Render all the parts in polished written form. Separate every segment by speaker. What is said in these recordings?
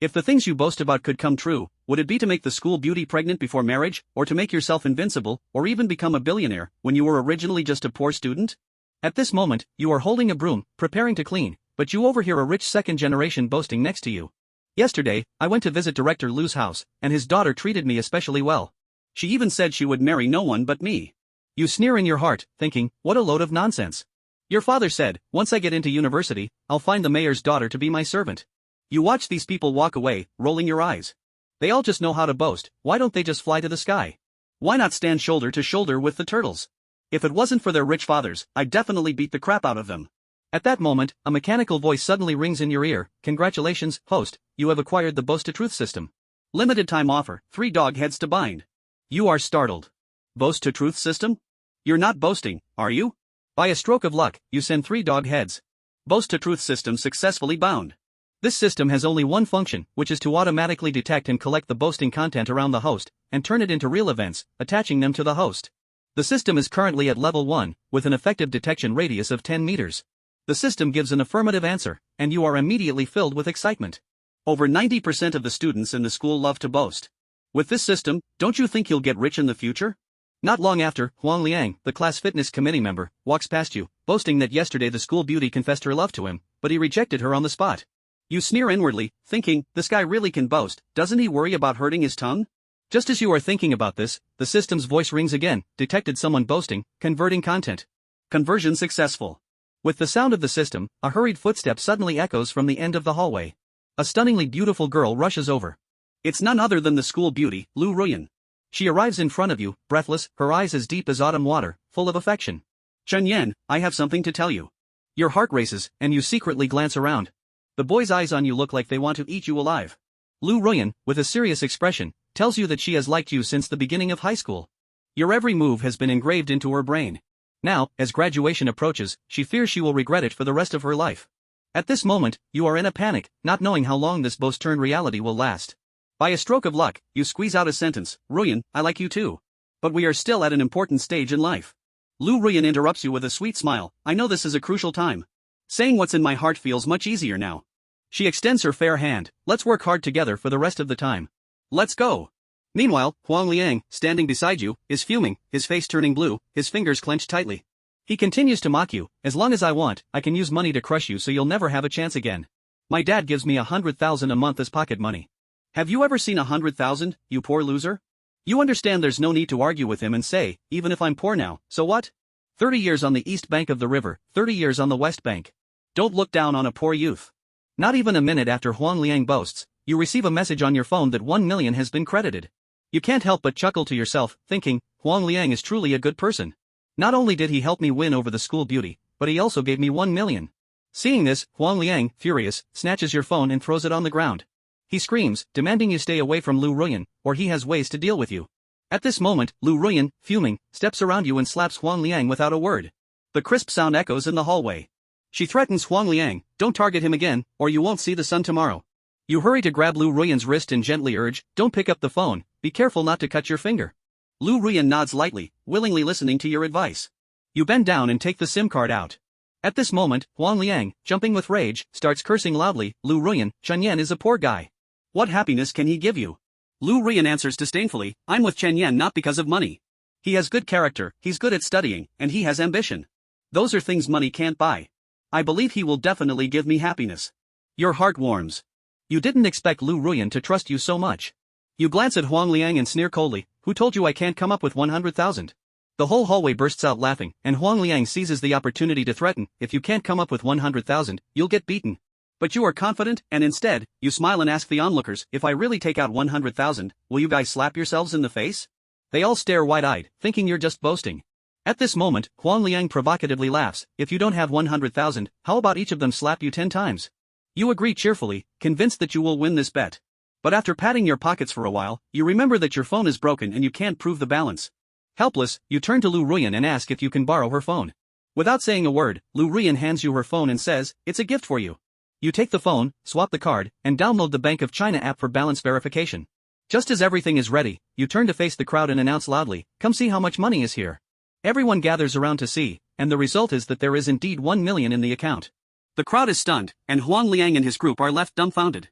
Speaker 1: If the things you boast about could come true, would it be to make the school beauty pregnant before marriage, or to make yourself invincible, or even become a billionaire, when you were originally just a poor student? At this moment, you are holding a broom, preparing to clean, but you overhear a rich second-generation boasting next to you. Yesterday, I went to visit Director Lu's house, and his daughter treated me especially well. She even said she would marry no one but me. You sneer in your heart, thinking, what a load of nonsense. Your father said, once I get into university, I'll find the mayor's daughter to be my servant. You watch these people walk away, rolling your eyes. They all just know how to boast, why don't they just fly to the sky? Why not stand shoulder to shoulder with the turtles? If it wasn't for their rich fathers, I'd definitely beat the crap out of them. At that moment, a mechanical voice suddenly rings in your ear. Congratulations, host, you have acquired the Boast-to-Truth system. Limited time offer, 3 dog heads to bind. You are startled. Boast-to-Truth system? You're not boasting, are you? By a stroke of luck, you send 3 dog heads. Boast-to-Truth system successfully bound. This system has only one function, which is to automatically detect and collect the boasting content around the host, and turn it into real events, attaching them to the host. The system is currently at level 1, with an effective detection radius of 10 meters. The system gives an affirmative answer, and you are immediately filled with excitement. Over 90% of the students in the school love to boast. With this system, don't you think you'll get rich in the future? Not long after, Huang Liang, the class fitness committee member, walks past you, boasting that yesterday the school beauty confessed her love to him, but he rejected her on the spot. You sneer inwardly, thinking, this guy really can boast, doesn't he worry about hurting his tongue? Just as you are thinking about this, the system's voice rings again, detected someone boasting, converting content. Conversion successful. With the sound of the system, a hurried footstep suddenly echoes from the end of the hallway. A stunningly beautiful girl rushes over. It's none other than the school beauty, Lu Ruyan. She arrives in front of you, breathless, her eyes as deep as autumn water, full of affection. Chen Yan, I have something to tell you. Your heart races, and you secretly glance around. The boy's eyes on you look like they want to eat you alive. Lu Ruyan, with a serious expression, tells you that she has liked you since the beginning of high school. Your every move has been engraved into her brain. Now, as graduation approaches, she fears she will regret it for the rest of her life. At this moment, you are in a panic, not knowing how long this boast-turned reality will last. By a stroke of luck, you squeeze out a sentence, Ruyan, I like you too. But we are still at an important stage in life. Lu Ruyan interrupts you with a sweet smile, I know this is a crucial time. Saying what's in my heart feels much easier now. She extends her fair hand, let's work hard together for the rest of the time. Let's go. Meanwhile, Huang Liang, standing beside you, is fuming, his face turning blue, his fingers clenched tightly. He continues to mock you, as long as I want, I can use money to crush you so you'll never have a chance again. My dad gives me 100,000 a month as pocket money. Have you ever seen 100,000, you poor loser? You understand there's no need to argue with him and say, even if I'm poor now, so what? 30 years on the east bank of the river, 30 years on the west bank. Don't look down on a poor youth. Not even a minute after Huang Liang boasts, you receive a message on your phone that 1 million has been credited. You can't help but chuckle to yourself, thinking, Huang Liang is truly a good person. Not only did he help me win over the school beauty, but he also gave me 1 million. Seeing this, Huang Liang, furious, snatches your phone and throws it on the ground. He screams, demanding you stay away from Lu Ruyan, or he has ways to deal with you. At this moment, Lu Ruyan, fuming, steps around you and slaps Huang Liang without a word. The crisp sound echoes in the hallway. She threatens Huang Liang, don't target him again, or you won't see the sun tomorrow. You hurry to grab Lu Ruyan's wrist and gently urge, don't pick up the phone, be careful not to cut your finger. Lu Ruyan nods lightly, willingly listening to your advice. You bend down and take the SIM card out. At this moment, Huang Liang, jumping with rage, starts cursing loudly, Lu Ruyan, Chen Yan is a poor guy. What happiness can he give you? Lu Ruyan answers disdainfully, I'm with Chen Yan not because of money. He has good character, he's good at studying, and he has ambition. Those are things money can't buy. I believe he will definitely give me happiness. Your heart warms. You didn't expect Lu Ruyan to trust you so much. You glance at Huang Liang and sneer coldly, who told you I can't come up with 100,000? The whole hallway bursts out laughing, and Huang Liang seizes the opportunity to threaten, if you can't come up with 100,000, you'll get beaten. But you are confident, and instead, you smile and ask the onlookers, if I really take out 100,000, will you guys slap yourselves in the face? They all stare wide-eyed, thinking you're just boasting. At this moment, Huang Liang provocatively laughs, if you don't have 100,000, how about each of them slap you 10 times? You agree cheerfully, convinced that you will win this bet. But after patting your pockets for a while, you remember that your phone is broken and you can't prove the balance. Helpless, you turn to Lu Ruyan and ask if you can borrow her phone. Without saying a word, Lu Ruyan hands you her phone and says, it's a gift for you. You take the phone, swap the card, and download the Bank of China app for balance verification. Just as everything is ready, you turn to face the crowd and announce loudly, come see how much money is here. Everyone gathers around to see, and the result is that there is indeed 1 million in the account. The crowd is stunned, and Huang Liang and his group are left dumbfounded.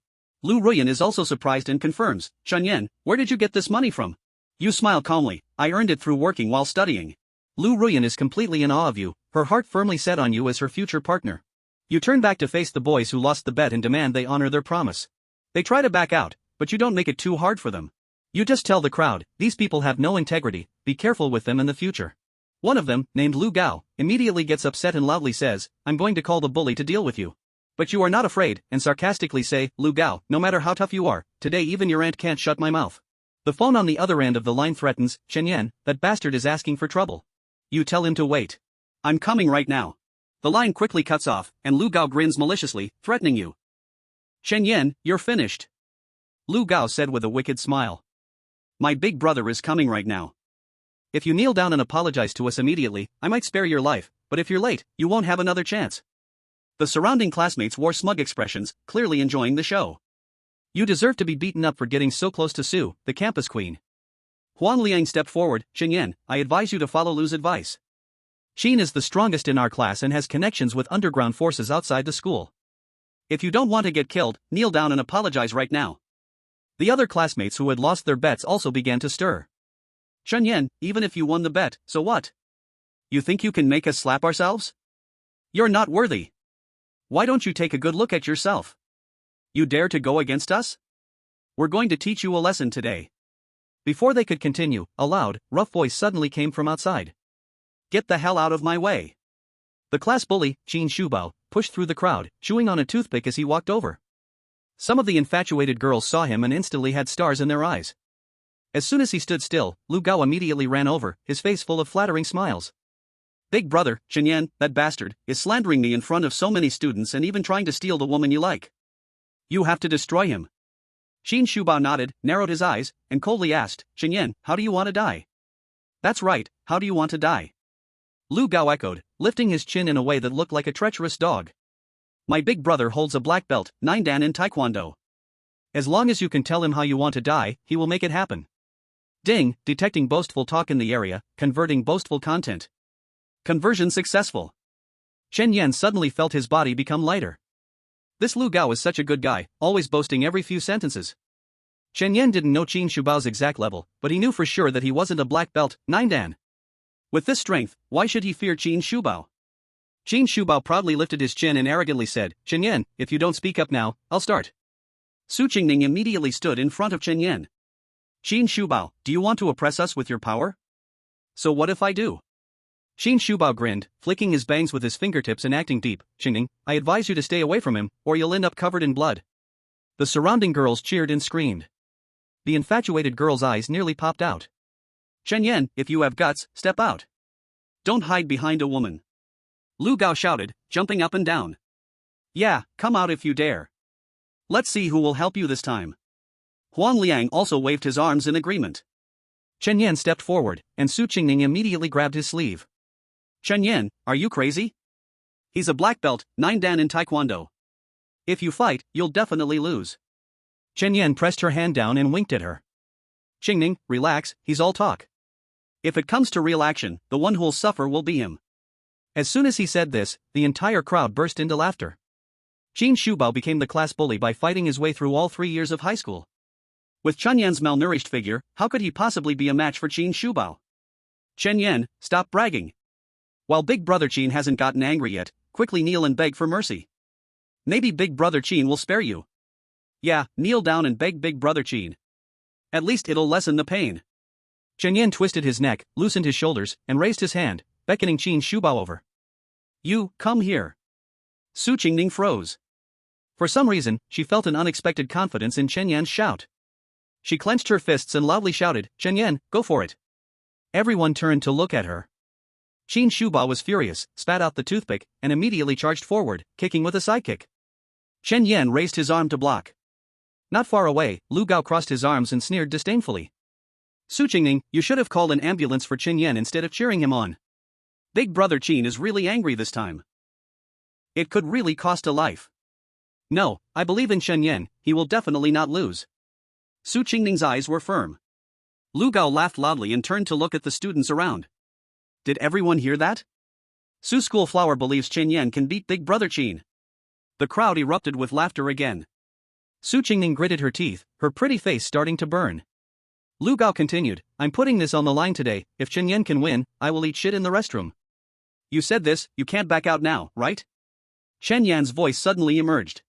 Speaker 1: Lu Ruyan is also surprised and confirms, Chunyan, where did you get this money from? You smile calmly, I earned it through working while studying. Lu Ruyan is completely in awe of you, her heart firmly set on you as her future partner. You turn back to face the boys who lost the bet and demand they honor their promise. They try to back out, but you don't make it too hard for them. You just tell the crowd, these people have no integrity, be careful with them in the future. One of them, named Lu Gao, immediately gets upset and loudly says, I'm going to call the bully to deal with you. But you are not afraid, and sarcastically say, Lu Gao, no matter how tough you are, today even your aunt can't shut my mouth. The phone on the other end of the line threatens, Chenyan, that bastard is asking for trouble. You tell him to wait. I'm coming right now. The line quickly cuts off, and Lu Gao grins maliciously, threatening you. Chenyan, you're finished. Lu Gao said with a wicked smile. My big brother is coming right now. If you kneel down and apologize to us immediately, I might spare your life, but if you're late, you won't have another chance. The surrounding classmates wore smug expressions, clearly enjoying the show. You deserve to be beaten up for getting so close to Sue, the campus queen. Huang Liang stepped forward, Chenyan, I advise you to follow Lu's advice. Qin is the strongest in our class and has connections with underground forces outside the school. If you don't want to get killed, kneel down and apologize right now. The other classmates who had lost their bets also began to stir. Chenyan, even if you won the bet, so what? You think you can make us slap ourselves? You're not worthy. Why don't you take a good look at yourself? You dare to go against us? We're going to teach you a lesson today. Before they could continue, a loud, rough voice suddenly came from outside. Get the hell out of my way. The class bully, Qin Shubao, pushed through the crowd, chewing on a toothpick as he walked over. Some of the infatuated girls saw him and instantly had stars in their eyes. As soon as he stood still, Lu Gao immediately ran over, his face full of flattering smiles. Big brother, Chenyan, that bastard, is slandering me in front of so many students and even trying to steal the woman you like. You have to destroy him. Qin Shubao nodded, narrowed his eyes, and coldly asked, Chenyan, how do you want to die? That's right, how do you want to die? Lu Gao echoed, lifting his chin in a way that looked like a treacherous dog. My big brother holds a black belt, 9 dan in Taekwondo. As long as you can tell him how you want to die, he will make it happen. Ding, detecting boastful talk in the area, converting boastful content. Conversion successful. Chen Yan suddenly felt his body become lighter. This Lu Gao is such a good guy, always boasting every few sentences. Chen Yan didn't know Qin Shubao's exact level, but he knew for sure that he wasn't a black belt, 9 dan. With this strength, why should he fear Qin Shubao? Qin Shubao proudly lifted his chin and arrogantly said, Chen Yan, if you don't speak up now, I'll start. Su Qingning immediately stood in front of Chen Yan. Qin Shubao, do you want to oppress us with your power? So what if I do? Qin Shubao grinned, flicking his bangs with his fingertips and acting deep. Qingning, I advise you to stay away from him, or you'll end up covered in blood. The surrounding girls cheered and screamed. The infatuated girl's eyes nearly popped out. Chen Yan, if you have guts, step out. Don't hide behind a woman. Lu Gao shouted, jumping up and down. Yeah, come out if you dare. Let's see who will help you this time. Huang Liang also waved his arms in agreement. Chen Yan stepped forward, and Su Qingning immediately grabbed his sleeve. Chen Yan, are you crazy? He's a black belt, 9 dan in Taekwondo. If you fight, you'll definitely lose. Chen Yan pressed her hand down and winked at her. Qingning, relax, he's all talk. If it comes to real action, the one who'll suffer will be him. As soon as he said this, the entire crowd burst into laughter. Qin Shubao became the class bully by fighting his way through all 3 years of high school. With Chen Yan's malnourished figure, how could he possibly be a match for Qin Shubao? Chen Yan, stop bragging. While Big Brother Qin hasn't gotten angry yet, quickly kneel and beg for mercy. Maybe Big Brother Qin will spare you. Yeah, kneel down and beg Big Brother Qin. At least it'll lessen the pain. Chen Yan twisted his neck, loosened his shoulders, and raised his hand, beckoning Qin Shubao over. You, come here. Su Qingning froze. For some reason, she felt an unexpected confidence in Chen Yan's shout. She clenched her fists and loudly shouted, Chen Yan, go for it. Everyone turned to look at her. Qin Shubao was furious, spat out the toothpick, and immediately charged forward, kicking with a sidekick. Chen Yan raised his arm to block. Not far away, Lu Gao crossed his arms and sneered disdainfully. Su Qingning, you should have called an ambulance for Chen Yan instead of cheering him on. Big Brother Qin is really angry this time. It could really cost a life. No, I believe in Chen Yan, he will definitely not lose. Su Qingning's eyes were firm. Lu Gao laughed loudly and turned to look at the students around. Did everyone hear that? Su Schoolflower believes Chen Yan can beat Big Brother Qin. The crowd erupted with laughter again. Su Qingning gritted her teeth, her pretty face starting to burn. Lu Gao continued, I'm putting this on the line today, if Chen Yan can win, I will eat shit in the restroom. You said this, you can't back out now, right? Chen Yan's voice suddenly emerged.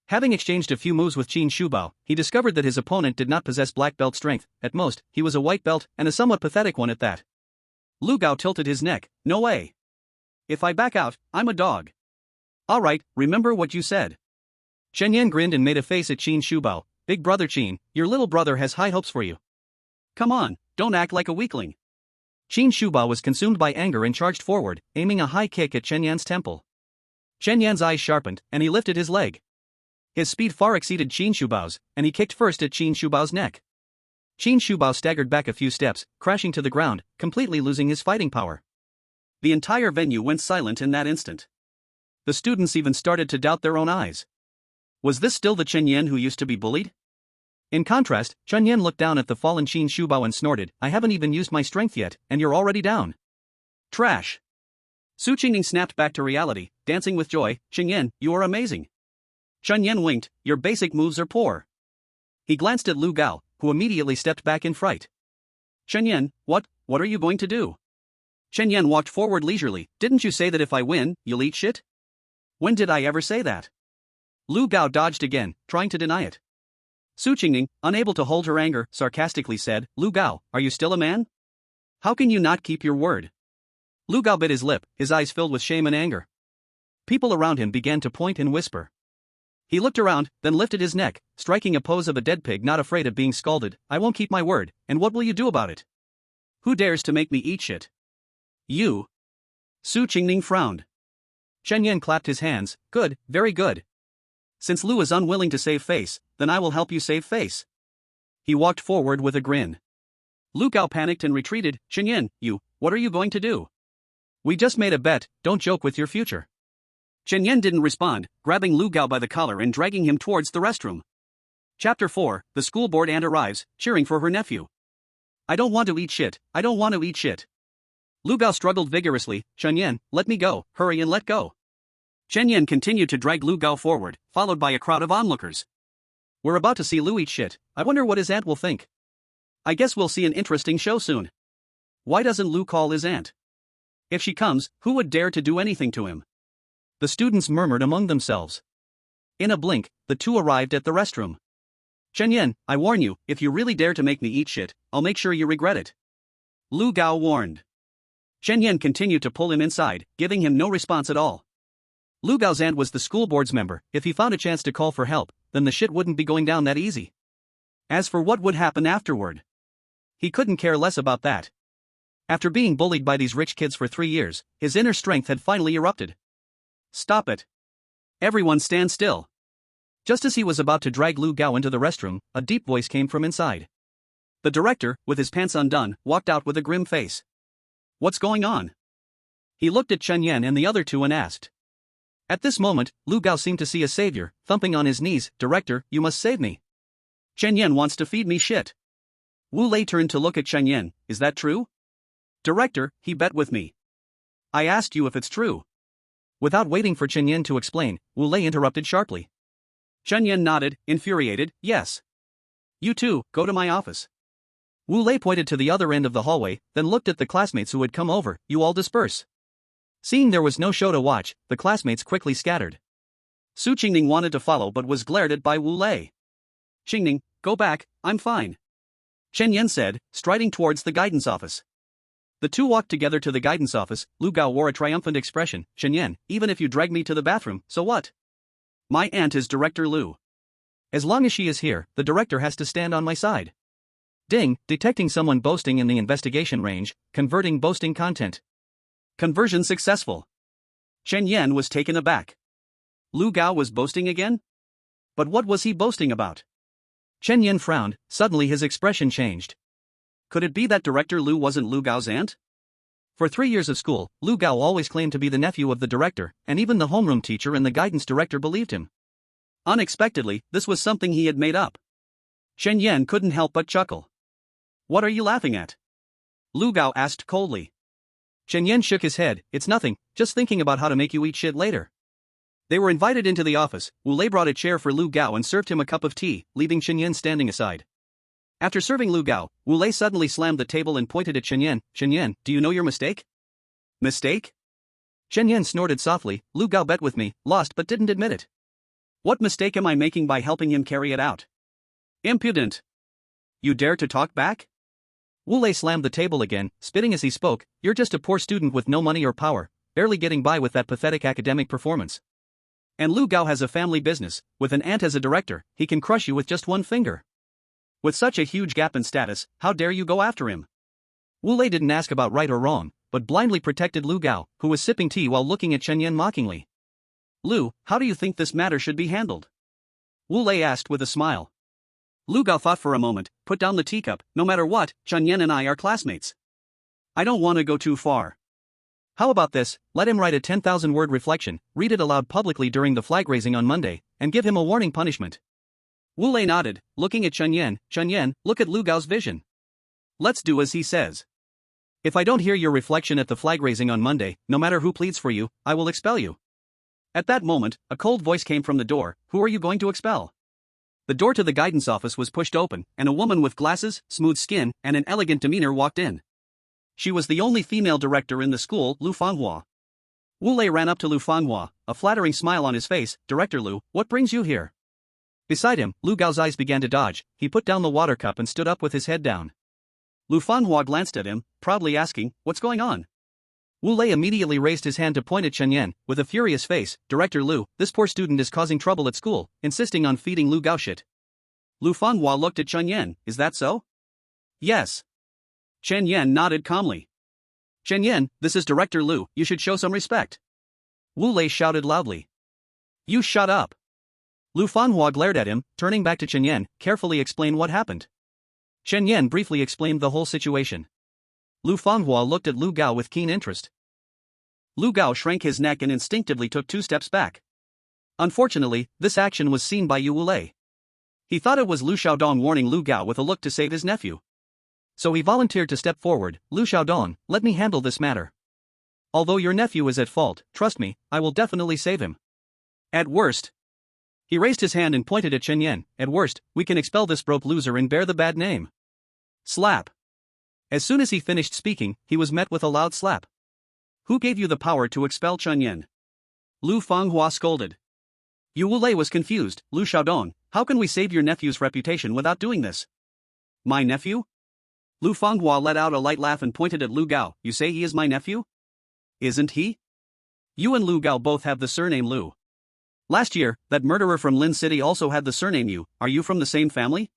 Speaker 1: Having exchanged a few moves with Qin Shubao, he discovered that his opponent did not possess black belt strength, at most, he was a white belt, and a somewhat pathetic one at that. Lu Gao tilted his neck, no way. If I back out, I'm a dog. Alright, remember what you said. Chen Yan grinned and made a face at Qin Shubao, big brother Qin, your little brother has high hopes for you. Come on, don't act like a weakling. Qin Shubao was consumed by anger and charged forward, aiming a high kick at Chen Yan's temple. Chen Yan's eyes sharpened, and he lifted his leg. His speed far exceeded Qin Shubao's, and he kicked first at Qin Shubao's neck. Qin Shubao staggered back a few steps, crashing to the ground, completely losing his fighting power. The entire venue went silent in that instant. The students even started to doubt their own eyes. Was this still the Chen Yan who used to be bullied? In contrast, Chen Yan looked down at the fallen Qin Shubao and snorted, I haven't even used my strength yet, and you're already down. Trash. Su Qingning snapped back to reality, dancing with joy, Chen Yan, you are amazing. Chen Yan winked, your basic moves are poor. He glanced at Lu Gao, who immediately stepped back in fright. Chen Yan, what are you going to do? Chen Yan walked forward leisurely, didn't you say that if I win, you'll eat shit? When did I ever say that? Lu Gao dodged again, trying to deny it. Su Qingning, unable to hold her anger, sarcastically said, Lu Gao, are you still a man? How can you not keep your word? Lu Gao bit his lip, his eyes filled with shame and anger. People around him began to point and whisper. He looked around, then lifted his neck, striking a pose of a dead pig not afraid of being scalded. I won't keep my word, and what will you do about it? Who dares to make me eat shit? You. Su Qingning frowned. Chen Yan clapped his hands, good, very good. Since Lu is unwilling to save face, then I will help you save face. He walked forward with a grin. Lu Gao panicked and retreated, Chen Yan, what are you going to do? We just made a bet, don't joke with your future. Chen Yan didn't respond, grabbing Lu Gao by the collar and dragging him towards the restroom. Chapter 4, the school board aunt arrives, cheering for her nephew. I don't want to eat shit, I don't want to eat shit. Lu Gao struggled vigorously, Chen Yan, let me go, hurry and let go. Chen Yan continued to drag Lu Gao forward, followed by a crowd of onlookers. We're about to see Lu eat shit, I wonder what his aunt will think. I guess we'll see an interesting show soon. Why doesn't Lu call his aunt? If she comes, who would dare to do anything to him? The students murmured among themselves. In a blink, the two arrived at the restroom. Chen Yan, I warn you, if you really dare to make me eat shit, I'll make sure you regret it. Lu Gao warned. Chen Yan continued to pull him inside, giving him no response at all. Lu Gao's aunt was the school board's member, if he found a chance to call for help, then the shit wouldn't be going down that easy. As for what would happen afterward, he couldn't care less about that. After being bullied by these rich kids for 3 years, his inner strength had finally erupted. Stop it. Everyone stand still. Just as he was about to drag Lu Gao into the restroom, a deep voice came from inside. The director, with his pants undone, walked out with a grim face. What's going on? He looked at Chen Yan and the other two and asked. At this moment, Lu Gao seemed to see a savior, thumping on his knees, Director, you must save me. Chen Yan wants to feed me shit. Wu Lei turned to look at Chen Yan, is that true? Director, he bet with me. I asked you if it's true. Without waiting for Chen Yan to explain, Wu Lei interrupted sharply. Chen Yan nodded, infuriated, yes. You two, go to my office. Wu Lei pointed to the other end of the hallway, then looked at the classmates who had come over, you all disperse. Seeing there was no show to watch, the classmates quickly scattered. Su Qingning wanted to follow but was glared at by Wu Lei. Qingning, go back, I'm fine. Chen Yan said, striding towards the guidance office. The two walked together to the guidance office. Lu Gao wore a triumphant expression. Chen Yan, even if you drag me to the bathroom, so what? My aunt is Director Lu. As long as she is here, the director has to stand on my side. Ding, detecting someone boasting in the investigation range, converting boasting content. Conversion successful. Chen Yan was taken aback. Lu Gao was boasting again? But what was he boasting about? Chen Yan frowned, suddenly his expression changed. Could it be that Director Lu wasn't Lu Gao's aunt? For 3 years of school, Lu Gao always claimed to be the nephew of the director, and even the homeroom teacher and the guidance director believed him. Unexpectedly, this was something he had made up. Chen Yan couldn't help but chuckle. What are you laughing at? Lu Gao asked coldly. Chen Yan shook his head, it's nothing, just thinking about how to make you eat shit later. They were invited into the office. Wu Lei brought a chair for Lu Gao and served him a cup of tea, leaving Chen Yan standing aside. After serving Lu Gao, Wu Lei suddenly slammed the table and pointed at Chen Yan. Chen Yan, do you know your mistake? Mistake? Chen Yan snorted softly. Lu Gao bet with me, lost but didn't admit it. What mistake am I making by helping him carry it out? Impudent! You dare to talk back? Wu Lei slammed the table again, spitting as he spoke. You're just a poor student with no money or power, barely getting by with that pathetic academic performance. And Lu Gao has a family business, with an aunt as a director. He can crush you with just one finger. With such a huge gap in status, how dare you go after him? Wu Lei didn't ask about right or wrong, but blindly protected Lu Gao, who was sipping tea while looking at Chen Yan mockingly. Lu, how do you think this matter should be handled? Wu Lei asked with a smile. Lu Gao thought for a moment, put down the teacup. No matter what, Chen Yan and I are classmates. I don't want to go too far. How about this, let him write a 10,000-word reflection, read it aloud publicly during the flag raising on Monday, and give him a warning punishment. Wu Lei nodded, looking at Chen Yan. Chen Yan, look at Lu Gao's vision. Let's do as he says. If I don't hear your reflection at the flag raising on Monday, no matter who pleads for you, I will expel you. At that moment, a cold voice came from the door. Who are you going to expel? The door to the guidance office was pushed open, and a woman with glasses, smooth skin, and an elegant demeanor walked in. She was the only female director in the school, Lu Fanghua. Wu Lei ran up to Lu Fanghua, a flattering smile on his face. Director Lu, what brings you here? Beside him, Lu Gao's eyes began to dodge. He put down the water cup and stood up with his head down. Lu Fanghua glanced at him, proudly asking, what's going on? Wu Lei immediately raised his hand to point at Chen Yan, with a furious face. Director Lu, this poor student is causing trouble at school, insisting on feeding Lu Gao shit. Lu Fanghua looked at Chen Yan. Is that so? Yes. Chen Yan nodded calmly. Chen Yan, this is Director Lu, you should show some respect. Wu Lei shouted loudly. You shut up. Lu Fanghua glared at him, turning back to Chen Yan. Carefully explain what happened. Chen Yan briefly explained the whole situation. Lu Fanghua looked at Lu Gao with keen interest. Lu Gao shrank his neck and instinctively took 2 steps back. Unfortunately, this action was seen by Wu Lei. He thought it was Lu Xiaodong warning Lu Gao with a look to save his nephew. So he volunteered to step forward. Lu Xiaodong, let me handle this matter. Although your nephew is at fault, trust me, I will definitely save him. At worst. He raised his hand and pointed at Chen Yan. At worst, we can expel this broke loser and bear the bad name. Slap. As soon as he finished speaking, he was met with a loud slap. Who gave you the power to expel Chen Yan? Lu Fanghua scolded. Wu Lei was confused. Lu Xiaodong, how can we save your nephew's reputation without doing this? My nephew? Lu Fanghua let out a light laugh and pointed at Lu Gao. You say he is my nephew? Isn't he? You and Lu Gao both have the surname Lu. Last year, that murderer from Lin City also had the surname Yu. Are you from the same family?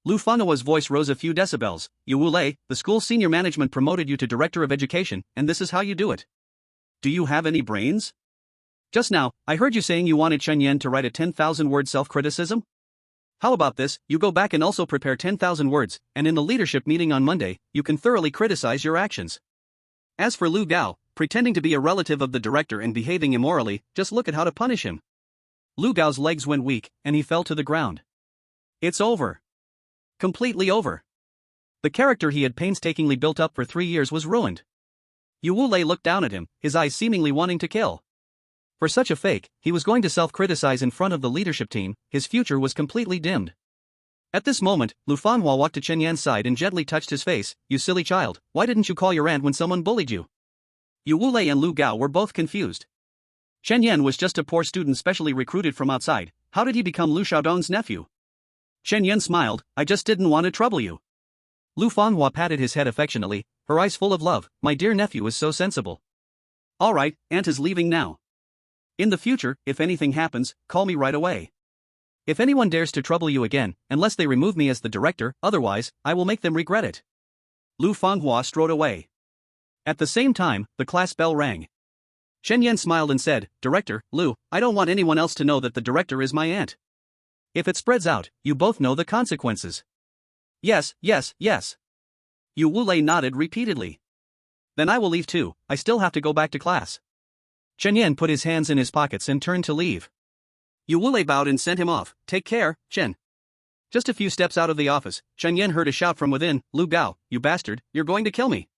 Speaker 1: Lu Fanghua's voice rose a few decibels. Wu Lei, the school's senior management promoted you to director of education, and this is how you do it. Do you have any brains? Just now, I heard you saying you wanted Chen Yan to write a 10,000-word self-criticism? How about this, you go back and also prepare 10,000 words, and in the leadership meeting on Monday, you can thoroughly criticize your actions. As for Lu Gao, pretending to be a relative of the director and behaving immorally, just look at how to punish him. Lu Gao's legs went weak, and he fell to the ground. It's over. Completely over. The character he had painstakingly built up for 3 years was ruined. Wu Lei looked down at him, his eyes seemingly wanting to kill. For such a fake, he was going to self-criticize in front of the leadership team, his future was completely dimmed. At this moment, Lu Fanghua walked to Chen Yan's side and gently touched his face. You silly child, why didn't you call your aunt when someone bullied you? Wu Lei and Lu Gao were both confused. Chen Yan was just a poor student specially recruited from outside. How did he become Lu Xiaodong's nephew? Chen Yan smiled. I just didn't want to trouble you. Lu Fanghua patted his head affectionately, her eyes full of love. My dear nephew is so sensible. All right, aunt is leaving now. In the future, if anything happens, call me right away. If anyone dares to trouble you again, unless they remove me as the director, otherwise, I will make them regret it. Lu Fanghua strode away. At the same time, the class bell rang. Chen Yan smiled and said, Director, Lu, I don't want anyone else to know that the director is my aunt. If it spreads out, you both know the consequences. Yes, yes, yes. Wu Lei nodded repeatedly. Then I will leave too, I still have to go back to class. Chen Yan put his hands in his pockets and turned to leave. Wu Lei bowed and sent him off. Take care, Chen. Just a few steps out of the office, Chen Yan heard a shout from within. Lu Gao, you bastard, you're going to kill me.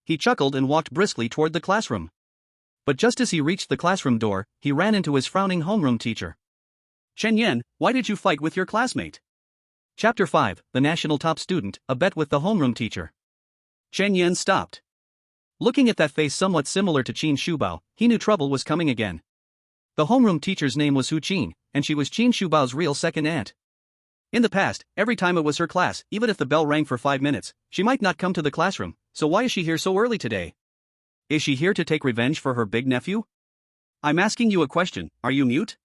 Speaker 1: He chuckled and walked briskly toward the classroom. But just as he reached the classroom door, he ran into his frowning homeroom teacher. Chen Yan, why did you fight with your classmate? Chapter 5, The National Top Student, A Bet with the Homeroom Teacher. Chen Yan stopped. Looking at that face somewhat similar to Qin Shubao, he knew trouble was coming again. The homeroom teacher's name was Hu Qin, and she was Qin Shubao's real second aunt. In the past, every time it was her class, even if the bell rang for 5 minutes, she might not come to the classroom, so why is she here so early today? Is she here to take revenge for her big nephew? I'm asking you a question, are you mute?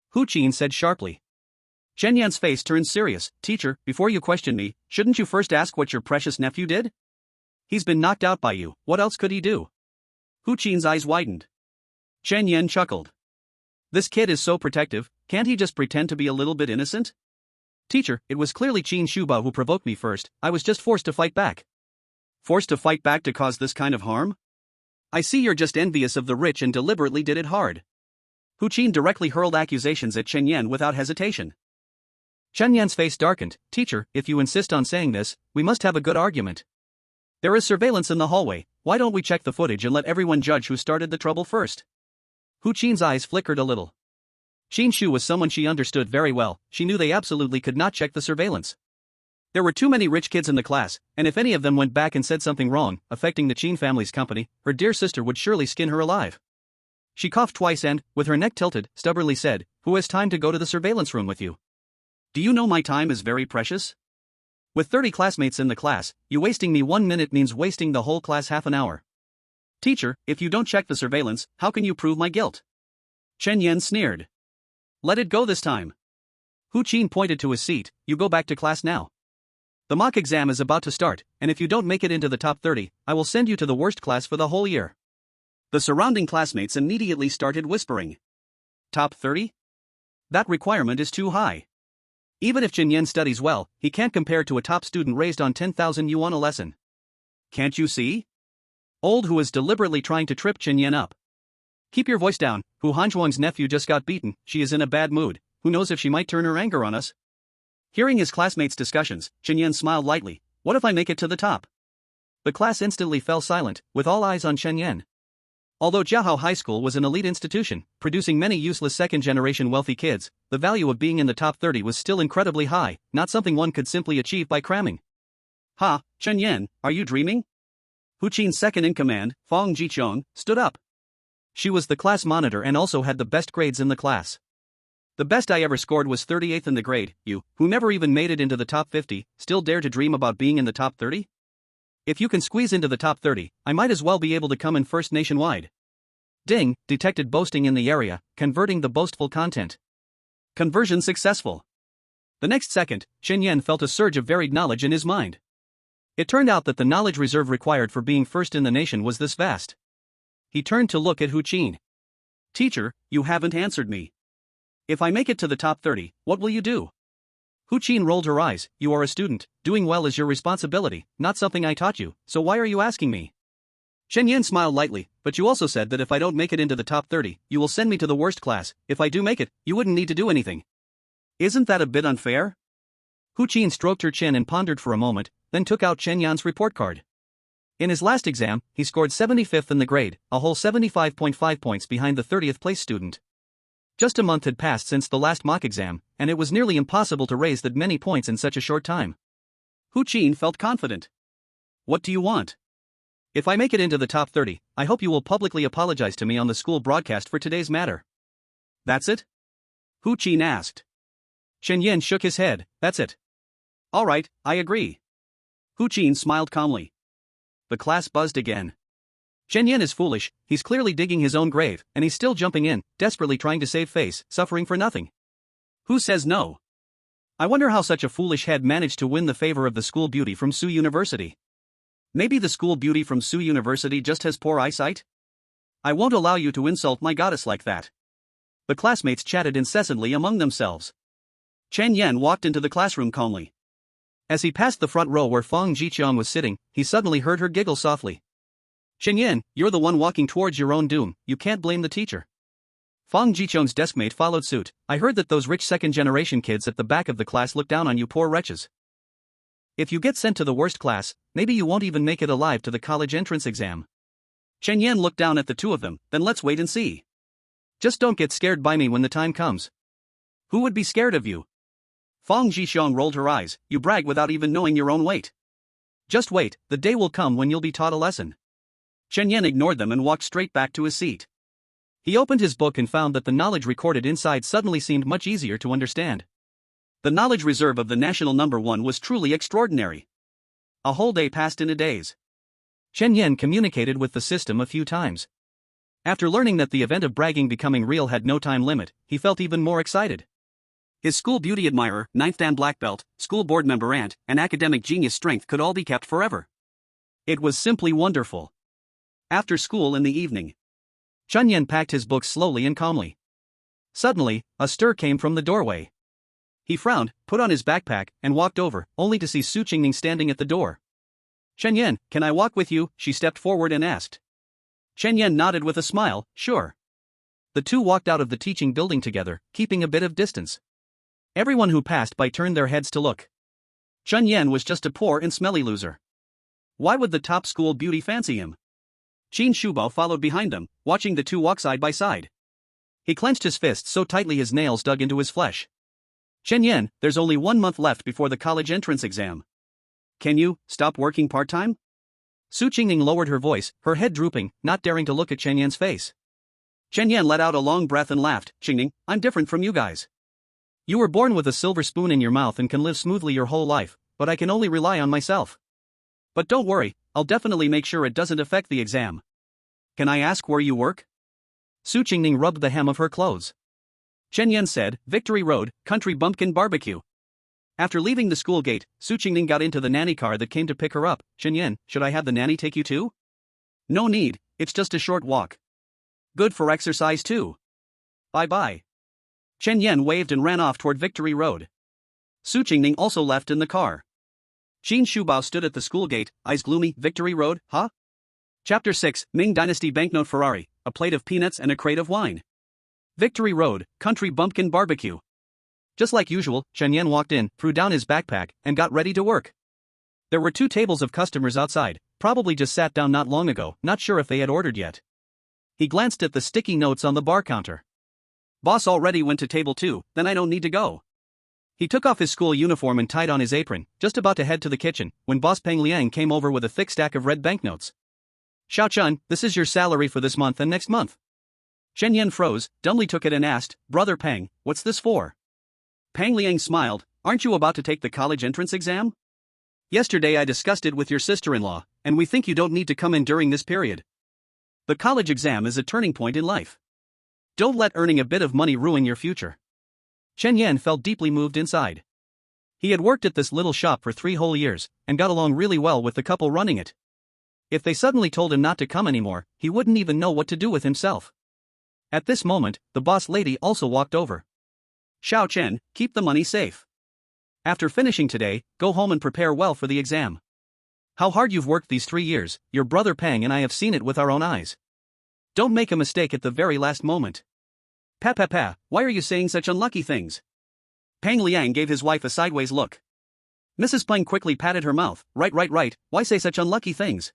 Speaker 1: Hu Qin said sharply. Chen Yan's face turned serious. Teacher, before you question me, shouldn't you first ask what your precious nephew did? He's been knocked out by you, what else could he do? Hu Qin's eyes widened. Chen Yan chuckled. This kid is so protective, can't he just pretend to be a little bit innocent? Teacher, it was clearly Qin Shubao who provoked me first, I was just forced to fight back. Forced to fight back to cause this kind of harm? I see you're just envious of the rich and deliberately did it hard. Hu Qin directly hurled accusations at Chen Yan without hesitation. Chen Yan's face darkened. Teacher, if you insist on saying this, we must have a good argument. There is surveillance in the hallway, why don't we check the footage and let everyone judge who started the trouble first? Hu Qin's eyes flickered a little. Qin Shu was someone she understood very well, she knew they absolutely could not check the surveillance. There were too many rich kids in the class, and if any of them went back and said something wrong, affecting the Qin family's company, her dear sister would surely skin her alive. She coughed twice and, with her neck tilted, stubbornly said, Who has time to go to the surveillance room with you? Do you know my time is very precious? With 30 classmates in the class, you wasting me 1 minute means wasting the whole class half an hour. Teacher, if you don't check the surveillance, how can you prove my guilt? Chen Yan sneered. Let it go this time. Hu Qin pointed to his seat, you go back to class now. The mock exam is about to start, and if you don't make it into the top 30, I will send you to the worst class for the whole year. The surrounding classmates immediately started whispering. Top 30? That requirement is too high. Even if Chen Yan studies well, he can't compare to a top student raised on 10,000 yuan a lesson. Can't you see? Old Hu is deliberately trying to trip Chen Yan up. Keep your voice down, Hu Hanzhuang's nephew just got beaten, she is in a bad mood, who knows if she might turn her anger on us? Hearing his classmates' discussions, Chen Yan smiled lightly, what if I make it to the top? The class instantly fell silent, with all eyes on Chen Yan. Although Jiahao High School was an elite institution, producing many useless second-generation wealthy kids, the value of being in the top 30 was still incredibly high, not something one could simply achieve by cramming. Ha, Chen Yan, are you dreaming? Hu Qin's second-in-command, Fang Jiqiong, stood up. She was the class monitor and also had the best grades in the class. The best I ever scored was 38th in the grade. You, who never even made it into the top 50, still dare to dream about being in the top 30? If you can squeeze into the top 30, I might as well be able to come in first nationwide. Ding, detected boasting in the area, converting the boastful content. Conversion successful. The next second, Chen Yan felt a surge of varied knowledge in his mind. It turned out that the knowledge reserve required for being first in the nation was this vast. He turned to look at Hu Qin. Teacher, you haven't answered me. If I make it to the top 30, what will you do? Hu Qin rolled her eyes, you are a student, doing well is your responsibility, not something I taught you, so why are you asking me? Chen Yan smiled lightly, but you also said that if I don't make it into the top 30, you will send me to the worst class, if I do make it, you wouldn't need to do anything. Isn't that a bit unfair? Hu Qin stroked her chin and pondered for a moment, then took out Chen Yan's report card. In his last exam, he scored 75th in the grade, a whole 75.5 points behind the 30th place student. Just a month had passed since the last mock exam, and it was nearly impossible to raise that many points in such a short time. Hu Qin felt confident. What do you want? If I make it into the top 30, I hope you will publicly apologize to me on the school broadcast for today's matter. That's it? Hu Qin asked. Chen Yan shook his head, that's it. All right, I agree. Hu Qin smiled calmly. The class buzzed again. Chen Yan is foolish, he's clearly digging his own grave, and he's still jumping in, desperately trying to save face, suffering for nothing. Who says no? I wonder how such a foolish head managed to win the favor of the school beauty from Su University. Maybe the school beauty from Su University just has poor eyesight? I won't allow you to insult my goddess like that. The classmates chatted incessantly among themselves. Chen Yan walked into the classroom calmly. As he passed the front row where Fang Jiqiong was sitting, he suddenly heard her giggle softly. Chen Yan, you're the one walking towards your own doom, you can't blame the teacher. Fang Jiqiong's deskmate followed suit. I heard that those rich second-generation kids at the back of the class look down on you poor wretches. If you get sent to the worst class, maybe you won't even make it alive to the college entrance exam. Chen Yan looked down at the two of them, then let's wait and see. Just don't get scared by me when the time comes. Who would be scared of you? Fang Zhixiong rolled her eyes, you brag without even knowing your own weight. Just wait, the day will come when you'll be taught a lesson. Chen Yan ignored them and walked straight back to his seat. He opened his book and found that the knowledge recorded inside suddenly seemed much easier to understand. The knowledge reserve of the national number 1 was truly extraordinary. A whole day passed in a daze. Chen Yan communicated with the system a few times. After learning that the event of bragging becoming real had no time limit, he felt even more excited. His school beauty admirer, 9th Dan black belt, school board member aunt, and academic genius strength could all be kept forever. It was simply wonderful. After school in the evening, Chen Yan packed his books slowly and calmly. Suddenly, a stir came from the doorway. He frowned, put on his backpack, and walked over, only to see Su Qingning standing at the door. Chen Yan, can I walk with you? She stepped forward and asked. Chen Yan nodded with a smile, sure. The two walked out of the teaching building together, keeping a bit of distance. Everyone who passed by turned their heads to look. Chen Yan was just a poor and smelly loser. Why would the top school beauty fancy him? Qin Shubao followed behind them, watching the two walk side by side. He clenched his fists so tightly his nails dug into his flesh. Chen Yan, there's only 1 month left before the college entrance exam. Can you stop working part-time? Su Qingning lowered her voice, her head drooping, not daring to look at Chen Yan's face. Chen Yan let out a long breath and laughed. Qingning, I'm different from you guys. You were born with a silver spoon in your mouth and can live smoothly your whole life, but I can only rely on myself. But don't worry, I'll definitely make sure it doesn't affect the exam. Can I ask where you work? Su Qingning rubbed the hem of her clothes. Chen Yan said, Victory Road, Country Bumpkin Barbecue. After leaving the school gate, Su Qingning got into the nanny car that came to pick her up. Chen Yan, should I have the nanny take you too? No need, it's just a short walk. Good for exercise too. Bye-bye. Chen Yan waved and ran off toward Victory Road. Su Qingning also left in the car. Qin Shubao stood at the school gate, eyes gloomy. Victory Road, huh? Chapter 6, Ming Dynasty Banknote Ferrari, a plate of peanuts and a crate of wine. Victory Road, Country Bumpkin Barbecue. Just like usual, Chen Yan walked in, threw down his backpack, and got ready to work. There were 2 tables of customers outside, probably just sat down not long ago, not sure if they had ordered yet. He glanced at the sticky notes on the bar counter. Boss already went to table 2, then I don't need to go. He took off his school uniform and tied on his apron, just about to head to the kitchen, when Boss Peng Liang came over with a thick stack of red banknotes. Xiao Chun, this is your salary for this month and next month. Chen Yan froze, dumbly took it and asked, Brother Peng, what's this for? Peng Liang smiled, aren't you about to take the college entrance exam? Yesterday I discussed it with your sister-in-law, and we think you don't need to come in during this period. The college exam is a turning point in life. Don't let earning a bit of money ruin your future. Chen Yan felt deeply moved inside. He had worked at this little shop for 3 whole years, and got along really well with the couple running it. If they suddenly told him not to come anymore, he wouldn't even know what to do with himself. At this moment, the boss lady also walked over. Xiao Chen, keep the money safe. After finishing today, go home and prepare well for the exam. How hard you've worked these 3 years, your brother Peng and I have seen it with our own eyes. Don't make a mistake at the very last moment. Pa, why are you saying such unlucky things? Peng Liang gave his wife a sideways look. Mrs. Peng quickly patted her mouth. Right, why say such unlucky things?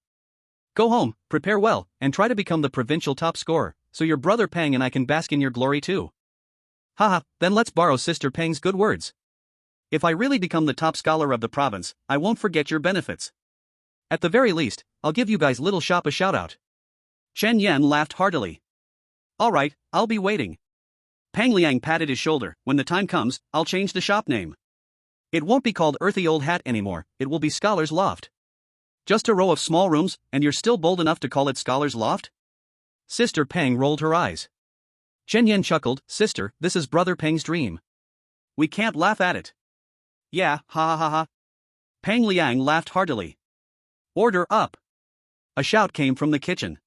Speaker 1: Go home, prepare well, and try to become the provincial top scorer, so your brother Peng and I can bask in your glory too. Haha, then let's borrow Sister Peng's good words. If I really become the top scholar of the province, I won't forget your benefits. At the very least, I'll give you guys little shop a shout out. Chen Yan laughed heartily. Alright, I'll be waiting. Peng Liang patted his shoulder. When the time comes, I'll change the shop name. It won't be called Earthy Old Hat anymore, it will be Scholar's Loft. Just a row of small rooms, and you're still bold enough to call it Scholar's Loft? Sister Peng rolled her eyes. Chen Yan chuckled, Sister, this is Brother Peng's dream. We can't laugh at it. Yeah, ha. Peng Liang laughed heartily. Order up. A shout came from the kitchen.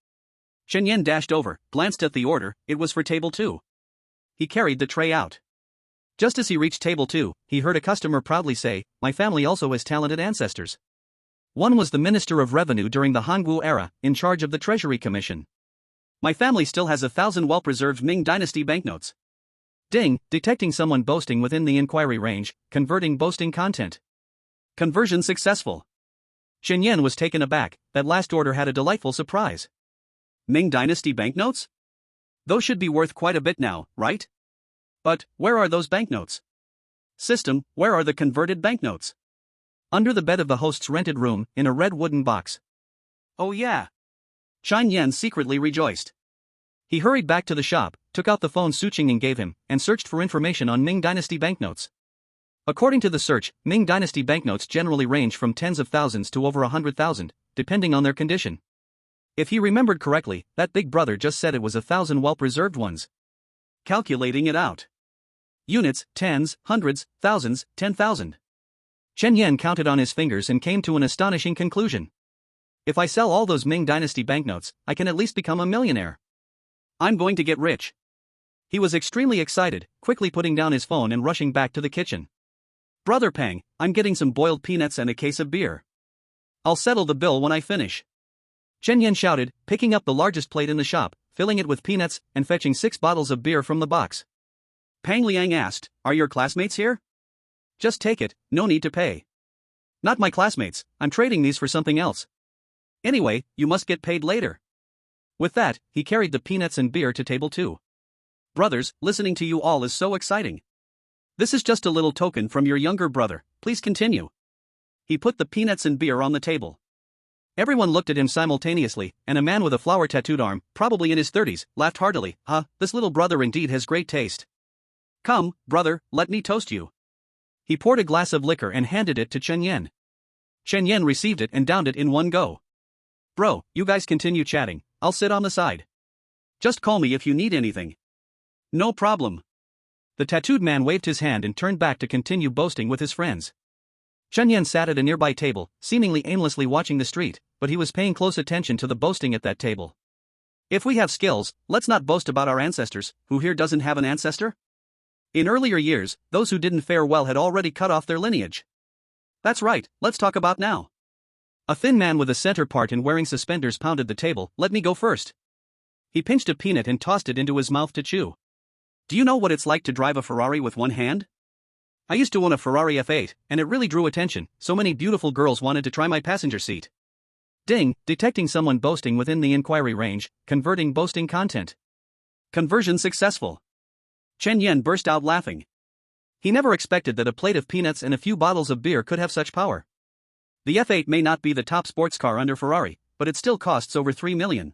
Speaker 1: Chen Yan dashed over, glanced at the order, it was for table 2. He carried the tray out. Just as he reached table 2, he heard a customer proudly say, My family also has talented ancestors. One was the Minister of Revenue during the Hangwu era, in charge of the Treasury Commission. My family still has 1,000 well-preserved Ming Dynasty banknotes. Ding, detecting someone boasting within the inquiry range, converting boasting content. Conversion successful. Chen Yan was taken aback, that last order had a delightful surprise. Ming Dynasty banknotes? Those should be worth quite a bit now, right? But, where are those banknotes? System, where are the converted banknotes? Under the bed of the host's rented room, in a red wooden box. Oh yeah. Chen Yan secretly rejoiced. He hurried back to the shop, took out the phone Su Qingning gave him, and searched for information on Ming Dynasty banknotes. According to the search, Ming Dynasty banknotes generally range from tens of thousands to over 100,000, depending on their condition. If he remembered correctly, that big brother just said it was 1,000 well-preserved ones. Calculating it out. Units, tens, hundreds, thousands, 10,000. Chen Yan counted on his fingers and came to an astonishing conclusion. If I sell all those Ming Dynasty banknotes, I can at least become a millionaire. I'm going to get rich. He was extremely excited, quickly putting down his phone and rushing back to the kitchen. Brother Pang, I'm getting some boiled peanuts and a case of beer. I'll settle the bill when I finish. Chen Yan shouted, picking up the largest plate in the shop, filling it with peanuts, and fetching 6 bottles of beer from the box. Pang Liang asked, "Are your classmates here?" "Just take it, no need to pay." "Not my classmates, I'm trading these for something else." "Anyway, you must get paid later." With that, he carried the peanuts and beer to table 2. "Brothers, listening to you all is so exciting. This is just a little token from your younger brother, please continue." He put the peanuts and beer on the table. Everyone looked at him simultaneously, and a man with a flower tattooed arm, probably in his 30s, laughed heartily. This little brother indeed has great taste. Come, brother, let me toast you." He poured a glass of liquor and handed it to Chen Yan. Chen Yan received it and downed it in one go. "Bro, you guys continue chatting, I'll sit on the side. Just call me if you need anything." "No problem." The tattooed man waved his hand and turned back to continue boasting with his friends. Chen Yan sat at a nearby table, seemingly aimlessly watching the street, but he was paying close attention to the boasting at that table. If we have skills, let's not boast about our ancestors. Who here doesn't have an ancestor? In earlier years, those who didn't fare well had already cut off their lineage. That's right, let's talk about now. A thin man with a center part and wearing suspenders pounded the table. "Let me go first." He pinched a peanut and tossed it into his mouth to chew. "Do you know what it's like to drive a Ferrari with one hand? I used to own a Ferrari F8, and it really drew attention. So many beautiful girls wanted to try my passenger seat." Ding, detecting someone boasting within the inquiry range, converting boasting content. Conversion successful. Chen Yan burst out laughing. He never expected that a plate of peanuts and a few bottles of beer could have such power. The F8 may not be the top sports car under Ferrari, but it still costs over 3 million.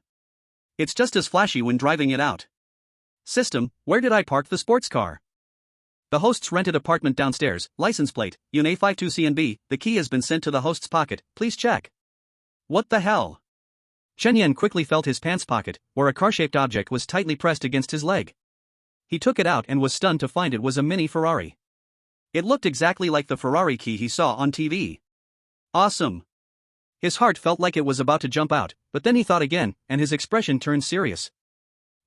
Speaker 1: It's just as flashy when driving it out. System, where did I park the sports car? The host's rented apartment downstairs, license plate, Yun A52CNB, the key has been sent to the host's pocket, please check. What the hell? Chen Yan quickly felt his pants pocket, where a car-shaped object was tightly pressed against his leg. He took it out and was stunned to find it was a mini Ferrari. It looked exactly like the Ferrari key he saw on TV. Awesome. His heart felt like it was about to jump out, but then he thought again, and his expression turned serious.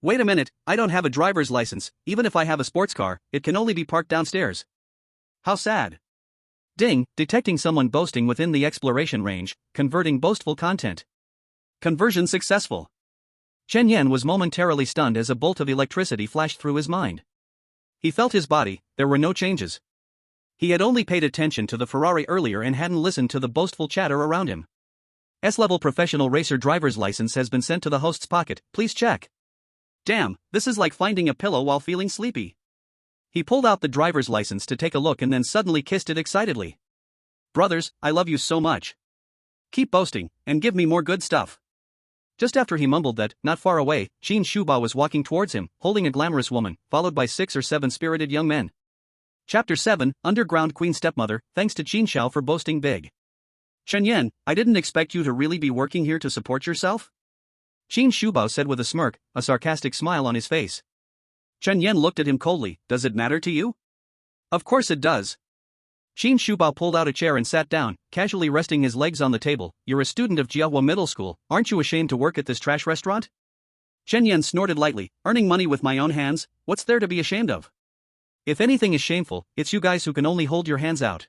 Speaker 1: Wait a minute, I don't have a driver's license. Even if I have a sports car, it can only be parked downstairs. How sad. Ding, detecting someone boasting within the exploration range, converting boastful content. Conversion successful. Chen Yan was momentarily stunned as a bolt of electricity flashed through his mind. He felt his body, there were no changes. He had only paid attention to the Ferrari earlier and hadn't listened to the boastful chatter around him. S-level professional racer driver's license has been sent to the host's pocket, please check. Damn, this is like finding a pillow while feeling sleepy. He pulled out the driver's license to take a look and then suddenly kissed it excitedly. Brothers, I love you so much. Keep boasting, and give me more good stuff. Just after he mumbled that, not far away, Qin Shuba was walking towards him, holding a glamorous woman, followed by 6 or 7 spirited young men. Chapter 7, Underground Queen Stepmother, thanks to Qin Xiao for boasting big. Chen Yan, I didn't expect you to really be working here to support yourself? Qin Shubao said with a smirk, a sarcastic smile on his face. Chen Yan looked at him coldly. Does it matter to you? Of course it does. Qin Shubao pulled out a chair and sat down, casually resting his legs on the table. You're a student of Jiahua Middle School, aren't you ashamed to work at this trash restaurant? Chen Yan snorted lightly, earning money with my own hands, what's there to be ashamed of? If anything is shameful, it's you guys who can only hold your hands out.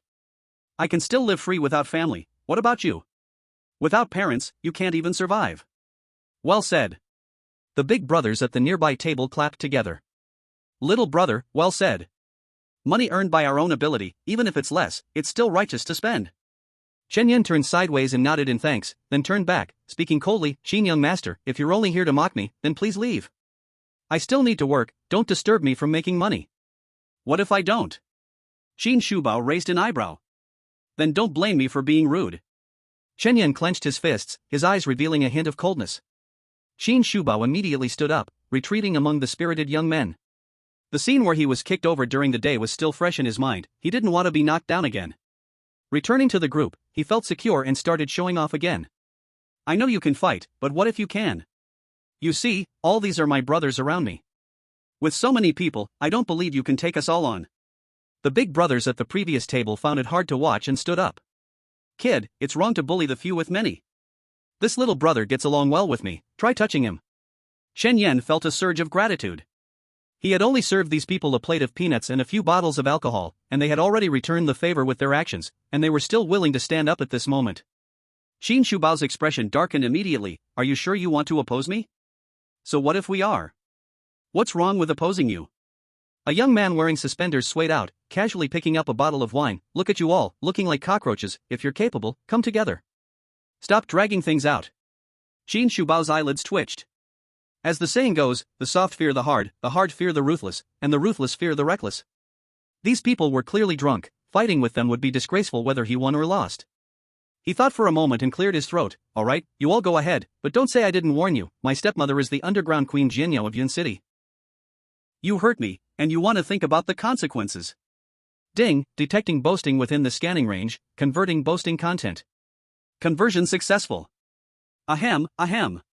Speaker 1: I can still live free without family, what about you? Without parents, you can't even survive. Well said. The big brothers at the nearby table clapped together. Little brother, well said. Money earned by our own ability, even if it's less, it's still righteous to spend. Chen Yan turned sideways and nodded in thanks, then turned back, speaking coldly, Xin young master, if you're only here to mock me, then please leave. I still need to work, don't disturb me from making money. What if I don't? Xin Shubao raised an eyebrow. Then don't blame me for being rude. Chen Yan clenched his fists, his eyes revealing a hint of coldness. Xin Shubao immediately stood up, retreating among the spirited young men. The scene where he was kicked over during the day was still fresh in his mind, he didn't want to be knocked down again. Returning to the group, he felt secure and started showing off again. I know you can fight, but what if you can? You see, all these are my brothers around me. With so many people, I don't believe you can take us all on. The big brothers at the previous table found it hard to watch and stood up. Kid, it's wrong to bully the few with many. This little brother gets along well with me, try touching him. Shen Yan felt a surge of gratitude. He had only served these people a plate of peanuts and a few bottles of alcohol, and they had already returned the favor with their actions, and they were still willing to stand up at this moment. Xin Shubao's expression darkened immediately. Are you sure you want to oppose me? So what if we are? What's wrong with opposing you? A young man wearing suspenders swayed out, casually picking up a bottle of wine. Look at you all, looking like cockroaches. If you're capable, come together. Stop dragging things out. Xin Shubao's eyelids twitched. As the saying goes, the soft fear the hard fear the ruthless, and the ruthless fear the reckless. These people were clearly drunk, fighting with them would be disgraceful whether he won or lost. He thought for a moment and cleared his throat. Alright, you all go ahead, but don't say I didn't warn you, my stepmother is the underground queen Jianyao of Yun City. You hurt me, and you want to think about the consequences. Ding, detecting boasting within the scanning range, converting boasting content. Conversion successful. Ahem, ahem.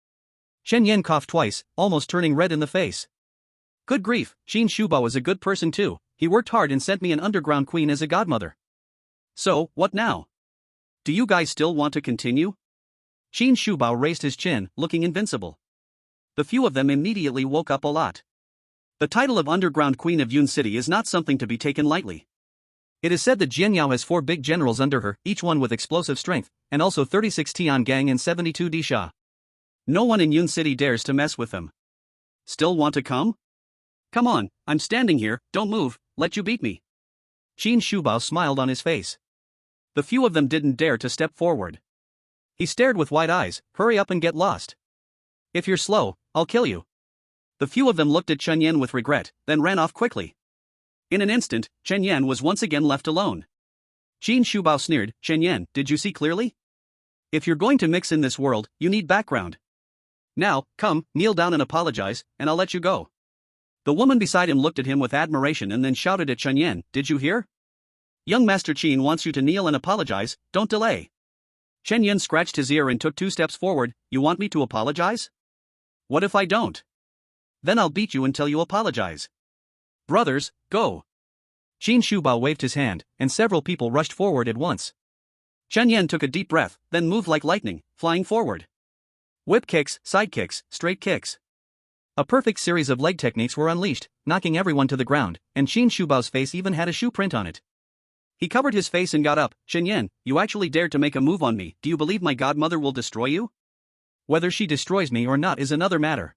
Speaker 1: Shen Yan coughed twice, almost turning red in the face. Good grief, Xin Shubao is a good person too, he worked hard and sent me an underground queen as a godmother. So, what now? Do you guys still want to continue? Xin Shubao raised his chin, looking invincible. The few of them immediately woke up a lot. The title of underground queen of Yun City is not something to be taken lightly. It is said that Jianyao has 4 big generals under her, each one with explosive strength, and also 36 Tian Gang and 72 Disha. No one in Yun City dares to mess with them. Still want to come? Come on, I'm standing here, don't move, let you beat me. Xin Shubao smiled on his face. The few of them didn't dare to step forward. He stared with wide eyes, hurry up and get lost. If you're slow, I'll kill you. The few of them looked at Chen Yan with regret, then ran off quickly. In an instant, Chen Yan was once again left alone. Xin Shubao sneered, Chen Yan, did you see clearly? If you're going to mix in this world, you need background. Now, come, kneel down and apologize, and I'll let you go. The woman beside him looked at him with admiration and then shouted at Chen Yan, did you hear? Young Master Qin wants you to kneel and apologize, don't delay. Chen Yan scratched his ear and took 2 steps forward, you want me to apologize? What if I don't? Then I'll beat you until you apologize. Brothers, go. Xin Shubao waved his hand, and several people rushed forward at once. Chen Yan took a deep breath, then moved like lightning, flying forward. Whip kicks, side kicks, straight kicks. A perfect series of leg techniques were unleashed, knocking everyone to the ground, and Xin Shubao's face even had a shoe print on it. He covered his face and got up. Chen Yan, you actually dared to make a move on me, do you believe my godmother will destroy you? Whether she destroys me or not is another matter.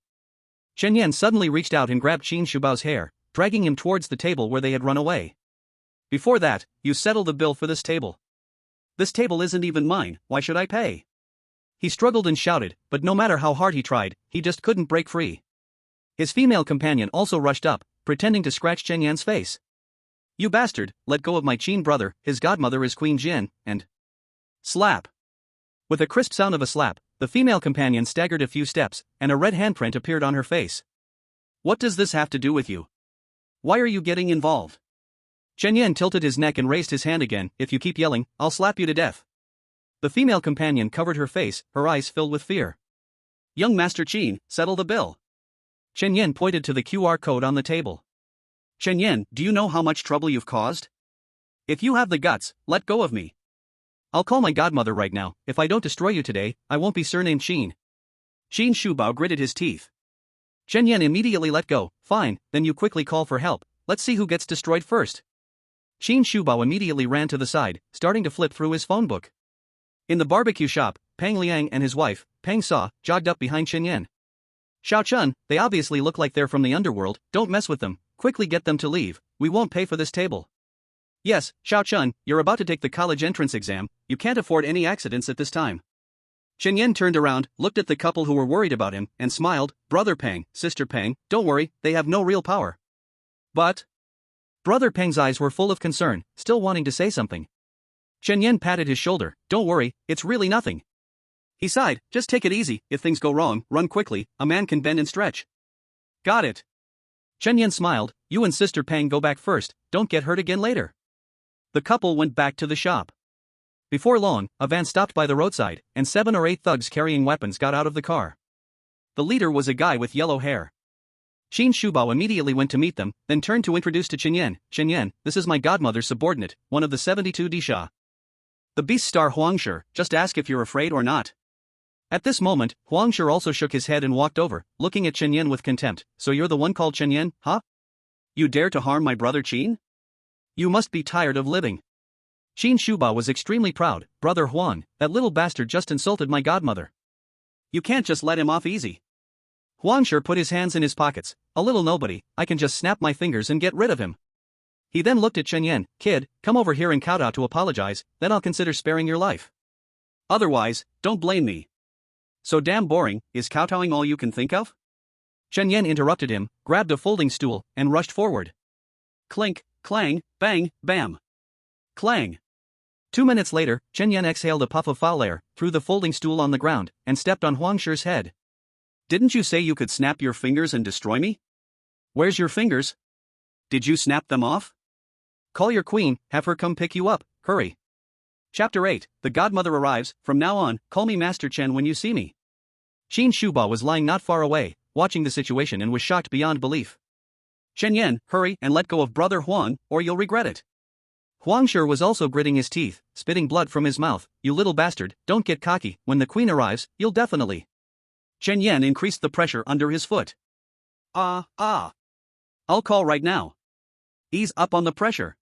Speaker 1: Chen Yan suddenly reached out and grabbed Xin Shubao's hair, dragging him towards the table where they had run away. Before that, you settle the bill for this table. This table isn't even mine, why should I pay? He struggled and shouted, but no matter how hard he tried, he just couldn't break free. His female companion also rushed up, pretending to scratch Chen Yan's face. You bastard, let go of my Qin brother, his godmother is Queen Jin, and... Slap. With a crisp sound of a slap, the female companion staggered a few steps, and a red handprint appeared on her face. What does this have to do with you? Why are you getting involved? Chen Yan tilted his neck and raised his hand again, if you keep yelling, I'll slap you to death. The female companion covered her face, her eyes filled with fear. Young Master Qin, settle the bill. Chen Yan pointed to the QR code on the table. Chen Yan, do you know how much trouble you've caused? If you have the guts, let go of me. I'll call my godmother right now, if I don't destroy you today, I won't be surnamed Qin. Xin Shubao gritted his teeth. Chen Yan immediately let go, fine, then you quickly call for help, let's see who gets destroyed first. Xin Shubao immediately ran to the side, starting to flip through his phone book. In the barbecue shop, Pang Liang and his wife, Pang Sa, jogged up behind Chen Yan. Xiao Chun, they obviously look like they're from the underworld, don't mess with them, quickly get them to leave, we won't pay for this table. Yes, Xiao Chun, you're about to take the college entrance exam, you can't afford any accidents at this time. Chen Yen turned around, looked at the couple who were worried about him, and smiled. Brother Peng, Sister Peng, don't worry, they have no real power. But Brother Peng's eyes were full of concern, still wanting to say something. Chen Yen patted his shoulder. Don't worry, it's really nothing. He sighed, just take it easy, if things go wrong, run quickly, a man can bend and stretch. Got it. Chen Yen smiled, you and Sister Peng go back first, don't get hurt again later. The couple went back to the shop. Before long, a van stopped by the roadside, and 7 or 8 thugs carrying weapons got out of the car. The leader was a guy with yellow hair. Qin Shubao immediately went to meet them, then turned to introduce to Chen Yen. Chen Yen, this is my godmother's subordinate, one of the 72 Disha. The beast star Huangshi, just ask if you're afraid or not. At this moment, Huangshi also shook his head and walked over, looking at Chen Yen with contempt. So you're the one called Chen Yen, huh? You dare to harm my brother Qin? You must be tired of living. Qin Shubao was extremely proud. Brother Huang, that little bastard just insulted my godmother. You can't just let him off easy. Huangshi put his hands in his pockets. A little nobody, I can just snap my fingers and get rid of him. He then looked at Chen Yen. Kid, come over here and kowtow to apologize, then I'll consider sparing your life. Otherwise, don't blame me. So damn boring, is kowtowing all you can think of? Chen Yen interrupted him, grabbed a folding stool, and rushed forward. Clink, clang, bang, bam. Clang. 2 minutes later, Chen Yen exhaled a puff of foul air, threw the folding stool on the ground, and stepped on Huangshi's head. Didn't you say you could snap your fingers and destroy me? Where's your fingers? Did you snap them off? Call your queen, have her come pick you up, hurry. Chapter 8, The Godmother Arrives. From now on, call me Master Chen when you see me. Qin Shubao was lying not far away, watching the situation and was shocked beyond belief. Chen Yen, hurry and let go of Brother Huang, or you'll regret it. Huangshi was also gritting his teeth, spitting blood from his mouth. You little bastard, don't get cocky, when the queen arrives, you'll definitely. Chen Yen increased the pressure under his foot. I'll call right now. Ease up on the pressure.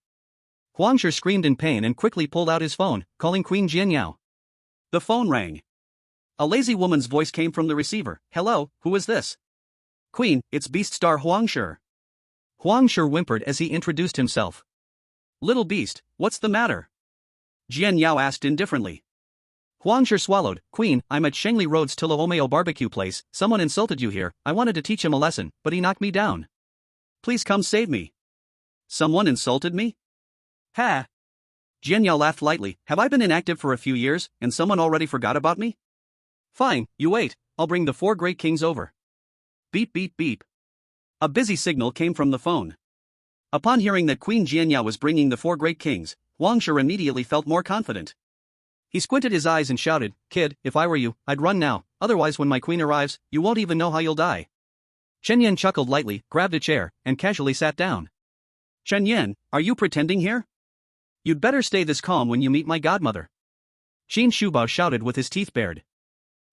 Speaker 1: Huangshi screamed in pain and quickly pulled out his phone, calling Queen Jianyao. The phone rang. A lazy woman's voice came from the receiver. Hello, who is this? Queen, it's Beast Star Huangshi. Huangshi whimpered as he introduced himself. Little beast, what's the matter? Jianyao asked indifferently. Huangshi swallowed. Queen, I'm at Shengli Road's Tilo Omeo barbecue place, someone insulted you here, I wanted to teach him a lesson, but he knocked me down. Please come save me. Someone insulted me? Ha! Jianyao laughed lightly. Have I been inactive for a few years, and someone already forgot about me? Fine, you wait, I'll bring the 4 great kings over. Beep beep beep. A busy signal came from the phone. Upon hearing that Queen Jianyao was bringing the 4 great kings, Huangshi immediately felt more confident. He squinted his eyes and shouted, Kid, if I were you, I'd run now, otherwise when my queen arrives, you won't even know how you'll die. Chen Yen chuckled lightly, grabbed a chair, and casually sat down. Chen Yen, are you pretending here? You'd better stay this calm when you meet my godmother. Qin Shubao shouted with his teeth bared.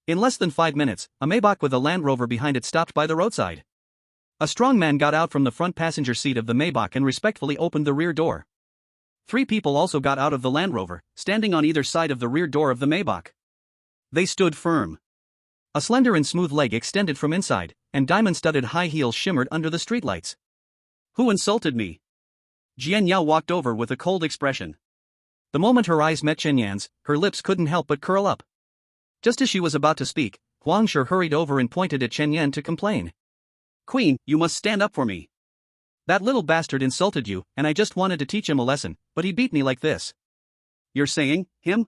Speaker 1: In less than 5 minutes, a Maybach with a Land Rover behind it stopped by the roadside. A strong man got out from the front passenger seat of the Maybach and respectfully opened the rear door. 3 people also got out of the Land Rover, standing on either side of the rear door of the Maybach. They stood firm. A slender and smooth leg extended from inside, and diamond-studded high heels shimmered under the streetlights. Who insulted me? Jianyao walked over with a cold expression. The moment her eyes met Chen Yan's, her lips couldn't help but curl up. Just as she was about to speak, Huangshi hurried over and pointed at Chen Yan to complain. Queen, you must stand up for me. That little bastard insulted you, and I just wanted to teach him a lesson, but he beat me like this. You're saying, him?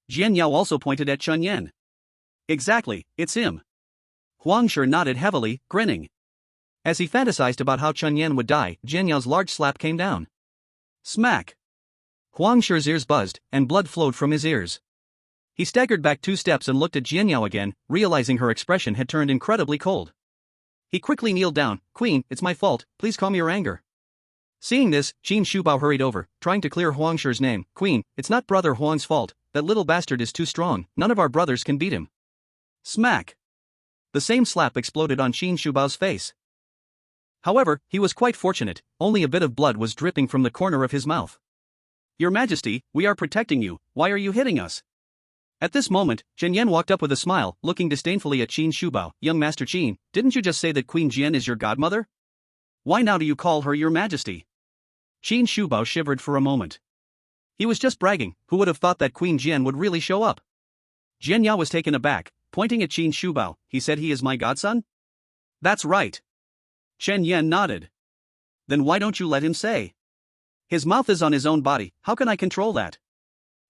Speaker 1: Jianyao also pointed at Chen Yan. Exactly, it's him. Huangshi nodded heavily, grinning. As he fantasized about how Chen Yan would die, Jianyao's large slap came down. Smack! Huangshi's ears buzzed, and blood flowed from his ears. He staggered back 2 steps and looked at Jianyao again, realizing her expression had turned incredibly cold. He quickly kneeled down. Queen, it's my fault, please calm your anger. Seeing this, Qin Shubao hurried over, trying to clear Huangshi's name. Queen, it's not Brother Huang's fault, that little bastard is too strong, none of our brothers can beat him. Smack! The same slap exploded on Qin Shubao's face. However, he was quite fortunate, only a bit of blood was dripping from the corner of his mouth. Your Majesty, we are protecting you, why are you hitting us? At this moment, Chen Yan walked up with a smile, looking disdainfully at Qin Shubao. Young Master Qin, didn't you just say that Queen Jian is your godmother? Why now do you call her your Majesty? Qin Shubao shivered for a moment. He was just bragging, who would have thought that Queen Jian would really show up? Jian Yao was taken aback, pointing at Qin Shubao. He said he is my godson? That's right. Chen Yan nodded. Then why don't you let him say? His mouth is on his own body, how can I control that?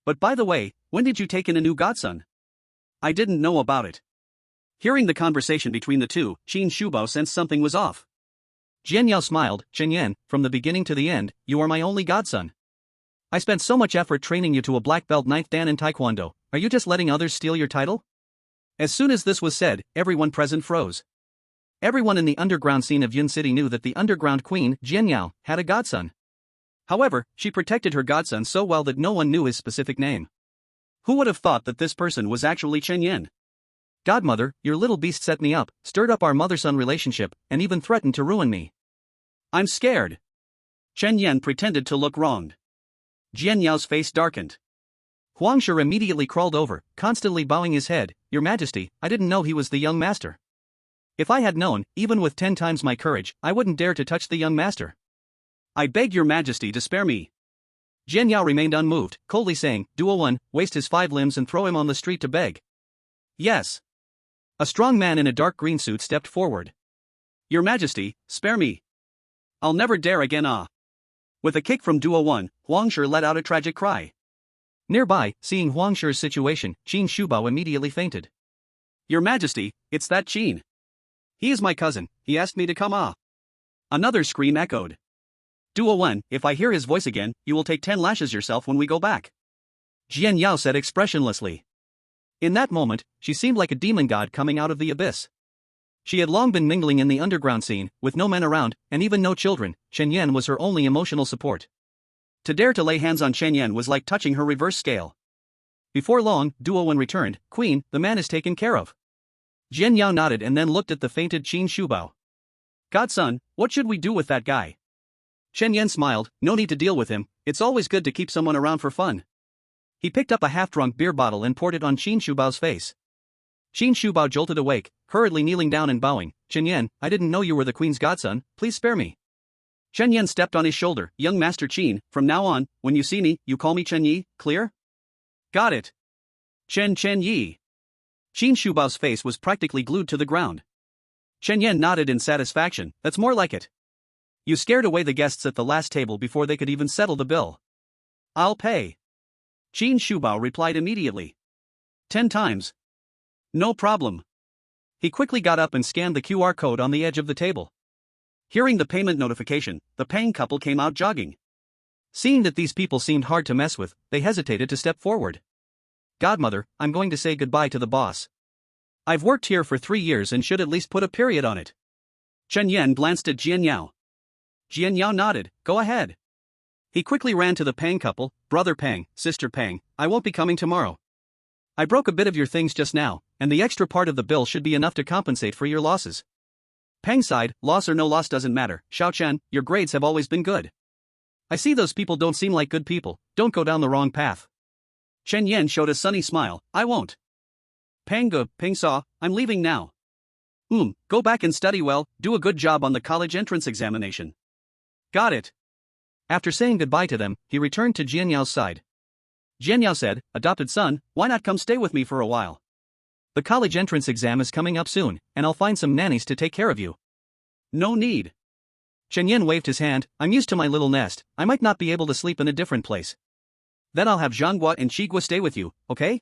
Speaker 1: But by the way, when did you take in a new godson? I didn't know about it. Hearing the conversation between the two, Qin Shubao sensed something was off. Jian Yao smiled. Chen Yan, from the beginning to the end, you are my only godson. I spent so much effort training you to a black belt 9th dan in Taekwondo, are you just letting others steal your title? As soon as this was said, everyone present froze. Everyone in the underground scene of Yun City knew that the underground queen, Jian Yao, had a godson. However, she protected her godson so well that no one knew his specific name. Who would have thought that this person was actually Chen Yan? Godmother, your little beast set me up, stirred up our mother-son relationship, and even threatened to ruin me. I'm scared. Chen Yan pretended to look wronged. Jian Yao's face darkened. Huang Shi immediately crawled over, constantly bowing his head. Your Majesty, I didn't know he was the young master. If I had known, even with 10 times my courage, I wouldn't dare to touch the young master. I beg your Majesty to spare me. Jian Yao remained unmoved, coldly saying, Duo 1, waste his 5 limbs and throw him on the street to beg. Yes. A strong man in a dark green suit stepped forward. Your Majesty, spare me. I'll never dare again. With a kick from Duo 1, Huang Shi let out a tragic cry. Nearby, seeing Huang Shi's situation, Qin Shubao immediately fainted. Your Majesty, it's that Qin. He is my cousin, he asked me to come. Another scream echoed. Duo 1, if I hear his voice again, you will take 10 lashes yourself when we go back. Jian Yao said expressionlessly. In that moment, she seemed like a demon god coming out of the abyss. She had long been mingling in the underground scene, with no men around, and even no children. Chen Yan was her only emotional support. To dare to lay hands on Chen Yan was like touching her reverse scale. Before long, Duo 1 returned. Queen, the man is taken care of. Jian Yao nodded and then looked at the fainted Qin Shubao. Godson, what should we do with that guy? Chen Yan smiled. No need to deal with him, it's always good to keep someone around for fun. He picked up a half-drunk beer bottle and poured it on Qin Shubao's face. Qin Shubao jolted awake, hurriedly kneeling down and bowing. Chen Yan, I didn't know you were the queen's godson, please spare me. Chen Yan stepped on his shoulder. Young Master Qin, from now on, when you see me, you call me Chen Yi, clear? Got it. Chen Yi. Qin Shubao's face was practically glued to the ground. Chen Yan nodded in satisfaction. That's more like it. You scared away the guests at the last table before they could even settle the bill. I'll pay. Qin Shubao replied immediately. 10 times. No problem. He quickly got up and scanned the QR code on the edge of the table. Hearing the payment notification, the paying couple came out jogging. Seeing that these people seemed hard to mess with, they hesitated to step forward. Godmother, I'm going to say goodbye to the boss. I've worked here for 3 years and should at least put a period on it. Chen Yan glanced at Jian Yao. Jian Yao nodded. Go ahead. He quickly ran to the Pang couple. Brother Pang, sister Pang, I won't be coming tomorrow. I broke a bit of your things just now, and the extra part of the bill should be enough to compensate for your losses. Pang sighed. Loss or no loss doesn't matter. Xiao Chen, your grades have always been good. I see those people don't seem like good people, don't go down the wrong path. Chen Yan showed a sunny smile. I won't. Pang saw, I'm leaving now. Go back and study well, do a good job on the college entrance examination. Got it. After saying goodbye to them, he returned to Jian Yao's side. Jian Yao said, adopted son, why not come stay with me for a while? The college entrance exam is coming up soon, and I'll find some nannies to take care of you. No need. Chen Yan waved his hand. I'm used to my little nest, I might not be able to sleep in a different place. Then I'll have Zhanghua and Qigua stay with you, okay?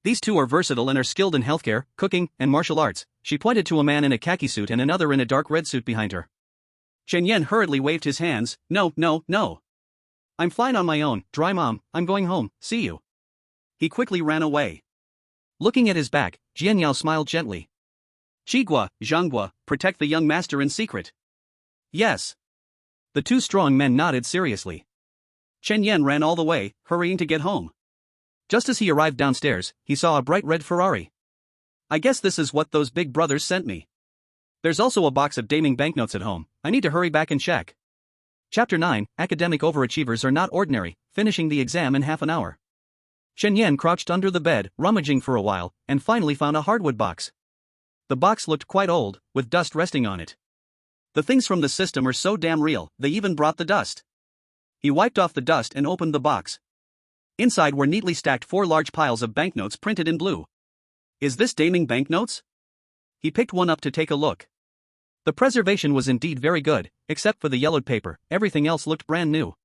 Speaker 1: These two are versatile and are skilled in healthcare, cooking, and martial arts. She pointed to a man in a khaki suit and another in a dark red suit behind her. Chen Yan hurriedly waved his hands. No. I'm fine on my own, dry mom, I'm going home, see you. He quickly ran away. Looking at his back, Jian Yao smiled gently. Qigua, Zhanghua, protect the young master in secret. Yes. The two strong men nodded seriously. Chen Yan ran all the way, hurrying to get home. Just as he arrived downstairs, he saw a bright red Ferrari. I guess this is what those big brothers sent me. There's also a box of Daming banknotes at home, I need to hurry back and check. Chapter 9, Academic overachievers are not ordinary, finishing the exam in half an hour. Chen Yan crouched under the bed, rummaging for a while, and finally found a hardwood box. The box looked quite old, with dust resting on it. The things from the system are so damn real, they even brought the dust. He wiped off the dust and opened the box. Inside were neatly stacked 4 large piles of banknotes printed in blue. Is this Daming banknotes? He picked one up to take a look. The preservation was indeed very good, except for the yellowed paper, everything else looked brand new.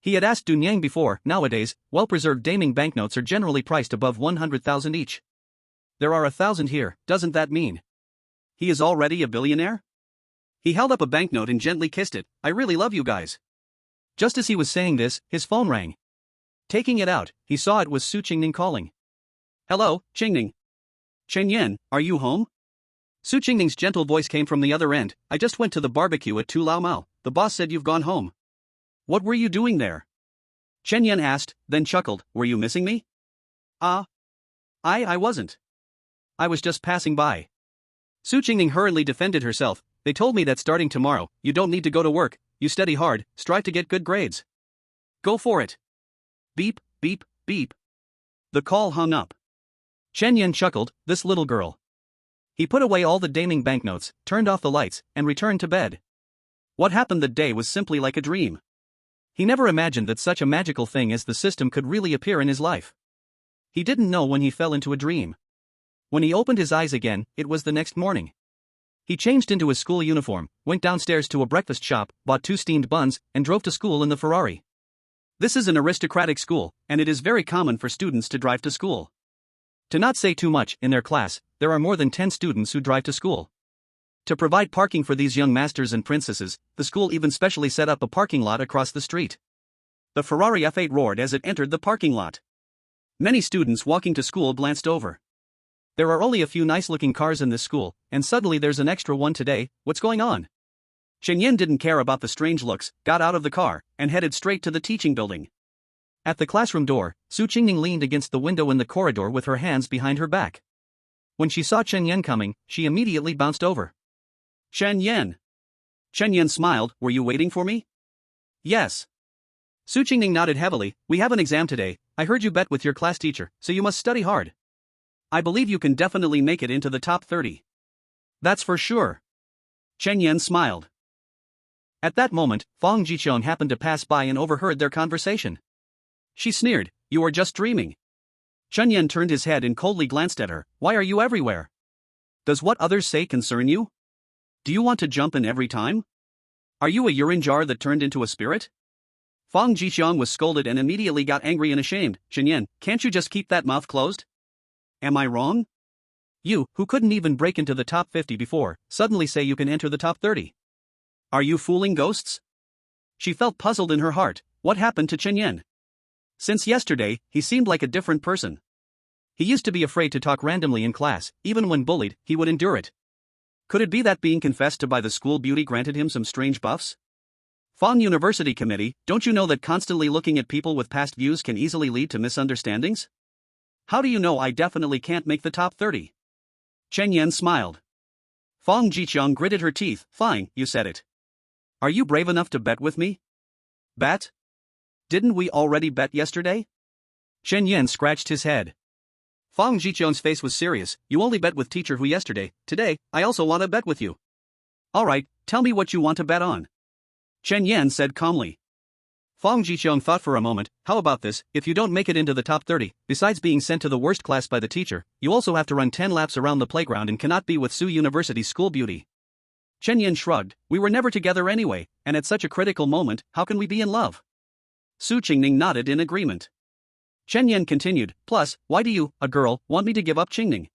Speaker 1: He had asked Dunyang before. Nowadays, well-preserved Daming banknotes are generally priced above 100,000 each. There are 1,000 here, doesn't that mean he is already a billionaire? He held up a banknote and gently kissed it. I really love you guys. Just as he was saying this, his phone rang. Taking it out, he saw it was Su Qingning calling. Hello, Qingning. Chen Yan, are you home? Su Qingning's gentle voice came from the other end. I just went to the barbecue at Tu Lao Mao. The boss said you've gone home. What were you doing there? Chen Yan asked, then chuckled. Were you missing me? I wasn't. I was just passing by. Su Qingning hurriedly defended herself. They told me that starting tomorrow, you don't need to go to work, you study hard, strive to get good grades. Go for it. Beep, beep, beep. The call hung up. Chen Yan chuckled, this little girl. He put away all the Daming banknotes, turned off the lights, and returned to bed. What happened that day was simply like a dream. He never imagined that such a magical thing as the system could really appear in his life. He didn't know when he fell into a dream. When he opened his eyes again, it was the next morning. He changed into his school uniform, went downstairs to a breakfast shop, bought 2 steamed buns, and drove to school in the Ferrari. This is an aristocratic school, and it is very common for students to drive to school. To not say too much, in their class, there are more than 10 students who drive to school. To provide parking for these young masters and princesses, the school even specially set up a parking lot across the street. The Ferrari F8 roared as it entered the parking lot. Many students walking to school glanced over. There are only a few nice-looking cars in this school, and suddenly there's an extra one today. What's going on? Chen Yan didn't care about the strange looks, got out of the car, and headed straight to the teaching building. At the classroom door, Su Qingning leaned against the window in the corridor with her hands behind her back. When she saw Chen Yan coming, she immediately bounced over. Chen Yan. Chen Yan smiled. Were you waiting for me? Yes. Su Qingning nodded heavily. We have an exam today. I heard you bet with your class teacher, so you must study hard. I believe you can definitely make it into the top 30. That's for sure. Chen Yan smiled. At that moment, Fang Jiqiang happened to pass by and overheard their conversation. She sneered, you are just dreaming. Chen Yan turned his head and coldly glanced at her. Why are you everywhere? Does what others say concern you? Do you want to jump in every time? Are you a urine jar that turned into a spirit? Fang Jiqiang was scolded and immediately got angry and ashamed. Chen Yan, can't you just keep that mouth closed? Am I wrong? You, who couldn't even break into the top 50 before, suddenly say you can enter the top 30. Are you fooling ghosts? She felt puzzled in her heart. What happened to Chen Yan? Since yesterday, he seemed like a different person. He used to be afraid to talk randomly in class. Even when bullied, he would endure it. Could it be that being confessed to by the school beauty granted him some strange buffs? Fang University Committee, don't you know that constantly looking at people with past views can easily lead to misunderstandings? How do you know I definitely can't make the top 30? Chen Yan smiled. Fang Jiqiang gritted her teeth. Fine, you said it. Are you brave enough to bet with me? Bet? Didn't we already bet yesterday? Chen Yan scratched his head. Fang Jiqiang's face was serious. You only bet with teacher Hu yesterday. Today, I also want to bet with you. Alright, tell me what you want to bet on. Chen Yan said calmly. Fang Jiqiang thought for a moment. How about this? If you don't make it into the top 30, besides being sent to the worst class by the teacher, you also have to run 10 laps around the playground and cannot be with Su University's school beauty. Chen Yan shrugged. We were never together anyway, and at such a critical moment, how can we be in love? Su Qingning nodded in agreement. Chen Yan continued, plus, why do you, a girl, want me to give up Qingning?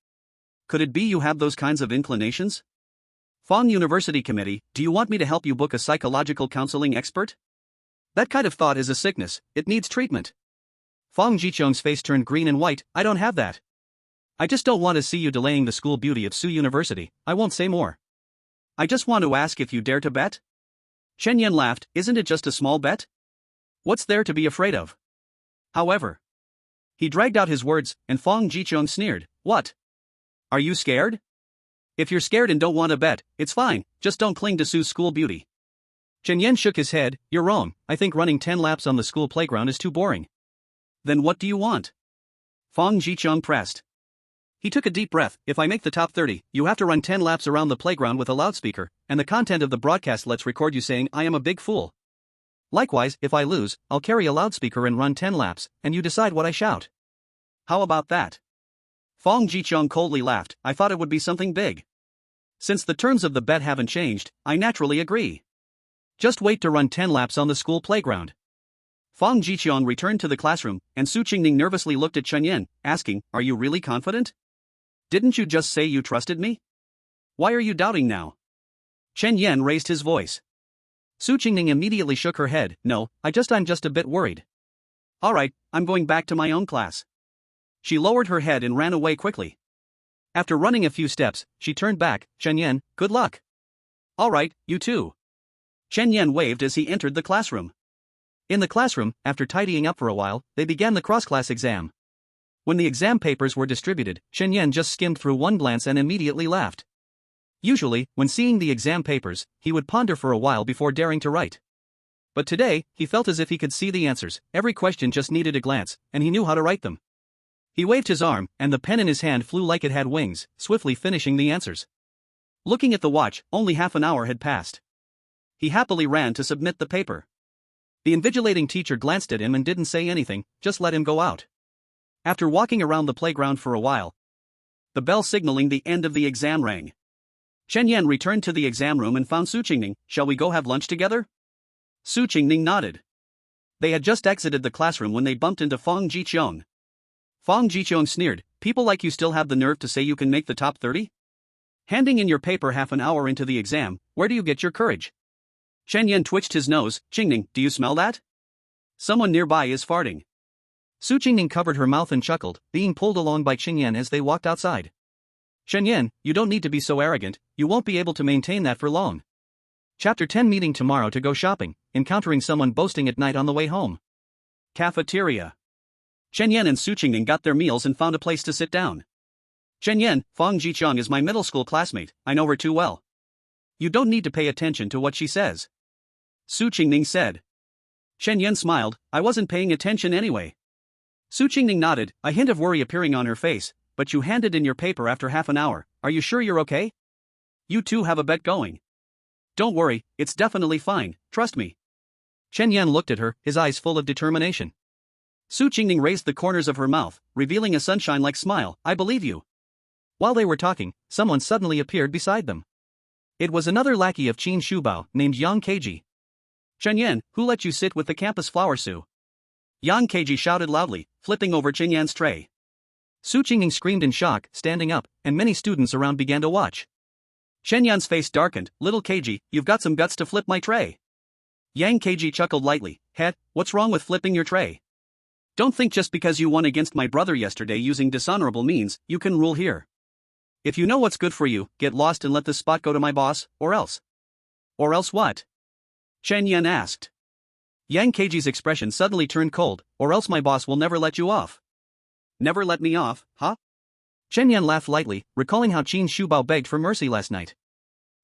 Speaker 1: Could it be you have those kinds of inclinations? Fang University Committee, do you want me to help you book a psychological counseling expert? That kind of thought is a sickness, it needs treatment. Fang Jiqiang's face turned green and white. I don't have that. I just don't want to see you delaying the school beauty of Su University. I won't say more. I just want to ask if you dare to bet? Chen Yan laughed. Isn't it just a small bet? What's there to be afraid of? However, he dragged out his words, and Fang Jiqiang sneered. What? Are you scared? If you're scared and don't want to bet, it's fine, just don't cling to Su's school beauty. Chen Yan shook his head. You're wrong, I think running 10 laps on the school playground is too boring. Then what do you want? Fang Jiqiang pressed. He took a deep breath. If I make the top 30, you have to run 10 laps around the playground with a loudspeaker, and the content of the broadcast let's record you saying I am a big fool. Likewise, if I lose, I'll carry a loudspeaker and run 10 laps, and you decide what I shout. How about that? Fong Jiqiang coldly laughed. I thought it would be something big. Since the terms of the bet haven't changed, I naturally agree. Just wait to run 10 laps on the school playground. Fong Jiqiang returned to the classroom, and Su Qingning nervously looked at Chen Yan, asking, Are you really confident? Didn't you just say you trusted me? Why are you doubting now? Chen Yan raised his voice. Su Qingning immediately shook her head. No, I'm just a bit worried. Alright, I'm going back to my own class. She lowered her head and ran away quickly. After running a few steps, she turned back. Chen Yan, good luck. Alright, you too. Chen Yan waved as he entered the classroom. In the classroom, after tidying up for a while, they began the cross-class exam. When the exam papers were distributed, Chen Yan just skimmed through one glance and immediately laughed. Usually, when seeing the exam papers, he would ponder for a while before daring to write. But today, he felt as if he could see the answers. Every question just needed a glance, and he knew how to write them. He waved his arm, and the pen in his hand flew like it had wings, swiftly finishing the answers. Looking at the watch, only half an hour had passed. He happily ran to submit the paper. The invigilating teacher glanced at him and didn't say anything, just let him go out. After walking around the playground for a while, the bell signaling the end of the exam rang. Chen Yan returned to the exam room and found Su Qingning. Shall we go have lunch together? Su Qingning nodded. They had just exited the classroom when they bumped into Fong Jiqiang. Fong Jiqiang sneered, People like you still have the nerve to say you can make the top 30? Handing in your paper half an hour into the exam, where do you get your courage? Chen Yan twitched his nose. Qingning, do you smell that? Someone nearby is farting. Su Qingning covered her mouth and chuckled, being pulled along by Chen Yan as they walked outside. Chen Yan, you don't need to be so arrogant, you won't be able to maintain that for long. Chapter 10 Meeting tomorrow to go shopping, encountering someone boasting at night on the way home. Cafeteria. Chen Yan and Su Qingning got their meals and found a place to sit down. Chen Yan, Fong Jiqiang is my middle school classmate, I know her too well. You don't need to pay attention to what she says. Su Qingning said. Chen Yan smiled, I wasn't paying attention anyway. Su Qingning nodded, a hint of worry appearing on her face. But you handed in your paper after half an hour, are you sure you're okay? You two have a bet going. Don't worry, it's definitely fine, trust me. Chen Yan looked at her, his eyes full of determination. Su Qingning raised the corners of her mouth, revealing a sunshine-like smile, I believe you. While they were talking, someone suddenly appeared beside them. It was another lackey of Qin Shubao, named Yang Keiji. Chen Yan, who let you sit with the campus flower Su? Yang Keiji shouted loudly, flipping over Chen Yan's tray. Su Qingning screamed in shock, standing up, and many students around began to watch. Chen Yan's face darkened, Little Keiji, you've got some guts to flip my tray. Yang Keiji chuckled lightly, Het, what's wrong with flipping your tray? Don't think just because you won against my brother yesterday using dishonorable means, you can rule here. If you know what's good for you, get lost and let this spot go to my boss, or else. Or else what? Chen Yan asked. Yang Keiji's expression suddenly turned cold, or else my boss will never let you off. Never let me off, huh? Chen Yan laughed lightly, recalling how Qin Shubao begged for mercy last night.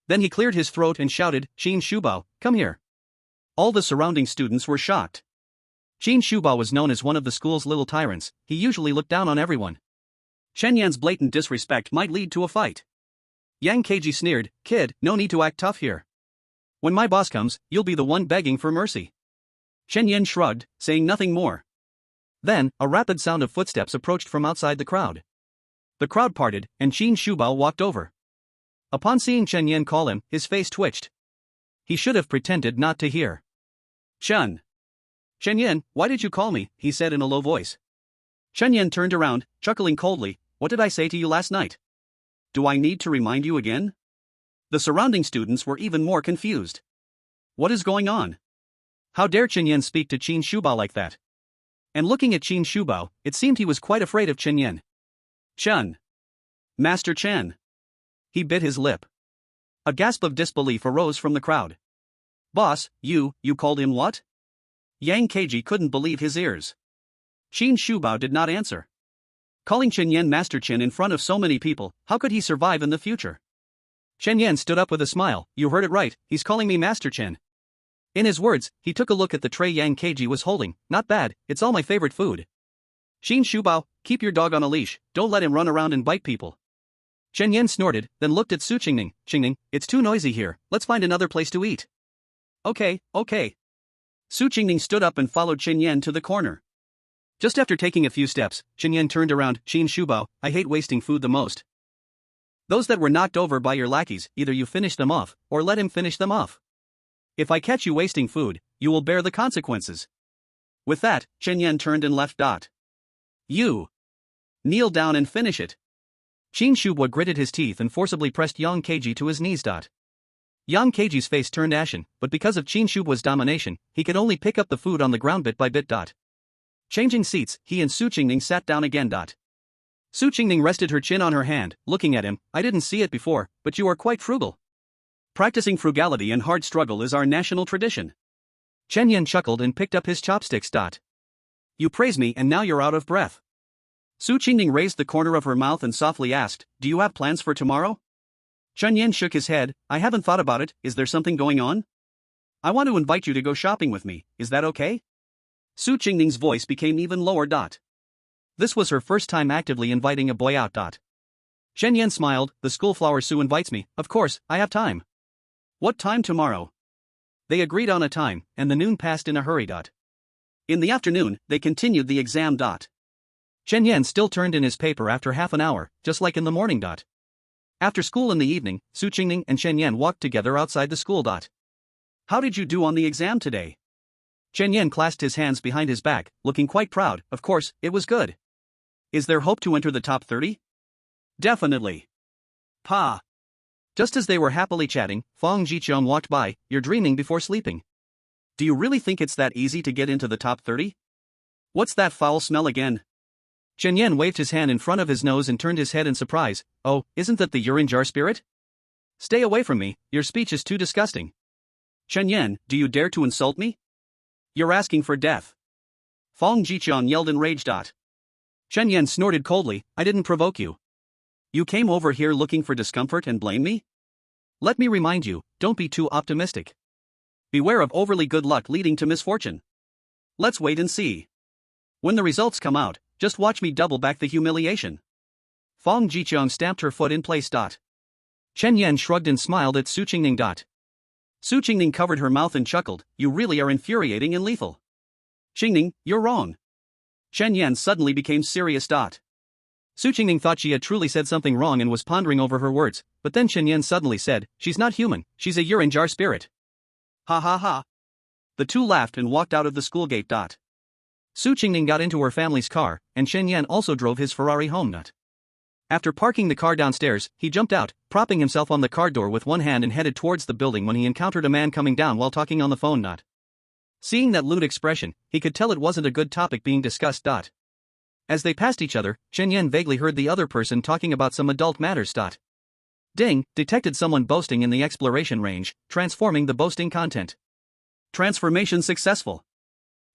Speaker 1: Then he cleared his throat and shouted, Qin Shubao, come here. All the surrounding students were shocked. Qin Shubao was known as one of the school's little tyrants, he usually looked down on everyone. Chen Yan's blatant disrespect might lead to a fight. Yang Keiji sneered, Kid, no need to act tough here. When my boss comes, you'll be the one begging for mercy. Chen Yan shrugged, saying nothing more. Then, a rapid sound of footsteps approached from outside the crowd. The crowd parted, and Qin Shubao walked over. Upon seeing Chen Yan call him, his face twitched. He should have pretended not to hear. Chen Yan, why did you call me? He said in a low voice. Chen Yan turned around, chuckling coldly, what did I say to you last night? Do I need to remind you again? The surrounding students were even more confused. What is going on? How dare Chen Yan speak to Qin Shubao like that? And looking at Qin Shubao, it seemed he was quite afraid of Chen Yan. Chen. Master Chen. He bit his lip. A gasp of disbelief arose from the crowd. Boss, you called him what? Yang Keiji couldn't believe his ears. Qin Shubao did not answer. Calling Chen Yan Master Chen in front of so many people, how could he survive in the future? Chen Yan stood up with a smile, you heard it right, he's calling me Master Chen. In his words, he took a look at the tray Yang Keiji was holding, not bad, it's all my favorite food. Qin Shubao, keep your dog on a leash, don't let him run around and bite people. Chen Yan snorted, then looked at Su Qingning, Qingning, it's too noisy here, let's find another place to eat. Okay. Su Qingning stood up and followed Chen Yan to the corner. Just after taking a few steps, Chen Yan turned around. Qin Shubao, I hate wasting food the most. Those that were knocked over by your lackeys, either you finish them off, or let him finish them off. If I catch you wasting food, you will bear the consequences. With that, Chen Yan turned and left. You. Kneel down and finish it. Qin Shubao gritted his teeth and forcibly pressed Yang Keiji to his knees. Yang Keiji's face turned ashen, but because of Qin Shubao's domination, he could only pick up the food on the ground bit by bit. Changing seats, he and Su Qingning sat down again. Su Qingning rested her chin on her hand, looking at him. I didn't see it before, but you are quite frugal. Practicing frugality and hard struggle is our national tradition. Chen Yan chuckled and picked up his chopsticks. You praise me and now you're out of breath. Su Qingning raised the corner of her mouth and softly asked, do you have plans for tomorrow? Chen Yan shook his head. I haven't thought about it. Is there something going on? I want to invite you to go shopping with me, is that okay? Su Qingning's voice became even lower. This was her first time actively inviting a boy out. Chen Yan smiled. The schoolflower Su invites me, of course, I have time. What time tomorrow? They agreed on a time, and the noon passed in a hurry. In the afternoon, they continued the exam. Chen Yan still turned in his paper after half an hour, just like in the morning. After school in the evening, Su Qingning and Chen Yan walked together outside the school. How did you do on the exam today? Chen Yan clasped his hands behind his back, looking quite proud. Of course, it was good. Is there hope to enter the top 30? Definitely. Pa. Just as they were happily chatting, Fong Jiqiang walked by. You're dreaming before sleeping. Do you really think it's that easy to get into the top 30? What's that foul smell again? Chen Yan waved his hand in front of his nose and turned his head in surprise. Oh, isn't that the urine jar spirit? Stay away from me, your speech is too disgusting. Chen Yan, do you dare to insult me? You're asking for death. Fong Jiqiang yelled enraged. Chen Yan snorted coldly, I didn't provoke you. You came over here looking for discomfort and blame me? Let me remind you, don't be too optimistic. Beware of overly good luck leading to misfortune. Let's wait and see. When the results come out, just watch me double back the humiliation. Fong Jiqiang stamped her foot in place. Chen Yan shrugged and smiled at Su Qingning. Su Qingning covered her mouth and chuckled, you really are infuriating and lethal. Qingning, you're wrong. Chen Yan suddenly became serious. Su Qingning thought she had truly said something wrong and was pondering over her words, but then Chen Yan suddenly said, she's not human, she's a urine jar spirit. Ha ha ha. The two laughed and walked out of the school gate. Su Qingning got into her family's car, and Chen Yan also drove his Ferrari home. After parking the car downstairs, he jumped out, propping himself on the car door with one hand and headed towards the building when he encountered a man coming down while talking on the phone. Seeing that lewd expression, he could tell it wasn't a good topic being discussed. As they passed each other, Chen Yan vaguely heard the other person talking about some adult matters. Ding, detected someone boasting in the exploration range, transforming the boasting content. Transformation successful.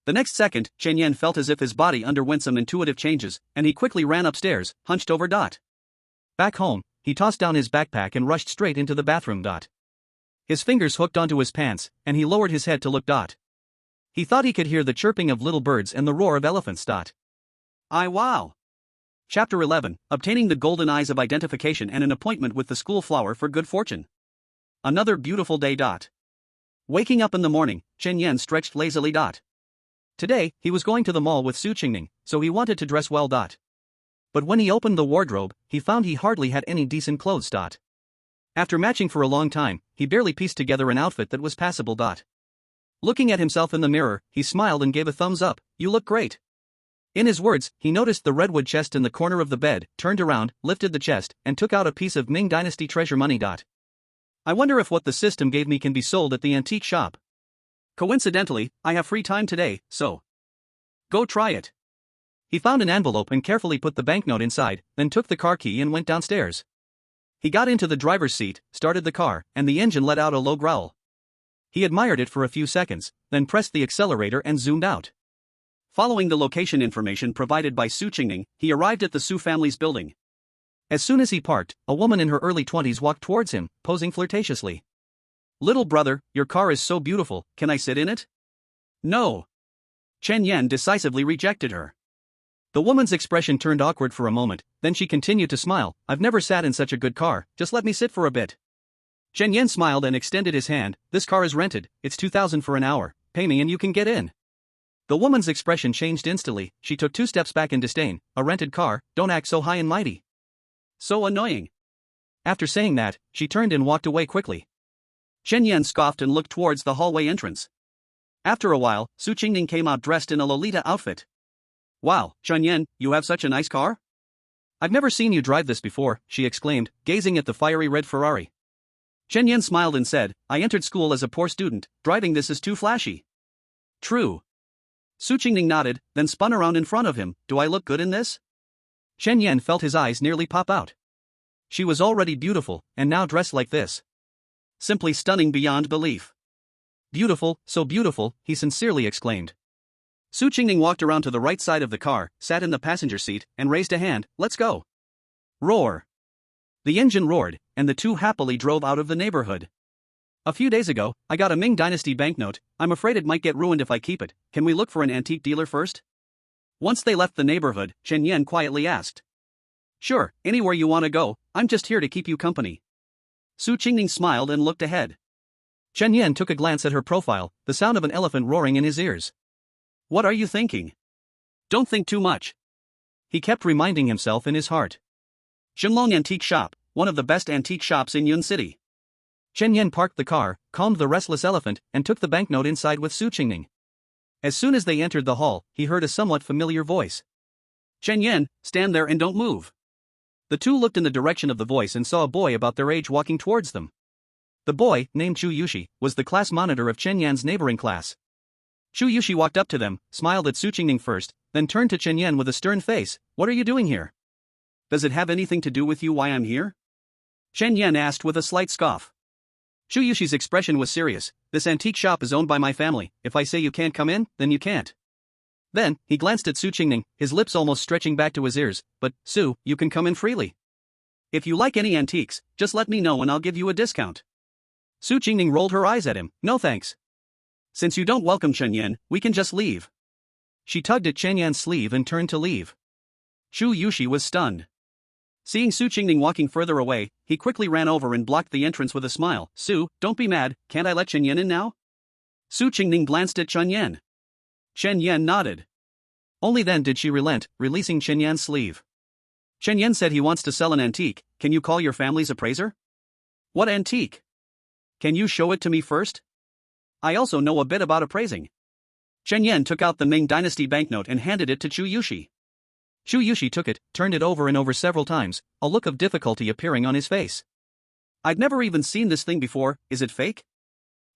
Speaker 1: The next second, Chen Yan felt as if his body underwent some intuitive changes, and he quickly ran upstairs, hunched over. Back home, he tossed down his backpack and rushed straight into the bathroom. His fingers hooked onto his pants, and he lowered his head to look. He thought he could hear the chirping of little birds and the roar of elephants. Wow. Chapter 11, Obtaining the Golden Eyes of Identification and an Appointment with the School Flower for Good Fortune. Another beautiful day. Waking up in the morning, Chen Yan stretched lazily. Today, he was going to the mall with Su Qingning, so he wanted to dress well. But when he opened the wardrobe, he found he hardly had any decent clothes. After matching for a long time, he barely pieced together an outfit that was passable. Looking at himself in the mirror, he smiled and gave a thumbs up, you look great. In his words, he noticed the redwood chest in the corner of the bed, turned around, lifted the chest, and took out a piece of Ming Dynasty treasure money. I wonder if what the system gave me can be sold at the antique shop. Coincidentally, I have free time today, so go try it. He found an envelope and carefully put the banknote inside, then took the car key and went downstairs. He got into the driver's seat, started the car, and the engine let out a low growl. He admired it for a few seconds, then pressed the accelerator and zoomed out. Following the location information provided by Su Qingning, he arrived at the Su family's building. As soon as he parked, a woman in her early 20s walked towards him, posing flirtatiously. Little brother, your car is so beautiful, can I sit in it? No. Chen Yan decisively rejected her. The woman's expression turned awkward for a moment, then she continued to smile. I've never sat in such a good car, just let me sit for a bit. Chen Yan smiled and extended his hand. This car is rented, it's 2,000 for an hour, pay me and you can get in. The woman's expression changed instantly, she took 2 steps back in disdain. A rented car, don't act so high and mighty. So annoying. After saying that, she turned and walked away quickly. Chen Yan scoffed and looked towards the hallway entrance. After a while, Su Qingning came out dressed in a Lolita outfit. Wow, Chen Yan, you have such a nice car? I've never seen you drive this before, she exclaimed, gazing at the fiery red Ferrari. Chen Yan smiled and said, I entered school as a poor student, driving this is too flashy. True. Su Qingning nodded, then spun around in front of him, do I look good in this? Chen Yan felt his eyes nearly pop out. She was already beautiful, and now dressed like this. Simply stunning beyond belief. Beautiful, so beautiful, he sincerely exclaimed. Su Qingning walked around to the right side of the car, sat in the passenger seat, and raised a hand, let's go. Roar. The engine roared, and the two happily drove out of the neighborhood. A few days ago, I got a Ming Dynasty banknote, I'm afraid it might get ruined if I keep it, can we look for an antique dealer first? Once they left the neighborhood, Chen Yan quietly asked. Sure, anywhere you want to go, I'm just here to keep you company. Su Qingning smiled and looked ahead. Chen Yan took a glance at her profile, the sound of an elephant roaring in his ears. What are you thinking? Don't think too much. He kept reminding himself in his heart. Shenlong Antique Shop, one of the best antique shops in Yun City. Chen Yan parked the car, calmed the restless elephant, and took the banknote inside with Su Qingning. As soon as they entered the hall, he heard a somewhat familiar voice. Chen Yan, stand there and don't move. The two looked in the direction of the voice and saw a boy about their age walking towards them. The boy, named Chu Yushi, was the class monitor of Chen Yan's neighboring class. Chu Yushi walked up to them, smiled at Su Qingning first, then turned to Chen Yan with a stern face. What are you doing here? Does it have anything to do with you why I'm here? Chen Yan asked with a slight scoff. Chu Yushi's expression was serious. This antique shop is owned by my family, if I say you can't come in, then you can't. Then, he glanced at Su Qingning, his lips almost stretching back to his ears, but, Su, you can come in freely. If you like any antiques, just let me know and I'll give you a discount. Su Qingning rolled her eyes at him, no thanks. Since you don't welcome Chen Yan, we can just leave. She tugged at Chen Yan's sleeve and turned to leave. Chu Yushi was stunned. Seeing Su Qingning walking further away, he quickly ran over and blocked the entrance with a smile. Su, don't be mad, can't I let Chen Yan in now? Su Qingning glanced at Chen Yan. Chen Yan nodded. Only then did she relent, releasing Chen Yan's sleeve. Chen Yan said he wants to sell an antique, can you call your family's appraiser? What antique? Can you show it to me first? I also know a bit about appraising. Chen Yan took out the Ming Dynasty banknote and handed it to Chu Yushi. Chu Yushi took it, turned it over and over several times, a look of difficulty appearing on his face. I've never even seen this thing before, is it fake?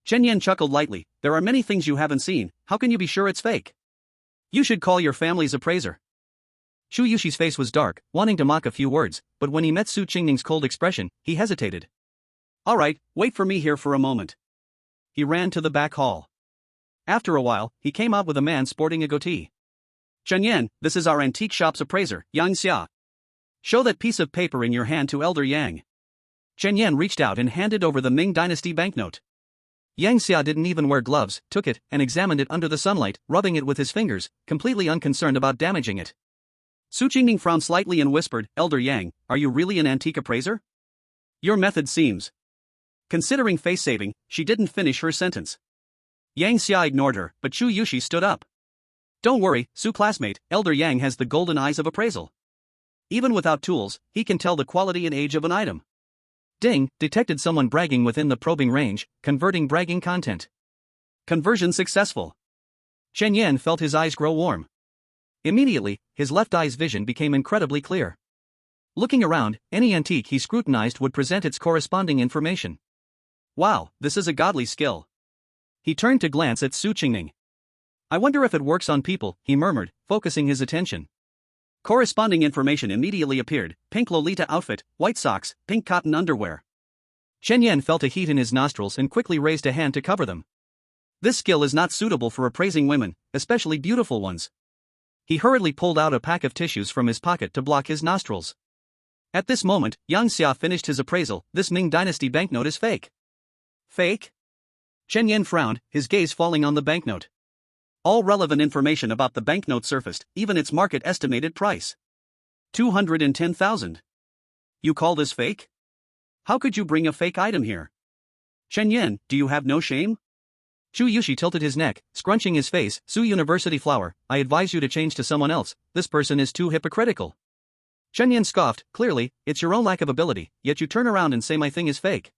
Speaker 1: Chen Yan chuckled lightly, there are many things you haven't seen, how can you be sure it's fake? You should call your family's appraiser. Chu Yushi's face was dark, wanting to mock a few words, but when he met Su Qingning's cold expression, he hesitated. Alright, wait for me here for a moment. He ran to the back hall. After a while, he came out with a man sporting a goatee. Chen Yan, this is our antique shop's appraiser, Yang Xia. Show that piece of paper in your hand to Elder Yang. Chen Yan reached out and handed over the Ming Dynasty banknote. Yang Xia didn't even wear gloves, took it, and examined it under the sunlight, rubbing it with his fingers, completely unconcerned about damaging it. Su Qingning frowned slightly and whispered, Elder Yang, are you really an antique appraiser? Your method seems. Considering face saving, she didn't finish her sentence. Yang Xia ignored her, but Chu Yushi stood up. Don't worry, Su classmate, Elder Yang has the golden eyes of appraisal. Even without tools, he can tell the quality and age of an item. Ding, detected someone bragging within the probing range, converting bragging content. Conversion successful. Chen Yan felt his eyes grow warm. Immediately, his left eye's vision became incredibly clear. Looking around, any antique he scrutinized would present its corresponding information. Wow, this is a godly skill. He turned to glance at Su Qingning. I wonder if it works on people, he murmured, focusing his attention. Corresponding information immediately appeared, pink Lolita outfit, white socks, pink cotton underwear. Chen Yan felt a heat in his nostrils and quickly raised a hand to cover them. This skill is not suitable for appraising women, especially beautiful ones. He hurriedly pulled out a pack of tissues from his pocket to block his nostrils. At this moment, Yang Xia finished his appraisal. This Ming Dynasty banknote is fake. Fake? Chen Yan frowned, his gaze falling on the banknote. All relevant information about the banknote surfaced, even its market estimated price. 210,000. You call this fake? How could you bring a fake item here? Chen Yan, do you have no shame? Chu Yushi tilted his neck, scrunching his face. Su University flower, I advise you to change to someone else, this person is too hypocritical. Chen Yan scoffed, clearly, it's your own lack of ability, yet you turn around and say my thing is fake.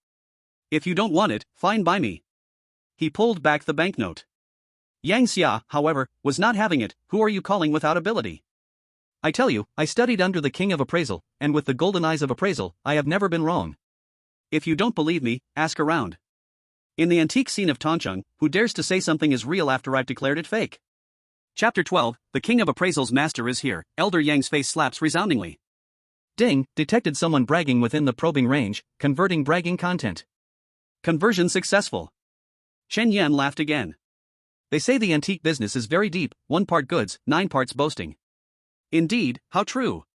Speaker 1: If you don't want it, fine by me. He pulled back the banknote. Yang Xia, however, was not having it. Who are you calling without ability? I tell you, I studied under the king of appraisal, and with the golden eyes of appraisal, I have never been wrong. If you don't believe me, ask around. In the antique scene of Tongcheng, who dares to say something is real after I've declared it fake? Chapter 12, the king of appraisal's master is here. Elder Yang's face slaps resoundingly. Ding, detected someone bragging within the probing range, converting bragging content. Conversion successful. Chen Yan laughed again. They say the antique business is very deep, 1 part goods, 9 parts boasting. Indeed, how true.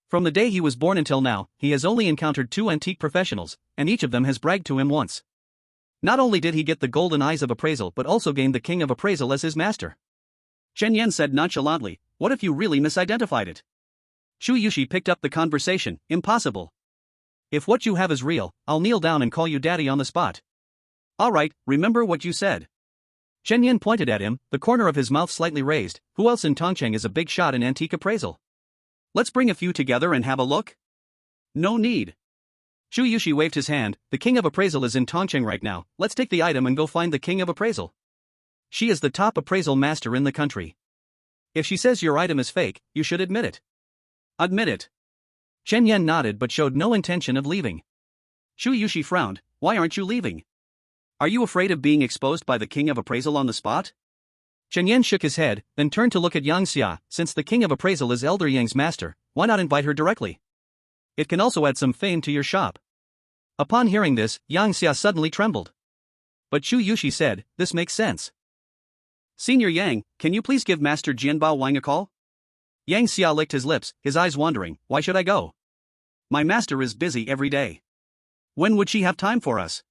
Speaker 1: From the day he was born until now, he has only encountered 2 antique professionals, and each of them has bragged to him once. Not only did he get the golden eyes of appraisal but also gained the king of appraisal as his master. Chen Yan said nonchalantly, what if you really misidentified it? Chu Yushi picked up the conversation, impossible. If what you have is real, I'll kneel down and call you daddy on the spot. Alright, remember what you said. Chen Yan pointed at him, the corner of his mouth slightly raised. Who else in Tongcheng is a big shot in antique appraisal? Let's bring a few together and have a look? No need. Chu Yushi waved his hand, the king of appraisal is in Tongcheng right now, let's take the item and go find the king of appraisal. She is the top appraisal master in the country. If she says your item is fake, you should admit it. Admit it. Chen Yan nodded but showed no intention of leaving. Chu Yushi frowned, why aren't you leaving? Are you afraid of being exposed by the king of appraisal on the spot? Chen Yan shook his head, then turned to look at Yang Xia. Since the king of appraisal is Elder Yang's master, why not invite her directly? It can also add some fame to your shop. Upon hearing this, Yang Xia suddenly trembled. But Chu Yushi said, this makes sense. Senior Yang, can you please give Master Jianbao Wang a call? Yang Xia licked his lips, his eyes wandering, why should I go? My master is busy every day. When would she have time for us?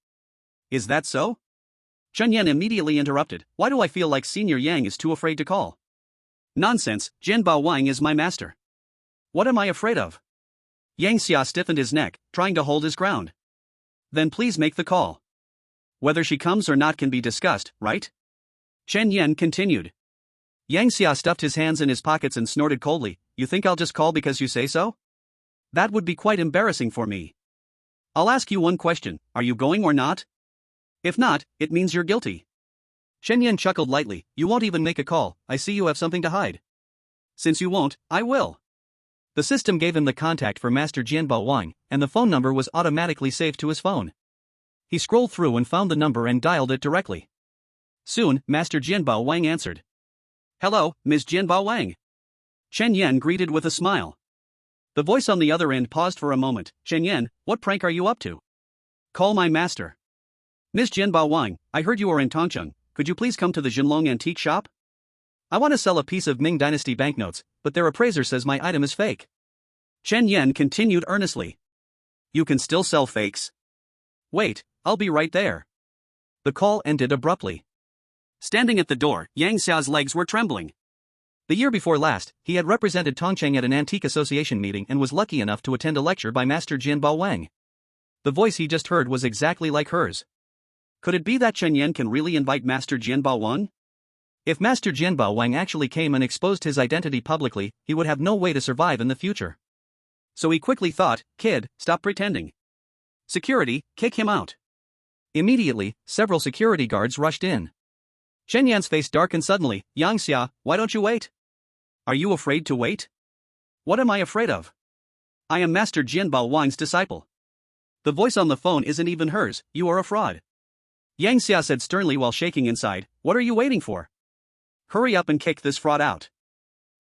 Speaker 1: Is that so? Chen Yan immediately interrupted, why do I feel like Senior Yang is too afraid to call? Nonsense, Jianbao Wang is my master. What am I afraid of? Yang Xia stiffened his neck, trying to hold his ground. Then please make the call. Whether she comes or not can be discussed, right? Chen Yan continued. Yang Xia stuffed his hands in his pockets and snorted coldly, you think I'll just call because you say so? That would be quite embarrassing for me. I'll ask you one question, are you going or not? If not, it means you're guilty. Chen Yan chuckled lightly, you won't even make a call, I see you have something to hide. Since you won't, I will. The system gave him the contact for Master Jianbao Wang, and the phone number was automatically saved to his phone. He scrolled through and found the number and dialed it directly. Soon, Master Jianbao Wang answered. Hello, Ms. Jianbao Wang. Chen Yan greeted with a smile. The voice on the other end paused for a moment. Chen Yan, what prank are you up to? Call my master. Ms. Jianbao Wang, I heard you are in Tongcheng, could you please come to the Jinlong antique shop? I want to sell a piece of Ming Dynasty banknotes, but their appraiser says my item is fake. Chen Yan continued earnestly. You can still sell fakes. Wait, I'll be right there. The call ended abruptly. Standing at the door, Yang Xia's legs were trembling. The year before last, he had represented Tongcheng at an antique association meeting and was lucky enough to attend a lecture by Master Jianbao Wang. The voice he just heard was exactly like hers. Could it be that Chen Yan can really invite Master Jianbao Wang? If Master Jianbao Wang actually came and exposed his identity publicly, he would have no way to survive in the future. So he quickly thought, kid, stop pretending. Security, kick him out. Immediately, several security guards rushed in. Chen Yan's face darkened suddenly. Yang Xia, why don't you wait? Are you afraid to wait? What am I afraid of? I am Master Jianbao Wang's disciple. The voice on the phone isn't even hers, you are a fraud. Yang Xia said sternly while shaking inside, what are you waiting for? Hurry up and kick this fraud out.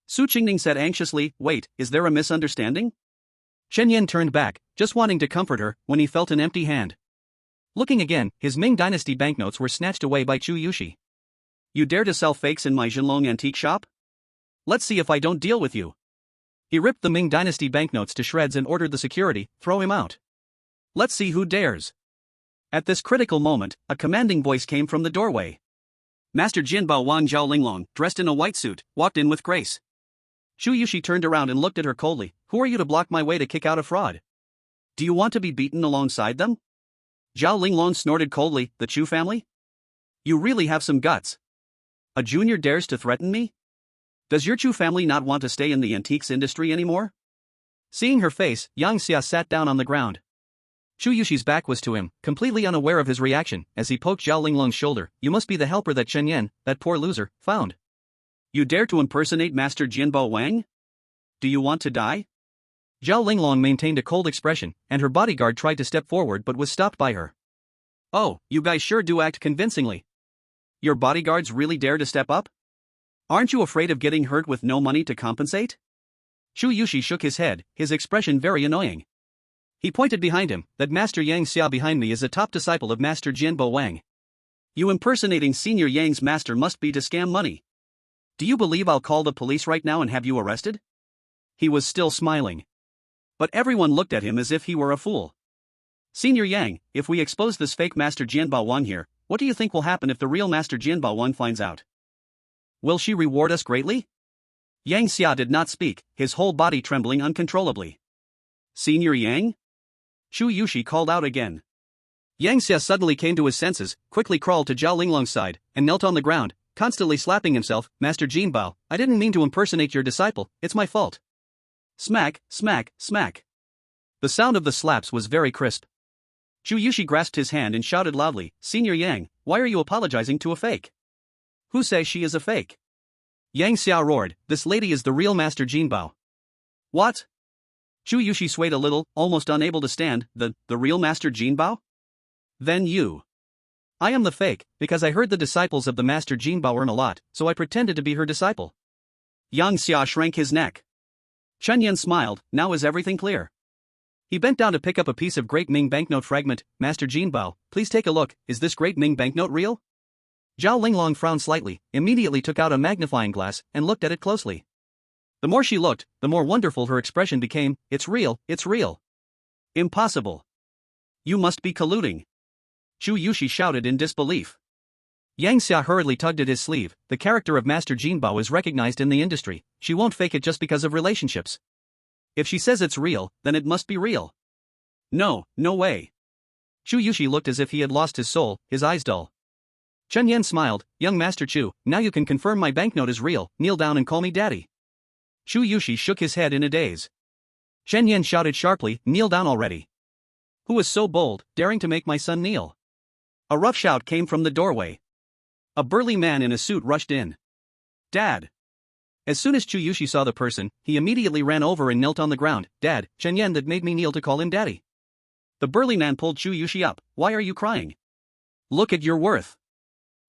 Speaker 1: Su Qingning said anxiously, wait, is there a misunderstanding? Chen Yan turned back, just wanting to comfort her, when he felt an empty hand. Looking again, his Ming Dynasty banknotes were snatched away by Chu Yushi. You dare to sell fakes in my Jinlong antique shop? Let's see if I don't deal with you. He ripped the Ming Dynasty banknotes to shreds and ordered the security, throw him out. Let's see who dares. At this critical moment, a commanding voice came from the doorway. Master Jianbao Wang Zhao Linglong, dressed in a white suit, walked in with grace. Chu Yushi turned around and looked at her coldly. Who are you to block my way to kick out a fraud? Do you want to be beaten alongside them? Zhao Linglong snorted coldly, the Chu family? You really have some guts. A junior dares to threaten me? Does your Chu family not want to stay in the antiques industry anymore? Seeing her face, Yang Xia sat down on the ground. Chu Yushi's back was to him, completely unaware of his reaction, as he poked Zhao Linglong's shoulder. You must be the helper that Chen Yan, that poor loser, found. You dare to impersonate Master Jianbao Wang? Do you want to die? Zhao Linglong maintained a cold expression, and her bodyguard tried to step forward but was stopped by her. Oh, you guys sure do act convincingly. Your bodyguards really dare to step up? Aren't you afraid of getting hurt with no money to compensate? Chu Yushi shook his head, his expression very annoying. He pointed behind him, that Master Yang Xia behind me is a top disciple of Master Jianbao Wang. You impersonating Senior Yang's master must be to scam money. Do you believe I'll call the police right now and have you arrested? He was still smiling. But everyone looked at him as if he were a fool. Senior Yang, if we expose this fake Master Jianbao Wang here, what do you think will happen if the real Master Jianbao Wang finds out? Will she reward us greatly? Yang Xia did not speak, his whole body trembling uncontrollably. Senior Yang? Chu Yushi called out again. Yang Xia suddenly came to his senses, quickly crawled to Zhao Linglong's side, and knelt on the ground, constantly slapping himself. Master Jianbao, I didn't mean to impersonate your disciple, it's my fault. Smack, smack, smack. The sound of the slaps was very crisp. Chu Yushi grasped his hand and shouted loudly, Senior Yang, why are you apologizing to a fake? Who says she is a fake? Yang Xia roared, this lady is the real Master Jianbao. What? Chu Yushi swayed a little, almost unable to stand. The real Master Jianbao? Then you. I am the fake, because I heard the disciples of the Master Jianbao earn a lot, so I pretended to be her disciple. Yang Xia shrank his neck. Chen Yan smiled, now is everything clear? He bent down to pick up a piece of Great Ming banknote fragment. Master Jianbao, please take a look, is this Great Ming banknote real? Zhao Linglong frowned slightly, immediately took out a magnifying glass, and looked at it closely. The more she looked, the more wonderful her expression became. It's real, it's real. Impossible. You must be colluding. Chu Yushi shouted in disbelief. Yang Xia hurriedly tugged at his sleeve. The character of Master Jianbao is recognized in the industry. She won't fake it just because of relationships. If she says it's real, then it must be real. No, no way. Chu Yushi looked as if he had lost his soul, his eyes dull. Chen Yan smiled, young Master Chu, now you can confirm my banknote is real, kneel down and call me daddy. Chu Yushi shook his head in a daze. Chen Yan shouted sharply, kneel down already. Who is so bold, daring to make my son kneel? A rough shout came from the doorway. A burly man in a suit rushed in. Dad. As soon as Chu Yushi saw the person, he immediately ran over and knelt on the ground. Dad, Chen Yan that made me kneel to call him daddy. The burly man pulled Chu Yushi up. Why are you crying? Look at your worth.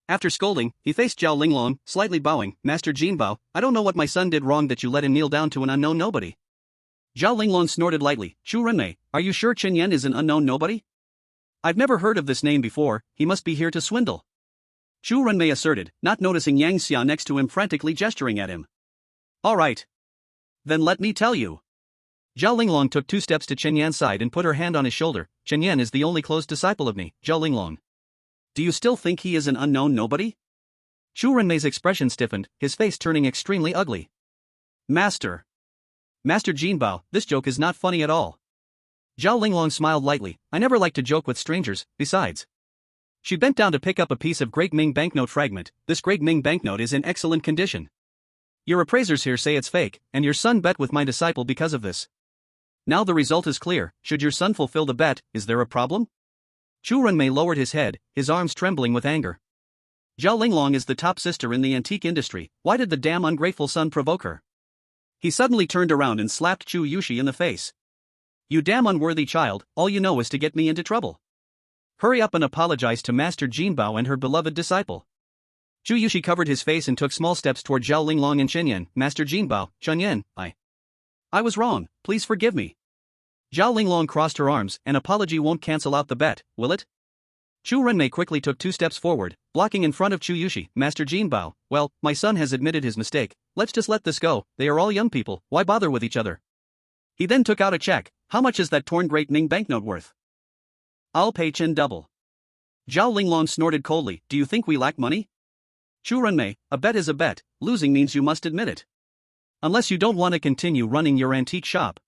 Speaker 1: After scolding, he faced Zhao Linglong, slightly bowing. Master Jianbao, I don't know what my son did wrong that you let him kneel down to an unknown nobody. Zhao Linglong snorted lightly. Chu Renmei, are you sure Chen Yan is an unknown nobody? I've never heard of this name before, he must be here to swindle. Chu Renmei asserted, not noticing Yang Xia next to him frantically gesturing at him. Alright. Then let me tell you. Zhao Linglong took 2 steps to Chen Yan's side and put her hand on his shoulder. Chen Yan is the only close disciple of me, Zhao Linglong. Do you still think he is an unknown nobody? Chu Renmei's expression stiffened, his face turning extremely ugly. Master Jianbao, this joke is not funny at all. Zhao Linglong smiled lightly, I never like to joke with strangers, besides. She bent down to pick up a piece of Great Ming banknote fragment. This Great Ming banknote is in excellent condition. Your appraisers here say it's fake, and your son bet with my disciple because of this. Now the result is clear, should your son fulfill the bet, is there a problem? Chu Renmei lowered his head, his arms trembling with anger. Zhao Linglong is the top sister in the antique industry, why did the damn ungrateful son provoke her? He suddenly turned around and slapped Chu Yushi in the face. You damn unworthy child, all you know is to get me into trouble. Hurry up and apologize to Master Jianbao and her beloved disciple. Chu Yushi covered his face and took small steps toward Zhao Linglong and Chen Yan. Master Jianbao, Chen Yan, I was wrong, please forgive me. Zhao Linglong crossed her arms. An apology won't cancel out the bet, will it? Chu Renmei quickly took 2 steps forward, blocking in front of Chu Yushi. Master Jianbao, well, my son has admitted his mistake, let's just let this go, they are all young people, why bother with each other? He then took out a check. How much is that torn Great Ming banknote worth? I'll pay Chen double. Zhao Linglong snorted coldly, do you think we lack money? Chu Renmei, a bet is a bet, losing means you must admit it. Unless you don't want to continue running your antique shop.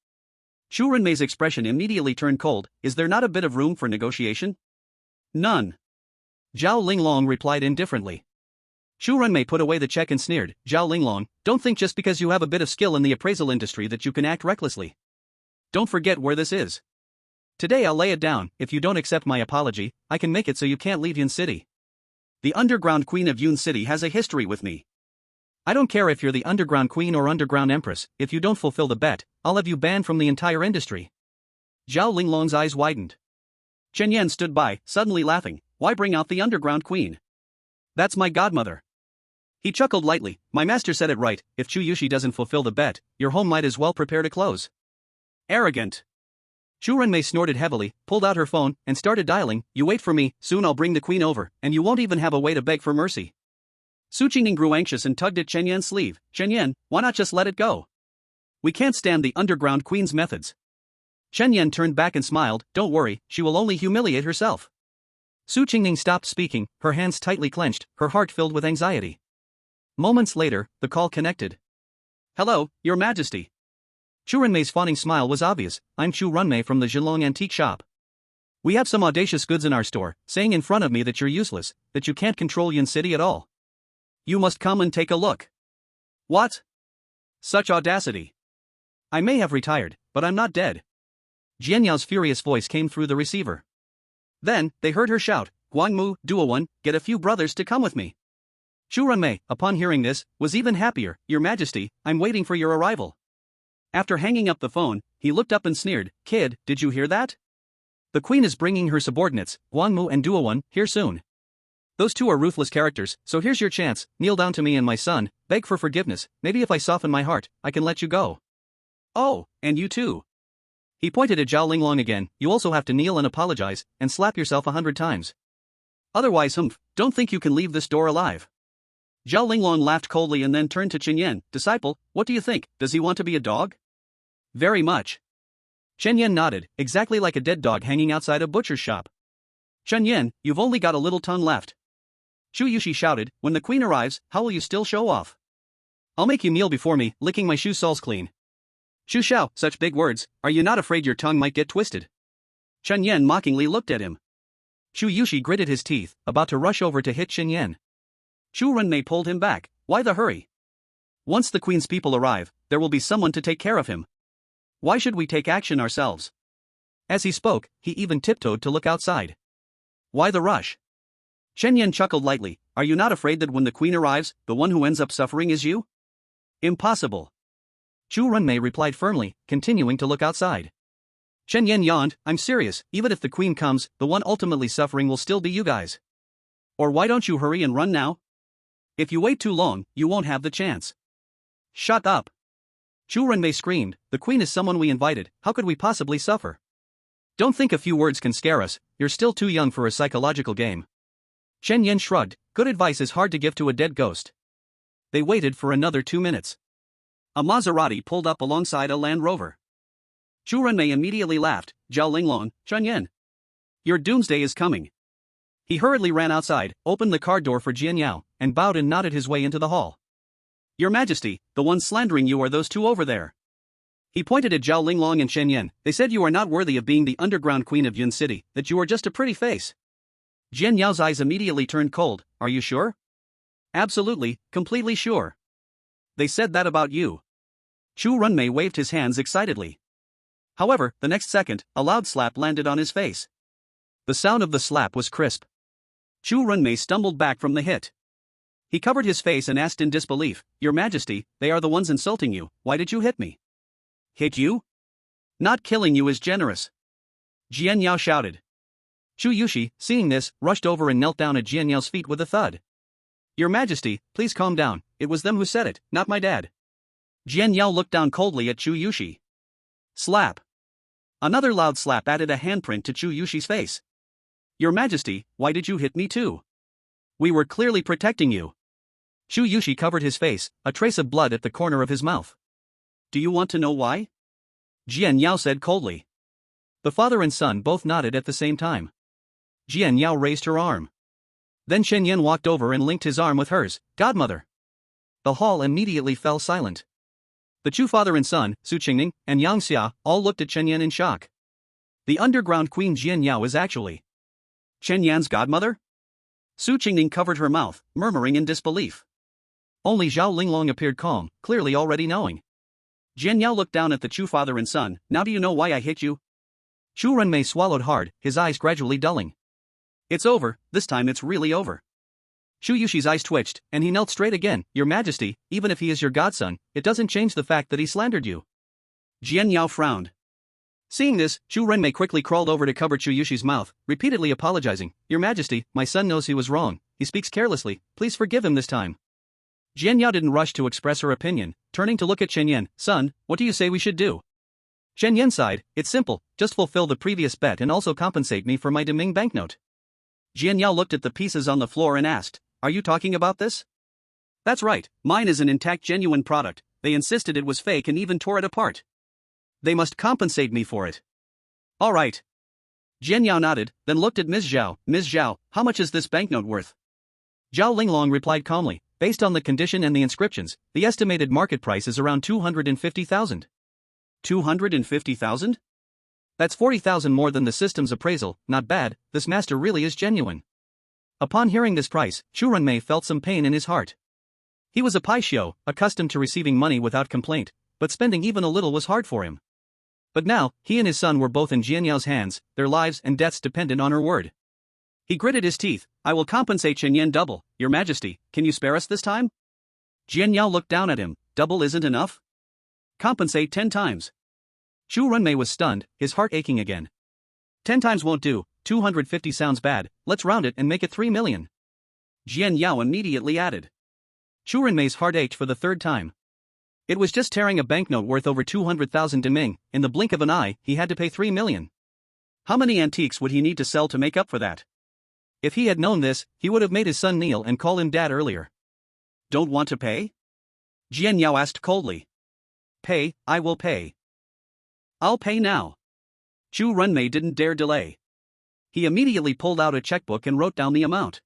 Speaker 1: Chu Renmei's expression immediately turned cold. Is there not a bit of room for negotiation? None. Zhao Linglong replied indifferently. Xu Runmei put away the check and sneered, Zhao Linglong, don't think just because you have a bit of skill in the appraisal industry that you can act recklessly. Don't forget where this is. Today I'll lay it down, if you don't accept my apology, I can make it so you can't leave Yun City. The underground queen of Yun City has a history with me. I don't care if you're the underground queen or underground empress, if you don't fulfill the bet, I'll have you banned from the entire industry. Zhao Linglong's eyes widened. Chen Yan stood by, suddenly laughing, why bring out the underground queen? That's my godmother. He chuckled lightly, my master said it right, if Chu Yushi doesn't fulfill the bet, your home might as well prepare to close. Arrogant. Xu Runmei snorted heavily, pulled out her phone, and started dialing, you wait for me, soon I'll bring the queen over, and you won't even have a way to beg for mercy. Su Qingning grew anxious and tugged at Chen Yan's sleeve, Chen Yan, why not just let it go? We can't stand the underground queen's methods. Chen Yan turned back and smiled, don't worry, she will only humiliate herself. Su Qingning stopped speaking, her hands tightly clenched, her heart filled with anxiety. Moments later, the call connected. Hello, Your Majesty. Xu Runmei's fawning smile was obvious, I'm Xu Runmei from the Zhilong Antique Shop. We have some audacious goods in our store, saying in front of me that you're useless, that you can't control Yun City at all. You must come and take a look. What? Such audacity. I may have retired, but I'm not dead. Jian Yao's furious voice came through the receiver. Then, they heard her shout, Guangmu, Duowen, get a few brothers to come with me. Xu Runmei, upon hearing this, was even happier, Your Majesty, I'm waiting for your arrival. After hanging up the phone, he looked up and sneered, kid, did you hear that? The queen is bringing her subordinates, Guangmu and Duowen, here soon. Those two are ruthless characters, so here's your chance, kneel down to me and my son, beg for forgiveness, maybe if I soften my heart, I can let you go. Oh, and you too. He pointed at Zhao Linglong again, you also have to kneel and apologize, and slap yourself 100 times. Otherwise don't think you can leave this door alive. Zhao Linglong laughed coldly and then turned to Chen Yan, disciple, what do you think, does he want to be a dog? Very much. Chen Yan nodded, exactly like a dead dog hanging outside a butcher's shop. Chen Yan, you've only got a little tongue left. Chu Yushi shouted, when the queen arrives, how will you still show off? I'll make you kneel before me, licking my shoe soles clean. Shu Xiao, such big words, are you not afraid your tongue might get twisted? Chen Yan mockingly looked at him. Chu Yushi gritted his teeth, about to rush over to hit Chen Yan. Xu Runmei pulled him back, why the hurry? Once the queen's people arrive, there will be someone to take care of him. Why should we take action ourselves? As he spoke, he even tiptoed to look outside. Why the rush? Chen Yan chuckled lightly, are you not afraid that when the queen arrives, the one who ends up suffering is you? Impossible. Xu Runmei replied firmly, continuing to look outside. Chen Yan yawned, I'm serious, even if the queen comes, the one ultimately suffering will still be you guys. Or why don't you hurry and run now? If you wait too long, you won't have the chance. Shut up. Xu Runmei screamed, the queen is someone we invited, how could we possibly suffer? Don't think a few words can scare us, you're still too young for a psychological game. Chen Yan shrugged, good advice is hard to give to a dead ghost. They waited for another 2 minutes. A Maserati pulled up alongside a Land Rover. Xu Runmei immediately laughed, Zhao Linglong, Chen Yan. Your doomsday is coming. He hurriedly ran outside, opened the car door for Jian Yao, and bowed and nodded his way into the hall. Your Majesty, the ones slandering you are those two over there. He pointed at Zhao Linglong and Chen Yan, they said you are not worthy of being the underground queen of Yun City, that you are just a pretty face. Jian Yao's eyes immediately turned cold, are you sure? Absolutely, completely sure. They said that about you. Xu Runmei waved his hands excitedly. However, the next second, a loud slap landed on his face. The sound of the slap was crisp. Xu Runmei stumbled back from the hit. He covered his face and asked in disbelief, Your Majesty, they are the ones insulting you, why did you hit me? Hit you? Not killing you is generous. Jian Yao shouted. Chu Yushi, seeing this, rushed over and knelt down at Jian Yao's feet with a thud. Your Majesty, please calm down, it was them who said it, not my dad. Jian Yao looked down coldly at Chu Yushi. Slap. Another loud slap added a handprint to Chu Yushi's face. Your Majesty, why did you hit me too? We were clearly protecting you. Chu Yushi covered his face, a trace of blood at the corner of his mouth. Do you want to know why? Jian Yao said coldly. The father and son both nodded at the same time. Jian Yao raised her arm. Then Chen Yan walked over and linked his arm with hers, Godmother. The hall immediately fell silent. The Chu father and son, Su Qingning, and Yang Xia, all looked at Chen Yan in shock. The underground queen Jian Yao is actually Chen Yan's godmother? Su Qingning covered her mouth, murmuring in disbelief. Only Zhao Linglong appeared calm, clearly already knowing. Jian Yao looked down at the Chu father and son. Now do you know why I hate you? Chu Renmei swallowed hard, his eyes gradually dulling. It's over, this time it's really over. Chu Yushi's eyes twitched, and he knelt straight again. Your Majesty, even if he is your godson, it doesn't change the fact that he slandered you. Jian Yao frowned. Seeing this, Chu Renmei quickly crawled over to cover Chu Yushi's mouth, repeatedly apologizing. Your Majesty, my son knows he was wrong, he speaks carelessly, please forgive him this time. Jian Yao didn't rush to express her opinion, turning to look at Chen Yan. Son, what do you say we should do? Chen Yan sighed. It's simple, just fulfill the previous bet and also compensate me for my Deming banknote. Jian Yao looked at the pieces on the floor and asked, are you talking about this? That's right, mine is an intact genuine product, they insisted it was fake and even tore it apart. They must compensate me for it. All right. Jian Yao nodded, then looked at Ms. Zhao. Ms. Zhao, how much is this banknote worth? Zhao Linglong replied calmly, based on the condition and the inscriptions, the estimated market price is around 250,000. 250,000? That's 40,000 more than the system's appraisal. Not bad, this master really is genuine. Upon hearing this price, Chu Renmei felt some pain in his heart. He was a Paixio, accustomed to receiving money without complaint, but spending even a little was hard for him. But now, he and his son were both in Jian Yao's hands, their lives and deaths depended on her word. He gritted his teeth. I will compensate Chen Yan double. Your Majesty, can you spare us this time? Jian Yao looked down at him. Double isn't enough? Compensate 10 times. Chu Renmei was stunned, his heart aching again. 10 times won't do, 250 sounds bad, let's round it and make it 3 million. Jian Yao immediately added. Chu Renmei's heart ached for the third time. It was just tearing a banknote worth over 200,000 Deming, in the blink of an eye, he had to pay 3 million. How many antiques would he need to sell to make up for that? If he had known this, he would have made his son kneel and call him dad earlier. Don't want to pay? Jian Yao asked coldly. Pay, I will pay. I'll pay now. Chu Renmei didn't dare delay. He immediately pulled out a checkbook and wrote down the amount.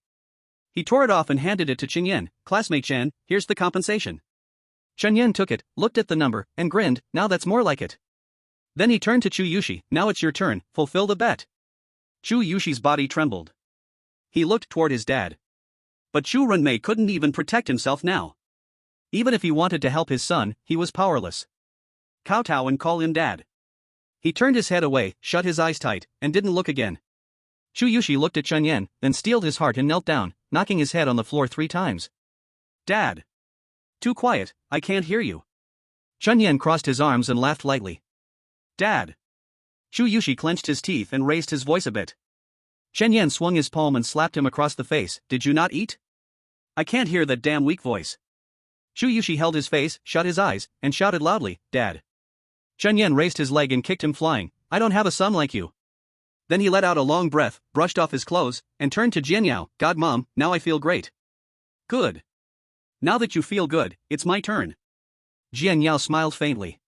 Speaker 1: He tore it off and handed it to Chen Yan. Classmate Chen, here's the compensation. Chen Yan took it, looked at the number, and grinned. Now that's more like it. Then he turned to Chu Yushi. Now it's your turn, fulfill the bet. Chu Yushi's body trembled. He looked toward his dad. But Chu Renmei couldn't even protect himself now. Even if he wanted to help his son, he was powerless. Kowtow and call him dad. He turned his head away, shut his eyes tight, and didn't look again. Chu Yushi looked at Chen Yan, then steeled his heart and knelt down, knocking his head on the floor 3 times. Dad. Too quiet, I can't hear you. Chen Yan crossed his arms and laughed lightly. Dad. Chu Yushi clenched his teeth and raised his voice a bit. Chen Yan swung his palm and slapped him across the face. Did you not eat? I can't hear that damn weak voice. Chu Yushi held his face, shut his eyes, and shouted loudly, Dad. Chen Yan raised his leg and kicked him flying. I don't have a son like you. Then he let out a long breath, brushed off his clothes, and turned to Jian Yao. God Mom, now I feel great. Good. Now that you feel good, it's my turn. Jian Yao smiled faintly.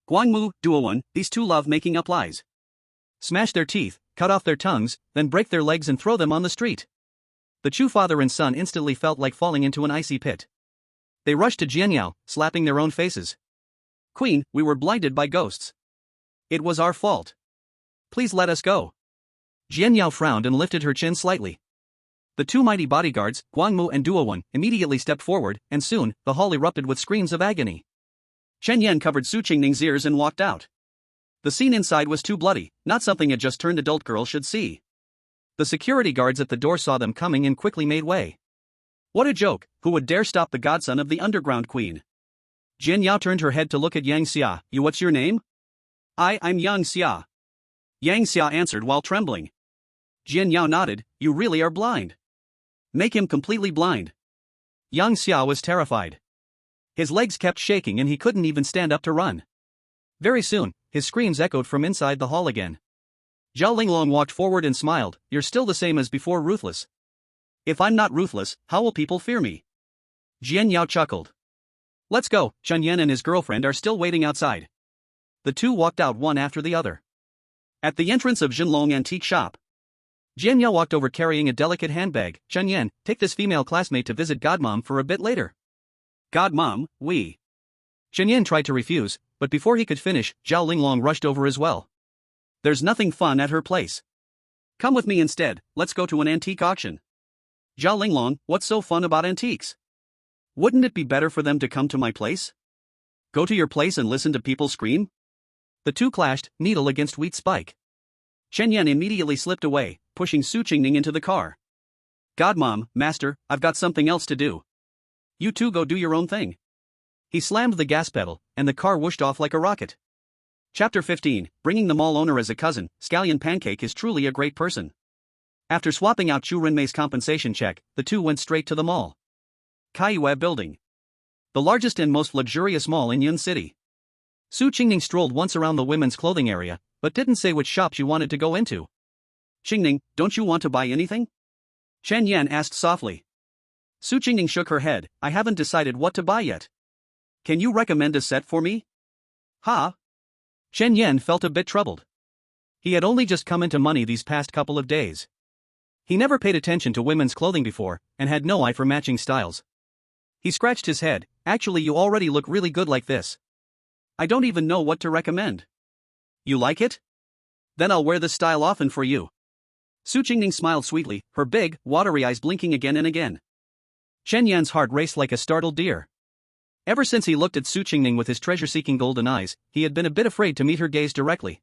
Speaker 1: Guangmu, Duowen, these two love making up lies. Smash their teeth, cut off their tongues, then break their legs and throw them on the street. The Chu father and son instantly felt like falling into an icy pit. They rushed to Jian Yao, slapping their own faces. Queen, we were blinded by ghosts. It was our fault. Please let us go. Jian Yao frowned and lifted her chin slightly. The two mighty bodyguards, Guangmu and Duowen, immediately stepped forward, and soon, the hall erupted with screams of agony. Chen Yan covered Su Qingning's ears and walked out. The scene inside was too bloody, not something a just-turned adult girl should see. The security guards at the door saw them coming and quickly made way. What a joke, who would dare stop the godson of the underground queen? Jian Yao turned her head to look at Yang Xia. You, what's your name? I'm Yang Xia. Yang Xia answered while trembling. Jian Yao nodded. You really are blind. Make him completely blind. Yang Xia was terrified. His legs kept shaking and he couldn't even stand up to run. Very soon, his screams echoed from inside the hall again. Zhao Linglong walked forward and smiled. You're still the same as before, ruthless. If I'm not ruthless, how will people fear me? Jian Yao chuckled. Let's go, Chen Yan and his girlfriend are still waiting outside. The two walked out one after the other. At the entrance of Jinlong Antique Shop, Jian Yao walked over carrying a delicate handbag. Chen Yan, take this female classmate to visit Godmom for a bit later. Godmom, we. Chen Yan tried to refuse, but before he could finish, Zhao Linglong rushed over as well. There's nothing fun at her place. Come with me instead, let's go to an antique auction. Jia Linglong, what's so fun about antiques? Wouldn't it be better for them to come to my place? Go to your place and listen to people scream? The two clashed, needle against wheat spike. Chen Yan immediately slipped away, pushing Su Qingning into the car. Godmom, master, I've got something else to do. You two go do your own thing. He slammed the gas pedal, and the car whooshed off like a rocket. Chapter 15, Bringing the mall owner as a cousin. Scallion Pancake is truly a great person. After swapping out Chu Renmei's compensation check, the two went straight to the mall. Kaiyue Building. The largest and most luxurious mall in Yun City. Su Qingning strolled once around the women's clothing area, but didn't say which shop she wanted to go into. Qingning, don't you want to buy anything? Chen Yan asked softly. Su Qingning shook her head, I haven't decided what to buy yet. Can you recommend a set for me? Ha? Chen Yan felt a bit troubled. He had only just come into money these past couple of days. He never paid attention to women's clothing before, and had no eye for matching styles. He scratched his head, actually you already look really good like this. I don't even know what to recommend. You like it? Then I'll wear this style often for you. Su Qingning smiled sweetly, her big, watery eyes blinking again and again. Chen Yan's heart raced like a startled deer. Ever since he looked at Su Qingning with his treasure-seeking golden eyes, he had been a bit afraid to meet her gaze directly.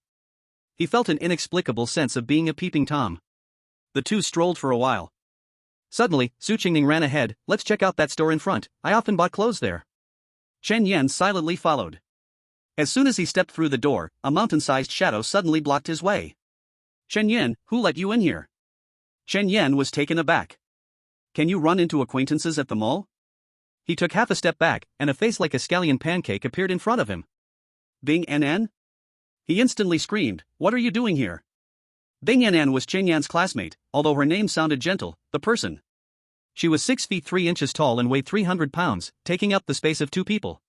Speaker 1: He felt an inexplicable sense of being a peeping Tom. The two strolled for a while. Suddenly, Su Qingning ran ahead, let's check out that store in front, I often bought clothes there. Chen Yan silently followed. As soon as he stepped through the door, a mountain-sized shadow suddenly blocked his way. Chen Yan, who let you in here? Chen Yan was taken aback. Can you run into acquaintances at the mall? He took half a step back, and a face like a scallion pancake appeared in front of him. Bing Nan? He instantly screamed, what are you doing here? Bing Nan was Chen Yan's classmate, although her name sounded gentle, the person. She was 6 feet 3 inches tall and weighed 300 pounds, taking up the space of two people.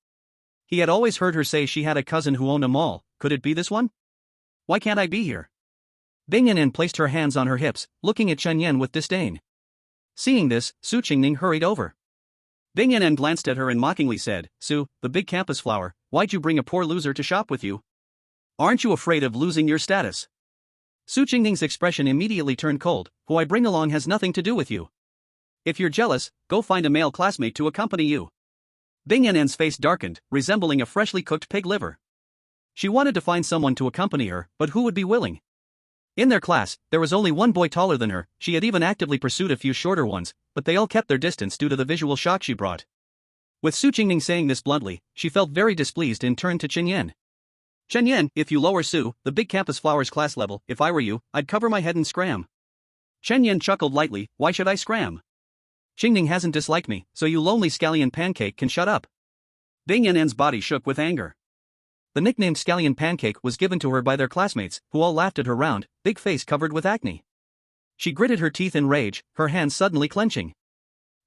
Speaker 1: He had always heard her say she had a cousin who owned a mall, could it be this one? Why can't I be here? Bing Nan placed her hands on her hips, looking at Chen Yan with disdain. Seeing this, Su Qingning hurried over. Bing Nan glanced at her and mockingly said, Su, the big campus flower, why'd you bring a poor loser to shop with you? Aren't you afraid of losing your status? Su Qingning's expression immediately turned cold, who I bring along has nothing to do with you. If you're jealous, go find a male classmate to accompany you. Bing Nan's face darkened, resembling a freshly cooked pig liver. She wanted to find someone to accompany her, but who would be willing? In their class, there was only one boy taller than her, she had even actively pursued a few shorter ones, but they all kept their distance due to the visual shock she brought. With Su Qingning saying this bluntly, she felt very displeased and turned to Chen Yan. Chen Yan, if you lower Su, the big campus flowers class level, if I were you, I'd cover my head and scram. Chen Yan chuckled lightly, why should I scram? Qingning hasn't disliked me, so you lonely scallion pancake can shut up. Bing Nan's body shook with anger. The nickname Scallion Pancake was given to her by their classmates, who all laughed at her round, big face covered with acne. She gritted her teeth in rage, her hands suddenly clenching.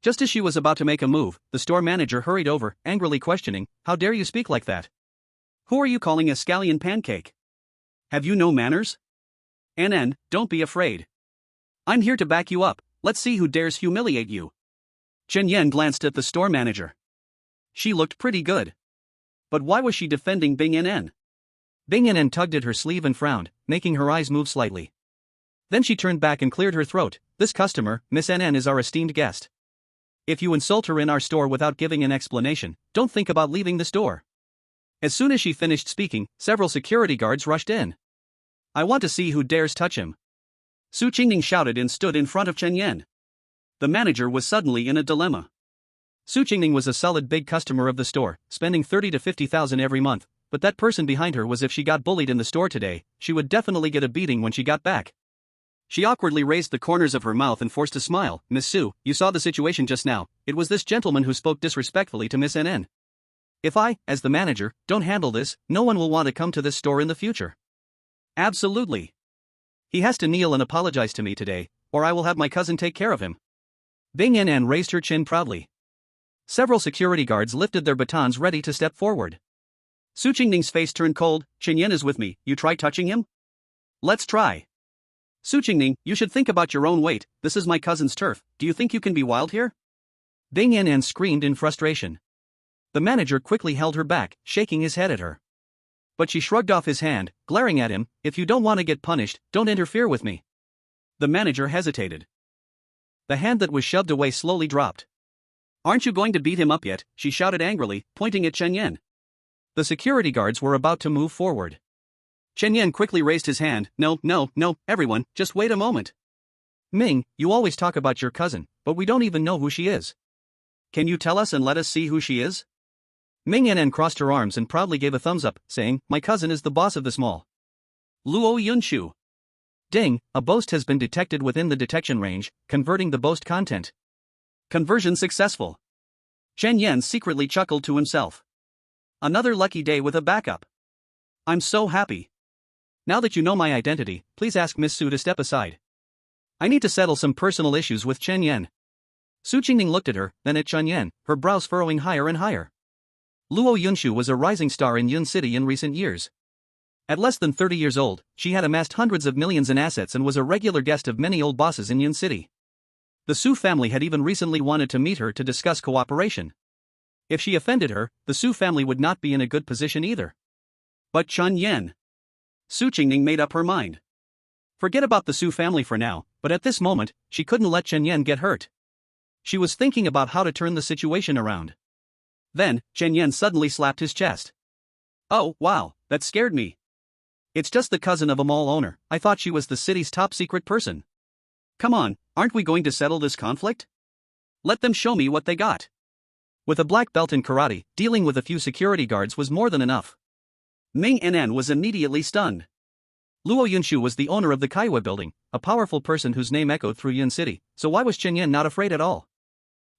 Speaker 1: Just as she was about to make a move, the store manager hurried over, angrily questioning, how dare you speak like that? Who are you calling a Scallion Pancake? Have you no manners? Nan, don't be afraid. I'm here to back you up, let's see who dares humiliate you. Chen Yan glanced at the store manager. She looked pretty good. But why was she defending Bing Nan? Bing Nan tugged at her sleeve and frowned, making her eyes move slightly. Then she turned back and cleared her throat, this customer, Miss Nan is our esteemed guest. If you insult her in our store without giving an explanation, don't think about leaving the store. As soon as she finished speaking, several security guards rushed in. I want to see who dares touch him. Su Qingning shouted and stood in front of Chen Yan. The manager was suddenly in a dilemma. Su Qingning was a solid big customer of the store, spending 30 to 50,000 every month, but that person behind her was if she got bullied in the store today, she would definitely get a beating when she got back. She awkwardly raised the corners of her mouth and forced a smile. Miss Su, you saw the situation just now, it was this gentleman who spoke disrespectfully to Miss Nan. If I, as the manager, don't handle this, no one will want to come to this store in the future. Absolutely. He has to kneel and apologize to me today, or I will have my cousin take care of him. Bing Nan raised her chin proudly. Several security guards lifted their batons ready to step forward. Su Qingning's face turned cold. Chen Yan is with me, you try touching him? Let's try. Su Qingning, you should think about your own weight, this is my cousin's turf, do you think you can be wild here? Bing Nan screamed in frustration. The manager quickly held her back, shaking his head at her. But she shrugged off his hand, glaring at him, if you don't want to get punished, don't interfere with me. The manager hesitated. The hand that was shoved away slowly dropped. Aren't you going to beat him up yet? She shouted angrily, pointing at Chen Yan. The security guards were about to move forward. Chen Yan quickly raised his hand. No, everyone, just wait a moment. Ming, you always talk about your cousin, but we don't even know who she is. Can you tell us and let us see who she is? Ming Yan crossed her arms and proudly gave a thumbs up, saying, my cousin is the boss of this mall. Luo Yunshu. Ding, a boast has been detected within the detection range, converting the boast content. Conversion successful. Chen Yan secretly chuckled to himself. Another lucky day with a backup. I'm so happy. Now that you know my identity, please ask Miss Su to step aside. I need to settle some personal issues with Chen Yan. Su Qingning looked at her, then at Chen Yan, her brows furrowing higher and higher. Luo Yunshu was a rising star in Yun City in recent years. At less than 30 years old, she had amassed hundreds of millions in assets and was a regular guest of many old bosses in Yun City. The Su family had even recently wanted to meet her to discuss cooperation. If she offended her, the Su family would not be in a good position either. But Chen Yan. Su Qingning made up her mind. Forget about the Su family for now, but at this moment, she couldn't let Chen Yan get hurt. She was thinking about how to turn the situation around. Then, Chen Yan suddenly slapped his chest. Oh, wow, that scared me. It's just the cousin of a mall owner. I thought she was the city's top secret person. Come on, aren't we going to settle this conflict? Let them show me what they got. With a black belt in karate, dealing with a few security guards was more than enough. Ming Nen was immediately stunned. Luo Yunshu was the owner of the Kaiwa building, a powerful person whose name echoed through Yun City, so why was Chen Yan not afraid at all?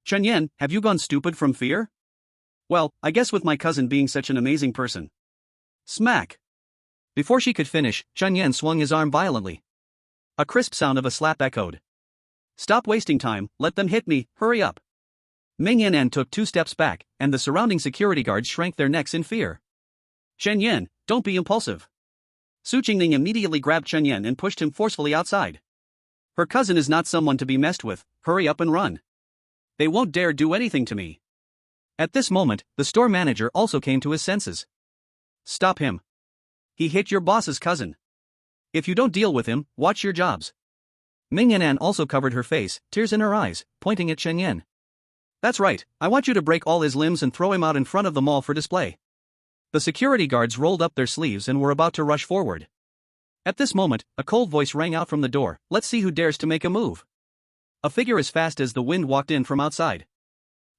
Speaker 1: Chen Yan, have you gone stupid from fear? Well, I guess with my cousin being such an amazing person. Smack. Before she could finish, Chen Yan swung his arm violently. A crisp sound of a slap echoed. Stop wasting time, let them hit me, hurry up. Ming Yan took 2 steps back, and the surrounding security guards shrank their necks in fear. Chen Yan, don't be impulsive. Su Qingning immediately grabbed Chen Yan and pushed him forcefully outside. Her cousin is not someone to be messed with, hurry up and run. They won't dare do anything to me. At this moment, the store manager also came to his senses. Stop him. He hit your boss's cousin. If you don't deal with him, watch your jobs. Ming Yan also covered her face, tears in her eyes, pointing at Chen Yan. That's right, I want you to break all his limbs and throw him out in front of the mall for display. The security guards rolled up their sleeves and were about to rush forward. At this moment, a cold voice rang out from the door, let's see who dares to make a move. A figure as fast as the wind walked in from outside.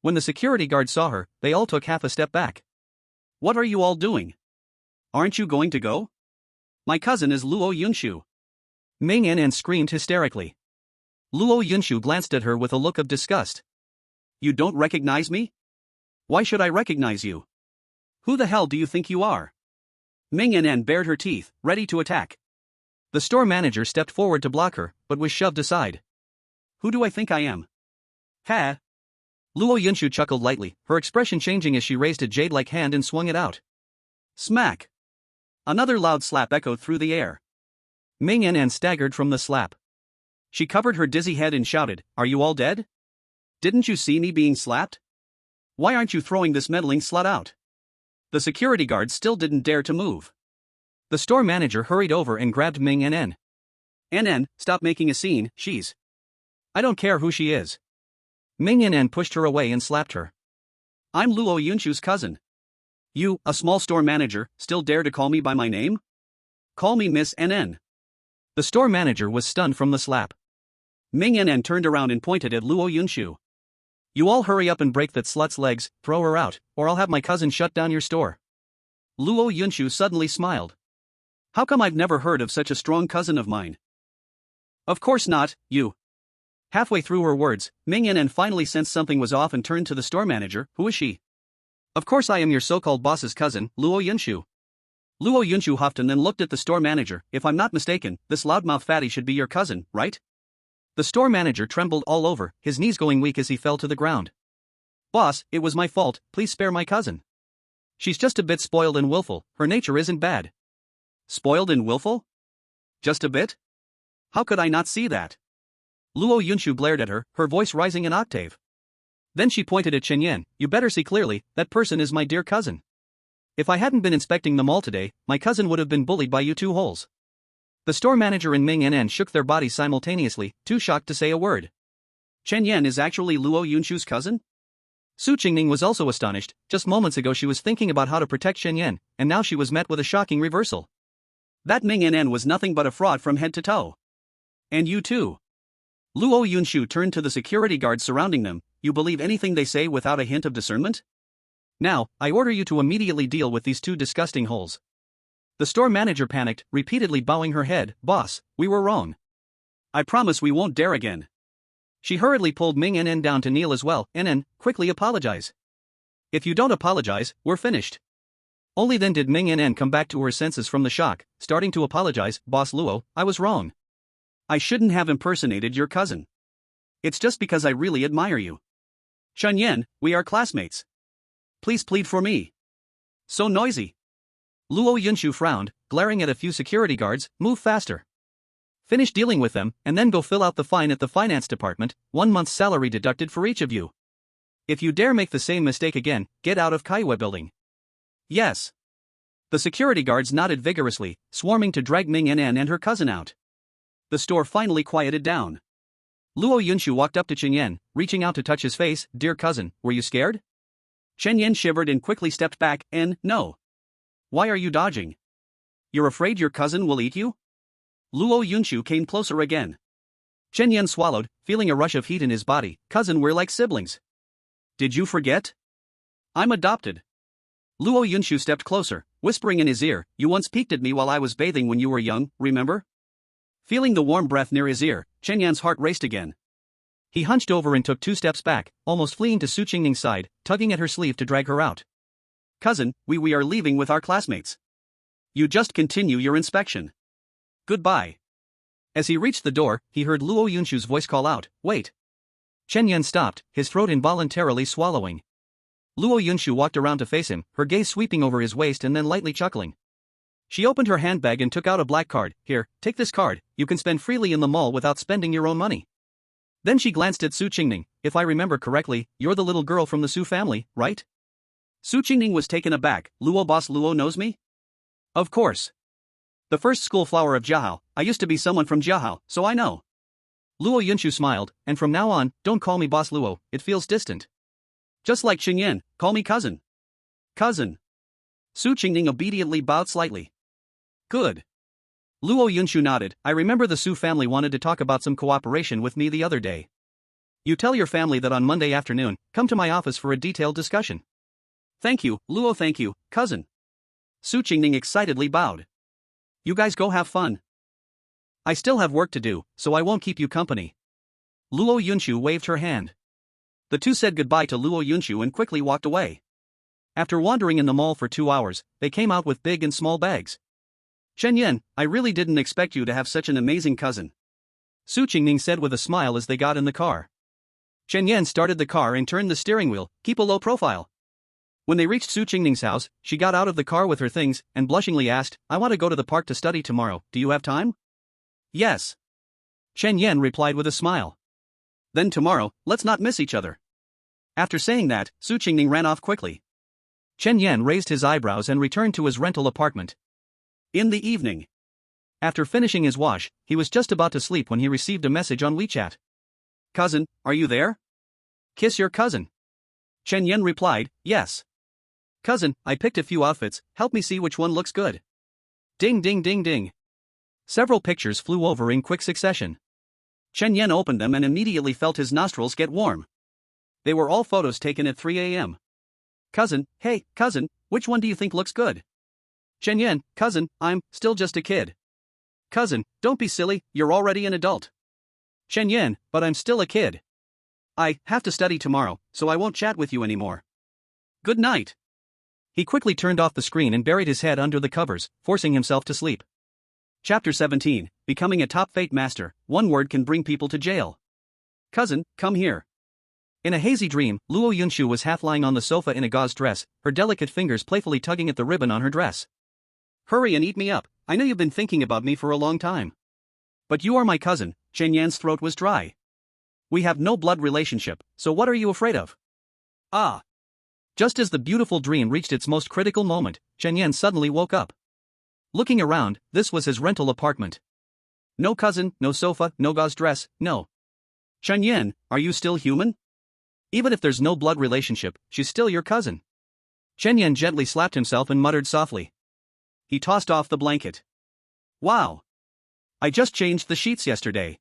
Speaker 1: When the security guards saw her, they all took half a step back. What are you all doing? Aren't you going to go? My cousin is Luo Yunshu. Ming Yan screamed hysterically. Luo Yunshu glanced at her with a look of disgust. You don't recognize me? Why should I recognize you? Who the hell do you think you are? Ming Yan bared her teeth, ready to attack. The store manager stepped forward to block her, but was shoved aside. Who do I think I am? Ha! Luo Yunshu chuckled lightly, her expression changing as she raised a jade-like hand and swung it out. Smack! Another loud slap echoed through the air. Ming Yan staggered from the slap. She covered her dizzy head and shouted, are you all dead? Didn't you see me being slapped? Why aren't you throwing this meddling slut out? The security guards still didn't dare to move. The store manager hurried over and grabbed Ming Yan. NN, stop making a scene, she's... I don't care who she is. Ming Yan pushed her away and slapped her. I'm Luo Yunshu's cousin. You, a small store manager, still dare to call me by my name? Call me Miss NN. The store manager was stunned from the slap. Ming NN turned around and pointed at Luo Yunshu. You all hurry up and break that slut's legs, throw her out, or I'll have my cousin shut down your store. Luo Yunshu suddenly smiled. How come I've never heard of such a strong cousin of mine? Of course not, you. Halfway through her words, Ming NN finally sensed something was off and turned to the store manager, who is she? Of course I am your so-called boss's cousin, Luo Yunshu. Luo Yunshu huffed and then looked at the store manager. If I'm not mistaken, this loudmouth fatty should be your cousin, right? The store manager trembled all over, his knees going weak as he fell to the ground. Boss, it was my fault, please spare my cousin. She's just a bit spoiled and willful, her nature isn't bad. Spoiled and willful? Just a bit? How could I not see that? Luo Yunshu glared at her, her voice rising an octave. Then she pointed at Chen Yan, you better see clearly, that person is my dear cousin. If I hadn't been inspecting the mall today, my cousin would have been bullied by you two holes. The store manager and Ming NN shook their bodies simultaneously, too shocked to say a word. Chen Yan is actually Luo Yunshu's cousin? Su Qingning was also astonished. Just moments ago she was thinking about how to protect Chen Yan, and now she was met with a shocking reversal. That Ming NN was nothing but a fraud from head to toe. And you too. Luo Yunshu turned to the security guards surrounding them. You believe anything they say without a hint of discernment? Now, I order you to immediately deal with these two disgusting holes. The store manager panicked, repeatedly bowing her head. Boss, we were wrong. I promise we won't dare again. She hurriedly pulled Ming NN down to kneel as well. NN, quickly apologize. If you don't apologize, we're finished. Only then did Ming NN come back to her senses from the shock, starting to apologize. Boss Luo, I was wrong. I shouldn't have impersonated your cousin. It's just because I really admire you. Shen Yan, we are classmates. Please plead for me. So noisy. Luo Yunshu frowned, glaring at a few security guards. Move faster. Finish dealing with them, and then go fill out the fine at the finance department, 1 month's salary deducted for each of you. If you dare make the same mistake again, get out of Kaiwa building. Yes. The security guards nodded vigorously, swarming to drag Ming NN and her cousin out. The store finally quieted down. Luo Yunshu walked up to Chen Yan, reaching out to touch his face. Dear cousin, were you scared? Chen Yan shivered and quickly stepped back. No. Why are you dodging? You're afraid your cousin will eat you? Luo Yunshu came closer again. Chen Yan swallowed, feeling a rush of heat in his body. Cousin, we're like siblings. Did you forget? I'm adopted. Luo Yunshu stepped closer, whispering in his ear. You once peeked at me while I was bathing when you were young, remember? Feeling the warm breath near his ear, Chen Yan's heart raced again. He hunched over and took 2 steps back, almost fleeing to Su Qingning's side, tugging at her sleeve to drag her out. Cousin, we are leaving with our classmates. You just continue your inspection. Goodbye. As he reached the door, he heard Luo Yunshu's voice call out, wait. Chen Yan stopped, his throat involuntarily swallowing. Luo Yunshu walked around to face him, her gaze sweeping over his waist and then lightly chuckling. She opened her handbag and took out a black card. Here, take this card, you can spend freely in the mall without spending your own money. Then she glanced at Su Qingning. If I remember correctly, you're the little girl from the Su family, right? Su Qingning was taken aback. Luo boss Luo knows me? Of course. The first school flower of Jiahao, I used to be someone from Jiahao, so I know. Luo Yunshu smiled, and from now on, don't call me boss Luo, it feels distant. Just like Chen Yan, call me cousin. Cousin. Su Qingning obediently bowed slightly. Good. Luo Yunshu nodded. I remember the Su family wanted to talk about some cooperation with me the other day. You tell your family that on Monday afternoon, come to my office for a detailed discussion. Thank you, Luo. Thank you, cousin. Su Qingning excitedly bowed. You guys go have fun. I still have work to do, so I won't keep you company. Luo Yunshu waved her hand. The two said goodbye to Luo Yunshu and quickly walked away. After wandering in the mall for 2 hours, they came out with big and small bags. Chen Yan, I really didn't expect you to have such an amazing cousin. Su Qingning said with a smile as they got in the car. Chen Yan started the car and turned the steering wheel. Keep a low profile. When they reached Su Qingning's house, she got out of the car with her things and blushingly asked, I want to go to the park to study tomorrow, do you have time? Yes. Chen Yan replied with a smile. Then tomorrow, let's not miss each other. After saying that, Su Qingning ran off quickly. Chen Yan raised his eyebrows and returned to his rental apartment. In the evening. After finishing his wash, he was just about to sleep when he received a message on WeChat. Cousin, are you there? Kiss your cousin. Chen Yan replied, yes. Cousin, I picked a few outfits, help me see which one looks good. Ding ding ding ding. Several pictures flew over in quick succession. Chen Yan opened them and immediately felt his nostrils get warm. They were all photos taken at 3 a.m. Cousin, hey, cousin, which one do you think looks good? Chen Yan, cousin, I'm still just a kid. Cousin, don't be silly, you're already an adult. Chen Yan, but I'm still a kid. I have to study tomorrow, so I won't chat with you anymore. Good night. He quickly turned off the screen and buried his head under the covers, forcing himself to sleep. Chapter 17, Becoming a Top Fate Master, One Word Can Bring People to Jail. Cousin, come here. In a hazy dream, Luo Yunshu was half lying on the sofa in a gauze dress, her delicate fingers playfully tugging at the ribbon on her dress. Hurry and eat me up, I know you've been thinking about me for a long time. But you are my cousin. Chen Yan's throat was dry. We have no blood relationship, so what are you afraid of? Ah. Just as the beautiful dream reached its most critical moment, Chen Yan suddenly woke up. Looking around, this was his rental apartment. No cousin, no sofa, no gauze dress, no. Chunyin, are you still human? Even if there's no blood relationship, she's still your cousin. Chunyin gently slapped himself and muttered softly. He tossed off the blanket. Wow. I just changed the sheets yesterday.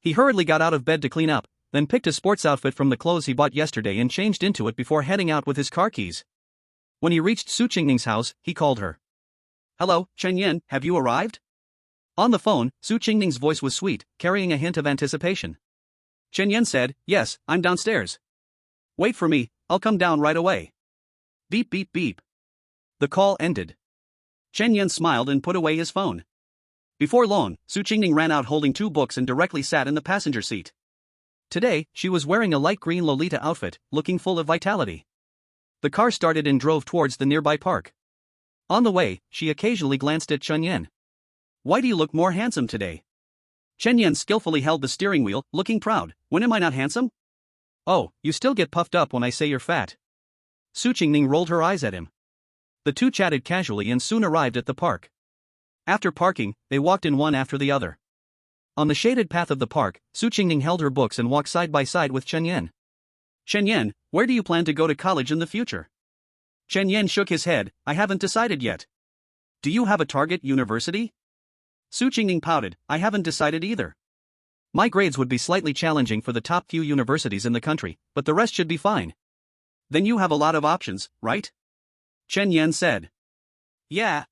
Speaker 1: He hurriedly got out of bed to clean up, then picked a sports outfit from the clothes he bought yesterday and changed into it before heading out with his car keys. When he reached Su Qingning's house, he called her. Hello, Chunyin, have you arrived? On the phone, Su Qingning's voice was sweet, carrying a hint of anticipation. Chunyin said, yes, I'm downstairs. Wait for me, I'll come down right away. Beep beep beep. The call ended. Chunyin smiled and put away his phone. Before long, Su Qingning ran out holding 2 books and directly sat in the passenger seat. Today, she was wearing a light green Lolita outfit, looking full of vitality. The car started and drove towards the nearby park. On the way, she occasionally glanced at Chunyin. Why do you look more handsome today? Chunyin skillfully held the steering wheel, looking proud. When am I not handsome? Oh, you still get puffed up when I say you're fat. Su Qingning rolled her eyes at him. The two chatted casually and soon arrived at the park. After parking, they walked in one after the other. On the shaded path of the park, Su Qingning held her books and walked side by side with Chunyin. Chunyin, where do you plan to go to college in the future? Chunyin shook his head, I haven't decided yet. Do you have a target university? Su Qingning pouted, I haven't decided either. My grades would be slightly challenging for the top few universities in the country, but the rest should be fine. Then you have a lot of options, right? Chunyin said. Yeah.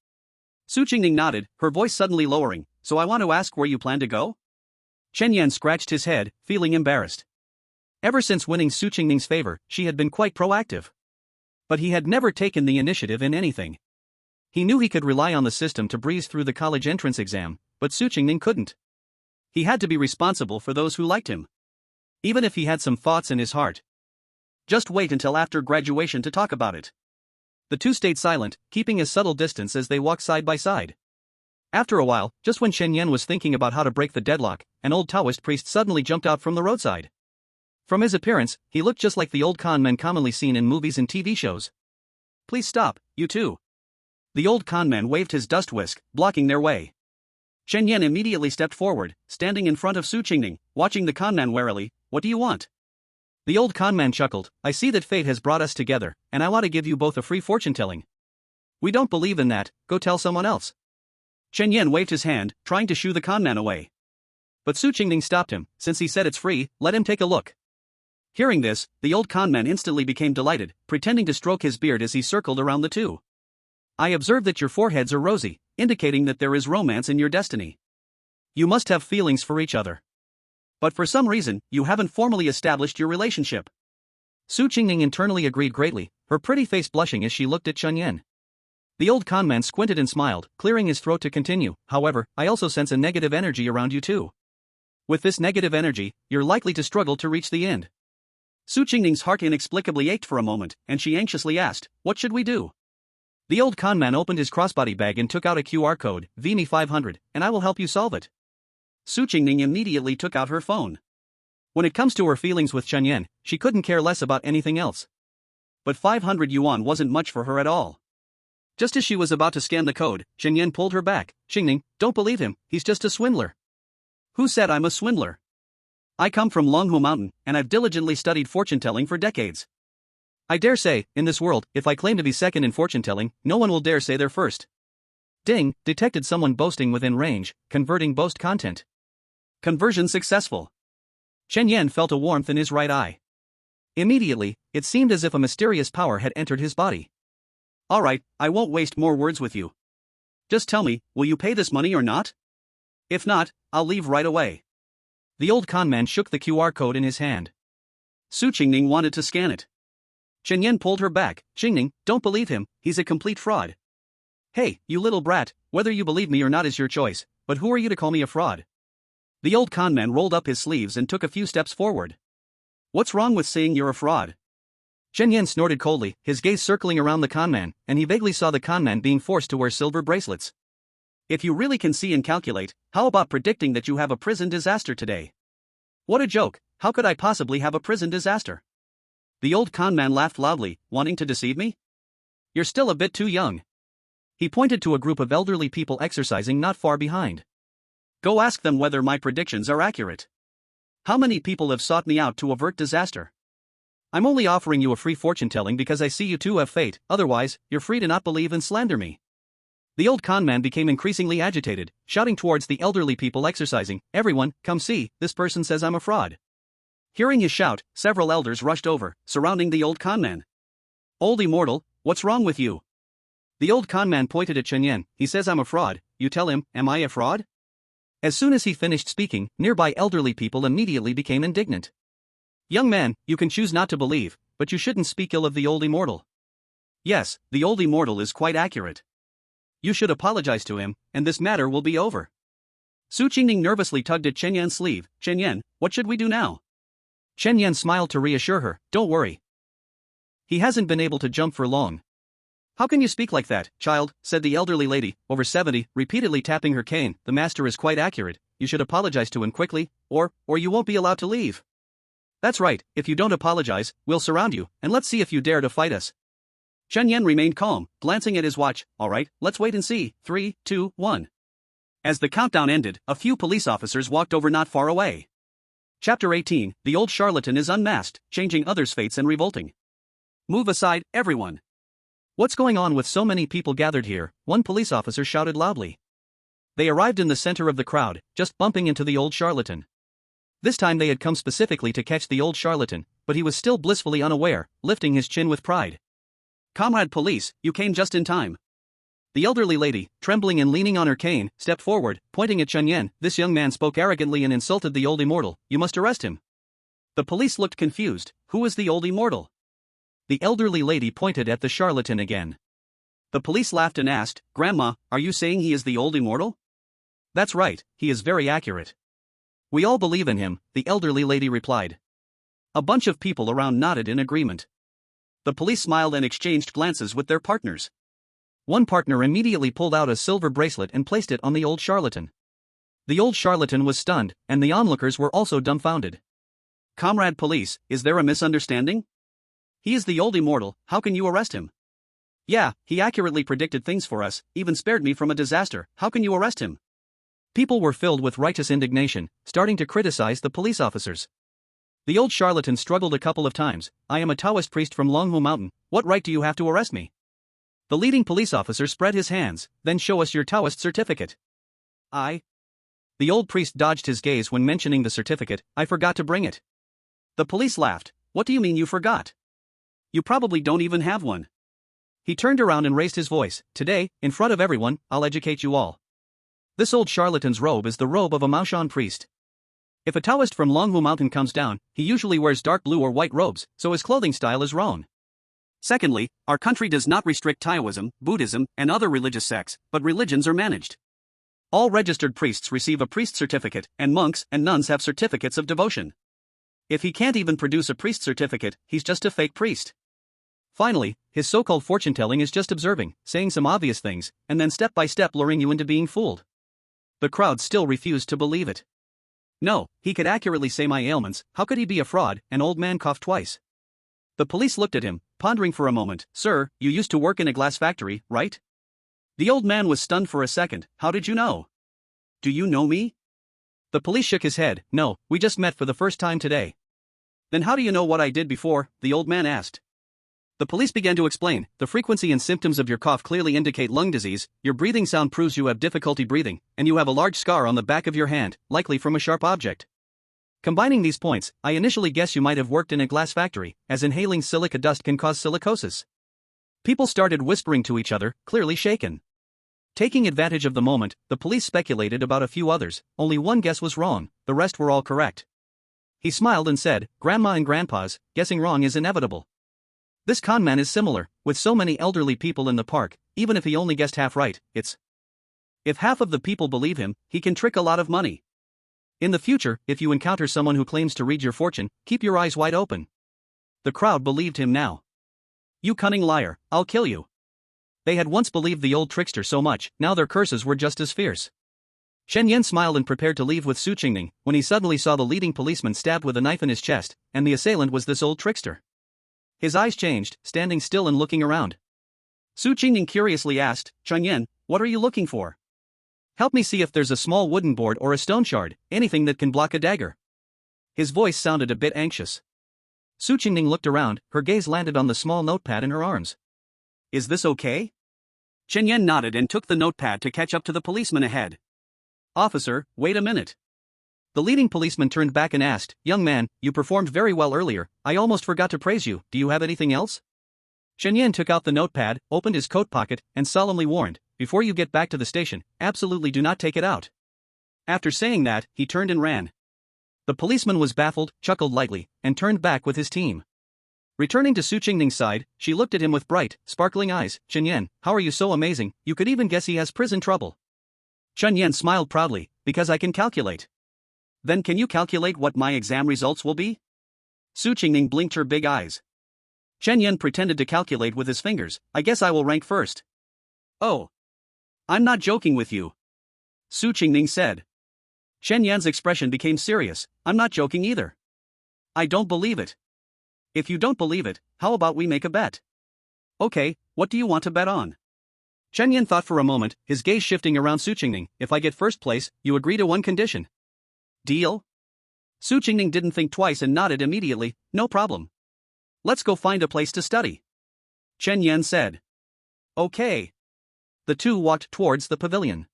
Speaker 1: Su Qingning nodded, her voice suddenly lowering, so I want to ask where you plan to go? Chunyin scratched his head, feeling embarrassed. Ever since winning Su Qingning's favor, she had been quite proactive. But he had never taken the initiative in anything. He knew he could rely on the system to breeze through the college entrance exam, but Su Qingning couldn't. He had to be responsible for those who liked him. Even if he had some thoughts in his heart. Just wait until after graduation to talk about it. The two stayed silent, keeping a subtle distance as they walked side by side. After a while, just when Chunyin was thinking about how to break the deadlock, an old Taoist priest suddenly jumped out from the roadside. From his appearance, he looked just like the old con men commonly seen in movies and TV shows. Please stop, you two. The old con man waved his dust whisk, blocking their way. Chunyin immediately stepped forward, standing in front of Su Qingning, watching the con man warily. What do you want? The old con man chuckled, I see that fate has brought us together, and I want to give you both a free fortune-telling. We don't believe in that, go tell someone else. Chunyin waved his hand, trying to shoo the con man away. But Su Qingning stopped him, since he said it's free, let him take a look. Hearing this, the old con man instantly became delighted, pretending to stroke his beard as he circled around the two. I observe that your foreheads are rosy, indicating that there is romance in your destiny. You must have feelings for each other. But for some reason, you haven't formally established your relationship. Su Qingning internally agreed greatly, her pretty face blushing as she looked at Chunyin. The old con man squinted and smiled, clearing his throat to continue, however, I also sense a negative energy around you too. With this negative energy, you're likely to struggle to reach the end. Su Qingning's heart inexplicably ached for a moment, and she anxiously asked, what should we do? The old con man opened his crossbody bag and took out a QR code, VME 500, and I will help you solve it. Su Qingning immediately took out her phone. When it comes to her feelings with Chunyin, she couldn't care less about anything else. But 500 yuan wasn't much for her at all. Just as she was about to scan the code, Chunyin pulled her back. Qingning, don't believe him, he's just a swindler. Who said I'm a swindler? I come from Longhu Mountain, and I've diligently studied fortune-telling for decades. I dare say, in this world, if I claim to be second in fortune-telling, no one will dare say they're first. Ding, detected someone boasting within range, converting boast content. Conversion successful. Chunyin felt a warmth in his right eye. Immediately, it seemed as if a mysterious power had entered his body. Alright, I won't waste more words with you. Just tell me, will you pay this money or not? If not, I'll leave right away. The old con man shook the QR code in his hand. Su Qingning wanted to scan it. Chunyin pulled her back. Qingning, don't believe him, he's a complete fraud. Hey, you little brat, whether you believe me or not is your choice, but who are you to call me a fraud? The old con man rolled up his sleeves and took a few steps forward. What's wrong with saying you're a fraud? Chunyin snorted coldly, his gaze circling around the con man, and he vaguely saw the con man being forced to wear silver bracelets. If you really can see and calculate, how about predicting that you have a prison disaster today? What a joke, how could I possibly have a prison disaster? The old con man laughed loudly, wanting to deceive me? You're still a bit too young. He pointed to a group of elderly people exercising not far behind. Go ask them whether my predictions are accurate. How many people have sought me out to avert disaster? I'm only offering you a free fortune telling because I see you too have fate, otherwise, you're free to not believe and slander me. The old conman became increasingly agitated, shouting towards the elderly people exercising, "Everyone, come see, this person says I'm a fraud." Hearing his shout, several elders rushed over, surrounding the old conman. "Old immortal, what's wrong with you?" The old conman pointed at Chen Yan. "He says I'm a fraud, you tell him, am I a fraud?" As soon as he finished speaking, nearby elderly people immediately became indignant. "Young man, you can choose not to believe, but you shouldn't speak ill of the old immortal." "Yes, the old immortal is quite accurate. You should apologize to him, and this matter will be over." Su Qingning nervously tugged at Chen Yan's sleeve. "Chen Yan, what should we do now?" Chen Yan smiled to reassure her. "Don't worry. He hasn't been able to jump for long." "How can you speak like that, child?" said the elderly lady, over 70, repeatedly tapping her cane. "The master is quite accurate. You should apologize to him quickly, or you won't be allowed to leave." "That's right, if you don't apologize, we'll surround you, and let's see if you dare to fight us." Chen Yan remained calm, glancing at his watch. "All right, let's wait and see. 3, 2, 1. As the countdown ended, a few police officers walked over not far away. Chapter 18, The Old Charlatan is Unmasked, Changing Others' Fates and Revolting. "Move aside, everyone. What's going on with so many people gathered here?" one police officer shouted loudly. They arrived in the center of the crowd, just bumping into the old charlatan. This time they had come specifically to catch the old charlatan, but he was still blissfully unaware, lifting his chin with pride. "Comrade police, you came just in time." The elderly lady, trembling and leaning on her cane, stepped forward, pointing at Chen Yan. "This young man spoke arrogantly and insulted the old immortal. You must arrest him." The police looked confused. Who is the old immortal? The elderly lady pointed at the charlatan again. The police laughed and asked, "Grandma, are you saying he is the old immortal?" "That's right, he is very accurate. We all believe in him," the elderly lady replied. A bunch of people around nodded in agreement. The police smiled and exchanged glances with their partners. One partner immediately pulled out a silver bracelet and placed it on the old charlatan. The old charlatan was stunned, and the onlookers were also dumbfounded. "Comrade police, is there a misunderstanding? He is the old immortal, how can you arrest him?" "Yeah, he accurately predicted things for us, even spared me from a disaster, how can you arrest him?" People were filled with righteous indignation, starting to criticize the police officers. The old charlatan struggled a couple of times. "I am a Taoist priest from Longhu Mountain, what right do you have to arrest me?" The leading police officer spread his hands. "Then show us your Taoist certificate." "I..." The old priest dodged his gaze when mentioning the certificate. "I forgot to bring it." The police laughed. "What do you mean you forgot? You probably don't even have one." He turned around and raised his voice. "Today, in front of everyone, I'll educate you all. This old charlatan's robe is the robe of a Maoshan priest. If a Taoist from Longhu Mountain comes down, he usually wears dark blue or white robes, so his clothing style is wrong. Secondly, our country does not restrict Taoism, Buddhism, and other religious sects, but religions are managed. All registered priests receive a priest certificate, and monks and nuns have certificates of devotion. If he can't even produce a priest certificate, he's just a fake priest. Finally, his so-called fortune-telling is just observing, saying some obvious things, and then step by step luring you into being fooled." The crowd still refused to believe it. "No, he could accurately say my ailments, how could he be a fraud?" An old man coughed twice. The police looked at him, pondering for a moment. "Sir, you used to work in a glass factory, right?" The old man was stunned for a second. "How did you know? Do you know me?" The police shook his head. "No, we just met for the first time today." "Then how do you know what I did before?" the old man asked. The police began to explain. "The frequency and symptoms of your cough clearly indicate lung disease, your breathing sound proves you have difficulty breathing, and you have a large scar on the back of your hand, likely from a sharp object. Combining these points, I initially guess you might have worked in a glass factory, as inhaling silica dust can cause silicosis." People started whispering to each other, clearly shaken. Taking advantage of the moment, the police speculated about a few others. Only one guess was wrong, the rest were all correct. He smiled and said, "Grandma and grandpas, guessing wrong is inevitable. This conman is similar, with so many elderly people in the park, even if he only guessed half right, it's... If half of the people believe him, he can trick a lot of money. In the future, if you encounter someone who claims to read your fortune, keep your eyes wide open." The crowd believed him now. "You cunning liar, I'll kill you." They had once believed the old trickster so much, now their curses were just as fierce. Chen Yan smiled and prepared to leave with Su Qingning, when he suddenly saw the leading policeman stabbed with a knife in his chest, and the assailant was this old trickster. His eyes changed, standing still and looking around. Su Qingning curiously asked, "Chen Yan, what are you looking for?" "Help me see if there's a small wooden board or a stone shard, anything that can block a dagger." His voice sounded a bit anxious. Su Qingning looked around, her gaze landed on the small notepad in her arms. Is this okay? Chen Yan nodded and took the notepad to catch up to the policeman ahead. Officer, wait a minute. The leading policeman turned back and asked, young man, you performed very well earlier, I almost forgot to praise you, do you have anything else? Chen Yan took out the notepad, opened his coat pocket, and solemnly warned, before you get back to the station, absolutely do not take it out. After saying that, he turned and ran. The policeman was baffled, chuckled lightly, and turned back with his team. Returning to Su Qingning's side, she looked at him with bright, sparkling eyes. Chen Yan, how are you so amazing, you could even guess he has prison trouble. Chen Yan smiled proudly, because I can calculate. Then can you calculate what my exam results will be? Su Qingning blinked her big eyes. Chen Yan pretended to calculate with his fingers, I guess I will rank first. Oh. I'm not joking with you. Su Qingning said. Chen Yan's expression became serious, I'm not joking either. I don't believe it. If you don't believe it, how about we make a bet? Okay, what do you want to bet on? Chen Yan thought for a moment, his gaze shifting around Su Qingning. If I get first place, you agree to one condition. Deal? Su Qingning didn't think twice and nodded immediately, no problem. Let's go find a place to study. Chen Yan said. Okay. The two walked towards the pavilion.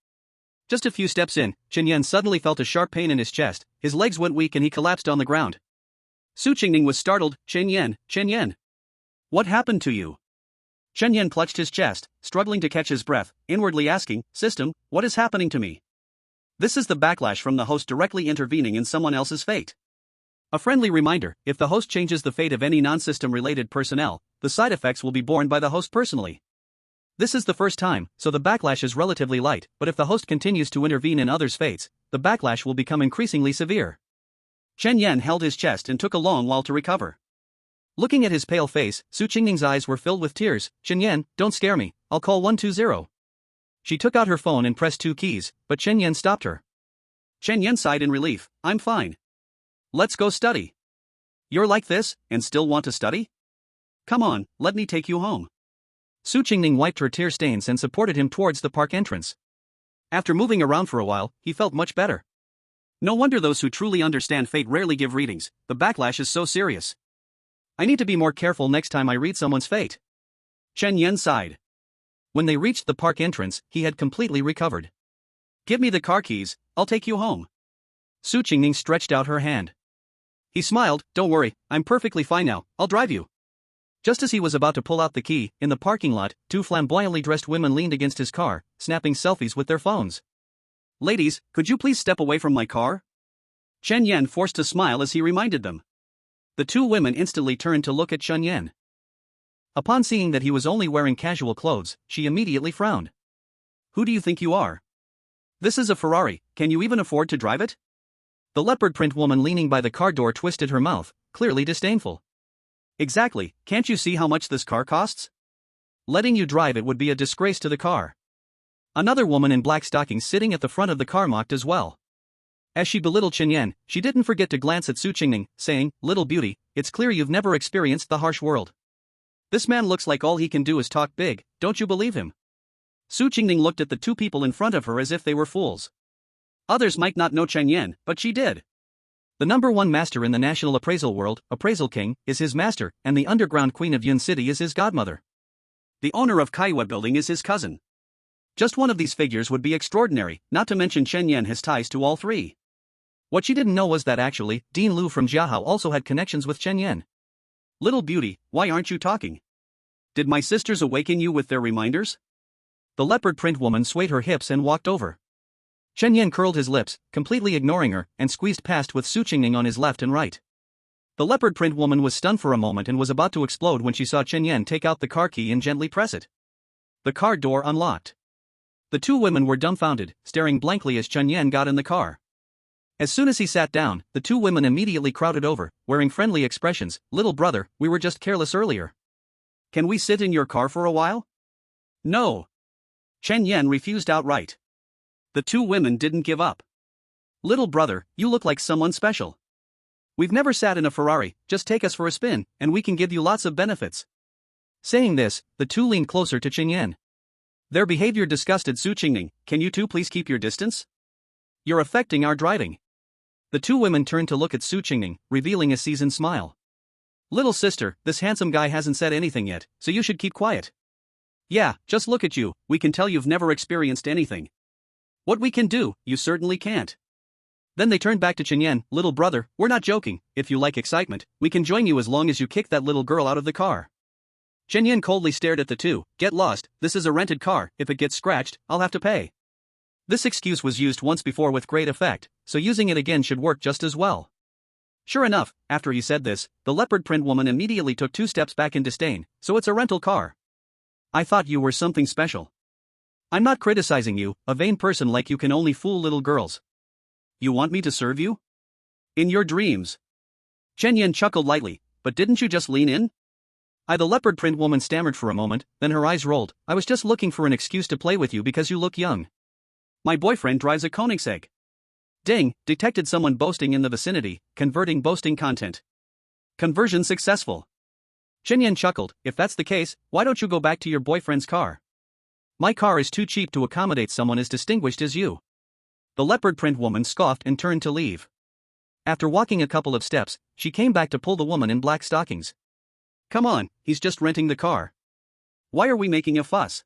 Speaker 1: Just a few steps in, Chen Yan suddenly felt a sharp pain in his chest, his legs went weak and he collapsed on the ground. Su Qingning was startled. Chen Yan. What happened to you? Chen Yan clutched his chest, struggling to catch his breath, inwardly asking, System, what is happening to me? This is the backlash from the host directly intervening in someone else's fate. A friendly reminder, if the host changes the fate of any non-system related personnel, the side effects will be borne by the host personally. This is the first time, so the backlash is relatively light, but if the host continues to intervene in others' fates, the backlash will become increasingly severe. Chen Yan held his chest and took a long while to recover. Looking at his pale face, Su Qingning's eyes were filled with tears. Chen Yan, don't scare me, I'll call 120. She took out her phone and pressed 2 keys, but Chen Yan stopped her. Chen Yan sighed in relief, I'm fine. Let's go study. You're like this, and still want to study? Come on, let me take you home. Su Qingning wiped her tear stains and supported him towards the park entrance. After moving around for a while, he felt much better. No wonder those who truly understand fate rarely give readings, the backlash is so serious. I need to be more careful next time I read someone's fate. Chen Yan sighed. When they reached the park entrance, he had completely recovered. Give me the car keys, I'll take you home. Su Qingning stretched out her hand. He smiled, don't worry, I'm perfectly fine now, I'll drive you. Just as he was about to pull out the key, in the parking lot, 2 flamboyantly dressed women leaned against his car, snapping selfies with their phones. Ladies, could you please step away from my car? Chen Yan forced a smile as he reminded them. The 2 women instantly turned to look at Chen Yan. Upon seeing that he was only wearing casual clothes, she immediately frowned. Who do you think you are? This is a Ferrari, can you even afford to drive it? The leopard print woman leaning by the car door twisted her mouth, clearly disdainful. Exactly, can't you see how much this car costs? Letting you drive it would be a disgrace to the car. Another woman in black stockings sitting at the front of the car mocked as well. As she belittled Chen Yan, she didn't forget to glance at Su Qingning, saying, Little beauty, it's clear you've never experienced the harsh world. This man looks like all he can do is talk big, don't you believe him? Su Qingning looked at the 2 people in front of her as if they were fools. Others might not know Chen Yan, but she did. The #1 master in the national appraisal world, Appraisal King, is his master, and the underground queen of Yun City is his godmother. The owner of Kaiwa Building is his cousin. Just one of these figures would be extraordinary, not to mention Chen Yan has ties to all 3. What she didn't know was that actually, Dean Lu from Jiahao also had connections with Chen Yan. Little beauty, why aren't you talking? Did my sisters awaken you with their reminders? The leopard print woman swayed her hips and walked over. Chen Yan curled his lips, completely ignoring her, and squeezed past with Su Qingning on his left and right. The leopard print woman was stunned for a moment and was about to explode when she saw Chen Yan take out the car key and gently press it. The car door unlocked. The 2 women were dumbfounded, staring blankly as Chen Yan got in the car. As soon as he sat down, the 2 women immediately crowded over, wearing friendly expressions. Little brother, we were just careless earlier. Can we sit in your car for a while? No. Chen Yan refused outright. The 2 women didn't give up. Little brother, you look like someone special. We've never sat in a Ferrari, just take us for a spin, and we can give you lots of benefits. Saying this, the 2 leaned closer to Chen Yan. Their behavior disgusted Su Qingning. Can you 2 please keep your distance? You're affecting our driving. The two women turned to look at Su Qingning, revealing a seasoned smile. Little sister, this handsome guy hasn't said anything yet, so you should keep quiet. Yeah, just look at you, we can tell you've never experienced anything. What we can do, you certainly can't. Then they turned back to Chen. Little brother, we're not joking, if you like excitement, we can join you as long as you kick that little girl out of the car. Chen coldly stared at the two. Get lost, this is a rented car, if it gets scratched, I'll have to pay. This excuse was used once before with great effect, so using it again should work just as well. Sure enough, after he said this, the leopard print woman immediately took 2 steps back in disdain. So it's a rental car. I thought you were something special. I'm not criticizing you, a vain person like you can only fool little girls. You want me to serve you? In your dreams. Chen chuckled lightly, but didn't you just lean in? The leopard print woman stammered for a moment, then her eyes rolled. I was just looking for an excuse to play with you because you look young. My boyfriend drives a Koenigsegg. Ding, detected someone boasting in the vicinity, converting boasting content. Conversion successful. Chen chuckled, if that's the case, why don't you go back to your boyfriend's car? My car is too cheap to accommodate someone as distinguished as you. The leopard print woman scoffed and turned to leave. After walking a couple of steps, she came back to pull the woman in black stockings. Come on, he's just renting the car. Why are we making a fuss?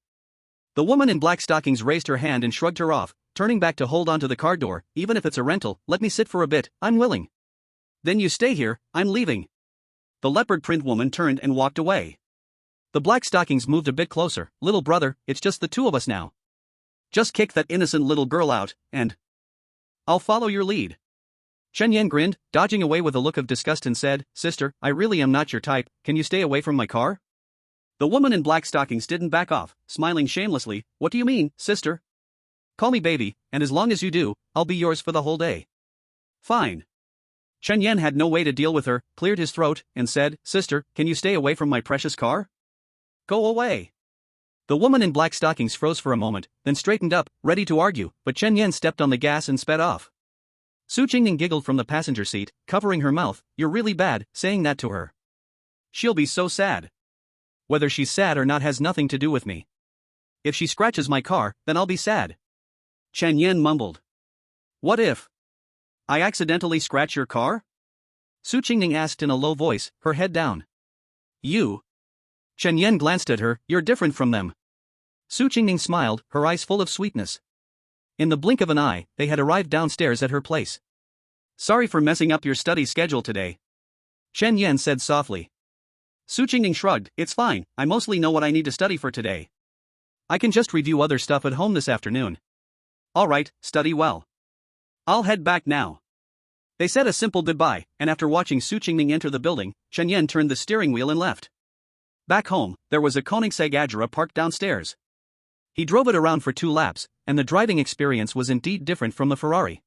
Speaker 1: The woman in black stockings raised her hand and shrugged her off, turning back to hold onto the car door. Even if it's a rental, let me sit for a bit, I'm willing. Then you stay here, I'm leaving. The leopard print woman turned and walked away. The black stockings moved a bit closer. Little brother, it's just the two of us now. Just kick that innocent little girl out, and I'll follow your lead. Chen grinned, dodging away with a look of disgust and said, Sister, I really am not your type, can you stay away from my car? The woman in black stockings didn't back off, smiling shamelessly. What do you mean, sister? Call me baby, and as long as you do, I'll be yours for the whole day. Fine. Chen had no way to deal with her, cleared his throat, and said, Sister, can you stay away from my precious car? Go away. The woman in black stockings froze for a moment, then straightened up, ready to argue, but Chen stepped on the gas and sped off. Su Qingning giggled from the passenger seat, covering her mouth. You're really bad, saying that to her. She'll be so sad. Whether she's sad or not has nothing to do with me. If she scratches my car, then I'll be sad. Chen mumbled. What if I accidentally scratch your car? Su Qingning asked in a low voice, her head down. You? Chen glanced at her. You're different from them. Su Qingning smiled, her eyes full of sweetness. In the blink of an eye, they had arrived downstairs at her place. Sorry for messing up your study schedule today. Chen said softly. Su Qingning shrugged, it's fine, I mostly know what I need to study for today. I can just review other stuff at home this afternoon. Alright, study well. I'll head back now. They said a simple goodbye, and after watching Su Qingning enter the building, Chen turned the steering wheel and left. Back home, there was a Koenigsegg Agera parked downstairs. He drove it around for 2 laps, and the driving experience was indeed different from the Ferrari.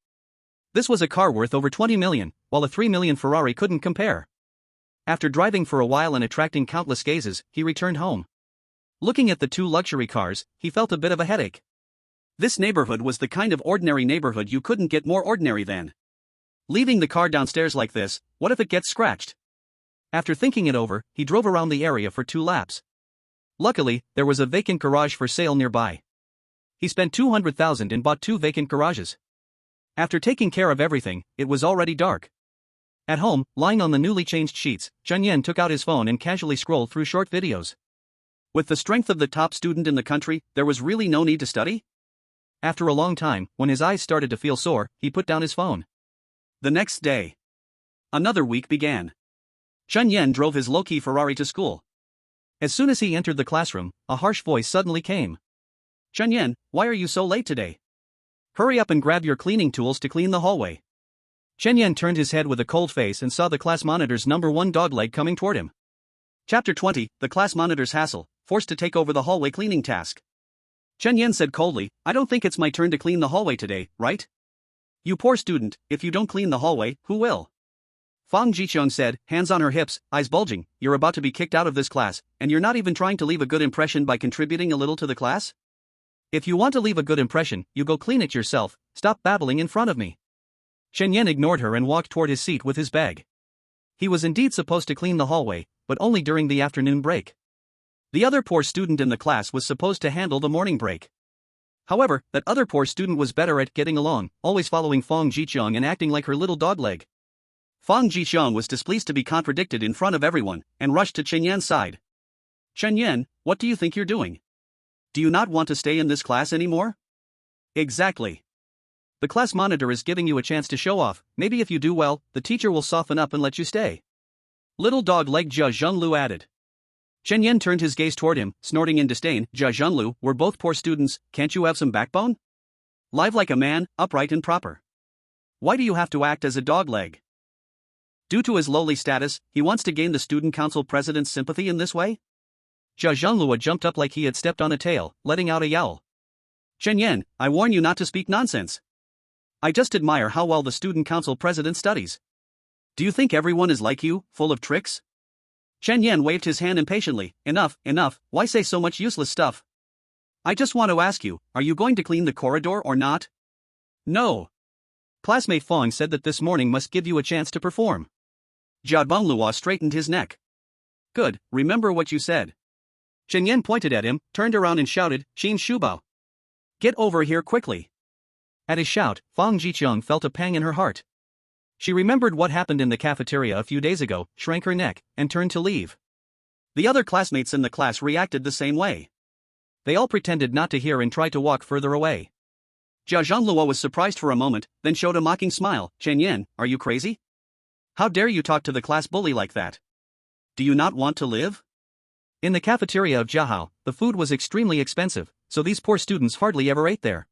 Speaker 1: This was a car worth over 20 million, while a 3 million Ferrari couldn't compare. After driving for a while and attracting countless gazes, he returned home. Looking at the 2 luxury cars, he felt a bit of a headache. This neighborhood was the kind of ordinary neighborhood you couldn't get more ordinary than. Leaving the car downstairs like this, what if it gets scratched? After thinking it over, he drove around the area for 2 laps. Luckily, there was a vacant garage for sale nearby. He spent 200,000 and bought 2 vacant garages. After taking care of everything, it was already dark. At home, lying on the newly changed sheets, Chen took out his phone and casually scrolled through short videos. With the strength of the top student in the country, there was really no need to study? After a long time, when his eyes started to feel sore, he put down his phone. The next day, another week began. Chen drove his low-key Ferrari to school. As soon as he entered the classroom, a harsh voice suddenly came. Chen, why are you so late today? Hurry up and grab your cleaning tools to clean the hallway. Chen turned his head with a cold face and saw the class monitor's number 1 dogleg coming toward him. Chapter 20, The Class Monitor's Hassle, Forced to Take Over the Hallway Cleaning Task. Chen said coldly, I don't think it's my turn to clean the hallway today, right? You poor student, if you don't clean the hallway, who will? Fang Jiqiong said, hands on her hips, eyes bulging, you're about to be kicked out of this class, and you're not even trying to leave a good impression by contributing a little to the class? If you want to leave a good impression, you go clean it yourself, stop babbling in front of me. Chen ignored her and walked toward his seat with his bag. He was indeed supposed to clean the hallway, but only during the afternoon break. The other poor student in the class was supposed to handle the morning break. However, that other poor student was better at getting along, always following Fong Jiqiang and acting like her little dogleg. Fong Jiqiang was displeased to be contradicted in front of everyone, and rushed to Chen Yan's side. Chen Yan, what do you think you're doing? Do you not want to stay in this class anymore? Exactly. The class monitor is giving you a chance to show off. Maybe if you do well, the teacher will soften up and let you stay. Little dog leg Jia Zhenglu added. Chen Yan turned his gaze toward him, snorting in disdain. Jia Zhenglu, we're both poor students, can't you have some backbone? Live like a man, upright and proper. Why do you have to act as a dog leg? Due to his lowly status, he wants to gain the student council president's sympathy in this way? Jia Zhenglua jumped up like he had stepped on a tail, letting out a yowl. Chen Yan, I warn you not to speak nonsense. I just admire how well the student council president studies. Do you think everyone is like you, full of tricks? Chen Yan waved his hand impatiently. Enough, why say so much useless stuff? I just want to ask you, are you going to clean the corridor or not? No. Classmate Fong said that this morning must give you a chance to perform. Jia Bonglua straightened his neck. Good, remember what you said. Chen Yan pointed at him, turned around and shouted, Xin Shubao. Get over here quickly. At his shout, Fong Jiqiang felt a pang in her heart. She remembered what happened in the cafeteria a few days ago, shrank her neck, and turned to leave. The other classmates in the class reacted the same way. They all pretended not to hear and tried to walk further away. Jia Zhenglua was surprised for a moment, then showed a mocking smile. Chen Yan, are you crazy? How dare you talk to the class bully like that? Do you not want to live? In the cafeteria of Jiahao, the food was extremely expensive, so these poor students hardly ever ate there.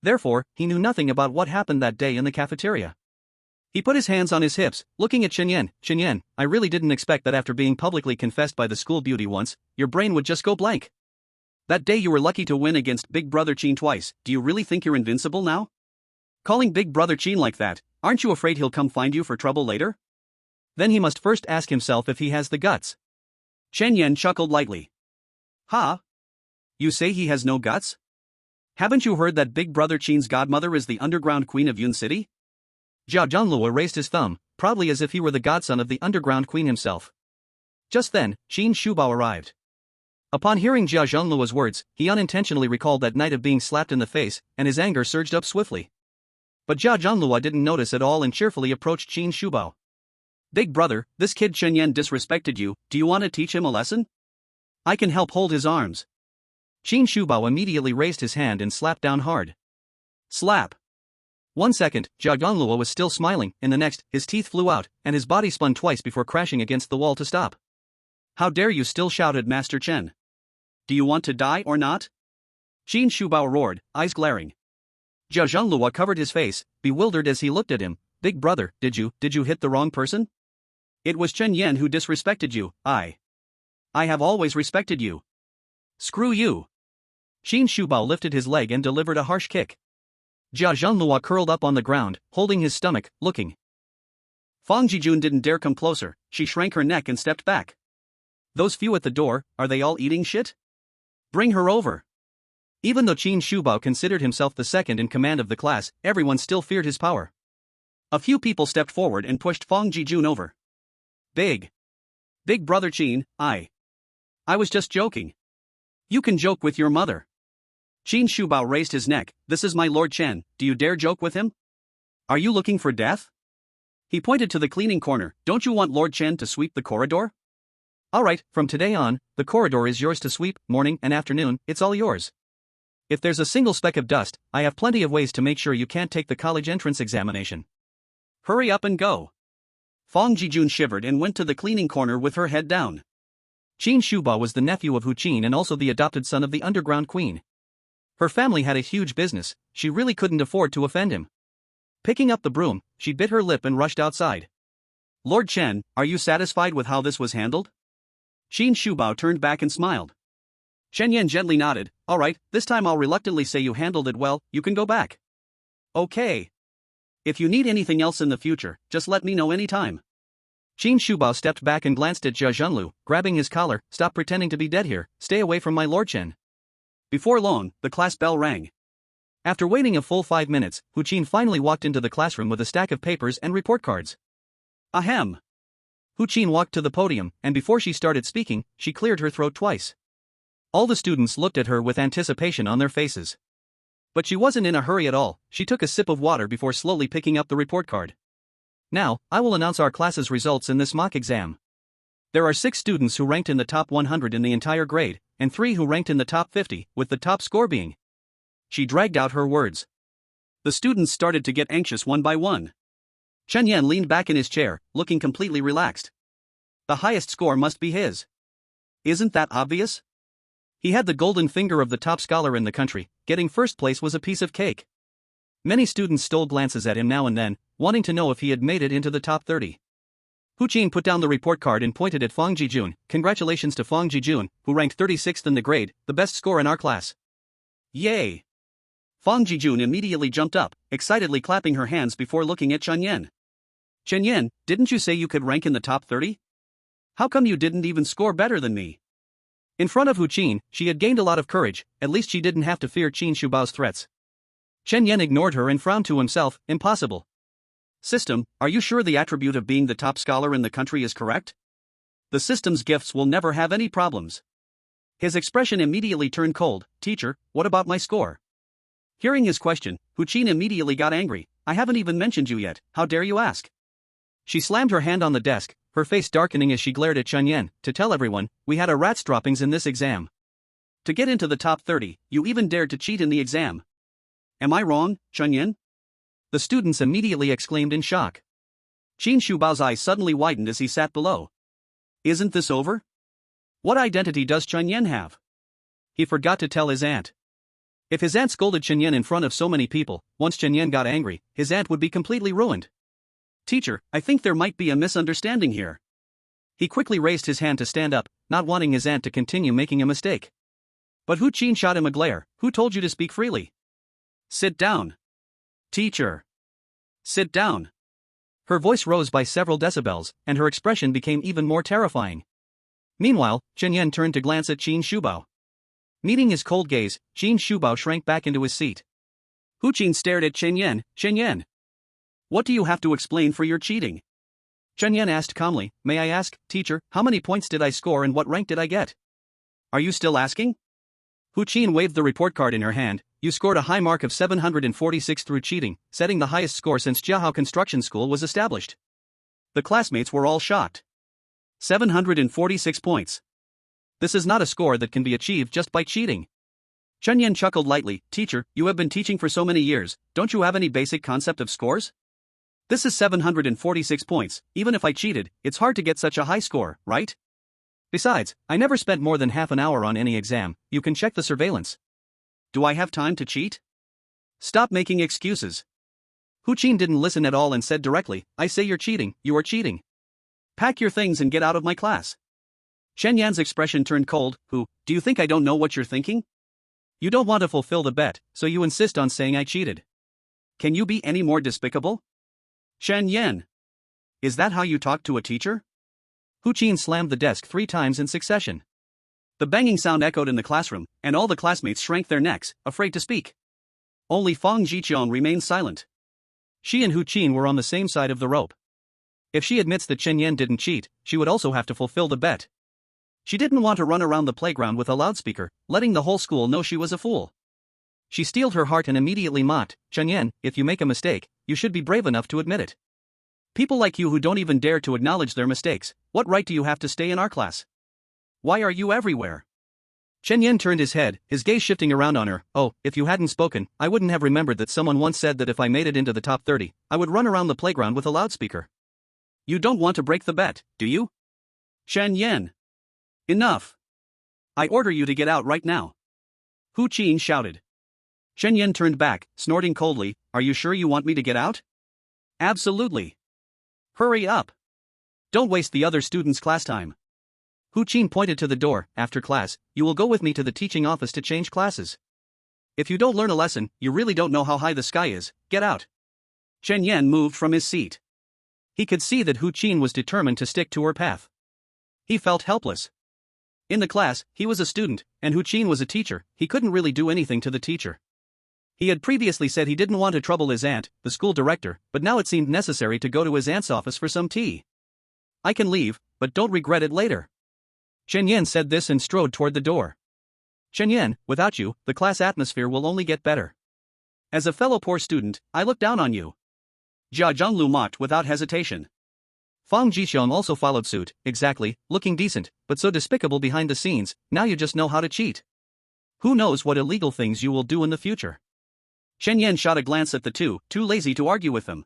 Speaker 1: Therefore, he knew nothing about what happened that day in the cafeteria. He put his hands on his hips, looking at Chen Yan. Chen Yan, I really didn't expect that after being publicly confessed by the school beauty once, your brain would just go blank. That day you were lucky to win against Big Brother Qin twice. Do you really think you're invincible now? Calling Big Brother Qin like that, aren't you afraid he'll come find you for trouble later? Then he must first ask himself if he has the guts. Chen Yan chuckled lightly. Ha? You say he has no guts? Haven't you heard that Big Brother Qin's godmother is the underground queen of Yun City? Jia Zhenglua raised his thumb, proudly as if he were the godson of the underground queen himself. Just then, Xin Shubao arrived. Upon hearing Jia Zhenglua's words, he unintentionally recalled that night of being slapped in the face, and his anger surged up swiftly. But Jia Zhenglua didn't notice at all and cheerfully approached Xin Shubao. Big brother, this kid Chen Yan disrespected you, do you want to teach him a lesson? I can help hold his arms. Xin Shubao immediately raised his hand and slapped down hard. Slap. 1 second, Jia Zhenglua was still smiling, in the next, his teeth flew out, and his body spun twice before crashing against the wall to stop. How dare you still, shouted Master Chen. Do you want to die or not? Xin Shubao roared, eyes glaring. Jia Zhenglua covered his face, bewildered as he looked at him. Big brother, did you hit the wrong person? It was Chen Yan who disrespected you. I have always respected you. Screw you. Xin Shubao lifted his leg and delivered a harsh kick. Jia Zhenglua curled up on the ground, holding his stomach, looking. Fong Jijun didn't dare come closer, she shrank her neck and stepped back. Those few at the door, are they all eating shit? Bring her over. Even though Xin Shubao considered himself the second in command of the class, everyone still feared his power. A few people stepped forward and pushed Fong Jijun over. Big brother Qin, I was just joking. You can joke with your mother. Xin Shubao raised his neck. This is my Lord Chen, do you dare joke with him? Are you looking for death? He pointed to the cleaning corner. Don't you want Lord Chen to sweep the corridor? Alright, from today on, the corridor is yours to sweep, morning and afternoon, it's all yours. If there's a single speck of dust, I have plenty of ways to make sure you can't take the college entrance examination. Hurry up and go. Fong Jijun shivered and went to the cleaning corner with her head down. Qin Shubao was the nephew of Hu Qin and also the adopted son of the underground queen. Her family had a huge business, she really couldn't afford to offend him. Picking up the broom, she bit her lip and rushed outside. Lord Chen, are you satisfied with how this was handled? Qin Shubao turned back and smiled. Chen Yan gently nodded. Alright, this time I'll reluctantly say you handled it well, you can go back. Okay. If you need anything else in the future, just let me know anytime. Qin Shubao stepped back and glanced at Jia Zhenglua, grabbing his collar. Stop pretending to be dead here, stay away from my Lord Chen. Before long, the class bell rang. After waiting a full 5 minutes, Hu Qin finally walked into the classroom with a stack of papers and report cards. Ahem. Hu Qin walked to the podium, and before she started speaking, she cleared her throat twice. All the students looked at her with anticipation on their faces. But she wasn't in a hurry at all. She took a sip of water before slowly picking up the report card. Now, I will announce our class's results in this mock exam. There are 6 students who ranked in the top 100 in the entire grade, and 3 who ranked in the top 50, with the top score being. She dragged out her words. The students started to get anxious one by one. Chen Yan leaned back in his chair, looking completely relaxed. The highest score must be his. Isn't that obvious? He had the golden finger of the top scholar in the country. Getting first place was a piece of cake. Many students stole glances at him now and then, wanting to know if he had made it into the top 30. Hu Qin put down the report card and pointed at Fang Jijun. Congratulations to Fang Jijun, who ranked 36th in the grade, the best score in our class. Yay! Fang Jijun immediately jumped up, excitedly clapping her hands before looking at Chen Yan. Chen Yan, didn't you say you could rank in the top 30? How come you didn't even score better than me? In front of Hu Qin, she had gained a lot of courage. At least she didn't have to fear Qin Shubao's threats. Chen Yan ignored her and frowned to himself. Impossible. System, are you sure the attribute of being the top scholar in the country is correct? The system's gifts will never have any problems. His expression immediately turned cold. Teacher, what about my score? Hearing his question, Hu Qin immediately got angry. I haven't even mentioned you yet, how dare you ask? She slammed her hand on the desk, her face darkening as she glared at Chen Yan. To tell everyone, we had a rat's droppings in this exam. To get into the top 30, you even dared to cheat in the exam. Am I wrong, Chen Yan? The students immediately exclaimed in shock. Qin Shubao's eyes suddenly widened as he sat below. Isn't this over? What identity does Chen Yan have? He forgot to tell his aunt. If his aunt scolded Chen Yan in front of so many people, once Chen Yan got angry, his aunt would be completely ruined. Teacher, I think there might be a misunderstanding here. He quickly raised his hand to stand up, not wanting his aunt to continue making a mistake. But Hu Qin shot him a glare. Who told you to speak freely? Sit down. Teacher. Sit down. Her voice rose by several decibels, and her expression became even more terrifying. Meanwhile, Chen Yan turned to glance at Qin Shubao. Meeting his cold gaze, Qin Shubao shrank back into his seat. Hu Qin stared at Chen Yan. Chen Yan. What do you have to explain for your cheating? Chen Yan asked calmly. May I ask, teacher, how many points did I score and what rank did I get? Are you still asking? Hu Qin waved the report card in her hand. You scored a high mark of 746 through cheating, setting the highest score since Jiahao Construction School was established. The classmates were all shocked. 746 points. This is not a score that can be achieved just by cheating. Chen Yan chuckled lightly. Teacher, you have been teaching for so many years, don't you have any basic concept of scores? This is 746 points. Even if I cheated, it's hard to get such a high score, right? Besides, I never spent more than half an hour on any exam. You can check the surveillance. Do I have time to cheat? Stop making excuses. Hu Qin didn't listen at all and said directly, I say you're cheating, you are cheating. Pack your things and get out of my class. Chen Yan's expression turned cold. Do you think I don't know what you're thinking? You don't want to fulfill the bet, so you insist on saying I cheated. Can you be any more despicable? Chen Yan. Is that how you talk to a teacher? Hu Qin slammed the desk 3 times in succession. The banging sound echoed in the classroom, and all the classmates shrank their necks, afraid to speak. Only Fang Jiqian remained silent. She and Hu Qin were on the same side of the rope. If she admits that Chen Yan didn't cheat, she would also have to fulfill the bet. She didn't want to run around the playground with a loudspeaker, letting the whole school know she was a fool. She steeled her heart and immediately mocked, Chen Yan, if you make a mistake, you should be brave enough to admit it. People like you who don't even dare to acknowledge their mistakes, what right do you have to stay in our class? Why are you everywhere? Chen Yan turned his head, his gaze shifting around on her. Oh, if you hadn't spoken, I wouldn't have remembered that someone once said that if I made it into the top 30, I would run around the playground with a loudspeaker. You don't want to break the bet, do you? Chen Yan. Enough. I order you to get out right now. Hu Qin shouted. Chen Yan turned back, snorting coldly. Are you sure you want me to get out? Absolutely. Hurry up. Don't waste the other students' class time. Hu Qin pointed to the door. After class, you will go with me to the teaching office to change classes. If you don't learn a lesson, you really don't know how high the sky is. Get out. Chen Yan moved from his seat. He could see that Hu Qin was determined to stick to her path. He felt helpless. In the class, he was a student, and Hu Qin was a teacher. He couldn't really do anything to the teacher. He had previously said he didn't want to trouble his aunt, the school director, but now it seemed necessary to go to his aunt's office for some tea. I can leave, but don't regret it later. Chen Yan said this and strode toward the door. Chen Yan, without you, the class atmosphere will only get better. As a fellow poor student, I look down on you. Jia Zhonglu mocked without hesitation. Fang Jixiong also followed suit, exactly, looking decent, but so despicable behind the scenes, now you just know how to cheat. Who knows what illegal things you will do in the future? Chen Yan shot a glance at the two, too lazy to argue with them.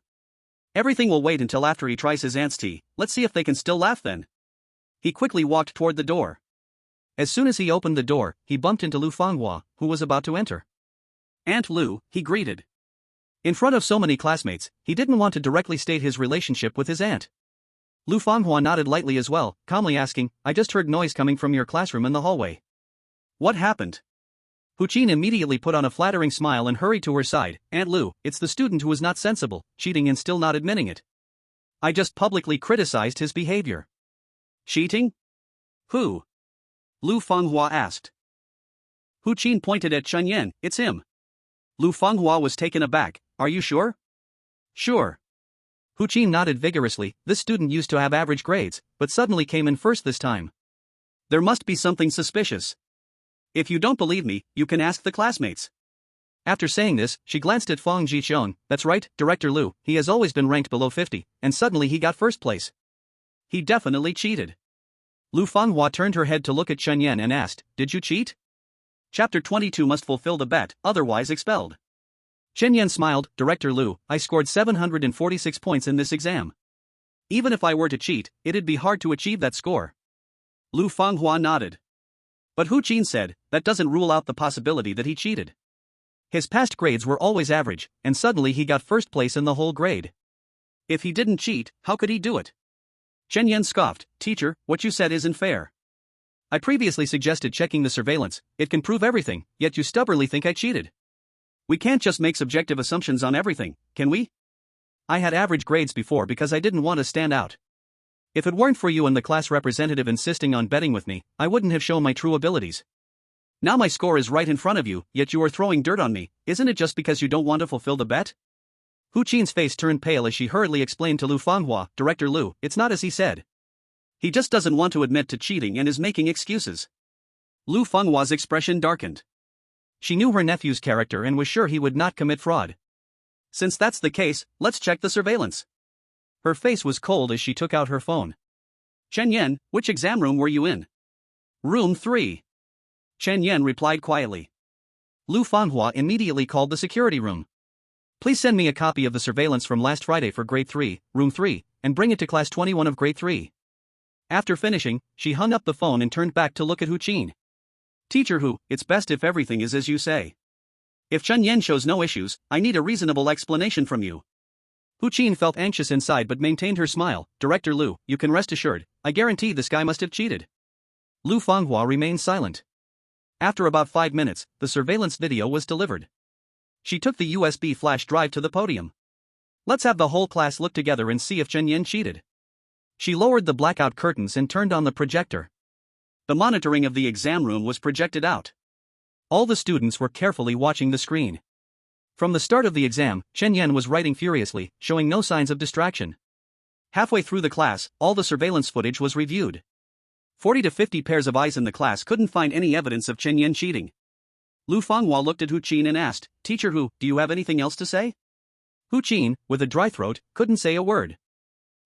Speaker 1: Everything will wait until after he tries his aunt's tea, let's see if they can still laugh then. He quickly walked toward the door. As soon as he opened the door, he bumped into Lu Fanghua, who was about to enter. Aunt Lu, he greeted. In front of so many classmates, he didn't want to directly state his relationship with his aunt. Lu Fanghua nodded lightly as well, calmly asking, I just heard noise coming from your classroom in the hallway. What happened? Hu Qin immediately put on a flattering smile and hurried to her side. Aunt Lu, it's the student who is not sensible, cheating and still not admitting it. I just publicly criticized his behavior. Cheating? Who? Lu Fanghua asked. Hu Qin pointed at Chen Yan, it's him. Lu Fanghua was taken aback, are you sure? Sure. Hu Qin nodded vigorously, this student used to have average grades, but suddenly came in first this time. There must be something suspicious. If you don't believe me, you can ask the classmates. After saying this, she glanced at Fang Jixiong, that's right, Director Lu, he has always been ranked below 50, and suddenly he got first place. He definitely cheated. Lu Fanghua turned her head to look at Chen Yan and asked, did you cheat? Chapter 22 must fulfill the bet, otherwise expelled. Chen Yan smiled, Director Lu, I scored 746 points in this exam. Even if I were to cheat, it'd be hard to achieve that score. Lu Fanghua nodded. But Hu Qin said, that doesn't rule out the possibility that he cheated. His past grades were always average, and suddenly he got first place in the whole grade. If he didn't cheat, how could he do it? Chen Yan scoffed, teacher, what you said isn't fair. I previously suggested checking the surveillance, it can prove everything, yet you stubbornly think I cheated. We can't just make subjective assumptions on everything, can we? I had average grades before because I didn't want to stand out. If it weren't for you and the class representative insisting on betting with me, I wouldn't have shown my true abilities. Now my score is right in front of you, yet you are throwing dirt on me, isn't it just because you don't want to fulfill the bet? Hu Qin's face turned pale as she hurriedly explained to Lu Fanghua, Director Lu, it's not as he said. He just doesn't want to admit to cheating and is making excuses. Lu Fenghua's expression darkened. She knew her nephew's character and was sure he would not commit fraud. Since that's the case, let's check the surveillance. Her face was cold as she took out her phone. Chen Yan, which exam room were you in? Room 3. Chen Yan replied quietly. Lu Fanghua immediately called the security room. Please send me a copy of the surveillance from last Friday for grade 3, room 3, and bring it to class 21 of grade 3. After finishing, she hung up the phone and turned back to look at Hu Qin. Teacher Hu, it's best if everything is as you say. If Chen Yan shows no issues, I need a reasonable explanation from you. Hu Qin felt anxious inside but maintained her smile. Director Lu, you can rest assured, I guarantee this guy must have cheated. Lu Fanghua remained silent. After about 5 minutes, the surveillance video was delivered. She took the USB flash drive to the podium. Let's have the whole class look together and see if Chen Yan cheated. She lowered the blackout curtains and turned on the projector. The monitoring of the exam room was projected out. All the students were carefully watching the screen. From the start of the exam, Chen Yan was writing furiously, showing no signs of distraction. Halfway through the class, all the surveillance footage was reviewed. 40 to 50 pairs of eyes in the class couldn't find any evidence of Chen Yan cheating. Lu Fanghua looked at Hu Qin and asked, Teacher Hu, do you have anything else to say? Hu Qin, with a dry throat, couldn't say a word.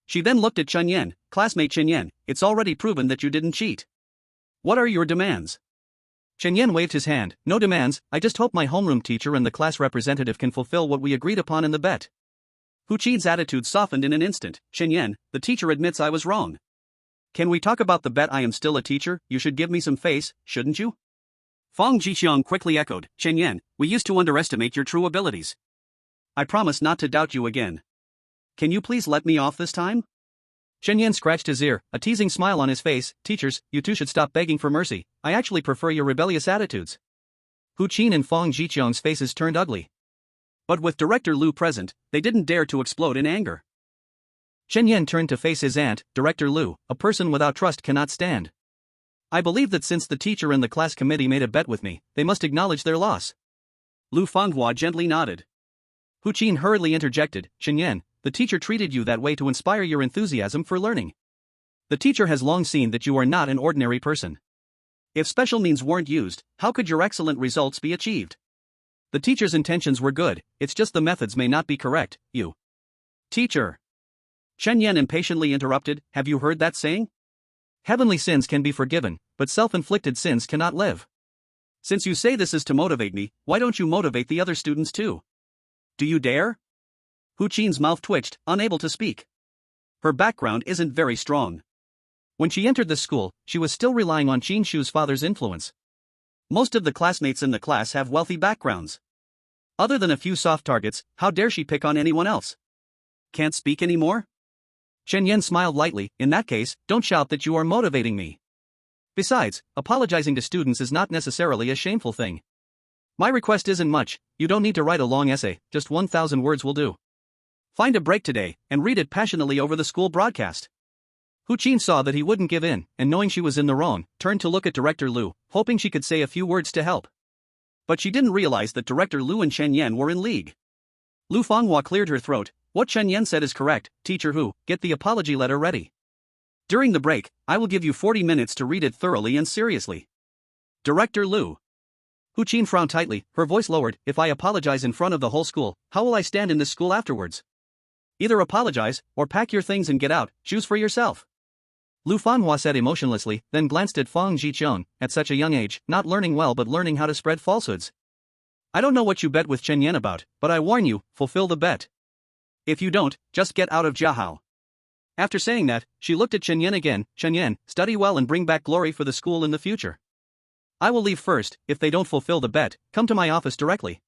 Speaker 1: She then looked at Chen Yan, classmate Chen Yan, it's already proven that you didn't cheat. What are your demands? Chen Yan waved his hand, no demands, I just hope my homeroom teacher and the class representative can fulfill what we agreed upon in the bet. Hu Qin's attitude softened in an instant. Chen Yan, the teacher admits I was wrong. Can we talk about the bet? I am still a teacher, you should give me some face, shouldn't you? Fang Jixiong quickly echoed, Chen Yan, we used to underestimate your true abilities. I promise not to doubt you again. Can you please let me off this time? Chen Yan scratched his ear, a teasing smile on his face. Teachers, you two should stop begging for mercy, I actually prefer your rebellious attitudes. Hu Qin and Fang Jixiong's faces turned ugly. But with Director Lu present, they didn't dare to explode in anger. Chen Yan turned to face his aunt. Director Lu, a person without trust cannot stand. I believe that since the teacher and the class committee made a bet with me, they must acknowledge their loss. Lu Fanghua gently nodded. Hu Qin hurriedly interjected, Chen Yan, the teacher treated you that way to inspire your enthusiasm for learning. The teacher has long seen that you are not an ordinary person. If special means weren't used, how could your excellent results be achieved? The teacher's intentions were good, it's just the methods may not be correct, you. Teacher. Chen Yan impatiently interrupted, have you heard that saying? Heavenly sins can be forgiven, but self-inflicted sins cannot live. Since you say this is to motivate me, why don't you motivate the other students too? Do you dare? Hu Qin's mouth twitched, unable to speak. Her background isn't very strong. When she entered the school, she was still relying on Qin Shu's father's influence. Most of the classmates in the class have wealthy backgrounds. Other than a few soft targets, how dare she pick on anyone else? Can't speak anymore? Chen Yan smiled lightly, in that case, don't shout that you are motivating me. Besides, apologizing to students is not necessarily a shameful thing. My request isn't much, you don't need to write a long essay, just 1,000 words will do. Find a break today, and read it passionately over the school broadcast. Hu Qin saw that he wouldn't give in, and knowing she was in the wrong, turned to look at Director Lu, hoping she could say a few words to help. But she didn't realize that Director Lu and Chen Yan were in league. Lu Fanghua cleared her throat. What Chen Yan said is correct, Teacher Hu, get the apology letter ready. During the break, I will give you 40 minutes to read it thoroughly and seriously. Director Lu. Hu Qin frowned tightly, her voice lowered, if I apologize in front of the whole school, how will I stand in this school afterwards? Either apologize, or pack your things and get out, choose for yourself. Lu Fanhua said emotionlessly, then glanced at Fang Jiqiang, at such a young age, not learning well but learning how to spread falsehoods. I don't know what you bet with Chen Yan about, but I warn you, fulfill the bet. If you don't, just get out of Jiahao. After saying that, she looked at Chen Yan again, Chen Yan, study well and bring back glory for the school in the future. I will leave first, if they don't fulfill the bet, come to my office directly.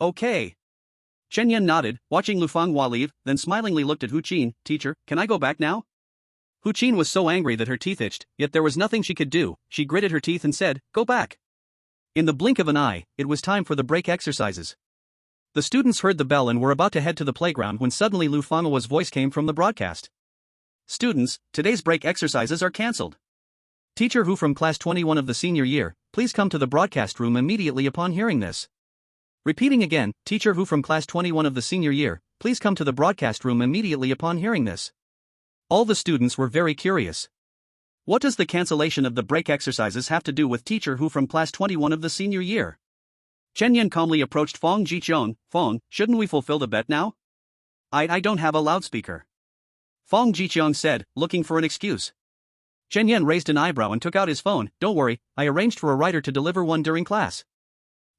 Speaker 1: Okay. Chen Yan nodded, watching Lu Fanghua leave, then smilingly looked at Hu Qin, teacher, can I go back now? Hu Qin was so angry that her teeth itched, yet there was nothing she could do, she gritted her teeth and said, go back. In the blink of an eye, it was time for the break exercises. The students heard the bell and were about to head to the playground when suddenly Lu Fanghua's voice came from the broadcast. Students, today's break exercises are cancelled. Teacher Hu from class 21 of the senior year, please come to the broadcast room immediately upon hearing this. Repeating again, Teacher Hu from class 21 of the senior year, please come to the broadcast room immediately upon hearing this. All the students were very curious. What does the cancellation of the break exercises have to do with Teacher Hu from class 21 of the senior year? Chen Yan calmly approached Fang Jiqiang, Fang, shouldn't we fulfill the bet now? I don't have a loudspeaker. Fang Jiqiang said, looking for an excuse. Chen Yan raised an eyebrow and took out his phone, don't worry, I arranged for a writer to deliver one during class.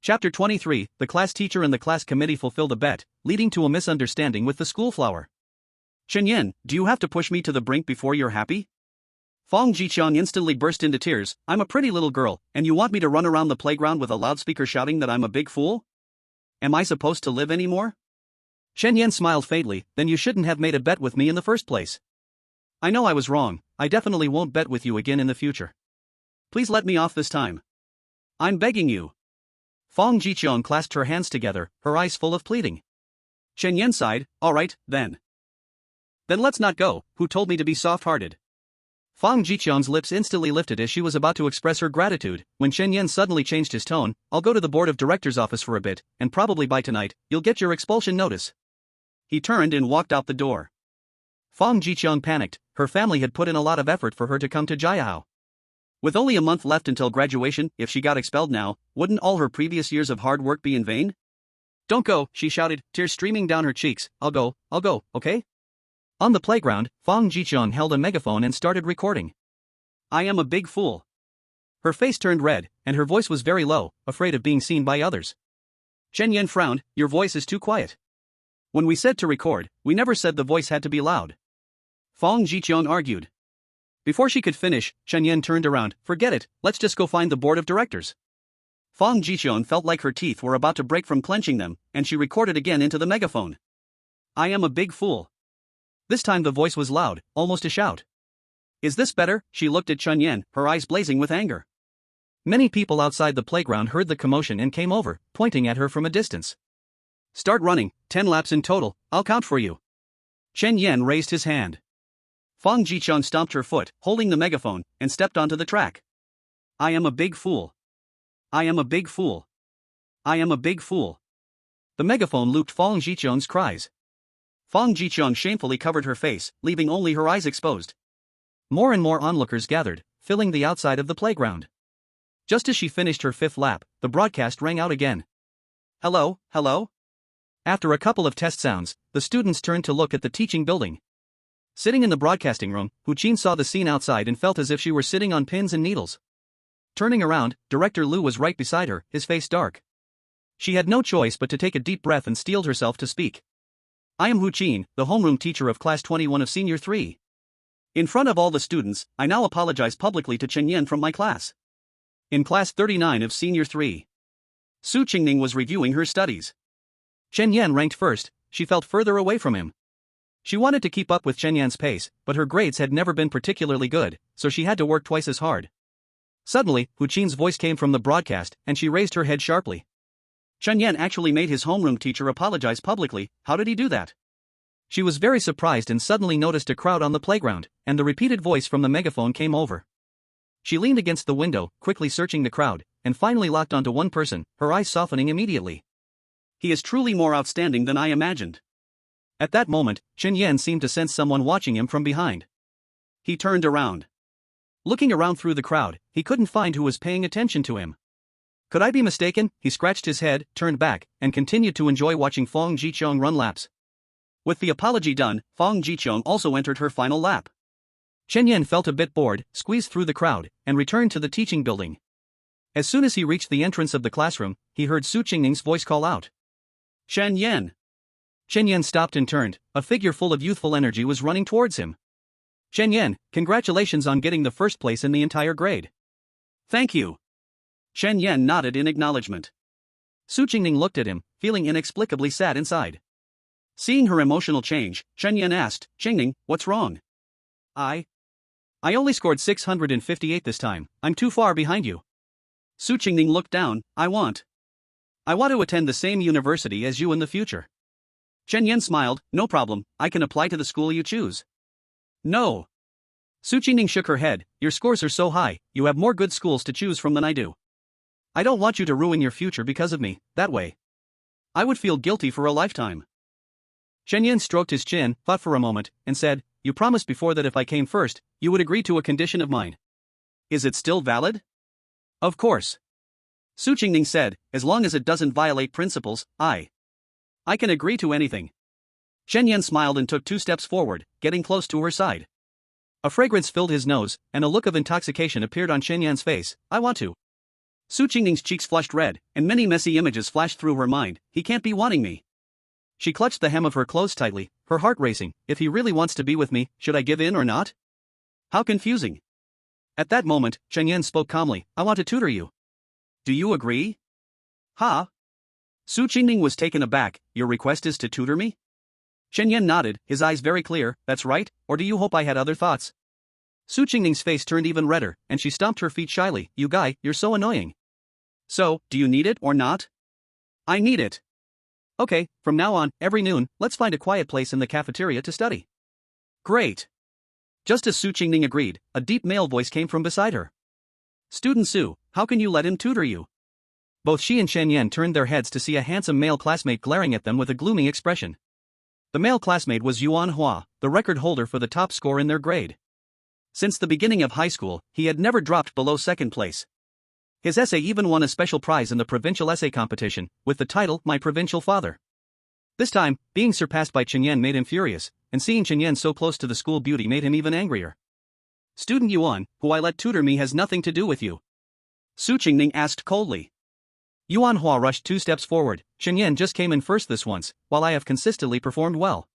Speaker 1: Chapter 23, the class teacher and the class committee fulfill the bet, leading to a misunderstanding with the school flower. Chen Yan, do you have to push me to the brink before you're happy? Fang Jiqiang instantly burst into tears, I'm a pretty little girl, and you want me to run around the playground with a loudspeaker shouting that I'm a big fool? Am I supposed to live anymore? Chen Yan smiled faintly, then you shouldn't have made a bet with me in the first place. I know I was wrong, I definitely won't bet with you again in the future. Please let me off this time. I'm begging you. Fang Jiqiang clasped her hands together, her eyes full of pleading. Chen Yan sighed, alright, then. Then let's not go, who told me to be soft-hearted? Fang Jiqiang's lips instantly lifted as she was about to express her gratitude, when Chen Yan suddenly changed his tone, I'll go to the board of directors' office for a bit, and probably by tonight, you'll get your expulsion notice. He turned and walked out the door. Fang Jiqiang panicked, her family had put in a lot of effort for her to come to Jiahao. With only a month left until graduation, if she got expelled now, wouldn't all her previous years of hard work be in vain? Don't go, she shouted, tears streaming down her cheeks, I'll go, okay? On the playground, Fang Jiqiang held a megaphone and started recording. I am a big fool. Her face turned red, and her voice was very low, afraid of being seen by others. Chen Yan frowned, your voice is too quiet. When we said to record, we never said the voice had to be loud. Fang Jiqiang argued. Before she could finish, Chen Yan turned around, forget it, let's just go find the board of directors. Fang Jiqiang felt like her teeth were about to break from clenching them, and she recorded again into the megaphone. I am a big fool. This time the voice was loud, almost a shout. Is this better? She looked at Chen Yan, her eyes blazing with anger. Many people outside the playground heard the commotion and came over, pointing at her from a distance. Start running, 10 laps in total, I'll count for you. Chen Yan raised his hand. Fang Jiqiang stomped her foot, holding the megaphone, and stepped onto the track. I am a big fool. I am a big fool. I am a big fool. The megaphone looped Fang Jiqiang's cries. Fang Jiqiang shamefully covered her face, leaving only her eyes exposed. More and more onlookers gathered, filling the outside of the playground. Just as she finished her 5th lap, the broadcast rang out again. Hello, hello? After a couple of test sounds, the students turned to look at the teaching building. Sitting in the broadcasting room, Hu-Chin saw the scene outside and felt as if she were sitting on pins and needles. Turning around, Director Lu was right beside her, his face dark. She had no choice but to take a deep breath and steeled herself to speak. I am Hu-Chin, the homeroom teacher of Class 21 of Senior 3. In front of all the students, I now apologize publicly to Chen Yan from my class. In Class 39 of Senior 3. Su Qingning was reviewing her studies. Chen Yan ranked first, she felt further away from him. She wanted to keep up with Chen Yan's pace, but her grades had never been particularly good, so she had to work twice as hard. Suddenly, Hu-Chin's voice came from the broadcast, and she raised her head sharply. Chen Yan actually made his homeroom teacher apologize publicly. How did he do that? She was very surprised and suddenly noticed a crowd on the playground, and the repeated voice from the megaphone came over. She leaned against the window, quickly searching the crowd, and finally locked onto one person, her eyes softening immediately. He is truly more outstanding than I imagined. At that moment, Chen Yan seemed to sense someone watching him from behind. He turned around. Looking around through the crowd, he couldn't find who was paying attention to him. Could I be mistaken? He scratched his head, turned back, and continued to enjoy watching Fong Jiqiong run laps. With the apology done, Fong Jiqiong also entered her final lap. Chen Yan felt a bit bored, squeezed through the crowd, and returned to the teaching building. As soon as he reached the entrance of the classroom, he heard Su Qingning's voice call out. Chen Yan! Chen Yan stopped and turned. A figure full of youthful energy was running towards him. Chen Yan, congratulations on getting the first place in the entire grade. Thank you. Chen Yan nodded in acknowledgement. Su Qingning looked at him, feeling inexplicably sad inside. Seeing her emotional change, Chen Yan asked, Qingning, what's wrong? I only scored 658 this time. I'm too far behind you. Su Qingning looked down. I want to attend the same university as you in the future. Chen Yan smiled. No problem, I can apply to the school you choose. No. Su Qingning shook her head. Your scores are so high, you have more good schools to choose from than I do. I don't want you to ruin your future because of me, that way. I would feel guilty for a lifetime. Chen Yan stroked his chin, thought for a moment, and said, You promised before that if I came first, you would agree to a condition of mine. Is it still valid? Of course. Su Qingning said, as long as it doesn't violate principles, I can agree to anything. Chen Yan smiled and took 2 steps forward, getting close to her side. A fragrance filled his nose, and a look of intoxication appeared on Chen Yan's face. I want to. Su Qingning's cheeks flushed red, and many messy images flashed through her mind. He can't be wanting me. She clutched the hem of her clothes tightly, her heart racing. If he really wants to be with me, should I give in or not? How confusing. At that moment, Chen Yan spoke calmly. I want to tutor you. Do you agree? Huh? Su Qingning was taken aback. Your request is to tutor me? Chen Yan nodded, his eyes very clear. That's right, or do you hope I had other thoughts? Su Qingning's face turned even redder, and she stomped her feet shyly. You guy, you're so annoying. So, do you need it or not? I need it. Okay, from now on, every noon, let's find a quiet place in the cafeteria to study. Great. Just as Su Qingning agreed, a deep male voice came from beside her. Student Su, how can you let him tutor you? Both she and Chen Yan turned their heads to see a handsome male classmate glaring at them with a gloomy expression. The male classmate was Yuan Hua, the record holder for the top score in their grade. Since the beginning of high school, he had never dropped below second place. His essay even won a special prize in the provincial essay competition, with the title, My Provincial Father. This time, being surpassed by Chen Yan made him furious, and seeing Chen Yan so close to the school beauty made him even angrier. Student Yuan, who I let tutor me has nothing to do with you. Su Qingning asked coldly. Yuan Hua rushed 2 steps forward. Chen Yan just came in first this once, while I have consistently performed well.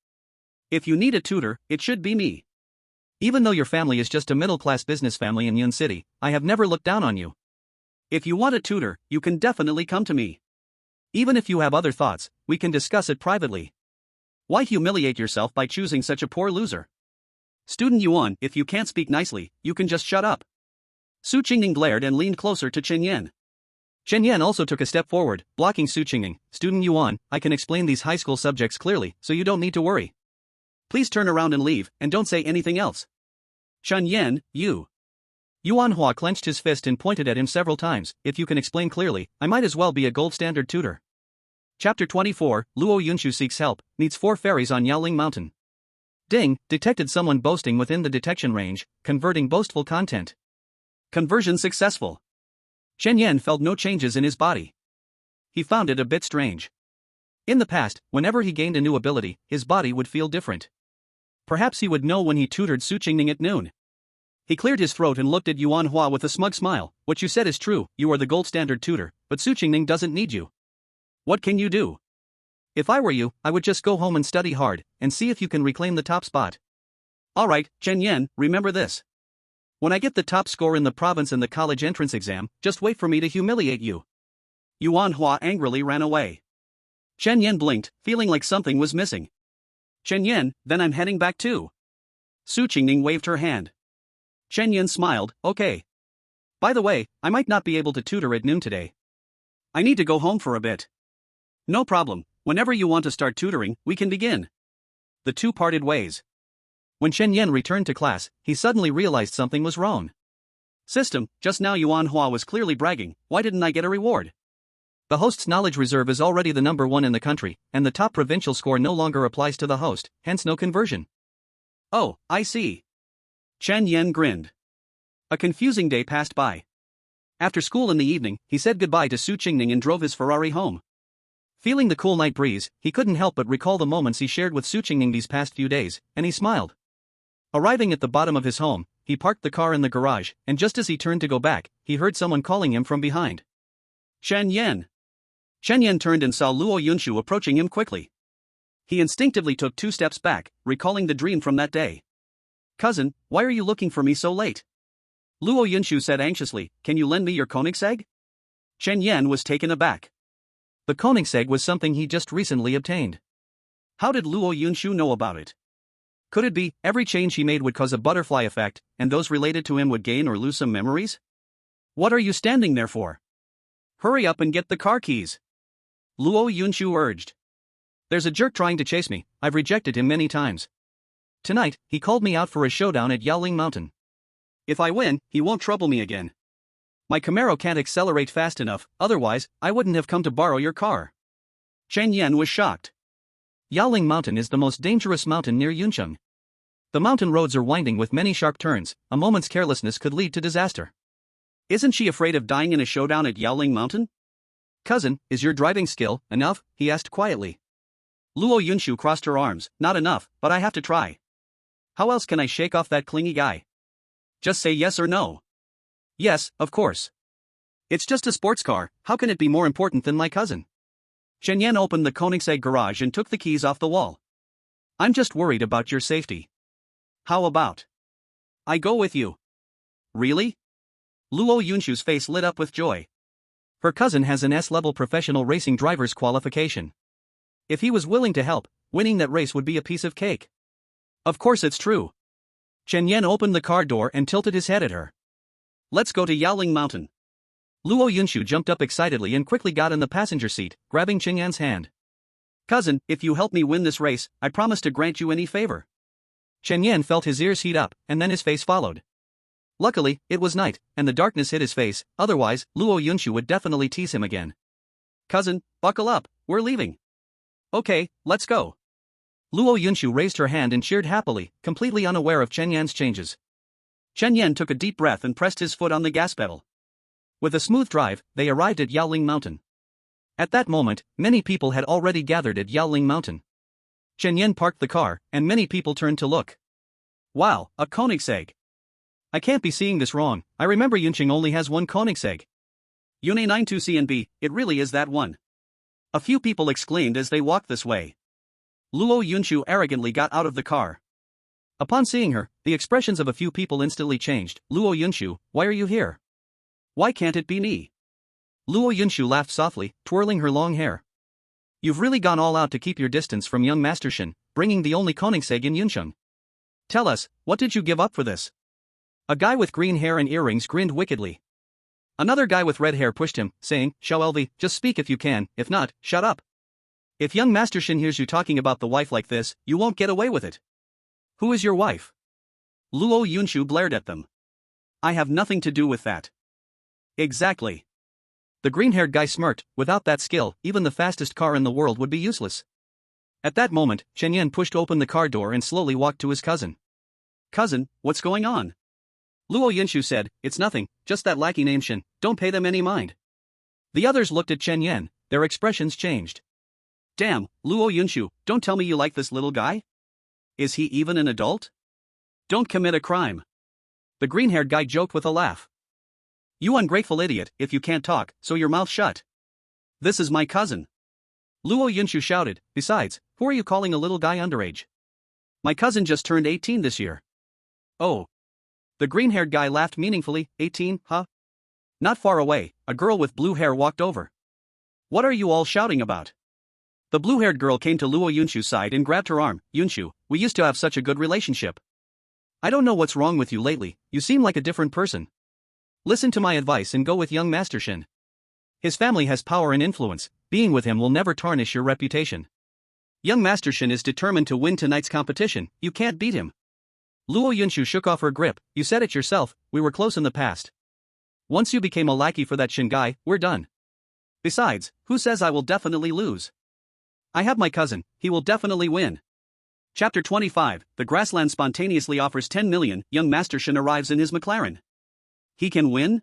Speaker 1: If you need a tutor, it should be me. Even though your family is just a middle-class business family in Yun City, I have never looked down on you. If you want a tutor, you can definitely come to me. Even if you have other thoughts, we can discuss it privately. Why humiliate yourself by choosing such a poor loser? Student Yuan, if you can't speak nicely, you can just shut up. Su Qingning glared and leaned closer to Chen Yan. Chen Yan also took a step forward, blocking Su Qingning. Student Yuan, I can explain these high school subjects clearly, so you don't need to worry. Please turn around and leave, and don't say anything else. Chen Yan, you. Yuan Hua clenched his fist and pointed at him several times. If you can explain clearly, I might as well be a gold standard tutor. Chapter 24, Luo Yunshu seeks help, meets 4 fairies on Yaoling Mountain. Ding, detected someone boasting within the detection range, converting boastful content. Conversion successful. Chen Yan felt no changes in his body. He found it a bit strange. In the past, whenever he gained a new ability, his body would feel different. Perhaps he would know when he tutored Su Qingning at noon. He cleared his throat and looked at Yuan Hua with a smug smile. What you said is true, you are the gold standard tutor, but Su Qingning doesn't need you. What can you do? If I were you, I would just go home and study hard, and see if you can reclaim the top spot. Alright, Chen Yan, remember this. When I get the top score in the province in the college entrance exam, just wait for me to humiliate you. Yuan Hua angrily ran away. Chen Yan blinked, feeling like something was missing. Chen Yan, then I'm heading back too. Su Qingning waved her hand. Chen Yan smiled, okay. By the way, I might not be able to tutor at noon today. I need to go home for a bit. No problem, whenever you want to start tutoring, we can begin. The two parted ways. When Chen Yan returned to class, he suddenly realized something was wrong. System, just now Yuan Hua was clearly bragging, why didn't I get a reward? The host's knowledge reserve is already the number 1 in the country, and the top provincial score no longer applies to the host, hence no conversion. Oh, I see. Chen Yan grinned. A confusing day passed by. After school in the evening, he said goodbye to Su Qingning and drove his Ferrari home. Feeling the cool night breeze, he couldn't help but recall the moments he shared with Su Qingning these past few days, and he smiled. Arriving at the bottom of his home, he parked the car in the garage, and just as he turned to go back, he heard someone calling him from behind. Chen Yan. Chen Yan turned and saw Luo Yunshu approaching him quickly. He instinctively took 2 steps back, recalling the dream from that day. Cousin, why are you looking for me so late? Luo Yunshu said anxiously, can you lend me your Koenigsegg? Chen Yan was taken aback. The Koenigsegg was something he just recently obtained. How did Luo Yunshu know about it? Could it be, every change he made would cause a butterfly effect, and those related to him would gain or lose some memories? What are you standing there for? Hurry up and get the car keys. Luo Yunshu urged. There's a jerk trying to chase me, I've rejected him many times. Tonight, he called me out for a showdown at Yaoling Mountain. If I win, he won't trouble me again. My Camaro can't accelerate fast enough, otherwise, I wouldn't have come to borrow your car. Chen Yan was shocked. Yaoling Mountain is the most dangerous mountain near Yuncheng. The mountain roads are winding with many sharp turns, a moment's carelessness could lead to disaster. Isn't she afraid of dying in a showdown at Yaoling Mountain? Cousin, is your driving skill enough? He asked quietly. Luo Yunshu crossed her arms, not enough, but I have to try. How else can I shake off that clingy guy? Just say yes or no. Yes, of course. It's just a sports car, how can it be more important than my cousin? Chen Yan opened the Koenigsegg garage and took the keys off the wall. I'm just worried about your safety. How about I go with you? Really? Luo Yunshu's face lit up with joy. Her cousin has an S-level professional racing driver's qualification. If he was willing to help, winning that race would be a piece of cake. Of course it's true. Chen Yan opened the car door and tilted his head at her. Let's go to Yaoling Mountain. Luo Yunshu jumped up excitedly and quickly got in the passenger seat, grabbing Chen Yan's hand. Cousin, if you help me win this race, I promise to grant you any favor. Chen Yan felt his ears heat up, and then his face followed. Luckily, it was night, and the darkness hid his face, otherwise, Luo Yunshu would definitely tease him again. Cousin, buckle up, we're leaving. Okay, let's go. Luo Yunshu raised her hand and cheered happily, completely unaware of Chen Yan's changes. Chen Yan took a deep breath and pressed his foot on the gas pedal. With a smooth drive, they arrived at Yaoling Mountain. At that moment, many people had already gathered at Yaoling Mountain. Chen Yan parked the car, and many people turned to look. Wow, a Koenigsegg. I can't be seeing this wrong, I remember Yuncheng only has one Koenigsegg. Yune 92CNB, it really is that one. A few people exclaimed as they walked this way. Luo Yunshu arrogantly got out of the car. Upon seeing her, the expressions of a few people instantly changed. Luo Yunshu, why are you here? Why can't it be me? Luo Yunshu laughed softly, twirling her long hair. You've really gone all out to keep your distance from young Master Shin, bringing the only Koenigsegg in Yuncheng. Tell us, what did you give up for this? A guy with green hair and earrings grinned wickedly. Another guy with red hair pushed him, saying, Xiaoelvi, just speak if you can, if not, shut up. If young Master Shin hears you talking about the wife like this, you won't get away with it. Who is your wife? Luo Yunshu blared at them. I have nothing to do with that. Exactly. The green-haired guy smirked, without that skill, even the fastest car in the world would be useless. At that moment, Chen Yan pushed open the car door and slowly walked to his cousin. Cousin, what's going on? Luo Yunshu said, it's nothing, just that lackey named Shin, don't pay them any mind. The others looked at Chen Yan, their expressions changed. Damn, Luo Yunshu, don't tell me you like this little guy? Is he even an adult? Don't commit a crime. The green-haired guy joked with a laugh. You ungrateful idiot, if you can't talk, so your mouth shut. This is my cousin. Luo Yunshu shouted, besides, who are you calling a little guy underage? My cousin just turned 18 this year. Oh. The green-haired guy laughed meaningfully, 18, huh? Not far away, a girl with blue hair walked over. What are you all shouting about? The blue-haired girl came to Luo Yunshu's side and grabbed her arm. Yunshu, we used to have such a good relationship. I don't know what's wrong with you lately, you seem like a different person. Listen to my advice and go with young Master Shin. His family has power and influence, being with him will never tarnish your reputation. Young Master Shin is determined to win tonight's competition, you can't beat him. Luo Yunshu shook off her grip, you said it yourself, we were close in the past. Once you became a lackey for that Shin guy, we're done. Besides, who says I will definitely lose? I have my cousin, he will definitely win. Chapter 25, The Grassland spontaneously offers 10 million, young Master Shin arrives in his McLaren. He can win?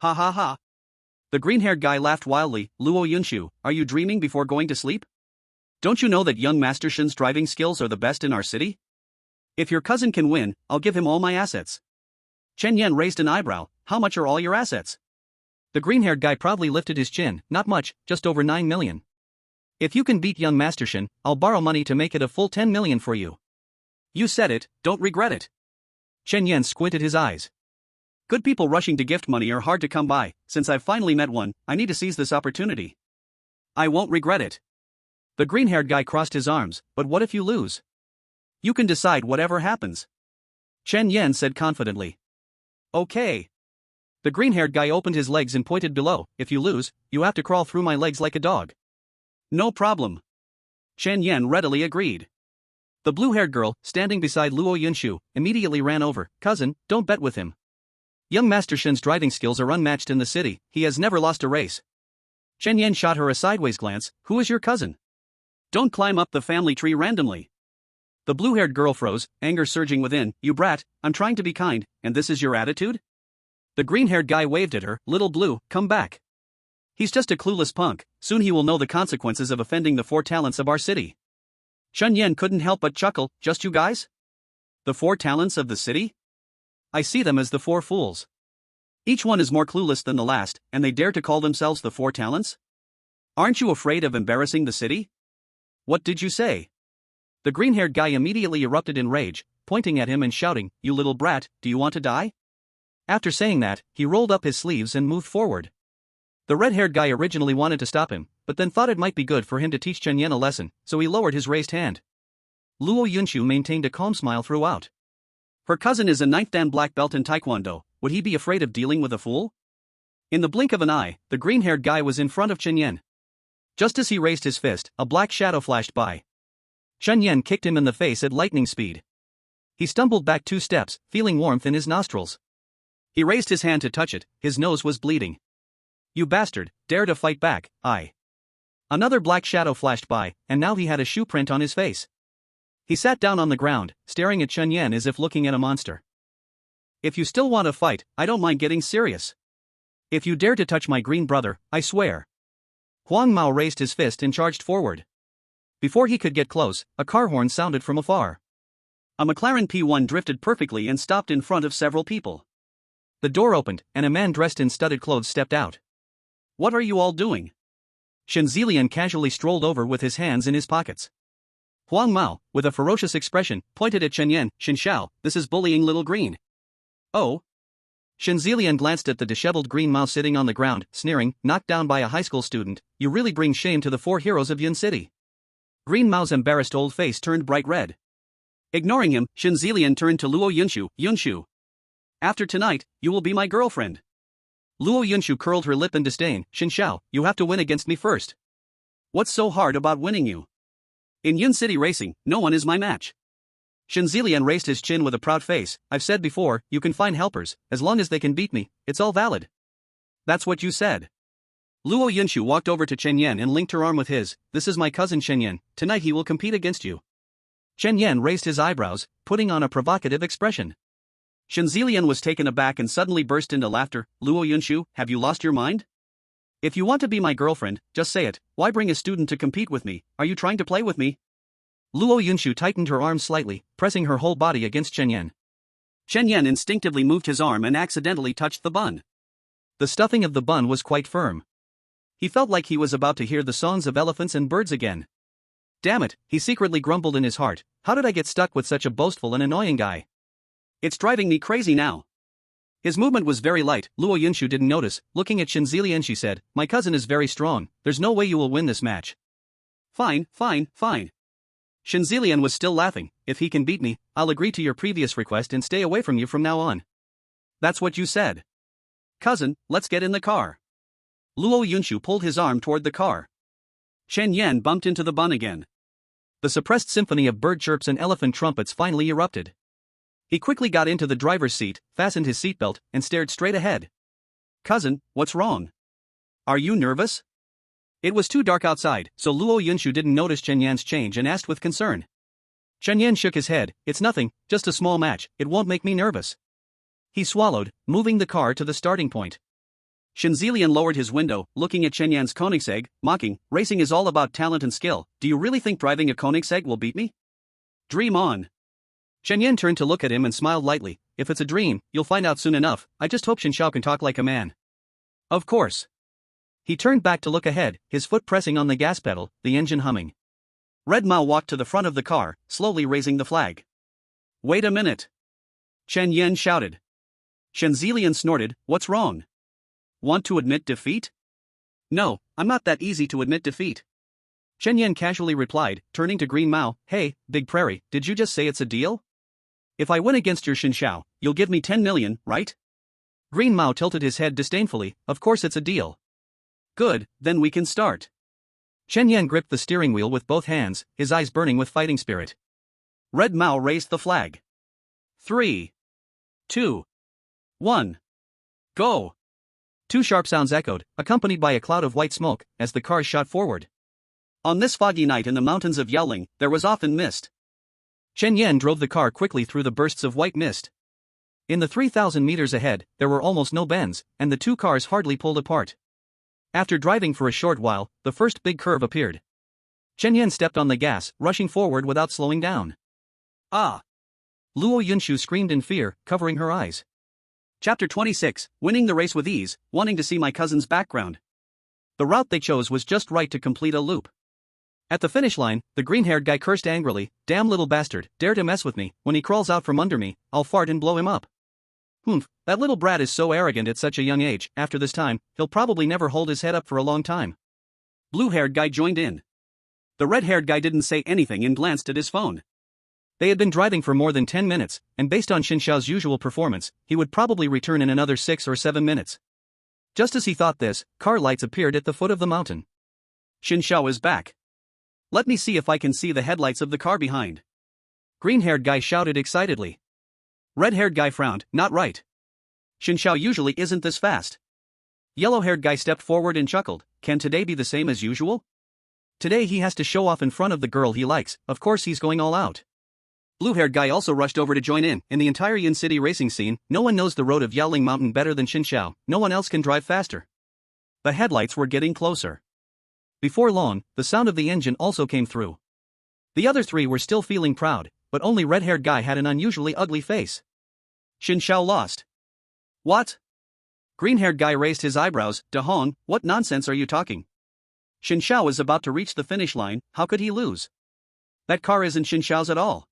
Speaker 1: Ha ha ha. The green-haired guy laughed wildly, Luo Yunshu, are you dreaming before going to sleep? Don't you know that young Master Shin's driving skills are the best in our city? If your cousin can win, I'll give him all my assets. Chen Yan raised an eyebrow, how much are all your assets? The green-haired guy proudly lifted his chin, not much, just over 9 million. If you can beat young Master Shin, I'll borrow money to make it a full 10 million for you. You said it, don't regret it. Chen Yan squinted his eyes. Good people rushing to gift money are hard to come by, since I've finally met one, I need to seize this opportunity. I won't regret it. The green-haired guy crossed his arms, but what if you lose? You can decide whatever happens. Chen Yan said confidently. Okay. The green-haired guy opened his legs and pointed below, if you lose, you have to crawl through my legs like a dog. No problem. Chen Yan readily agreed. The blue-haired girl, standing beside Luo Yunshu, immediately ran over, cousin, don't bet with him. Young Master Shin's driving skills are unmatched in the city, he has never lost a race. Chen Yan shot her a sideways glance, who is your cousin? Don't climb up the family tree randomly. The blue-haired girl froze, anger surging within, you brat, I'm trying to be kind, and this is your attitude? The green-haired guy waved at her, little blue, come back. He's just a clueless punk, soon he will know the consequences of offending the 4 talents of our city. Chen Yan couldn't help but chuckle, just you guys? The 4 talents of the city? I see them as the 4 fools. Each one is more clueless than the last, and they dare to call themselves the 4 talents? Aren't you afraid of embarrassing the city? What did you say? The green-haired guy immediately erupted in rage, pointing at him and shouting, you little brat, do you want to die? After saying that, he rolled up his sleeves and moved forward. The red-haired guy originally wanted to stop him, but then thought it might be good for him to teach Chen Yan a lesson, so he lowered his raised hand. Luo Yunshu maintained a calm smile throughout. Her cousin is a 9th dan black belt in Taekwondo, would he be afraid of dealing with a fool? In the blink of an eye, the green-haired guy was in front of Chen Yan. Just as he raised his fist, a black shadow flashed by. Chen Yan kicked him in the face at lightning speed. He stumbled back 2 steps, feeling warmth in his nostrils. He raised his hand to touch it, his nose was bleeding. You bastard, dare to fight back, I. Another black shadow flashed by, and now he had a shoe print on his face. He sat down on the ground, staring at Chen Yan as if looking at a monster. If you still want to fight, I don't mind getting serious. If you dare to touch my green brother, I swear. Huang Mao raised his fist and charged forward. Before he could get close, a car horn sounded from afar. A McLaren P1 drifted perfectly and stopped in front of several people. The door opened, and a man dressed in studded clothes stepped out. What are you all doing? Shen Zilian casually strolled over with his hands in his pockets. Huang Mao, with a ferocious expression, pointed at Chen Yan, Shen Xiao, this is bullying little green. Oh? Shen Zilian glanced at the disheveled green Mao sitting on the ground, sneering, knocked down by a high school student, you really bring shame to the 4 heroes of Yun City. Green Mao's embarrassed old face turned bright red. Ignoring him, Shen Zilian turned to Luo Yunshu, Yunshu. After tonight, you will be my girlfriend. Luo Yunshu curled her lip in disdain, Shen Xiao, you have to win against me first. What's so hard about winning you? In Yun City racing, no one is my match. Shen Zilian raised his chin with a proud face, I've said before, you can find helpers, as long as they can beat me, it's all valid. That's what you said. Luo Yunshu walked over to Chen Yan and linked her arm with his, this is my cousin Chen Yan, tonight he will compete against you. Chen Yan raised his eyebrows, putting on a provocative expression. Shen Zilian was taken aback and suddenly burst into laughter, Luo Yunshu, have you lost your mind? If you want to be my girlfriend, just say it. Why bring a student to compete with me? Are you trying to play with me? Luo Yunshu tightened her arms slightly, pressing her whole body against Chen Yan. Chen Yan instinctively moved his arm and accidentally touched the bun. The stuffing of the bun was quite firm. He felt like he was about to hear the songs of elephants and birds again. Damn it, he secretly grumbled in his heart, how did I get stuck with such a boastful and annoying guy? It's driving me crazy now. His movement was very light. Luo Yunshu didn't notice. Looking at Shen Zilian, she said, my cousin is very strong, there's no way you will win this match. Fine. Shen Zilian was still laughing, if he can beat me, I'll agree to your previous request and stay away from you from now on. That's what you said. Cousin, let's get in the car. Luo Yunshu pulled his arm toward the car. Chen Yan bumped into the bun again. The suppressed symphony of bird chirps and elephant trumpets finally erupted. He quickly got into the driver's seat, fastened his seatbelt, and stared straight ahead. Cousin, what's wrong? Are you nervous? It was too dark outside, so Luo Yunshu didn't notice Chen Yan's change and asked with concern. Chen Yan shook his head, it's nothing, just a small match, it won't make me nervous. He swallowed, moving the car to the starting point. Shen Zilian lowered his window, looking at Chen Yan's Koenigsegg, mocking, racing is all about talent and skill, do you really think driving a Koenigsegg will beat me? Dream on. Chen Yan turned to look at him and smiled lightly, if it's a dream, you'll find out soon enough, I just hope Shen Xiao can talk like a man. Of course. He turned back to look ahead, his foot pressing on the gas pedal, the engine humming. Red Mao walked to the front of the car, slowly raising the flag. Wait a minute. Chen Yan shouted. Shen Zilian snorted, what's wrong? Want to admit defeat? No, I'm not that easy to admit defeat. Chen Yan casually replied, turning to Green Mao, hey, Big Prairie, did you just say it's a deal? If I win against your Shen Xiao, you'll give me 10 million, right? Green Mao tilted his head disdainfully, of course it's a deal. Good, then we can start. Chen Yan gripped the steering wheel with both hands, his eyes burning with fighting spirit. Red Mao raised the flag. 3, 2, 1. Go! Two sharp sounds echoed, accompanied by a cloud of white smoke, as the cars shot forward. On this foggy night in the mountains of Yaoling, there was often mist. Chen Yan drove the car quickly through the bursts of white mist. In the 3,000 meters ahead, there were almost no bends, and the two cars hardly pulled apart. After driving for a short while, the first big curve appeared. Chen Yan stepped on the gas, rushing forward without slowing down. Ah! Luo Yunshu screamed in fear, covering her eyes. Chapter 26, Winning the Race with Ease, wanting to see my cousin's background. The route they chose was just right to complete a loop. At the finish line, the green-haired guy cursed angrily, damn little bastard, dare to mess with me, when he crawls out from under me, I'll fart and blow him up. Humph, that little brat is so arrogant at such a young age, after this time, he'll probably never hold his head up for a long time. Blue-haired guy joined in. The red-haired guy didn't say anything and glanced at his phone. They had been driving for more than 10 minutes, and based on Shen Xiao's usual performance, he would probably return in another 6 or 7 minutes. Just as he thought this, car lights appeared at the foot of the mountain. Shen Xiao is back. Let me see if I can see the headlights of the car behind. Green-haired guy shouted excitedly. Red-haired guy frowned, not right. Shen Xiao usually isn't this fast. Yellow-haired guy stepped forward and chuckled, can today be the same as usual? Today he has to show off in front of the girl he likes, of course he's going all out. Blue-haired guy also rushed over to join in the entire Yin City racing scene, no one knows the road of Yaoling Mountain better than Shen Xiao, no one else can drive faster. The headlights were getting closer. Before long, the sound of the engine also came through. The other three were still feeling proud, but only red-haired guy had an unusually ugly face. Shen Xiao lost. What? Green-haired guy raised his eyebrows, De Hong, what nonsense are you talking? Shen Xiao is about to reach the finish line, how could he lose? That car isn't Shen Xiao's at all.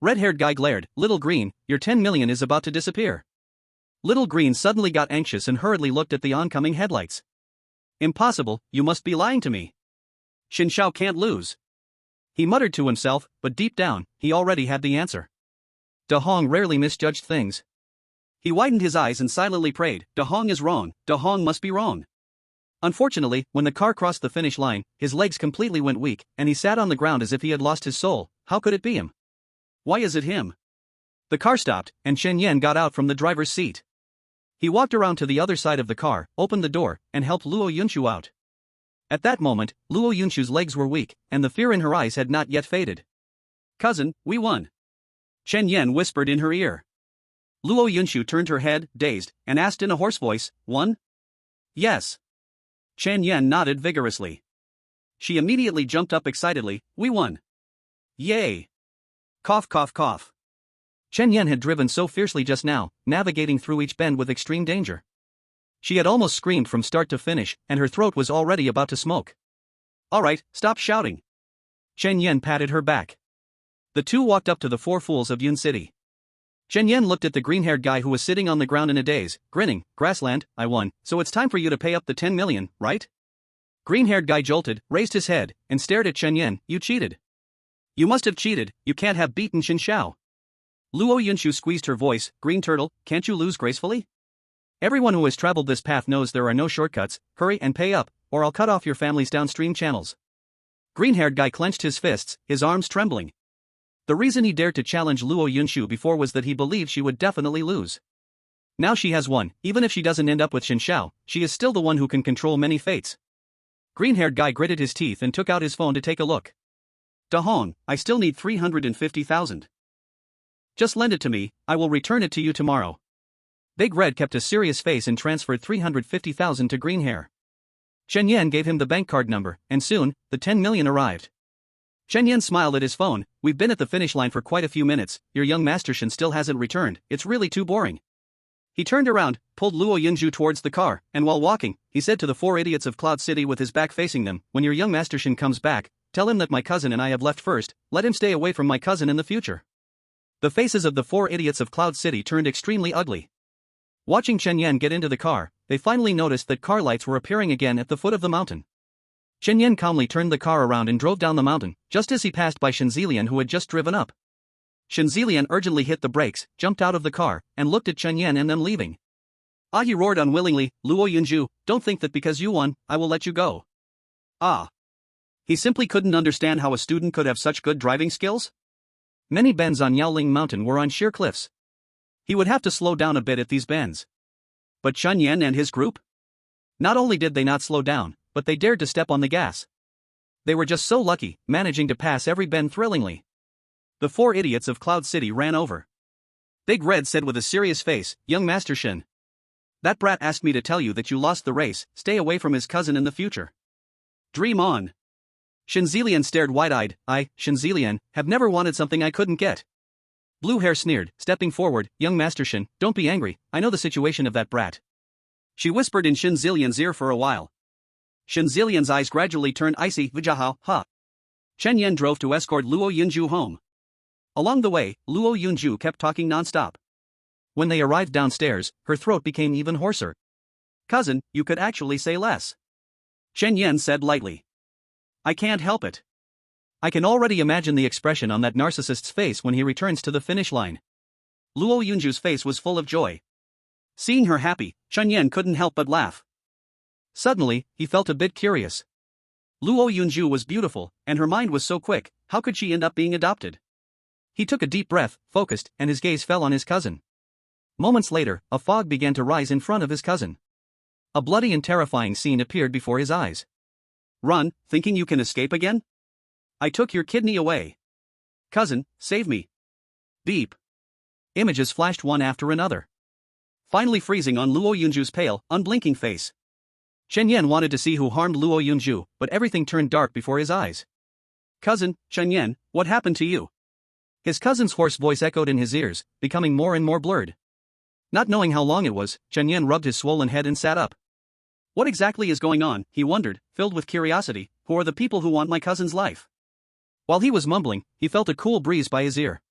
Speaker 1: Red-haired guy glared, Little Green, your 10 million is about to disappear. Little Green suddenly got anxious and hurriedly looked at the oncoming headlights. Impossible, you must be lying to me. Shen Xiao can't lose. He muttered to himself, but deep down, he already had the answer. De Hong rarely misjudged things. He widened his eyes and silently prayed, De Hong is wrong, De Hong must be wrong. Unfortunately, when the car crossed the finish line, his legs completely went weak, and he sat on the ground as if he had lost his soul. How could it be him? Why is it him? The car stopped, and Chen Yan got out from the driver's seat. He walked around to the other side of the car, opened the door, and helped Luo Yunshu out. At that moment, Luo Yunshu's legs were weak, and the fear in her eyes had not yet faded. Cousin, we won. Chen Yan whispered in her ear. Luo Yunshu turned her head, dazed, and asked in a hoarse voice, won? Yes. Chen Yan nodded vigorously. She immediately jumped up excitedly. We won. Yay! Cough cough cough. Chen Yan had driven so fiercely just now, navigating through each bend with extreme danger. She had almost screamed from start to finish, and her throat was already about to smoke. Alright, stop shouting. Chen Yan patted her back. The two walked up to the four fools of Yun City. Chen Yan looked at the green-haired guy who was sitting on the ground in a daze, grinning. Grassland, I won, so it's time for you to pay up the 10 million, right? Green-haired guy jolted, raised his head, and stared at Chen Yan. You cheated. You must have cheated, you can't have beaten Xin Xiao. Luo Yunshu squeezed her voice. Green turtle, can't you lose gracefully? Everyone who has traveled this path knows there are no shortcuts. Hurry and pay up, or I'll cut off your family's downstream channels. Green-haired guy clenched his fists, his arms trembling. The reason he dared to challenge Luo Yunshu before was that he believed she would definitely lose. Now she has won. Even if she doesn't end up with Xin Xiao, she is still the one who can control many fates. Green-haired guy gritted his teeth and took out his phone to take a look. Dahong, I still need 350,000. Just lend it to me, I will return it to you tomorrow. Big Red kept a serious face and transferred 350,000 to Green Hair. Chen Yan gave him the bank card number, and soon, the 10 million arrived. Chen Yan smiled at his phone. We've been at the finish line for quite a few minutes, your young master Shen still hasn't returned, it's really too boring. He turned around, pulled Luo Yunju towards the car, and while walking, he said to the four idiots of Cloud City with his back facing them, when your young master Shen comes back, tell him that my cousin and I have left first, let him stay away from my cousin in the future. The faces of the four idiots of Cloud City turned extremely ugly. Watching Chen Yan get into the car, they finally noticed that car lights were appearing again at the foot of the mountain. Chen Yan calmly turned the car around and drove down the mountain, just as he passed by Shen Zilian who had just driven up. Shen Zilian urgently hit the brakes, jumped out of the car, and looked at Chen Yan and then leaving. Ah, he roared unwillingly, Luo Yunju, don't think that because you won, I will let you go. Ah. He simply couldn't understand how a student could have such good driving skills. Many bends on Yaoling Mountain were on sheer cliffs. He would have to slow down a bit at these bends. But Chen Yan and his group? Not only did they not slow down, but they dared to step on the gas. They were just so lucky, managing to pass every bend thrillingly. The four idiots of Cloud City ran over. Big Red said with a serious face, young Master Shen. That brat asked me to tell you that you lost the race, stay away from his cousin in the future. Dream on. Shen Zilian stared wide-eyed. I, Shen Zilian, have never wanted something I couldn't get. Blue Hair sneered, stepping forward, young Master Shen, don't be angry, I know the situation of that brat. She whispered in Shen Zilian's ear for a while. Shen Zilian's eyes gradually turned icy. Vijahao, ha. Chen Yan drove to escort Luo Yunju home. Along the way, Luo Yunju kept talking non-stop. When they arrived downstairs, her throat became even hoarser. Cousin, you could actually say less. Chen Yan said lightly. I can't help it. I can already imagine the expression on that narcissist's face when he returns to the finish line. Luo Yunju's face was full of joy. Seeing her happy, Chen Yan couldn't help but laugh. Suddenly, he felt a bit curious. Luo Yunju was beautiful, and her mind was so quick, how could she end up being adopted? He took a deep breath, focused, and his gaze fell on his cousin. Moments later, a fog began to rise in front of his cousin. A bloody and terrifying scene appeared before his eyes. Run, thinking you can escape again? I took your kidney away. Cousin, save me. Beep. Images flashed one after another. Finally freezing on Luo Yunju's pale, unblinking face. Chen Yan wanted to see who harmed Luo Yunju, but everything turned dark before his eyes. Cousin, Chen Yan, what happened to you? His cousin's hoarse voice echoed in his ears, becoming more and more blurred. Not knowing how long it was, Chen Yan rubbed his swollen head and sat up. What exactly is going on, he wondered, filled with curiosity, who are the people who want my cousin's life? While he was mumbling, he felt a cool breeze by his ear.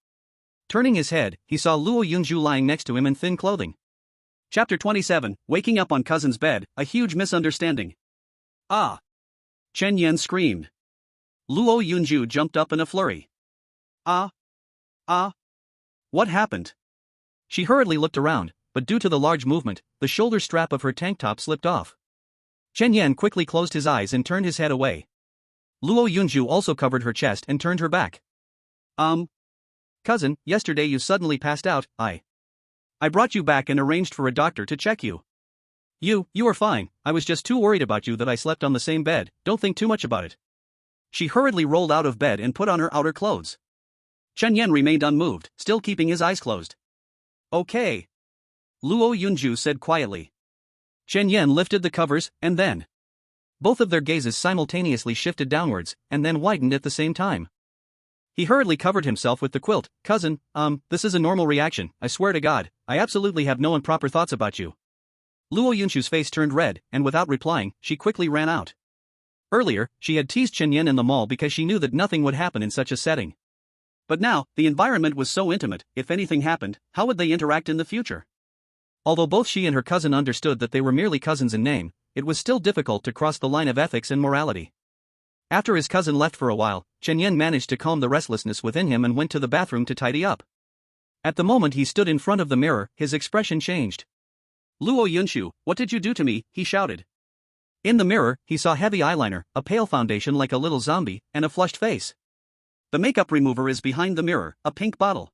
Speaker 1: Turning his head, he saw Luo Yunju lying next to him in thin clothing. Chapter 27, Waking Up on Cousin's Bed, a Huge Misunderstanding. Ah! Chen Yan screamed. Luo Yunju jumped up in a flurry. Ah! Ah! What happened? She hurriedly looked around, but due to the large movement, the shoulder strap of her tank top slipped off. Chen Yan quickly closed his eyes and turned his head away. Luo Yunju also covered her chest and turned her back. Cousin, yesterday you suddenly passed out. I brought you back and arranged for a doctor to check you. You are fine, I was just too worried about you that I slept on the same bed, don't think too much about it. She hurriedly rolled out of bed and put on her outer clothes. Chen Yan remained unmoved, still keeping his eyes closed. Okay. Luo Yunju said quietly. Chen Yan lifted the covers, and then. Both of their gazes simultaneously shifted downwards, and then widened at the same time. He hurriedly covered himself with the quilt. Cousin, this is a normal reaction, I swear to God, I absolutely have no improper thoughts about you. Luo Yunshu's face turned red, and without replying, she quickly ran out. Earlier, she had teased Chen Yan in the mall because she knew that nothing would happen in such a setting. But now, the environment was so intimate, if anything happened, how would they interact in the future? Although both she and her cousin understood that they were merely cousins in name, it was still difficult to cross the line of ethics and morality. After his cousin left for a while, Chen Yan managed to calm the restlessness within him and went to the bathroom to tidy up. At the moment he stood in front of the mirror, his expression changed. Luo Yunshu, what did you do to me? He shouted. In the mirror, he saw heavy eyeliner, a pale foundation like a little zombie, and a flushed face. The makeup remover is behind the mirror, a pink bottle.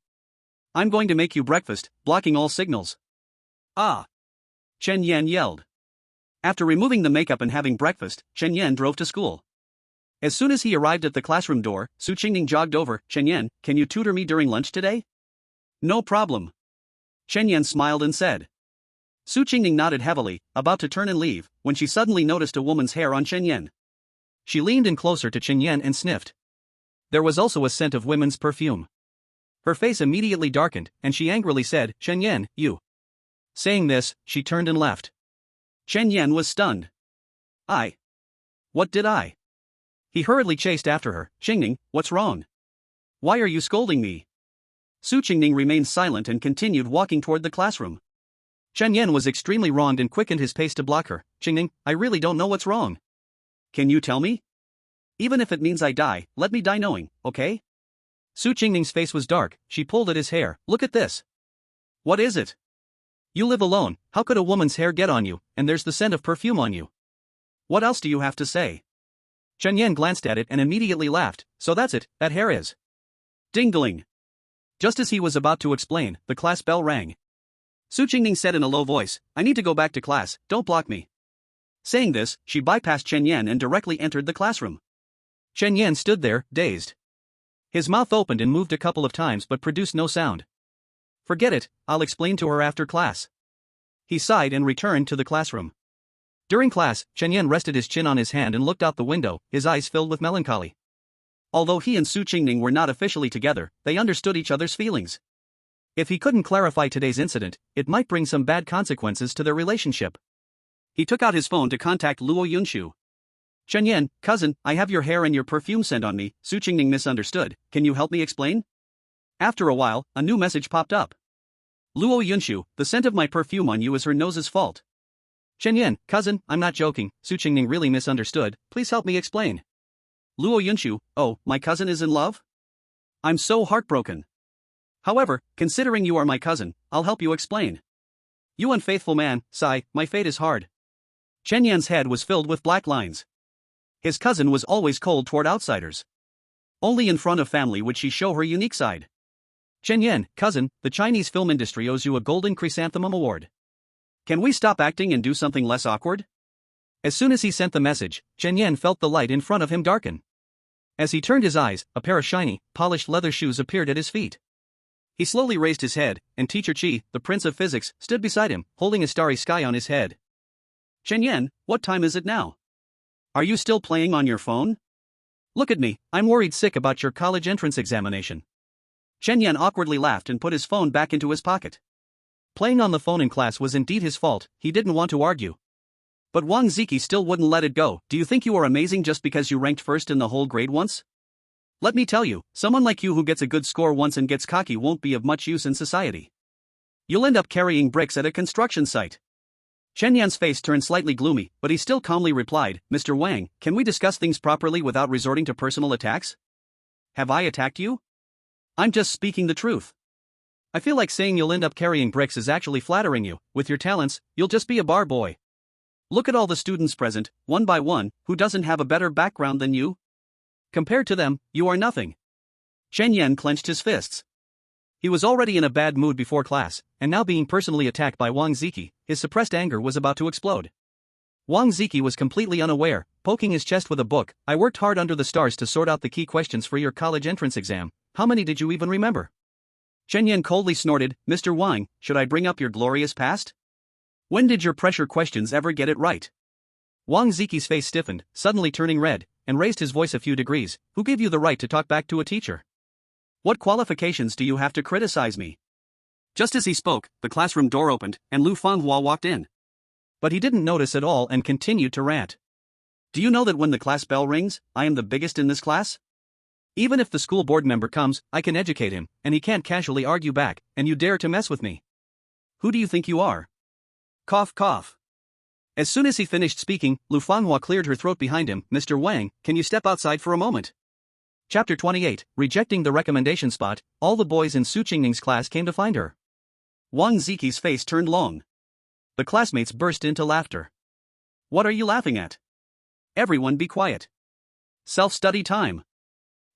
Speaker 1: I'm going to make you breakfast, blocking all signals. Ah! Chen Yan yelled. After removing the makeup and having breakfast, Chen Yan drove to school. As soon as he arrived at the classroom door, Su Qingning jogged over. Chen Yan, can you tutor me during lunch today? No problem. Chen Yan smiled and said. Su Qingning nodded heavily, about to turn and leave, when she suddenly noticed a woman's hair on Chen Yan. She leaned in closer to Chen Yan and sniffed. There was also a scent of women's perfume. Her face immediately darkened, and she angrily said, Chen Yan, you. Saying this, she turned and left. Chen Yan was stunned. What did I? He hurriedly chased after her. Qingning, what's wrong? Why are you scolding me? Su Qingning remained silent and continued walking toward the classroom. Chen Yan was extremely wronged and quickened his pace to block her. Qingning, I really don't know what's wrong. Can you tell me? Even if it means I die, let me die knowing, okay? Su Qingning's face was dark, she pulled at his hair. Look at this. What is it? You live alone, how could a woman's hair get on you, and there's the scent of perfume on you? What else do you have to say? Chen Yan glanced at it and immediately laughed. So that's it, that hair is. Ding-a-ling. Just as he was about to explain, the class bell rang. Su Qingning said in a low voice, I need to go back to class, don't block me. Saying this, she bypassed Chen Yan and directly entered the classroom. Chen Yan stood there, dazed. His mouth opened and moved a couple of times but produced no sound. Forget it, I'll explain to her after class. He sighed and returned to the classroom. During class, Chen Yan rested his chin on his hand and looked out the window, his eyes filled with melancholy. Although he and Su Qingning were not officially together, they understood each other's feelings. If he couldn't clarify today's incident, it might bring some bad consequences to their relationship. He took out his phone to contact Luo Yunshu. Chen Yan, cousin, I have your hair and your perfume scent on me. Su Qingning misunderstood. Can you help me explain? After a while, a new message popped up. Luo Yunshu, the scent of my perfume on you is her nose's fault. Chen Yan, cousin, I'm not joking. Su Qingning really misunderstood. Please help me explain. Luo Yunshu, oh, my cousin is in love? I'm so heartbroken. However, considering you are my cousin, I'll help you explain. You unfaithful man, sigh, my fate is hard. Chen Yan's head was filled with black lines. His cousin was always cold toward outsiders. Only in front of family would she show her unique side. Chen Yan, cousin, the Chinese film industry owes you a Golden Chrysanthemum Award. Can we stop acting and do something less awkward? As soon as he sent the message, Chen Yan felt the light in front of him darken. As he turned his eyes, a pair of shiny, polished leather shoes appeared at his feet. He slowly raised his head, and Teacher Qi, the Prince of Physics, stood beside him, holding a starry sky on his head. Chen Yan, what time is it now? Are you still playing on your phone? Look at me, I'm worried sick about your college entrance examination. Chen Yan awkwardly laughed and put his phone back into his pocket. Playing on the phone in class was indeed his fault, he didn't want to argue. But Wang Ziki still wouldn't let it go. Do you think you are amazing just because you ranked first in the whole grade once? Let me tell you, someone like you who gets a good score once and gets cocky won't be of much use in society. You'll end up carrying bricks at a construction site. Chen Yan's face turned slightly gloomy, but he still calmly replied, Mr. Wang, can we discuss things properly without resorting to personal attacks? Have I attacked you? I'm just speaking the truth. I feel like saying you'll end up carrying bricks is actually flattering you. With your talents, you'll just be a bar boy. Look at all the students present, one by one, who doesn't have a better background than you? Compared to them, you are nothing. Chen Yan clenched his fists. He was already in a bad mood before class, and now being personally attacked by Wang Ziki, his suppressed anger was about to explode. Wang Ziki was completely unaware, poking his chest with a book. I worked hard under the stars to sort out the key questions for your college entrance exam. How many did you even remember? Chen Yan coldly snorted, Mr. Wang, should I bring up your glorious past? When did your pressure questions ever get it right? Wang Ziqi's face stiffened, suddenly turning red, and raised his voice a few degrees. Who gave you the right to talk back to a teacher? What qualifications do you have to criticize me? Just as he spoke, the classroom door opened, and Lu Fanghua walked in. But he didn't notice at all and continued to rant. Do you know that when the class bell rings, I am the biggest in this class? Even if the school board member comes, I can educate him, and he can't casually argue back, and you dare to mess with me. Who do you think you are? Cough cough. As soon as he finished speaking, Lu Fanghua cleared her throat behind him. Mr. Wang, can you step outside for a moment? Chapter 28, Rejecting the Recommendation Spot. All the boys in Su Qingning's class came to find her. Wang Ziqi's face turned long. The classmates burst into laughter. What are you laughing at? Everyone be quiet. Self-study time.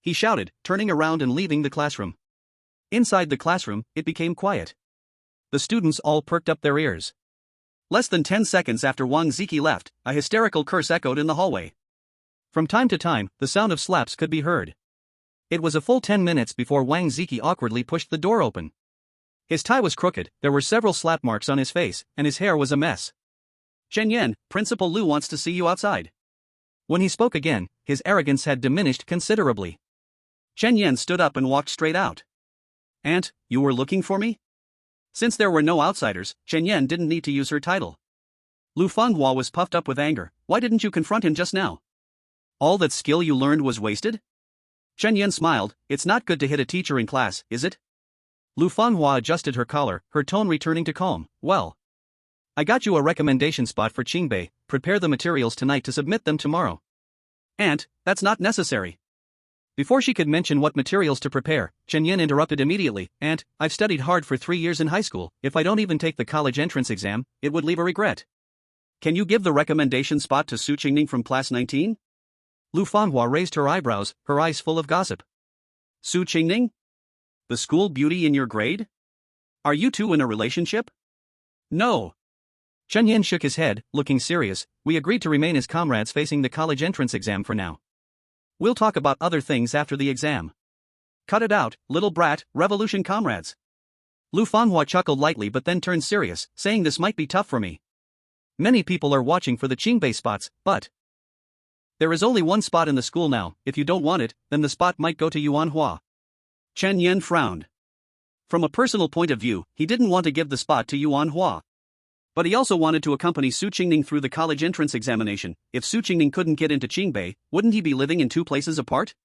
Speaker 1: He shouted, turning around and leaving the classroom. Inside the classroom, it became quiet. The students all perked up their ears. Less than 10 seconds after Wang Ziqi left, a hysterical curse echoed in the hallway. From time to time, the sound of slaps could be heard. It was a full 10 minutes before Wang Ziqi awkwardly pushed the door open. His tie was crooked, there were several slap marks on his face, and his hair was a mess. Chen Yan, Principal Lu wants to see you outside. When he spoke again, his arrogance had diminished considerably. Chen Yan stood up and walked straight out. Aunt, you were looking for me? Since there were no outsiders, Chen Yan didn't need to use her title. Lu Fanghua was puffed up with anger. Why didn't you confront him just now? All that skill you learned was wasted? Chen Yan smiled. It's not good to hit a teacher in class, is it? Lu Fanghua adjusted her collar, her tone returning to calm. Well, I got you a recommendation spot for Qingbei. Prepare the materials tonight to submit them tomorrow. Aunt, that's not necessary. Before she could mention what materials to prepare, Chen Yan interrupted immediately. Aunt, I've studied hard for 3 years in high school. If I don't even take the college entrance exam, it would leave a regret. Can you give the recommendation spot to Su Qingning from class 19? Lu Fanghua raised her eyebrows, her eyes full of gossip. Su Qingning? The school beauty in your grade? Are you two in a relationship? No. Chen Yan shook his head, looking serious. We agreed to remain as comrades facing the college entrance exam for now. We'll talk about other things after the exam. Cut it out, little brat, revolution comrades. Lu Fanghua chuckled lightly but then turned serious, saying this might be tough for me. Many people are watching for the Qingbei spots, but there is only one spot in the school now. If you don't want it, then the spot might go to Yuan Hua. Chen Yan frowned. From a personal point of view, he didn't want to give the spot to Yuan Hua. But he also wanted to accompany Su Qingning through the college entrance examination. If Su Qingning couldn't get into Qingbei, wouldn't he be living in 2 places apart?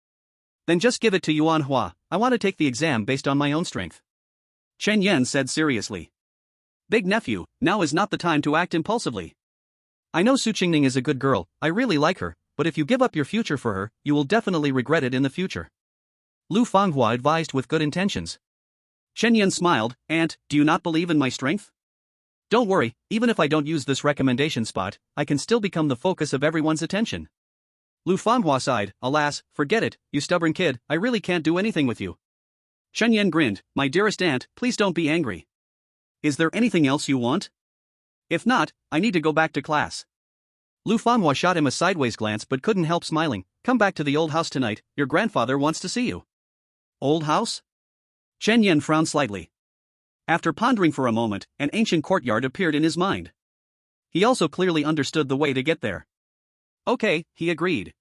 Speaker 1: Then just give it to Yuan Hua. I want to take the exam based on my own strength. Chen Yan said seriously. Big nephew, now is not the time to act impulsively. I know Su Qingning is a good girl, I really like her, but if you give up your future for her, you will definitely regret it in the future. Lu Fanghua advised with good intentions. Chen Yan smiled. Aunt, do you not believe in my strength? Don't worry, even if I don't use this recommendation spot, I can still become the focus of everyone's attention. Lu Fanghua sighed. Alas, forget it, you stubborn kid, I really can't do anything with you. Chen Yan grinned. My dearest aunt, please don't be angry. Is there anything else you want? If not, I need to go back to class. Lu Fanghua shot him a sideways glance but couldn't help smiling. Come back to the old house tonight, your grandfather wants to see you. Old house? Chen Yan frowned slightly. After pondering for a moment, an ancient courtyard appeared in his mind. He also clearly understood the way to get there. Okay, he agreed.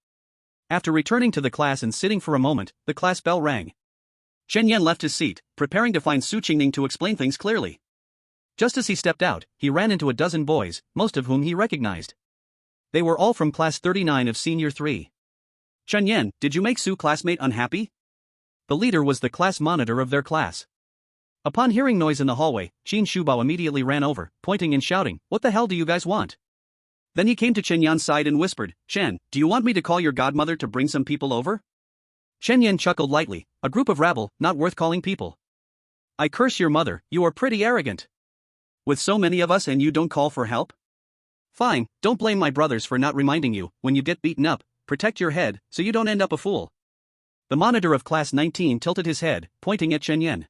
Speaker 1: After returning to the class and sitting for a moment, the class bell rang. Chen Yan left his seat, preparing to find Su Qingning to explain things clearly. Just as he stepped out, he ran into a dozen boys, most of whom he recognized. They were all from class 39 of senior 3. Chen Yan, did you make Su classmate unhappy? The leader was the class monitor of their class. Upon hearing noise in the hallway, Qin Shubao immediately ran over, pointing and shouting, What the hell do you guys want? Then he came to Chen Yan's side and whispered, Chen, do you want me to call your godmother to bring some people over? Chen Yan chuckled lightly, a group of rabble, not worth calling people. I curse your mother, you are pretty arrogant. With so many of us and you don't call for help? Fine, don't blame my brothers for not reminding you, when you get beaten up, protect your head, so you don't end up a fool. The monitor of class 19 tilted his head, pointing at Chen Yan.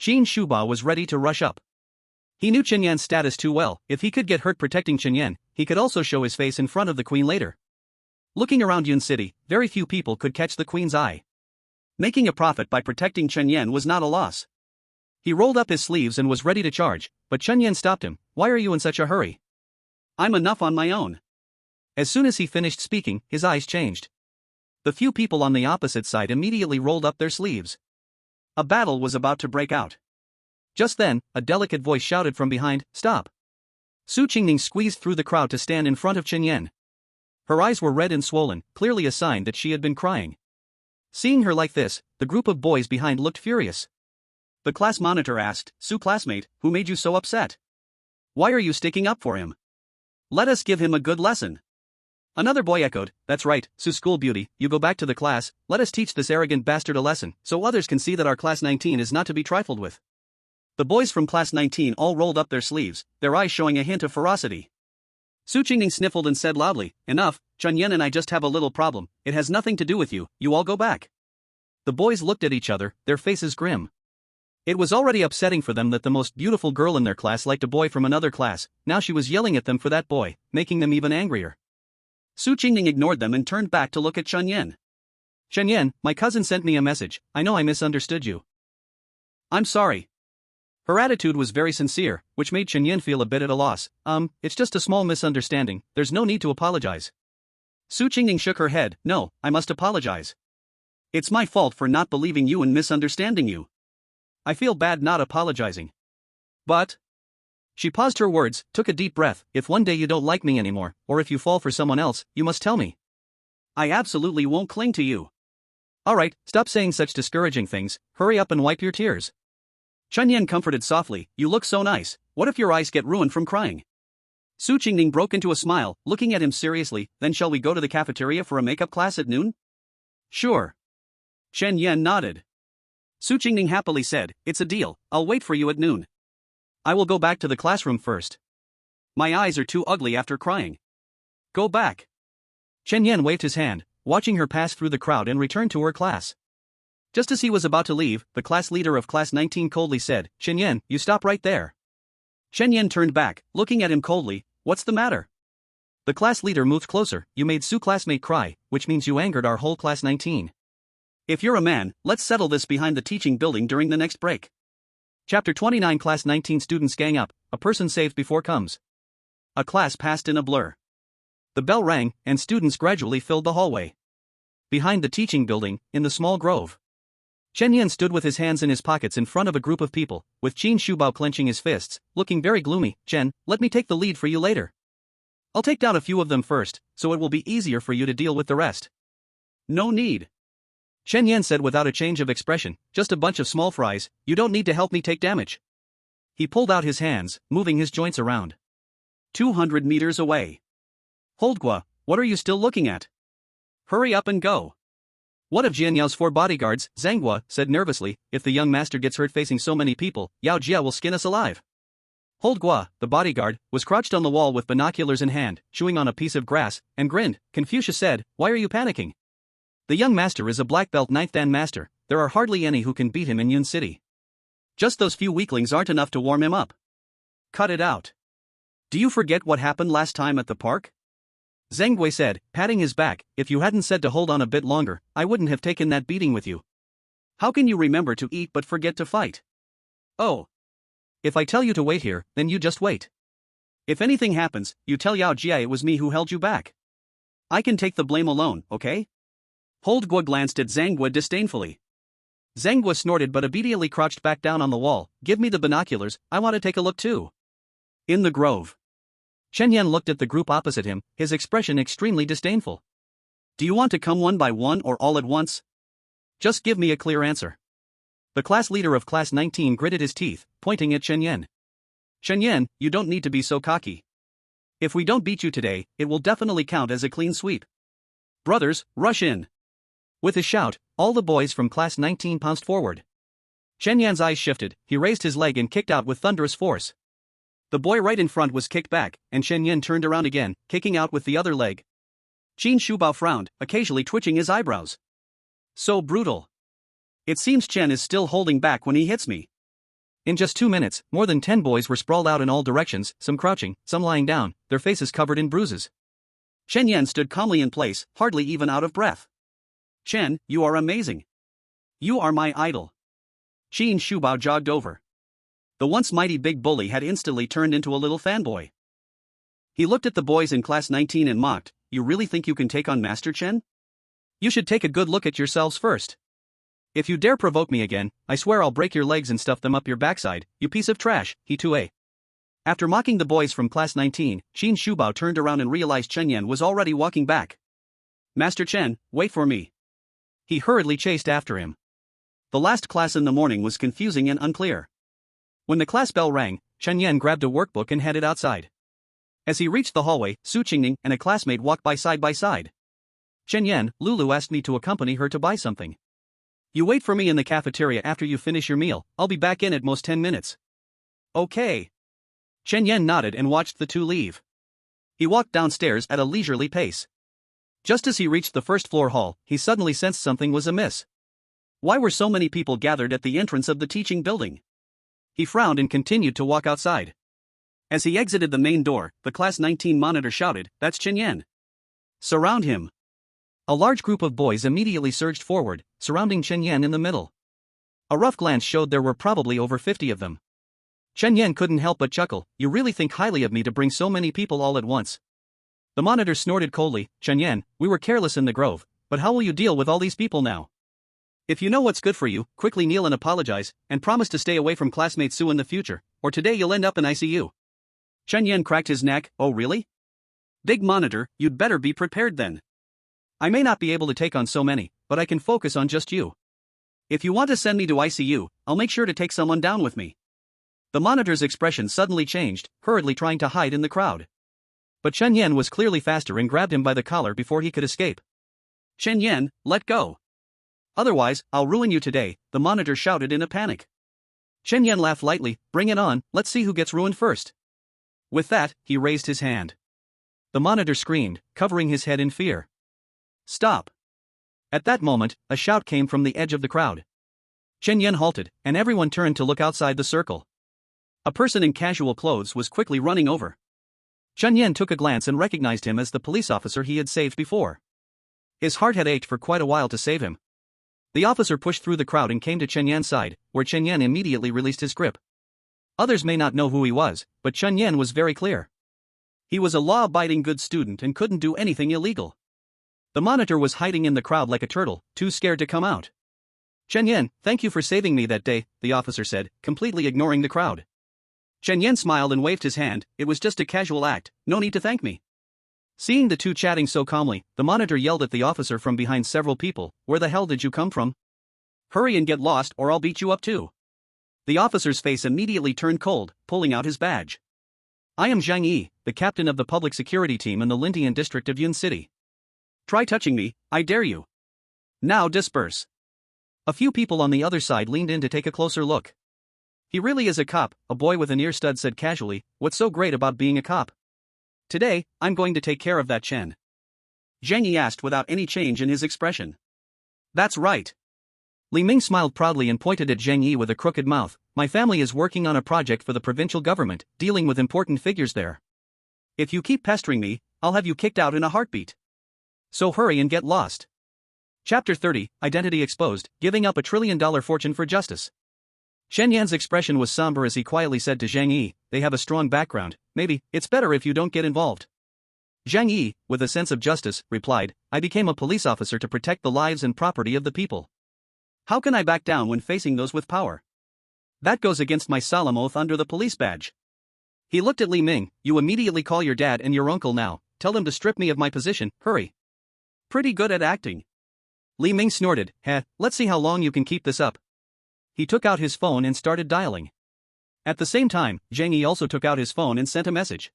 Speaker 1: Qin Shubao was ready to rush up. He knew Chen Yan's status too well. If he could get hurt protecting Chen Yan, he could also show his face in front of the queen later. Looking around Yun City, very few people could catch the queen's eye. Making a profit by protecting Chen Yan was not a loss. He rolled up his sleeves and was ready to charge, but Chen Yan stopped him. Why are you in such a hurry? I'm enough on my own. As soon as he finished speaking, his eyes changed. The few people on the opposite side immediately rolled up their sleeves. A battle was about to break out. Just then, a delicate voice shouted from behind, "Stop!" Su Qingning squeezed through the crowd to stand in front of Chen Yan. Her eyes were red and swollen, clearly a sign that she had been crying. Seeing her like this, the group of boys behind looked furious. The class monitor asked, "Su classmate, who made you so upset? Why are you sticking up for him? Let us give him a good lesson." Another boy echoed, "That's right, Su school beauty, you go back to the class, let us teach this arrogant bastard a lesson, so others can see that our class 19 is not to be trifled with." The boys from class 19 all rolled up their sleeves, their eyes showing a hint of ferocity. Su Qingning sniffled and said loudly, "Enough, Chen Yan and I just have a little problem, it has nothing to do with you, you all go back." The boys looked at each other, their faces grim. It was already upsetting for them that the most beautiful girl in their class liked a boy from another class, now she was yelling at them for that boy, making them even angrier. Su Qingning ignored them and turned back to look at Chen Yan. "Chen Yan, my cousin sent me a message, I know I misunderstood you. I'm sorry." Her attitude was very sincere, which made Chen Yan feel a bit at a loss. It's just a small misunderstanding, there's no need to apologize." Su Qingning shook her head, "No, I must apologize. It's my fault for not believing you and misunderstanding you. I feel bad not apologizing. But..." She paused her words, took a deep breath, "If one day you don't like me anymore, or if you fall for someone else, you must tell me. I absolutely won't cling to you." "Alright, stop saying such discouraging things, hurry up and wipe your tears." Chen Yan comforted softly, "You look so nice, what if your eyes get ruined from crying?" Su Qingning broke into a smile, looking at him seriously, "Then shall we go to the cafeteria for a makeup class at noon?" "Sure." Chen Yan nodded. Su Qingning happily said, "It's a deal, I'll wait for you at noon. I will go back to the classroom first. My eyes are too ugly after crying." "Go back." Chen Yan waved his hand, watching her pass through the crowd and return to her class. Just as he was about to leave, the class leader of class 19 coldly said, "Chen Yan, you stop right there." Chen Yan turned back, looking at him coldly, "What's the matter?" The class leader moved closer, "You made Su classmate cry, which means you angered our whole class 19. If you're a man, let's settle this behind the teaching building during the next break." Chapter 29 Class 19 Students gang up, a person saved before comes. A class passed in a blur. The bell rang, and students gradually filled the hallway. Behind the teaching building, in the small grove, Chen Yan stood with his hands in his pockets in front of a group of people, with Qin Shubao clenching his fists, looking very gloomy. "Chen, let me take the lead for you later. I'll take down a few of them first, so it will be easier for you to deal with the rest." "No need," Chen Yan said without a change of expression, "just a bunch of small fries, you don't need to help me take damage." He pulled out his hands, moving his joints around. 200 meters away. "Holdgua, what are you still looking at? Hurry up and go." One of Jian Yao's 4 bodyguards, Zhanghua, said nervously, "If the young master gets hurt facing so many people, Yao Jia will skin us alive." Holdgua, the bodyguard, was crouched on the wall with binoculars in hand, chewing on a piece of grass, and grinned. Confucius said, "Why are you panicking? The young master is a black belt 9th Dan master, there are hardly any who can beat him in Yun City. Just those few weaklings aren't enough to warm him up. Cut it out. Do you forget what happened last time at the park?" Zhang Gui said, patting his back, "If you hadn't said to hold on a bit longer, I wouldn't have taken that beating with you. How can you remember to eat but forget to fight? Oh. If I tell you to wait here, then you just wait. If anything happens, you tell Yao Jia it was me who held you back. I can take the blame alone, okay?" Holdgua glanced at Zhang Gui disdainfully. Zhang Gui snorted but immediately crouched back down on the wall. "Give me the binoculars, I want to take a look too." In the grove, Chen Yan looked at the group opposite him, his expression extremely disdainful. "Do you want to come one by one or all at once? Just give me a clear answer." The class leader of class 19 gritted his teeth, pointing at Chen Yan. "Chen Yan, you don't need to be so cocky. If we don't beat you today, it will definitely count as a clean sweep. Brothers, rush in." With a shout, all the boys from class 19 pounced forward. Chen Yan's eyes shifted, he raised his leg and kicked out with thunderous force. The boy right in front was kicked back, and Chen Yan turned around again, kicking out with the other leg. Qin Shubao frowned, occasionally twitching his eyebrows. "So brutal. It seems Chen is still holding back when he hits me." In just 2 minutes, more than 10 boys were sprawled out in all directions, some crouching, some lying down, their faces covered in bruises. Chen Yan stood calmly in place, hardly even out of breath. "Chen, you are amazing. You are my idol." Qin Shubao jogged over. The once mighty big bully had instantly turned into a little fanboy. He looked at the boys in class 19 and mocked, you really think you can take on Master Chen? You should take a good look at yourselves first. If you dare provoke me again, I swear I'll break your legs and stuff them up your backside, you piece of trash, he 2A. After mocking the boys from class 19, Xin Shubao turned around and realized Chen Yan was already walking back. Master Chen, wait for me. He hurriedly chased after him. The last class in the morning was confusing and unclear. When the class bell rang, Chen Yan grabbed a workbook and headed outside. As he reached the hallway, Su Qingning and a classmate walked by side by side. Chen Yan, Lulu asked me to accompany her to buy something. You wait for me in the cafeteria after you finish your meal, I'll be back in at most 10 minutes. Okay. Chen Yan nodded and watched the two leave. He walked downstairs at a leisurely pace. Just as he reached the first floor hall, he suddenly sensed something was amiss. Why were so many people gathered at the entrance of the teaching building? He frowned and continued to walk outside. As he exited the main door, the class 19 monitor shouted, "That's Chen Yan. Surround him." A large group of boys immediately surged forward, surrounding Chen Yan in the middle. A rough glance showed there were probably over 50 of them. Chen Yan couldn't help but chuckle. You really think highly of me to bring so many people all at once. The monitor snorted coldly, Chen Yan, we were careless in the grove, but how will you deal with all these people now? If you know what's good for you, quickly kneel and apologize, and promise to stay away from classmate Su in the future, or today you'll end up in ICU. Chen Yan cracked his neck. Oh really? Big monitor, you'd better be prepared then. I may not be able to take on so many, but I can focus on just you. If you want to send me to ICU, I'll make sure to take someone down with me. The monitor's expression suddenly changed, hurriedly trying to hide in the crowd. But Chen Yan was clearly faster and grabbed him by the collar before he could escape. Chen Yan, let go. Otherwise, I'll ruin you today, the monitor shouted in a panic. Chen Yan laughed lightly, bring it on, let's see who gets ruined first. With that, he raised his hand. The monitor screamed, covering his head in fear. Stop. At that moment, a shout came from the edge of the crowd. Chen Yan halted, and everyone turned to look outside the circle. A person in casual clothes was quickly running over. Chen Yan took a glance and recognized him as the police officer he had saved before. His heart had ached for quite a while to save him. The officer pushed through the crowd and came to Chen Yan's side, where Chen Yan immediately released his grip. Others may not know who he was, but Chen Yan was very clear. He was a law-abiding good student and couldn't do anything illegal. The monitor was hiding in the crowd like a turtle, too scared to come out. Chen Yan, thank you for saving me that day, the officer said, completely ignoring the crowd. Chen Yan smiled and waved his hand, it was just a casual act, no need to thank me. Seeing the two chatting so calmly, the monitor yelled at the officer from behind several people, where the hell did you come from? Hurry and get lost or I'll beat you up too. The officer's face immediately turned cold, pulling out his badge. I am Zhang Yi, the captain of the public security team in the Lindian district of Yun City. Try touching me, I dare you. Now disperse. A few people on the other side leaned in to take a closer look. He really is a cop, a boy with an ear stud said casually, what's so great about being a cop? Today, I'm going to take care of that Chen. Zhang Yi asked without any change in his expression. That's right. Li Ming smiled proudly and pointed at Zhang Yi with a crooked mouth. My family is working on a project for the provincial government, dealing with important figures there. If you keep pestering me, I'll have you kicked out in a heartbeat. So hurry and get lost. Chapter 30, Identity Exposed, Giving Up a $1 trillion fortune for justice. Chen Yan's expression was somber as he quietly said to Zhang Yi, they have a strong background, maybe, it's better if you don't get involved. Zhang Yi, with a sense of justice, replied, I became a police officer to protect the lives and property of the people. How can I back down when facing those with power? That goes against my solemn oath under the police badge. He looked at Li Ming, you immediately call your dad and your uncle now, tell them to strip me of my position, hurry. Pretty good at acting. Li Ming snorted, let's see how long you can keep this up. He took out his phone and started dialing. At the same time, Zhang Yi also took out his phone and sent a message.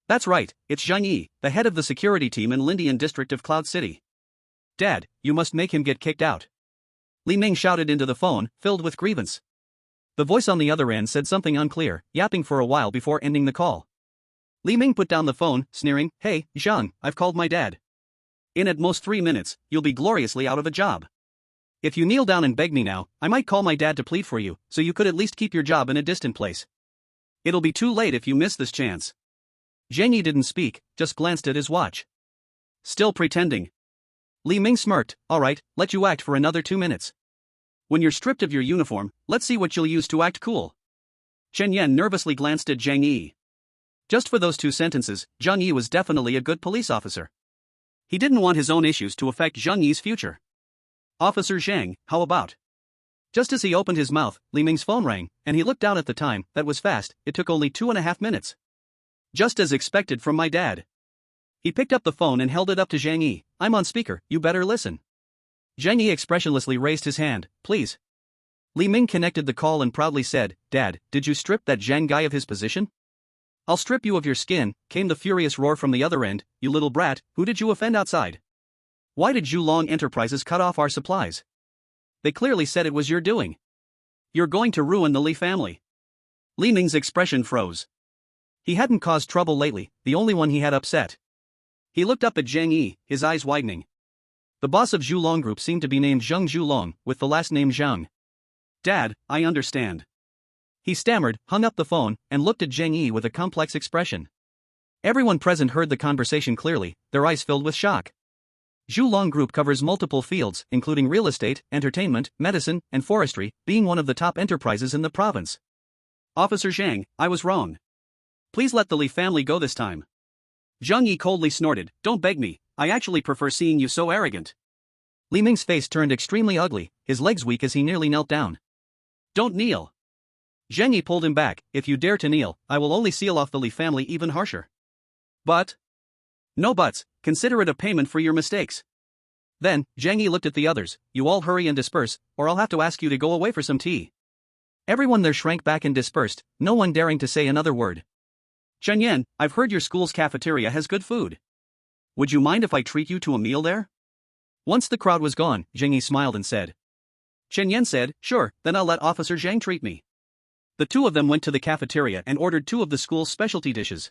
Speaker 1: That's right, it's Zhang Yi, the head of the security team in Lindian district of Cloud City. Dad, you must make him get kicked out. Li Ming shouted into the phone, filled with grievance. The voice on the other end said something unclear, yapping for a while before ending the call. Li Ming put down the phone, sneering, hey, Zhang, I've called my dad. In at most 3 minutes, you'll be gloriously out of a job. If you kneel down and beg me now, I might call my dad to plead for you, so you could at least keep your job in a distant place. It'll be too late if you miss this chance. Zhang Yi didn't speak, just glanced at his watch. Still pretending. Li Ming smirked, alright, let you act for another 2 minutes. When you're stripped of your uniform, let's see what you'll use to act cool. Chen Yan nervously glanced at Zhang Yi. Just for those 2 sentences, Zhang Yi was definitely a good police officer. He didn't want his own issues to affect Zheng Yi's future. Officer Zhang, how about? Just as he opened his mouth, Li Ming's phone rang, and he looked down at the time. That was fast, it took only 2.5 minutes. Just as expected from my dad. He picked up the phone and held it up to Zhang Yi. I'm on speaker, you better listen. Zhang Yi expressionlessly raised his hand, please. Li Ming connected the call and proudly said, Dad, did you strip that Zhang guy of his position? I'll strip you of your skin, came the furious roar from the other end. You little brat, who did you offend outside? Why did Zhulong Enterprises cut off our supplies? They clearly said it was your doing. You're going to ruin the Li family. Li Ming's expression froze. He hadn't caused trouble lately, the only one he had upset. He looked up at Zhang Yi, his eyes widening. The boss of Zhulong Group seemed to be named Zheng Zhulong, with the last name Zhang. Dad, I understand. He stammered, hung up the phone, and looked at Zhang Yi with a complex expression. Everyone present heard the conversation clearly, their eyes filled with shock. Zhulong Group covers multiple fields, including real estate, entertainment, medicine, and forestry, being one of the top enterprises in the province. Officer Zhang, I was wrong. Please let the Li family go this time. Zhang Yi coldly snorted, don't beg me, I actually prefer seeing you so arrogant. Li Ming's face turned extremely ugly, his legs weak as he nearly knelt down. Don't kneel. Zhang Yi pulled him back, if you dare to kneel, I will only seal off the Li family even harsher. But? No buts, consider it a payment for your mistakes. Then, Zhang Yi looked at the others, you all hurry and disperse, or I'll have to ask you to go away for some tea. Everyone there shrank back and dispersed, no one daring to say another word. Chen Yan, I've heard your school's cafeteria has good food. Would you mind if I treat you to a meal there? Once the crowd was gone, Zhang Yi smiled and said. Chen Yan said, sure, then I'll let Officer Zhang treat me. The two of them went to the cafeteria and ordered 2 of the school's specialty dishes.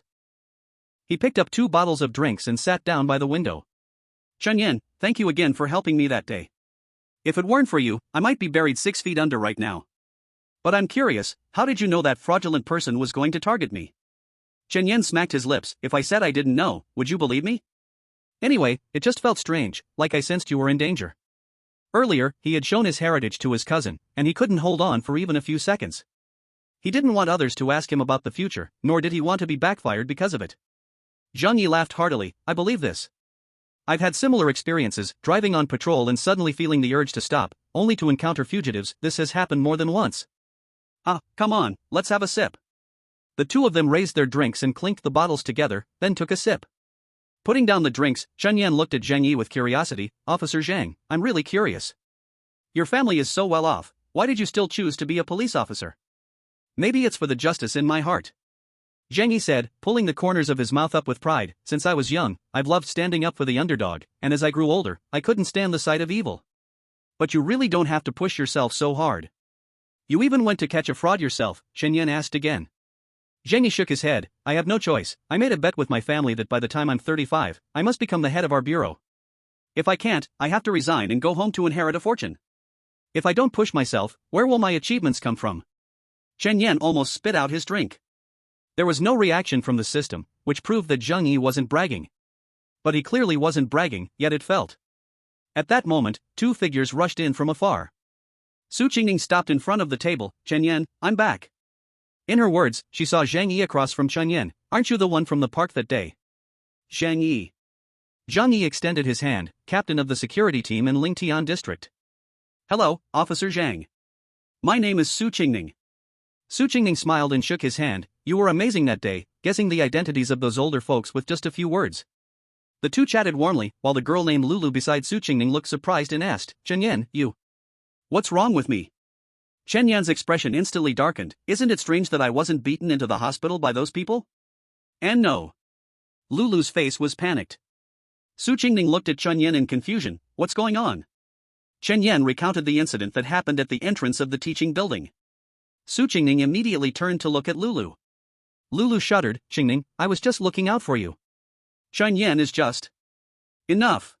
Speaker 1: He picked up 2 bottles of drinks and sat down by the window. Chen Yan, thank you again for helping me that day. If it weren't for you, I might be buried 6 feet under right now. But I'm curious, how did you know that fraudulent person was going to target me? Chen Yan smacked his lips, if I said I didn't know, would you believe me? Anyway, it just felt strange, like I sensed you were in danger. Earlier, he had shown his heritage to his cousin, and he couldn't hold on for even a few seconds. He didn't want others to ask him about the future, nor did he want to be backfired because of it. Zhang Yi laughed heartily, I believe this. I've had similar experiences, driving on patrol and suddenly feeling the urge to stop, only to encounter fugitives. This has happened more than once. Come on, let's have a sip. The two of them raised their drinks and clinked the bottles together, then took a sip. Putting down the drinks, Chen Yan looked at Zhang Yi with curiosity. Officer Zhang, I'm really curious. Your family is so well off, why did you still choose to be a police officer? Maybe it's for the justice in my heart. Zhang Yi said, pulling the corners of his mouth up with pride, since I was young, I've loved standing up for the underdog, and as I grew older, I couldn't stand the sight of evil. But you really don't have to push yourself so hard. You even went to catch a fraud yourself, Chen Yan asked again. Zhang Yi shook his head, I have no choice, I made a bet with my family that by the time I'm 35, I must become the head of our bureau. If I can't, I have to resign and go home to inherit a fortune. If I don't push myself, where will my achievements come from? Chen Yan almost spit out his drink. There was no reaction from the system, which proved that Zhang Yi wasn't bragging. But he clearly wasn't bragging, yet it felt. At that moment, 2 figures rushed in from afar. Su Qingning stopped in front of the table. Chen Yan, I'm back. In her words, she saw Zhang Yi across from Chen Yan. Aren't you the one from the park that day? Zhang Yi. Zhang Yi extended his hand, captain of the security team in Lingtian district. Hello, Officer Zhang. My name is Su Qingning. Su Qingning smiled and shook his hand. You were amazing that day, guessing the identities of those older folks with just a few words. The two chatted warmly, while the girl named Lulu beside Su Qingning looked surprised and asked, Chen Yan, you. What's wrong with me? Chen Yan's expression instantly darkened. Isn't it strange that I wasn't beaten into the hospital by those people? And no. Lulu's face was panicked. Su Qingning looked at Chen Yan in confusion. What's going on? Chen Yan recounted the incident that happened at the entrance of the teaching building. Su Qingning immediately turned to look at Lulu. Lulu shuddered. Qingning, I was just looking out for you. Chen Yan is just. Enough.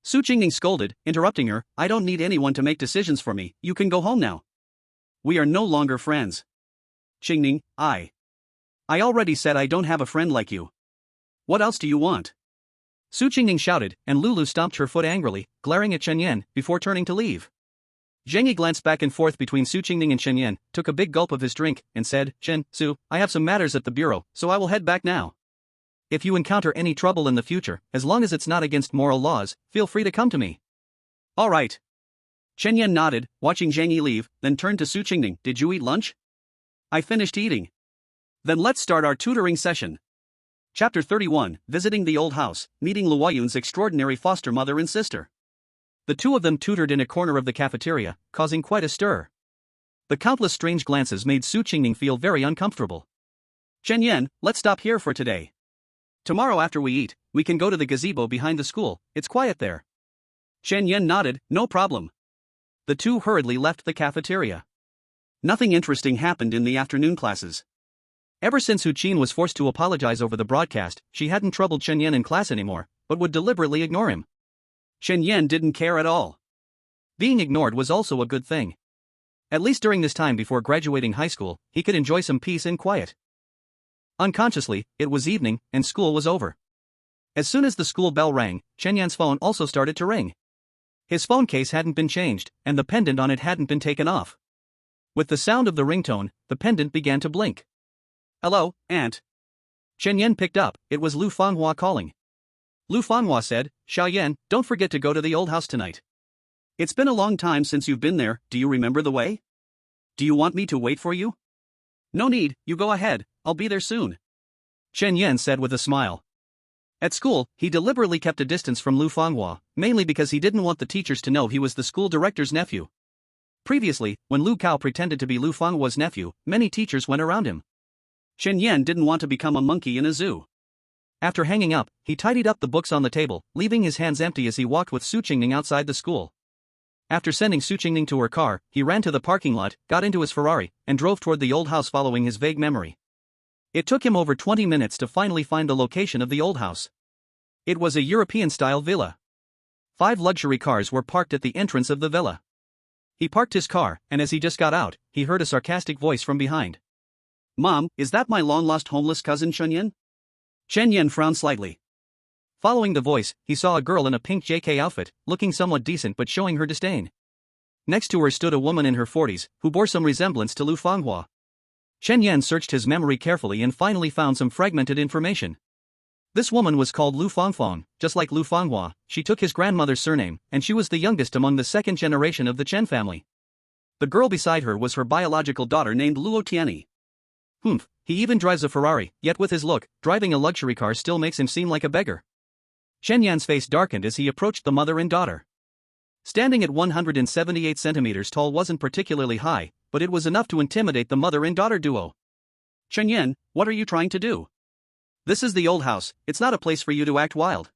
Speaker 1: Su Qingning scolded, interrupting her. I don't need anyone to make decisions for me, you can go home now. We are no longer friends. Qingning, I already said I don't have a friend like you. What else do you want? Su Qingning shouted, and Lulu stomped her foot angrily, glaring at Chen Yan, before turning to leave. Zhang Yi glanced back and forth between Su Qingning and Chen Yan, took a big gulp of his drink, and said, Chen, Su, I have some matters at the bureau, so I will head back now. If you encounter any trouble in the future, as long as it's not against moral laws, feel free to come to me. All right. Chen Yan nodded, watching Zhang Yi leave, then turned to Su Qingning. Did you eat lunch? I finished eating. Then let's start our tutoring session. Chapter 31, Visiting the Old House, Meeting Luoyun's extraordinary foster mother and sister. The two of them tutored in a corner of the cafeteria, causing quite a stir. The countless strange glances made Su Qingning feel very uncomfortable. Chen Yan, let's stop here for today. Tomorrow after we eat, we can go to the gazebo behind the school, it's quiet there. Chen Yan nodded, no problem. The two hurriedly left the cafeteria. Nothing interesting happened in the afternoon classes. Ever since Hu Qin was forced to apologize over the broadcast, she hadn't troubled Chen Yan in class anymore, but would deliberately ignore him. Chen Yan didn't care at all. Being ignored was also a good thing. At least during this time before graduating high school, he could enjoy some peace and quiet. Unconsciously, it was evening, and school was over. As soon as the school bell rang, Chen Yan's phone also started to ring. His phone case hadn't been changed, and the pendant on it hadn't been taken off. With the sound of the ringtone, the pendant began to blink. Hello, Aunt. Chen Yan picked up, it was Lu Fanghua calling. Lu Fanghua said, Xiaoyan, don't forget to go to the old house tonight. It's been a long time since you've been there, do you remember the way? Do you want me to wait for you? No need, you go ahead, I'll be there soon. Chen Yan said with a smile. At school, he deliberately kept a distance from Lu Fanghua, mainly because he didn't want the teachers to know he was the school director's nephew. Previously, when Lu Kao pretended to be Lu Fanghua's nephew, many teachers went around him. Chen Yan didn't want to become a monkey in a zoo. After hanging up, he tidied up the books on the table, leaving his hands empty as he walked with Su Qingning outside the school. After sending Su Qingning to her car, he ran to the parking lot, got into his Ferrari, and drove toward the old house following his vague memory. It took him over 20 minutes to finally find the location of the old house. It was a European-style villa. 5 luxury cars were parked at the entrance of the villa. He parked his car, and as he just got out, he heard a sarcastic voice from behind. Mom, is that my long-lost homeless cousin Chen Yan? Chen Yan frowned slightly. Following the voice, he saw a girl in a pink JK outfit, looking somewhat decent but showing her disdain. Next to her stood a woman in her 40s, who bore some resemblance to Lu Fanghua. Chen Yan searched his memory carefully and finally found some fragmented information. This woman was called Lu Fangfang, just like Lu Fanghua. She took his grandmother's surname, and she was the youngest among the second generation of the Chen family. The girl beside her was her biological daughter named Luo Tianyi. Humph, he even drives a Ferrari, yet with his look, driving a luxury car still makes him seem like a beggar. Chen Yan's face darkened as he approached the mother and daughter. Standing at 178 centimeters tall wasn't particularly high, but it was enough to intimidate the mother and daughter duo. Chen Yan, what are you trying to do? This is the old house, it's not a place for you to act wild.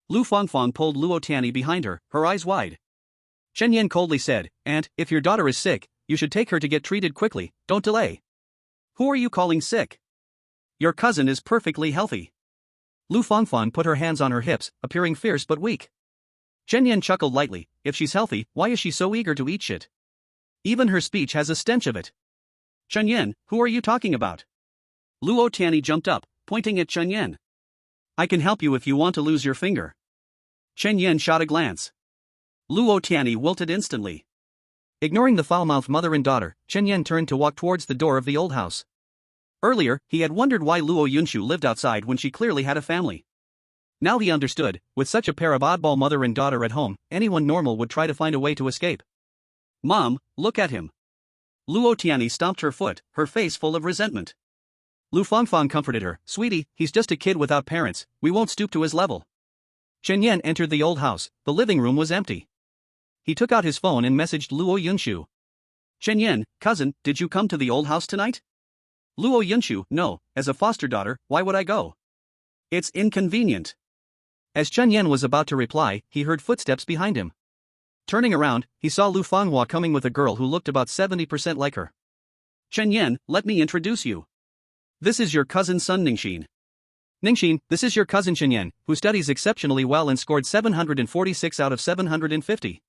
Speaker 1: Lu Fangfang pulled Luo Tianyi behind her, her eyes wide. Chen Yan coldly said, Aunt, if your daughter is sick, you should take her to get treated quickly, don't delay. Who are you calling sick? Your cousin is perfectly healthy. Lu Fangfang put her hands on her hips, appearing fierce but weak. Chen Yan chuckled lightly, if she's healthy, why is she so eager to eat shit? Even her speech has a stench of it. Chen Yan, who are you talking about? Luo Tianyi jumped up, pointing at Chen Yan. I can help you if you want to lose your finger. Chen Yan shot a glance. Luo Tianyi wilted instantly. Ignoring the foul-mouthed mother and daughter, Chen Yan turned to walk towards the door of the old house. Earlier, he had wondered why Luo Yunshu lived outside when she clearly had a family. Now he understood, with such a pair of oddball mother and daughter at home, anyone normal would try to find a way to escape. Mom, look at him. Luo Tianyi stomped her foot, her face full of resentment. Lu Fangfang comforted her, Sweetie, he's just a kid without parents, we won't stoop to his level. Chen Yan entered the old house, the living room was empty. He took out his phone and messaged Luo Yunshu. Chen Yan, cousin, did you come to the old house tonight? Luo Yunshu, no, as a foster daughter, why would I go? It's inconvenient. As Chen Yan was about to reply, he heard footsteps behind him. Turning around, he saw Lu Fanghua coming with a girl who looked about 70% like her. Chen Yan, let me introduce you. This is your cousin son Ningxin. Ningxin, this is your cousin Chen Yan, who studies exceptionally well and scored 746 out of 750.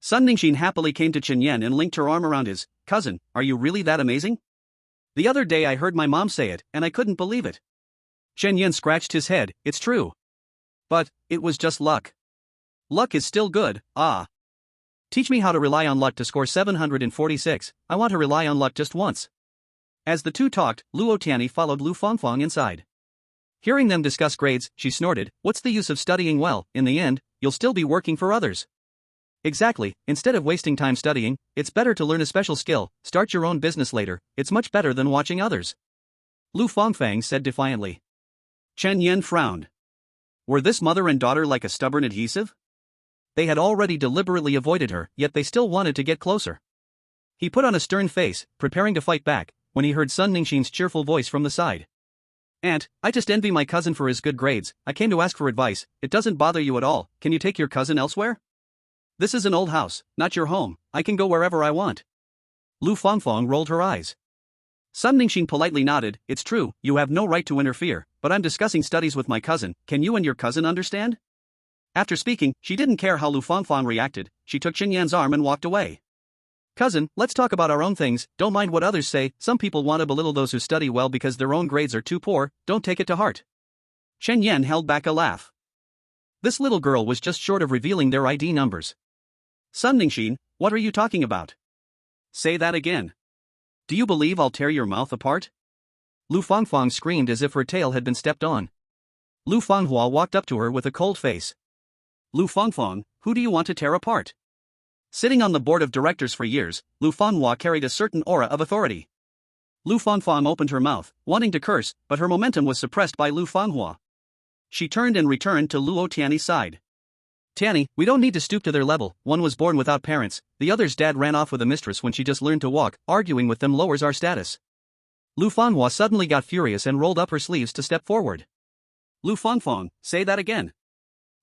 Speaker 1: Son Ningxin happily came to Chen Yan and linked her arm around his. Cousin, are you really that amazing? The other day I heard my mom say it, and I couldn't believe it. Chen Yan scratched his head, it's true. But, it was just luck. Luck is still good, ah. Teach me how to rely on luck to score 746, I want to rely on luck just once. As the two talked, Luo Tianyi followed Lu Fangfang inside. Hearing them discuss grades, she snorted, "What's the use of studying well? In the end, you'll still be working for others." Exactly, instead of wasting time studying, it's better to learn a special skill, start your own business later, it's much better than watching others. Lu Fangfang said defiantly. Chen Yen frowned. Were this mother and daughter like a stubborn adhesive? They had already deliberately avoided her, yet they still wanted to get closer. He put on a stern face, preparing to fight back, when he heard Sun Ningxin's cheerful voice from the side. "Aunt, I just envy my cousin for his good grades, I came to ask for advice, it doesn't bother you at all, can you take your cousin elsewhere? This is an old house, not your home, I can go wherever I want." Lu Fangfang rolled her eyes. Sun Ningxin politely nodded, "It's true, you have no right to interfere, but I'm discussing studies with my cousin, can you and your cousin understand?" After speaking, she didn't care how Lu Fangfang reacted, she took Chen Yan's arm and walked away. "Cousin, let's talk about our own things, don't mind what others say, some people want to belittle those who study well because their own grades are too poor, don't take it to heart." Chen Yan held back a laugh. This little girl was just short of revealing their ID numbers. "Sun Ningxin, what are you talking about? Say that again. Do you believe I'll tear your mouth apart?" Lu Fangfang screamed as if her tail had been stepped on. Lu Fanghua walked up to her with a cold face. "Lu Fangfang, who do you want to tear apart?" Sitting on the board of directors for years, Lu Fanghua carried a certain aura of authority. Lu Fangfang opened her mouth, wanting to curse, but her momentum was suppressed by Lu Fanghua. She turned and returned to Luo Tiany's side. "Tiany, we don't need to stoop to their level, one was born without parents, the other's dad ran off with a mistress when she just learned to walk, arguing with them lowers our status." Lu Fanghua suddenly got furious and rolled up her sleeves to step forward. "Lu Fangfang, say that again."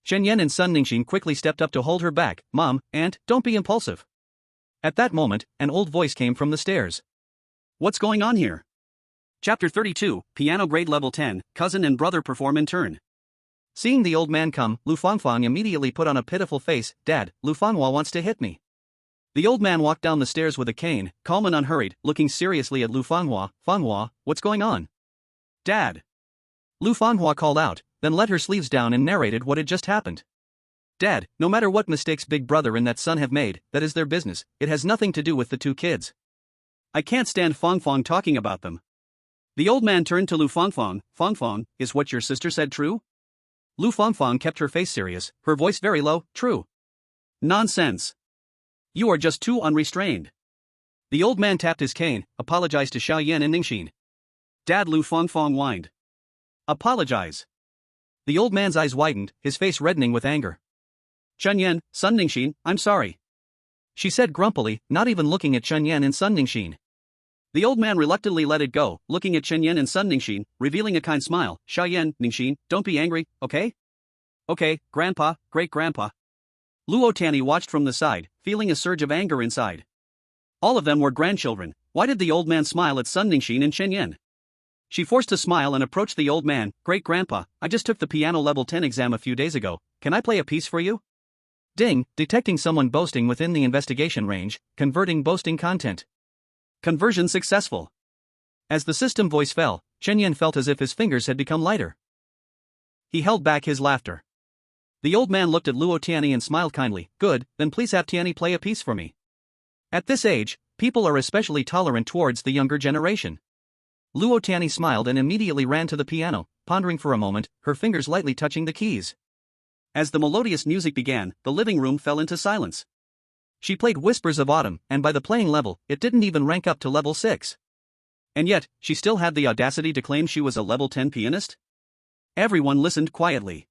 Speaker 1: Chen Yan and Sun Ningxin quickly stepped up to hold her back. "Mom, Aunt, don't be impulsive." At that moment, an old voice came from the stairs. "What's going on here?" Chapter 32, Piano Grade Level 10, Cousin and Brother Perform in Turn. Seeing the old man come, Lu Fangfang immediately put on a pitiful face. "Dad, Lu Fanghua wants to hit me." The old man walked down the stairs with a cane, calm and unhurried, looking seriously at Lu Fanghua. "Fanghua, what's going on?" "Dad." Lu Fanghua called out, then let her sleeves down and narrated what had just happened. "Dad, no matter what mistakes big brother and that son have made, that is their business, it has nothing to do with the two kids. I can't stand Fangfang talking about them." The old man turned to Lu Fangfang. "Fangfang, is what your sister said true?" Lu Fangfang kept her face serious, her voice very low. "True." "Nonsense. You are just too unrestrained." The old man tapped his cane, apologized to Xiao Yan and Ningxin. "Dad," Lu Fangfang whined. "Apologize." The old man's eyes widened, his face reddening with anger. "Chen Yan, Sun Ningxin, I'm sorry," she said grumpily, not even looking at Chen Yan and Sun Ningxin. The old man reluctantly let it go, looking at Chen Yan and Sun Ningxin, revealing a kind smile. "Xiao Yan, Ningxin, don't be angry, okay?" "Okay, Grandpa, Great-Grandpa." Luo Tiany watched from the side, feeling a surge of anger inside. All of them were grandchildren, why did the old man smile at Sun Ningxin and Chen Yan? She forced a smile and approached the old man. "Great-Grandpa, I just took the piano level 10 exam a few days ago, can I play a piece for you?" Ding, detecting someone boasting within the investigation range, converting boasting content. Conversion successful. As the system voice fell, Chen Yan felt as if his fingers had become lighter. He held back his laughter. The old man looked at Luo Tiany and smiled kindly. "Good, then please have Tiany play a piece for me." At this age, people are especially tolerant towards the younger generation. Luo Tiany smiled and immediately ran to the piano, pondering for a moment, her fingers lightly touching the keys. As the melodious music began, the living room fell into silence. She played Whispers of Autumn, and by the playing level, it didn't even rank up to level 6. And yet, she still had the audacity to claim she was a level 10 pianist? Everyone listened quietly.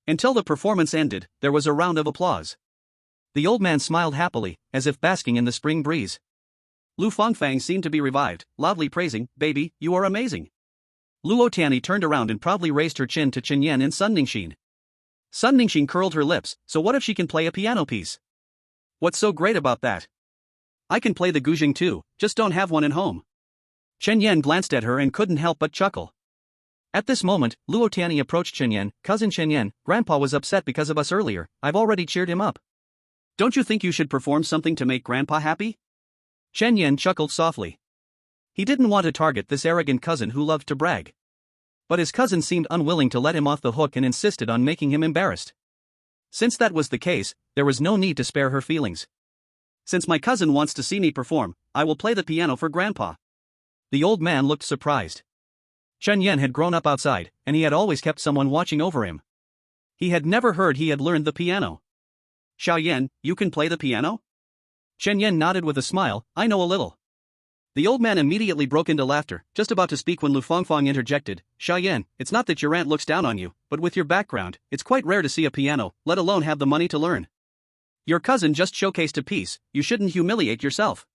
Speaker 1: Until the performance ended, there was a round of applause. The old man smiled happily, as if basking in the spring breeze. Lu Fangfang seemed to be revived, loudly praising, "Baby, you are amazing." Luo Tiany turned around and proudly raised her chin to Chen Yan and Sun Ningxin. Sun Ningxin curled her lips. "So what if she can play a piano piece? What's so great about that? I can play the guzheng too, just don't have one at home." Chen Yan glanced at her and couldn't help but chuckle. At this moment, Luo Tiany approached Chen Yan. "Cousin Chen Yan, Grandpa was upset because of us earlier, I've already cheered him up. Don't you think you should perform something to make Grandpa happy?" Chen Yan chuckled softly. He didn't want to target this arrogant cousin who loved to brag. But his cousin seemed unwilling to let him off the hook and insisted on making him embarrassed. Since that was the case, there was no need to spare her feelings. "Since my cousin wants to see me perform, I will play the piano for Grandpa." The old man looked surprised. Chen Yan had grown up outside, and he had always kept someone watching over him. He had never heard he had learned the piano. Xiao Yan, you can play the piano? Chen Yan nodded with a smile, I know a little. The old man immediately broke into laughter, just about to speak when Lu Fangfang interjected, Xiao Yan, it's not that your aunt looks down on you, but with your background, it's quite rare to see a piano, let alone have the money to learn. Your cousin just showcased a piece, you shouldn't humiliate yourself.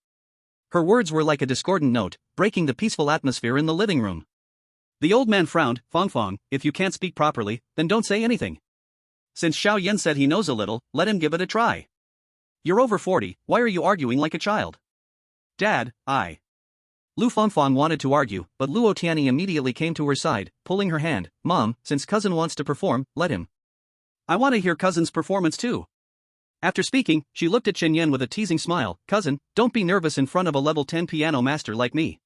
Speaker 1: Her words were like a discordant note, breaking the peaceful atmosphere in the living room. The old man frowned, Fangfang, if you can't speak properly, then don't say anything. Since Xiao Yan said he knows a little, let him give it a try. You're over 40, why are you arguing like a child? Dad, Lu Fangfang wanted to argue, but Luo Tianyi immediately came to her side, pulling her hand, Mom, since cousin wants to perform, let him. I want to hear cousin's performance too. After speaking, she looked at Chen Yan with a teasing smile, Cousin, don't be nervous in front of a level 10 piano master like me.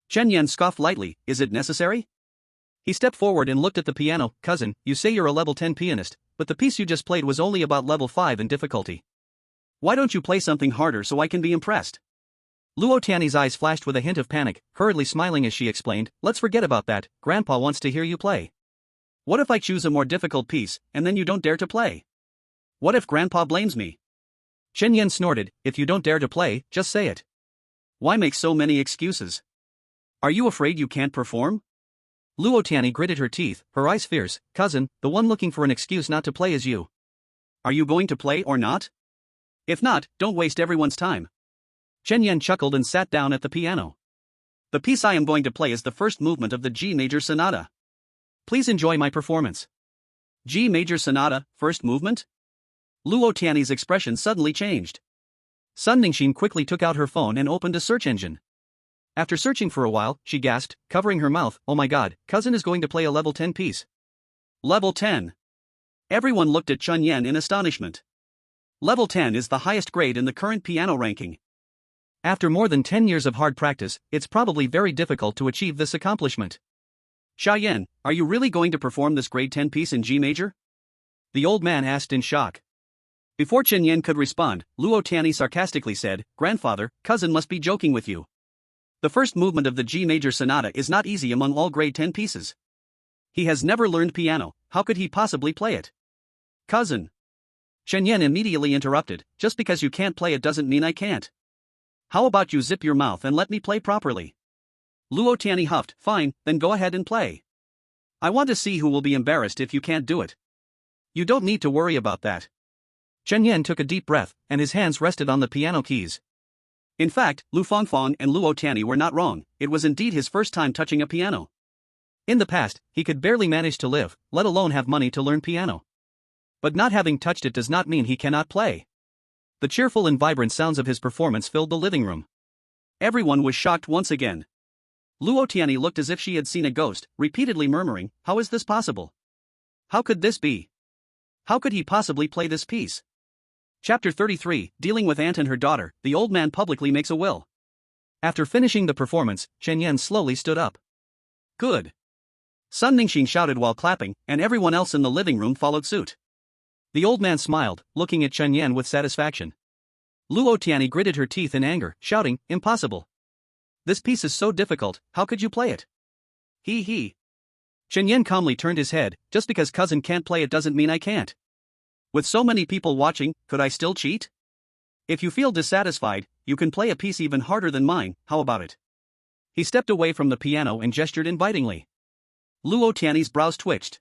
Speaker 1: Chen Yan scoffed lightly, is it necessary? He stepped forward and looked at the piano, Cousin, you say you're a level 10 pianist, but the piece you just played was only about level 5 in difficulty. Why don't you play something harder so I can be impressed? Luo Tianyi's eyes flashed with a hint of panic, hurriedly smiling as she explained, let's forget about that, Grandpa wants to hear you play. What if I choose a more difficult piece, and then you don't dare to play? What if Grandpa blames me? Chen Yan snorted, if you don't dare to play, just say it. Why make so many excuses? Are you afraid you can't perform? Luo Tianyi gritted her teeth, her eyes fierce, Cousin, the one looking for an excuse not to play is you. Are you going to play or not? If not, don't waste everyone's time. Chen Yan chuckled and sat down at the piano. The piece I am going to play is the first movement of the G major sonata. Please enjoy my performance. G major sonata, first movement? Luo Tianyi's expression suddenly changed. Sun Ningxin quickly took out her phone and opened a search engine. After searching for a while, she gasped, covering her mouth, oh my god, cousin is going to play a level 10 piece. Level 10. Everyone looked at Chen Yan in astonishment. Level 10 is the highest grade in the current piano ranking. After more than 10 years of hard practice, it's probably very difficult to achieve this accomplishment. Xiao Yan, are you really going to perform this grade 10 piece in G major? The old man asked in shock. Before Chen Yan could respond, Luo Tianyi sarcastically said, Grandfather, cousin must be joking with you. The first movement of the G major sonata is not easy among all grade 10 pieces. He has never learned piano, how could he possibly play it? Cousin. Chen Yan immediately interrupted, just because you can't play it doesn't mean I can't. How about you zip your mouth and let me play properly? Luo Tianyi huffed, fine, then go ahead and play. I want to see who will be embarrassed if you can't do it. You don't need to worry about that. Chen Yan took a deep breath, and his hands rested on the piano keys. In fact, Lu Fangfang and Luo Tianyi were not wrong, it was indeed his first time touching a piano. In the past, he could barely manage to live, let alone have money to learn piano. But not having touched it does not mean he cannot play. The cheerful and vibrant sounds of his performance filled the living room. Everyone was shocked once again. Luo Tianyi looked as if she had seen a ghost, repeatedly murmuring, how is this possible? How could this be? How could he possibly play this piece? Chapter 33, Dealing with Aunt and her daughter, the old man publicly makes a will. After finishing the performance, Chen Yan slowly stood up. Good. Sun Ningxin shouted while clapping, and everyone else in the living room followed suit. The old man smiled, looking at Chen Yan with satisfaction. Luo Tianyi gritted her teeth in anger, shouting, impossible. This piece is so difficult, how could you play it? He. Chen Yan calmly turned his head, just because cousin can't play it doesn't mean I can't. With so many people watching, could I still cheat? If you feel dissatisfied, you can play a piece even harder than mine, how about it? He stepped away from the piano and gestured invitingly. Luo Tianyi's brows twitched.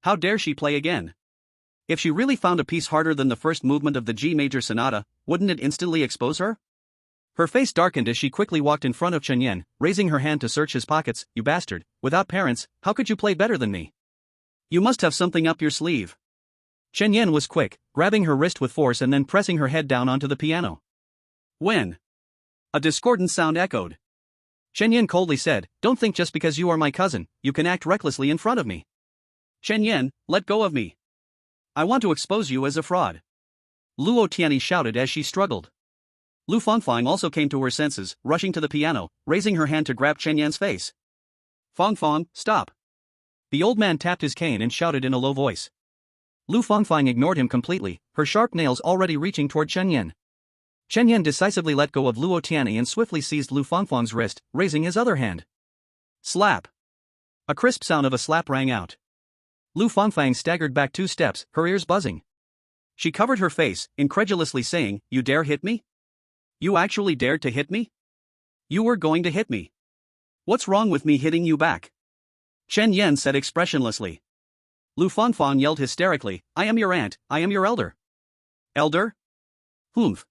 Speaker 1: How dare she play again? If she really found a piece harder than the first movement of the G major sonata, wouldn't it instantly expose her? Her face darkened as she quickly walked in front of Chen Yan, raising her hand to search his pockets, you bastard, without parents, how could you play better than me? You must have something up your sleeve. Chen Yan was quick, grabbing her wrist with force and then pressing her head down onto the piano. When? A discordant sound echoed. Chen Yan coldly said, don't think just because you are my cousin, you can act recklessly in front of me. Chen Yan, let go of me. I want to expose you as a fraud. Luo Tianyi shouted as she struggled. Lu Fangfang also came to her senses, rushing to the piano, raising her hand to grab Chen Yan's face. Fangfang, stop. The old man tapped his cane and shouted in a low voice. Lu Fangfang ignored him completely, her sharp nails already reaching toward Chen Yan. Chen Yan decisively let go of Luo Tianyi and swiftly seized Lu Fangfang's wrist, raising his other hand. Slap. A crisp sound of a slap rang out. Lu Fangfang staggered back 2 steps, her ears buzzing. She covered her face, incredulously saying, "You dare hit me? You actually dared to hit me? You were going to hit me. What's wrong with me hitting you back?" Chen Yan said expressionlessly. Lu Fangfang yelled hysterically, "I am your aunt, I am your elder." Elder? Humph.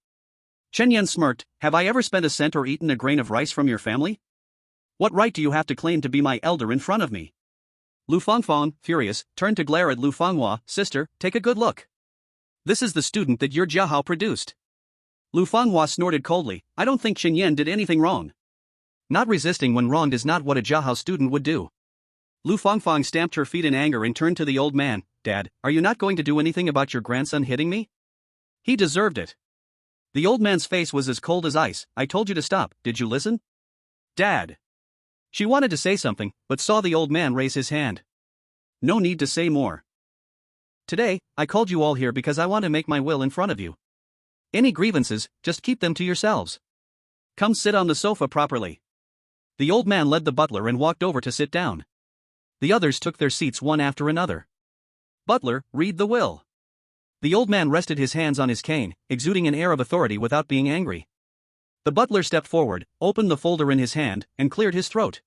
Speaker 1: Chen Yan smirked, "Have I ever spent a cent or eaten a grain of rice from your family? What right do you have to claim to be my elder in front of me?" Lu Fangfang, furious, turned to glare at Lu Fanghua. "Sister, take a good look. This is the student that your Jiahao produced." Lu Fanghua snorted coldly, "I don't think Chen Yan did anything wrong." Not resisting when wronged is not what a Jiahao student would do. Lu Fangfang stamped her feet in anger and turned to the old man. "Dad, are you not going to do anything about your grandson hitting me? He deserved it." The old man's face was as cold as ice. "I told you to stop, did you listen?" "Dad." She wanted to say something, but saw the old man raise his hand. "No need to say more. Today, I called you all here because I want to make my will in front of you. Any grievances, just keep them to yourselves. Come sit on the sofa properly." The old man led the butler and walked over to sit down. The others took their seats one after another. "Butler, read the will." The old man rested his hands on his cane, exuding an air of authority without being angry. The butler stepped forward, opened the folder in his hand, and cleared his throat.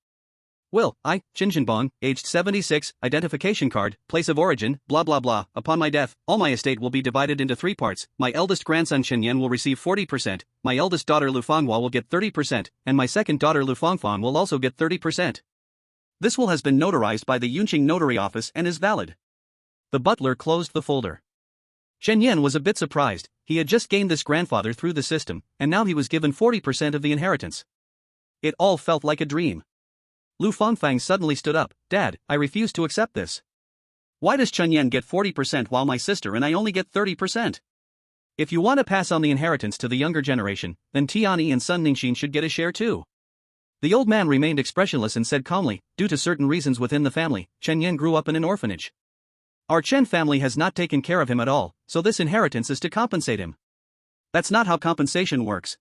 Speaker 1: "Will, I, Qin Shenbong, aged 76, identification card, place of origin, blah blah blah, upon my death, all my estate will be divided into 3 parts, my eldest grandson Chen Yan will receive 40%, my eldest daughter Lu Fanghua will get 30%, and my second daughter Lu Fangfang will also get 30%. This will has been notarized by the Yunqing notary office and is valid." The butler closed the folder. Chen Yan was a bit surprised. He had just gained this grandfather through the system, and now he was given 40% of the inheritance. It all felt like a dream. Lu Fangfang suddenly stood up. "Dad, I refuse to accept this. Why does Chen Yan get 40% while my sister and I only get 30%? If you want to pass on the inheritance to the younger generation, then Tianyi and Sun Ningxin should get a share too." The old man remained expressionless and said calmly, "Due to certain reasons within the family, Chen Yan grew up in an orphanage. Our Chen family has not taken care of him at all, so this inheritance is to compensate him." "That's not how compensation works."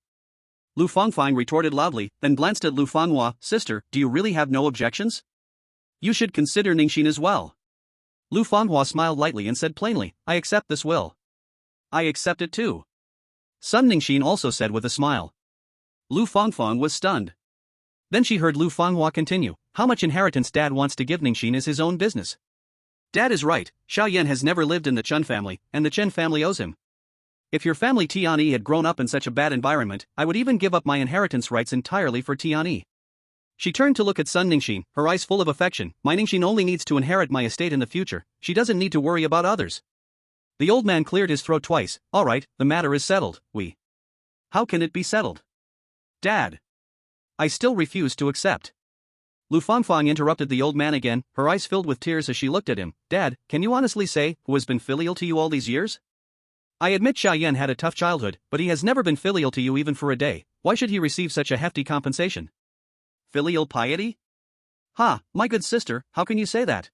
Speaker 1: Lu Fangfang retorted loudly, then glanced at Lu Fanghua. "Sister, do you really have no objections? You should consider Ningxin as well." Lu Fanghua smiled lightly and said plainly, "I accept this will." "I accept it too." Sun Ningxin also said with a smile. Lu Fangfang was stunned. Then she heard Lu Fanghua continue, "How much inheritance Dad wants to give Ningxin is his own business. Dad is right, Xiao Yan has never lived in the Chen family, and the Chen family owes him. If your family Tianyi had grown up in such a bad environment, I would even give up my inheritance rights entirely for Tianyi." She turned to look at Sun Ningxin, her eyes full of affection. "My Ningxin only needs to inherit my estate in the future, she doesn't need to worry about others." The old man cleared his throat twice. "All right, the matter is settled, we." "How can it be settled? Dad. I still refuse to accept." Lu Fangfang interrupted the old man again, her eyes filled with tears as she looked at him. "Dad, can you honestly say who has been filial to you all these years? I admit Xiao Yan had a tough childhood, but he has never been filial to you even for a day. Why should he receive such a hefty compensation?" "Filial piety? Ha, my good sister, how can you say that?"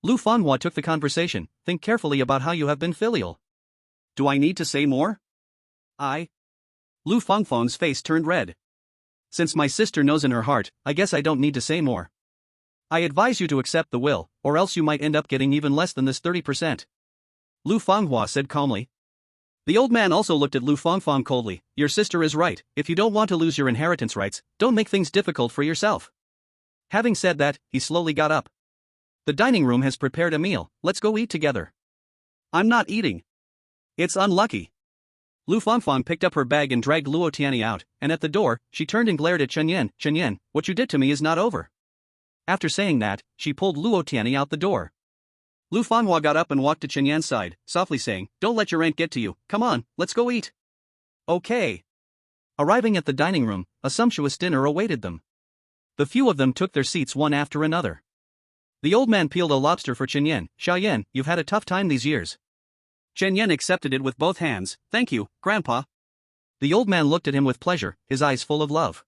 Speaker 1: Lu Fanghua took the conversation. "Think carefully about how you have been filial." "Do I need to say more?" Lu Fangfang's face turned red. "Since my sister knows in her heart, I guess I don't need to say more. I advise you to accept the will, or else you might end up getting even less than this 30%. Lu Fanghua said calmly. The old man also looked at Lu Fangfang coldly. "Your sister is right, if you don't want to lose your inheritance rights, don't make things difficult for yourself." Having said that, he slowly got up. "The dining room has prepared a meal, let's go eat together." "I'm not eating. It's unlucky." Lu Fangfang picked up her bag and dragged Luo Tianyi out, and at the door, she turned and glared at Chen Yan. "Chen Yan, what you did to me is not over." After saying that, she pulled Luo Tianyi out the door. Lu Fanghua got up and walked to Chen Yan's side, softly saying, "Don't let your aunt get to you, come on, let's go eat." "Okay." Arriving at the dining room, a sumptuous dinner awaited them. The few of them took their seats one after another. The old man peeled a lobster for Chen Yan. "Xiao Yan, you've had a tough time these years." Chen Yan accepted it with both hands. "Thank you, Grandpa." The old man looked at him with pleasure, his eyes full of love.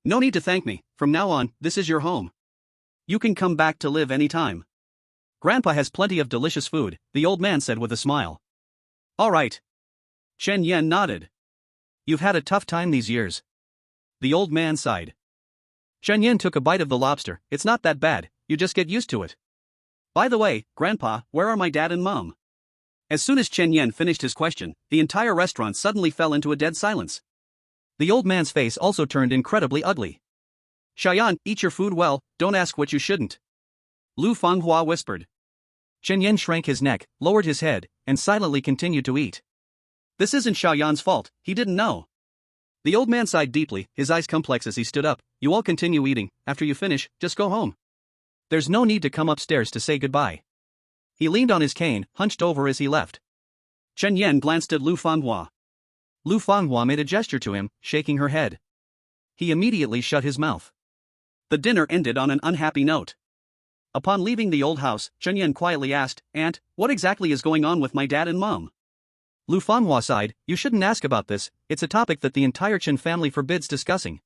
Speaker 1: "No need to thank me, from now on, this is your home. You can come back to live any time. Grandpa has plenty of delicious food," the old man said with a smile. "All right." Chen Yan nodded. "You've had a tough time these years." The old man sighed. Chen Yan took a bite of the lobster. "It's not that bad, you just get used to it. By the way, Grandpa, where are my dad and mom? As soon as Chen Yen finished his question, the entire restaurant suddenly fell into a dead silence. The old man's face also turned incredibly ugly. Xiaoyan, eat your food well, don't ask what you shouldn't. Lu Fanghua whispered. Chen Yen shrank his neck, lowered his head, and silently continued to eat. This isn't Xiaoyan's fault, he didn't know. The old man sighed deeply, his eyes complex as he stood up. You all continue eating, after you finish, just go home. There's no need to come upstairs to say goodbye. He leaned on his cane, hunched over as he left. Chen Yen glanced at Lu Fanghua. Lu Fanghua made a gesture to him, shaking her head. He immediately shut his mouth. The dinner ended on an unhappy note. Upon leaving the old house, Chen Yen quietly asked, Aunt, what exactly is going on with my dad and mom? Lu Fanghua sighed, you shouldn't ask about this, it's a topic that the entire Chen family forbids discussing.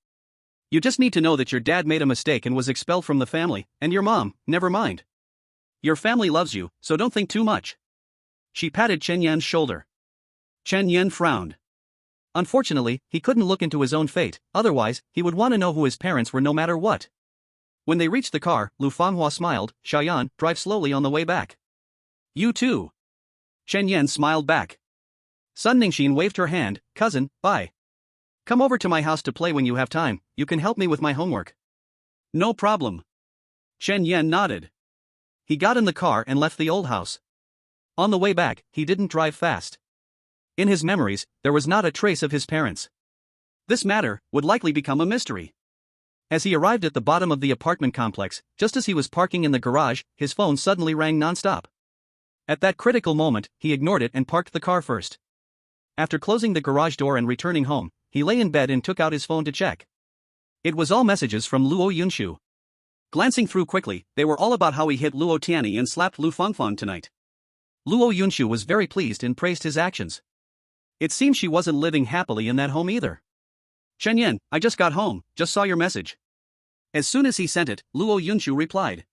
Speaker 1: You just need to know that your dad made a mistake and was expelled from the family, and your mom, never mind. Your family loves you, so don't think too much. She patted Chen Yen's shoulder. Chen Yen frowned. Unfortunately, he couldn't look into his own fate, otherwise, he would want to know who his parents were no matter what. When they reached the car, Lu Fanghua smiled, Xiaoyan, drive slowly on the way back. You too. Chen Yen smiled back. Sun Ningxin waved her hand, cousin, bye. Come over to my house to play when you have time, you can help me with my homework. No problem. Chen Yen nodded. He got in the car and left the old house. On the way back, he didn't drive fast. In his memories, there was not a trace of his parents. This matter would likely become a mystery. As he arrived at the bottom of the apartment complex, just as he was parking in the garage, his phone suddenly rang non-stop. At that critical moment, he ignored it and parked the car first. After closing the garage door and returning home, he lay in bed and took out his phone to check. It was all messages from Luo Yunshu. Glancing through quickly, they were all about how he hit Luo Tianyi and slapped Lu Fangfang tonight. Luo Yunshu was very pleased and praised his actions. It seemed she wasn't living happily in that home either. Chen Yen, I just got home, just saw your message. As soon as he sent it, Luo Yunshu replied.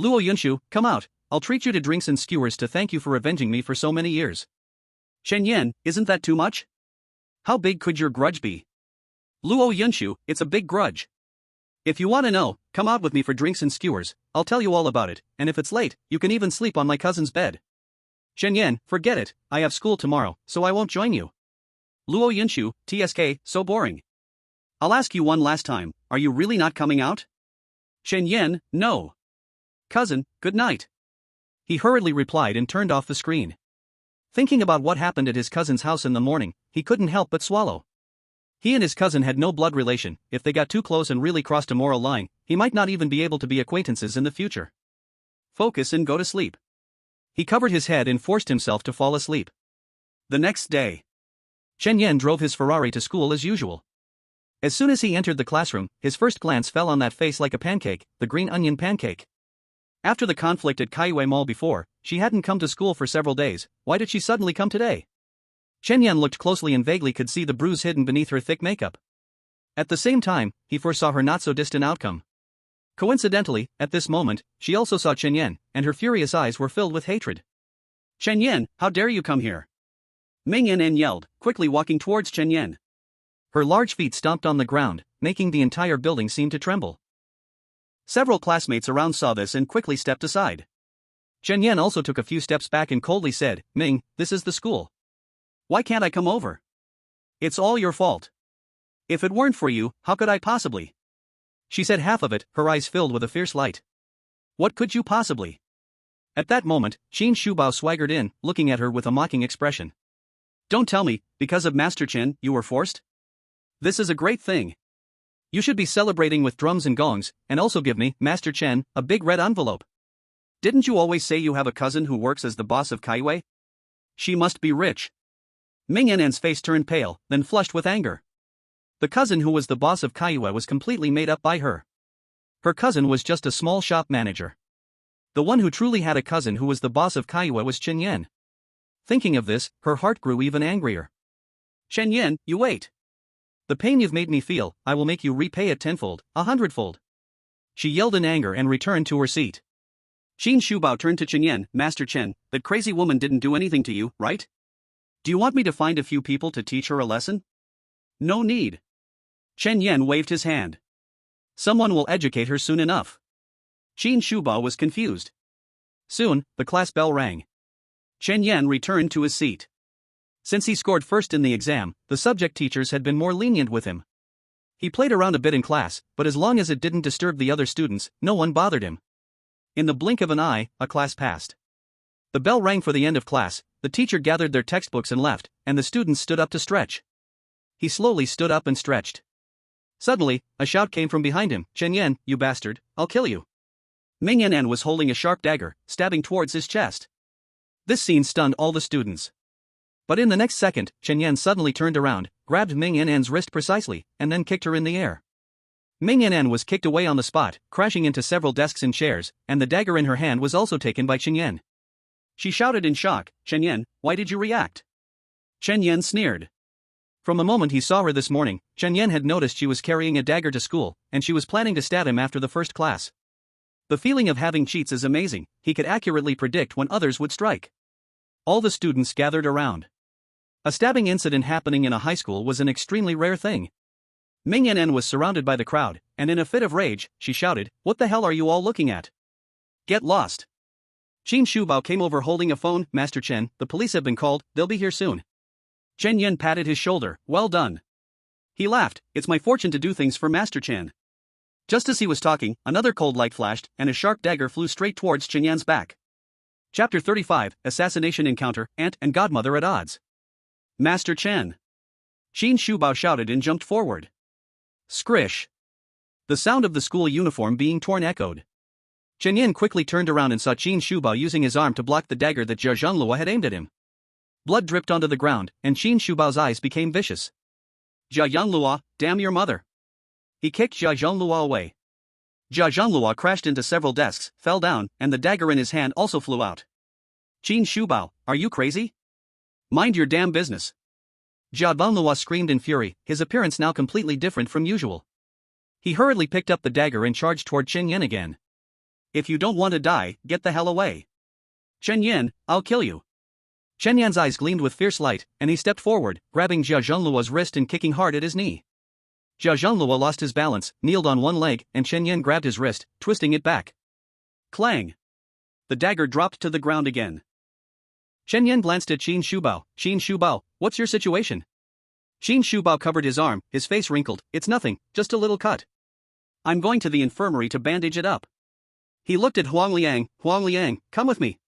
Speaker 1: Luo Yunshu, come out, I'll treat you to drinks and skewers to thank you for avenging me for so many years. Chen Yen, isn't that too much? How big could your grudge be? Luo Yunshu, it's a big grudge. If you want to know, come out with me for drinks and skewers, I'll tell you all about it, and if it's late, you can even sleep on my cousin's bed. Chen Yen, forget it, I have school tomorrow, so I won't join you. Luo Yunshu, TSK, so boring. I'll ask you one last time, are you really not coming out? Chen Yen, no. Cousin, good night. He hurriedly replied and turned off the screen. Thinking about what happened at his cousin's house in the morning, he couldn't help but swallow. He and his cousin had no blood relation, if they got too close and really crossed a moral line, he might not even be able to be acquaintances in the future. Focus and go to sleep. He covered his head and forced himself to fall asleep. The next day, Chen Yen drove his Ferrari to school as usual. As soon as he entered the classroom, his first glance fell on that face like a pancake, the green onion pancake. After the conflict at Kaiyue Mall before, she hadn't come to school for several days, why did she suddenly come today? Chen Yen looked closely and vaguely could see the bruise hidden beneath her thick makeup. At the same time, he foresaw her not-so-distant outcome. Coincidentally, at this moment, she also saw Chen Yen, and her furious eyes were filled with hatred. Chen Yen, how dare you come here? Ming Yen yelled, quickly walking towards Chen Yen. Her large feet stomped on the ground, making the entire building seem to tremble. Several classmates around saw this and quickly stepped aside. Chen Yen also took a few steps back and coldly said, Ming, this is the school. Why can't I come over? It's all your fault. If it weren't for you, how could I possibly? She said half of it, her eyes filled with a fierce light. What could you possibly? At that moment, Qin Shubao swaggered in, looking at her with a mocking expression. Don't tell me, because of Master Chen, you were forced? This is a great thing. You should be celebrating with drums and gongs, and also give me, Master Chen, a big red envelope. Didn't you always say you have a cousin who works as the boss of Kaiyue? She must be rich. Ming Yen's face turned pale, then flushed with anger. The cousin who was the boss of Kaiyue was completely made up by her. Her cousin was just a small shop manager. The one who truly had a cousin who was the boss of Kaiyue was Chen Yen. Thinking of this, her heart grew even angrier. Chen Yen, you wait. The pain you've made me feel, I will make you repay it tenfold, 100-fold. She yelled in anger and returned to her seat. Qin Shubao turned to Chen Yen, Master Chen, that crazy woman didn't do anything to you, right? Do you want me to find a few people to teach her a lesson? No need. Chen Yen waved his hand. Someone will educate her soon enough. Qin Shubao was confused. Soon, the class bell rang. Chen Yan returned to his seat. Since he scored first in the exam, the subject teachers had been more lenient with him. He played around a bit in class, but as long as it didn't disturb the other students, no one bothered him. In the blink of an eye, a class passed. The bell rang for the end of class, the teacher gathered their textbooks and left, and the students stood up to stretch. He slowly stood up and stretched. Suddenly, a shout came from behind him, "Chen Yan, you bastard, I'll kill you." Ming Yan was holding a sharp dagger, stabbing towards his chest. This scene stunned all the students. But in the next second, Chen Yan suddenly turned around, grabbed Ming Yan's wrist precisely, and then kicked her in the air. Ming Yan was kicked away on the spot, crashing into several desks and chairs, and the dagger in her hand was also taken by Chen Yan. She shouted in shock, "Chen Yan, why did you react?" Chen Yan sneered. From the moment he saw her this morning, Chen Yan had noticed she was carrying a dagger to school, and she was planning to stab him after the first class. The feeling of having cheats is amazing, he could accurately predict when others would strike. All the students gathered around. A stabbing incident happening in a high school was an extremely rare thing. Ming Yan was surrounded by the crowd, and in a fit of rage, she shouted, "What the hell are you all looking at? Get lost." Qin Shubao came over holding a phone, "Master Chen, the police have been called, they'll be here soon." Chen Yan patted his shoulder, "Well done." He laughed, "It's my fortune to do things for Master Chen." Just as he was talking, another cold light flashed, and a sharp dagger flew straight towards Chen Yan's back. Chapter 35, Assassination Encounter, Aunt and Godmother at Odds. "Master Chen!" Qin Shubao shouted and jumped forward. Scrish! The sound of the school uniform being torn echoed. Chen Yan quickly turned around and saw Qin Shubao using his arm to block the dagger that Jia Zhonglua had aimed at him. Blood dripped onto the ground, and Qin Shubao's eyes became vicious. "Jia Zhonglua, damn your mother!" He kicked Jia Zhonglua away. Jia Zhonglua crashed into several desks, fell down, and the dagger in his hand also flew out. "Qin Shubao, are you crazy? Mind your damn business." Jia Zhonglua screamed in fury, his appearance now completely different from usual. He hurriedly picked up the dagger and charged toward Chen Yan again. "If you don't want to die, get the hell away. Chen Yan, I'll kill you." Chen Yan's eyes gleamed with fierce light, and he stepped forward, grabbing Jia Zhonglua's wrist and kicking hard at his knee. Jia Zhonglua lost his balance, kneeled on one leg, and Chen Yan grabbed his wrist, twisting it back. Clang! The dagger dropped to the ground again. Chen Yan glanced at Qin Shubao. "Qin Shubao, what's your situation?" Qin Shubao covered his arm, his face wrinkled. "It's nothing, just a little cut. I'm going to the infirmary to bandage it up." He looked at Huang Liang. "Huang Liang, come with me."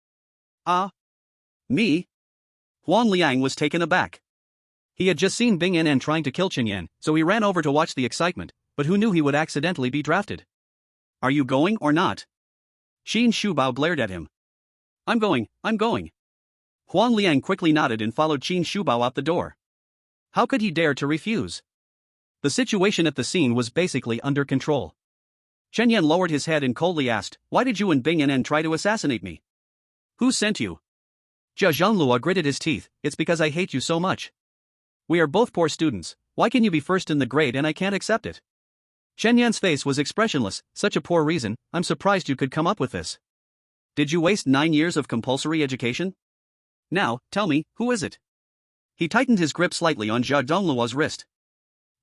Speaker 1: "Ah? Me?" Huang Liang was taken aback. He had just seen Bing Yan trying to kill Chen Yan, so he ran over to watch the excitement, but who knew he would accidentally be drafted? "Are you going or not?" Qin Shubao glared at him. I'm going. Huang Liang quickly nodded and followed Qin Shubao out the door. How could he dare to refuse? The situation at the scene was basically under control. Chen Yan lowered his head and coldly asked, "Why did you and Bing Yan try to assassinate me? Who sent you?" Jia Zhonglua gritted his teeth, "It's because I hate you so much. We are both poor students, why can you be first in the grade and I can't accept it?" Chen Yan's face was expressionless. "Such a poor reason, I'm surprised you could come up with this. Did you waste 9 years of compulsory education? Now, tell me, who is it?" He tightened his grip slightly on Jia Zhonglua's wrist.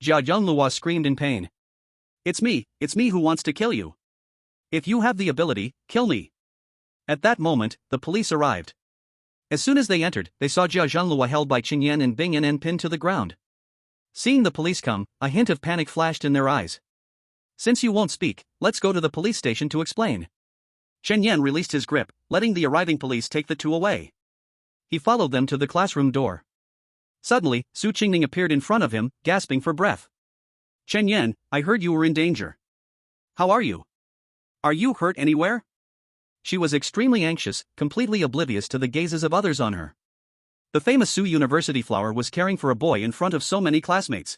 Speaker 1: Jia Zhonglua screamed in pain. It's me who wants to kill you. If you have the ability, kill me." At that moment, the police arrived. As soon as they entered, they saw Jia Zhonglua held by Chen Yan and Bing Yan pinned to the ground. Seeing the police come, a hint of panic flashed in their eyes. "Since you won't speak, let's go to the police station to explain." Chen Yan released his grip, letting the arriving police take the two away. He followed them to the classroom door. Suddenly, Su Qingning appeared in front of him, gasping for breath. "Chen Yan, I heard you were in danger. How are you? Are you hurt anywhere?" She was extremely anxious, completely oblivious to the gazes of others on her. The famous Su University flower was caring for a boy in front of so many classmates.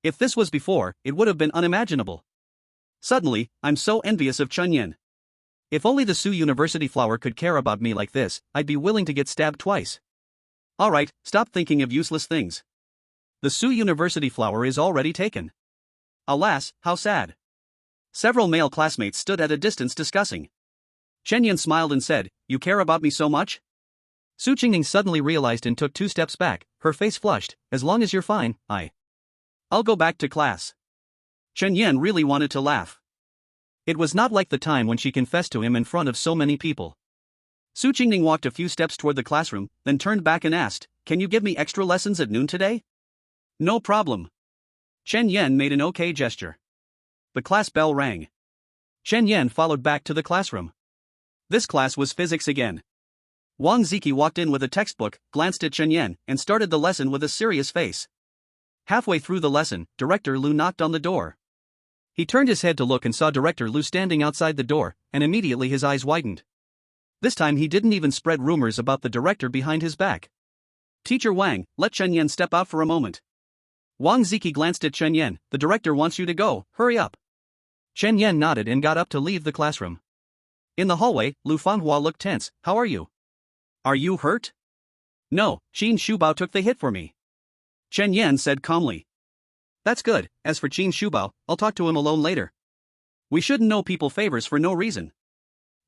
Speaker 1: If this was before, it would have been unimaginable. Suddenly, I'm so envious of Chen Yan. If only the Su University flower could care about me like this, I'd be willing to get stabbed twice. Alright, stop thinking of useless things. The Su University flower is already taken. Alas, how sad. Several male classmates stood at a distance discussing. Chen Yan smiled and said, "You care about me so much?" Su Qingning suddenly realized and took 2 steps back, her face flushed. "As long as you're fine, I'll go back to class." Chen Yan really wanted to laugh. It was not like the time when she confessed to him in front of so many people. Su Qingning walked a few steps toward the classroom, then turned back and asked, "Can you give me extra lessons at noon today?" "No problem." Chen Yan made an okay gesture. The class bell rang. Chen Yan followed back to the classroom. This class was physics again. Wang Ziki walked in with a textbook, glanced at Chen Yan, and started the lesson with a serious face. Halfway through the lesson, Director Lu knocked on the door. He turned his head to look and saw Director Lu standing outside the door, and immediately his eyes widened. This time he didn't even spread rumors about the director behind his back. "Teacher Wang, let Chen Yan step out for a moment." Wang Ziki glanced at Chen Yan. "The director wants you to go, hurry up." Chen Yan nodded and got up to leave the classroom. In the hallway, Lu Fanghua looked tense. "How are you? Are you hurt?" "No, Qin Shubao took the hit for me," Chen Yan said calmly. "That's good. As for Qin Shubao, I'll talk to him alone later. We shouldn't know people favors for no reason."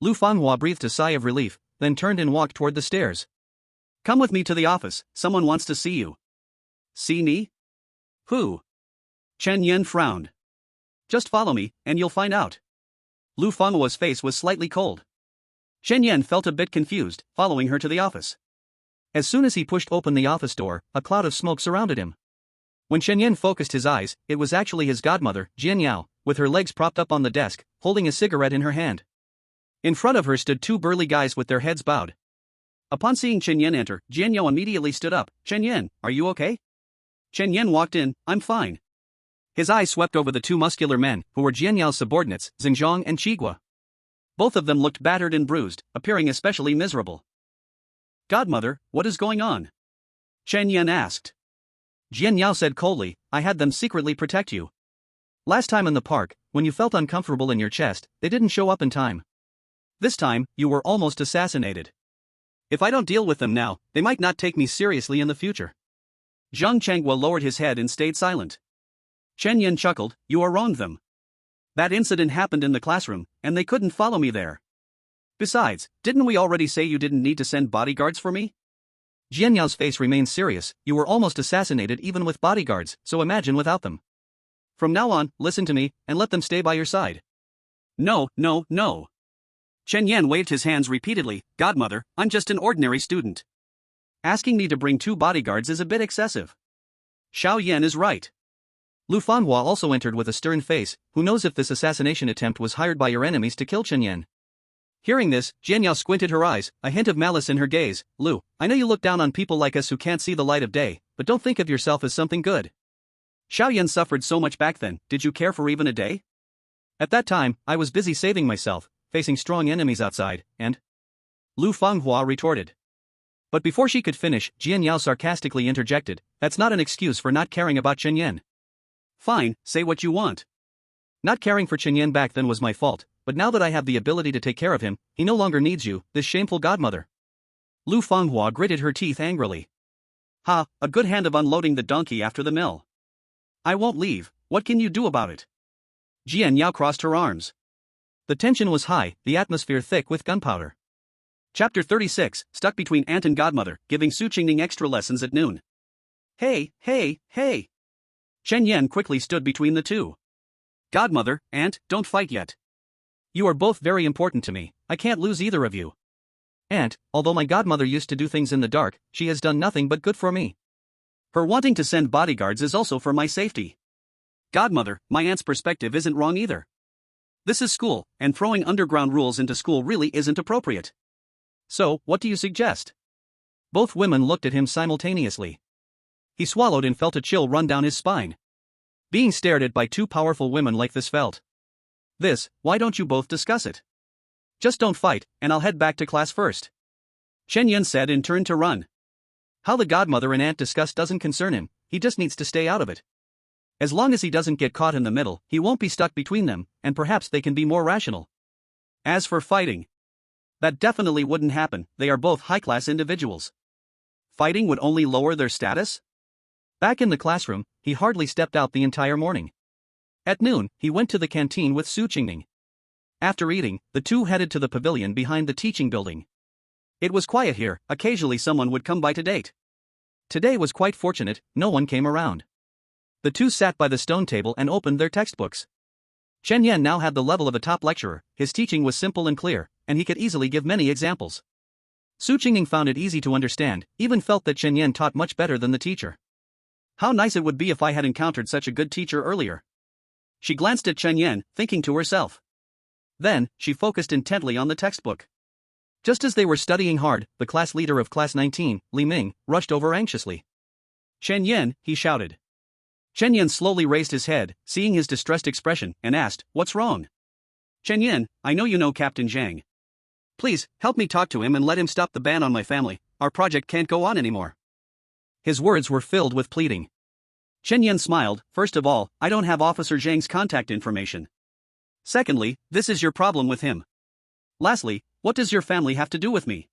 Speaker 1: Lu Fanghua breathed a sigh of relief, then turned and walked toward the stairs. "Come with me to the office, someone wants to see you." "See me? Who?" Chen Yan frowned. "Just follow me, and you'll find out." Lu Fanghua's face was slightly cold. Chen Yan felt a bit confused, following her to the office. As soon as he pushed open the office door, a cloud of smoke surrounded him. When Chen Yan focused his eyes, it was actually his godmother, Jian Yao, with her legs propped up on the desk, holding a cigarette in her hand. In front of her stood two burly guys with their heads bowed. Upon seeing Chen Yan enter, Jian Yao immediately stood up. "Chen Yan, are you okay?" Chen Yan walked in. "I'm fine." His eyes swept over the two muscular men, who were Jian Yao's subordinates, Xingzhong and Qigua. Both of them looked battered and bruised, appearing especially miserable. "Godmother, what is going on?" Chen Yan asked. Jian Yao said coldly, "I had them secretly protect you. Last time in the park, when you felt uncomfortable in your chest, they didn't show up in time. This time, you were almost assassinated. If I don't deal with them now, they might not take me seriously in the future." Zhang Changhua lowered his head and stayed silent. Chen Yan chuckled, "You wronged them. That incident happened in the classroom, and they couldn't follow me there. Besides, didn't we already say you didn't need to send bodyguards for me?" Jian Yao's face remained serious. "You were almost assassinated even with bodyguards, so imagine without them. From now on, listen to me, and let them stay by your side." "No, no, no." Chen Yan waved his hands repeatedly. "Godmother, I'm just an ordinary student. Asking me to bring two bodyguards is a bit excessive. Xiao Yan is right." Lu Fanhua also entered with a stern face. "Who knows if this assassination attempt was hired by your enemies to kill Chen Yan?" Hearing this, Jian Yao squinted her eyes, a hint of malice in her gaze. "Lu, I know you look down on people like us who can't see the light of day, but don't think of yourself as something good. Xiao Yan suffered so much back then, did you care for even a day? At that time, I was busy saving myself, facing strong enemies outside, and..." Lu Fanghua retorted. But before she could finish, Jian Yao sarcastically interjected, "That's not an excuse for not caring about Chen Yan." "Fine, say what you want. Not caring for Chen Yan back then was my fault, but now that I have the ability to take care of him, he no longer needs you, this shameful godmother." Lu Fanghua gritted her teeth angrily. "Ha, a good hand of unloading the donkey after the mill. I won't leave, what can you do about it?" Jian Yao crossed her arms. The tension was high, the atmosphere thick with gunpowder. Chapter 36, stuck between aunt and godmother, giving Su Qingning extra lessons at noon. "Hey, hey, hey!" Chen Yan quickly stood between the two. "Godmother, aunt, don't fight yet. You are both very important to me, I can't lose either of you. Aunt, although my godmother used to do things in the dark, she has done nothing but good for me. Her wanting to send bodyguards is also for my safety. Godmother, my aunt's perspective isn't wrong either. This is school, and throwing underground rules into school really isn't appropriate. So, what do you suggest?" Both women looked at him simultaneously. He swallowed and felt a chill run down his spine. Being stared at by two powerful women like this felt. Why don't you both discuss it? Just don't fight, and I'll head back to class first." Chen Yan said and turned to run. How the godmother and aunt discuss doesn't concern him, he just needs to stay out of it. As long as he doesn't get caught in the middle, he won't be stuck between them, and perhaps they can be more rational. As for fighting, that definitely wouldn't happen, they are both high-class individuals. Fighting would only lower their status? Back in the classroom, he hardly stepped out the entire morning. At noon, he went to the canteen with Su Qingning. After eating, the two headed to the pavilion behind the teaching building. It was quiet here, occasionally someone would come by to date. Today was quite fortunate, no one came around. The two sat by the stone table and opened their textbooks. Chen Yan now had the level of a top lecturer, his teaching was simple and clear, and he could easily give many examples. Su Qingning found it easy to understand, even felt that Chen Yan taught much better than the teacher. How nice it would be if I had encountered such a good teacher earlier. She glanced at Chen Yan, thinking to herself. Then, she focused intently on the textbook. Just as they were studying hard, the class leader of class 19, Li Ming, rushed over anxiously. Chen Yan, he shouted. Chen Yan slowly raised his head, seeing his distressed expression, and asked, "What's wrong?" "Chen Yan, I know you know Captain Zhang. Please, help me talk to him and let him stop the ban on my family. Our project can't go on anymore." His words were filled with pleading. Chen Yan smiled. "First of all, I don't have Officer Zhang's contact information. Secondly, this is your problem with him. Lastly, what does your family have to do with me?"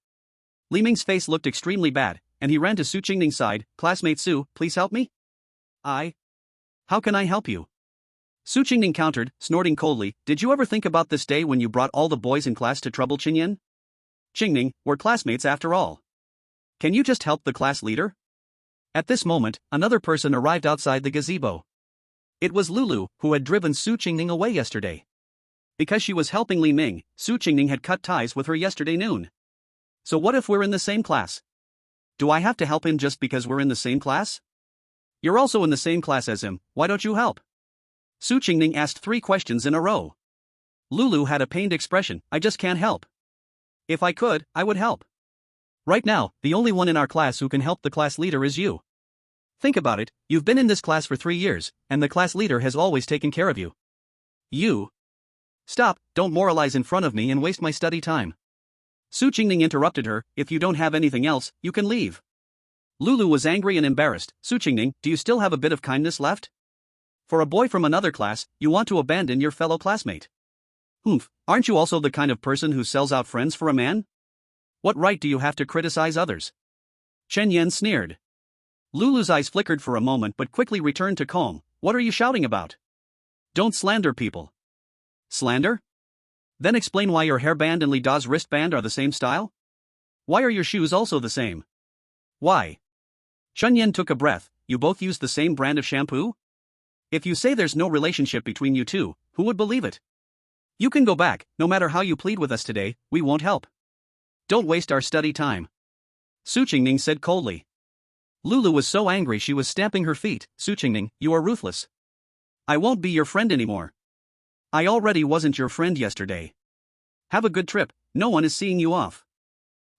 Speaker 1: Li Ming's face looked extremely bad, and he ran to Su Qingning's side. "Classmate Su, please help me." How can I help you?" Su Qingning countered, snorting coldly. "Did you ever think about this day when you brought all the boys in class to trouble Chen Yan? Qingning, we're classmates after all. Can you just help the class leader?" At this moment, another person arrived outside the gazebo. It was Lulu, who had driven Su Qingning away yesterday. Because she was helping Li Ming, Su Qingning had cut ties with her yesterday noon. So what if we're in the same class? Do I have to help him just because we're in the same class? You're also in the same class as him, why don't you help? Su Qingning asked 3 questions in a row. Lulu had a pained expression. "I just can't help. If I could, I would help. Right now, the only one in our class who can help the class leader is you. Think about it, you've been in this class for 3 years, and the class leader has always taken care of you. You. Stop, don't moralize in front of me and waste my study time." Su Qingning interrupted her. "If you don't have anything else, you can leave." Lulu was angry and embarrassed. "Su Qingning, do you still have a bit of kindness left? For a boy from another class, you want to abandon your fellow classmate. Aren't you also the kind of person who sells out friends for a man? What right do you have to criticize others?" Chen Yan sneered. Lulu's eyes flickered for a moment but quickly returned to calm. "What are you shouting about? Don't slander people." "Slander? Then explain why your hairband and Li Da's wristband are the same style? Why are your shoes also the same? Why?" Chen Yan took a breath. "You both use the same brand of shampoo? If you say there's no relationship between you two, who would believe it? You can go back. No matter how you plead with us today, we won't help. Don't waste our study time," Su Qingning said coldly. Lulu was so angry she was stamping her feet. "Su Qingning, you are ruthless. I won't be your friend anymore. I already wasn't your friend yesterday. Have a good trip, no one is seeing you off."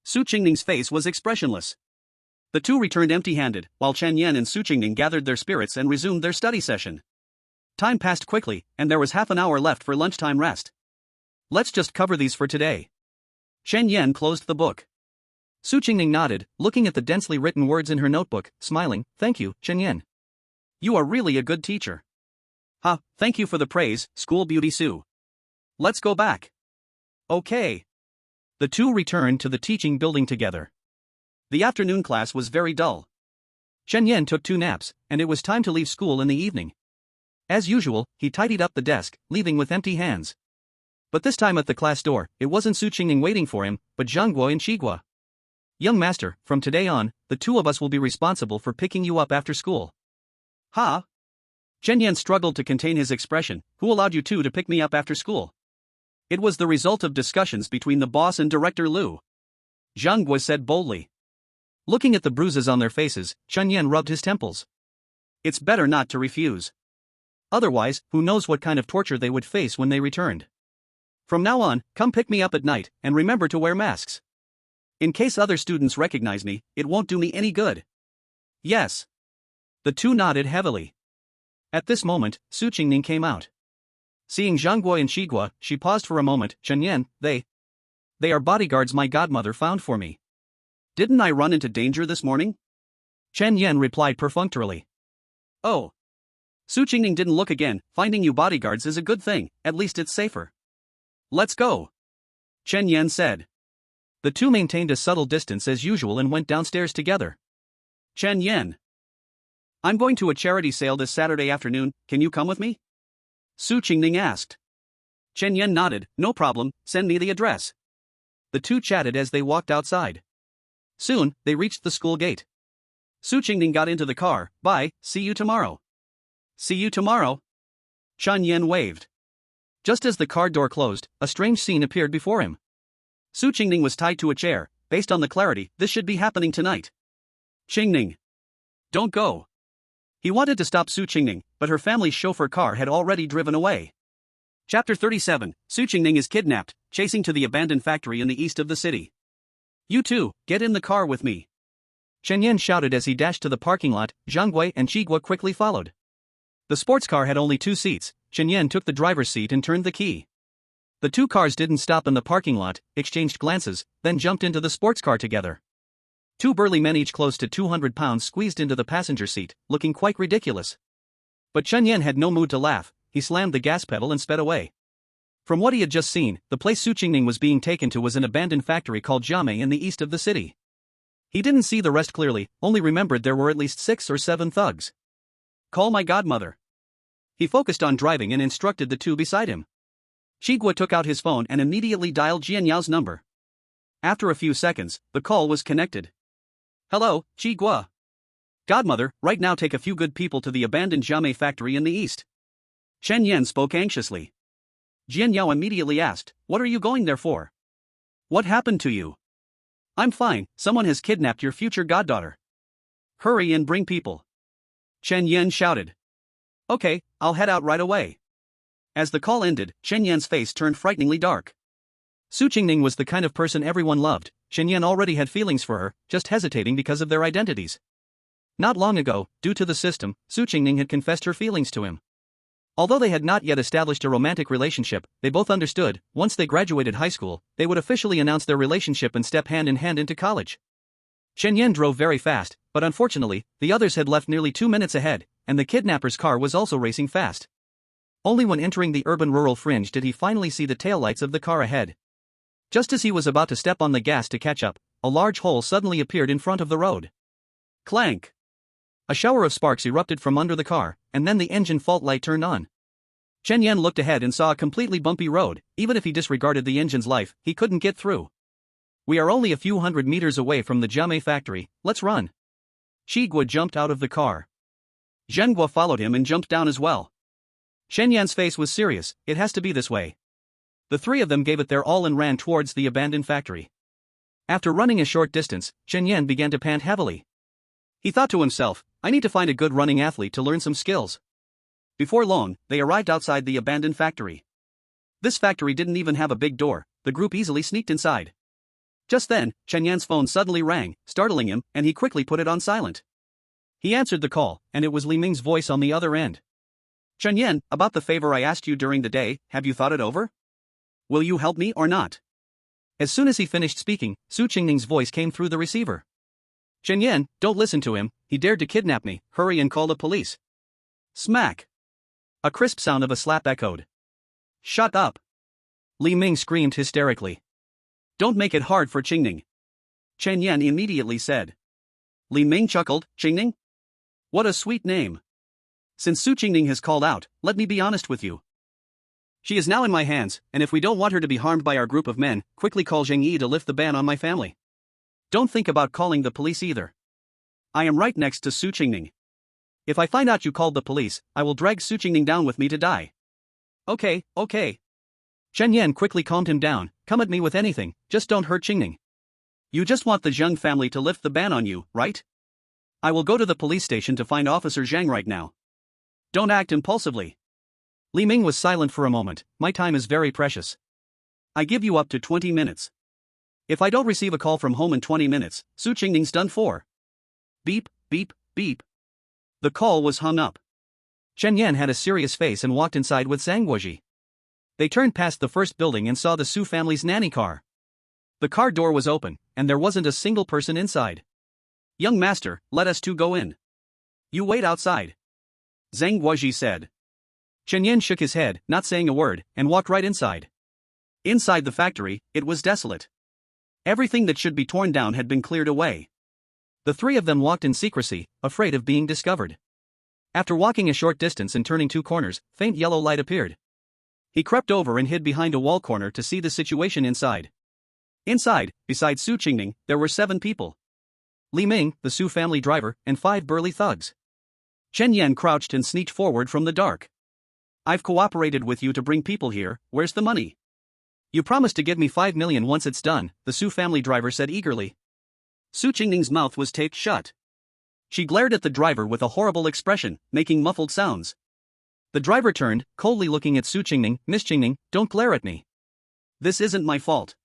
Speaker 1: Su Qingning's face was expressionless. The two returned empty-handed, while Chen Yan and Su Qingning gathered their spirits and resumed their study session. Time passed quickly, and there was half an hour left for lunchtime rest. "Let's just cover these for today." Chen Yan closed the book. Su Qingning nodded, looking at the densely written words in her notebook, smiling. "Thank you, Chen Yan. You are really a good teacher." Thank you for the praise, School Beauty Su. Let's go back." "Okay." The two returned to the teaching building together. The afternoon class was very dull. Chen Yan took 2 naps, and it was time to leave school in the evening. As usual, he tidied up the desk, leaving with empty hands. But this time at the class door, it wasn't Su Qingning waiting for him, but Zhang Guo and Shiguo. "Young master, from today on, the 2 of us will be responsible for picking you up after school." "Huh?" Chen Yan struggled to contain his expression. "Who allowed you 2 to pick me up after school?" "It was the result of discussions between the boss and Director Liu," Zhang Guo said boldly. Looking at the bruises on their faces, Chen Yan rubbed his temples. It's better not to refuse. Otherwise, who knows what kind of torture they would face when they returned. "From now on, come pick me up at night, and remember to wear masks. In case other students recognize me, it won't do me any good." "Yes." The 2 nodded heavily. At this moment, Su Qingning came out. Seeing Zhang Guo and Shiguo, she paused for a moment. "Chen Yan, they are bodyguards my godmother found for me. Didn't I run into danger this morning?" Chen Yan replied perfunctorily. "Oh." Su Qingning didn't look again. "Finding you bodyguards is a good thing, at least it's safer." "Let's go," Chen Yan said. The 2 maintained a subtle distance as usual and went downstairs together. "Chen Yan, I'm going to a charity sale this Saturday afternoon, can you come with me?" Su Qingning asked. Chen Yan nodded. "No problem, send me the address." The 2 chatted as they walked outside. Soon, they reached the school gate. Su Qingning got into the car. "Bye, see you tomorrow." "See you tomorrow." Chen Yan waved. Just as the car door closed, a strange scene appeared before him. Su Qingning was tied to a chair. Based on the clarity, this should be happening tonight. Qingning. Don't go. He wanted to stop Su Qingning, but her family's chauffeur car had already driven away. Chapter 37, Su Qingning is kidnapped, chasing to the abandoned factory in the east of the city. You two, get in the car with me. Chen Yan shouted as he dashed to the parking lot. Zhang Gui and Qi quickly followed. The sports car had only 2 seats. Chen Yan took the driver's seat and turned the key. The 2 cars didn't stop in the parking lot, exchanged glances, then jumped into the sports car together. 2 burly men, each close to 200 pounds, squeezed into the passenger seat, looking quite ridiculous. But Chen Yan had no mood to laugh. He slammed the gas pedal and sped away. From what he had just seen, the place Su Qingning was being taken to was an abandoned factory called Jiamei in the east of the city. He didn't see the rest clearly, only remembered there were at least 6 or 7 thugs. Call my godmother. He focused on driving and instructed the 2 beside him. Qigua took out his phone and immediately dialed Jian Yao's number. After a few seconds, the call was connected. Hello, Qigua. Godmother, right now take a few good people to the abandoned Jiamei factory in the east. Chen Yan spoke anxiously. Jian Yao immediately asked, what are you going there for? What happened to you? I'm fine, someone has kidnapped your future goddaughter. Hurry and bring people. Chen Yan shouted. Okay, I'll head out right away. As the call ended, Chen Yan's face turned frighteningly dark. Su Qingning was the kind of person everyone loved. Chen Yan already had feelings for her, just hesitating because of their identities. Not long ago, due to the system, Su Qingning had confessed her feelings to him. Although they had not yet established a romantic relationship, they both understood, once they graduated high school, they would officially announce their relationship and step hand in hand into college. Chen Yan drove very fast, but unfortunately, the others had left nearly 2 minutes ahead, and the kidnapper's car was also racing fast. Only when entering the urban-rural fringe did he finally see the taillights of the car ahead. Just as he was about to step on the gas to catch up, a large hole suddenly appeared in front of the road. Clank! A shower of sparks erupted from under the car, and then the engine fault light turned on. Chen Yan looked ahead and saw a completely bumpy road. Even if he disregarded the engine's life, he couldn't get through. We are only a few hundred meters away from the Jiamei factory, let's run. Qigua jumped out of the car. Zhenghua followed him and jumped down as well. Chen Yan's face was serious. It has to be this way. The 3 of them gave it their all and ran towards the abandoned factory. After running a short distance, Chen Yan began to pant heavily. He thought to himself, I need to find a good running athlete to learn some skills. Before long, they arrived outside the abandoned factory. This factory didn't even have a big door. The group easily sneaked inside. Just then, Chen Yan's phone suddenly rang, startling him, and he quickly put it on silent. He answered the call, and it was Li Ming's voice on the other end. Chen Yan, about the favor I asked you during the day, have you thought it over? Will you help me or not? As soon as he finished speaking, Su Qingning's voice came through the receiver. Chen Yan, don't listen to him, he dared to kidnap me, hurry and call the police. Smack! A crisp sound of a slap echoed. Shut up! Li Ming screamed hysterically. Don't make it hard for Qingning. Chen Yan immediately said. Li Ming chuckled, Qingning? What a sweet name. Since Su Qingning has called out, let me be honest with you. She is now in my hands, and if we don't want her to be harmed by our group of men, quickly call Zheng Yi to lift the ban on my family. Don't think about calling the police either. I am right next to Su Qingning. If I find out you called the police, I will drag Su Qingning down with me to die. Okay. Chen Yan quickly calmed him down, come at me with anything, just don't hurt Qingning. You just want the Zheng family to lift the ban on you, right? I will go to the police station to find Officer Zhang right now. Don't act impulsively. Li Ming was silent for a moment, my time is very precious. I give you up to 20 minutes. If I don't receive a call from home in 20 minutes, Su Qingning's done for. Beep, beep, beep. The call was hung up. Chen Yan had a serious face and walked inside with Zhang Guoji. They turned past the first building and saw the Su family's nanny car. The car door was open, and there wasn't a single person inside. Young master, let us 2 go in. You wait outside. Zhang Guoji said. Chen Yan shook his head, not saying a word, and walked right inside. Inside the factory, it was desolate. Everything that should be torn down had been cleared away. The 3 of them walked in secrecy, afraid of being discovered. After walking a short distance and turning 2 corners, faint yellow light appeared. He crept over and hid behind a wall corner to see the situation inside. Inside, besides Su Qingning, there were 7 people. Li Ming, the Su family driver, and 5 burly thugs. Chen Yan crouched and sneaked forward from the dark. I've cooperated with you to bring people here, where's the money? You promised to give me 5 million once it's done, the Su family driver said eagerly. Su Qingning's mouth was taped shut. She glared at the driver with a horrible expression, making muffled sounds. The driver turned, coldly looking at Su Qingning. Miss Qingning, don't glare at me. This isn't my fault.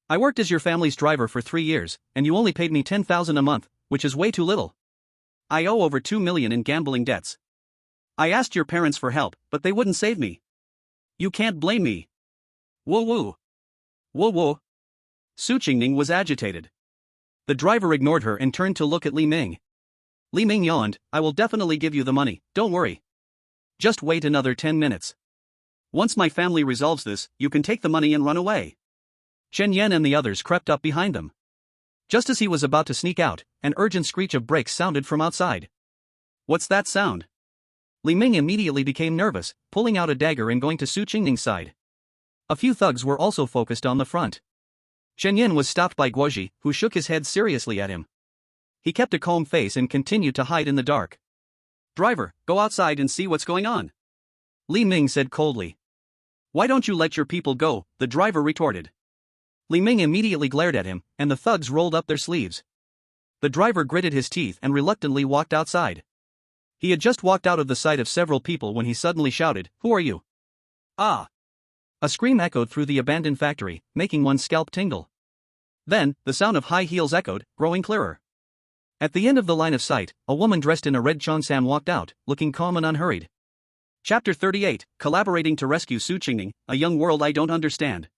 Speaker 1: I worked as your family's driver for 3 years, and you only paid me 10,000 a month, which is way too little. I owe over 2 million in gambling debts. I asked your parents for help, but they wouldn't save me. You can't blame me. Woo woo. Woo woo. Su Qingning was agitated. The driver ignored her and turned to look at Li Ming. Li Ming yawned. I will definitely give you the money, don't worry. Just wait another 10 minutes. Once my family resolves this, you can take the money and run away. Chen Yan and the others crept up behind them. Just as he was about to sneak out, an urgent screech of brakes sounded from outside. What's that sound? Li Ming immediately became nervous, pulling out a dagger and going to Su Qingning's side. A few thugs were also focused on the front. Chen Yan was stopped by Guoji, who shook his head seriously at him. He kept a calm face and continued to hide in the dark. Driver, go outside and see what's going on. Li Ming said coldly. Why don't you let your people go? The driver retorted. Li Ming immediately glared at him, and the thugs rolled up their sleeves. The driver gritted his teeth and reluctantly walked outside. He had just walked out of the sight of several people when he suddenly shouted, Who are you? Ah! A scream echoed through the abandoned factory, making one's scalp tingle. Then, the sound of high heels echoed, growing clearer. At the end of the line of sight, a woman dressed in a red cheongsam walked out, looking calm and unhurried. Chapter 38, Collaborating to Rescue Su Qingning, A Young World I Don't Understand.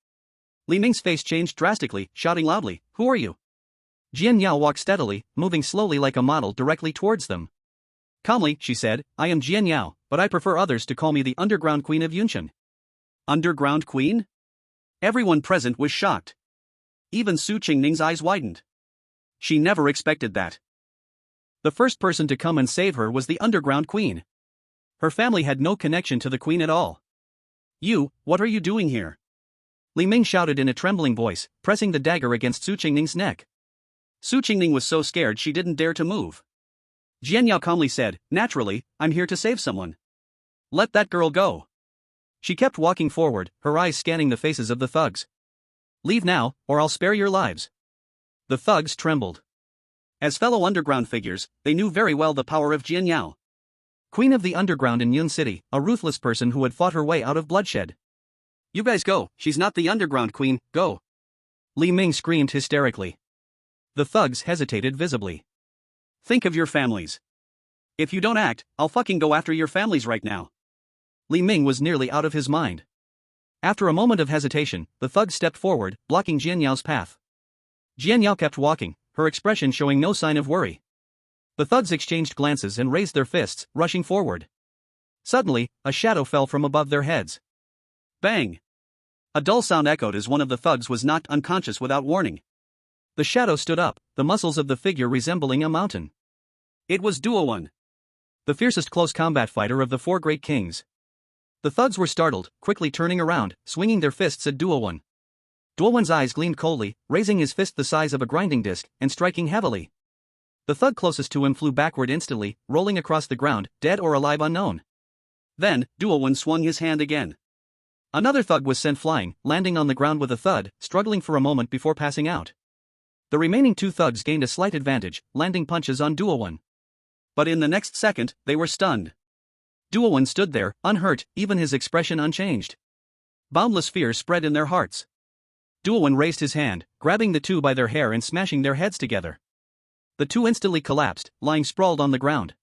Speaker 1: Li Ming's face changed drastically, shouting loudly, Who are you? Jian Yao walked steadily, moving slowly like a model directly towards them. Calmly, she said, I am Jian Yao, but I prefer others to call me the Underground Queen of Yunchen. Underground Queen? Everyone present was shocked. Even Su Qingning's eyes widened. She never expected that. The first person to come and save her was the Underground Queen. Her family had no connection to the Queen at all. You, what are you doing here? Li Ming shouted in a trembling voice, pressing the dagger against Su Qingning's neck. Su Qingning was so scared she didn't dare to move. Jian Yao calmly said, Naturally, I'm here to save someone. Let that girl go. She kept walking forward, her eyes scanning the faces of the thugs. Leave now, or I'll spare your lives. The thugs trembled. As fellow underground figures, they knew very well the power of Jian Yao. Queen of the underground in Yun City, a ruthless person who had fought her way out of bloodshed. You guys go, she's not the underground queen, go. Li Ming screamed hysterically. The thugs hesitated visibly. Think of your families. If you don't act, I'll fucking go after your families right now. Li Ming was nearly out of his mind. After a moment of hesitation, the thugs stepped forward, blocking Jian Yao's path. Jian Yao kept walking, her expression showing no sign of worry. The thugs exchanged glances and raised their fists, rushing forward. Suddenly, a shadow fell from above their heads. Bang! A dull sound echoed as one of the thugs was knocked unconscious without warning. The shadow stood up, the muscles of the figure resembling a mountain. It was Duowun, the fiercest close combat fighter of the four great kings. The thugs were startled, quickly turning around, swinging their fists at Duowun. Duowun's eyes gleamed coldly, raising his fist the size of a grinding disc, and striking heavily. The thug closest to him flew backward instantly, rolling across the ground, dead or alive unknown. Then, Duowun swung his hand again. Another thug was sent flying, landing on the ground with a thud, struggling for a moment before passing out. The remaining two thugs gained a slight advantage, landing punches on Duowun. But in the next second, they were stunned. Duowun stood there, unhurt, even his expression unchanged. Boundless fear spread in their hearts. Duowun raised his hand, grabbing the two by their hair and smashing their heads together. The two instantly collapsed, lying sprawled on the ground.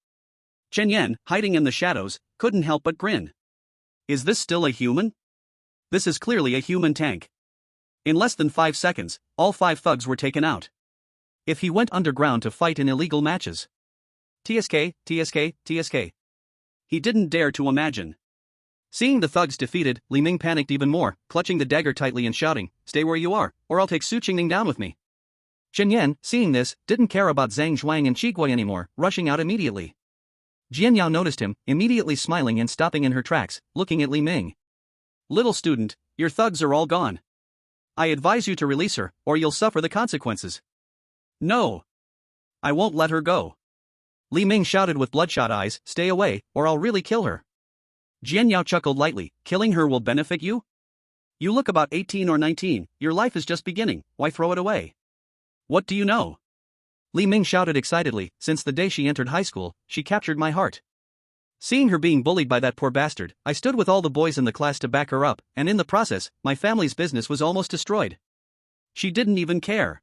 Speaker 1: Chen Yan, hiding in the shadows, couldn't help but grin. Is this still a human? This is clearly a human tank. In less than 5 seconds, all 5 thugs were taken out. If he went underground to fight in illegal matches. TSK, TSK, TSK. He didn't dare to imagine. Seeing the thugs defeated, Li Ming panicked even more, clutching the dagger tightly and shouting, Stay where you are, or I'll take Su Qingning down with me. Chen Yan, seeing this, didn't care about Zhang Zhuang and Qigui anymore, rushing out immediately. Jian Yao noticed him, immediately smiling and stopping in her tracks, looking at Li Ming. Little student, your thugs are all gone. I advise you to release her, or you'll suffer the consequences. No. I won't let her go. Li Ming shouted with bloodshot eyes, Stay away, or I'll really kill her. Jian Yao chuckled lightly. Killing her will benefit you? You look about 18 or 19, your life is just beginning, why throw it away? What do you know? Li Ming shouted excitedly. Since the day she entered high school, she captured my heart. Seeing her being bullied by that poor bastard, I stood with all the boys in the class to back her up, and in the process, my family's business was almost destroyed. She didn't even care.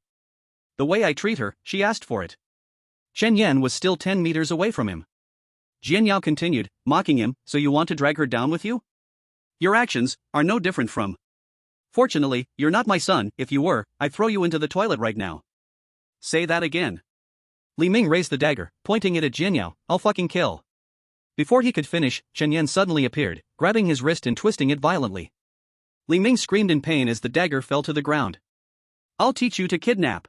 Speaker 1: The way I treat her, she asked for it. Chen Yan was still 10 meters away from him. Jian Yao continued, mocking him, so you want to drag her down with you? Your actions are no different from. Fortunately, you're not my son. If you were, I'd throw you into the toilet right now. Say that again. Li Ming raised the dagger, pointing it at Jian Yao. I'll fucking kill. Before he could finish, Chen Yan suddenly appeared, grabbing his wrist and twisting it violently. Li Ming screamed in pain as the dagger fell to the ground. I'll teach you to kidnap.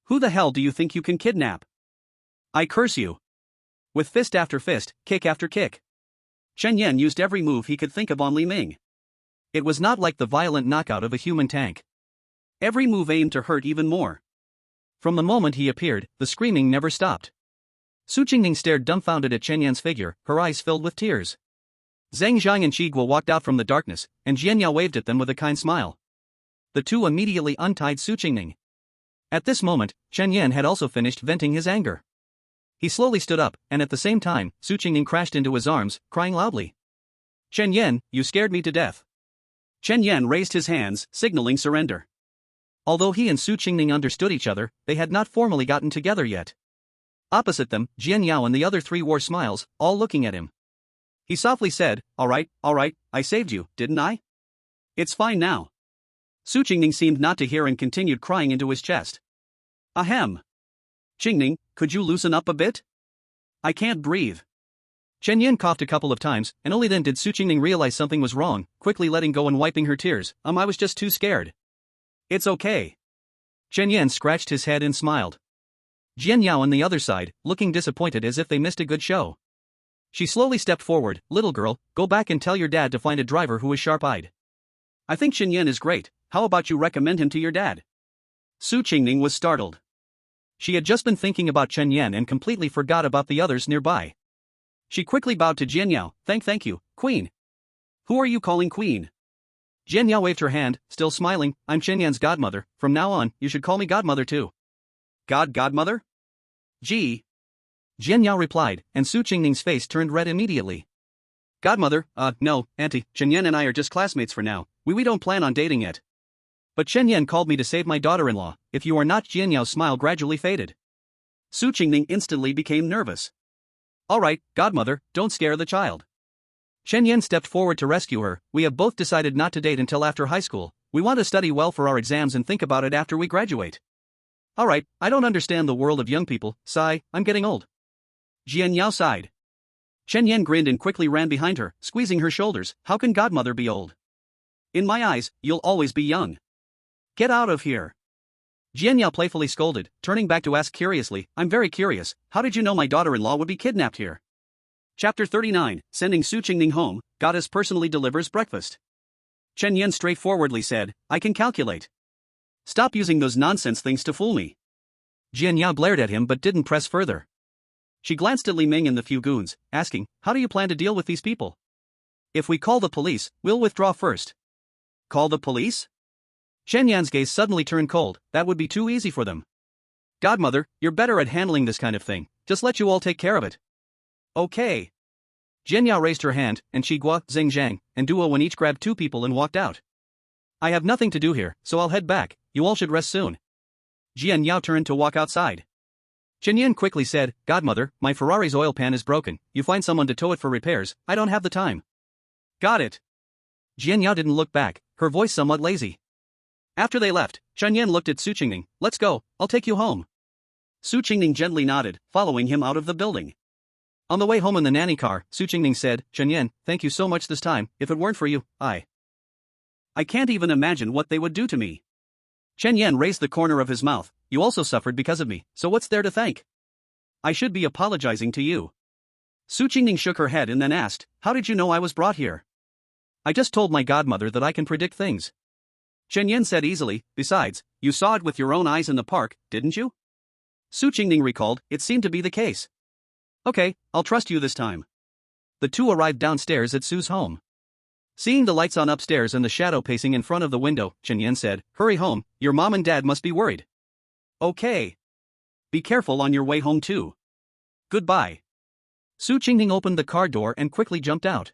Speaker 1: Who the hell do you think you can kidnap? I curse you. With fist after fist, kick after kick. Chen Yan used every move he could think of on Li Ming. It was not like the violent knockout of a human tank. Every move aimed to hurt even more. From the moment he appeared, the screaming never stopped. Su Qingning stared dumbfounded at Chen Yan's figure, her eyes filled with tears. Zhang Zhang and Qi Guo walked out from the darkness, and Jian Yao waved at them with a kind smile. The two immediately untied Su Qingning. At this moment, Chen Yan had also finished venting his anger. He slowly stood up, and at the same time, Su Qingning crashed into his arms, crying loudly. Chen Yan, you scared me to death. Chen Yan raised his hands, signaling surrender. Although he and Su Qingning understood each other, they had not formally gotten together yet. Opposite them, Jian Yao and the other three wore smiles, all looking at him. He softly said, all right, I saved you, didn't I? It's fine now. Su Qingning seemed not to hear and continued crying into his chest. Ahem. Qingning, could you loosen up a bit? I can't breathe. Chen Yan coughed a couple of times, and only then did Su Qingning realize something was wrong, quickly letting go and wiping her tears. I was just too scared. It's okay. Chen Yan scratched his head and smiled. Jian Yao on the other side, looking disappointed as if they missed a good show. She slowly stepped forward. Little girl, go back and tell your dad to find a driver who is sharp-eyed. I think Chen Yan is great, how about you recommend him to your dad? Su Qingning was startled. She had just been thinking about Chen Yan and completely forgot about the others nearby. She quickly bowed to Jian Yao. Thank you, Queen. Who are you calling Queen? Jian Yao waved her hand, still smiling. I'm Chen Yan's godmother. From now on, you should call me godmother too. Godmother? Gee. Jian Yao replied, and Su Qingning's face turned red immediately. Godmother, no, Auntie, Chen Yan and I are just classmates for now. We don't plan on dating yet. But Chen Yan called me to save my daughter-in-law. If you are not. Jian Yao's smile gradually faded. Su Qingning instantly became nervous. All right, godmother, don't scare the child. Chen Yan stepped forward to rescue her. We have both decided not to date until after high school. We want to study well for our exams and think about it after we graduate. All right, I don't understand the world of young people. Sigh, I'm getting old. Jian Yao sighed. Chen Yan grinned and quickly ran behind her, squeezing her shoulders. How can godmother be old? In my eyes, you'll always be young. Get out of here. Jian Yao playfully scolded, turning back to ask curiously, I'm very curious, how did you know my daughter-in-law would be kidnapped here? Chapter 39, Sending Su Qingning home, Goddess personally delivers breakfast. Chen Yan straightforwardly said, I can calculate. Stop using those nonsense things to fool me. Jian Yao glared at him but didn't press further. She glanced at Li Ming and the few goons, asking, how do you plan to deal with these people? If we call the police, we'll withdraw first. Call the police? Chen Yan's gaze suddenly turned cold. That would be too easy for them. Godmother, you're better at handling this kind of thing. Just let you all take care of it. Okay. Jian Yao raised her hand, and Qi Guo, Zhang Zhang, and Duo Wen each grabbed two people and walked out. I have nothing to do here, so I'll head back. You all should rest soon. Jian Yao turned to walk outside. Chen Yan quickly said, Godmother, my Ferrari's oil pan is broken. You find someone to tow it for repairs. I don't have the time. Got it. Jian Yao didn't look back, her voice somewhat lazy. After they left, Chen Yan looked at Su Qingning. Let's go, I'll take you home. Su Qingning gently nodded, following him out of the building. On the way home in the nanny car, Su Qingning said, Chen Yan, thank you so much this time. If it weren't for you, I can't even imagine what they would do to me. Chen Yan raised the corner of his mouth. You also suffered because of me, so what's there to thank? I should be apologizing to you. Su Qingning shook her head and then asked, how did you know I was brought here? I just told my godmother that I can predict things. Chen Yan said easily, besides, you saw it with your own eyes in the park, didn't you? Su Qingning recalled, it seemed to be the case. Okay, I'll trust you this time. The two arrived downstairs at Sue's home. Seeing the lights on upstairs and the shadow pacing in front of the window, Chen Yan said, "Hurry home, your mom and dad must be worried." "Okay. Be careful on your way home too. Goodbye." Su Qingning opened the car door and quickly jumped out.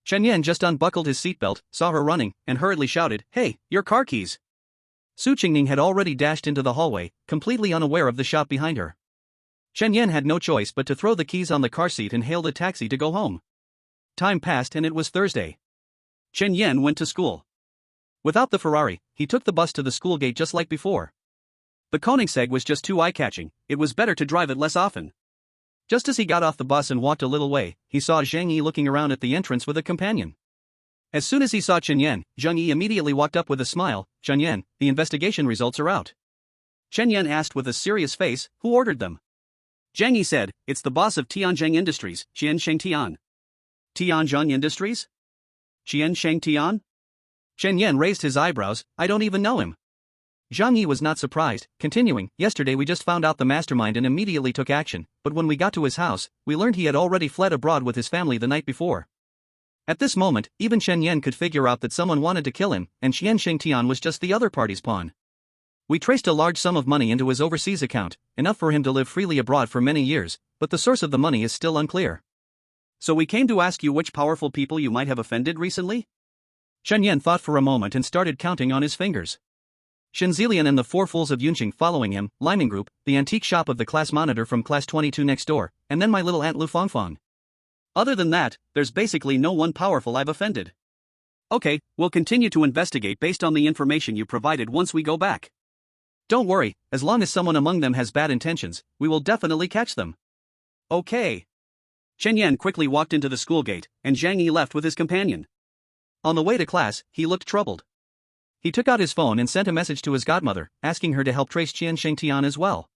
Speaker 1: Chen Yan just unbuckled his seatbelt, saw her running, and hurriedly shouted, "Hey, your car keys!" Su Qingning had already dashed into the hallway, completely unaware of the shop behind her. Chen Yan had no choice but to throw the keys on the car seat and hailed a taxi to go home. Time passed and it was Thursday. Chen Yan went to school. Without the Ferrari, he took the bus to the school gate just like before. The Koenigsegg was just too eye-catching, it was better to drive it less often. Just as he got off the bus and walked a little way, he saw Zhang Yi looking around at the entrance with a companion. As soon as he saw Chen Yan, Zhang Yi immediately walked up with a smile. "Chen Yan, the investigation results are out." Chen Yan asked with a serious face, "Who ordered them?" Zhang Yi said, "It's the boss of Tianzheng Industries, Qian Shengtian." "Tianzheng Industries? Qian Shengtian?" Chen Yan raised his eyebrows. "I don't even know him." Zhang Yi was not surprised, continuing, "Yesterday we just found out the mastermind and immediately took action, but when we got to his house, we learned he had already fled abroad with his family the night before." At this moment, even Chen Yan could figure out that someone wanted to kill him, and Qian Shengtian was just the other party's pawn. "We traced a large sum of money into his overseas account, enough for him to live freely abroad for many years, but the source of the money is still unclear. So we came to ask you which powerful people you might have offended recently?" Chen Yan thought for a moment and started counting on his fingers. Shen Zilian and the Four Fools of Yunqing following him, Liming Group, the antique shop of the class monitor from class 22 next door, and then my little aunt Lu Fangfang. Other than that, there's basically no one powerful I've offended. Okay, we'll continue to investigate based on the information you provided once we go back. Don't worry, as long as someone among them has bad intentions, we will definitely catch them. Okay. Chen Yan quickly walked into the school gate, and Zhang Yi left with his companion. On the way to class, he looked troubled. He took out his phone and sent a message to his godmother, asking her to help trace Qian Shengtian as well.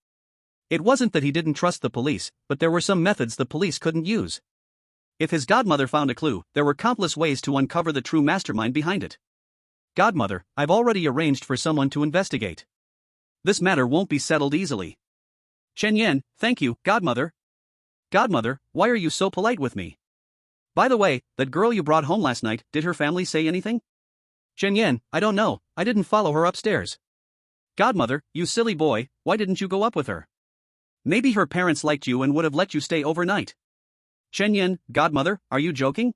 Speaker 1: It wasn't that he didn't trust the police, but there were some methods the police couldn't use. If his godmother found a clue, there were countless ways to uncover the true mastermind behind it. "Godmother, I've already arranged for someone to investigate. This matter won't be settled easily." Chen Yan, "Thank you, godmother." "Godmother, why are you so polite with me? By the way, that girl you brought home last night, did her family say anything?" Chen Yan, "I don't know, I didn't follow her upstairs." "Godmother, you silly boy, why didn't you go up with her? Maybe her parents liked you and would have let you stay overnight." Chen Yan, "Godmother, are you joking?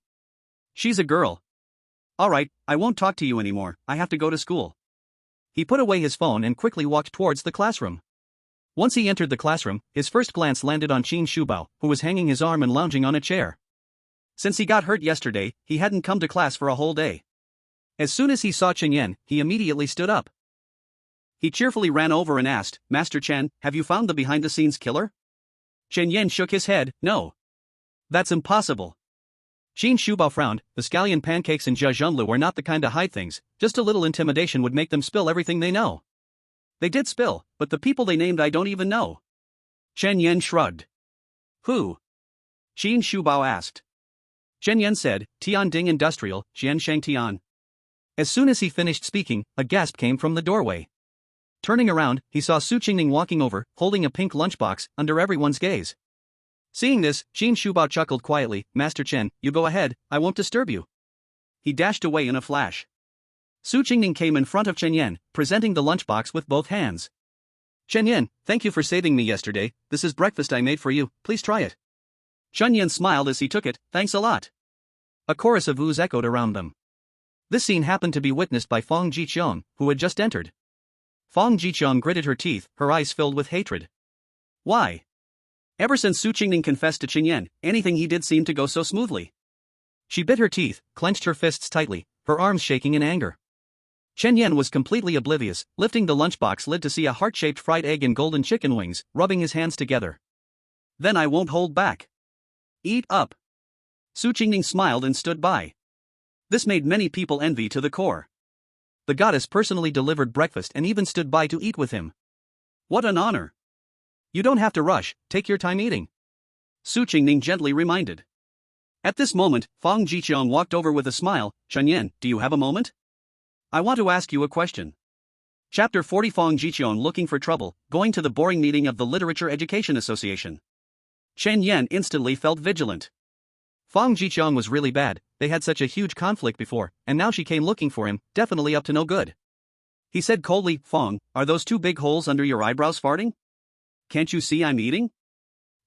Speaker 1: She's a girl." "Alright, I won't talk to you anymore, I have to go to school." He put away his phone and quickly walked towards the classroom. Once he entered the classroom, his first glance landed on Qin Shubao, who was hanging his arm and lounging on a chair. Since he got hurt yesterday, he hadn't come to class for a whole day. As soon as he saw Chen Yan, he immediately stood up. He cheerfully ran over and asked, "Master Chen, have you found the behind-the-scenes killer?" Chen Yan shook his head, "No. That's impossible." Qin Shubao frowned. The scallion pancakes and jajunlu are not the kind to hide things, just a little intimidation would make them spill everything they know. They did spill, but the people they named I don't even know. Chen Yan shrugged. "Who?" Qin Shubao asked. Chen Yan said, "Tianding Industrial, Qian Shengtian." As soon as he finished speaking, a gasp came from the doorway. Turning around, he saw Su Qingning walking over, holding a pink lunchbox, under everyone's gaze. Seeing this, Qin Shubao chuckled quietly, "Master Chen, you go ahead, I won't disturb you." He dashed away in a flash. Su Qingning came in front of Chen Yan, presenting the lunchbox with both hands. "Chen Yan, thank you for saving me yesterday, this is breakfast I made for you, please try it." Chen Yan smiled as he took it, "Thanks a lot." A chorus of oohs echoed around them. This scene happened to be witnessed by Fang Jiqiang, who had just entered. Fang Jiqiang gritted her teeth, her eyes filled with hatred. Why? Ever since Su Qingning confessed to Chen Yan, anything he did seemed to go so smoothly. She bit her teeth, clenched her fists tightly, her arms shaking in anger. Chen Yan was completely oblivious, lifting the lunchbox lid to see a heart-shaped fried egg and golden chicken wings, rubbing his hands together. "Then I won't hold back. Eat up." Su Qingning smiled and stood by. This made many people envy to the core. The goddess personally delivered breakfast and even stood by to eat with him. What an honor. "You don't have to rush, take your time eating," Su Qingning gently reminded. At this moment, Fang Jiqiang walked over with a smile. "Chen Yan, do you have a moment? I want to ask you a question." Chapter 40 Fang Jiqiang looking for trouble, going to the boring meeting of the Literature Education Association. Chen Yan instantly felt vigilant. Fang Jiqiang was really bad, they had such a huge conflict before, and now she came looking for him, definitely up to no good. He said coldly, Fang, are those two big holes under your eyebrows farting? Can't you see I'm eating?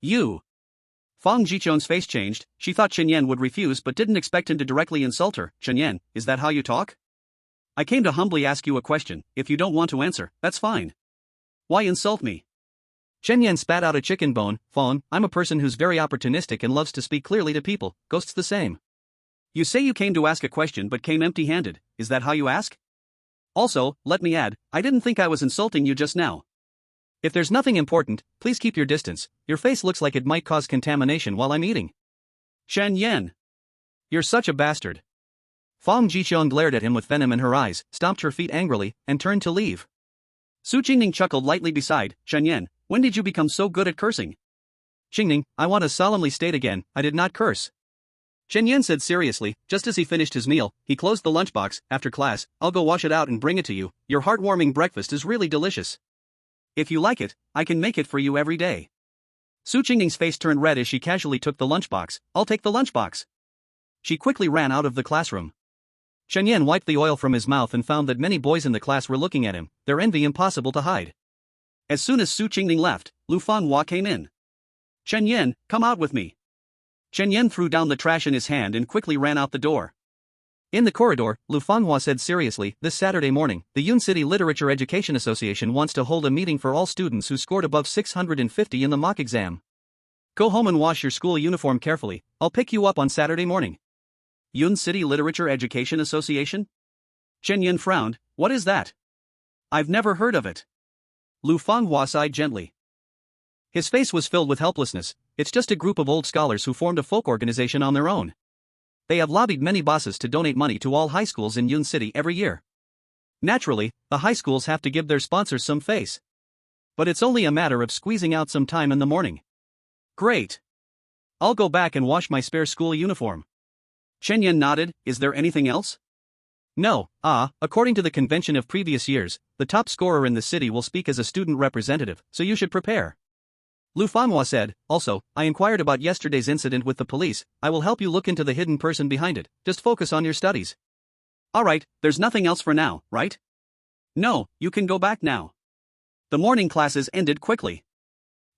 Speaker 1: You. Fang Jiqiang's face changed, she thought Chen Yan would refuse but didn't expect him to directly insult her. Chen Yan, is that how you talk? I came to humbly ask you a question, if you don't want to answer, that's fine. Why insult me? Chen Yan spat out a chicken bone. Fang, I'm a person who's very opportunistic and loves to speak clearly to people, ghosts the same. You say you came to ask a question but came empty-handed, is that how you ask? Also, let me add, I didn't think I was insulting you just now. If there's nothing important, please keep your distance, your face looks like it might cause contamination while I'm eating. Chen Yan. You're such a bastard. Fang Jiqiang glared at him with venom in her eyes, stomped her feet angrily, and turned to leave. Su Qingning chuckled lightly beside, Chen Yan, when did you become so good at cursing? Qingning, I want to solemnly state again, I did not curse. Chen Yan said seriously, just as he finished his meal, he closed the lunchbox. After class, I'll go wash it out and bring it to you, your heartwarming breakfast is really delicious. If you like it, I can make it for you every day. Su Qingning's face turned red as she casually took the lunchbox. I'll take the lunchbox. She quickly ran out of the classroom. Chen Yan wiped the oil from his mouth and found that many boys in the class were looking at him, their envy impossible to hide. As soon as Su Qingning left, Lu Fanghua came in. Chen Yan, come out with me. Chen Yan threw down the trash in his hand and quickly ran out the door. In the corridor, Lu Fanghua said seriously, this Saturday morning, the Yun City Literature Education Association wants to hold a meeting for all students who scored above 650 in the mock exam. Go home and wash your school uniform carefully, I'll pick you up on Saturday morning. Yun City Literature Education Association? Chen Yan frowned, what is that? I've never heard of it. Lu Fanghua sighed gently. His face was filled with helplessness, it's just a group of old scholars who formed a folk organization on their own. They have lobbied many bosses to donate money to all high schools in Yun City every year. Naturally, the high schools have to give their sponsors some face. But it's only a matter of squeezing out some time in the morning. Great. I'll go back and wash my spare school uniform. Chen Yan nodded, is there anything else? No, according to the convention of previous years, the top scorer in the city will speak as a student representative, so you should prepare. Lu Fanghua said, also, I inquired about yesterday's incident with the police, I will help you look into the hidden person behind it, just focus on your studies. Alright, there's nothing else for now, right? No, you can go back now. The morning classes ended quickly.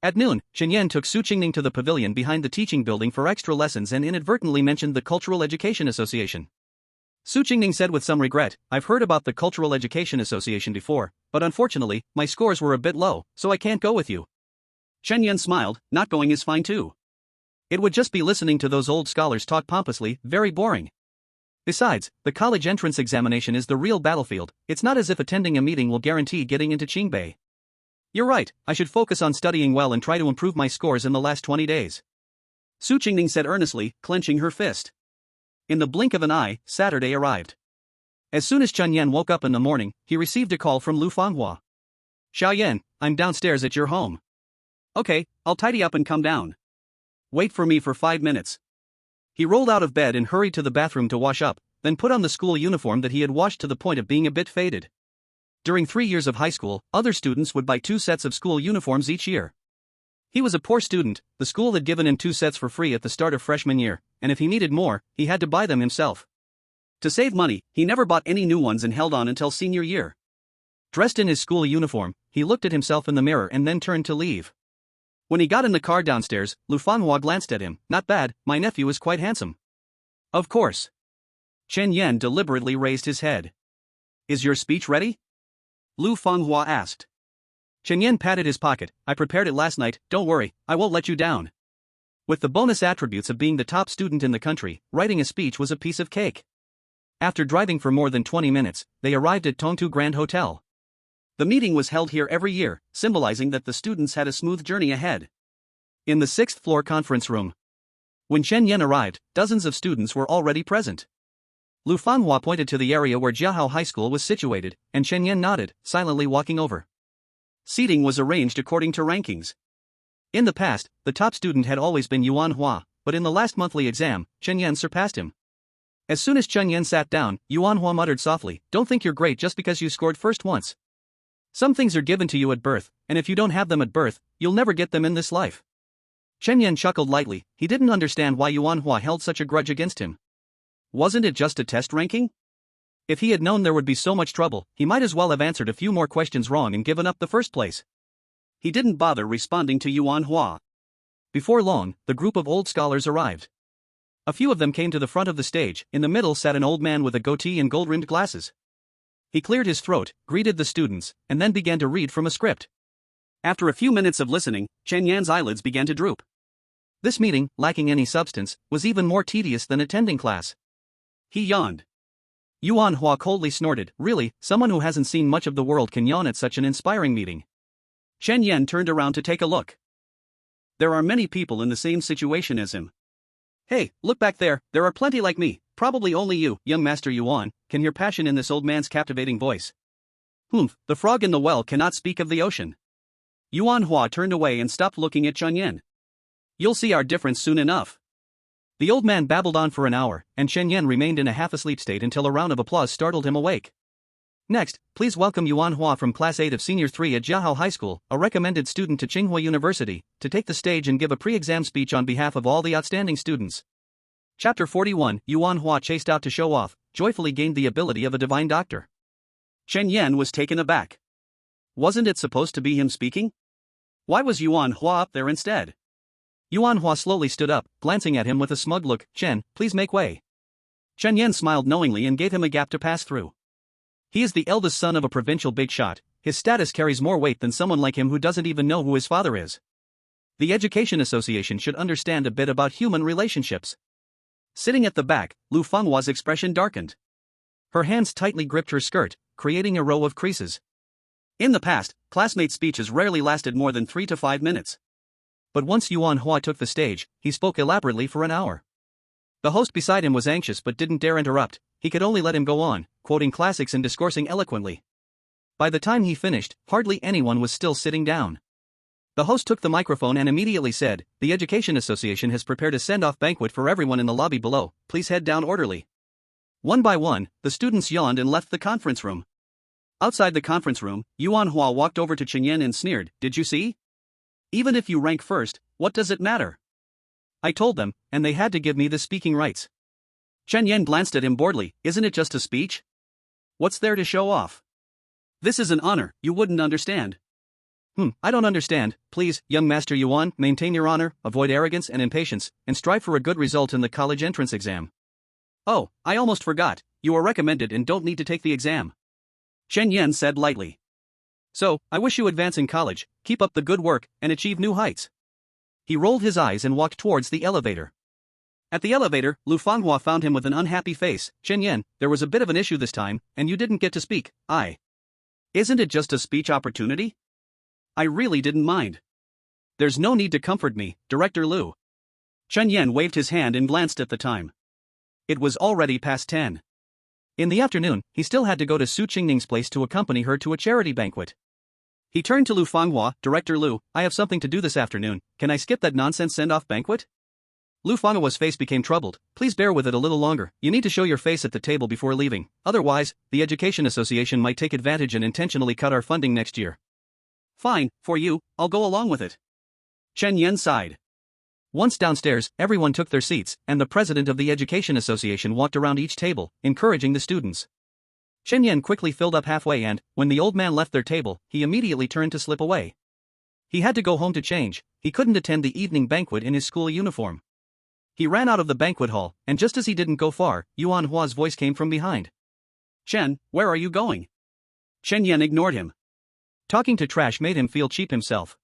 Speaker 1: At noon, Chen Yan took Su Qingning to the pavilion behind the teaching building for extra lessons and inadvertently mentioned the Cultural Education Association. Su Qingning said with some regret, I've heard about the Cultural Education Association before, but unfortunately, my scores were a bit low, so I can't go with you. Chen Yan smiled, not going is fine too. It would just be listening to those old scholars talk pompously, very boring. Besides, the college entrance examination is the real battlefield, it's not as if attending a meeting will guarantee getting into Qingbei. You're right, I should focus on studying well and try to improve my scores in the last 20 days. Su Qingning said earnestly, clenching her fist. In the blink of an eye, Saturday arrived. As soon as Chen Yan woke up in the morning, he received a call from Lu Fanghua. Xiaoyan, I'm downstairs at your home. Okay, I'll tidy up and come down. Wait for me for 5 minutes. He rolled out of bed and hurried to the bathroom to wash up, then put on the school uniform that he had washed to the point of being a bit faded. During 3 years of high school, other students would buy 2 sets of school uniforms each year. He was a poor student, the school had given him 2 sets for free at the start of freshman year, and if he needed more, he had to buy them himself. To save money, he never bought any new ones and held on until senior year. Dressed in his school uniform, he looked at himself in the mirror and then turned to leave. When he got in the car downstairs, Lu Fanghua glanced at him, not bad, my nephew is quite handsome. Of course. Chen Yan deliberately raised his head. Is your speech ready? Lu Fanghua asked. Chen Yan patted his pocket, I prepared it last night, don't worry, I won't let you down. With the bonus attributes of being the top student in the country, writing a speech was a piece of cake. After driving for more than 20 minutes, they arrived at Tongtu Grand Hotel. The meeting was held here every year, symbolizing that the students had a smooth journey ahead. In the 6th floor conference room. When Chen Yan arrived, dozens of students were already present. Lu Fanghua pointed to the area where Jiahao High School was situated, and Chen Yan nodded, silently walking over. Seating was arranged according to rankings. In the past, the top student had always been Yuan Hua, but in the last monthly exam, Chen Yan surpassed him. As soon as Chen Yan sat down, Yuan Hua muttered softly, don't think you're great just because you scored first once. Some things are given to you at birth, and if you don't have them at birth, you'll never get them in this life. Chen Yan chuckled lightly. He didn't understand why Yuan Hua held such a grudge against him. Wasn't it just a test ranking? If he had known there would be so much trouble, he might as well have answered a few more questions wrong and given up the first place. He didn't bother responding to Yuan Hua. Before long, the group of old scholars arrived. A few of them came to the front of the stage. In the middle sat an old man with a goatee and gold-rimmed glasses. He cleared his throat, greeted the students, and then began to read from a script. After a few minutes of listening, Chen Yan's eyelids began to droop. This meeting, lacking any substance, was even more tedious than attending class. He yawned. Yuan Hua coldly snorted. Really, someone who hasn't seen much of the world can yawn at such an inspiring meeting. Chen Yan turned around to take a look. There are many people in the same situation as him. Hey, look back there, there are plenty like me. Probably only you, young Master Yuan, can hear passion in this old man's captivating voice. Humph, the frog in the well cannot speak of the ocean. Yuan Hua turned away and stopped looking at Chen Yan. You'll see our difference soon enough. The old man babbled on for an hour, and Chen Yan remained in a half-asleep state until a round of applause startled him awake. Next, please welcome Yuan Hua from Class 8 of Senior 3 at Jiahao High School, a recommended student to Tsinghua University, to take the stage and give a pre-exam speech on behalf of all the outstanding students. Chapter 41. Yuan Hua, chased out to show off, joyfully gained the ability of a divine doctor. Chen Yan was taken aback. Wasn't it supposed to be him speaking? Why was Yuan Hua up there instead? Yuan Hua slowly stood up, glancing at him with a smug look. Chen, please make way. Chen Yan smiled knowingly and gave him a gap to pass through. He is the eldest son of a provincial big shot. His status carries more weight than someone like him who doesn't even know who his father is. The Education Association should understand a bit about human relationships. Sitting at the back, Lu Fenghua's expression darkened. Her hands tightly gripped her skirt, creating a row of creases. In the past, classmate speeches rarely lasted more than 3 to 5 minutes. But once Yuan Hua took the stage, he spoke elaborately for an hour. The host beside him was anxious but didn't dare interrupt. He could only let him go on, quoting classics and discoursing eloquently. By the time he finished, hardly anyone was still sitting down. The host took the microphone and immediately said, "The Education Association has prepared a send-off banquet for everyone in the lobby below. Please head down orderly." One by one, the students yawned and left the conference room. Outside the conference room, Yuan Hua walked over to Chen Yan and sneered, "Did you see? Even if you rank first, what does it matter? I told them, and they had to give me the speaking rights." Chen Yan glanced at him boredly. "Isn't it just a speech? What's there to show off? This is an honor, you wouldn't understand." I don't understand. Please, young Master Yuan, maintain your honor, avoid arrogance and impatience, and strive for a good result in the college entrance exam. Oh, I almost forgot, you are recommended and don't need to take the exam. Chen Yan said lightly. So, I wish you advance in college, keep up the good work, and achieve new heights. He rolled his eyes and walked towards the elevator. At the elevator, Lu Fenghua found him with an unhappy face. "Chen Yan, there was a bit of an issue this time, and you didn't get to speak. Isn't it just a speech opportunity? I really didn't mind. There's no need to comfort me, Director Lu." Chen Yan waved his hand and glanced at the time. It was already past 10. In the afternoon, he still had to go to Su Qingning's place to accompany her to a charity banquet. He turned to Lu Fenghua. "Director Lu, I have something to do this afternoon. Can I skip that nonsense send-off banquet?" Lu Fenghua's face became troubled. "Please bear with it a little longer. You need to show your face at the table before leaving. Otherwise, the Education Association might take advantage and intentionally cut our funding next year." "Fine, for you, I'll go along with it." Chen Yan sighed. Once downstairs, everyone took their seats, and the president of the Education Association walked around each table, encouraging the students. Chen Yan quickly filled up halfway and, when the old man left their table, he immediately turned to slip away. He had to go home to change. He couldn't attend the evening banquet in his school uniform. He ran out of the banquet hall, and just as he didn't go far, Yuan Hua's voice came from behind. "Chen, where are you going?" Chen Yan ignored him. Talking to trash made him feel cheap himself.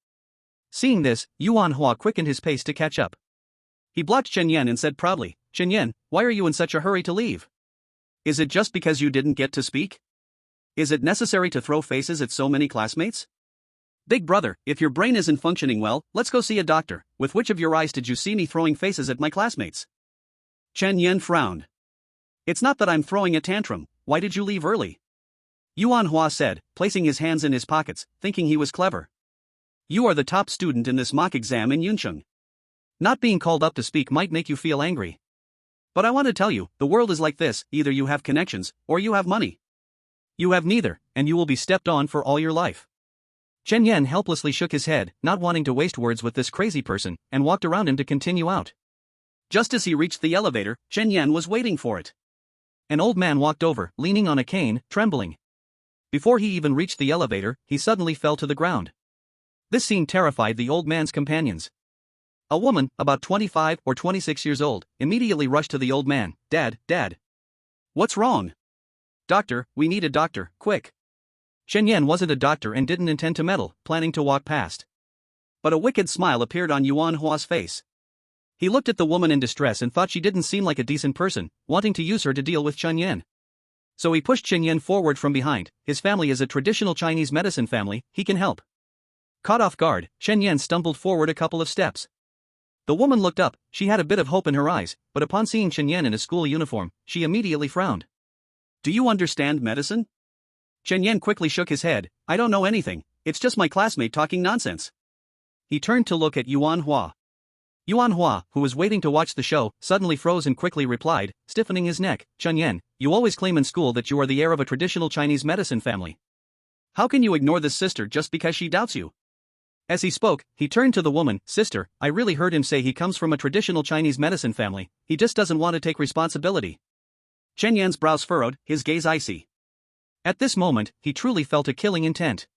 Speaker 1: Seeing this, Yuan Hua quickened his pace to catch up. He blocked Chen Yan and said proudly, "Chen Yan, why are you in such a hurry to leave? Is it just because you didn't get to speak? Is it necessary to throw faces at so many classmates? Big brother, if your brain isn't functioning well, let's go see a doctor. With which of your eyes did you see me throwing faces at my classmates?" Chen Yan frowned. "It's not that I'm throwing a tantrum. Why did you leave early?" Yuan Hua said, placing his hands in his pockets, thinking he was clever. "You are the top student in this mock exam in Yuncheng. Not being called up to speak might make you feel angry. But I want to tell you, the world is like this: either you have connections, or you have money. You have neither, and you will be stepped on for all your life. Chen Yan helplessly shook his head, not wanting to waste words with this crazy person, and walked around him to continue out. Just as he reached the elevator, Chen Yan was waiting for it. An old man walked over, leaning on a cane, trembling. Before he even reached the elevator, he suddenly fell to the ground. This scene terrified the old man's companions. A woman, about 25 or 26 years old, immediately rushed to the old man. "Dad, Dad. What's wrong?" "Doctor, we need a doctor, quick." Chen Yan wasn't a doctor and didn't intend to meddle, planning to walk past. But a wicked smile appeared on Yuan Hua's face. He looked at the woman in distress and thought she didn't seem like a decent person, wanting to use her to deal with Chen Yan. So he pushed Chen Yan forward from behind. His family is a traditional Chinese medicine family, he can help. Caught off guard, Chen Yan stumbled forward a couple of steps. The woman looked up, she had a bit of hope in her eyes, but upon seeing Chen Yan in a school uniform, she immediately frowned. "Do you understand medicine?" Chen Yan quickly shook his head. "I don't know anything, it's just my classmate talking nonsense." He turned to look at Yuan Hua. Yuan Hua, who was waiting to watch the show, suddenly froze and quickly replied, stiffening his neck, "Chen Yan, you always claim in school that you are the heir of a traditional Chinese medicine family. How can you ignore this sister just because she doubts you?" As he spoke, he turned to the woman. "Sister, I really heard him say he comes from a traditional Chinese medicine family, he just doesn't want to take responsibility." Chen Yan's brows furrowed, his gaze icy. At this moment, he truly felt a killing intent.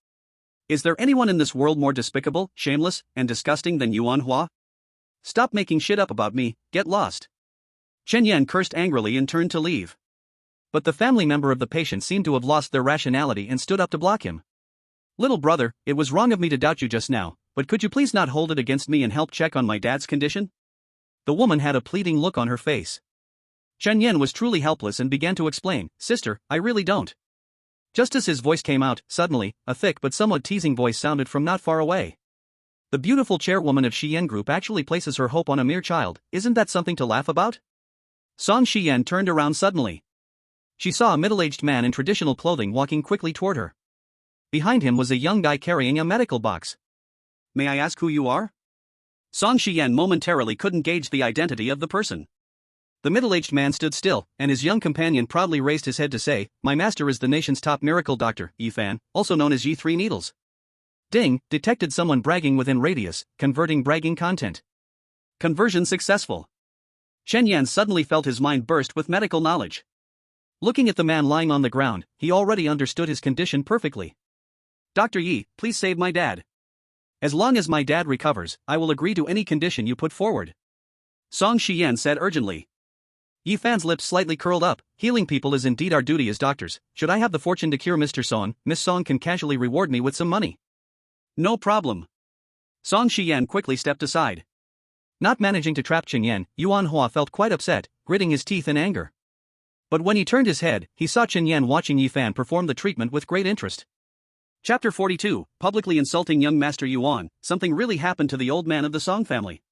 Speaker 1: Is there anyone in this world more despicable, shameless, and disgusting than Yuan Hua? Stop making shit up about me, get lost. Chen Yan cursed angrily and turned to leave. But the family member of the patient seemed to have lost their rationality and stood up to block him. "Little brother, it was wrong of me to doubt you just now, but could you please not hold it against me and help check on my dad's condition?" The woman had a pleading look on her face. Chen Yan was truly helpless and began to explain, "Sister, I really don't." Just as his voice came out, suddenly, a thick but somewhat teasing voice sounded from not far away. "The beautiful chairwoman of Xiyan Group actually places her hope on a mere child, isn't that something to laugh about?" Song Xiyan turned around suddenly. She saw a middle-aged man in traditional clothing walking quickly toward her. Behind him was a young guy carrying a medical box. "May I ask who you are?" Song Xiyan momentarily couldn't gauge the identity of the person. The middle-aged man stood still, and his young companion proudly raised his head to say, "My master is the nation's top miracle doctor, Yi Fan, also known as Yi Three Needles." Ding, detected someone bragging within radius, converting bragging content. Conversion successful. Chen Yan suddenly felt his mind burst with medical knowledge. Looking at the man lying on the ground, he already understood his condition perfectly. "Dr. Yi, please save my dad. As long as my dad recovers, I will agree to any condition you put forward," Song Xiyan said urgently. Yi Fan's lips slightly curled up. "Healing people is indeed our duty as doctors. Should I have the fortune to cure Mr. Song, Miss Song can casually reward me with some money." "No problem." Song Xiyan quickly stepped aside. Not managing to trap Chen Yan, Yuan Hua felt quite upset, gritting his teeth in anger. But when he turned his head, he saw Chen Yan watching Yi Fan perform the treatment with great interest. Chapter 42, Publicly Insulting Young Master Yuan. Something really happened to the old man of the Song family.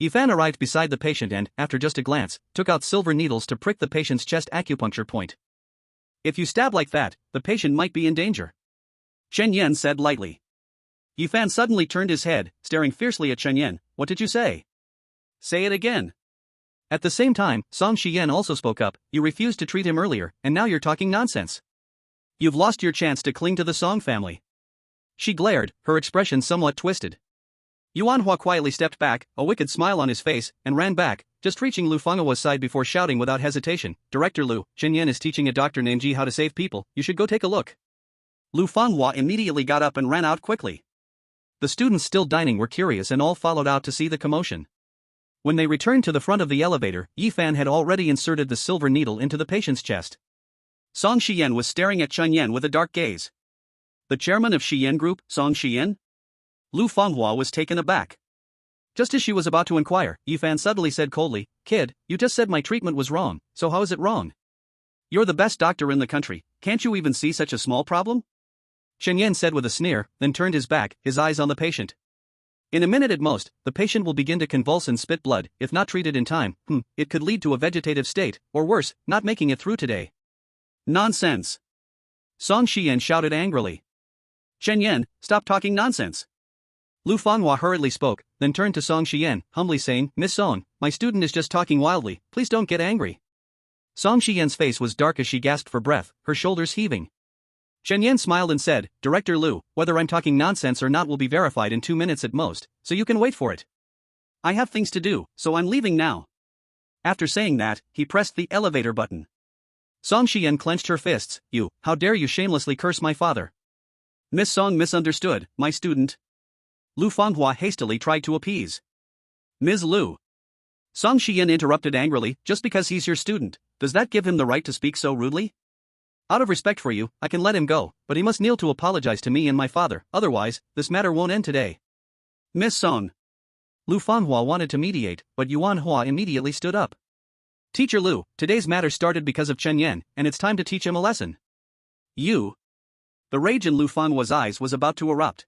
Speaker 1: Yi Fan arrived beside the patient and, after just a glance, took out silver needles to prick the patient's chest acupuncture point. "If you stab like that, the patient might be in danger," Chen Yan said lightly. Yi Fan suddenly turned his head, staring fiercely at Chen Yan. "What did you say?" "Say it again." At the same time, Song Xiyan also spoke up. "You refused to treat him earlier, and now you're talking nonsense. You've lost your chance to cling to the Song family." She glared, her expression somewhat twisted. Yuan Hua quietly stepped back, a wicked smile on his face, and ran back, just reaching Lu Fenghua's side before shouting without hesitation, "Director Lu, Chen Yan is teaching a doctor named Ji how to save people, you should go take a look." Lu Fenghua immediately got up and ran out quickly. The students still dining were curious and all followed out to see the commotion. When they returned to the front of the elevator, Yi Fan had already inserted the silver needle into the patient's chest. Song Xiyan was staring at Chen Yan with a dark gaze. "The chairman of Xiyan Group, Song Xiyan?" Lu Fenghua was taken aback. Just as she was about to inquire, Yi Fan suddenly said coldly, "Kid, you just said my treatment was wrong, so how is it wrong? You're the best doctor in the country, can't you even see such a small problem?" Chen Yan said with a sneer, then turned his back, his eyes on the patient. "In a minute at most, the patient will begin to convulse and spit blood. If not treated in time, it could lead to a vegetative state, or worse, not making it through today." "Nonsense!" Song Xiyan shouted angrily. "Chen Yan, stop talking nonsense." Lu Fenghua hurriedly spoke, then turned to Song Xiyan, humbly saying, "Miss Song, my student is just talking wildly, please don't get angry." Song Xiyan's face was dark as she gasped for breath, her shoulders heaving. Chen Yan smiled and said, Director Liu, whether I'm talking nonsense or not will be verified in 2 minutes at most, so you can wait for it. I have things to do, so I'm leaving now. After saying that, he pressed the elevator button. Song Shiyan clenched her fists. You, how dare you shamelessly curse my father? Miss Song misunderstood, my student. Lu Fanghua hastily tried to appease. Ms. Lu. Song Shiyan interrupted angrily, just because he's your student, does that give him the right to speak so rudely? Out of respect for you, I can let him go, but he must kneel to apologize to me and my father, otherwise, this matter won't end today. Miss Song. Lu Fanghua wanted to mediate, but Yuan Hua immediately stood up. Teacher Lu, today's matter started because of Chen Yan, and it's time to teach him a lesson. You. The rage in Lu Fanghua's eyes was about to erupt.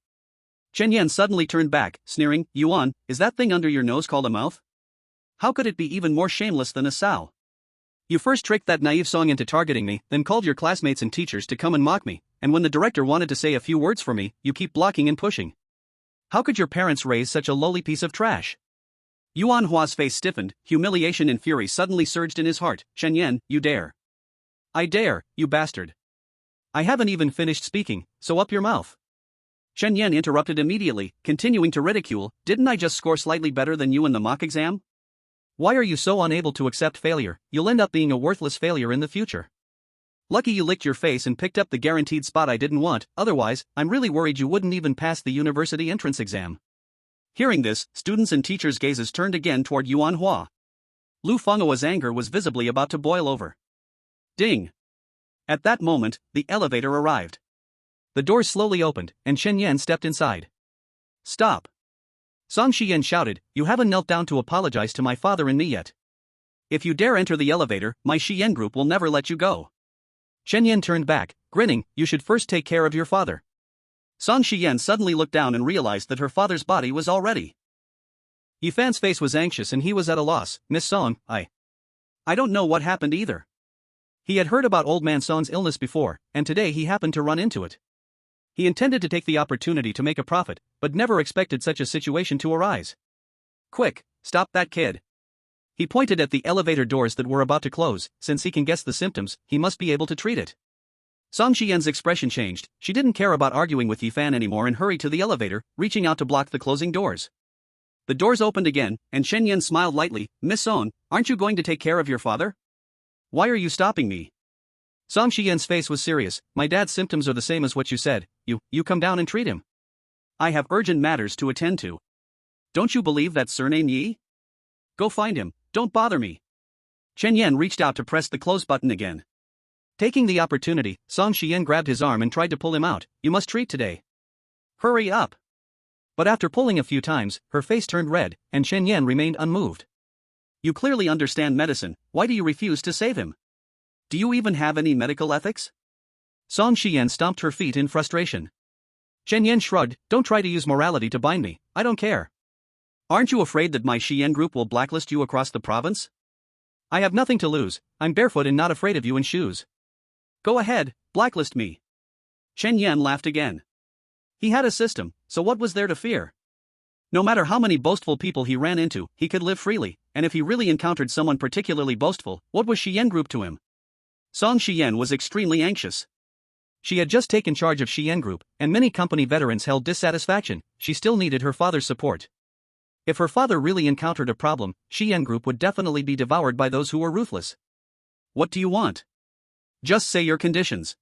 Speaker 1: Chen Yan suddenly turned back, sneering, Yuan, is that thing under your nose called a mouth? How could it be even more shameless than a sow? You first tricked that naive Song into targeting me, then called your classmates and teachers to come and mock me, and when the director wanted to say a few words for me, you keep blocking and pushing. How could your parents raise such a lowly piece of trash? Yuan Hua's face stiffened, humiliation and fury suddenly surged in his heart. Chen Yan, you dare. I dare, you bastard. I haven't even finished speaking, so up your mouth. Chen Yan interrupted immediately, continuing to ridicule, didn't I just score slightly better than you in the mock exam? Why are you so unable to accept failure? You'll end up being a worthless failure in the future. Lucky you licked your face and picked up the guaranteed spot I didn't want, otherwise, I'm really worried you wouldn't even pass the university entrance exam. Hearing this, students and teachers' gazes turned again toward Yuan Hua. Lu Fenghua's anger was visibly about to boil over. Ding! At that moment, the elevator arrived. The doors slowly opened, and Chen Yan stepped inside. Stop! Song Shiyan shouted, you haven't knelt down to apologize to my father and me yet. If you dare enter the elevator, my Shiyan group will never let you go. Chen Yan turned back, grinning, you should first take care of your father. Song Shiyan suddenly looked down and realized that her father's body was all ready. Yifan's face was anxious and he was at a loss. Miss Song, I don't know what happened either. He had heard about old man Song's illness before, and today he happened to run into it. He intended to take the opportunity to make a profit, but never expected such a situation to arise. Quick, stop that kid. He pointed at the elevator doors that were about to close. Since he can guess the symptoms, he must be able to treat it. Song Shiyan's expression changed. She didn't care about arguing with Yifan anymore and hurried to the elevator, reaching out to block the closing doors. The doors opened again, and Chen Yan smiled lightly. Miss Song, aren't you going to take care of your father? Why are you stopping me? Song Shiyan's face was serious. My dad's symptoms are the same as what you said. You come down and treat him. I have urgent matters to attend to. Don't you believe that surname Yi? Go find him, don't bother me. Chen Yan reached out to press the close button again. Taking the opportunity, Song Shiyan grabbed his arm and tried to pull him out. You must treat today. Hurry up. But after pulling a few times, her face turned red, and Chen Yan remained unmoved. You clearly understand medicine, why do you refuse to save him? Do you even have any medical ethics? Song Shiyan stomped her feet in frustration. Chen Yan shrugged, don't try to use morality to bind me, I don't care. Aren't you afraid that my Shiyan group will blacklist you across the province? I have nothing to lose, I'm barefoot and not afraid of you in shoes. Go ahead, blacklist me. Chen Yan laughed again. He had a system, so what was there to fear? No matter how many boastful people he ran into, he could live freely, and if he really encountered someone particularly boastful, what was Shiyan group to him? Song Shiyan was extremely anxious. She had just taken charge of Shiyan group, and many company veterans held dissatisfaction. She still needed her father's support. If her father really encountered a problem, Shiyan group would definitely be devoured by those who were ruthless. What do you want? Just say your conditions.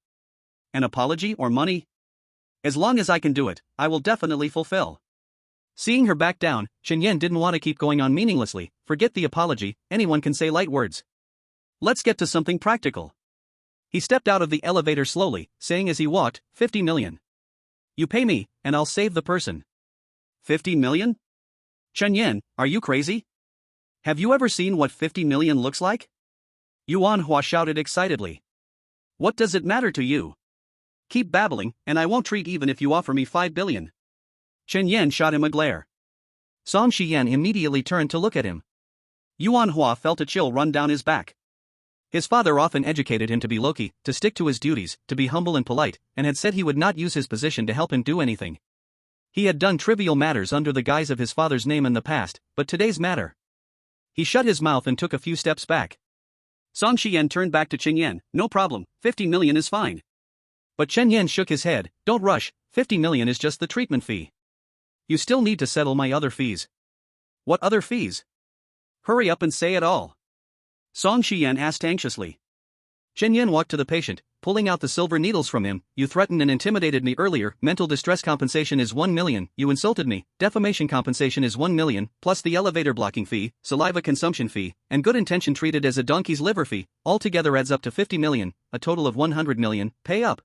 Speaker 1: An apology or money? As long as I can do it, I will definitely fulfill. Seeing her back down, Chen Yan didn't want to keep going on meaninglessly. Forget the apology, anyone can say light words. Let's get to something practical. He stepped out of the elevator slowly, saying as he walked, 50 million. You pay me, and I'll save the person. 50 million? Chen Yan, are you crazy? Have you ever seen what 50 million looks like? Yuan Hua shouted excitedly. What does it matter to you? Keep babbling, and I won't treat even if you offer me 5 billion. Chen Yan shot him a glare. Song Shiyan immediately turned to look at him. Yuan Hua felt a chill run down his back. His father often educated him to be low-key, to stick to his duties, to be humble and polite, and had said he would not use his position to help him do anything. He had done trivial matters under the guise of his father's name in the past, but today's matter. He shut his mouth and took a few steps back. Song Shiyan turned back to Chen Yan. No problem, 50 million is fine. But Chen Yan shook his head. Don't rush, 50 million is just the treatment fee. You still need to settle my other fees. What other fees? Hurry up and say it all. Song Shiyan asked anxiously. Chen Yan walked to the patient, pulling out the silver needles from him. You threatened and intimidated me earlier. Mental distress compensation is 1 million. You insulted me. Defamation compensation is 1 million, plus the elevator blocking fee, saliva consumption fee, and good intention treated as a donkey's liver fee. Altogether adds up to 50 million, a total of 100 million. Pay up.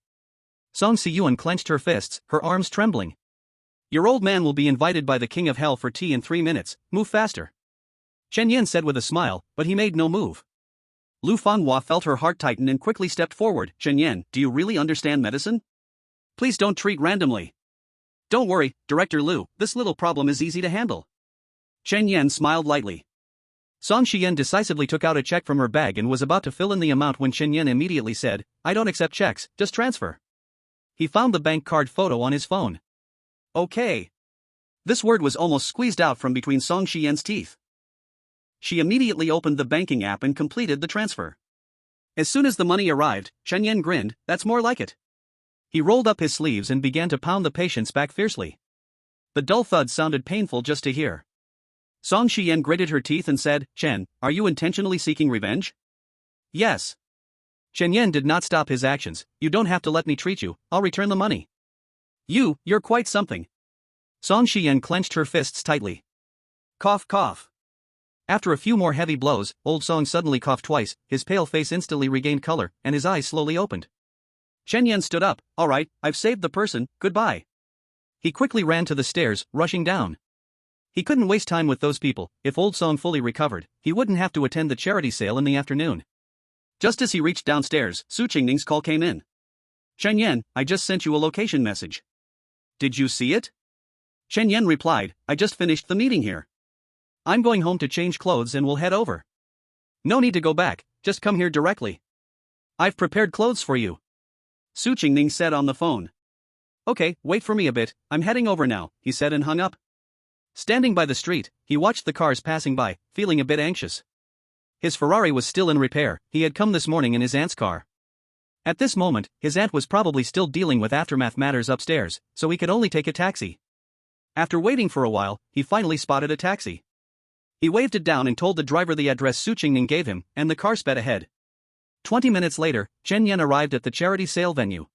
Speaker 1: Song Siyuan clenched her fists, her arms trembling. Your old man will be invited by the king of hell for tea in 3 minutes. Move faster. Chen Yan said with a smile, but he made no move. Lu Fanghua felt her heart tighten and quickly stepped forward. Chen Yan, do you really understand medicine? Please don't treat randomly. Don't worry, Director Lu, this little problem is easy to handle. Chen Yan smiled lightly. Song Shiyan decisively took out a check from her bag and was about to fill in the amount when Chen Yan immediately said, I don't accept checks, just transfer. He found the bank card photo on his phone. Okay. This word was almost squeezed out from between Song Shiyan's teeth. She immediately opened the banking app and completed the transfer. As soon as the money arrived, Chen Yan grinned, that's more like it. He rolled up his sleeves and began to pound the patient's back fiercely. The dull thud sounded painful just to hear. Song Shiyan gritted her teeth and said, Chen, are you intentionally seeking revenge? Yes. Chen Yan did not stop his actions. You don't have to let me treat you, I'll return the money. You're quite something. Song Shiyan clenched her fists tightly. Cough, cough. After a few more heavy blows, old Song suddenly coughed twice, his pale face instantly regained color, and his eyes slowly opened. Chen Yan stood up, all right, I've saved the person, goodbye. He quickly ran to the stairs, rushing down. He couldn't waste time with those people. If old Song fully recovered, he wouldn't have to attend the charity sale in the afternoon. Just as he reached downstairs, Su Qingning's call came in. Chen Yan, I just sent you a location message. Did you see it? Chen Yan replied, I just finished the meeting here. I'm going home to change clothes and we'll head over. No need to go back, just come here directly. I've prepared clothes for you. Su Qingning said on the phone. Okay, wait for me a bit, I'm heading over now, he said and hung up. Standing by the street, he watched the cars passing by, feeling a bit anxious. His Ferrari was still in repair, he had come this morning in his aunt's car. At this moment, his aunt was probably still dealing with aftermath matters upstairs, so he could only take a taxi. After waiting for a while, he finally spotted a taxi. He waved it down and told the driver the address Su Qingning gave him, and the car sped ahead. 20 minutes later, Chen Yan arrived at the charity sale venue.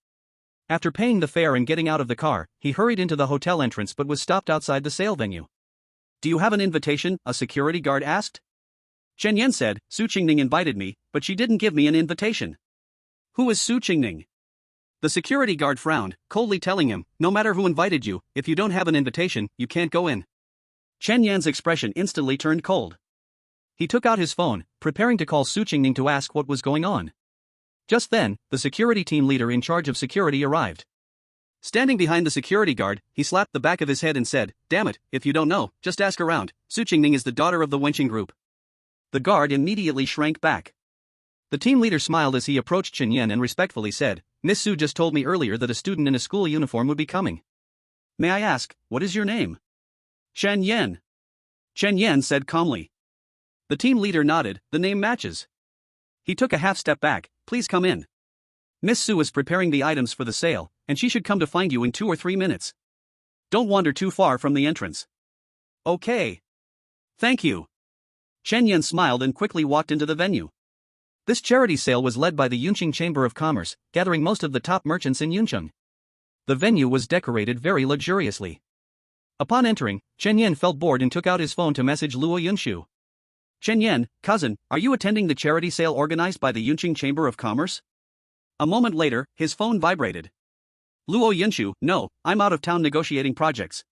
Speaker 1: After paying the fare and getting out of the car, he hurried into the hotel entrance but was stopped outside the sale venue. Do you have an invitation? A security guard asked. Chen Yan said, Su Qingning invited me, but she didn't give me an invitation. Who is Su Qingning? The security guard frowned, coldly telling him, no matter who invited you, if you don't have an invitation, you can't go in. Chen Yan's expression instantly turned cold. He took out his phone, preparing to call Su Qingning to ask what was going on. Just then, the security team leader in charge of security arrived. Standing behind the security guard, he slapped the back of his head and said, damn it, if you don't know, just ask around, Su Qingning is the daughter of the Wenqing group. The guard immediately shrank back. The team leader smiled as he approached Chen Yan and respectfully said, Miss Su just told me earlier that a student in a school uniform would be coming. May I ask, what is your name? Chen Yan. Chen Yan said calmly. The team leader nodded, the name matches. He took a half step back, please come in. Miss Su is preparing the items for the sale, and she should come to find you in 2 or 3 minutes. Don't wander too far from the entrance. Okay. Thank you. Chen Yan smiled and quickly walked into the venue. This charity sale was led by the Yunqing Chamber of Commerce, gathering most of the top merchants in Yuncheng. The venue was decorated very luxuriously. Upon entering, Chen Yan felt bored and took out his phone to message Luo Yunshu. Chen Yan, cousin, are you attending the charity sale organized by the Yunqing Chamber of Commerce? A moment later, his phone vibrated. Luo Yunshu, no, I'm out of town negotiating projects.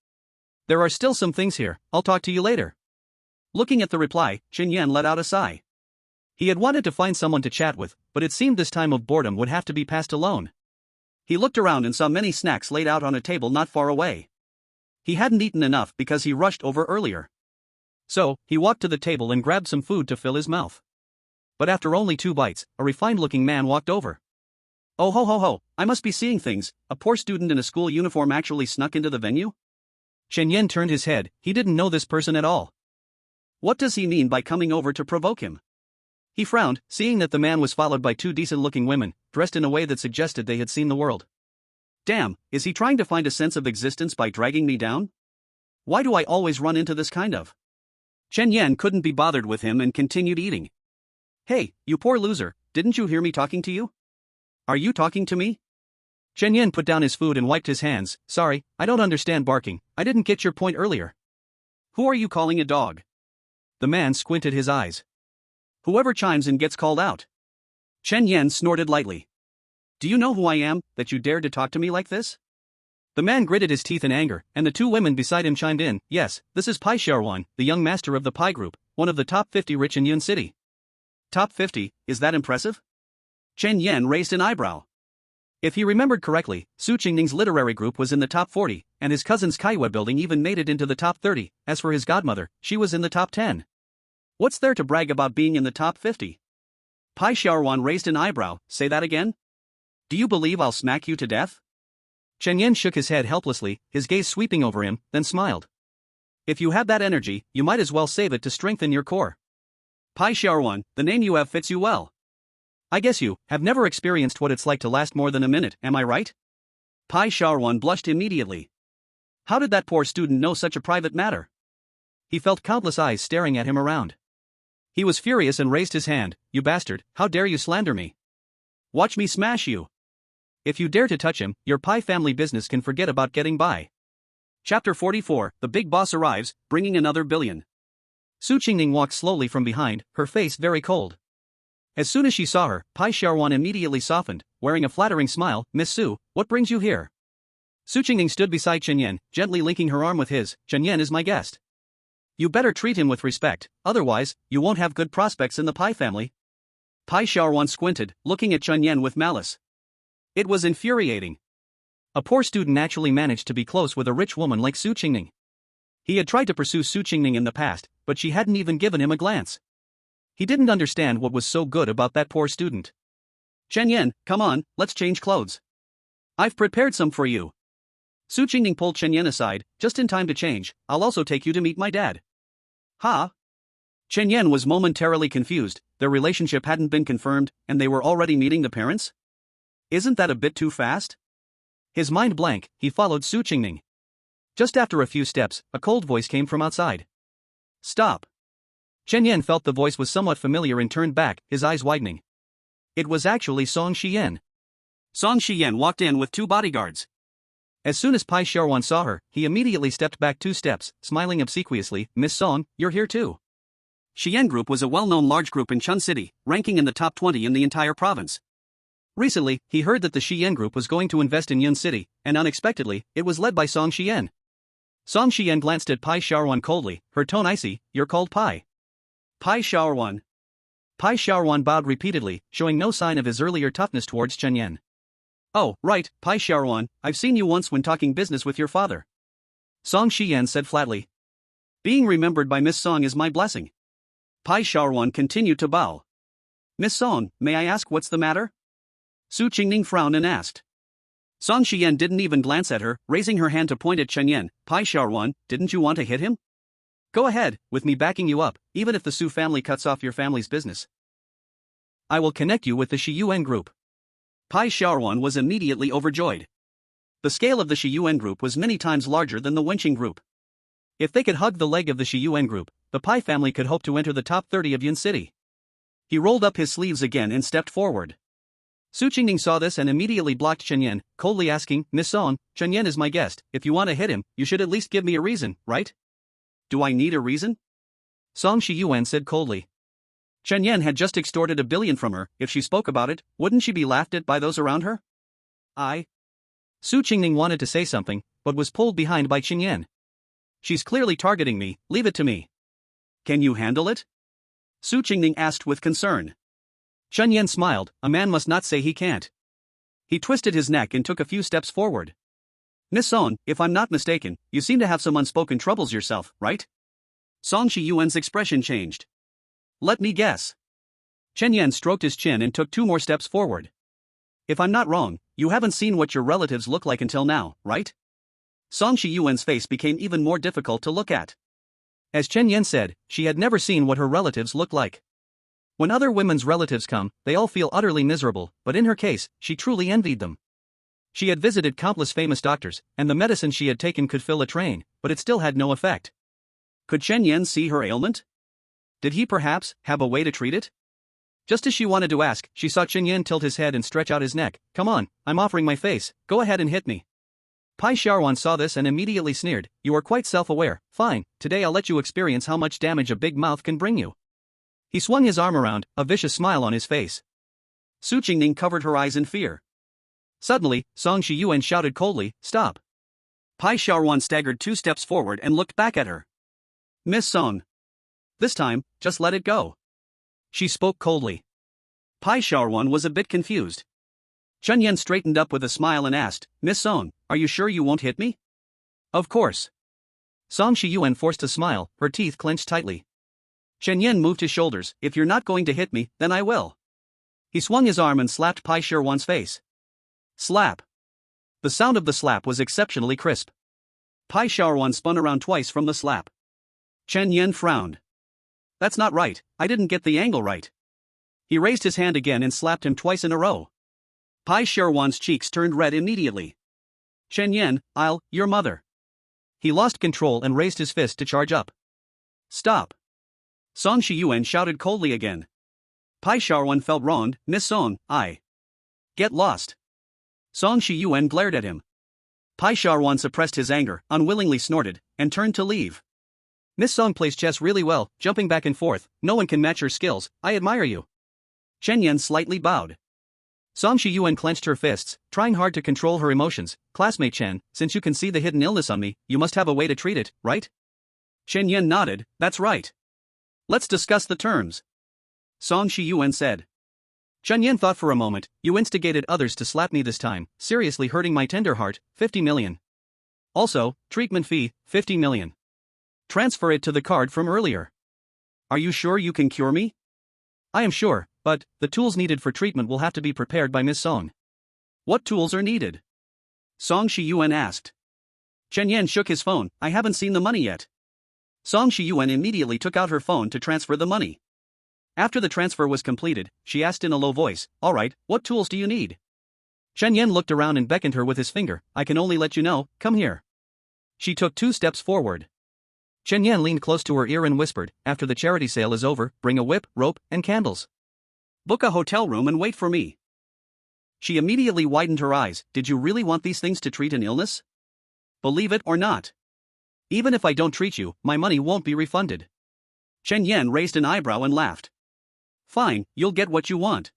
Speaker 1: There are still some things here, I'll talk to you later. Looking at the reply, Chen Yan let out a sigh. He had wanted to find someone to chat with, but it seemed this time of boredom would have to be passed alone. He looked around and saw many snacks laid out on a table not far away. He hadn't eaten enough because he rushed over earlier. So, he walked to the table and grabbed some food to fill his mouth. But after only 2 bites, a refined-looking man walked over. Oh ho ho ho, I must be seeing things, a poor student in a school uniform actually snuck into the venue? Chen Yan turned his head, he didn't know this person at all. What does he mean by coming over to provoke him? He frowned, seeing that the man was followed by 2 decent-looking women, dressed in a way that suggested they had seen the world. Damn, is he trying to find a sense of existence by dragging me down? Why do I always run into this kind of? Chen Yan couldn't be bothered with him and continued eating. Hey, you poor loser, didn't you hear me talking to you? Are you talking to me? Chen Yan put down his food and wiped his hands. Sorry, I don't understand barking, I didn't get your point earlier. Who are you calling a dog? The man squinted his eyes. Whoever chimes in gets called out. Chen Yan snorted lightly. Do you know who I am, that you dared to talk to me like this? The man gritted his teeth in anger, and the two women beside him chimed in. Yes, this is Pai Xiaowan, the young master of the Pai Group, one of the top 50 rich in Yun City. Top 50, is that impressive? Chen Yan raised an eyebrow. If he remembered correctly, Su Qingning's literary group was in the top 40, and his cousin's Kaiwa building even made it into the top 30. As for his godmother, she was in the top 10. What's there to brag about being in the top 50? Pai Xiaowan raised an eyebrow. Say that again? Do you believe I'll smack you to death? Chen Yan shook his head helplessly, his gaze sweeping over him, then smiled. If you have that energy, you might as well save it to strengthen your core. Pai Xiaowan, the name you have fits you well. I guess you have never experienced what it's like to last more than a minute, am I right? Pai Xiaowan blushed immediately. How did that poor student know such a private matter? He felt countless eyes staring at him around. He was furious and raised his hand. You bastard, how dare you slander me? Watch me smash you. If you dare to touch him, your Pai family business can forget about getting by. Chapter 44, The Big Boss Arrives, Bringing Another Billion. Su Qingning walked slowly from behind, her face very cold. As soon as she saw her, Pai Xiaowan immediately softened, wearing a flattering smile. Miss Su, what brings you here? Su Qingning stood beside Chen Yan, gently linking her arm with his. Chen Yan is my guest. You better treat him with respect, otherwise, you won't have good prospects in the Pai family. Pai Xiaowan squinted, looking at Chen Yan with malice. It was infuriating. A poor student actually managed to be close with a rich woman like Su Qingning. He had tried to pursue Su Qingning in the past, but she hadn't even given him a glance. He didn't understand what was so good about that poor student. Chen Yan, come on, let's change clothes. I've prepared some for you. Su Qingning pulled Chen Yan aside, just in time to change. I'll also take you to meet my dad. Ha? Chen Yan was momentarily confused, their relationship hadn't been confirmed, and they were already meeting the parents? Isn't that a bit too fast? His mind blank, he followed Su Qingning. Just after a few steps, a cold voice came from outside. Stop. Chen Yan felt the voice was somewhat familiar and turned back, his eyes widening. It was actually Song Shiyan. Song Shiyan walked in with two bodyguards. As soon as Pai Xiaowan saw her, he immediately stepped back 2 steps, smiling obsequiously. Miss Song, you're here too. Shiyan Group was a well-known large group in Chun City, ranking in the top 20 in the entire province. Recently, he heard that the Shiyan Group was going to invest in Yun City, and unexpectedly, it was led by Song Shiyan. Song Shiyan glanced at Pai Xiaowan coldly, her tone icy. You're called Pai. Pai Xiaowan. Pai Xiaowan bowed repeatedly, showing no sign of his earlier toughness towards Chen Yan. Oh, right, Pai Xiaowan, I've seen you once when talking business with your father. Song Shiyan said flatly. Being remembered by Miss Song is my blessing. Pai Xiaowan continued to bow. Miss Song, may I ask what's the matter? Su Qingning frowned and asked. Song Shiyan didn't even glance at her, raising her hand to point at Chen Yan. Pai Xiaowan, didn't you want to hit him? Go ahead, with me backing you up, even if the Su family cuts off your family's business. I will connect you with the Shiyuan group. Pai Xiaowan was immediately overjoyed. The scale of the Shiyuan group was many times larger than the Wenqing group. If they could hug the leg of the Shiyuan group, the Pai family could hope to enter the top 30 of Yun City. He rolled up his sleeves again and stepped forward. Su Qingning saw this and immediately blocked Chen Yan, coldly asking, Miss Song, Chen Yan is my guest. If you want to hit him, you should at least give me a reason, right? Do I need a reason? Song Shiyuan said coldly. Chen Yan had just extorted $1 billion from her. If she spoke about it, wouldn't she be laughed at by those around her? Su Qingning wanted to say something, but was pulled behind by Chen Yan. She's clearly targeting me, leave it to me. Can you handle it? Su Qingning asked with concern. Chen Yan smiled, a man must not say he can't. He twisted his neck and took a few steps forward. Miss Song, if I'm not mistaken, you seem to have some unspoken troubles yourself, right? Song Shiyuan's expression changed. Let me guess. Chen Yan stroked his chin and took 2 more steps forward. If I'm not wrong, you haven't seen what your relatives look like until now, right? Song Shiyuan's face became even more difficult to look at. As Chen Yan said, she had never seen what her relatives looked like. When other women's relatives come, they all feel utterly miserable, but in her case, she truly envied them. She had visited countless famous doctors, and the medicine she had taken could fill a train, but it still had no effect. Could Chen Yan see her ailment? Did he perhaps have a way to treat it? Just as she wanted to ask, she saw Chen Yan tilt his head and stretch out his neck. Come on, I'm offering my face, go ahead and hit me. Pai Xiaoran saw this and immediately sneered. You are quite self-aware. Fine, today I'll let you experience how much damage a big mouth can bring you. He swung his arm around, a vicious smile on his face. Su Qingning covered her eyes in fear. Suddenly, Song Shiyuan shouted coldly, Stop. Pai Xiaoran staggered 2 steps forward and looked back at her. Miss Song. This time, just let it go. She spoke coldly. Pai Xiaoran was a bit confused. Chen Yan straightened up with a smile and asked, Miss Song, are you sure you won't hit me? Of course. Song Shiyuan forced a smile, her teeth clenched tightly. Chen Yan moved his shoulders. If you're not going to hit me, then I will. He swung his arm and slapped Pai Xiaoran's face. Slap. The sound of the slap was exceptionally crisp. Pai Xiaoran spun around twice from the slap. Chen Yan frowned. That's not right, I didn't get the angle right. He raised his hand again and slapped him twice in a row. Pai Xiaoran's cheeks turned red immediately. Chen Yan, your mother. He lost control and raised his fist to charge up. Stop. Song Shiyuan shouted coldly again. Pai Xiaoran felt wronged. Miss Song, Get lost. Song Shiyuan glared at him. Pai Xiaoran suppressed his anger, unwillingly snorted, and turned to leave. Miss Song plays chess really well, jumping back and forth. No one can match her skills. I admire you. Chen Yan slightly bowed. Song Shiyuan clenched her fists, trying hard to control her emotions. Classmate Chen, since you can see the hidden illness on me, you must have a way to treat it, right? Chen Yan nodded. That's right. Let's discuss the terms. Song Shiyuan said. Chen Yan thought for a moment. You instigated others to slap me this time, seriously hurting my tender heart. 50 million. Also, treatment fee, 50 million. Transfer it to the card from earlier. Are you sure you can cure me? I am sure, but the tools needed for treatment will have to be prepared by Miss Song. What tools are needed? Song Shiyuan asked. Chen Yan shook his phone. I haven't seen the money yet. Song Shiyuan immediately took out her phone to transfer the money. After the transfer was completed, she asked in a low voice, All right, what tools do you need? Chen Yan looked around and beckoned her with his finger. I can only let you know, come here. She took 2 steps forward. Chen Yan leaned close to her ear and whispered, After the charity sale is over, bring a whip, rope, and candles. Book a hotel room and wait for me. She immediately widened her eyes. Did you really want these things to treat an illness? Believe it or not. Even if I don't treat you, my money won't be refunded. Chen Yan raised an eyebrow and laughed. Fine, you'll get what you want.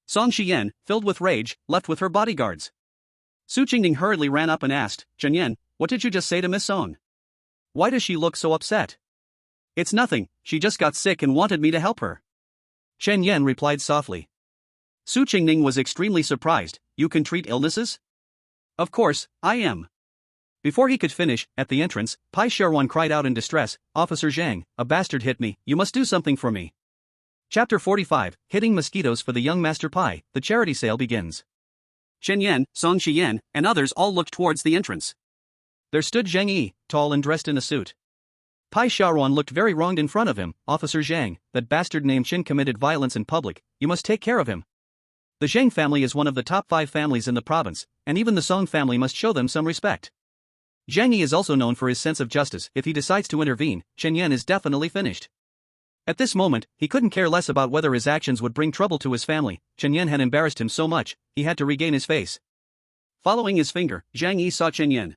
Speaker 1: Song Shiyan, filled with rage, left with her bodyguards. Su Qingning hurriedly ran up and asked, Chen Yan, what did you just say to Miss Song? Why does she look so upset? It's nothing, she just got sick and wanted me to help her. Chen Yan replied softly. Su Qingning was extremely surprised. You can treat illnesses? Of course, I am. Before he could finish, at the entrance, Pai Xiaoran cried out in distress, Officer Zhang, a bastard hit me, you must do something for me. Chapter 45, Hitting Mosquitoes for the Young Master Pai, the charity sale begins. Chen Yan, Song Shiyan, and others all looked towards the entrance. There stood Zhang Yi, tall and dressed in a suit. Pai Xiaoran looked very wronged in front of him. Officer Zhang, that bastard named Qin committed violence in public, you must take care of him. The Zhang family is one of the top 5 families in the province, and even the Song family must show them some respect. Zhang Yi is also known for his sense of justice. If he decides to intervene, Chen Yan is definitely finished. At this moment, he couldn't care less about whether his actions would bring trouble to his family. Chen Yan had embarrassed him so much, he had to regain his face. Following his finger, Zhang Yi saw Chen Yan.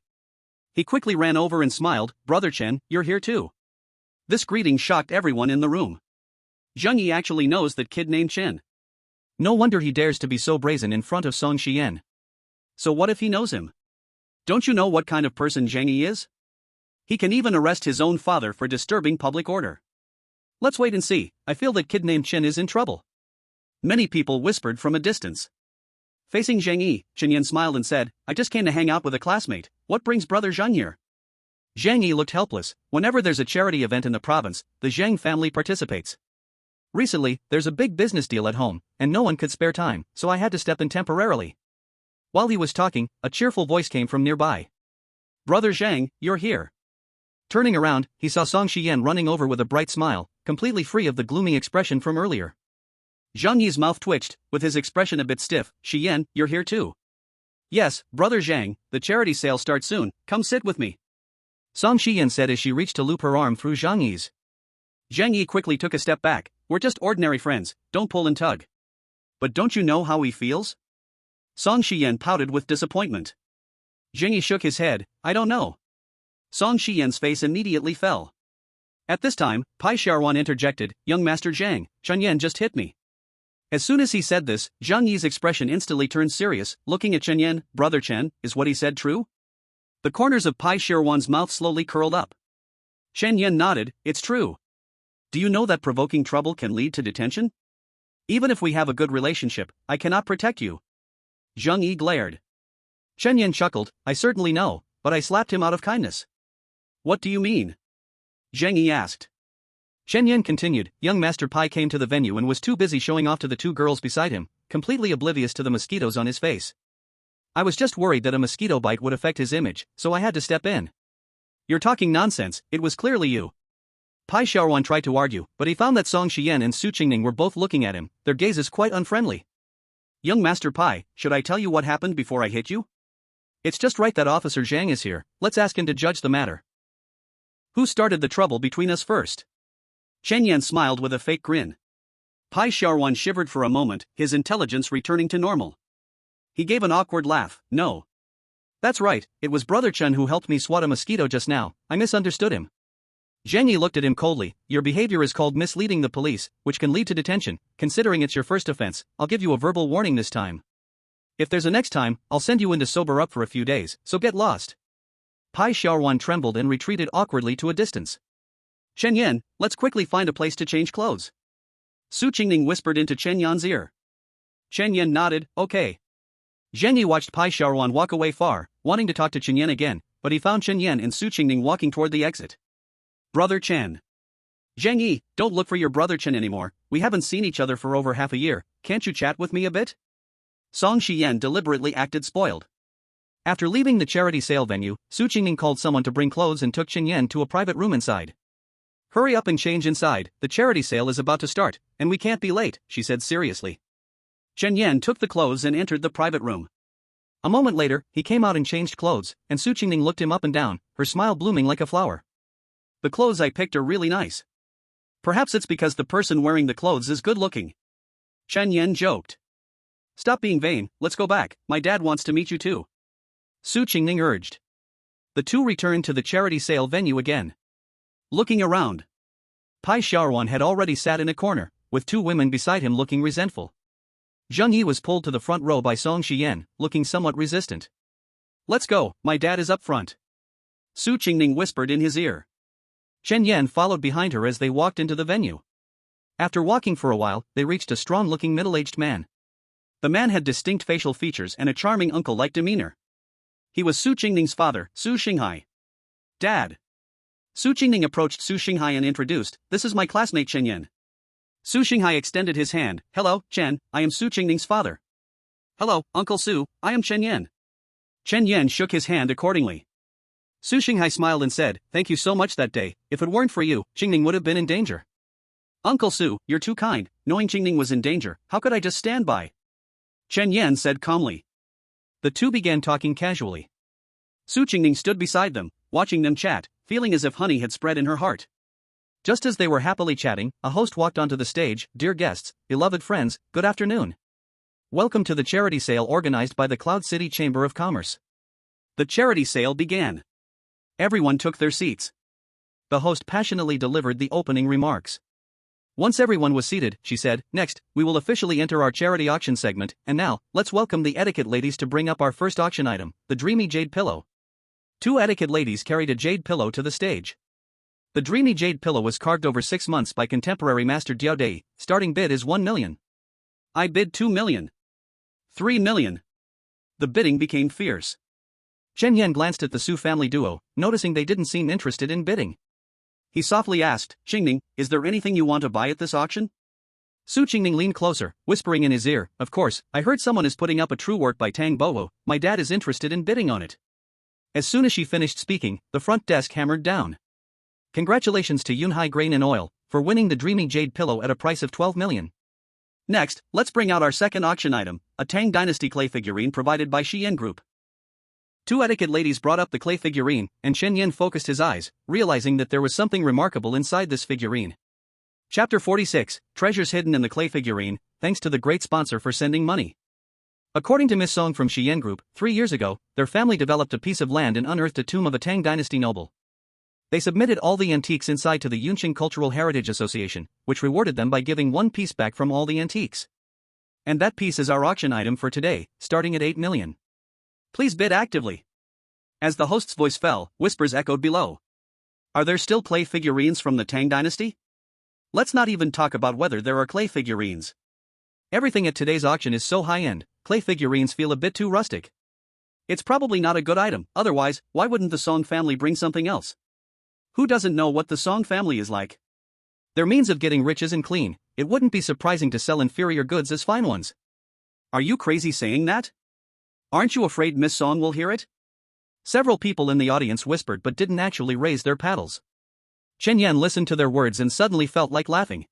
Speaker 1: He quickly ran over and smiled, Brother Chen, you're here too. This greeting shocked everyone in the room. Zhang Yi actually knows that kid named Chen. No wonder he dares to be so brazen in front of Song Shiyan. So what if he knows him? Don't you know what kind of person Zhang Yi is? He can even arrest his own father for disturbing public order. Let's wait and see. I feel that kid named Chen is in trouble. Many people whispered from a distance. Facing Zhang Yi, Chen Yan smiled and said, I just came to hang out with a classmate. What brings Brother Zhang here? Zhang Yi looked helpless. Whenever there's a charity event in the province, the Zhang family participates. Recently, there's a big business deal at home, and no one could spare time, so I had to step in temporarily. While he was talking, a cheerful voice came from nearby. Brother Zhang, you're here. Turning around, he saw Song Shiyan running over with a bright smile, completely free of the gloomy expression from earlier. Zhang Yi's mouth twitched, with his expression a bit stiff. Shiyan, you're here too. Yes, Brother Zhang, the charity sale starts soon, come sit with me. Song Shiyan said as she reached to loop her arm through Zhang Yi's. Zhang Yi quickly took a step back. We're just ordinary friends, don't pull and tug. But don't you know how he feels? Song Shiyan pouted with disappointment. Zhang Yi shook his head, I don't know. Song Shiyan's face immediately fell. At this time, Pai Xiaoran interjected, Young Master Zhang, Chen Yan just hit me. As soon as he said this, Zhang Yi's expression instantly turned serious, looking at Chen Yan. Brother Chen, is what he said true? The corners of Pai Xiaoran's mouth slowly curled up. Chen Yan nodded, it's true. Do you know that provoking trouble can lead to detention? Even if we have a good relationship, I cannot protect you. Zhang Yi glared. Chen Yan chuckled, I certainly know, but I slapped him out of kindness. What do you mean? Zhang Yi asked. Chen Yan continued, young Master Pai came to the venue and was too busy showing off to the two girls beside him, completely oblivious to the mosquitoes on his face. I was just worried that a mosquito bite would affect his image, so I had to step in. You're talking nonsense, it was clearly you. Pai Xiaoran tried to argue, but he found that Song Shiyan and Su Qingning were both looking at him, their gazes quite unfriendly. Young Master Pai, should I tell you what happened before I hit you? It's just right that Officer Zhang is here, let's ask him to judge the matter. Who started the trouble between us first? Chen Yan smiled with a fake grin. Pai Xiaoran shivered for a moment, his intelligence returning to normal. He gave an awkward laugh, no. That's right, it was Brother Chen who helped me swat a mosquito just now, I misunderstood him. Zhang Yi looked at him coldly, your behavior is called misleading the police, which can lead to detention, considering it's your first offense, I'll give you a verbal warning this time. If there's a next time, I'll send you in to sober up for a few days, so get lost. Pai Xiaoran trembled and retreated awkwardly to a distance. Chen Yan, let's quickly find a place to change clothes. Su Qingning whispered into Chen Yan's ear. Chen Yan nodded, okay. Zhang Yi watched Pai Xiaoran walk away far, wanting to talk to Chen Yan again, but he found Chen Yan and Su Qingning walking toward the exit. Brother Chen. Zhang Yi, don't look for your brother Chen anymore, we haven't seen each other for over half a year, can't you chat with me a bit? Song Shiyan deliberately acted spoiled. After leaving the charity sale venue, Su Qingning called someone to bring clothes and took Chen Yan to a private room inside. Hurry up and change inside, the charity sale is about to start, and we can't be late, she said seriously. Chen Yan took the clothes and entered the private room. A moment later, he came out and changed clothes, and Su Qingning looked him up and down, her smile blooming like a flower. The clothes I picked are really nice. Perhaps it's because the person wearing the clothes is good looking. Chen Yan joked. Stop being vain, let's go back, my dad wants to meet you too. Su Qingning urged. The two returned to the charity sale venue again. Looking around. Pai Xiaoran had already sat in a corner, with two women beside him looking resentful. Zhang Yi was pulled to the front row by Song Shiyan, looking somewhat resistant. Let's go, my dad is up front. Su Qingning whispered in his ear. Chen Yan followed behind her as they walked into the venue. After walking for a while, they reached a strong-looking middle-aged man. The man had distinct facial features and a charming uncle-like demeanor. He was Su Qingning's father, Su Xinghai. Dad. Su Qingning approached Su Xinghai and introduced, this is my classmate Chen Yan. Su Xinghai extended his hand, hello, Chen, I am Su Qingning's father. Hello, Uncle Su, I am Chen Yan. Chen Yan shook his hand accordingly. Su Xinghai smiled and said, thank you so much that day, if it weren't for you, Qingning would have been in danger. Uncle Su, you're too kind, knowing Qingning was in danger, how could I just stand by? Chen Yan said calmly. The two began talking casually. Su Qingning stood beside them, watching them chat, feeling as if honey had spread in her heart. Just as they were happily chatting, a host walked onto the stage, dear guests, beloved friends, good afternoon. Welcome to the charity sale organized by the Cloud City Chamber of Commerce. The charity sale began. Everyone took their seats. The host passionately delivered the opening remarks. Once everyone was seated, she said, next, we will officially enter our charity auction segment, and now, let's welcome the etiquette ladies to bring up our first auction item, the dreamy jade pillow. Two etiquette ladies carried a jade pillow to the stage. The dreamy jade pillow was carved over 6 months by contemporary master Diao Dei, starting bid is 1 million. I bid 2 million. 3 million. The bidding became fierce. Chen Yan glanced at the Su family duo, noticing they didn't seem interested in bidding. He softly asked, Qingning, is there anything you want to buy at this auction? Su Qingning leaned closer, whispering in his ear, of course, I heard someone is putting up a true work by Tang Bowo, my dad is interested in bidding on it. As soon as she finished speaking, the front desk hammered down. Congratulations to Yunhai Grain and Oil, for winning the dreamy jade pillow at a price of 12 million. Next, let's bring out our second auction item, a Tang Dynasty clay figurine provided by Xian Group. Two etiquette ladies brought up the clay figurine, and Chen Yan focused his eyes, realizing that there was something remarkable inside this figurine. Chapter 46, Treasures Hidden in the Clay Figurine, thanks to the great sponsor for sending money. According to Miss Song from Xian Group, 3 years ago, their family developed a piece of land and unearthed a tomb of a Tang Dynasty noble. They submitted all the antiques inside to the Yunqing Cultural Heritage Association, which rewarded them by giving one piece back from all the antiques. And that piece is our auction item for today, starting at 8 million. Please bid actively. As the host's voice fell, whispers echoed below. Are there still clay figurines from the Tang Dynasty? Let's not even talk about whether there are clay figurines. Everything at today's auction is so high-end, clay figurines feel a bit too rustic. It's probably not a good item, otherwise, why wouldn't the Song family bring something else? Who doesn't know what the Song family is like? Their means of getting rich isn't clean, it wouldn't be surprising to sell inferior goods as fine ones. Are you crazy saying that? Aren't you afraid Miss Song will hear it? Several people in the audience whispered but didn't actually raise their paddles. Chen Yan listened to their words and suddenly felt like laughing.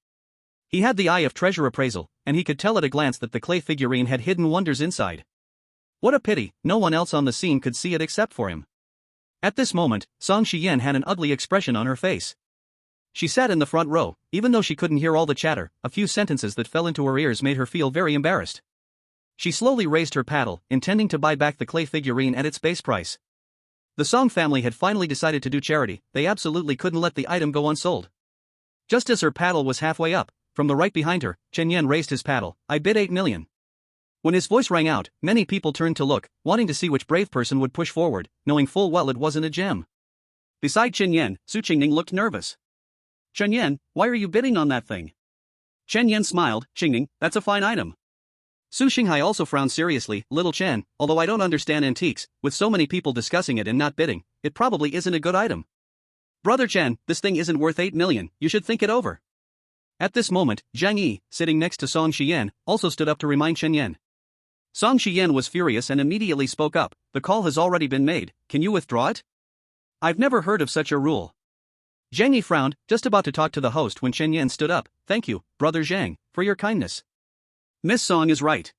Speaker 1: He had the eye of treasure appraisal, and he could tell at a glance that the clay figurine had hidden wonders inside. What a pity, no one else on the scene could see it except for him. At this moment, Song Shiyan had an ugly expression on her face. She sat in the front row, even though she couldn't hear all the chatter, a few sentences that fell into her ears made her feel very embarrassed. She slowly raised her paddle, intending to buy back the clay figurine at its base price. The Song family had finally decided to do charity, they absolutely couldn't let the item go unsold. Just as her paddle was halfway up, from the right behind her, Chen Yan raised his paddle. I bid 8 million. When his voice rang out, many people turned to look, wanting to see which brave person would push forward, knowing full well it wasn't a gem. Beside Chen Yan, Su Qingning looked nervous. Chen Yan, why are you bidding on that thing? Chen Yan smiled. Qingning, that's a fine item. Su Xinghai also frowned seriously. Little Chen, although I don't understand antiques, with so many people discussing it and not bidding, it probably isn't a good item. Brother Chen, this thing isn't worth 8 million, you should think it over. At this moment, Zhang Yi, sitting next to Song Shiyan, also stood up to remind Chen Yan. Song Shiyan was furious and immediately spoke up. The call has already been made, can you withdraw it? I've never heard of such a rule. Zhang Yi frowned, just about to talk to the host when Chen Yan stood up. Thank you, Brother Zhang, for your kindness. Miss Song is right.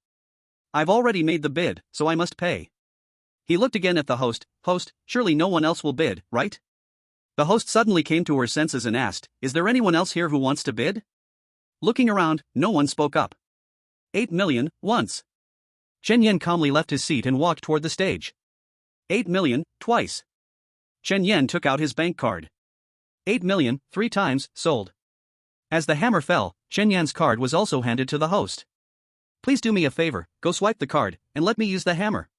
Speaker 1: I've already made the bid, so I must pay. He looked again at the host. Host, surely no one else will bid, right? The host suddenly came to her senses and asked, is there anyone else here who wants to bid? Looking around, no one spoke up. 8 million, once. Chen Yan calmly left his seat and walked toward the stage. 8 million, twice. Chen Yan took out his bank card. 8 million, 3 times, sold. As the hammer fell, Chen Yan's card was also handed to the host. Please do me a favor, go swipe the card, and let me use the hammer.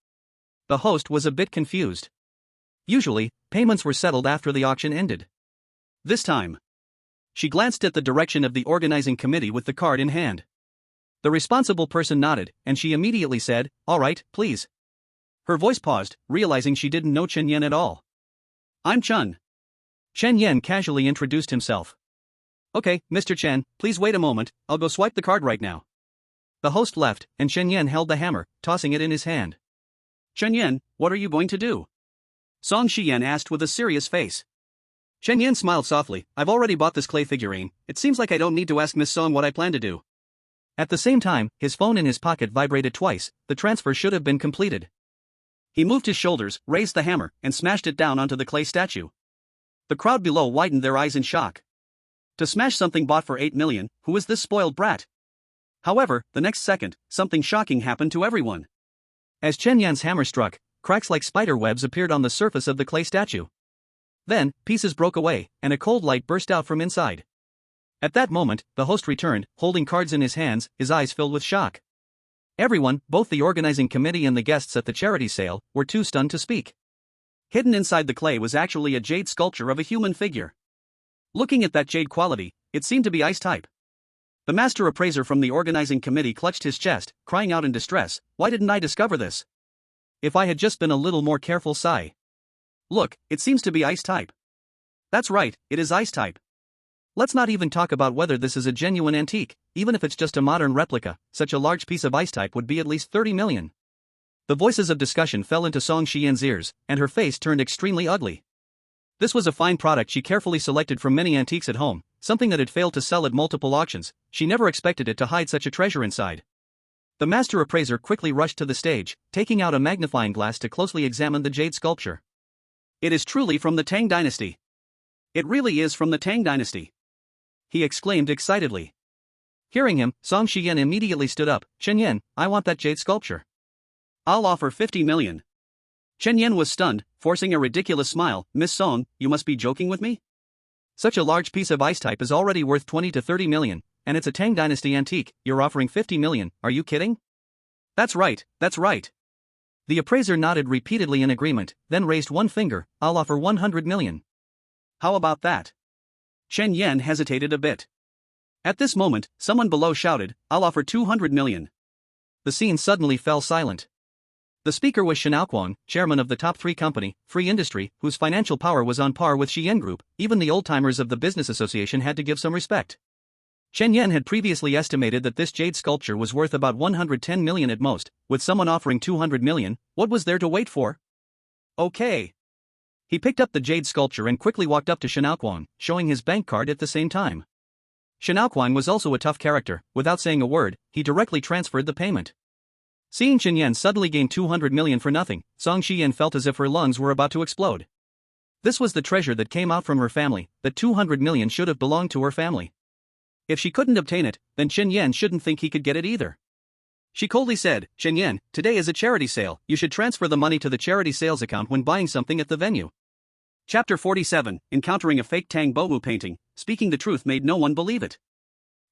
Speaker 1: The host was a bit confused. Usually, payments were settled after the auction ended. This time, she glanced at the direction of the organizing committee with the card in hand. The responsible person nodded, and she immediately said, all right, please. Her voice paused, realizing she didn't know Chen Yan at all. I'm Chun. Chen Yan casually introduced himself. Okay, Mr. Chen, please wait a moment, I'll go swipe the card right now. The host left, and Chen Yan held the hammer, tossing it in his hand. Chen Yan, what are you going to do? Song Shiyan asked with a serious face. Chen Yan smiled softly. I've already bought this clay figurine, it seems like I don't need to ask Miss Song what I plan to do. At the same time, his phone in his pocket vibrated twice, the transfer should have been completed. He moved his shoulders, raised the hammer, and smashed it down onto the clay statue. The crowd below widened their eyes in shock. To smash something bought for 8 million, who is this spoiled brat? However, the next second, something shocking happened to everyone. As Chen Yan's hammer struck, cracks like spider webs appeared on the surface of the clay statue. Then, pieces broke away, and a cold light burst out from inside. At that moment, the host returned, holding cards in his hands, his eyes filled with shock. Everyone, both the organizing committee and the guests at the charity sale, were too stunned to speak. Hidden inside the clay was actually a jade sculpture of a human figure. Looking at that jade quality, it seemed to be ice type. The master appraiser from the organizing committee clutched his chest, crying out in distress, why didn't I discover this? If I had just been a little more careful. Sigh. Look, it seems to be ice type. That's right, it is ice type. Let's not even talk about whether this is a genuine antique, even if it's just a modern replica, such a large piece of ice type would be at least 30 million. The voices of discussion fell into Song Shiyan's ears, and her face turned extremely ugly. This was a fine product she carefully selected from many antiques at home, something that had failed to sell at multiple auctions. She never expected it to hide such a treasure inside. The master appraiser quickly rushed to the stage, taking out a magnifying glass to closely examine the jade sculpture. It is truly from the Tang dynasty. It really is from the Tang dynasty, he exclaimed excitedly. Hearing him, Song Shiyan immediately stood up. Chen Yan, I want that jade sculpture. I'll offer 50 million. Chen Yan was stunned, forcing a ridiculous smile. Miss Song, you must be joking with me? Such a large piece of ice type is already worth 20 to 30 million, and it's a Tang dynasty antique. You're offering 50 million, are you kidding? That's right, that's right. The appraiser nodded repeatedly in agreement, then raised one finger. I'll offer 100 million. How about that? Chen Yan hesitated a bit. At this moment, someone below shouted, I'll offer 200 million. The scene suddenly fell silent. The speaker was Xiaoquan, chairman of the top 3 company, Free Industry, whose financial power was on par with Xi'an Group. Even the old-timers of the business association had to give some respect. Chen Yan had previously estimated that this jade sculpture was worth about 110 million at most. With someone offering 200 million, what was there to wait for? Okay. He picked up the jade sculpture and quickly walked up to Xiaoquan, showing his bank card at the same time. Xiaoquan was also a tough character. Without saying a word, he directly transferred the payment. Seeing Chen Yan suddenly gain 200 million for nothing, Song Shiyan felt as if her lungs were about to explode. This was the treasure that came out from her family. That 200 million should have belonged to her family. If she couldn't obtain it, then Chen Yan shouldn't think he could get it either. She coldly said, Chen Yan, today is a charity sale. You should transfer the money to the charity sales account when buying something at the venue. Chapter 47, Encountering a Fake Tang Bowu Painting. Speaking the truth made no one believe it.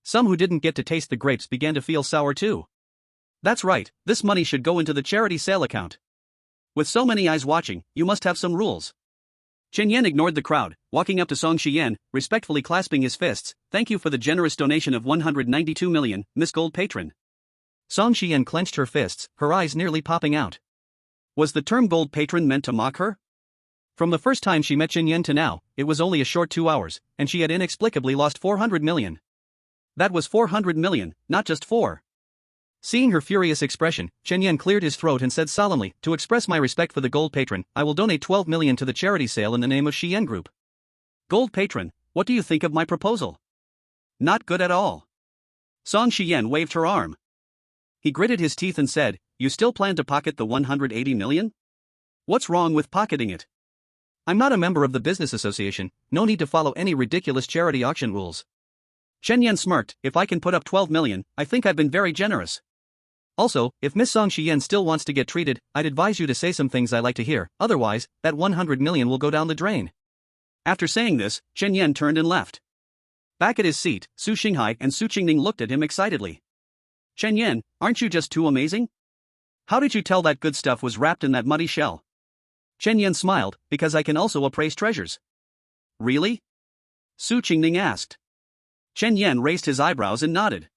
Speaker 1: Some who didn't get to taste the grapes began to feel sour too. That's right, this money should go into the charity sale account. With so many eyes watching, you must have some rules. Chen Yan ignored the crowd, walking up to Song Shiyan, respectfully clasping his fists. Thank you for the generous donation of 192 million, Miss Gold Patron. Song Shiyan clenched her fists, her eyes nearly popping out. Was the term Gold Patron meant to mock her? From the first time she met Chen Yan to now, it was only a short 2 hours, and she had inexplicably lost 400 million. That was 400 million, not just 4. Seeing her furious expression, Chen Yan cleared his throat and said solemnly, to express my respect for the Gold Patron, I will donate 12 million to the charity sale in the name of Xi'an Group. Gold Patron, what do you think of my proposal? Not good at all. Song Shiyan waved her arm. He gritted his teeth and said, you still plan to pocket the 180 million? What's wrong with pocketing it? I'm not a member of the business association, no need to follow any ridiculous charity auction rules. Chen Yan smirked, if I can put up 12 million, I think I've been very generous. Also, if Miss Song Shiyan still wants to get treated, I'd advise you to say some things I like to hear, otherwise, that 100 million will go down the drain. After saying this, Chen Yan turned and left. Back at his seat, Su Xinghai and Su Qingning looked at him excitedly. Chen Yan, aren't you just too amazing? How did you tell that good stuff was wrapped in that muddy shell? Chen Yan smiled, because I can also appraise treasures. Really? Su Qingning asked. Chen Yan raised his eyebrows and nodded.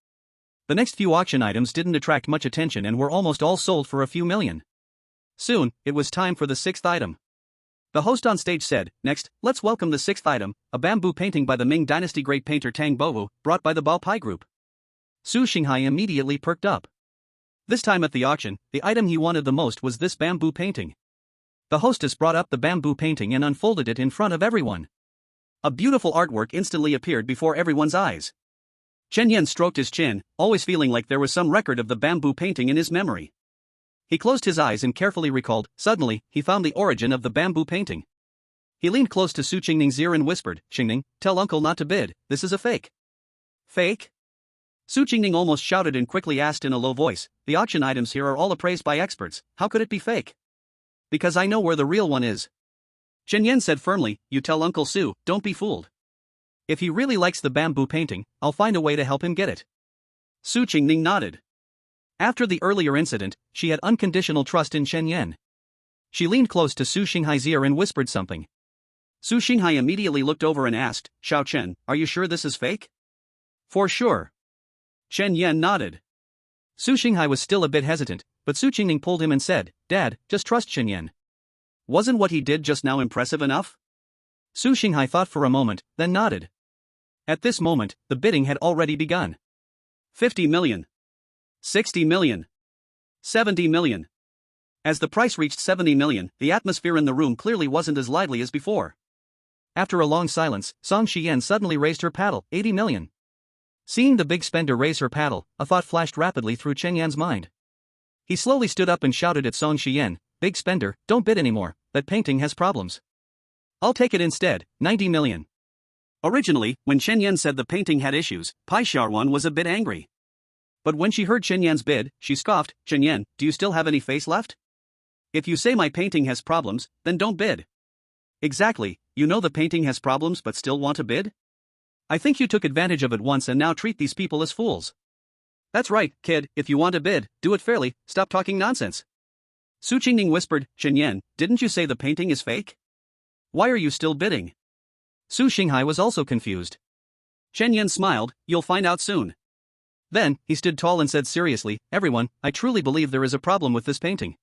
Speaker 1: The next few auction items didn't attract much attention and were almost all sold for a few million. Soon, it was time for the 6th item. The host on stage said, next, let's welcome the 6th item, a bamboo painting by the Ming Dynasty great painter Tang Bowu, brought by the Bao Pai Group. Su Xinghai immediately perked up. This time at the auction, the item he wanted the most was this bamboo painting. The hostess brought up the bamboo painting and unfolded it in front of everyone. A beautiful artwork instantly appeared before everyone's eyes. Chen Yan stroked his chin, always feeling like there was some record of the bamboo painting in his memory. He closed his eyes and carefully recalled. Suddenly, he found the origin of the bamboo painting. He leaned close to Su Qingning's ear and whispered, Qingning, tell uncle not to bid, this is a fake. Fake? Su Qingning almost shouted and quickly asked in a low voice, the auction items here are all appraised by experts, how could it be fake? Because I know where the real one is. Chen Yan said firmly, you tell Uncle Su, don't be fooled. If he really likes the bamboo painting, I'll find a way to help him get it. Su Qingning nodded. After the earlier incident, she had unconditional trust in Chen Yan. She leaned close to Su Xinghai's ear and whispered something. Su Xinghai immediately looked over and asked, Xiao Chen, are you sure this is fake? For sure. Chen Yan nodded. Su Xinghai was still a bit hesitant, but Su Qingning pulled him and said, Dad, just trust Chen Yan. Wasn't what he did just now impressive enough? Su Xinghai thought for a moment, then nodded. At this moment, the bidding had already begun. 50 million. 60 million. 70 million. As the price reached 70 million, the atmosphere in the room clearly wasn't as lively as before. After a long silence, Song Shiyan suddenly raised her paddle. 80 million. Seeing the big spender raise her paddle, a thought flashed rapidly through Chen Yan's mind. He slowly stood up and shouted at Song Shiyan, "Big spender, don't bid anymore, that painting has problems. I'll take it instead, 90 million. Originally, when Chen Yan said the painting had issues, Pai Xiaoran was a bit angry. But when she heard Chen Yan's bid, she scoffed, "Chen Yan, do you still have any face left? If you say my painting has problems, then don't bid." Exactly, you know the painting has problems but still want to bid? I think you took advantage of it once and now treat these people as fools. That's right, kid, if you want to bid, do it fairly, stop talking nonsense. Su Qingning whispered, "Chen Yan, didn't you say the painting is fake? Why are you still bidding?" Su Xinghai was also confused. Chen Yan smiled, "You'll find out soon." Then, he stood tall and said seriously, "Everyone, I truly believe there is a problem with this painting.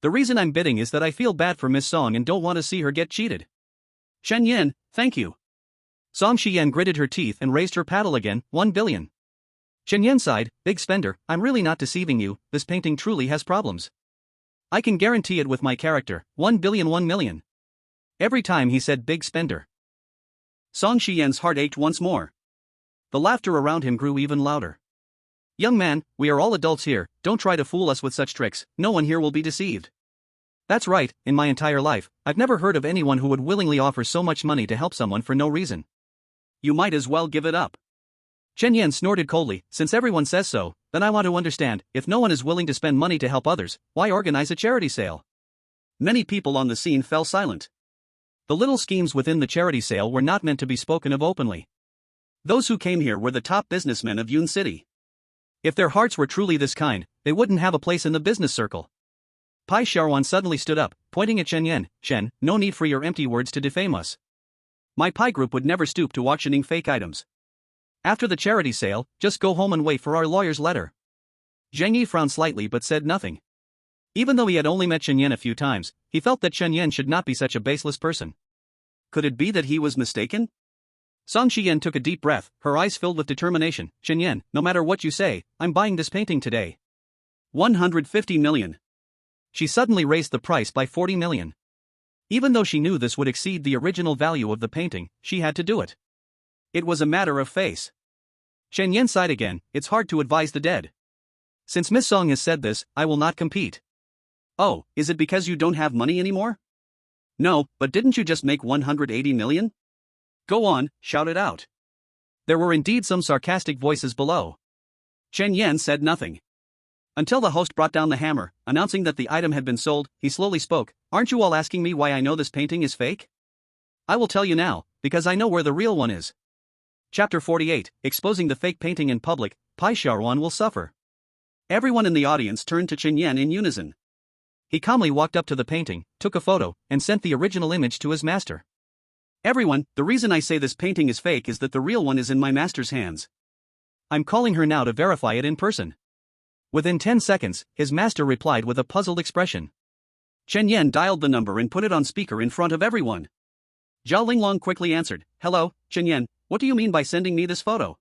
Speaker 1: The reason I'm bidding is that I feel bad for Miss Song and don't want to see her get cheated." Chen Yan, thank you. Song Shiyan gritted her teeth and raised her paddle again, 1 billion. Chen Yan sighed, "Big spender, I'm really not deceiving you, this painting truly has problems. I can guarantee it with my character, 1 billion 1 million. Every time he said big spender. Song Shiyan's heart ached once more. The laughter around him grew even louder. "Young man, we are all adults here, don't try to fool us with such tricks, no one here will be deceived." That's right, in my entire life, I've never heard of anyone who would willingly offer so much money to help someone for no reason. You might as well give it up. Chen Yan snorted coldly, "Since everyone says so, then I want to understand, if no one is willing to spend money to help others, why organize a charity sale?" Many people on the scene fell silent. The little schemes within the charity sale were not meant to be spoken of openly. Those who came here were the top businessmen of Yun City. If their hearts were truly this kind, they wouldn't have a place in the business circle. Pai Xiaoran suddenly stood up, pointing at Chen Yan, "Chen, no need for your empty words to defame us. My Pai group would never stoop to auctioning fake items. After the charity sale, just go home and wait for our lawyer's letter." Zhang Yi frowned slightly but said nothing. Even though he had only met Chen Yan a few times, he felt that Chen Yan should not be such a baseless person. Could it be that he was mistaken? Song Shiyan took a deep breath, her eyes filled with determination. "Chen Yan, no matter what you say, I'm buying this painting today. 150 million. She suddenly raised the price by 40 million. Even though she knew this would exceed the original value of the painting, she had to do it. It was a matter of face. Chen Yan sighed again, "It's hard to advise the dead. Since Miss Song has said this, I will not compete." "Oh, is it because you don't have money anymore?" "No, but didn't you just make 180 million? Go on, shout it out." There were indeed some sarcastic voices below. Chen Yan said nothing. Until the host brought down the hammer, announcing that the item had been sold, he slowly spoke, "Aren't you all asking me why I know this painting is fake? I will tell you now, because I know where the real one is." Chapter 48, Exposing the Fake Painting in Public, Pai Xiaoran will suffer. Everyone in the audience turned to Chen Yan in unison. He calmly walked up to the painting, took a photo, and sent the original image to his master. "Everyone, the reason I say this painting is fake is that the real one is in my master's hands. I'm calling her now to verify it in person." Within 10 seconds, his master replied with a puzzled expression. Chen Yan dialed the number and put it on speaker in front of everyone. Zhao Linglong quickly answered, "Hello, Chen Yan, what do you mean by sending me this photo?"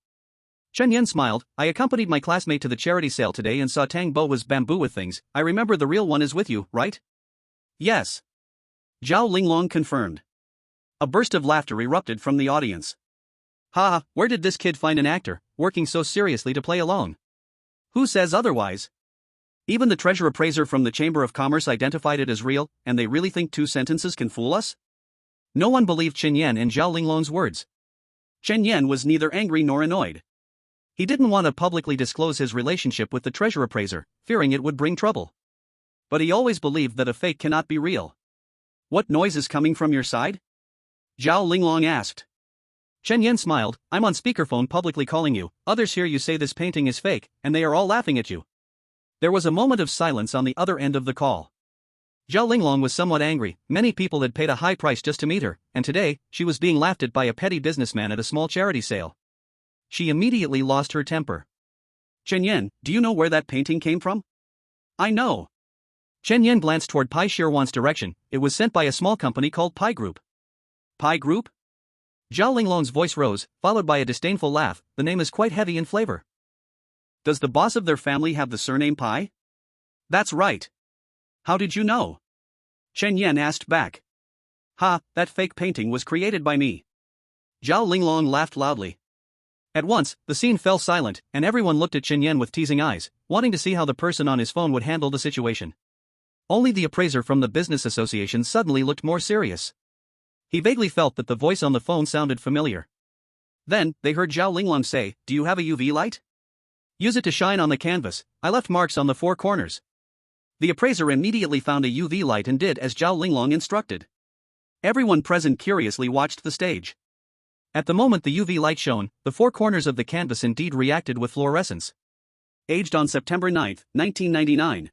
Speaker 1: Chen Yan smiled, "I accompanied my classmate to the charity sale today and saw Tang Bo was bamboo with things. I remember the real one is with you, right?" "Yes." Zhao Linglong confirmed. A burst of laughter erupted from the audience. "Ha, where did this kid find an actor, working so seriously to play along? Who says otherwise? Even the treasure appraiser from the Chamber of Commerce identified it as real, and they really think 2 sentences can fool us?" No one believed Chen Yan and Zhao Linglong's words. Chen Yan was neither angry nor annoyed. He didn't want to publicly disclose his relationship with the treasure appraiser, fearing it would bring trouble. But he always believed that a fake cannot be real. "What noise is coming from your side?" Zhao Linglong asked. Chen Yan smiled, "I'm on speakerphone publicly calling you, others hear you say this painting is fake, and they are all laughing at you." There was a moment of silence on the other end of the call. Zhao Linglong was somewhat angry, many people had paid a high price just to meet her, and today, she was being laughed at by a petty businessman at a small charity sale. She immediately lost her temper. "Chen Yan, do you know where that painting came from?" "I know." Chen Yan glanced toward Pai Xiaoran's direction, it was sent by a small company called Pai Group. "Pai Group?" Zhao Linglong's voice rose, followed by a disdainful laugh, "The name is quite heavy in flavor. Does the boss of their family have the surname Pai?" "That's right." "How did you know?" Chen Yan asked back. Ha, that fake painting was created by me. Zhao Linglong laughed loudly. At once, the scene fell silent, and everyone looked at Chen Yan with teasing eyes, wanting to see how the person on his phone would handle the situation. Only the appraiser from the business association suddenly looked more serious. He vaguely felt that the voice on the phone sounded familiar. Then, they heard Zhao Linglong say, "Do you have a UV light? Use it to shine on the canvas. I left marks on the 4 corners." The appraiser immediately found a UV light and did as Zhao Linglong instructed. Everyone present curiously watched the stage. At the moment the UV light shone, the 4 corners of the canvas indeed reacted with fluorescence. Aged on September 9, 1999.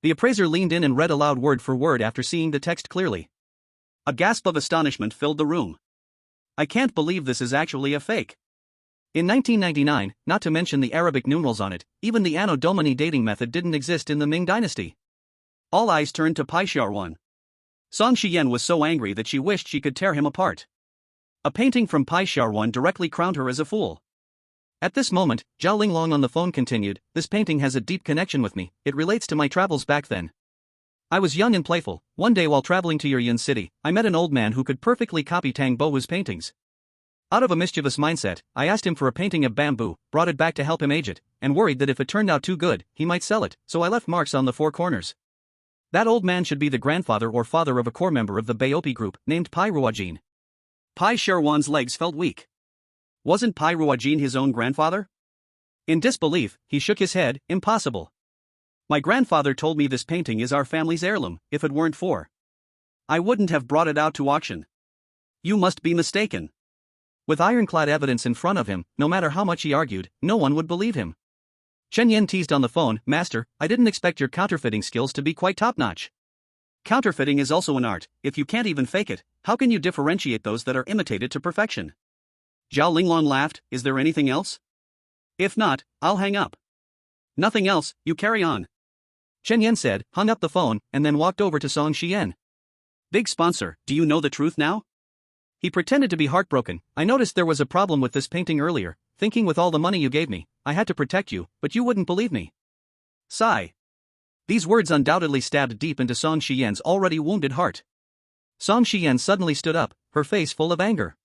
Speaker 1: The appraiser leaned in and read aloud word for word after seeing the text clearly. A gasp of astonishment filled the room. "I can't believe this is actually a fake." In 1999, not to mention the Arabic numerals on it, even the Anno Domini dating method didn't exist in the Ming dynasty. All eyes turned to Pai Xiaoruan. Song Shiyan was so angry that she wished she could tear him apart. A painting from Pai Xiaoruan directly crowned her as a fool. At this moment, Zhao Linglong on the phone continued, "This painting has a deep connection with me, it relates to my travels back then. I was young and playful. One day while traveling to Yun City, I met an old man who could perfectly copy Tang Bowu's paintings. Out of a mischievous mindset, I asked him for a painting of bamboo, brought it back to help him age it, and worried that if it turned out too good, he might sell it, so I left marks on the 4 corners. That old man should be the grandfather or father of a core member of the Baopi group, named Pai Ruojin." Pai Xiaoruan's legs felt weak. Wasn't Pai Ruojin his own grandfather? In disbelief, he shook his head. "Impossible. My grandfather told me this painting is our family's heirloom. If it weren't for, I wouldn't have brought it out to auction." "You must be mistaken." With ironclad evidence in front of him, no matter how much he argued, no one would believe him. Chen Yan teased on the phone, "Master, I didn't expect your counterfeiting skills to be quite top-notch. Counterfeiting is also an art. If you can't even fake it, how can you differentiate those that are imitated to perfection?" Zhao Linglong laughed. "Is there anything else? If not, I'll hang up." "Nothing else, you carry on." Chen Yan said, hung up the phone, and then walked over to Song Shiyan. "Big sponsor, do you know the truth now?" He pretended to be heartbroken. "I noticed there was a problem with this painting earlier, thinking with all the money you gave me, I had to protect you, but you wouldn't believe me." Sigh. These words undoubtedly stabbed deep into Song Shiyan's already wounded heart. Song Shiyan suddenly stood up, her face full of anger.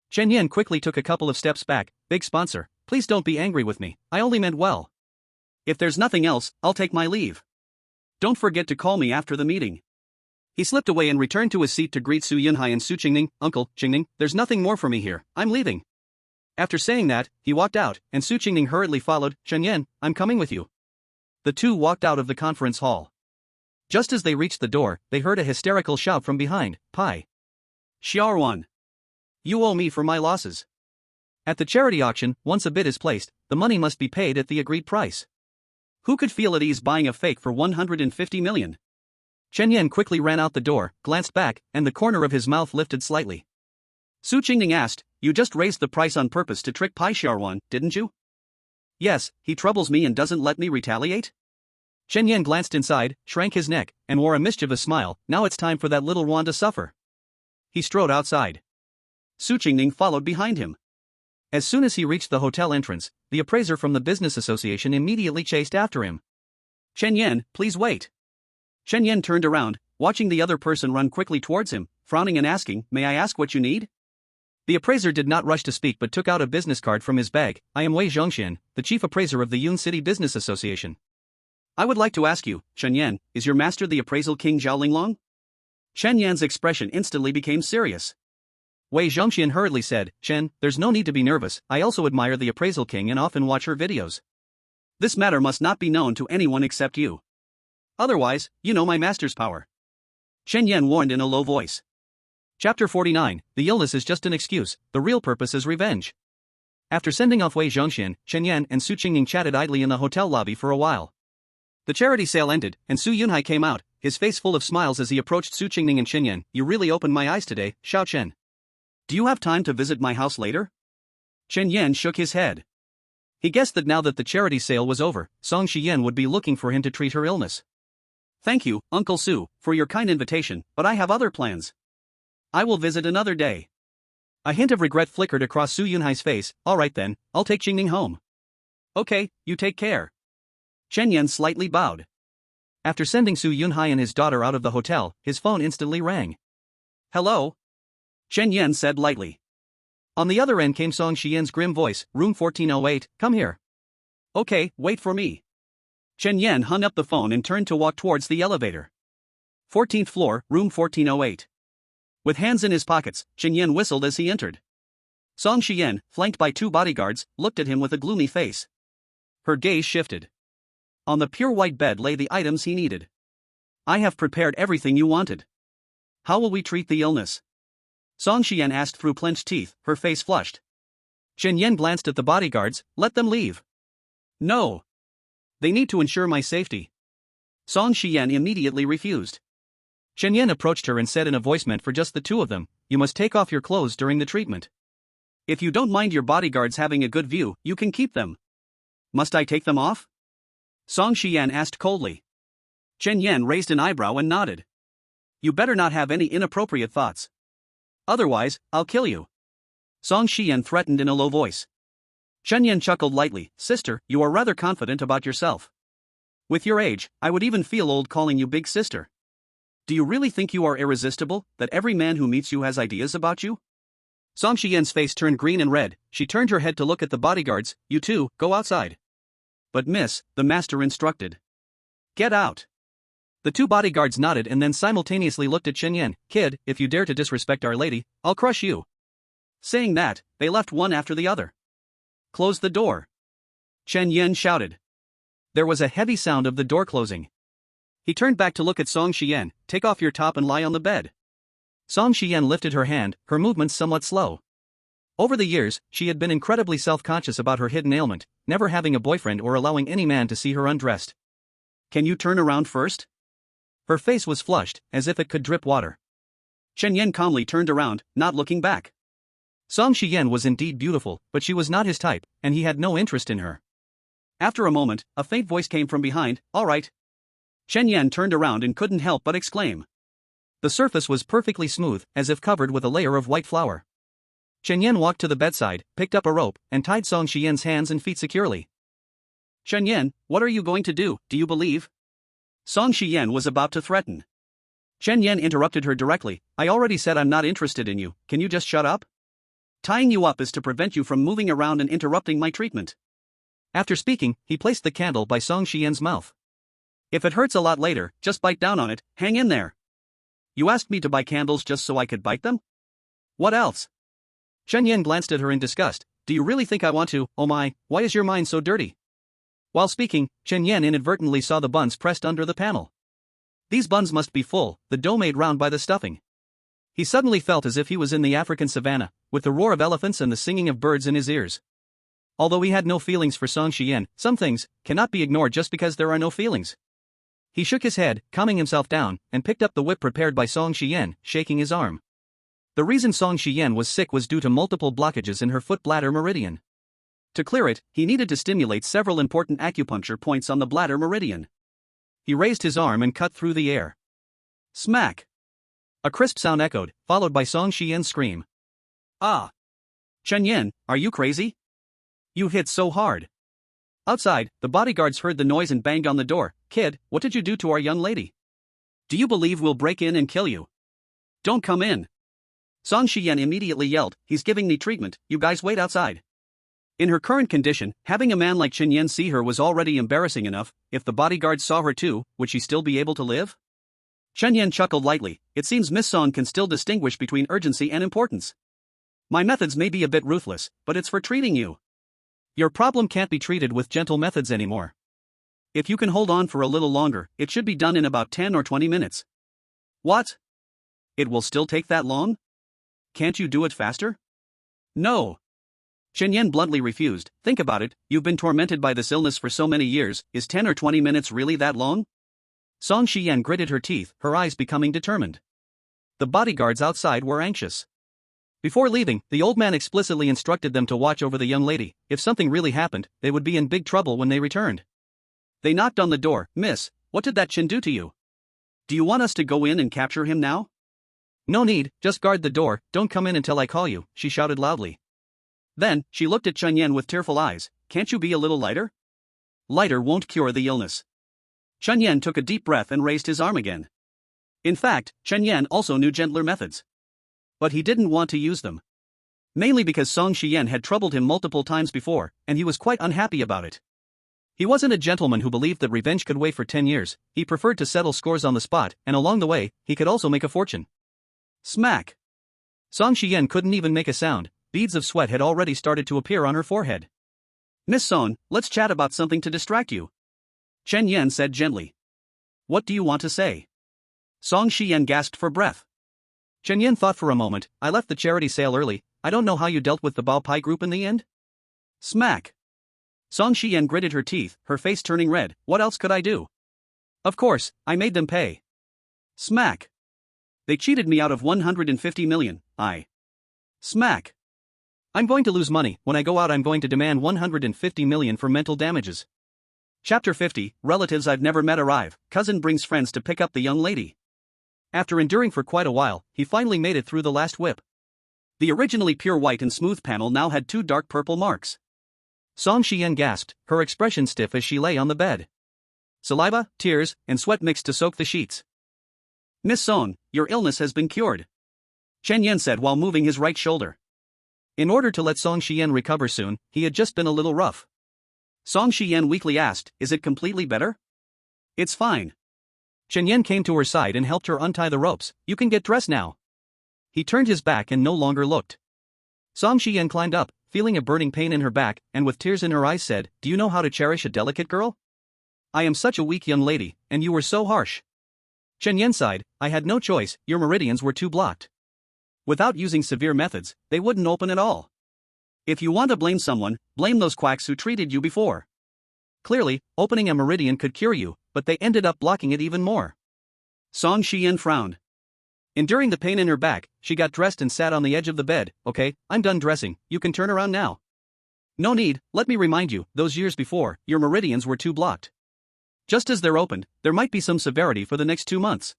Speaker 1: Chen Yan quickly took a couple of steps back. "Big sponsor, please don't be angry with me, I only meant well. If there's nothing else, I'll take my leave. Don't forget to call me after the meeting." He slipped away and returned to his seat to greet Su Yunhai and Su Qingning. "Uncle, Qingning, there's nothing more for me here, I'm leaving." After saying that, he walked out, and Su Qingning hurriedly followed. "Chen Yan, I'm coming with you." The two walked out of the conference hall. Just as they reached the door, they heard a hysterical shout from behind. "Pai Xiaoruan, you owe me for my losses." At the charity auction, once a bid is placed, the money must be paid at the agreed price. Who could feel at ease buying a fake for 150 million? Chen Yan quickly ran out the door, glanced back, and the corner of his mouth lifted slightly. Su Qingning asked, "You just raised the price on purpose to trick Pai Xiaoruan, didn't you?" "Yes, he troubles me and doesn't let me retaliate." Chen Yan glanced inside, shrank his neck, and wore a mischievous smile. "Now it's time for that little Ruan to suffer." He strode outside. Su Qingning followed behind him. As soon as he reached the hotel entrance, the appraiser from the business association immediately chased after him. "Chen Yan, please wait." Chen Yan turned around, watching the other person run quickly towards him, frowning and asking, "May I ask what you need?" The appraiser did not rush to speak but took out a business card from his bag. "I am Wei Zhongxian, the chief appraiser of the Yun City Business Association. I would like to ask you, Chen Yan, is your master the appraisal king Zhao Linglong?" Chen Yan's expression instantly became serious. Wei Zhongxian hurriedly said, "Chen, there's no need to be nervous, I also admire the appraisal king and often watch her videos. This matter must not be known to anyone except you. Otherwise, you know my master's power." Chen Yan warned in a low voice. Chapter 49, The illness is just an excuse, the real purpose is revenge. After sending off Wei Zhongxian, Chen Yan and Su Qingning chatted idly in the hotel lobby for a while. The charity sale ended, and Su Yunhai came out, his face full of smiles as he approached Su Qingning and Chen Yan. "You really opened my eyes today, Xiao Chen. Do you have time to visit my house later?" Chen Yan shook his head. He guessed that now that the charity sale was over, Song Shiyan would be looking for him to treat her illness. "Thank you, Uncle Su, for your kind invitation, but I have other plans. I will visit another day." A hint of regret flickered across Su Yunhai's face. "All right then, I'll take Qingning home." "Okay, you take care." Chen Yan slightly bowed. After sending Su Yunhai and his daughter out of the hotel, his phone instantly rang. Hello? Chen Yen said lightly. On the other end came Song Xian's grim voice, room 1408, come here. Okay, wait for me. Chen Yen hung up the phone and turned to walk towards the elevator. 14th floor, room 1408. With hands in his pockets, Chen Yen whistled as he entered. Song Xian, flanked by 2 bodyguards, looked at him with a gloomy face. Her gaze shifted. On the pure white bed lay the items he needed. I have prepared everything you wanted. How will we treat the illness? Song Xian asked through clenched teeth, her face flushed. Chen Yen glanced at the bodyguards, let them leave. No. They need to ensure my safety. Song Xian immediately refused. Chen Yen approached her and said in a voice meant for just the 2 of them, you must take off your clothes during the treatment. If you don't mind your bodyguards having a good view, you can keep them. Must I take them off? Song Xian asked coldly. Chen Yen raised an eyebrow and nodded. You better not have any inappropriate thoughts. Otherwise, I'll kill you. Song Xian threatened in a low voice. Chen Yen chuckled lightly, sister, you are rather confident about yourself. With your age, I would even feel old calling you big sister. Do you really think you are irresistible, that every man who meets you has ideas about you? Song Xian's face turned green and red, she turned her head to look at the bodyguards, you two, go outside. But miss, the master instructed. Get out. The 2 bodyguards nodded and then simultaneously looked at Chen Yen, kid, if you dare to disrespect our lady, I'll crush you. Saying that, they left one after the other. Close the door. Chen Yen shouted. There was a heavy sound of the door closing. He turned back to look at Song Xian, take off your top and lie on the bed. Song Xian lifted her hand, her movements somewhat slow. Over the years, she had been incredibly self-conscious about her hidden ailment, never having a boyfriend or allowing any man to see her undressed. Can you turn around first? Her face was flushed, as if it could drip water. Chen Yen calmly turned around, not looking back. Song Xian was indeed beautiful, but she was not his type, and he had no interest in her. After a moment, a faint voice came from behind, all right. Chen Yen turned around and couldn't help but exclaim. The surface was perfectly smooth, as if covered with a layer of white flour. Chen Yen walked to the bedside, picked up a rope, and tied Song Xian's hands and feet securely. Chen Yen, what are you going to do, do you believe? Song Xian was about to threaten. Chen Yen interrupted her directly, I already said I'm not interested in you, can you just shut up? Tying you up is to prevent you from moving around and interrupting my treatment. After speaking, he placed the candle by Song Xian's mouth. If it hurts a lot later, just bite down on it, hang in there. You asked me to buy candles just so I could bite them? What else? Chen Yen glanced at her in disgust, do you really think I want to, oh my, why is your mind so dirty? While speaking, Chen Yen inadvertently saw the buns pressed under the panel. These buns must be full, the dough made round by the stuffing. He suddenly felt as if he was in the African savannah, with the roar of elephants and the singing of birds in his ears. Although he had no feelings for Song Xian, some things cannot be ignored just because there are no feelings. He shook his head, calming himself down, and picked up the whip prepared by Song Xian, shaking his arm. The reason Song Xian was sick was due to multiple blockages in her foot bladder meridian. To clear it, he needed to stimulate several important acupuncture points on the bladder meridian. He raised his arm and cut through the air. Smack! A crisp sound echoed, followed by Song Xian's scream. Ah! Chen Yen, are you crazy? You hit so hard. Outside, the bodyguards heard the noise and banged on the door. Kid, what did you do to our young lady? Do you believe we'll break in and kill you? Don't come in. Song Xian immediately yelled, he's giving me treatment, you guys wait outside. In her current condition, having a man like Chen Yen see her was already embarrassing enough. If the bodyguards saw her too, would she still be able to live? Chen Yen chuckled lightly, it seems Miss Song can still distinguish between urgency and importance. My methods may be a bit ruthless, but it's for treating you. Your problem can't be treated with gentle methods anymore. If you can hold on for a little longer, it should be done in about 10 or 20 minutes. What? It will still take that long? Can't you do it faster? No. Chen Yen bluntly refused, think about it, you've been tormented by this illness for so many years, is 10 or 20 minutes really that long? Song Xian gritted her teeth, her eyes becoming determined. The bodyguards outside were anxious. Before leaving, the old man explicitly instructed them to watch over the young lady. If something really happened, they would be in big trouble when they returned. They knocked on the door. Miss, what did that Chen do to you? Do you want us to go in and capture him now? No need, just guard the door, don't come in until I call you, she shouted loudly. Then, she looked at Chen Yen with tearful eyes. Can't you be a little lighter? Lighter won't cure the illness. Chen Yen took a deep breath and raised his arm again. In fact, Chen Yen also knew gentler methods. But he didn't want to use them. Mainly because Song Shiyan had troubled him multiple times before, and he was quite unhappy about it. He wasn't a gentleman who believed that revenge could wait for 10 years, he preferred to settle scores on the spot, and along the way, he could also make a fortune. Smack! Song Shiyan couldn't even make a sound, beads of sweat had already started to appear on her forehead. Miss Song, let's chat about something to distract you. Chen Yan said gently. What do you want to say? Song Shiyan gasped for breath. Chen Yan thought for a moment, I left the charity sale early, I don't know how you dealt with the Bao Pai group in the end? Smack! Song Shiyan gritted her teeth, her face turning red, what else could I do? Of course, I made them pay. Smack! They cheated me out of 150 million, Smack! I'm going to lose money, when I go out I'm going to demand 150 million for mental damages. Chapter 50, Relatives I've never met arrive, cousin brings friends to pick up the young lady. After enduring for quite a while, he finally made it through the last whip. The originally pure white and smooth panel now had 2 dark purple marks. Song Shiyan gasped, her expression stiff as she lay on the bed. Saliva, tears, and sweat mixed to soak the sheets. Miss Song, your illness has been cured. Chen Yan said while moving his right shoulder. In order to let Song Shiyan recover soon, he had just been a little rough. Song Shiyan weakly asked, is it completely better? It's fine. Chen Yan came to her side and helped her untie the ropes, you can get dressed now. He turned his back and no longer looked. Song Shiyan climbed up, feeling a burning pain in her back, and with tears in her eyes said, do you know how to cherish a delicate girl? I am such a weak young lady, and you were so harsh. Chen Yan sighed, I had no choice, your meridians were too blocked. Without using severe methods, they wouldn't open at all. If you want to blame someone, blame those quacks who treated you before. Clearly, opening a meridian could cure you, but they ended up blocking it even more. Song Shiyan frowned. Enduring the pain in her back, she got dressed and sat on the edge of the bed. Okay, I'm done dressing, you can turn around now. No need, let me remind you, those years before, your meridians were too blocked. Just as they're opened, there might be some severity for the next 2 months.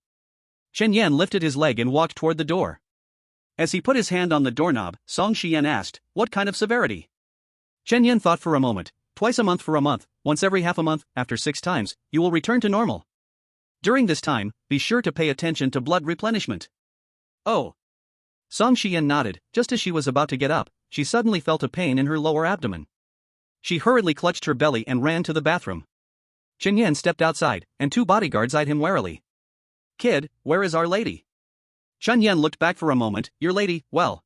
Speaker 1: Chen Yan lifted his leg and walked toward the door. As he put his hand on the doorknob, Song Shiyan asked, what kind of severity? Chen Yan thought for a moment, twice a month for a month, once every half a month, after 6 times, you will return to normal. During this time, be sure to pay attention to blood replenishment. Oh. Song Shiyan nodded, just as she was about to get up, she suddenly felt a pain in her lower abdomen. She hurriedly clutched her belly and ran to the bathroom. Chen Yan stepped outside, and 2 bodyguards eyed him warily. Kid, where is our lady? Chen Yan looked back for a moment, your lady, well.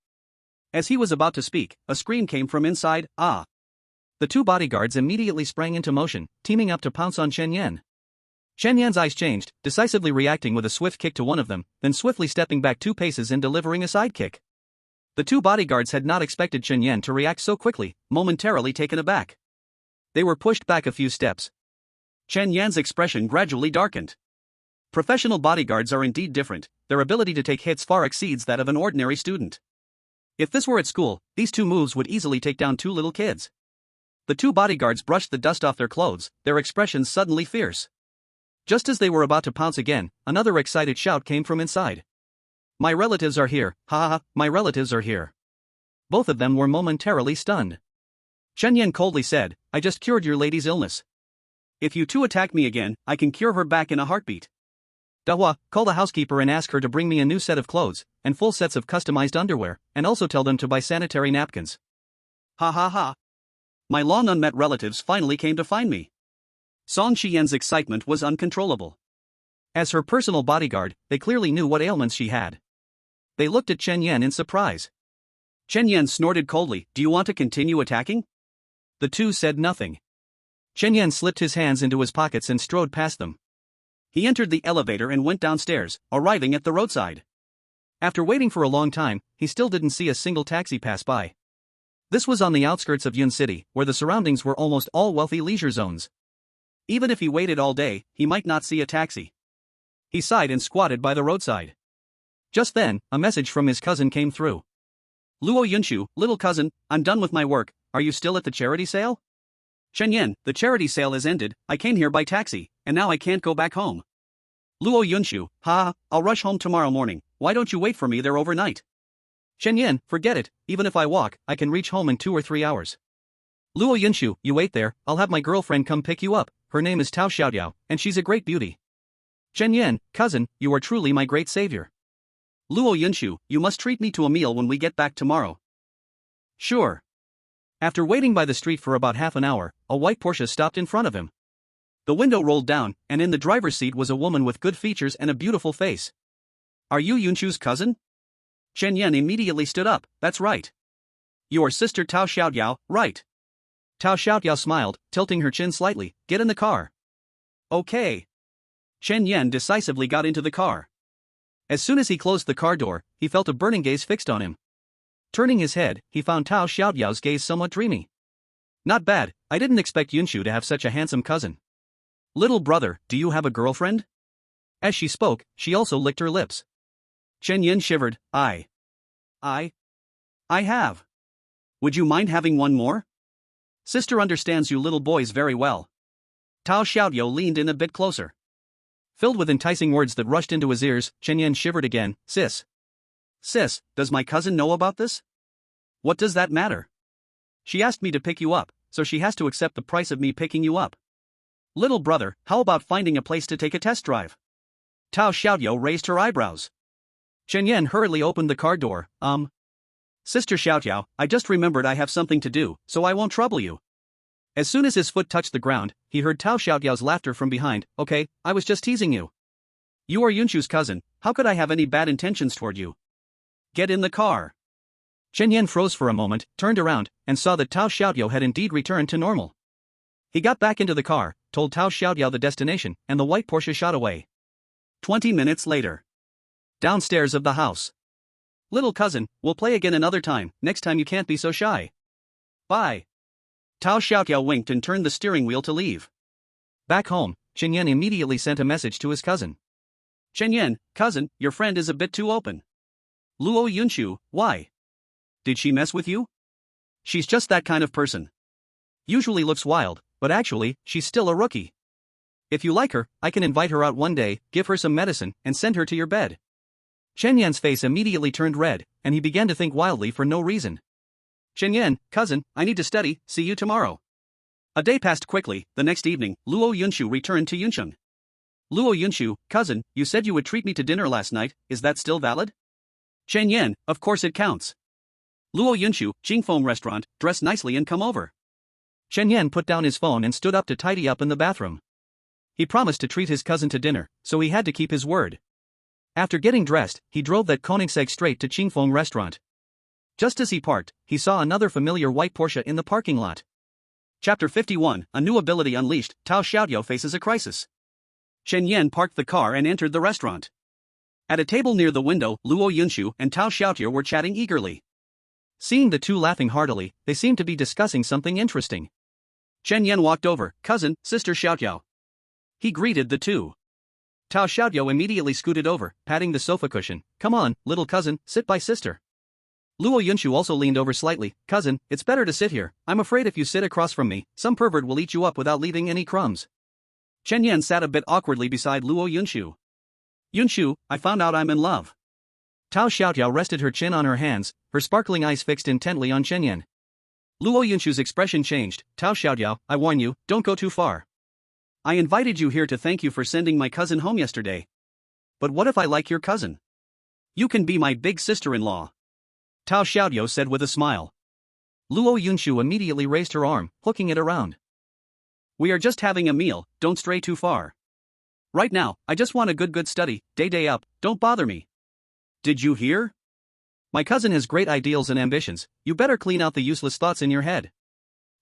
Speaker 1: As he was about to speak, a scream came from inside, ah. The 2 bodyguards immediately sprang into motion, teaming up to pounce on Chen Yan. Chen Yan's eyes changed, decisively reacting with a swift kick to one of them, then swiftly stepping back 2 paces and delivering a side kick. The 2 bodyguards had not expected Chen Yan to react so quickly, momentarily taken aback. They were pushed back a few steps. Chen Yan's expression gradually darkened. Professional bodyguards are indeed different, their ability to take hits far exceeds that of an ordinary student. If this were at school, these 2 moves would easily take down 2 little kids. The 2 bodyguards brushed the dust off their clothes, their expressions suddenly fierce. Just as they were about to pounce again, another excited shout came from inside. My relatives are here, ha ha ha, my relatives are here. Both of them were momentarily stunned. Chen Yan coldly said, I just cured your lady's illness. If you 2 attack me again, I can cure her back in a heartbeat. Dahua, call the housekeeper and ask her to bring me a new set of clothes, and full sets of customized underwear, and also tell them to buy sanitary napkins. Ha ha ha. My long unmet relatives finally came to find me. Song Shiyan's excitement was uncontrollable. As her personal bodyguard, they clearly knew what ailments she had. They looked at Chen Yan in surprise. Chen Yan snorted coldly, do you want to continue attacking? The 2 said nothing. Chen Yan slipped his hands into his pockets and strode past them. He entered the elevator and went downstairs, arriving at the roadside. After waiting for a long time, he still didn't see a single taxi pass by. This was on the outskirts of Yun City, where the surroundings were almost all wealthy leisure zones. Even if he waited all day, he might not see a taxi. He sighed and squatted by the roadside. Just then, a message from his cousin came through. Luo Yunshu, little cousin, I'm done with my work, are you still at the charity sale? Chen Yan, the charity sale has ended, I came here by taxi, and now I can't go back home. Luo Yunshu, ha, I'll rush home tomorrow morning, why don't you wait for me there overnight? Chen Yan, forget it, even if I walk, I can reach home in 2 or 3 hours. Luo Yunshu, you wait there, I'll have my girlfriend come pick you up, her name is Tao Xiaoyao, and she's a great beauty. Chen Yan, cousin, you are truly my great savior. Luo Yunshu, you must treat me to a meal when we get back tomorrow. Sure. After waiting by the street for about half an hour, a white Porsche stopped in front of him. The window rolled down, and in the driver's seat was a woman with good features and a beautiful face. Are you Yunshu's cousin? Chen Yan immediately stood up. That's right. Your sister Tao Xiaoyao, right? Tao Xiaoyao smiled, tilting her chin slightly. Get in the car. Okay. Chen Yan decisively got into the car. As soon as he closed the car door, he felt a burning gaze fixed on him. Turning his head, he found Tao Xiaoyao's gaze somewhat dreamy. Not bad, I didn't expect Yunshu to have such a handsome cousin. Little brother, do you have a girlfriend? As she spoke, she also licked her lips. Chen Yan shivered. I have. Would you mind having one more? Sister understands you little boys very well. Tao Xiaoyao leaned in a bit closer. Filled with enticing words that rushed into his ears, Chen Yan shivered again. Sis, does my cousin know about this? What does that matter? She asked me to pick you up, so she has to accept the price of me picking you up. Little brother, how about finding a place to take a test drive? Tao Xiaoyao raised her eyebrows. Chen Yan hurriedly opened the car door. Sister Xiaoyao, I just remembered I have something to do, so I won't trouble you. As soon as his foot touched the ground, he heard Tao Xiaoyao's laughter from behind. Okay, I was just teasing you. You are Yunshu's cousin, how could I have any bad intentions toward you? Get in the car. Chen Yan froze for a moment, turned around, and saw that Tao Xiaoyao had indeed returned to normal. He got back into the car, told Tao Xiaoyao the destination, and the white Porsche shot away. 20 minutes later. Downstairs of the house. Little cousin, we'll play again another time, next time you can't be so shy. Bye. Tao Xiaoyao winked and turned the steering wheel to leave. Back home, Chen Yan immediately sent a message to his cousin. Chen Yan, cousin, your friend is a bit too open. Luo Yunshu, why? Did she mess with you? She's just that kind of person. Usually looks wild, but actually, she's still a rookie. If you like her, I can invite her out one day, give her some medicine, and send her to your bed. Chen Yan's face immediately turned red, and he began to think wildly for no reason. Chen Yan, cousin, I need to study, see you tomorrow. A day passed quickly. The next evening, Luo Yunshu returned to Yuncheng. Luo Yunshu, cousin, you said you would treat me to dinner last night, is that still valid? Chen Yan, of course it counts. Luo Yunshu, Jingfeng restaurant, dress nicely and come over. Chen Yan put down his phone and stood up to tidy up in the bathroom. He promised to treat his cousin to dinner, so he had to keep his word. After getting dressed, he drove that Koenigsegg straight to Jingfeng restaurant. Just as he parked, he saw another familiar white Porsche in the parking lot. Chapter 51, A New Ability Unleashed, Tao Xiaoyao faces a crisis. Chen Yan parked the car and entered the restaurant. At a table near the window, Luo Yunshu and Tao Xiaoyao were chatting eagerly. Seeing the two laughing heartily, they seemed to be discussing something interesting. Chen Yan walked over. Cousin, sister Xiaoyao. He greeted the two. Tao Xiaoyao immediately scooted over, patting the sofa cushion. Come on, little cousin, sit by sister. Luo Yunshu also leaned over slightly. Cousin, it's better to sit here. I'm afraid if you sit across from me, some pervert will eat you up without leaving any crumbs. Chen Yan sat a bit awkwardly beside Luo Yunshu. Yunshu, I found out I'm in love. Tao Xiaoyao rested her chin on her hands, her sparkling eyes fixed intently on Chen Yan. Luo Yunshu's expression changed. Tao Xiaoyao, I warn you, don't go too far. I invited you here to thank you for sending my cousin home yesterday. But what if I like your cousin? You can be my big sister-in-law. Tao Xiaoyao said with a smile. Luo Yunshu immediately raised her arm, hooking it around. We are just having a meal, don't stray too far. Right now, I just want a good study, day up, don't bother me. Did you hear? My cousin has great ideals and ambitions, you better clean out the useless thoughts in your head.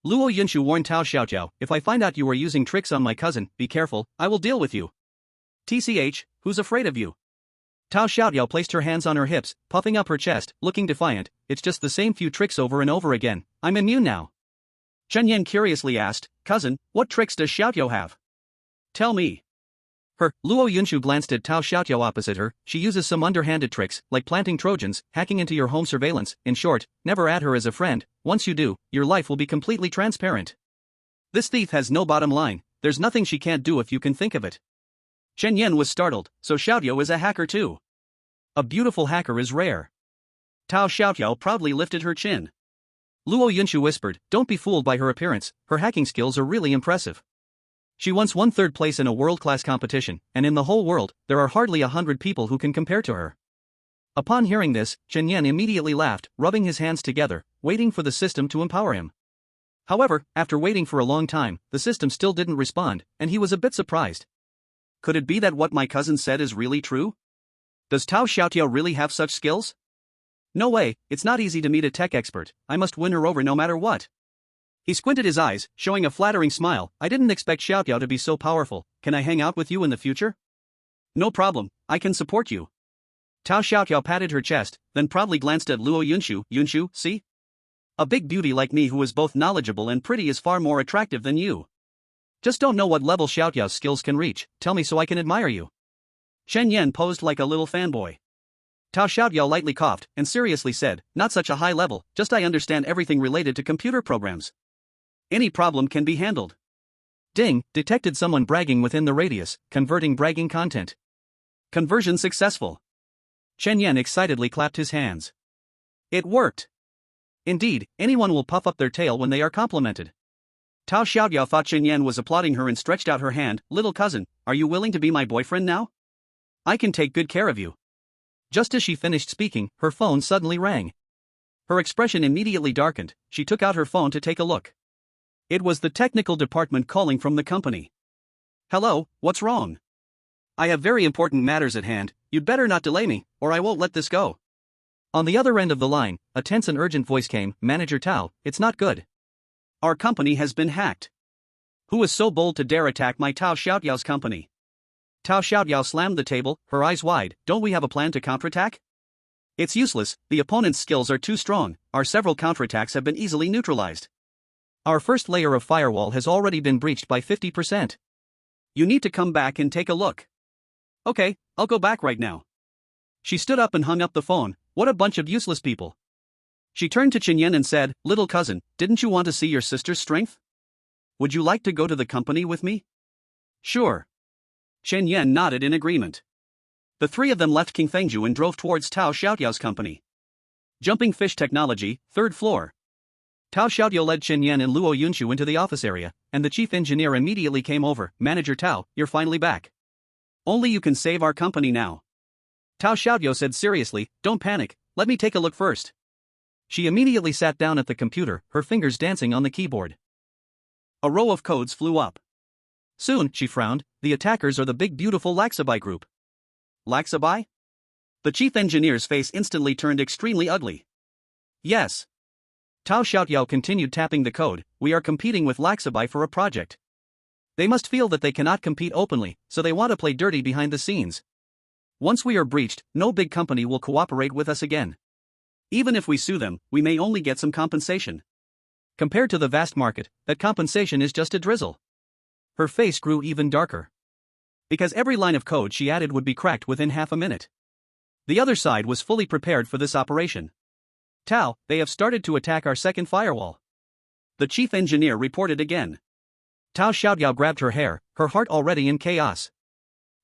Speaker 1: Luo Yunshu warned Tao Xiaoyao, if I find out you are using tricks on my cousin, be careful, I will deal with you. TCH, who's afraid of you? Tao Xiaoyao placed her hands on her hips, puffing up her chest, looking defiant. It's just the same few tricks over and over again, I'm immune now. Chen Yan curiously asked, cousin, what tricks does Xiaoyao have? Tell me. Luo Yunshu glanced at Tao Xiaoyao opposite her. She uses some underhanded tricks, like planting Trojans, hacking into your home surveillance. In short, never add her as a friend. Once you do, your life will be completely transparent. This thief has no bottom line, there's nothing she can't do if you can think of it. Chen Yan was startled, so Xiaoyao is a hacker too. A beautiful hacker is rare. Tao Xiaoyao proudly lifted her chin. Luo Yunshu whispered, don't be fooled by her appearance, her hacking skills are really impressive. She once won third place in a world-class competition, and in the whole world, there are hardly 100 people who can compare to her. Upon hearing this, Chen Yan immediately laughed, rubbing his hands together, waiting for the system to empower him. However, after waiting for a long time, the system still didn't respond, and he was a bit surprised. Could it be that what my cousin said is really true? Does Tao Xiaotiao really have such skills? No way, it's not easy to meet a tech expert, I must win her over no matter what. He squinted his eyes, showing a flattering smile. I didn't expect Xiaotiao to be so powerful. Can I hang out with you in the future? No problem, I can support you. Tao Xiaotiao patted her chest, then proudly glanced at Luo Yunshu. Yunshu, see? A big beauty like me who is both knowledgeable and pretty is far more attractive than you. Just don't know what level Xiaotiao's skills can reach, tell me so I can admire you. Chen Yan posed like a little fanboy. Tao Xiaotiao lightly coughed, and seriously said, not such a high level, just I understand everything related to computer programs. Any problem can be handled. Ding, detected someone bragging within the radius, converting bragging content. Conversion successful. Chen Yan excitedly clapped his hands. It worked. Indeed, anyone will puff up their tail when they are complimented. Tao Xiaotiao thought Chen Yan was applauding her and stretched out her hand. Little cousin, are you willing to be my boyfriend now? I can take good care of you. Just as she finished speaking, her phone suddenly rang. Her expression immediately darkened. She took out her phone to take a look. It was the technical department calling from the company. Hello, what's wrong? I have very important matters at hand, you'd better not delay me, or I won't let this go. On the other end of the line, a tense and urgent voice came. Manager Tao, it's not good. Our company has been hacked. Who is so bold to dare attack my Tao Xiaotiao's company? Tao Xiaotiao slammed the table, her eyes wide. Don't we have a plan to counterattack? It's useless, the opponent's skills are too strong, our several counterattacks have been easily neutralized. Our first layer of firewall has already been breached by 50%. You need to come back and take a look. Okay, I'll go back right now. She stood up and hung up the phone. What a bunch of useless people. She turned to Chen Yan and said, little cousin, didn't you want to see your sister's strength? Would you like to go to the company with me? Sure. Chen Yan nodded in agreement. The three of them left King Fengju and drove towards Tao Xiaotiao's company. Jumping Fish Technology, 3rd floor. Tao Xiaotiao led Chen Yan and Luo Yunshu into the office area, and the chief engineer immediately came over. Manager Tao, you're finally back. Only you can save our company now. Tao Xiaotiao said seriously, don't panic, let me take a look first. She immediately sat down at the computer, her fingers dancing on the keyboard. A row of codes flew up. Soon, she frowned, the attackers are the big beautiful Laxabai group. Laxabai? The chief engineer's face instantly turned extremely ugly. Yes. Tao Xiaotiao continued tapping the code. We are competing with Laxabai for a project. They must feel that they cannot compete openly, so they want to play dirty behind the scenes. Once we are breached, no big company will cooperate with us again. Even if we sue them, we may only get some compensation. Compared to the vast market, that compensation is just a drizzle. Her face grew even darker. Because every line of code she added would be cracked within half a minute. The other side was fully prepared for this operation. Tao, they have started to attack our second firewall. The chief engineer reported again. Tao Xiaotiao grabbed her hair, her heart already in chaos.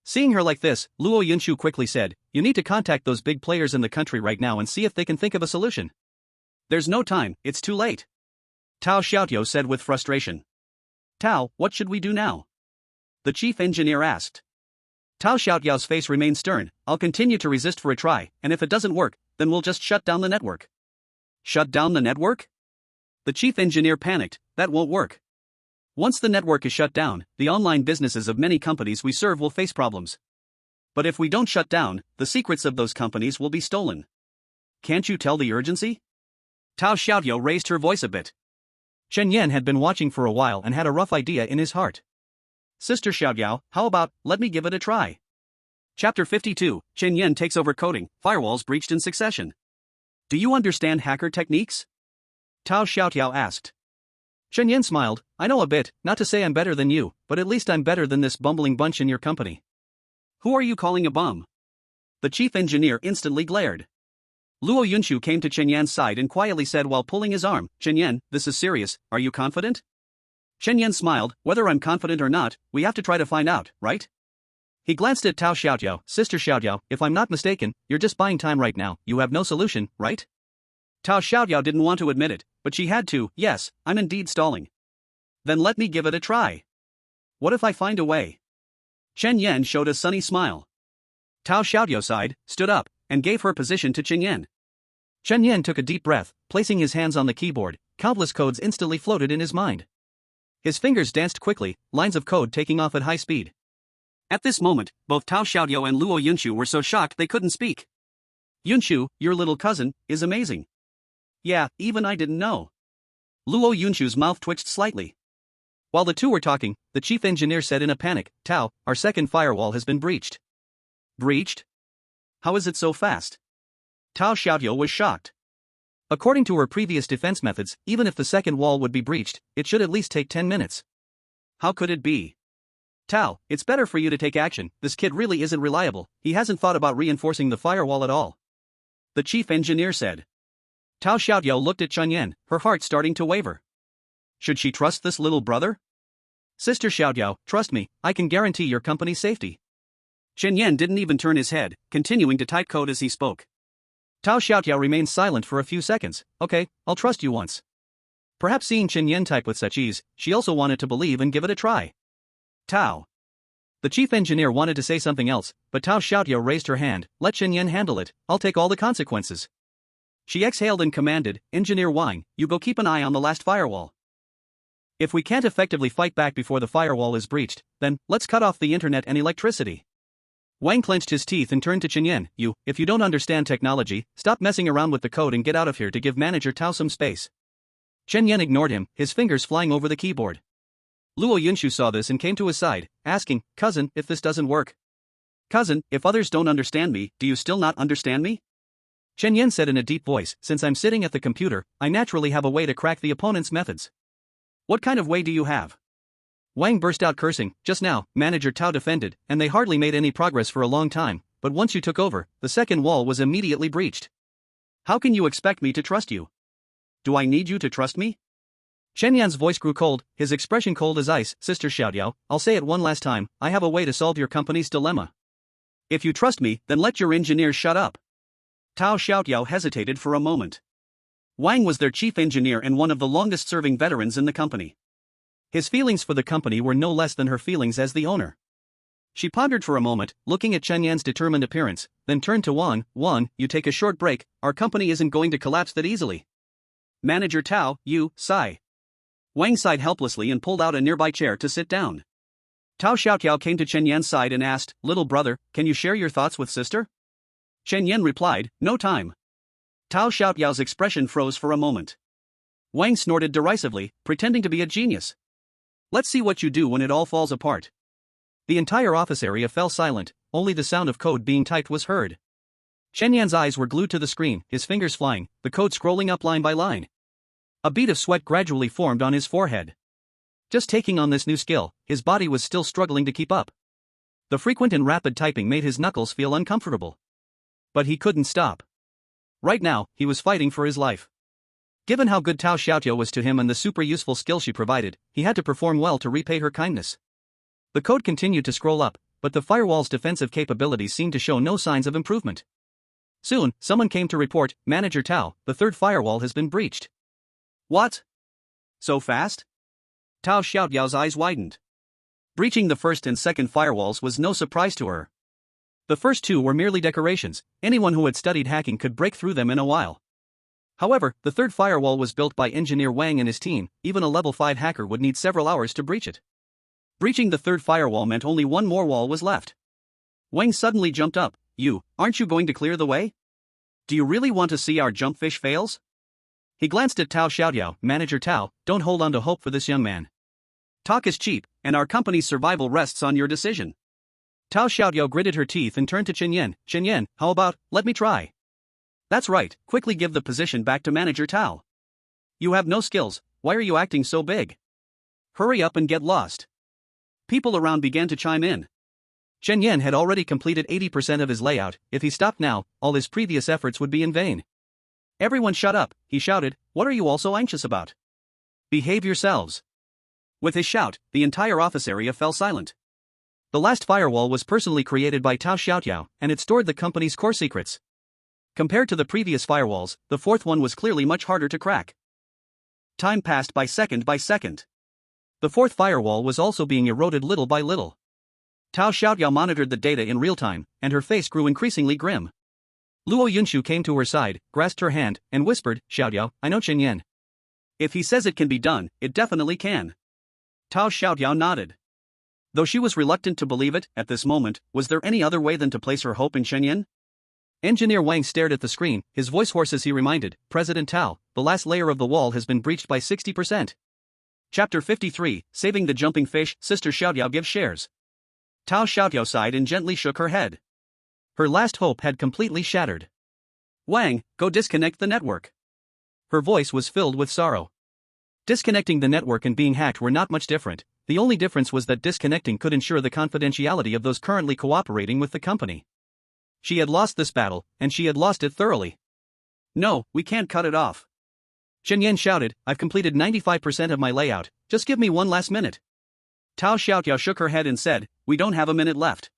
Speaker 1: Seeing her like this, Luo Yunshu quickly said, you need to contact those big players in the country right now and see if they can think of a solution. There's no time, it's too late. Tao Xiaotiao said with frustration. Tao, what should we do now? The chief engineer asked. Tao Xiaotiao's face remained stern. I'll continue to resist for a try, and if it doesn't work, then we'll just shut down the network. Shut down the network? The chief engineer panicked. That won't work. Once the network is shut down, the online businesses of many companies we serve will face problems. But if we don't shut down, the secrets of those companies will be stolen. Can't you tell the urgency? Tao Xiaotiao raised her voice a bit. Chen Yan had been watching for a while and had a rough idea in his heart. Sister Xiaotiao, how about, let me give it a try. Chapter 52, Chen Yan takes over coding, firewalls breached in succession. Do you understand hacker techniques? Tao Xiaotiao asked. Chen Yan smiled, I know a bit, not to say I'm better than you, but at least I'm better than this bumbling bunch in your company. Who are you calling a bum? The chief engineer instantly glared. Luo Yunshu came to Chen Yan's side and quietly said while pulling his arm, Chen Yan, this is serious, are you confident? Chen Yan smiled, whether I'm confident or not, we have to try to find out, right? He glanced at Tao Xiaotiao, Sister Xiaotiao, if I'm not mistaken, you're just buying time right now, you have no solution, right? Tao Xiaotiao didn't want to admit it, but she had to. Yes, I'm indeed stalling. Then let me give it a try. What if I find a way? Chen Yan showed a sunny smile. Tao Xiaotiao sighed, stood up, and gave her position to Chen Yan. Chen Yan took a deep breath, placing his hands on the keyboard. Countless codes instantly floated in his mind. His fingers danced quickly, lines of code taking off at high speed. At this moment, both Tao Xiaoyao and Luo Yunshu were so shocked they couldn't speak. Yunshu, your little cousin, is amazing. Yeah, even I didn't know. Luo Yunshu's mouth twitched slightly. While the two were talking, the chief engineer said in a panic, Tao, our second firewall has been breached. Breached? How is it so fast? Tao Xiaoyao was shocked. According to her previous defense methods, even if the second wall would be breached, it should at least take 10 minutes. How could it be? Tao, it's better for you to take action. This kid really isn't reliable. He hasn't thought about reinforcing the firewall at all. The chief engineer said. Tao Xiaoyao looked at Chen Yan, her heart starting to waver. Should she trust this little brother? Sister Xiaoyao, trust me, I can guarantee your company's safety. Chen Yan didn't even turn his head, continuing to type code as he spoke. Tao Xiaoyao remained silent for a few seconds. Okay, I'll trust you once. Perhaps seeing Chen Yan type with such ease, she also wanted to believe and give it a try. Tao. The chief engineer wanted to say something else, but Tao Xiaoyao raised her hand. Let Chen Yan handle it, I'll take all the consequences. She exhaled and commanded, Engineer Wang, you go keep an eye on the last firewall. If we can't effectively fight back before the firewall is breached, then, let's cut off the internet and electricity. Wang clenched his teeth and turned to Chen Yan. If you don't understand technology, stop messing around with the code and get out of here to give Manager Tao some space. Chen Yan ignored him, his fingers flying over the keyboard. Luo Yunshu saw this and came to his side, asking, Cousin, if this doesn't work. Cousin, if others don't understand me, do you still not understand me? Chen Yan said in a deep voice, since I'm sitting at the computer, I naturally have a way to crack the opponent's methods. What kind of way do you have? Wang burst out cursing. Just now, Manager Tao defended, and they hardly made any progress for a long time, but once you took over, the second wall was immediately breached. How can you expect me to trust you? Do I need you to trust me? Chen Yan's voice grew cold, his expression cold as ice. Sister Xiaoyao, I'll say it one last time, I have a way to solve your company's dilemma. If you trust me, then let your engineers shut up. Tao Xiaoyao hesitated for a moment. Wang was their chief engineer and one of the longest-serving veterans in the company. His feelings for the company were no less than her feelings as the owner. She pondered for a moment, looking at Chen Yan's determined appearance, then turned to Wang. Wang, you take a short break, our company isn't going to collapse that easily. Manager Tao, you, sigh. Wang sighed helplessly and pulled out a nearby chair to sit down. Tao Xiaoyao came to Chen Yan's side and asked, Little brother, can you share your thoughts with sister? Chen Yan replied, No time. Tao Xiaoyao's expression froze for a moment. Wang snorted derisively, pretending to be a genius. Let's see what you do when it all falls apart. The entire office area fell silent, only the sound of code being typed was heard. Chen Yan's eyes were glued to the screen, his fingers flying, the code scrolling up line by line. A bead of sweat gradually formed on his forehead. Just taking on this new skill, his body was still struggling to keep up. The frequent and rapid typing made his knuckles feel uncomfortable. But he couldn't stop. Right now, he was fighting for his life. Given how good Tao Xiaoyao was to him and the super useful skill she provided, he had to perform well to repay her kindness. The code continued to scroll up, but the firewall's defensive capabilities seemed to show no signs of improvement. Soon, someone came to report, Manager Tao, the third firewall has been breached. What? So fast? Tao Xiaoyao's eyes widened. Breaching the first and second firewalls was no surprise to her. The first two were merely decorations, anyone who had studied hacking could break through them in a while. However, the third firewall was built by engineer Wang and his team, even a level 5 hacker would need several hours to breach it. Breaching the third firewall meant only one more wall was left. Wang suddenly jumped up. Aren't you going to clear the way? Do you really want to see our jumpfish fails? He glanced at Tao Xiaoyao. Manager Tao, don't hold on to hope for this young man. Talk is cheap, and our company's survival rests on your decision. Tao Xiaoyao gritted her teeth and turned to Chen Yan. Chen Yan, how about, let me try. That's right, quickly give the position back to Manager Tao. You have no skills, why are you acting so big? Hurry up and get lost. People around began to chime in. Chen Yan had already completed 80% of his layout, if he stopped now, all his previous efforts would be in vain. Everyone shut up, he shouted, what are you all so anxious about? Behave yourselves. With his shout, the entire office area fell silent. The last firewall was personally created by Tao Xiaoyao, and it stored the company's core secrets. Compared to the previous firewalls, the fourth one was clearly much harder to crack. Time passed by second by second. The fourth firewall was also being eroded little by little. Tao Xiaoyao monitored the data in real time, and her face grew increasingly grim. Luo Yunshu came to her side, grasped her hand, and whispered, Xiaoyao, I know Chen Yan. If he says it can be done, it definitely can. Tao Xiaoyao nodded. Though she was reluctant to believe it, at this moment, was there any other way than to place her hope in Chen Yan? Engineer Wang stared at the screen, his voice hoarse as he reminded, President Tao, the last layer of the wall has been breached by 60%. Chapter 53, Saving the Jumping Fish, Sister Xiaoyao gives shares. Tao Xiaoyao sighed and gently shook her head. Her last hope had completely shattered. Wang, go disconnect the network. Her voice was filled with sorrow. Disconnecting the network and being hacked were not much different, the only difference was that disconnecting could ensure the confidentiality of those currently cooperating with the company. She had lost this battle, and she had lost it thoroughly. No, we can't cut it off. Chen Yan shouted, I've completed 95% of my layout, just give me one last minute. Tao Xiaoyao shook her head and said, we don't have a minute left.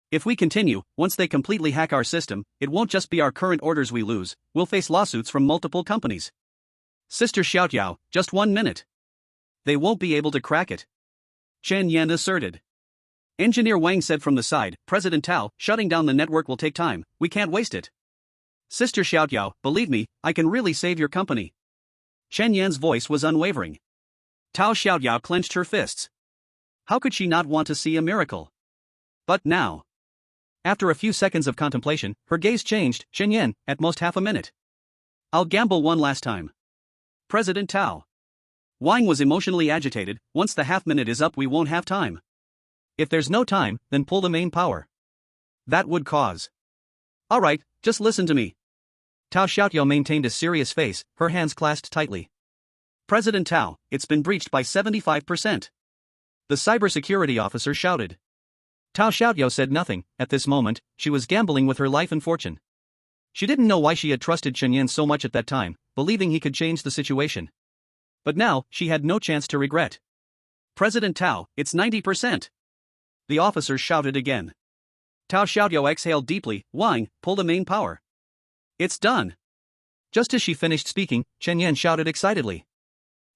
Speaker 1: If we continue, once they completely hack our system, it won't just be our current orders we lose, we'll face lawsuits from multiple companies. Sister Xiaoyao, just 1 minute. They won't be able to crack it. Chen Yan asserted. Engineer Wang said from the side, President Tao, shutting down the network will take time, we can't waste it. Sister Xiaoyao, believe me, I can really save your company. Chen Yan's voice was unwavering. Tao Xiaoyao clenched her fists. How could she not want to see a miracle? But now. After a few seconds of contemplation, her gaze changed, Chen Yan, at most half a minute. I'll gamble one last time. President Tao. Wang was emotionally agitated, once the half minute is up we won't have time. If there's no time, then pull the main power. That would cause. Alright, just listen to me. Tao Xiaoyao maintained a serious face, her hands clasped tightly. President Tao, it's been breached by 75%. The cybersecurity officer shouted. Tao Xiaoyao said nothing, at this moment, she was gambling with her life and fortune. She didn't know why she had trusted Chen Yan so much at that time, believing he could change the situation. But now, she had no chance to regret. President Tao, it's 90%. The officer shouted again. Tao Xiaoyao exhaled deeply, Wang, pull the main power. It's done. Just as she finished speaking, Chen Yan shouted excitedly.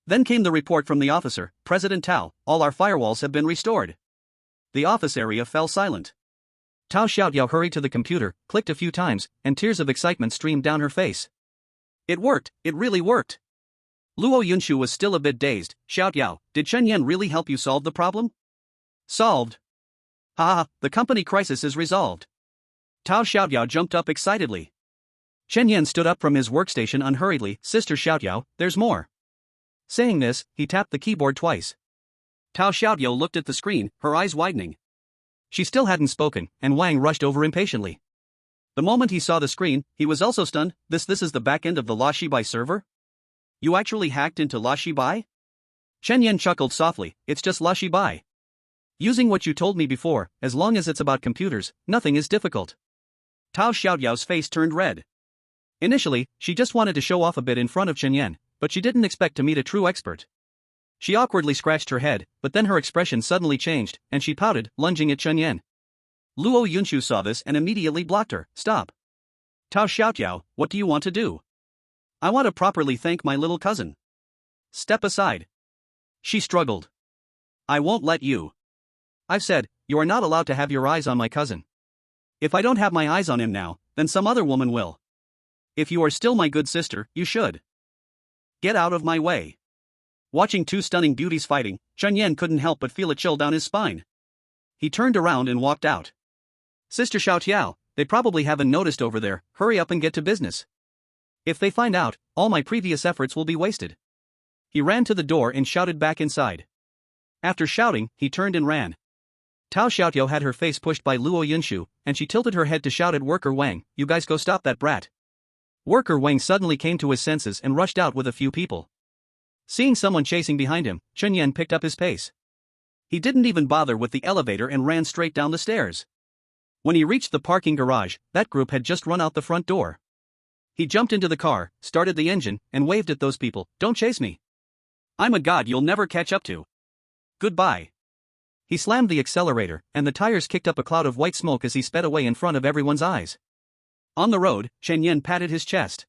Speaker 1: Then came the report from the officer, President Tao, all our firewalls have been restored. The office area fell silent. Tao Xiaoyao hurried to the computer, clicked a few times, and tears of excitement streamed down her face. It worked, it really worked. Luo Yunshu was still a bit dazed. Xiaoyao, did Chen Yan really help you solve the problem? Solved. The company crisis is resolved. Tao Xiaoyao jumped up excitedly. Chen Yan stood up from his workstation unhurriedly, Sister Xiaoyao, there's more. Saying this, he tapped the keyboard twice. Tao Xiaoyao looked at the screen, her eyes widening. She still hadn't spoken, and Wang rushed over impatiently. The moment he saw the screen, he was also stunned. This is the backend of the La Shibai server? You actually hacked into La Shibai? Chen Yan chuckled softly, it's just La Shibai. Using what you told me before, as long as it's about computers, nothing is difficult. Tao Xiaoyao's face turned red. Initially, she just wanted to show off a bit in front of Chen Yan, but she didn't expect to meet a true expert. She awkwardly scratched her head, but then her expression suddenly changed, and she pouted, lunging at Chen Yan. Luo Yunshu saw this and immediately blocked her. Stop. Tao Xiaoyao, what do you want to do? I want to properly thank my little cousin. Step aside. She struggled. I won't let you. I've said, you are not allowed to have your eyes on my cousin. If I don't have my eyes on him now, then some other woman will. If you are still my good sister, you should. Get out of my way. Watching two stunning beauties fighting, Chen Yan couldn't help but feel a chill down his spine. He turned around and walked out. Sister Xiaotiao, they probably haven't noticed over there, hurry up and get to business. If they find out, all my previous efforts will be wasted. He ran to the door and shouted back inside. After shouting, he turned and ran. Tao Xiaotiao had her face pushed by Luo Yunshu, and she tilted her head to shout at Worker Wang, you guys go stop that brat. Worker Wang suddenly came to his senses and rushed out with a few people. Seeing someone chasing behind him, Chen Yan picked up his pace. He didn't even bother with the elevator and ran straight down the stairs. When he reached the parking garage, that group had just run out the front door. He jumped into the car, started the engine, and waved at those people, don't chase me. I'm a god you'll never catch up to. Goodbye. He slammed the accelerator, and the tires kicked up a cloud of white smoke as he sped away in front of everyone's eyes. On the road, Chen Yan patted his chest.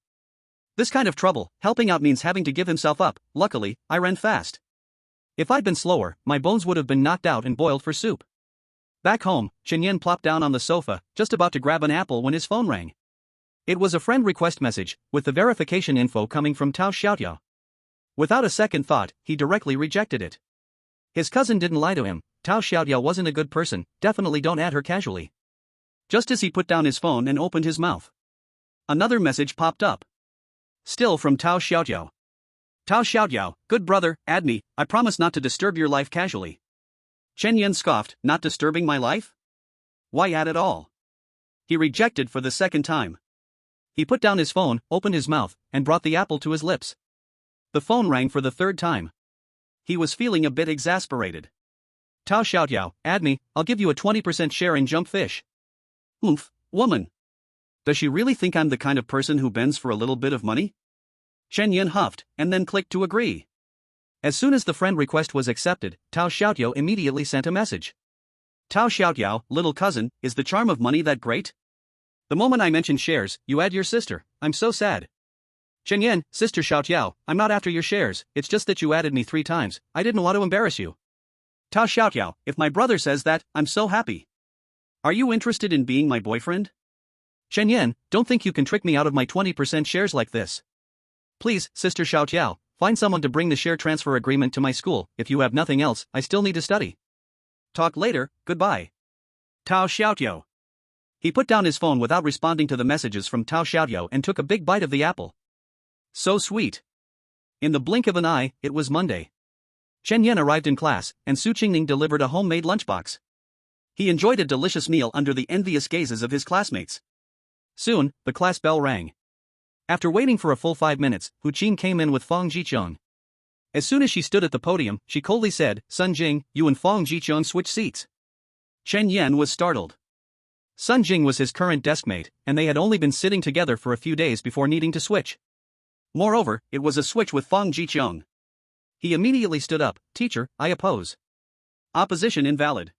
Speaker 1: This kind of trouble, helping out means having to give himself up. Luckily, I ran fast. If I'd been slower, my bones would have been knocked out and boiled for soup. Back home, Chen Yan plopped down on the sofa, just about to grab an apple when his phone rang. It was a friend request message, with the verification info coming from Tao Xiaoyao. Without a second thought, he directly rejected it. His cousin didn't lie to him. Tao Xiaoyao wasn't a good person, definitely don't add her casually. Just as he put down his phone and opened his mouth, another message popped up. Still from Tao Xiaoyao. Tao Xiaoyao, good brother, add me, I promise not to disturb your life casually. Chen Yan scoffed, not disturbing my life? Why add at all? He rejected for the second time. He put down his phone, opened his mouth, and brought the apple to his lips. The phone rang for the third time. He was feeling a bit exasperated. Tao Xiaoyao, add me, I'll give you a 20% share in Jump Fish. Oomph, woman. Does she really think I'm the kind of person who bends for a little bit of money? Chen Yan huffed, and then clicked to agree. As soon as the friend request was accepted, Tao Xiaoyao immediately sent a message. Tao Xiaoyao, little cousin, is the charm of money that great? The moment I mention shares, you add your sister, I'm so sad. Chen Yan, sister Xiaoyao, I'm not after your shares, it's just that you added me 3 times, I didn't want to embarrass you. Tao Xiaoyao, if my brother says that, I'm so happy. Are you interested in being my boyfriend? Chen Yan, don't think you can trick me out of my 20% shares like this. Please, sister Xiaoyao, find someone to bring the share transfer agreement to my school, if you have nothing else, I still need to study. Talk later, goodbye. Tao Xiaoyao. He put down his phone without responding to the messages from Tao Xiaoyao and took a big bite of the apple. So sweet. In the blink of an eye, it was Monday. Chen Yan arrived in class, and Su Qingning delivered a homemade lunchbox. He enjoyed a delicious meal under the envious gazes of his classmates. Soon, the class bell rang. After waiting for a full 5 minutes, Hu Qin came in with Fang Jiqiang. As soon as she stood at the podium, she coldly said, Sun Jing, you and Fang Jiqiang switch seats. Chen Yan was startled. Sun Jing was his current deskmate, and they had only been sitting together for a few days before needing to switch. Moreover, it was a switch with Fang Jiqiang. He immediately stood up, teacher, I oppose. Opposition invalid.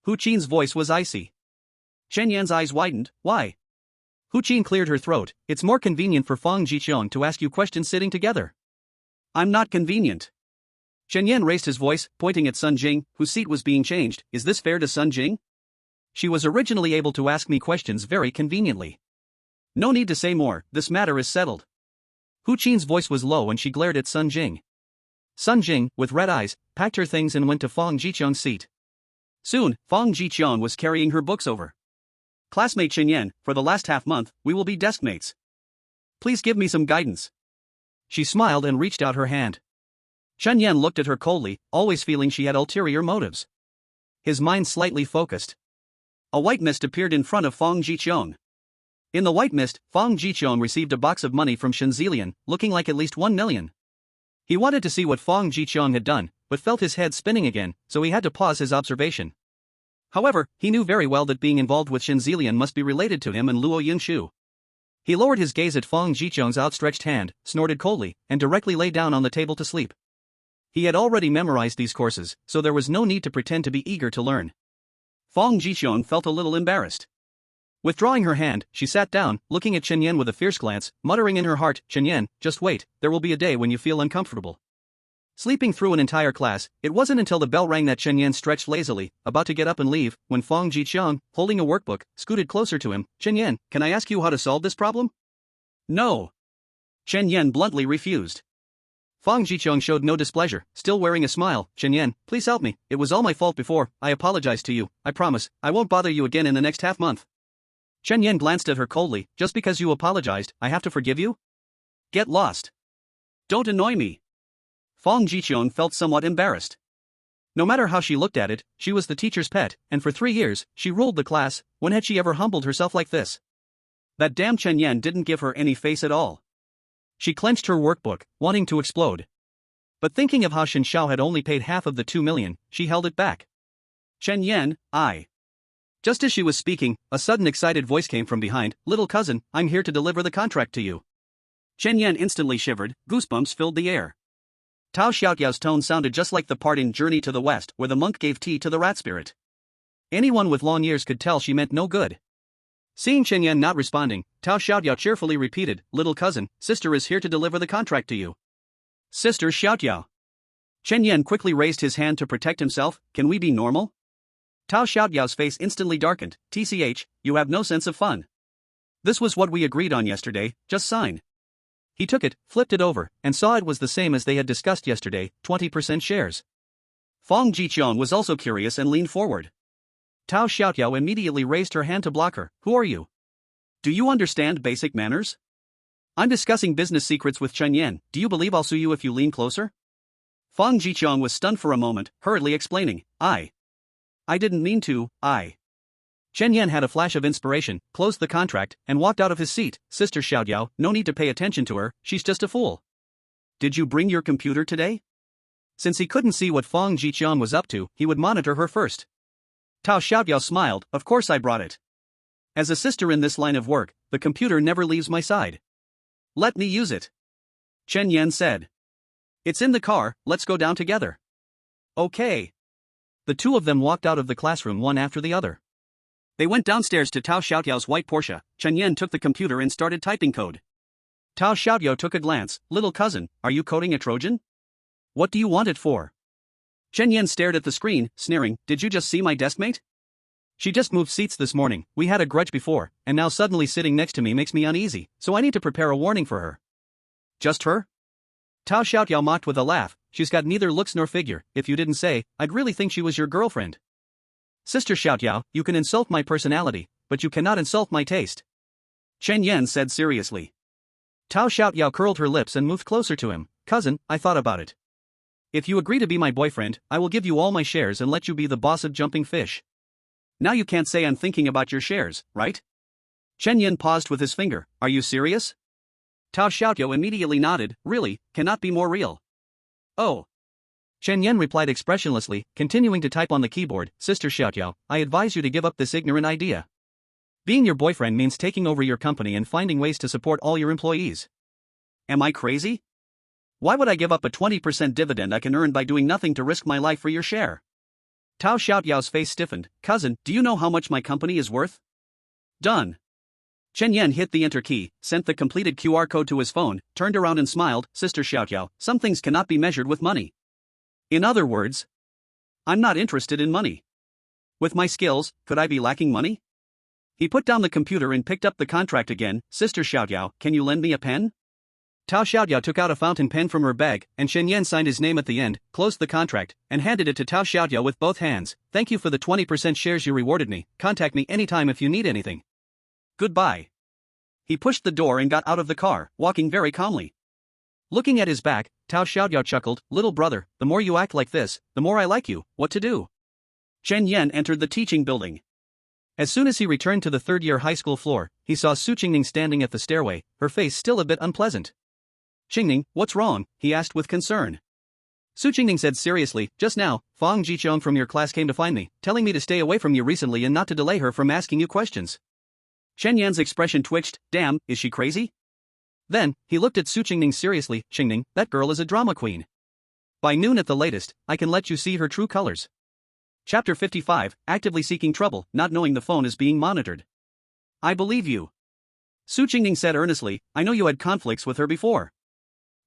Speaker 1: Hu Qin's voice was icy. Chen Yan's eyes widened, why? Hu Qin cleared her throat, it's more convenient for Fang Jiqiang to ask you questions sitting together. I'm not convenient. Chen Yan raised his voice, pointing at Sun Jing, whose seat was being changed, is this fair to Sun Jing? She was originally able to ask me questions very conveniently. No need to say more, this matter is settled. Hu Qin's voice was low and she glared at Sun Jing. Sun Jing, with red eyes, packed her things and went to Fang Jiqiang's seat. Soon, Fang Jiqiang was carrying her books over. Classmate Chen Yan, for the last half-month, we will be deskmates. Please give me some guidance. She smiled and reached out her hand. Chen Yan looked at her coldly, always feeling she had ulterior motives. His mind slightly focused. A white mist appeared in front of Fang Jiqiang. In the white mist, Fang Jiqiang received a box of money from Shen Zilian, looking like at least 1 million. He wanted to see what Fang Jiqiang had done, but felt his head spinning again, so he had to pause his observation. However, he knew very well that being involved with Shen Zilian must be related to him and Luo Yinshu. He lowered his gaze at Fang Jiqiang's outstretched hand, snorted coldly, and directly lay down on the table to sleep. He had already memorized these courses, so there was no need to pretend to be eager to learn. Fang Jiqiang felt a little embarrassed. Withdrawing her hand, she sat down, looking at Chen Yan with a fierce glance, muttering in her heart, Chen Yan, just wait, there will be a day when you feel uncomfortable. Sleeping through an entire class, it wasn't until the bell rang that Chen Yan stretched lazily, about to get up and leave, when Fang Jiqiang, holding a workbook, scooted closer to him. Chen Yan, can I ask you how to solve this problem? No. Chen Yan bluntly refused. Fang Jiqiang showed no displeasure, still wearing a smile. Chen Yan, please help me, it was all my fault before, I apologize to you, I promise, I won't bother you again in the next half-month. Chen Yan glanced at her coldly, just because you apologized, I have to forgive you? Get lost. Don't annoy me. Fang Jiqiang felt somewhat embarrassed. No matter how she looked at it, she was the teacher's pet, and for 3 years, she ruled the class. When had she ever humbled herself like this? That damn Chen Yan didn't give her any face at all. She clenched her workbook, wanting to explode. But thinking of how Shen Xiao had only paid half of the 2 million, she held it back. Chen Yan, I. Just as she was speaking, a sudden excited voice came from behind, little cousin, I'm here to deliver the contract to you. Chen Yan instantly shivered, goosebumps filled the air. Tao Xiaoyao's tone sounded just like the part in Journey to the West where the monk gave tea to the rat spirit. Anyone with long ears could tell she meant no good. Seeing Chen Yan not responding, Tao Xiaoyao cheerfully repeated, little cousin, sister is here to deliver the contract to you. Sister Xiaoyao. Chen Yan quickly raised his hand to protect himself, can we be normal? Tao Xiaoyao's face instantly darkened, tch, you have no sense of fun. This was what we agreed on yesterday, just sign. He took it, flipped it over, and saw it was the same as they had discussed yesterday, 20% shares. Fong Jiqiang was also curious and leaned forward. Tao Xiaotiao immediately raised her hand to block her. Who are you? Do you understand basic manners? I'm discussing business secrets with Chen Yan. Do you believe I'll sue you if you lean closer? Fong Jiqiang was stunned for a moment, hurriedly explaining, I didn't mean to, Chen Yan had a flash of inspiration, closed the contract, and walked out of his seat. Sister Xiaotiao, no need to pay attention to her, she's just a fool. Did you bring your computer today? Since he couldn't see what Fong Jiqiang was up to, he would monitor her first. Tao Xiaotiao smiled, of course I brought it. As a sister in this line of work, the computer never leaves my side. Let me use it. Chen Yan said. It's in the car, let's go down together. Okay. The two of them walked out of the classroom one after the other. They went downstairs to Tao Xiaotiao's white Porsche. Chen Yan took the computer and started typing code. Tao Xiaotiao took a glance. Little cousin, are you coding a Trojan? What do you want it for? Chen Yan stared at the screen, sneering, did you just see my deskmate? She just moved seats this morning, we had a grudge before, and now suddenly sitting next to me makes me uneasy, so I need to prepare a warning for her. Just her? Tao Xiaotiao mocked with a laugh, she's got neither looks nor figure, if you didn't say, I'd really think she was your girlfriend. Sister Xiaotiao, you can insult my personality, but you cannot insult my taste. Chen Yan said seriously. Tao Xiaotiao curled her lips and moved closer to him. Cousin, I thought about it. If you agree to be my boyfriend, I will give you all my shares and let you be the boss of Jumping Fish. Now you can't say I'm thinking about your shares, right? Chen Yan paused with his finger. Are you serious? Tao Xiaotiao immediately nodded. Really, cannot be more real. Oh. Chen Yan replied expressionlessly, continuing to type on the keyboard. Sister Xiaotiao, I advise you to give up this ignorant idea. Being your boyfriend means taking over your company and finding ways to support all your employees. Am I crazy? Why would I give up a 20% dividend I can earn by doing nothing to risk my life for your share? Tao Xiaotiao's face stiffened. Cousin, do you know how much my company is worth? Done. Chen Yan hit the enter key, sent the completed QR code to his phone, turned around and smiled. Sister Xiaotiao, some things cannot be measured with money. In other words, I'm not interested in money. With my skills, could I be lacking money? He put down the computer and picked up the contract again. Sister Xiaotiao, can you lend me a pen? Tao Xiaotiao took out a fountain pen from her bag, and Chen Yan signed his name at the end, closed the contract, and handed it to Tao Xiaotiao with both hands. Thank you for the 20% shares you rewarded me. Contact me anytime if you need anything. Goodbye. He pushed the door and got out of the car, walking very calmly. Looking at his back, Tao Xiaotiao chuckled, little brother, the more you act like this, the more I like you. What to do? Chen Yan entered the teaching building. As soon as he returned to the third-year high school floor, he saw Su Qingning standing at the stairway, her face still a bit unpleasant. Qingning, what's wrong? He asked with concern. Su Qingning said seriously, just now, Fong Jiqiang from your class came to find me, telling me to stay away from you recently and not to delay her from asking you questions. Chen Yan's expression twitched. Damn, is she crazy? Then, he looked at Su Qingning seriously. Qingning, that girl is a drama queen. By noon at the latest, I can let you see her true colors. Chapter 55, Actively Seeking Trouble, Not Knowing the Phone is Being Monitored. I believe you. Su Qingning said earnestly, I know you had conflicts with her before.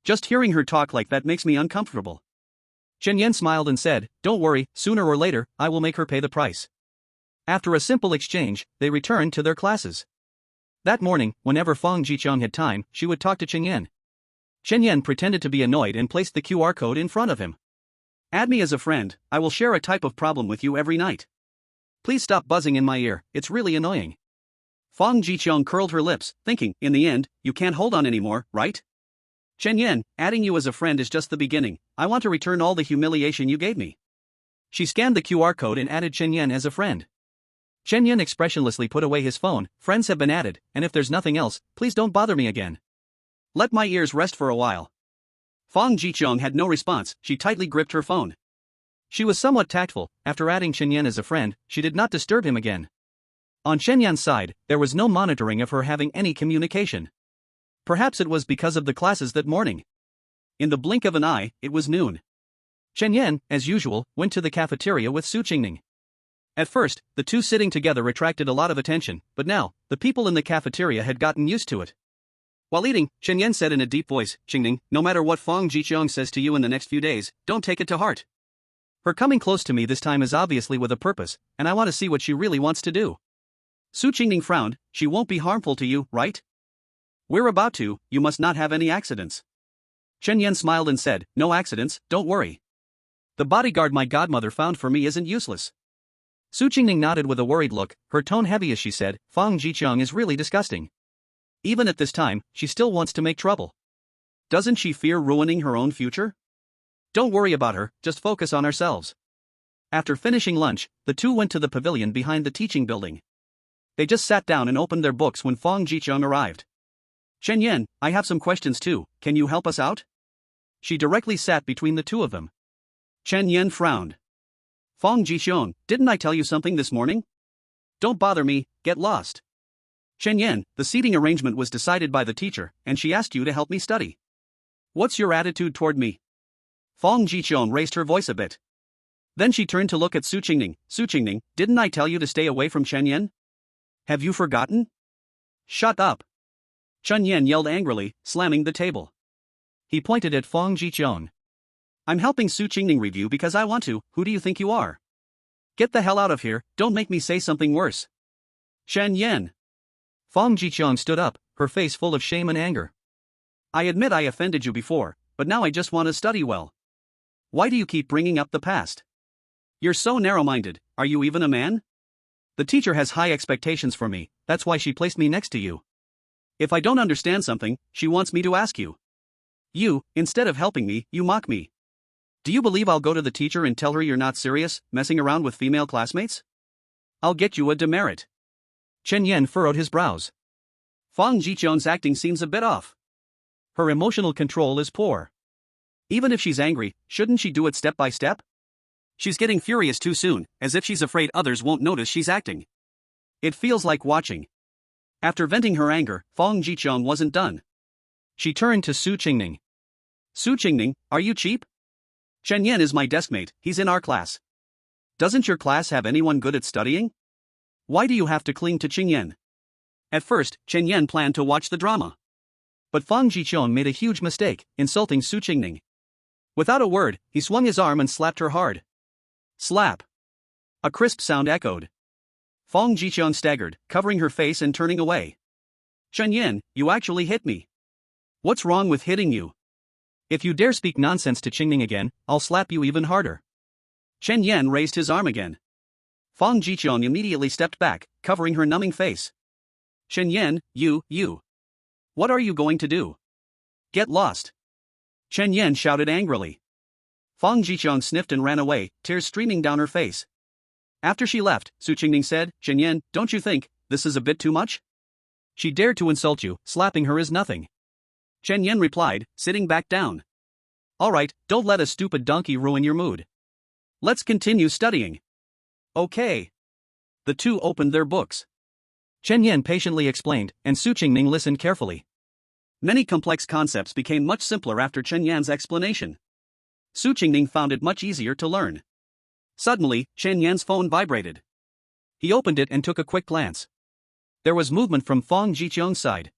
Speaker 1: Just hearing her talk like that makes me uncomfortable. Chen Yan smiled and said, don't worry, sooner or later, I will make her pay the price. After a simple exchange, they returned to their classes. That morning, whenever Fong Jiqiang had time, she would talk to Chen Yan. Chen Yan pretended to be annoyed and placed the QR code in front of him. Add me as a friend, I will share a type of problem with you every night. Please stop buzzing in my ear, it's really annoying. Fong Jiqiang curled her lips, thinking, in the end, you can't hold on anymore, right? Chen Yan, adding you as a friend is just the beginning, I want to return all the humiliation you gave me. She scanned the QR code and added Chen Yan as a friend. Chen Yan expressionlessly put away his phone. Friends have been added, and if there's nothing else, please don't bother me again. Let my ears rest for a while. Fong Jiqiang had no response, she tightly gripped her phone. She was somewhat tactful, after adding Chen Yan as a friend, she did not disturb him again. On Chen Yan's side, there was no monitoring of her having any communication. Perhaps it was because of the classes that morning. In the blink of an eye, it was noon. Chen Yan, as usual, went to the cafeteria with Su Qingning. At first, the two sitting together attracted a lot of attention, but now, the people in the cafeteria had gotten used to it. While eating, Chen Yan said in a deep voice, Qingning, no matter what Fong Jiqiang says to you in the next few days, don't take it to heart. Her coming close to me this time is obviously with a purpose, and I want to see what she really wants to do. Su Qingning frowned. She won't be harmful to you, right? We're about to, you must not have any accidents. Chen Yan smiled and said, no accidents, don't worry. The bodyguard my godmother found for me isn't useless. Su Qingning nodded with a worried look, her tone heavy as she said, Fang Jiqiang is really disgusting. Even at this time, she still wants to make trouble. Doesn't she fear ruining her own future? Don't worry about her, just focus on ourselves. After finishing lunch, the two went to the pavilion behind the teaching building. They just sat down and opened their books when Fang Jiqiang arrived. Chen Yan, I have some questions too, can you help us out? She directly sat between the two of them. Chen Yan frowned. Fang Jiqiang, didn't I tell you something this morning? Don't bother me, get lost. Chen Yan, the seating arrangement was decided by the teacher, and she asked you to help me study. What's your attitude toward me? Fang Jiqiang raised her voice a bit. Then she turned to look at Su Qingning. Su Qingning, didn't I tell you to stay away from Chen Yan? Have you forgotten? Shut up. Chen Yan yelled angrily, slamming the table. He pointed at Fang Jiqiang. I'm helping Su Qingning review because I want to, who do you think you are? Get the hell out of here, don't make me say something worse. Chen Yan. Fang Jiqiang stood up, her face full of shame and anger. I admit I offended you before, but now I just want to study well. Why do you keep bringing up the past? You're so narrow-minded, are you even a man? The teacher has high expectations for me, that's why she placed me next to you. If I don't understand something, she wants me to ask you. You, instead of helping me, you mock me. Do you believe I'll go to the teacher and tell her you're not serious, messing around with female classmates? I'll get you a demerit. Chen Yan furrowed his brows. Fang Jiqiang's acting seems a bit off. Her emotional control is poor. Even if she's angry, shouldn't she do it step by step? She's getting furious too soon, as if she's afraid others won't notice she's acting. It feels like watching. After venting her anger, Fang Jiqiang wasn't done. She turned to Su Qingning. Su Qingning, are you cheap? Chen Yan is my deskmate, he's in our class. Doesn't your class have anyone good at studying? Why do you have to cling to Qing Yan? At first, Chen Yan planned to watch the drama. But Fang Jiqiang made a huge mistake, insulting Su Qingning. Without a word, he swung his arm and slapped her hard. Slap. A crisp sound echoed. Fang Jiqiang staggered, covering her face and turning away. Chen Yan, you actually hit me. What's wrong with hitting you? If you dare speak nonsense to Qingning again, I'll slap you even harder. Chen Yan raised his arm again. Fang Jiqiang immediately stepped back, covering her numbing face. Chen Yan, you. What are you going to do? Get lost. Chen Yan shouted angrily. Fang Jiqiang sniffed and ran away, tears streaming down her face. After she left, Su Qingning said, Chen Yan, don't you think this is a bit too much? She dared to insult you, slapping her is nothing. Chen Yan replied, sitting back down. Alright, don't let a stupid donkey ruin your mood. Let's continue studying. Okay. The two opened their books. Chen Yan patiently explained, and Su Qingning listened carefully. Many complex concepts became much simpler after Chen Yan's explanation. Su Qingning found it much easier to learn. Suddenly, Chen Yan's phone vibrated. He opened it and took a quick glance. There was movement from Fang Jiqiang's side.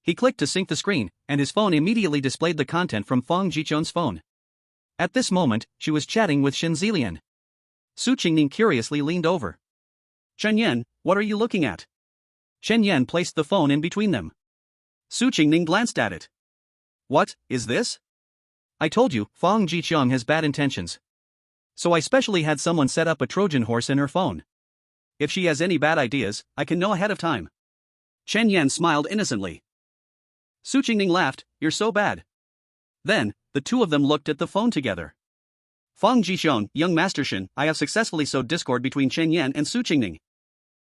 Speaker 1: He clicked to sync the screen, and his phone immediately displayed the content from Fang Jiqiang's phone. At this moment, she was chatting with Xin Zilian. Su Qingning curiously leaned over. Chen Yan, what are you looking at? Chen Yan placed the phone in between them. Su Qingning glanced at it. What is this? I told you, Fang Jiqiang has bad intentions. So I specially had someone set up a Trojan horse in her phone. If she has any bad ideas, I can know ahead of time. Chen Yan smiled innocently. Su Qingning laughed, you're so bad. Then, the two of them looked at the phone together. Fang Jiqiang, young Master Shin, I have successfully sowed discord between Chen Yan and Su Qingning.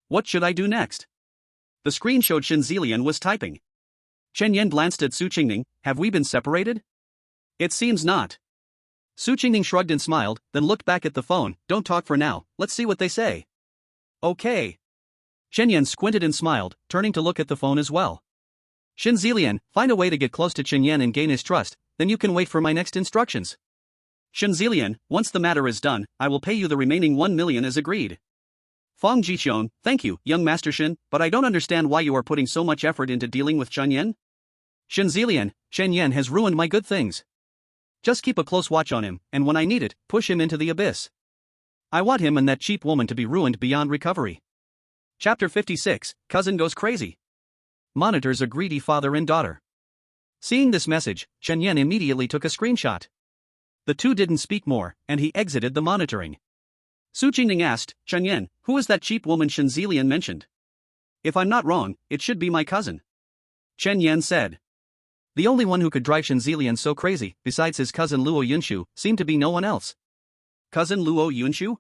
Speaker 1: What should I do next? The screen showed Xin Zilian was typing. Chen Yan glanced at Su Qingning, have we been separated? It seems not. Su Qingning shrugged and smiled, then looked back at the phone, don't talk for now, let's see what they say. Okay. Chen Yan squinted and smiled, turning to look at the phone as well. Xin Zilian, find a way to get close to Chen Yan and gain his trust, then you can wait for my next instructions. Xin Zilian, once the matter is done, I will pay you the remaining 1 million as agreed. Fang Jiqiang, thank you, young Master Shin, but I don't understand why you are putting so much effort into dealing with Chen Yan. Xin Zilian, Chen Yan has ruined my good things. Just keep a close watch on him, and when I need it, push him into the abyss. I want him and that cheap woman to be ruined beyond recovery. Chapter 56, Cousin Goes Crazy. Monitors a greedy father and daughter. Seeing this message, Chen Yan immediately took a screenshot. The two didn't speak more, and he exited the monitoring. Su Qingning asked, Chen Yan, who is that cheap woman Shen Zilian mentioned? If I'm not wrong, it should be my cousin. Chen Yan said. The only one who could drive Shen Zilian so crazy, besides his cousin Luo Yunshu, seemed to be no one else. Cousin Luo Yunshu?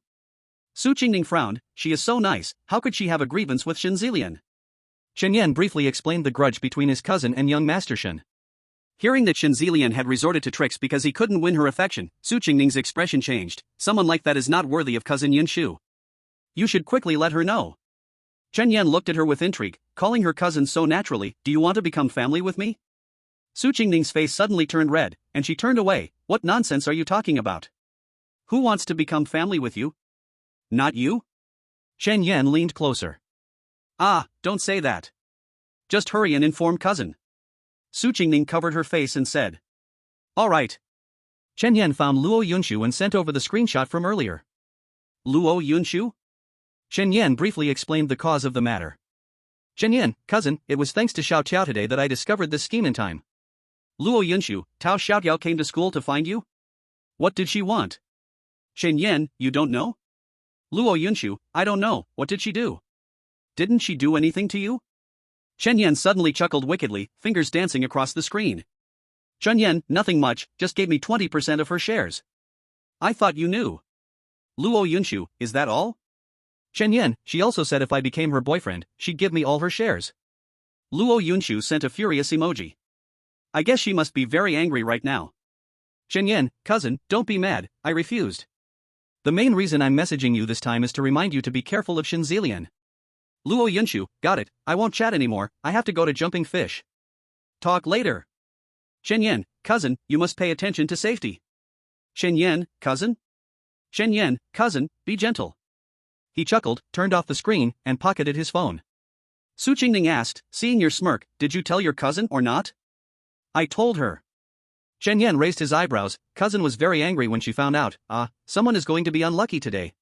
Speaker 1: Su Qingning frowned. She is so nice, how could she have a grievance with Shen Zilian? Chen Yan briefly explained the grudge between his cousin and young Master Shen. Hearing that Shen Zilian had resorted to tricks because he couldn't win her affection, Su Qingning's expression changed. Someone like that is not worthy of cousin Yunshu. You should quickly let her know. Chen Yan looked at her with intrigue, calling her cousin so naturally. Do you want to become family with me? Su Qingning's face suddenly turned red, and she turned away. What nonsense are you talking about? Who wants to become family with you? Not you? Chen Yan leaned closer. Ah, don't say that. Just hurry and inform cousin. Su Qingning covered her face and said. All right. Chen Yan found Luo Yunshu and sent over the screenshot from earlier. Luo Yunshu? Chen Yan briefly explained the cause of the matter. Chen Yan, cousin, it was thanks to Xiao Qiao today that I discovered this scheme in time. Luo Yunshu, Tao Xiaoqiao came to school to find you? What did she want? Chen Yan, you don't know? Luo Yunshu, I don't know, what did she do? Didn't she do anything to you? Chen Yan suddenly chuckled wickedly, fingers dancing across the screen. Chen Yan, nothing much, just gave me 20% of her shares. I thought you knew. Luo Yunshu, is that all? Chen Yan, she also said if I became her boyfriend, she'd give me all her shares. Luo Yunshu sent a furious emoji. I guess she must be very angry right now. Chen Yan, cousin, don't be mad, I refused. The main reason I'm messaging you this time is to remind you to be careful of Shen Zilian. Luo Yunshu, got it, I won't chat anymore, I have to go to jumping fish. Talk later. Chen Yan, cousin, you must pay attention to safety. Chen Yan, cousin? Chen Yan, cousin, be gentle. He chuckled, turned off the screen, and pocketed his phone. Su Qingning asked, seeing your smirk, did you tell your cousin or not? I told her. Chen Yan raised his eyebrows. Cousin was very angry when she found out. Someone is going to be unlucky today.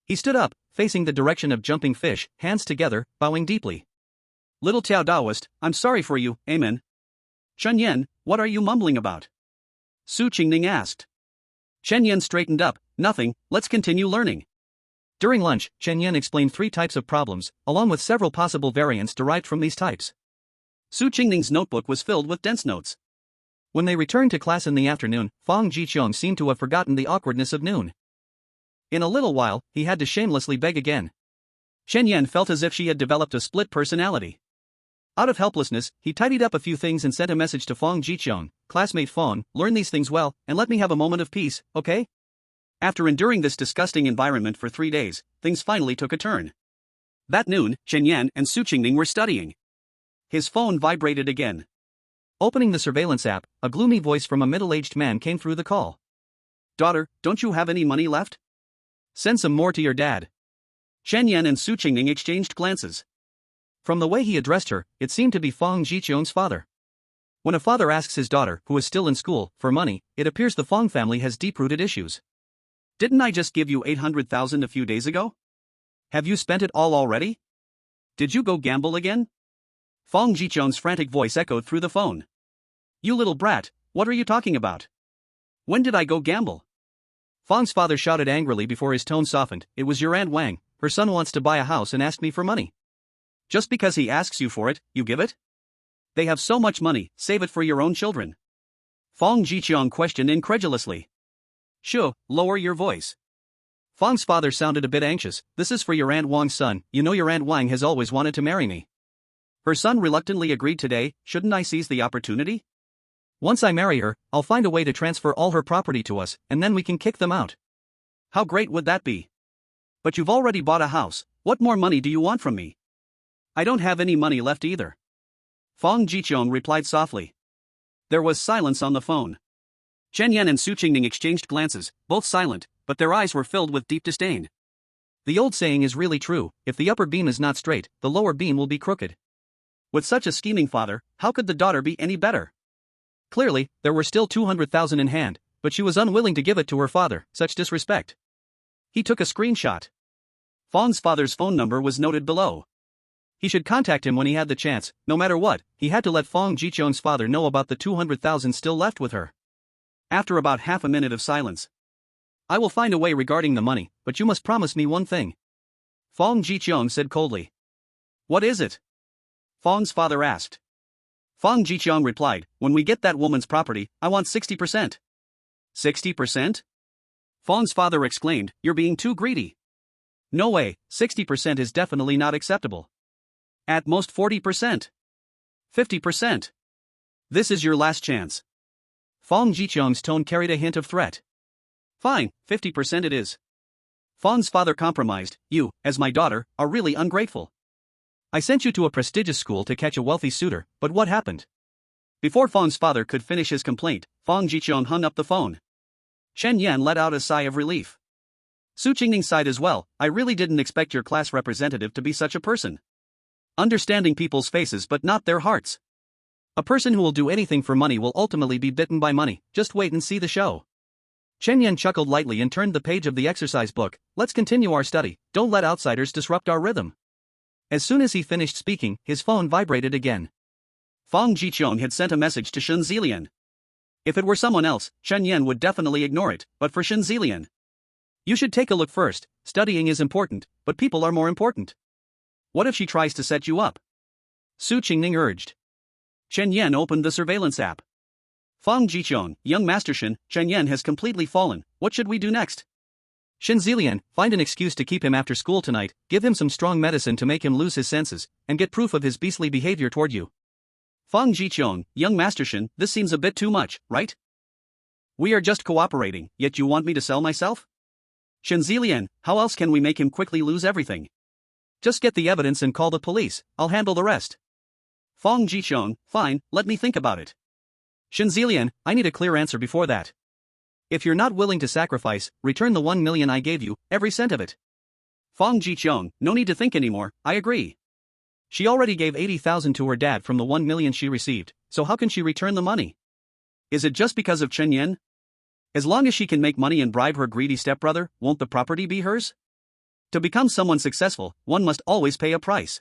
Speaker 1: He stood up, facing the direction of jumping fish, hands together, bowing deeply. Little Tao Daoist, I'm sorry for you, amen. Chen Yan, what are you mumbling about? Su Qingning asked. Chen Yan straightened up, nothing, let's continue learning. During lunch, Chen Yan explained 3 types of problems, along with several possible variants derived from these types. Su Qingning's notebook was filled with dense notes. When they returned to class in the afternoon, Fang Jiqiong seemed to have forgotten the awkwardness of noon. In a little while, he had to shamelessly beg again. Chen Yan felt as if she had developed a split personality. Out of helplessness, he tidied up a few things and sent a message to Fang Jiqiong, classmate Fang, learn these things well, and let me have a moment of peace, okay? After enduring this disgusting environment for 3 days, things finally took a turn. That noon, Chen Yan and Su Qingning were studying. His phone vibrated again. Opening the surveillance app, a gloomy voice from a middle-aged man came through the call. Daughter, don't you have any money left? Send some more to your dad. Chen Yan and Su Qingning exchanged glances. From the way he addressed her, it seemed to be Fang Jiqiong's father. When a father asks his daughter, who is still in school, for money, it appears the Fang family has deep-rooted issues. Didn't I just give you 800,000 a few days ago? Have you spent it all already? Did you go gamble again? Fang Jiqiong's frantic voice echoed through the phone. You little brat, what are you talking about? When did I go gamble? Fang's father shouted angrily before his tone softened. It was your Aunt Wang, her son wants to buy a house and asked me for money. Just because he asks you for it, you give it? They have so much money, save it for your own children. Fang Jiqiong questioned incredulously. Sure, lower your voice. Fang's father sounded a bit anxious. This is for your Aunt Wang's son, you know your Aunt Wang has always wanted to marry me. Her son reluctantly agreed today, shouldn't I seize the opportunity? Once I marry her, I'll find a way to transfer all her property to us, and then we can kick them out. How great would that be? But you've already bought a house, what more money do you want from me? I don't have any money left either. Fang Jiqiong replied softly. There was silence on the phone. Chen Yan and Su Qingning exchanged glances, both silent, but their eyes were filled with deep disdain. The old saying is really true, if the upper beam is not straight, the lower beam will be crooked. With such a scheming father, how could the daughter be any better? Clearly, there were still 200,000 in hand, but she was unwilling to give it to her father, such disrespect. He took a screenshot. Fong's father's phone number was noted below. He should contact him when he had the chance. No matter what, he had to let Fong Jichong's father know about the 200,000 still left with her. After about half a minute of silence. I will find a way regarding the money, but you must promise me one thing. Fong Jichong said coldly. What is it? Fong's father asked. Fong Jichong replied, when we get that woman's property, I want 60%. 60%? Fong's father exclaimed, you're being too greedy. No way, 60% is definitely not acceptable. At most 40%. 50%. This is your last chance. Fong Jichong's tone carried a hint of threat. Fine, 50% it is. Fong's father compromised, you, as my daughter, are really ungrateful. I sent you to a prestigious school to catch a wealthy suitor, but what happened? Before Fong's father could finish his complaint, Fong Jichong hung up the phone. Shen Yan let out a sigh of relief. Su Qingning sighed as well, I really didn't expect your class representative to be such a person. Understanding people's faces but not their hearts. A person who will do anything for money will ultimately be bitten by money, just wait and see the show. Chen Yan chuckled lightly and turned the page of the exercise book, let's continue our study, don't let outsiders disrupt our rhythm. As soon as he finished speaking, his phone vibrated again. Fong Jichong had sent a message to Shen Zilian. If it were someone else, Chen Yan would definitely ignore it, but for Shen Zilian. You should take a look first, studying is important, but people are more important. What if she tries to set you up? Su Qingning urged. Chen Yan opened the surveillance app. Fong Jichong, young Master Shen Yan has completely fallen, what should we do next? Shen Zilian, find an excuse to keep him after school tonight, give him some strong medicine to make him lose his senses, and get proof of his beastly behavior toward you. Fong Jichong, young Master Shen, this seems a bit too much, right? We are just cooperating, yet you want me to sell myself? Shen Zilian, how else can we make him quickly lose everything? Just get the evidence and call the police, I'll handle the rest. Fong Jichong, fine, let me think about it. Shen Zilian, I need a clear answer before that. If you're not willing to sacrifice, return the 1 million I gave you, every cent of it. Fong Jichong, no need to think anymore, I agree. She already gave 80,000 to her dad from the 1 million she received, so how can she return the money? Is it just because of Chen Yan? As long as she can make money and bribe her greedy stepbrother, won't the property be hers? To become someone successful, one must always pay a price.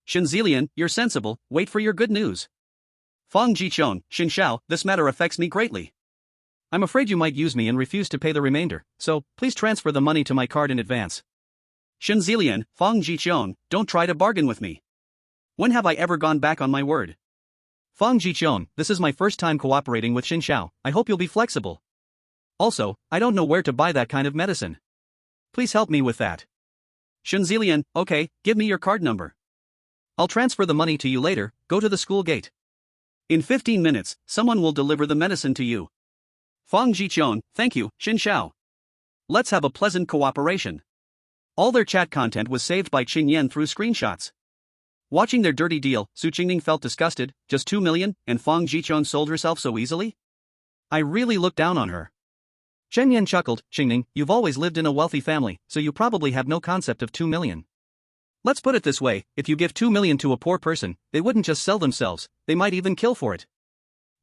Speaker 1: Shen Zilian, you're sensible, wait for your good news. Fong Jichong, Xin Shao, this matter affects me greatly. I'm afraid you might use me and refuse to pay the remainder, so please transfer the money to my card in advance. Shen Zilian, Fong Jichong, don't try to bargain with me. When have I ever gone back on my word? Fong Jichong, this is my first time cooperating with Xin Shao, I hope you'll be flexible. Also, I don't know where to buy that kind of medicine. Please help me with that. Shen Zilian, okay, give me your card number. I'll transfer the money to you later, go to the school gate. In 15 minutes, someone will deliver the medicine to you. Fong Jichong, thank you, Xin Shao. Let's have a pleasant cooperation. All their chat content was saved by Qin Yan through screenshots. Watching their dirty deal, Su Qingning felt disgusted, just 2 million, and Fong Jichong sold herself so easily? I really look down on her. Chen Yan chuckled, Qingning, you've always lived in a wealthy family, so you probably have no concept of 2 million. Let's put it this way, if you give 2 million to a poor person, they wouldn't just sell themselves, they might even kill for it.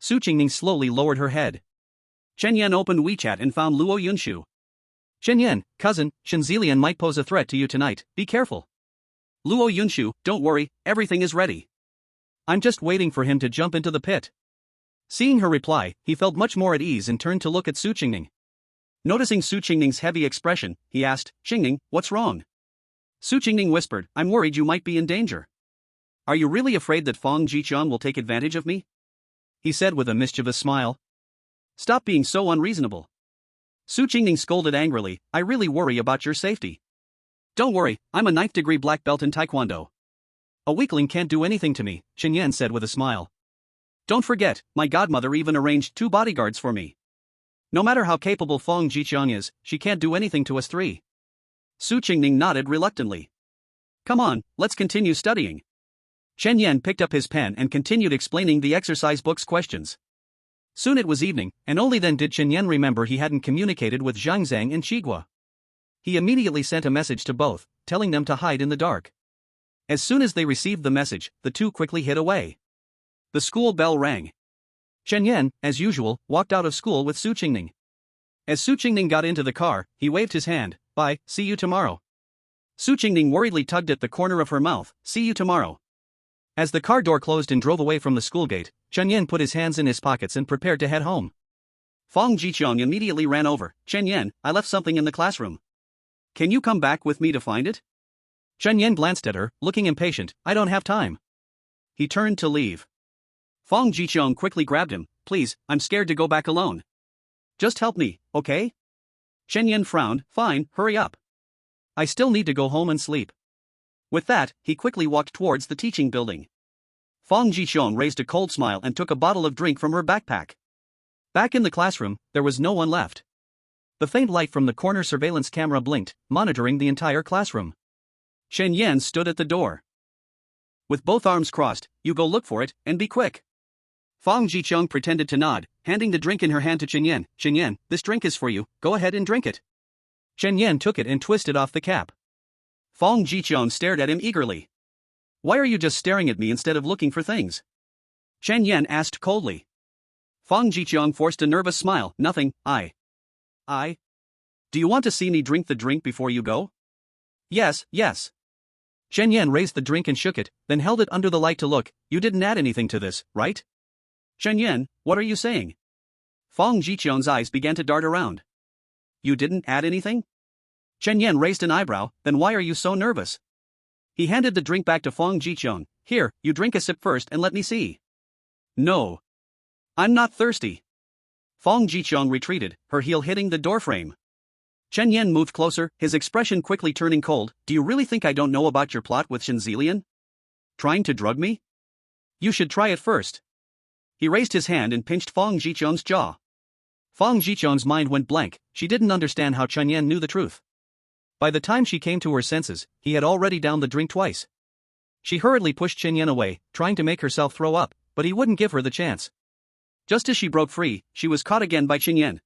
Speaker 1: Su Qingning slowly lowered her head. Chen Yan opened WeChat and found Luo Yunshu. Chen Yan, cousin, Shen Zilian might pose a threat to you tonight, be careful. Luo Yunshu, don't worry, everything is ready. I'm just waiting for him to jump into the pit. Seeing her reply, he felt much more at ease and turned to look at Su Qingning. Noticing Su Qingning's heavy expression, he asked, Qingning, what's wrong? Su Qingning whispered, I'm worried you might be in danger. Are you really afraid that Fong Jichong will take advantage of me? He said with a mischievous smile. Stop being so unreasonable. Su Qingning scolded angrily, I really worry about your safety. Don't worry, I'm a 9th degree black belt in Taekwondo. A weakling can't do anything to me, Chen Yan said with a smile. Don't forget, my godmother even arranged 2 bodyguards for me. No matter how capable Fong Jichong is, she can't do anything to us 3. Su Qingning nodded reluctantly. Come on, let's continue studying. Chen Yan picked up his pen and continued explaining the exercise book's questions. Soon it was evening, and only then did Chen Yan remember he hadn't communicated with Zhang Zhang and Qigua. He immediately sent a message to both, telling them to hide in the dark. As soon as they received the message, the two quickly hid away. The school bell rang. Chen Yan, as usual, walked out of school with Su Qingning. As Su Qingning got into the car, he waved his hand, bye, see you tomorrow. Su Qingning worriedly tugged at the corner of her mouth. See you tomorrow. As the car door closed and drove away from the school gate, Chen Yan put his hands in his pockets and prepared to head home. Fong Jiqiang immediately ran over. Chen Yan, I left something in the classroom. Can you come back with me to find it? Chen Yan glanced at her, looking impatient. I don't have time. He turned to leave. Fong Jiqiang quickly grabbed him. Please, I'm scared to go back alone. Just help me, okay? Chen Yan frowned. Fine, hurry up. I still need to go home and sleep. With that, he quickly walked towards the teaching building. Fong Jiqiang raised a cold smile and took a bottle of drink from her backpack. Back in the classroom, there was no one left. The faint light from the corner surveillance camera blinked, monitoring the entire classroom. Chen Yan stood at the door. With both arms crossed, you go look for it, and be quick. Fong Jiqiang pretended to nod, handing the drink in her hand to Chen Yan. Chen Yan, this drink is for you, go ahead and drink it. Chen Yan took it and twisted off the cap. Fong Jiqiang stared at him eagerly. Why are you just staring at me instead of looking for things? Chen Yan asked coldly. Fong Jiqiang forced a nervous smile. Nothing, I. Do you want to see me drink the drink before you go? Yes. Chen Yan raised the drink and shook it, then held it under the light to look. You didn't add anything to this, right? Chen Yan, what are you saying? Fong Jiqiang's eyes began to dart around. You didn't add anything? Chen Yan raised an eyebrow. Then why are you so nervous? He handed the drink back to Fong Jiqiang. Here, you drink a sip first and let me see. No. I'm not thirsty. Fong Jiqiang retreated, her heel hitting the doorframe. Chen Yan moved closer, his expression quickly turning cold. Do you really think I don't know about your plot with Shen Zilian? Trying to drug me? You should try it first. He raised his hand and pinched Fong Jiqiang's jaw. Fong Jiqiang's mind went blank. She didn't understand how Chen Yan knew the truth. By the time she came to her senses, he had already downed the drink twice. She hurriedly pushed Chen Yan away, trying to make herself throw up, but he wouldn't give her the chance. Just as she broke free, she was caught again by Chen Yan.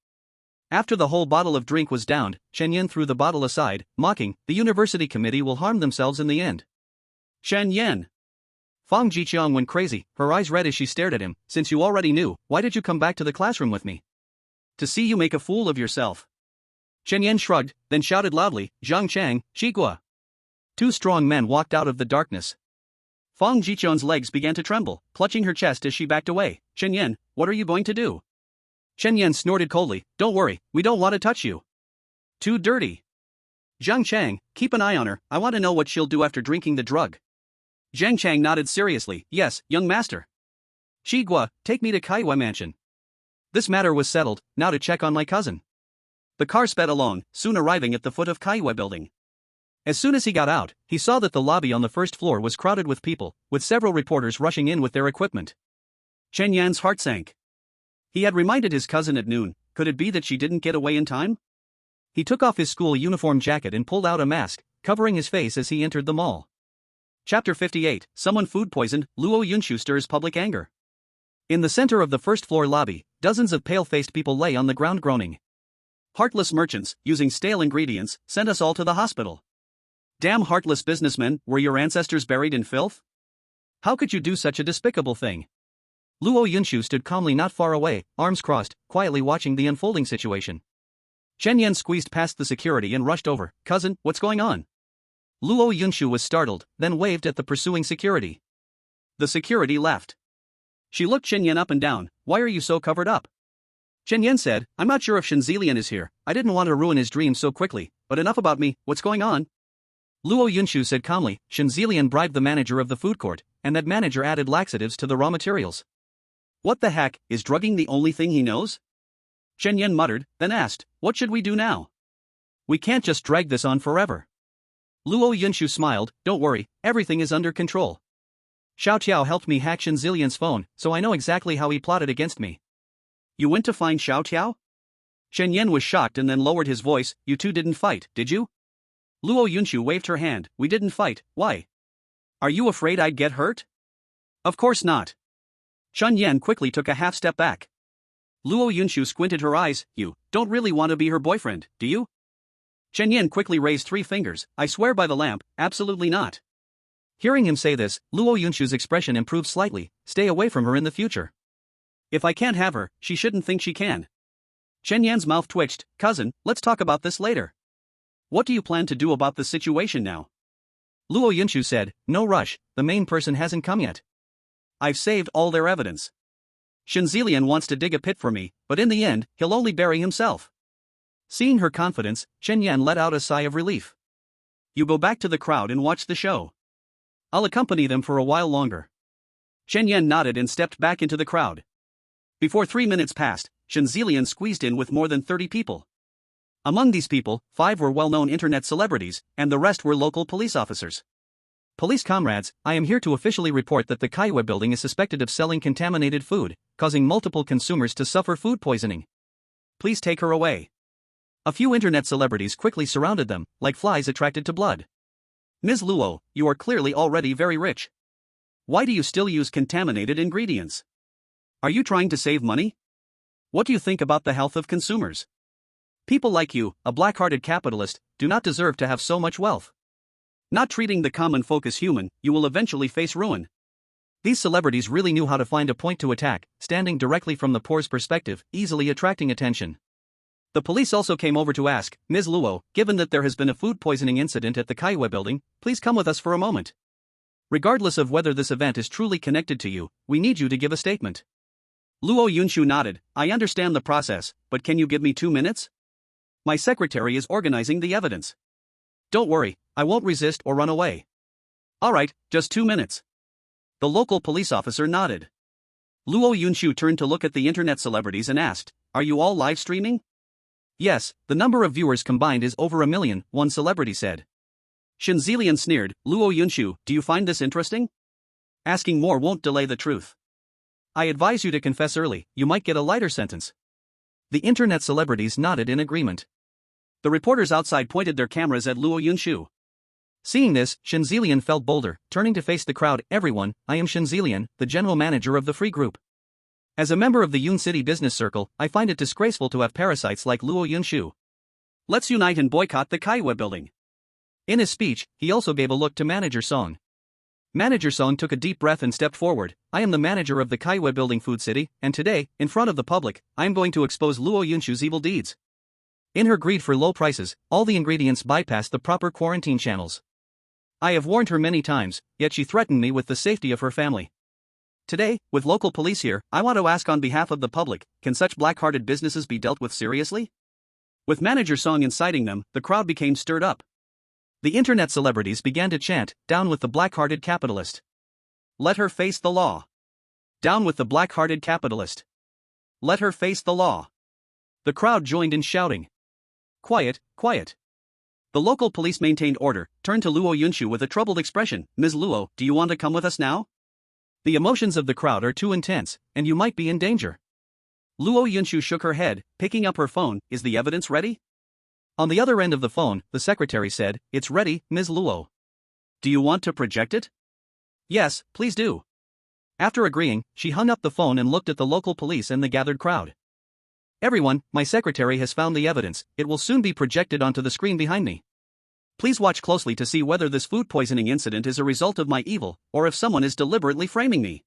Speaker 1: After the whole bottle of drink was downed, Chen Yan threw the bottle aside, mocking, the university committee will harm themselves in the end. Chen Yan. Fong Jiqiang went crazy, her eyes red as she stared at him. Since you already knew, why did you come back to the classroom with me? To see you make a fool of yourself. Chen Yan shrugged, then shouted loudly, Zhang Chang, Shigua. Two strong men walked out of the darkness. Fong Jiqiang's legs began to tremble, clutching her chest as she backed away. Chen Yan, what are you going to do? Chen Yan snorted coldly. Don't worry, we don't want to touch you. Too dirty. Zhang Chang, keep an eye on her, I want to know what she'll do after drinking the drug. Zhang Chang nodded seriously. Yes, young master. Shigua, take me to Kaiwa Mansion. This matter was settled, now to check on my cousin. The car sped along, soon arriving at the foot of Kaiwa building. As soon as he got out, he saw that the lobby on the first floor was crowded with people, with several reporters rushing in with their equipment. Chen Yan's heart sank. He had reminded his cousin at noon. Could it be that she didn't get away in time? He took off his school uniform jacket and pulled out a mask, covering his face as he entered the mall. Chapter 58, Someone food poisoned, Luo Yunshu stirs public anger. In the center of the first floor lobby, dozens of pale-faced people lay on the ground groaning. Heartless merchants, using stale ingredients, sent us all to the hospital. Damn heartless businessmen, were your ancestors buried in filth? How could you do such a despicable thing? Luo Yunshu stood calmly not far away, arms crossed, quietly watching the unfolding situation. Chen Yan squeezed past the security and rushed over. Cousin, what's going on? Luo Yunshu was startled, then waved at the pursuing security. The security left. She looked Chen Yan up and down. Why are you so covered up? Chen Yan said, I'm not sure if Shen Zilian is here, I didn't want to ruin his dreams so quickly, but enough about me, what's going on? Luo Yunshu said calmly, Shen Zilian bribed the manager of the food court, and that manager added laxatives to the raw materials. What the heck, is drugging the only thing he knows? Chen Yan muttered, then asked, what should we do now? We can't just drag this on forever. Luo Yunshu smiled, don't worry, everything is under control. Xiao Tiao helped me hack Shen Zilian's phone, so I know exactly how he plotted against me. You went to find Xiao Tiao? Chen Yan was shocked and then lowered his voice, you two didn't fight, did you? Luo Yunshu waved her hand, we didn't fight, why? Are you afraid I'd get hurt? Of course not. Chen Yan quickly took a half step back. Luo Yunshu squinted her eyes, you don't really want to be her boyfriend, do you? Chen Yan quickly raised 3 fingers, I swear by the lamp, absolutely not. Hearing him say this, Luo Yunshu's expression improved slightly, stay away from her in the future. If I can't have her, she shouldn't think she can. Chen Yan's mouth twitched, cousin, let's talk about this later. What do you plan to do about the situation now? Luo Yunshu said, no rush, the main person hasn't come yet. I've saved all their evidence. Shen Zilian wants to dig a pit for me, but in the end, he'll only bury himself. Seeing her confidence, Chen Yan let out a sigh of relief. You go back to the crowd and watch the show. I'll accompany them for a while longer. Chen Yan nodded and stepped back into the crowd. Before 3 minutes passed, Shen Zilian squeezed in with more than 30 people. Among these people, 5 were well-known internet celebrities, and the rest were local police officers. Police comrades, I am here to officially report that the Kaiwa building is suspected of selling contaminated food, causing multiple consumers to suffer food poisoning. Please take her away. A few internet celebrities quickly surrounded them, like flies attracted to blood. Ms. Luo, you are clearly already very rich. Why do you still use contaminated ingredients? Are you trying to save money? What do you think about the health of consumers? People like you, a black-hearted capitalist, do not deserve to have so much wealth. Not treating the common folk as human, you will eventually face ruin. These celebrities really knew how to find a point to attack, standing directly from the poor's perspective, easily attracting attention. The police also came over to ask, Ms. Luo, given that there has been a food poisoning incident at the Kaiwa building, please come with us for a moment. Regardless of whether this event is truly connected to you, we need you to give a statement. Luo Yunshu nodded, I understand the process, but can you give me 2 minutes? My secretary is organizing the evidence. Don't worry, I won't resist or run away. Alright, just 2 minutes. The local police officer nodded. Luo Yunshu turned to look at the internet celebrities and asked, are you all live streaming? Yes, the number of viewers combined is over 1 million, one celebrity said. Shen Zilian sneered, Luo Yunshu, do you find this interesting? Asking more won't delay the truth. I advise you to confess early, you might get a lighter sentence. The internet celebrities nodded in agreement. The reporters outside pointed their cameras at Luo Yunshu. Seeing this, Shen Zilian felt bolder, turning to face the crowd, everyone, I am Shen Zilian, the general manager of the Free Group. As a member of the Yun City business circle, I find it disgraceful to have parasites like Luo Yunshu. Let's unite and boycott the Kaiwa building. In his speech, he also gave a look to Manager Song. Manager Song took a deep breath and stepped forward. I am the manager of the Kaiwa building Food City, and today, in front of the public, I am going to expose Luo Yunshu's evil deeds. In her greed for low prices, all the ingredients bypassed the proper quarantine channels. I have warned her many times, yet she threatened me with the safety of her family. Today, with local police here, I want to ask on behalf of the public, can such black-hearted businesses be dealt with seriously? With Manager Song inciting them, the crowd became stirred up. The internet celebrities began to chant, down with the black-hearted capitalist. Let her face the law. Down with the black-hearted capitalist. Let her face the law. The crowd joined in shouting. Quiet, quiet. The local police maintained order, turned to Luo Yunshu with a troubled expression, Ms. Luo, do you want to come with us now? The emotions of the crowd are too intense, and you might be in danger. Luo Yunshu shook her head, picking up her phone, is the evidence ready? On the other end of the phone, the secretary said, it's ready, Ms. Luo. Do you want to project it? Yes, please do. After agreeing, she hung up the phone and looked at the local police and the gathered crowd. Everyone, my secretary has found the evidence, it will soon be projected onto the screen behind me. Please watch closely to see whether this food poisoning incident is a result of my evil, or if someone is deliberately framing me.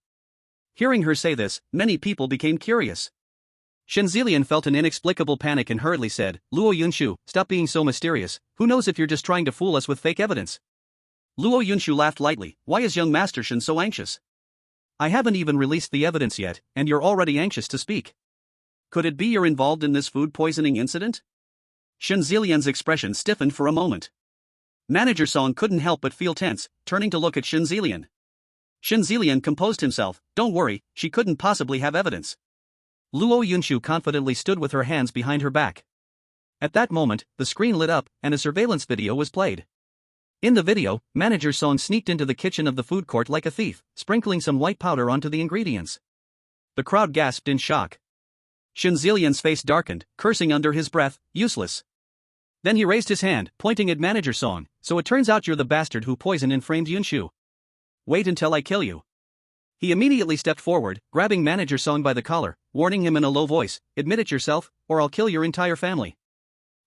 Speaker 1: Hearing her say this, many people became curious. Shen Zilian felt an inexplicable panic and hurriedly said, Luo Yunshu, stop being so mysterious, who knows if you're just trying to fool us with fake evidence? Luo Yunshu laughed lightly, why is young Master Shen so anxious? I haven't even released the evidence yet, and you're already anxious to speak. Could it be you're involved in this food poisoning incident? Shen Zilian's expression stiffened for a moment. Manager Song couldn't help but feel tense, turning to look at Shen Zilian. Shen Zilian composed himself, don't worry, she couldn't possibly have evidence. Luo Yunshu confidently stood with her hands behind her back. At that moment, the screen lit up, and a surveillance video was played. In the video, Manager Song sneaked into the kitchen of the food court like a thief, sprinkling some white powder onto the ingredients. The crowd gasped in shock. Shen Zilian's face darkened, cursing under his breath, useless. Then he raised his hand, pointing at Manager Song, so it turns out you're the bastard who poisoned and framed Yunshu. Wait until I kill you. He immediately stepped forward, grabbing Manager Song by the collar, warning him in a low voice, admit it yourself, or I'll kill your entire family.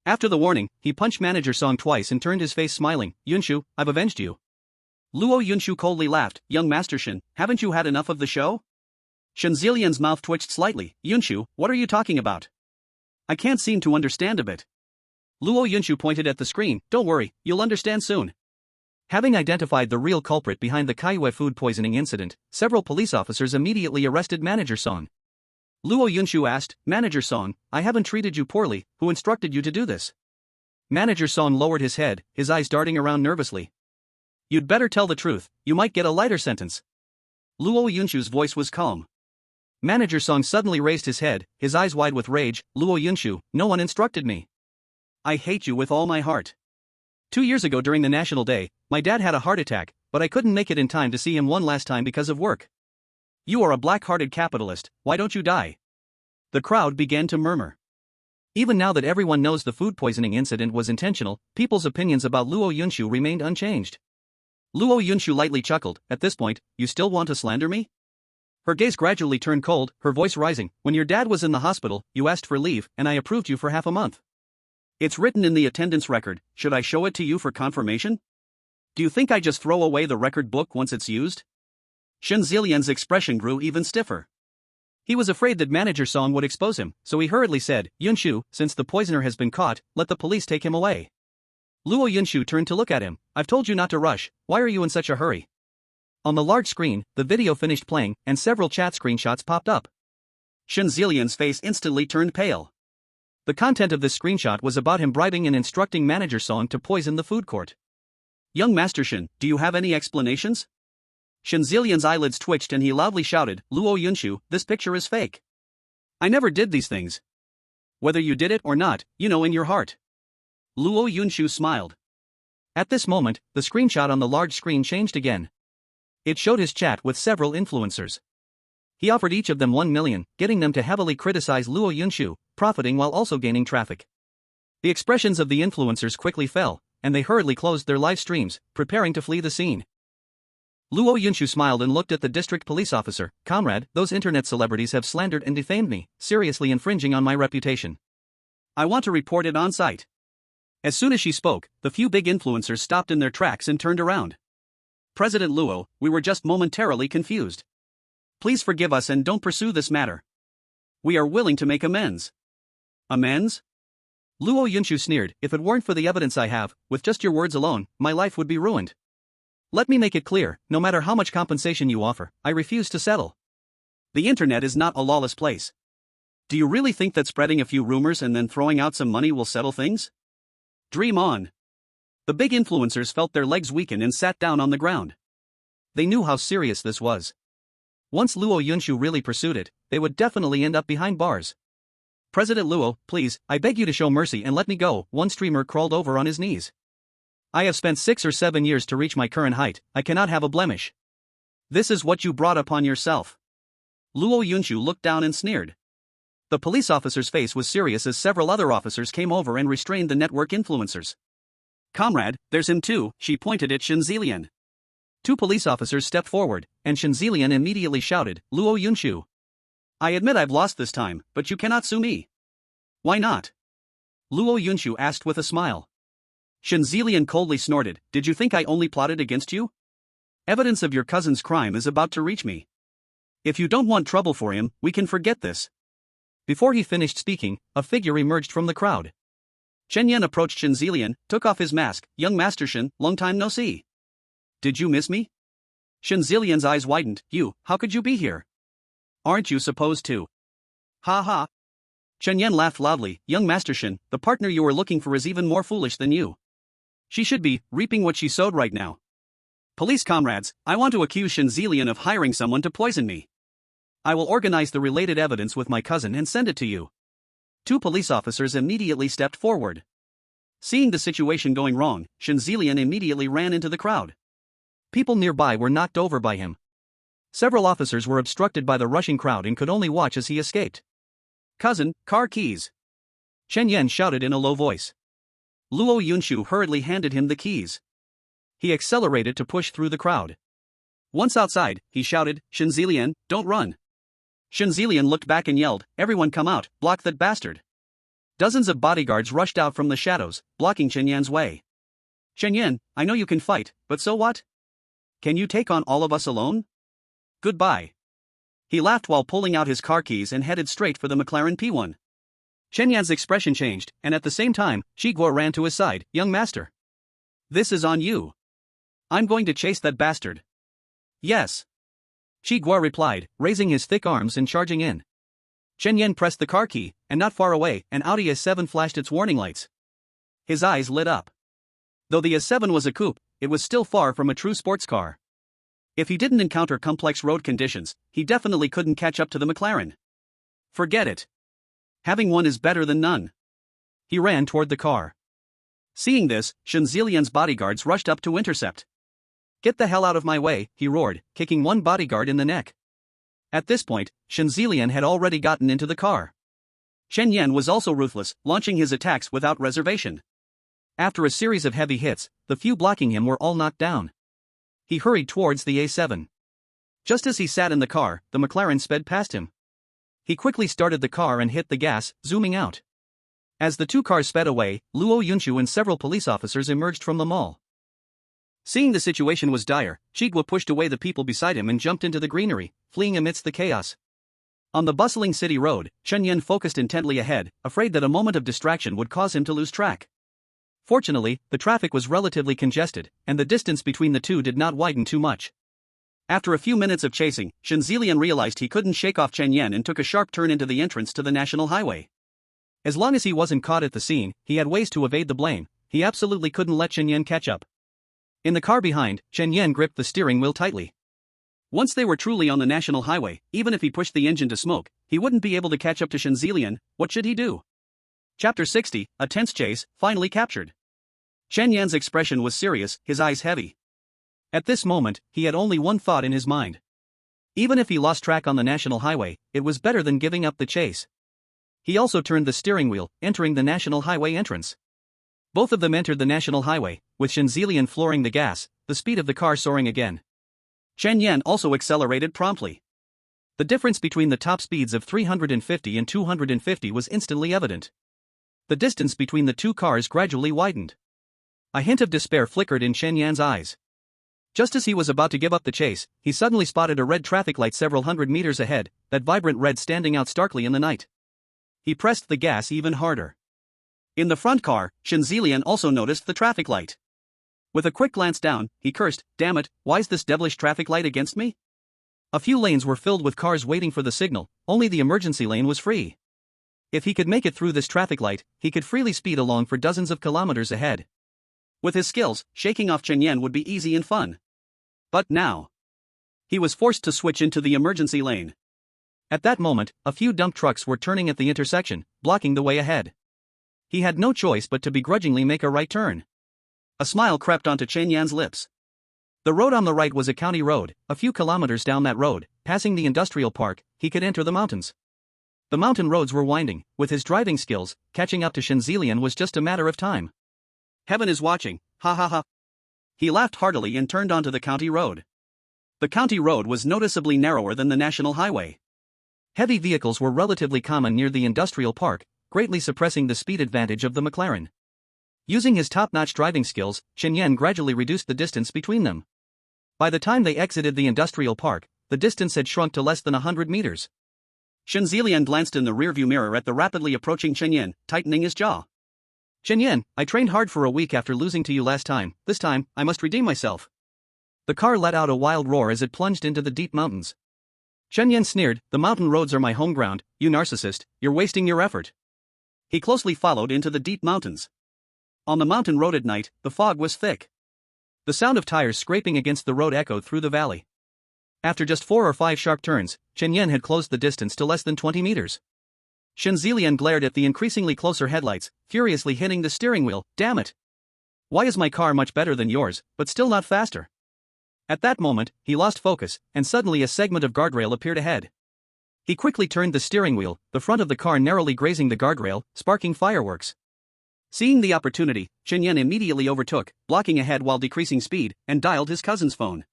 Speaker 1: After the warning, he punched Manager Song twice and turned his face smiling, Yunshu, I've avenged you. Luo Yunshu coldly laughed, young Master Shen, haven't you had enough of the show? Shen Zilian's mouth twitched slightly, Yunshu, what are you talking about? I can't seem to understand a bit. Luo Yunshu pointed at the screen. Don't worry, you'll understand soon. Having identified the real culprit behind the Kaiyue food poisoning incident, several police officers immediately arrested Manager Song. Luo Yunshu asked, Manager Song, I haven't treated you poorly, who instructed you to do this? Manager Song lowered his head, his eyes darting around nervously. You'd better tell the truth, you might get a lighter sentence. Luo Yunshu's voice was calm. Manager Song suddenly raised his head, his eyes wide with rage. Luo Yunshu, no one instructed me. I hate you with all my heart. 2 years ago during the National Day, my dad had a heart attack, but I couldn't make it in time to see him one last time because of work. You are a black-hearted capitalist, why don't you die? The crowd began to murmur. Even now that everyone knows the food poisoning incident was intentional, people's opinions about Luo Yunshu remained unchanged. Luo Yunshu lightly chuckled. At this point, you still want to slander me? Her gaze gradually turned cold, her voice rising. When your dad was in the hospital, you asked for leave, and I approved you for half a month. It's written in the attendance record, should I show it to you for confirmation? Do you think I just throw away the record book once it's used? Shen Zilian's expression grew even stiffer. He was afraid that Manager Song would expose him, so he hurriedly said, Yunshu, since the poisoner has been caught, let the police take him away. Luo Yunshu turned to look at him. I've told you not to rush, why are you in such a hurry? On the large screen, the video finished playing, and several chat screenshots popped up. Shen Zilian's face instantly turned pale. The content of this screenshot was about him bribing and instructing Manager Song to poison the food court. Young Master Shen, do you have any explanations? Shen Zilian's eyelids twitched and he loudly shouted, Luo Yunshu, this picture is fake. I never did these things. Whether you did it or not, you know in your heart. Luo Yunshu smiled. At this moment, the screenshot on the large screen changed again. It showed his chat with several influencers. He offered each of them 1 million, getting them to heavily criticize Luo Yunshu, profiting while also gaining traffic. The expressions of the influencers quickly fell, and they hurriedly closed their live streams, preparing to flee the scene. Luo Yunshu smiled and looked at the district police officer. Comrade, those internet celebrities have slandered and defamed me, seriously infringing on my reputation. I want to report it on site. As soon as she spoke, the few big influencers stopped in their tracks and turned around. President Luo, we were just momentarily confused. Please forgive us and don't pursue this matter. We are willing to make amends. Amends? Luo Yunshu sneered, if it weren't for the evidence I have, with just your words alone, my life would be ruined. Let me make it clear, no matter how much compensation you offer, I refuse to settle. The internet is not a lawless place. Do you really think that spreading a few rumors and then throwing out some money will settle things? Dream on. The big influencers felt their legs weaken and sat down on the ground. They knew how serious this was. Once Luo Yunshu really pursued it, they would definitely end up behind bars. President Luo, please, I beg you to show mercy and let me go, one streamer crawled over on his knees. I have spent 6 or 7 years to reach my current height, I cannot have a blemish. This is what you brought upon yourself. Luo Yunshu looked down and sneered. The police officer's face was serious as several other officers came over and restrained the network influencers. Comrade, there's him too, she pointed at Shen Zilian. 2 police officers stepped forward, and Shen Zilian immediately shouted, Luo Yunshu. I admit I've lost this time, but you cannot sue me. Why not? Luo Yunshu asked with a smile. Shen Zilian coldly snorted, did you think I only plotted against you? Evidence of your cousin's crime is about to reach me. If you don't want trouble for him, we can forget this. Before he finished speaking, a figure emerged from the crowd. Chen Yan approached Shen Zilian, took off his mask, young Master Shen, long time no see. Did you miss me? Shen Zilian's eyes widened, you, how could you be here? Aren't you supposed to? Ha ha. Chen Yan laughed loudly, young Master Shen, the partner you were looking for is even more foolish than you. She should be reaping what she sowed right now. Police comrades, I want to accuse Shen Zilian of hiring someone to poison me. I will organize the related evidence with my cousin and send it to you. 2 police officers immediately stepped forward. Seeing the situation going wrong, Shen Zilian immediately ran into the crowd. People nearby were knocked over by him. Several officers were obstructed by the rushing crowd and could only watch as he escaped. Cousin, car keys. Chen Yan shouted in a low voice. Luo Yunshu hurriedly handed him the keys. He accelerated to push through the crowd. Once outside, he shouted, Shen Zilian, don't run. Shen Zilian looked back and yelled, everyone come out, block that bastard. Dozens of bodyguards rushed out from the shadows, blocking Chen Yan's way. Chen Yan, I know you can fight, but so what? Can you take on all of us alone? Goodbye. He laughed while pulling out his car keys and headed straight for the McLaren P1. Chen Yan's expression changed, and at the same time, Shi Guo ran to his side. Young master. This is on you. I'm going to chase that bastard. Yes. Shi Guo replied, raising his thick arms and charging in. Chen Yan pressed the car key, and not far away, an Audi S7 flashed its warning lights. His eyes lit up. Though the S7 was a coupe, it was still far from a true sports car. If he didn't encounter complex road conditions, he definitely couldn't catch up to the McLaren. Forget it. Having one is better than none. He ran toward the car. Seeing this, Shen Zilian's bodyguards rushed up to intercept. Get the hell out of my way, he roared, kicking one bodyguard in the neck. At this point, Shen Zilian had already gotten into the car. Chen Yan was also ruthless, launching his attacks without reservation. After a series of heavy hits, the few blocking him were all knocked down. He hurried towards the A7. Just as he sat in the car, the McLaren sped past him. He quickly started the car and hit the gas, zooming out. As the two cars sped away, Luo Yunshu and several police officers emerged from the mall. Seeing the situation was dire, Shi Guo pushed away the people beside him and jumped into the greenery, fleeing amidst the chaos. On the bustling city road, Chen Yan focused intently ahead, afraid that a moment of distraction would cause him to lose track. Fortunately, the traffic was relatively congested, and the distance between the two did not widen too much. After a few minutes of chasing, Shen Zilian realized he couldn't shake off Chen Yan and took a sharp turn into the entrance to the national highway. As long as he wasn't caught at the scene, he had ways to evade the blame. He absolutely couldn't let Chen Yan catch up. In the car behind, Chen Yan gripped the steering wheel tightly. Once they were truly on the national highway, even if he pushed the engine to smoke, he wouldn't be able to catch up to Shen Zilian. What should he do? Chapter 60, a tense chase, finally captured. Chen Yan's expression was serious, his eyes heavy. At this moment, he had only one thought in his mind. Even if he lost track on the national highway, it was better than giving up the chase. He also turned the steering wheel, entering the national highway entrance. Both of them entered the national highway, with Shen Zilian flooring the gas, the speed of the car soaring again. Chen Yan also accelerated promptly. The difference between the top speeds of 350 and 250 was instantly evident. The distance between the two cars gradually widened. A hint of despair flickered in Chen Yan's eyes. Just as he was about to give up the chase, he suddenly spotted a red traffic light several hundred meters ahead, that vibrant red standing out starkly in the night. He pressed the gas even harder. In the front car, Shen Zilian also noticed the traffic light. With a quick glance down, he cursed, "Damn it, why's this devilish traffic light against me?" A few lanes were filled with cars waiting for the signal, only the emergency lane was free. If he could make it through this traffic light, he could freely speed along for dozens of kilometers ahead. With his skills, shaking off Chen Yan would be easy and fun. But now, he was forced to switch into the emergency lane. At that moment, a few dump trucks were turning at the intersection, blocking the way ahead. He had no choice but to begrudgingly make a right turn. A smile crept onto Chen Yan's lips. The road on the right was a county road. A few kilometers down that road, passing the industrial park, he could enter the mountains. The mountain roads were winding. With his driving skills, catching up to Shen Zilian was just a matter of time. Heaven is watching, ha ha ha. He laughed heartily and turned onto the county road. The county road was noticeably narrower than the national highway. Heavy vehicles were relatively common near the industrial park, greatly suppressing the speed advantage of the McLaren. Using his top-notch driving skills, Chen Yan gradually reduced the distance between them. By the time they exited the industrial park, the distance had shrunk to less than 100 meters. Shen Zilian glanced in the rearview mirror at the rapidly approaching Chen Yan, tightening his jaw. "Chen Yan, I trained hard for a week after losing to you last time. This time, I must redeem myself." The car let out a wild roar as it plunged into the deep mountains. Chen Yan sneered, "The mountain roads are my home ground, you narcissist, you're wasting your effort." He closely followed into the deep mountains. On the mountain road at night, the fog was thick. The sound of tires scraping against the road echoed through the valley. After just 4 or 5 sharp turns, Chen Yan had closed the distance to less than 20 meters. Shen Zilian glared at the increasingly closer headlights, furiously hitting the steering wheel. "Damn it! Why is my car much better than yours, but still not faster?" At that moment, he lost focus, and suddenly a segment of guardrail appeared ahead. He quickly turned the steering wheel, the front of the car narrowly grazing the guardrail, sparking fireworks. Seeing the opportunity, Chen Yan immediately overtook, blocking ahead while decreasing speed, and dialed his cousin's phone.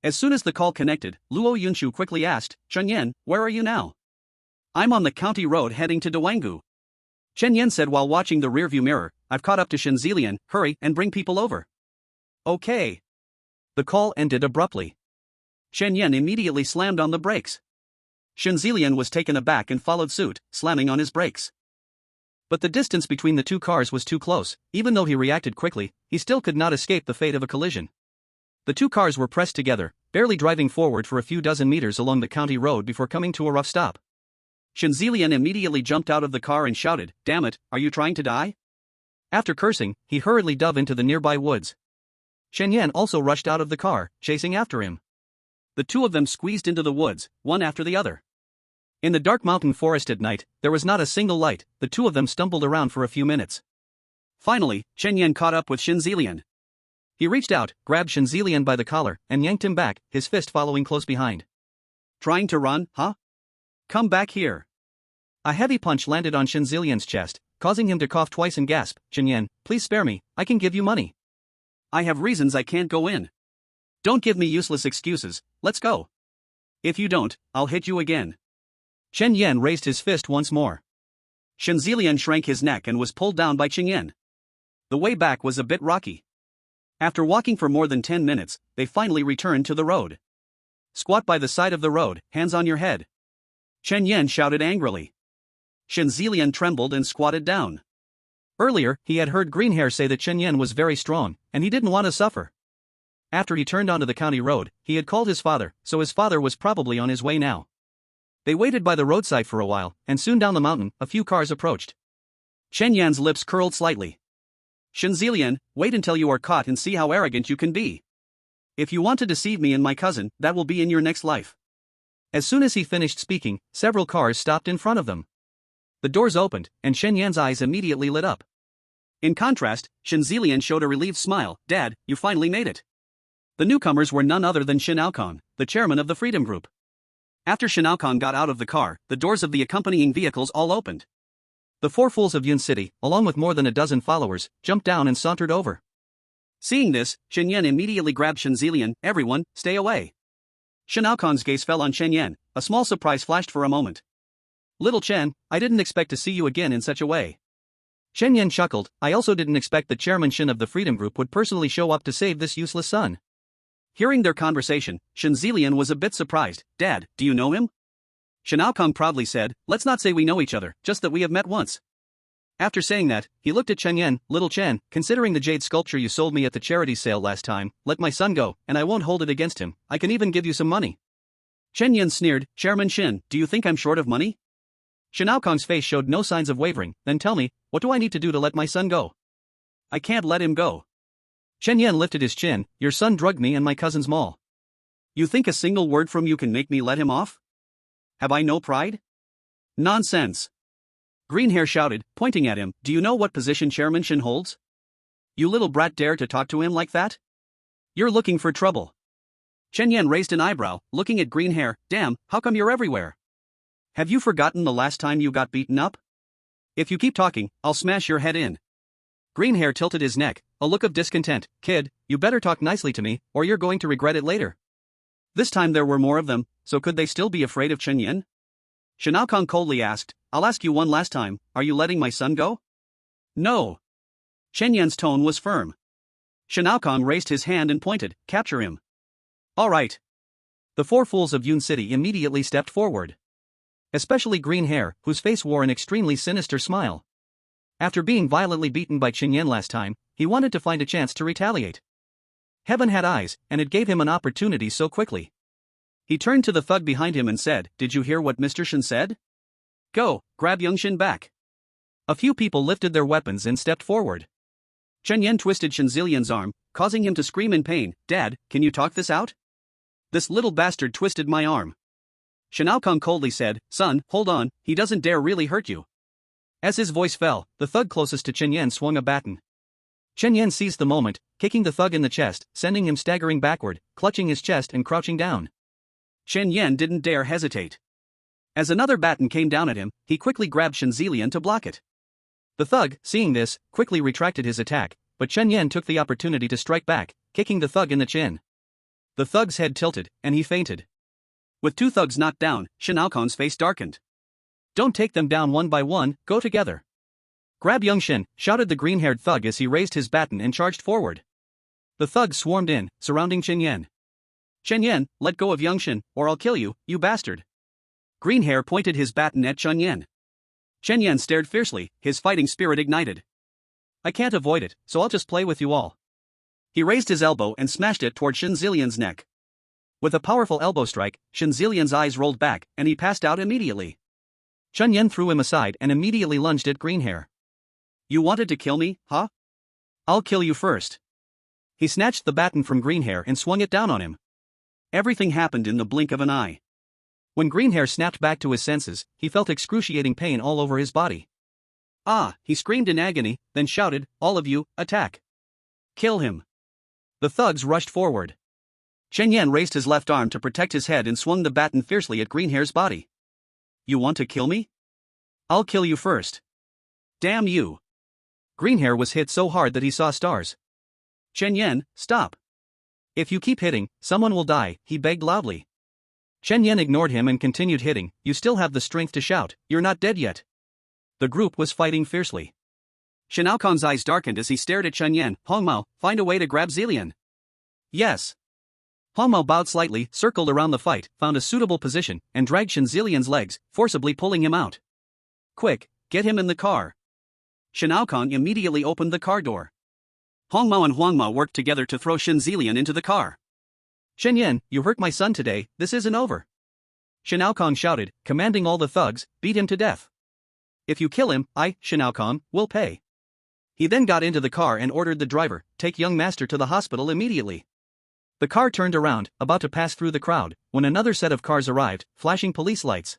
Speaker 1: As soon as the call connected, Luo Yunshu quickly asked, "Chen Yan, where are you now?" "I'm on the county road heading to Dawanggu." Chen Yan said while watching the rearview mirror, "I've caught up to Shen Zilian, hurry and bring people over." "Okay." The call ended abruptly. Chen Yan immediately slammed on the brakes. Shen Zilian was taken aback and followed suit, slamming on his brakes. But the distance between the two cars was too close. Even though he reacted quickly, he still could not escape the fate of a collision. The two cars were pressed together, barely driving forward for a few dozen meters along the county road before coming to a rough stop. Shen Zilian immediately jumped out of the car and shouted, "Damn it, are you trying to die?" After cursing, he hurriedly dove into the nearby woods. Shen Yan also rushed out of the car, chasing after him. The two of them squeezed into the woods, one after the other. In the dark mountain forest at night, there was not a single light. The two of them stumbled around for a few minutes. Finally, Shen Yan caught up with Shen Zilian. He reached out, grabbed Shen Zilian by the collar, and yanked him back, his fist following close behind. "Trying to run, huh? Come back here." A heavy punch landed on Shen Zilian's chest, causing him to cough twice and gasp, "Shen Yan, please spare me, I can give you money." "I have reasons I can't go in." "Don't give me useless excuses, let's go. If you don't, I'll hit you again." Shen Yan raised his fist once more. Shen Zilian shrank his neck and was pulled down by Shen Yan. The way back was a bit rocky. After walking for more than 10 minutes, they finally returned to the road. "Squat by the side of the road, hands on your head," Shen Yan shouted angrily. Shen Zilian trembled and squatted down. Earlier, he had heard Greenhair say that Shen Yan was very strong, and he didn't want to suffer. After he turned onto the county road, he had called his father, so his father was probably on his way now. They waited by the roadside for a while, and soon down the mountain, a few cars approached. Shen Yan's lips curled slightly. "Shen Zilian, wait until you are caught and see how arrogant you can be. If you want to deceive me and my cousin, that will be in your next life." As soon as he finished speaking, several cars stopped in front of them. The doors opened, and Shen Yan's eyes immediately lit up. In contrast, Shen Zilian showed a relieved smile. "Dad, you finally made it." The newcomers were none other than Shen Aokong, the chairman of the Freedom Group. After Shen Aokong got out of the car, the doors of the accompanying vehicles all opened. The four fools of Yun City, along with more than a dozen followers, jumped down and sauntered over. Seeing this, Shen Yan immediately grabbed Shen Zilian. "Everyone, stay away." Shen Aokong's gaze fell on Shen Yan. A small surprise flashed for a moment. "Little Chen, I didn't expect to see you again in such a way." Shen Yan chuckled. "I also didn't expect the chairman Shen of the Freedom Group would personally show up to save this useless son." Hearing their conversation, Shen Zilian was a bit surprised. "Dad, do you know him?" Shen Aokong proudly said, "Let's not say we know each other, just that we have met once." After saying that, he looked at Shen Yan. "Little Chen, considering the jade sculpture you sold me at the charity sale last time, let my son go, and I won't hold it against him. I can even give you some money." Shen Yan sneered. "Chairman Shen, do you think I'm short of money?" Shen Aokong's face showed no signs of wavering. "Then tell me, what do I need to do to let my son go?" "I can't let him go." Shen Yan lifted his chin. "Your son drugged me and my cousin's mall. You think a single word from you can make me let him off? Have I no pride?" "Nonsense!" Greenhair shouted, pointing at him. "Do you know what position Chairman Shen holds? You little brat dare to talk to him like that? You're looking for trouble." Shen Yan raised an eyebrow, looking at Greenhair. "Damn, how come you're everywhere? Have you forgotten the last time you got beaten up? If you keep talking, I'll smash your head in." Greenhair tilted his neck, a look of discontent. "Kid, you better talk nicely to me, or you're going to regret it later." This time there were more of them, so could they still be afraid of Chen Yan? Shen Aokong coldly asked, "I'll ask you one last time, are you letting my son go?" "No." Chen Yan's tone was firm. Shen Aokong raised his hand and pointed, "Capture him." "All right." The four fools of Yun City immediately stepped forward. Especially Greenhair, whose face wore an extremely sinister smile. After being violently beaten by Chen Yan last time, he wanted to find a chance to retaliate. Heaven had eyes, and it gave him an opportunity so quickly. He turned to the thug behind him and said, "Did you hear what Mr. Shen said? Go, grab young Shen back." A few people lifted their weapons and stepped forward. Chen Yan twisted Shen Zilian's arm, causing him to scream in pain. "Dad, can you talk this out? This little bastard twisted my arm." Shen Aokong coldly said, "Son, hold on, he doesn't dare really hurt you." As his voice fell, the thug closest to Chen Yan swung a baton. Chen Yan seized the moment, kicking the thug in the chest, sending him staggering backward, clutching his chest and crouching down. Chen Yan didn't dare hesitate. As another baton came down at him, he quickly grabbed Shen Zilian to block it. The thug, seeing this, quickly retracted his attack, but Chen Yan took the opportunity to strike back, kicking the thug in the chin. The thug's head tilted, and he fainted. With two thugs knocked down, Shen Aokong's face darkened. "Don't take them down one by one, go together. Grab young Shen," shouted the green-haired thug as he raised his baton and charged forward. The thugs swarmed in, surrounding Chen Yan. "Chen Yan, let go of young Shen, or I'll kill you, you bastard." Greenhair pointed his baton at Chen Yan. Chen Yan stared fiercely, his fighting spirit ignited. I can't avoid it, so I'll just play with you all. He raised his elbow and smashed it toward Shen Zilian's neck. With a powerful elbow strike, Shen Zilian's eyes rolled back, and he passed out immediately. Chen Yan threw him aside and immediately lunged at Greenhair. You wanted to kill me, huh? I'll kill you first. He snatched the baton from Greenhair and swung it down on him. Everything happened in the blink of an eye. When Greenhair snapped back to his senses, he felt excruciating pain all over his body. Ah, he screamed in agony, then shouted, all of you, attack. Kill him. The thugs rushed forward. Chen Yan raised his left arm to protect his head and swung the baton fiercely at Greenhair's body. You want to kill me? I'll kill you first. Damn you. Greenhair was hit so hard that he saw stars. Chen Yan, stop. If you keep hitting, someone will die, he begged loudly. Chen Yan ignored him and continued hitting. You still have the strength to shout, you're not dead yet. The group was fighting fiercely. Xianao Kong's eyes darkened as he stared at Chen Yan. Hongmao, find a way to grab Zilian. Yes. Hongmao bowed slightly, circled around the fight, found a suitable position, and dragged Shen Zilian's legs, forcibly pulling him out. Quick, get him in the car. Xianao Kong immediately opened the car door. Hongmao and Huangmao worked together to throw Shen Zilian into the car. Shen Yan, you hurt my son today, this isn't over. Xianao Kong shouted, commanding all the thugs, beat him to death. If you kill him, I, Xianao Kong, will pay. He then got into the car and ordered the driver, take young master to the hospital immediately. The car turned around, about to pass through the crowd, when another set of cars arrived, flashing police lights.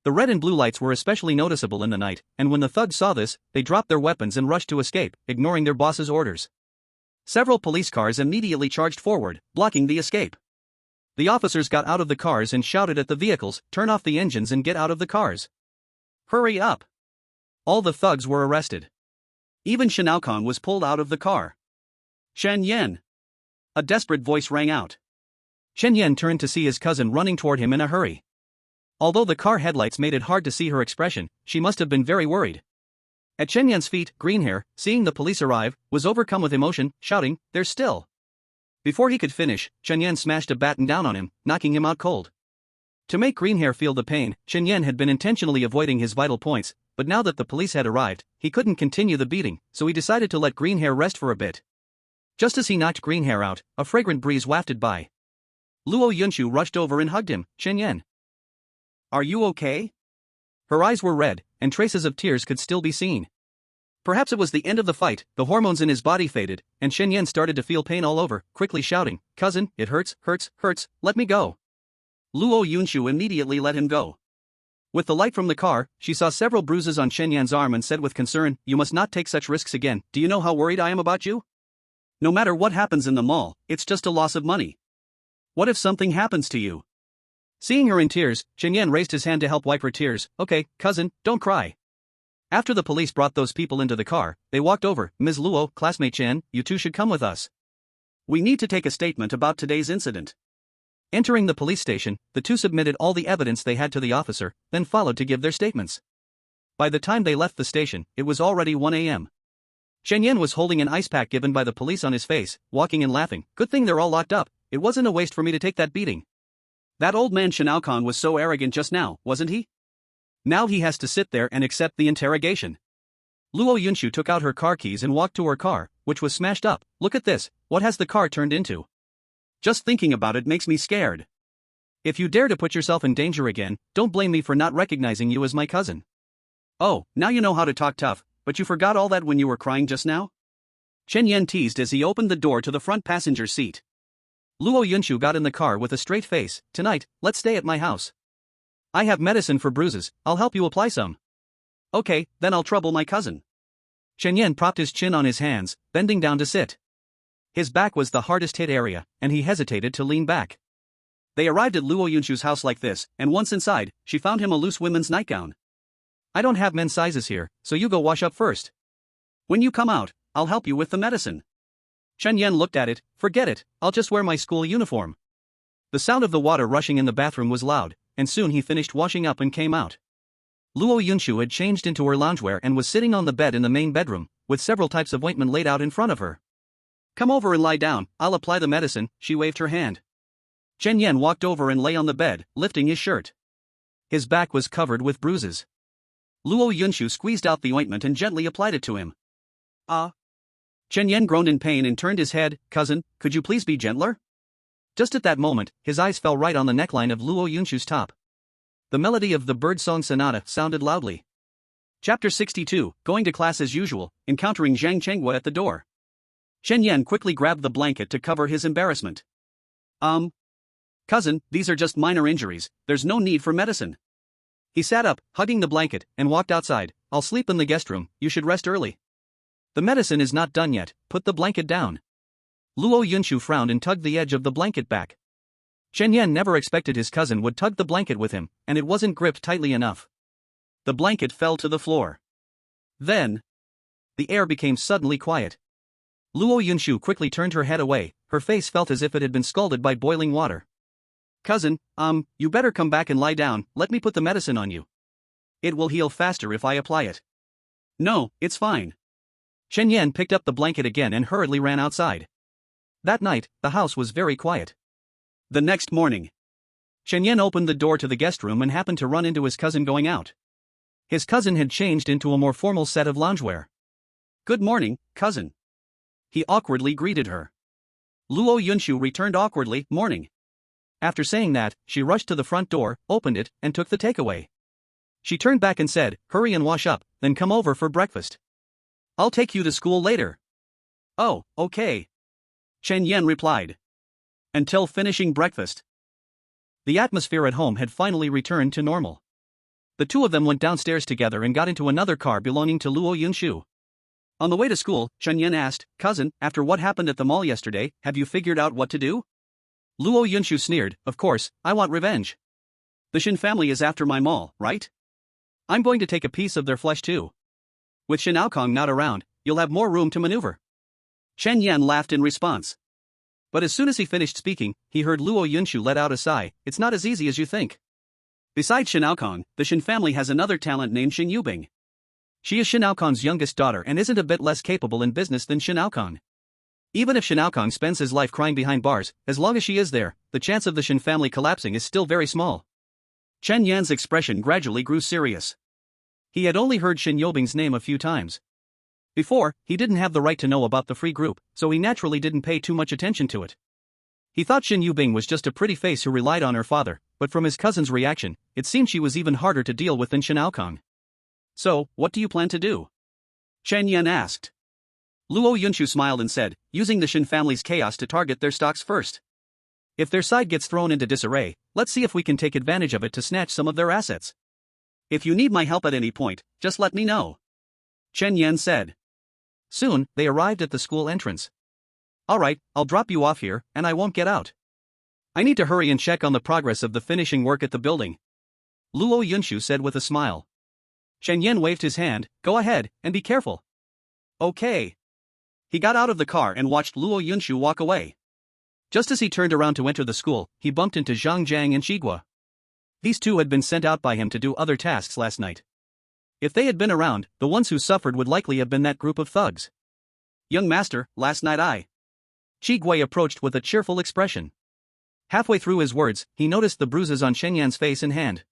Speaker 1: The red and blue lights were especially noticeable in the night, and when the thugs saw this, they dropped their weapons and rushed to escape, ignoring their boss's orders. Several police cars immediately charged forward, blocking the escape. The officers got out of the cars and shouted at the vehicles, turn off the engines and get out of the cars. Hurry up! All the thugs were arrested. Even Xianao Kong was pulled out of the car. Shen Yan! A desperate voice rang out. Shen Yan turned to see his cousin running toward him in a hurry. Although the car headlights made it hard to see her expression, she must have been very worried. At Chen Yan's feet, Greenhair, seeing the police arrive, was overcome with emotion, shouting, they're still. Before he could finish, Chen Yan smashed a baton down on him, knocking him out cold. To make Greenhair feel the pain, Chen Yan had been intentionally avoiding his vital points, but now that the police had arrived, he couldn't continue the beating, so he decided to let Greenhair rest for a bit. Just as he knocked Greenhair out, a fragrant breeze wafted by. Luo Yunshu rushed over and hugged him. Chen Yan. Are you okay? Her eyes were red, and traces of tears could still be seen. Perhaps it was the end of the fight, the hormones in his body faded, and Chen Yan started to feel pain all over, quickly shouting, cousin, it hurts, let me go. Luo Yunshu immediately let him go. With the light from the car, she saw several bruises on Chen Yan's arm and said with concern, you must not take such risks again, do you know how worried I am about you? No matter what happens in the mall, it's just a loss of money. What if something happens to you? Seeing her in tears, Chen Yan raised his hand to help wipe her tears. Okay, cousin, don't cry. After the police brought those people into the car, they walked over. Ms. Luo, classmate Chen, you two should come with us. We need to take a statement about today's incident. Entering the police station, the two submitted all the evidence they had to the officer, then followed to give their statements. By the time they left the station, it was already 1 a.m. Chen Yan was holding an ice pack given by the police on his face, walking and laughing. Good thing they're all locked up, it wasn't a waste for me to take that beating. That old man Xianao Kong was so arrogant just now, wasn't he? Now he has to sit there and accept the interrogation. Luo Yunshu took out her car keys and walked to her car, which was smashed up. Look at this, what has the car turned into? Just thinking about it makes me scared. If you dare to put yourself in danger again, don't blame me for not recognizing you as my cousin. Oh, now you know how to talk tough, but you forgot all that when you were crying just now? Chen Yan teased as he opened the door to the front passenger seat. Luo Yunshu got in the car with a straight face. Tonight, let's stay at my house. I have medicine for bruises, I'll help you apply some. Okay, then I'll trouble my cousin. Chen Yan propped his chin on his hands, bending down to sit. His back was the hardest hit area, and he hesitated to lean back. They arrived at Luo Yunshu's house like this, and once inside, she found him a loose women's nightgown. I don't have men's sizes here, so you go wash up first. When you come out, I'll help you with the medicine. Chen Yan looked at it. Forget it, I'll just wear my school uniform. The sound of the water rushing in the bathroom was loud, and soon he finished washing up and came out. Luo Yunshu had changed into her loungewear and was sitting on the bed in the main bedroom, with several types of ointment laid out in front of her. Come over and lie down, I'll apply the medicine, she waved her hand. Chen Yan walked over and lay on the bed, lifting his shirt. His back was covered with bruises. Luo Yunshu squeezed out the ointment and gently applied it to him. Ah. Chen Yan groaned in pain and turned his head. Cousin, could you please be gentler? Just at that moment, his eyes fell right on the neckline of Luo Yunshu's top. The melody of the birdsong sonata sounded loudly. Chapter 62, Going to class as usual, encountering Zhang Chenghua at the door. Chen Yan quickly grabbed the blanket to cover his embarrassment. Cousin, these are just minor injuries, there's no need for medicine. He sat up, hugging the blanket, and walked outside. I'll sleep in the guest room, you should rest early. The medicine is not done yet, put the blanket down. Luo Yunshu frowned and tugged the edge of the blanket back. Chen Yan never expected his cousin would tug the blanket with him, and it wasn't gripped tightly enough. The blanket fell to the floor. Then, the air became suddenly quiet. Luo Yunshu quickly turned her head away, her face felt as if it had been scalded by boiling water. Cousin, you better come back and lie down, let me put the medicine on you. It will heal faster if I apply it. No, it's fine. Chen Yan picked up the blanket again and hurriedly ran outside. That night, the house was very quiet. The next morning, Chen Yan opened the door to the guest room and happened to run into his cousin going out. His cousin had changed into a more formal set of loungewear. Good morning, cousin. He awkwardly greeted her. Luo Yunshu returned awkwardly, morning. After saying that, she rushed to the front door, opened it, and took the takeaway. She turned back and said, hurry and wash up, then come over for breakfast. I'll take you to school later. Oh, okay. Chen Yan replied. Until finishing breakfast. The atmosphere at home had finally returned to normal. The two of them went downstairs together and got into another car belonging to Luo Yunshu. On the way to school, Chen Yan asked, Cousin, after what happened at the mall yesterday, have you figured out what to do? Luo Yunshu sneered, of course, I want revenge. The Shin family is after my mall, right? I'm going to take a piece of their flesh too. With Shin Aokong not around, you'll have more room to maneuver. Chen Yan laughed in response. But as soon as he finished speaking, he heard Luo Yunshu let out a sigh. It's not as easy as you think. Besides Shin Aokong, the Shin family has another talent named Shin Yubing. She is Shin Aokong's youngest daughter and isn't a bit less capable in business than Shin Aokong. Even if Shin Aokong spends his life crying behind bars, as long as she is there, the chance of the Shin family collapsing is still very small. Chen Yan's expression gradually grew serious. He had only heard Shin Yobing's name a few times. Before, he didn't have the right to know about the free group, so he naturally didn't pay too much attention to it. He thought Shin Yubing was just a pretty face who relied on her father, but from his cousin's reaction, it seemed she was even harder to deal with than Shin Aokong. So, what do you plan to do? Chen Yan asked. Luo Yunshu smiled and said, using the Shin family's chaos to target their stocks first. If their side gets thrown into disarray, let's see if we can take advantage of it to snatch some of their assets. If you need my help at any point, just let me know. Chen Yan said. Soon, they arrived at the school entrance. Alright, I'll drop you off here, and I won't get out. I need to hurry and check on the progress of the finishing work at the building. Luo Yunshu said with a smile. Chen Yan waved his hand, go ahead, and be careful. Okay. He got out of the car and watched Luo Yunshu walk away. Just as he turned around to enter the school, he bumped into Zhang Jiang and Shiguo. These two had been sent out by him to do other tasks last night. If they had been around, the ones who suffered would likely have been that group of thugs. Young master, last night Shiguo approached with a cheerful expression. Halfway through his words, he noticed the bruises on Chen Yan's face and hand.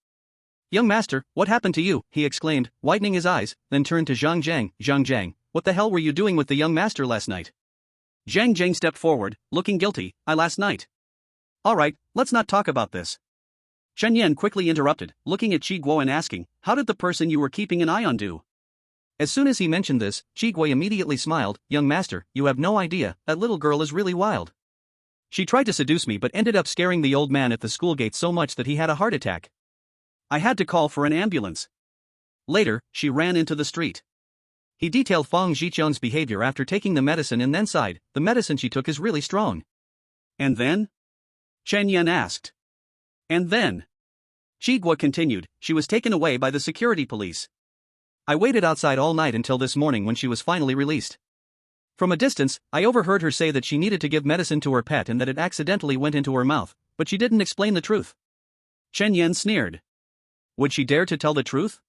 Speaker 1: Young master, what happened to you? He exclaimed, widening his eyes, then turned to Zhang Jiang. Zhang Jiang, what the hell were you doing with the young master last night? Zhang Jiang stepped forward, looking guilty. Last night. Alright, let's not talk about this. Chen Yan quickly interrupted, looking at Shiguo and asking, how did the person you were keeping an eye on do? As soon as he mentioned this, Shiguo immediately smiled. Young master, you have no idea, that little girl is really wild. She tried to seduce me but ended up scaring the old man at the school gate so much that he had a heart attack. I had to call for an ambulance. Later, she ran into the street. He detailed Fang Zhiqiang's behavior after taking the medicine and then sighed, the medicine she took is really strong. And then? Chen Yan asked. And then? Shiguo continued, she was taken away by the security police. I waited outside all night until this morning when she was finally released. From a distance, I overheard her say that she needed to give medicine to her pet and that it accidentally went into her mouth, but she didn't explain the truth. Chen Yan sneered. Would she dare to tell the truth?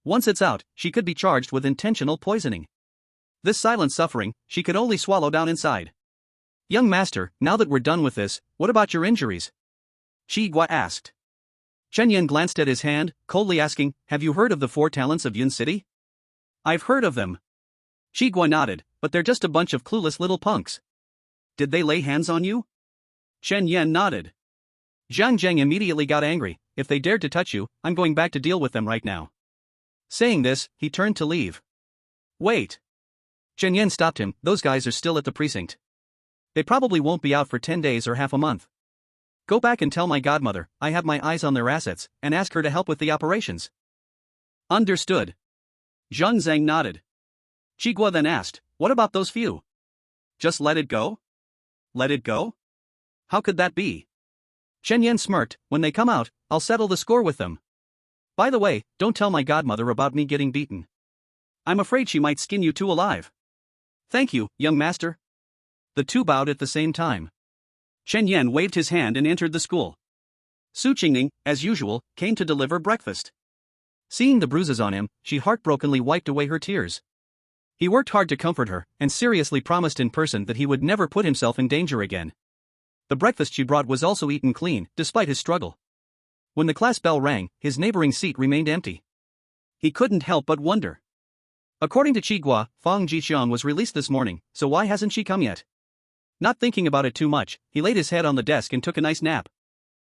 Speaker 1: Once it's out, she could be charged with intentional poisoning. This silent suffering, she could only swallow down inside. Young master, now that we're done with this, what about your injuries? Shiguo asked. Chen Yan glanced at his hand, coldly asking, have you heard of the 4 talents of Yun City? I've heard of them. Chigua nodded, but they're just a bunch of clueless little punks. Did they lay hands on you? Chen Yan nodded. Zhang Zheng immediately got angry, if they dared to touch you, I'm going back to deal with them right now. Saying this, he turned to leave. Wait. Chen Yan stopped him, those guys are still at the precinct. They probably won't be out for 10 days or half a month. Go back and tell my godmother, I have my eyes on their assets, and ask her to help with the operations. Understood. Zhang Zheng nodded. Chigua then asked, what about those few? Just let it go? Let it go? How could that be? Chen Yan smirked, when they come out, I'll settle the score with them. By the way, don't tell my godmother about me getting beaten. I'm afraid she might skin you two alive. Thank you, young master. The two bowed at the same time. Chen Yan waved his hand and entered the school. Su Qingning, as usual, came to deliver breakfast. Seeing the bruises on him, she heartbrokenly wiped away her tears. He worked hard to comfort her, and seriously promised in person that he would never put himself in danger again. The breakfast she brought was also eaten clean, despite his struggle. When the class bell rang, his neighboring seat remained empty. He couldn't help but wonder. According to Chigua, Fang Jixiang was released this morning, so why hasn't she come yet? Not thinking about it too much, he laid his head on the desk and took a nice nap.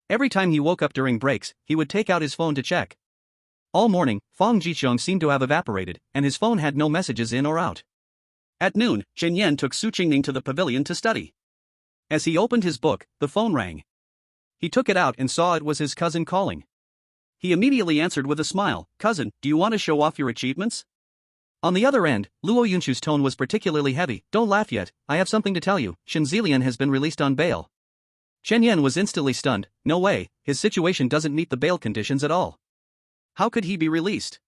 Speaker 1: Every time he woke up during breaks, he would take out his phone to check. All morning, Fang Jixiang seemed to have evaporated, and his phone had no messages in or out. At noon, Chen Yan took Su Qingning to the pavilion to study. As he opened his book, the phone rang. He took it out and saw it was his cousin calling. He immediately answered with a smile, cousin, do you want to show off your achievements? On the other end, Luo Yunchu's tone was particularly heavy, don't laugh yet, I have something to tell you, Shen Zilian has been released on bail. Chen Yan was instantly stunned, no way, his situation doesn't meet the bail conditions at all. How could he be released?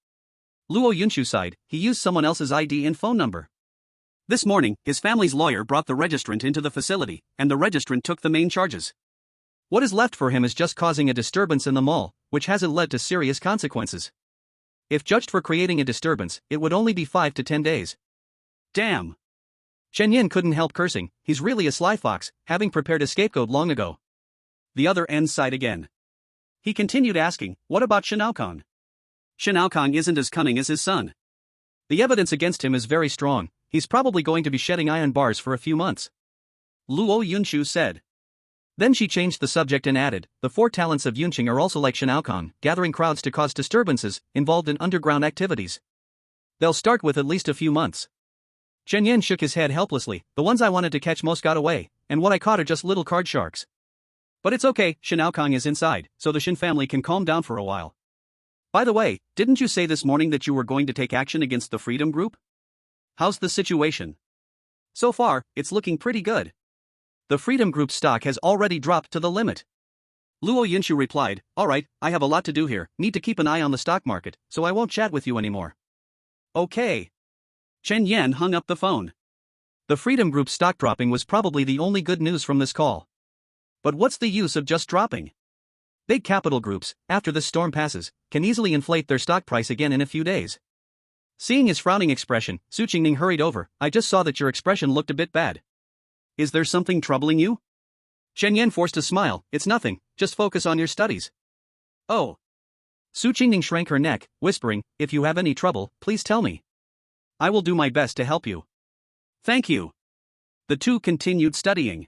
Speaker 1: Luo Yunchu sighed, he used someone else's ID and phone number. This morning, his family's lawyer brought the registrant into the facility, and the registrant took the main charges. What is left for him is just causing a disturbance in the mall, which hasn't led to serious consequences. If judged for creating a disturbance, it would only be 5 to 10 days. Damn! Chen Yin couldn't help cursing, he's really a sly fox, having prepared a scapegoat long ago. The other end sighed again. He continued asking, what about Shinaokong? Shinaokong isn't as cunning as his son. The evidence against him is very strong, he's probably going to be shedding iron bars for a few months. Luo Yunshu said. Then she changed the subject and added, the 4 talents of Yunqing are also like Shinaokong, gathering crowds to cause disturbances, involved in underground activities. They'll start with at least a few months. Chen Yen shook his head helplessly, the ones I wanted to catch most got away, and what I caught are just little card sharks. But it's okay, Shinaokong is inside, so the Shin family can calm down for a while. By the way, didn't you say this morning that you were going to take action against the Freedom Group? How's the situation? So far, it's looking pretty good. The Freedom Group's stock has already dropped to the limit. Luo Yinshu replied, alright, I have a lot to do here, need to keep an eye on the stock market, so I won't chat with you anymore. Okay. Chen Yan hung up the phone. The Freedom Group's stock dropping was probably the only good news from this call. But what's the use of just dropping? Big capital groups, after this storm passes, can easily inflate their stock price again in a few days. Seeing his frowning expression, Su Qingning hurried over, I just saw that your expression looked a bit bad. Is there something troubling you? Chen Yan forced a smile, it's nothing, just focus on your studies. Oh. Su Qingning shrank her neck, whispering, if you have any trouble, please tell me. I will do my best to help you. Thank you. The two continued studying.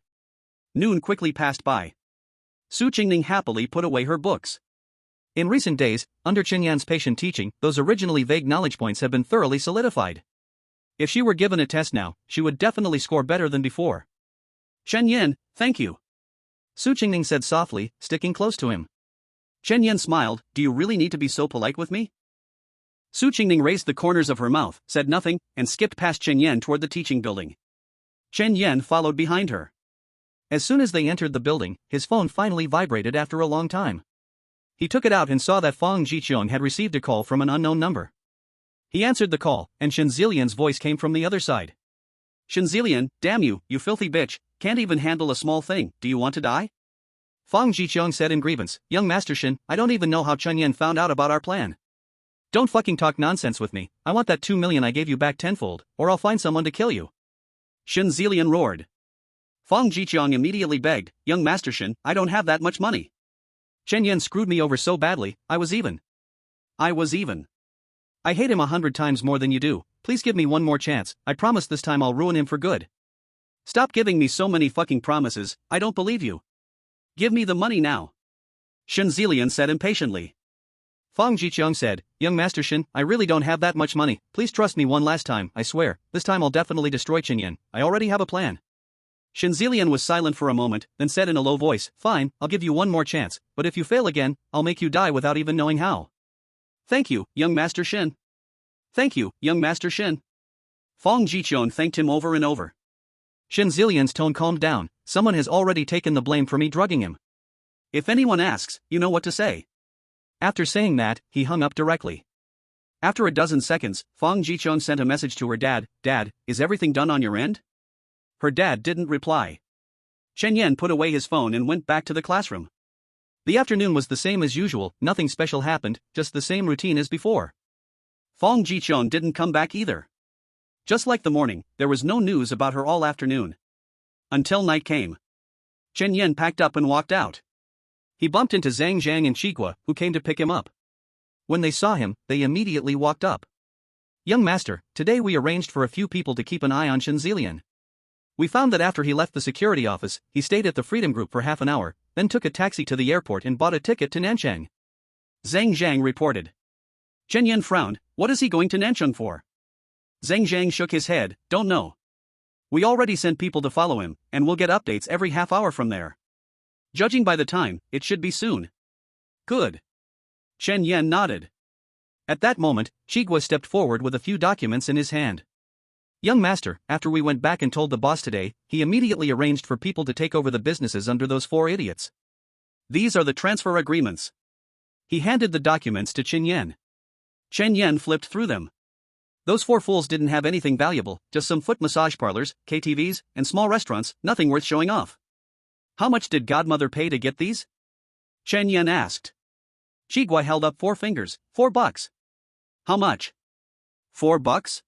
Speaker 1: Noon quickly passed by. Su Qingning happily put away her books. In recent days, under Chen Yan's patient teaching, those originally vague knowledge points have been thoroughly solidified. If she were given a test now, she would definitely score better than before. Chen Yan, thank you. Su Qingning said softly, sticking close to him. Chen Yan smiled, do you really need to be so polite with me? Su Qingning raised the corners of her mouth, said nothing, and skipped past Chen Yan toward the teaching building. Chen Yan followed behind her. As soon as they entered the building, his phone finally vibrated after a long time. He took it out and saw that Fang Jiqiang had received a call from an unknown number. He answered the call, and Shen Zilian's voice came from the other side. Shen Zilian, damn you, you filthy bitch, can't even handle a small thing, do you want to die? Fang Jiqiang said in grievance, young Master Shen, I don't even know how Chen Yan found out about our plan. Don't fucking talk nonsense with me, I want that 2 million I gave you back tenfold, or I'll find someone to kill you. Shen Zilian roared. Fang Jiqiang immediately begged, young Master Shen, I don't have that much money. Chen Yan screwed me over so badly, I was even. I hate him 100 times more than you do. Please give me one more chance. I promise this time I'll ruin him for good. Stop giving me so many fucking promises, I don't believe you. Give me the money now. Shen Zilian said impatiently. Fang Jiqiang said, Young Master Shen, I really don't have that much money. Please trust me one last time, I swear. This time I'll definitely destroy Chen Yan. I already have a plan. Shen Zilian was silent for a moment, then said in a low voice, Fine, I'll give you one more chance, but if you fail again, I'll make you die without even knowing how. Thank you, young Master Shen. Thank you, young Master Shen. Fang Jiqiang thanked him over and over. Shen Zilian's tone calmed down. Someone has already taken the blame for me drugging him. If anyone asks, you know what to say. After saying that, he hung up directly. After a dozen seconds, Fang Jiqiang sent a message to her dad, Dad, is everything done on your end? Her dad didn't reply. Chen Yan put away his phone and went back to the classroom. The afternoon was the same as usual, nothing special happened, just the same routine as before. Fang Jiqiang didn't come back either. Just like the morning, there was no news about her all afternoon. Until night came. Chen Yan packed up and walked out. He bumped into Zhang Zhang and Qigua, who came to pick him up. When they saw him, they immediately walked up. Young Master, today we arranged for a few people to keep an eye on Shen Zilian. We found that after he left the security office, he stayed at the Freedom Group for half an hour, then took a taxi to the airport and bought a ticket to Nanchang. Zhang Zhang reported. Chen Yan frowned, what is he going to Nanchang for? Zhang Zhang shook his head, don't know. We already sent people to follow him, and we'll get updates every half hour from there. Judging by the time, it should be soon. Good. Chen Yan nodded. At that moment, Qigua stepped forward with a few documents in his hand. Young Master, after we went back and told the boss today, he immediately arranged for people to take over the businesses under those 4 idiots. These are the transfer agreements. He handed the documents to Chen Yan. Chen Yan flipped through them. Those 4 fools didn't have anything valuable, just some foot massage parlors, KTVs, and small restaurants, nothing worth showing off. How much did Godmother pay to get these? Chen Yan asked. Qigua held up 4 fingers, $4. How much? $4?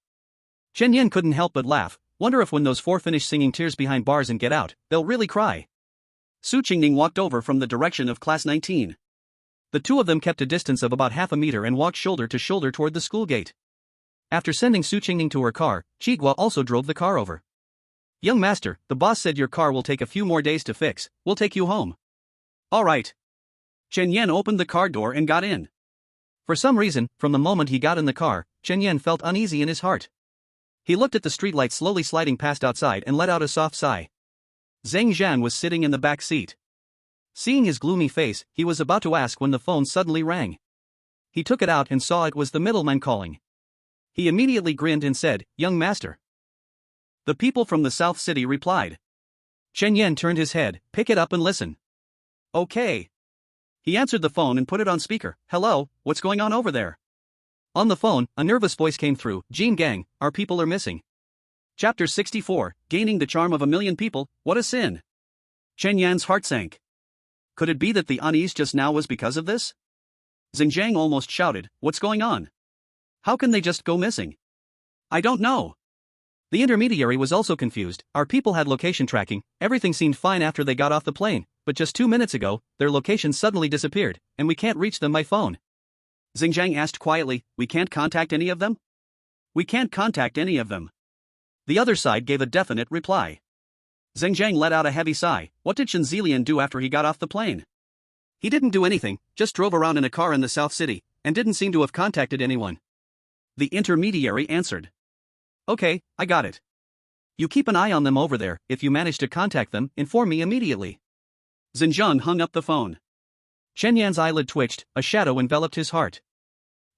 Speaker 1: Chen Yan couldn't help but laugh. Wonder if when those 4 finish singing Tears Behind Bars and Get Out, they'll really cry. Su Qingning walked over from the direction of class 19. The two of them kept a distance of about half a meter and walked shoulder to shoulder toward the school gate. After sending Su Qingning to her car, Qigua also drove the car over. Young Master, the boss said your car will take a few more days to fix, we'll take you home. Alright. Chen Yan opened the car door and got in. For some reason, from the moment he got in the car, Chen Yan felt uneasy in his heart. He looked at the streetlight slowly sliding past outside and let out a soft sigh. Zhang Zhan was sitting in the back seat. Seeing his gloomy face, he was about to ask when the phone suddenly rang. He took it out and saw it was the middleman calling. He immediately grinned and said, Young Master. The people from the South City replied. Chen Yan turned his head, pick it up and listen. Okay. He answered the phone and put it on speaker. Hello, what's going on over there? On the phone, a nervous voice came through. Jin Gang, our people are missing. Chapter 64, Gaining the Charm of a Million People, What a Sin. Chen Yan's heart sank. Could it be that the unease just now was because of this? Xinjiang almost shouted, what's going on? How can they just go missing? I don't know. The intermediary was also confused. Our people had location tracking, everything seemed fine after they got off the plane, but just 2 minutes ago, their location suddenly disappeared, and we can't reach them by phone. Xinjiang asked quietly, we can't contact any of them? We can't contact any of them. The other side gave a definite reply. Xinjiang let out a heavy sigh. What did Shen Zilian do after he got off the plane? He didn't do anything, just drove around in a car in the South City, and didn't seem to have contacted anyone. The intermediary answered. Okay, I got it. You keep an eye on them over there. If you manage to contact them, inform me immediately. Xinjiang hung up the phone. Chen Yan's eyelid twitched, a shadow enveloped his heart.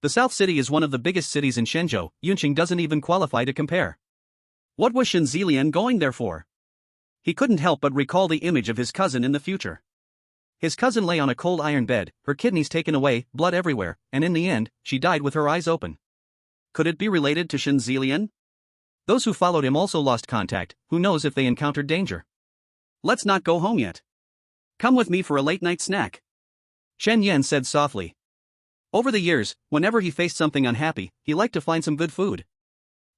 Speaker 1: The South City is one of the biggest cities in Shenzhou, Yunqing doesn't even qualify to compare. What was Shen Zilian going there for? He couldn't help but recall the image of his cousin in the future. His cousin lay on a cold iron bed, her kidneys taken away, blood everywhere, and in the end, she died with her eyes open. Could it be related to Shen Zilian? Those who followed him also lost contact, who knows if they encountered danger. Let's not go home yet. Come with me for a late-night snack. Chen Yan said softly. Over the years, whenever he faced something unhappy, he liked to find some good food.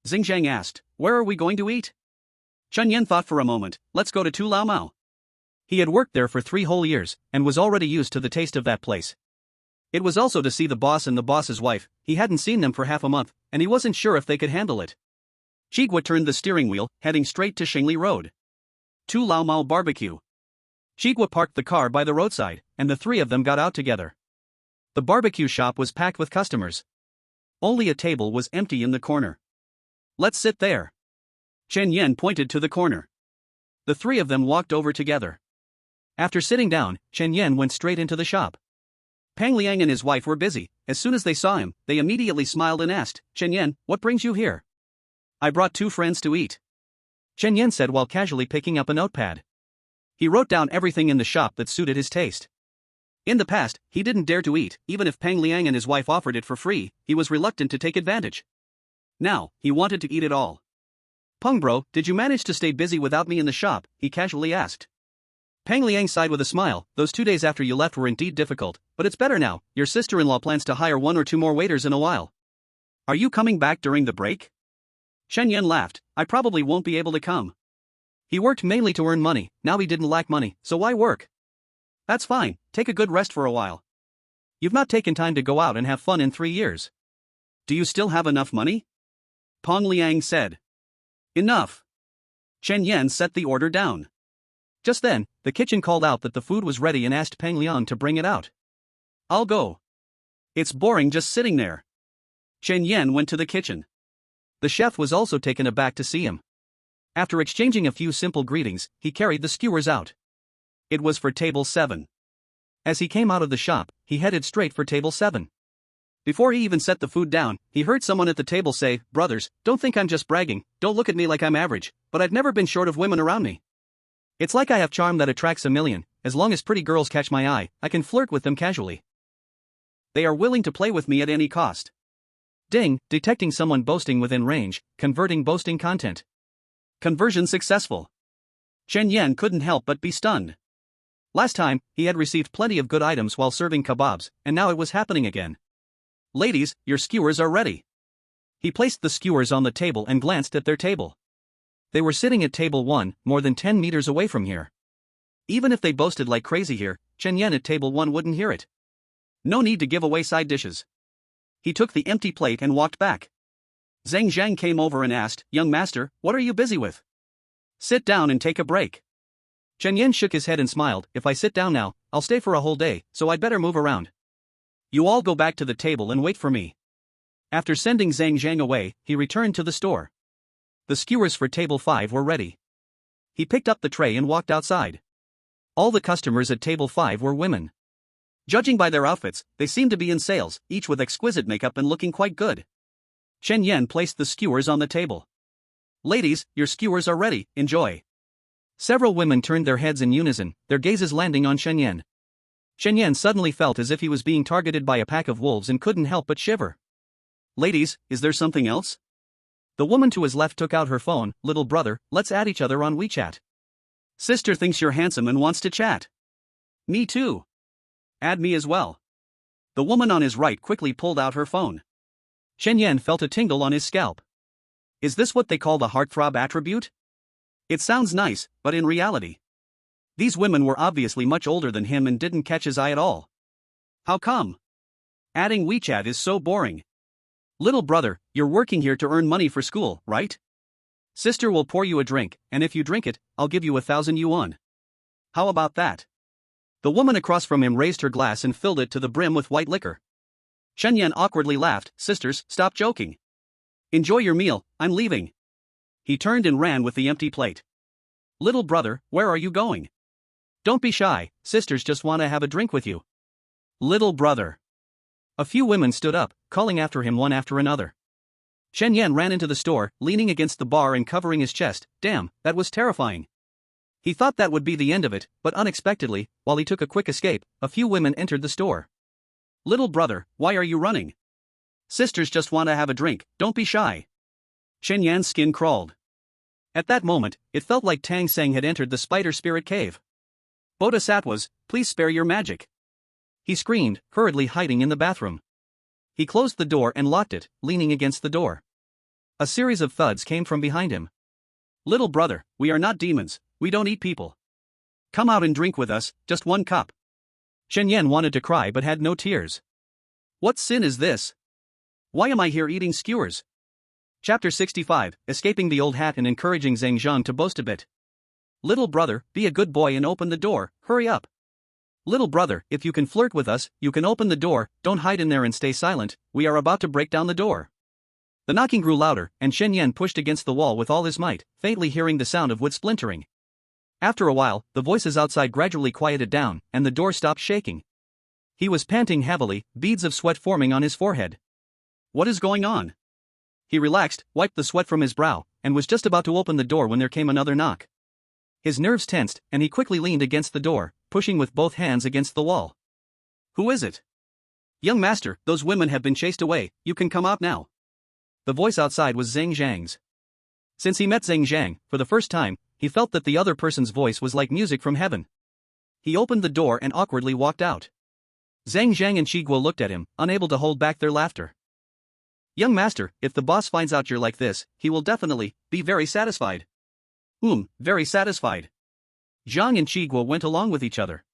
Speaker 1: Xinjiang asked, where are we going to eat? Chen Yan thought for a moment, let's go to Tu Lao Mao. He had worked there for 3 whole years, and was already used to the taste of that place. It was also to see the boss and the boss's wife. He hadn't seen them for half a month, and he wasn't sure if they could handle it. Chigwa turned the steering wheel, heading straight to Shingli Road. To Lao Mao Barbecue. Chigwa parked the car by the roadside, and the three of them got out together. The barbecue shop was packed with customers. Only a table was empty in the corner. Let's sit there. Chen Yan pointed to the corner. The three of them walked over together. After sitting down, Chen Yan went straight into the shop. Pang Liang and his wife were busy. As soon as they saw him, they immediately smiled and asked, "Chen Yan, what brings you here?" "I brought 2 friends to eat," Chen Yan said while casually picking up a notepad. He wrote down everything in the shop that suited his taste. In the past, he didn't dare to eat, even if Pang Liang and his wife offered it for free. He was reluctant to take advantage. Now, he wanted to eat it all. "Peng bro, did you manage to stay busy without me in the shop?" he casually asked. Pang Liang sighed with a smile. "Those 2 days after you left were indeed difficult, but it's better now. Your sister-in-law plans to hire 1 or 2 more waiters in a while. Are you coming back during the break?" Chen Yan laughed. "I probably won't be able to come." He worked mainly to earn money. Now he didn't lack money, so why work? "That's fine, take a good rest for a while. You've not taken time to go out and have fun in 3 years. Do you still have enough money?" Pang Liang said. "Enough." Chen Yan set the order down. Just then, the kitchen called out that the food was ready and asked Pang Liang to bring it out. "I'll go. It's boring just sitting there." Chen Yan went to the kitchen. The chef was also taken aback to see him. After exchanging a few simple greetings, he carried the skewers out. It was for table 7. As he came out of the shop, he headed straight for table 7. Before he even set the food down, he heard someone at the table say, "Brothers, don't think I'm just bragging, don't look at me like I'm average, but I've never been short of women around me. It's like I have charm that attracts a million. As long as pretty girls catch my eye, I can flirt with them casually. They are willing to play with me at any cost." Ding, detecting someone boasting within range, converting boasting content. Conversion successful. Chen Yan couldn't help but be stunned. Last time, he had received plenty of good items while serving kebabs, and now it was happening again. "Ladies, your skewers are ready." He placed the skewers on the table and glanced at their table. They were sitting at table 1, more than 10 meters away from here. Even if they boasted like crazy here, Chen Yan at table 1 wouldn't hear it. No need to give away side dishes. He took the empty plate and walked back. Zhang Zhang came over and asked, "Young master, what are you busy with? Sit down and take a break." Chen Yan shook his head and smiled. "If I sit down now, I'll stay for a whole day, so I'd better move around. You all go back to the table and wait for me." After sending Zhang Zhang away, he returned to the store. The skewers for table 5 were ready. He picked up the tray and walked outside. All the customers at table 5 were women. Judging by their outfits, they seemed to be in sales, each with exquisite makeup and looking quite good. Chen Yan placed the skewers on the table. "Ladies, your skewers are ready, enjoy." Several women turned their heads in unison, their gazes landing on Chen Yan. Chen Yan suddenly felt as if he was being targeted by a pack of wolves and couldn't help but shiver. "Ladies, is there something else?" The woman to his left took out her phone. "Little brother, let's add each other on WeChat. Sister thinks you're handsome and wants to chat." "Me too. Add me as well." The woman on his right quickly pulled out her phone. Chen Yan felt a tingle on his scalp. Is this what they call the heartthrob attribute? It sounds nice, but in reality, these women were obviously much older than him and didn't catch his eye at all. How come? Adding WeChat is so boring. "Little brother, you're working here to earn money for school, right? Sister will pour you a drink, and if you drink it, I'll give you 1,000 yuan. How about that?" The woman across from him raised her glass and filled it to the brim with white liquor. Chen Yan awkwardly laughed. "Sisters, stop joking. Enjoy your meal, I'm leaving." He turned and ran with the empty plate. "Little brother, where are you going? Don't be shy, sisters just want to have a drink with you." "Little brother." A few women stood up, calling after him one after another. Chen Yan ran into the store, leaning against the bar and covering his chest. Damn, that was terrifying. He thought that would be the end of it, but unexpectedly, while he took a quick escape, a few women entered the store. "Little brother, why are you running? Sisters just want to have a drink, don't be shy." Chen Yan's skin crawled. At that moment, it felt like Tang Seng had entered the spider spirit cave. "Bodhisattvas, please spare your magic," he screamed, hurriedly hiding in the bathroom. He closed the door and locked it, leaning against the door. A series of thuds came from behind him. "Little brother, we are not demons, we don't eat people. Come out and drink with us, just one cup. Shen Yan wanted to cry but had no tears. What sin is this? Why am I here eating skewers? Chapter 65, Escaping the Old Hat and Encouraging Zhang Zhang to Boast a Bit. Little brother, be a good boy and open the door, hurry up. Little brother, if you can flirt with us, you can open the door, don't hide in there and stay silent, we are about to break down the door. The knocking grew louder, and Shen Yan pushed against the wall with all his might, faintly hearing the sound of wood splintering. After a while, the voices outside gradually quieted down, and the door stopped shaking. He was panting heavily, beads of sweat forming on his forehead. What is going on? He relaxed, wiped the sweat from his brow, and was just about to open the door when there came another knock. His nerves tensed, and he quickly leaned against the door, pushing with both hands against the wall. Who is it? Young master, those women have been chased away, you can come out now. The voice outside was Zhang Zhang's. Since he met Zhang Zhang, for the first time, he felt that the other person's voice was like music from heaven. He opened the door and awkwardly walked out. Zhang Zhang and Qiguo looked at him, unable to hold back their laughter. Young master, if the boss finds out you're like this, he will definitely be very satisfied. Very satisfied. Zhang and Qiguo went along with each other.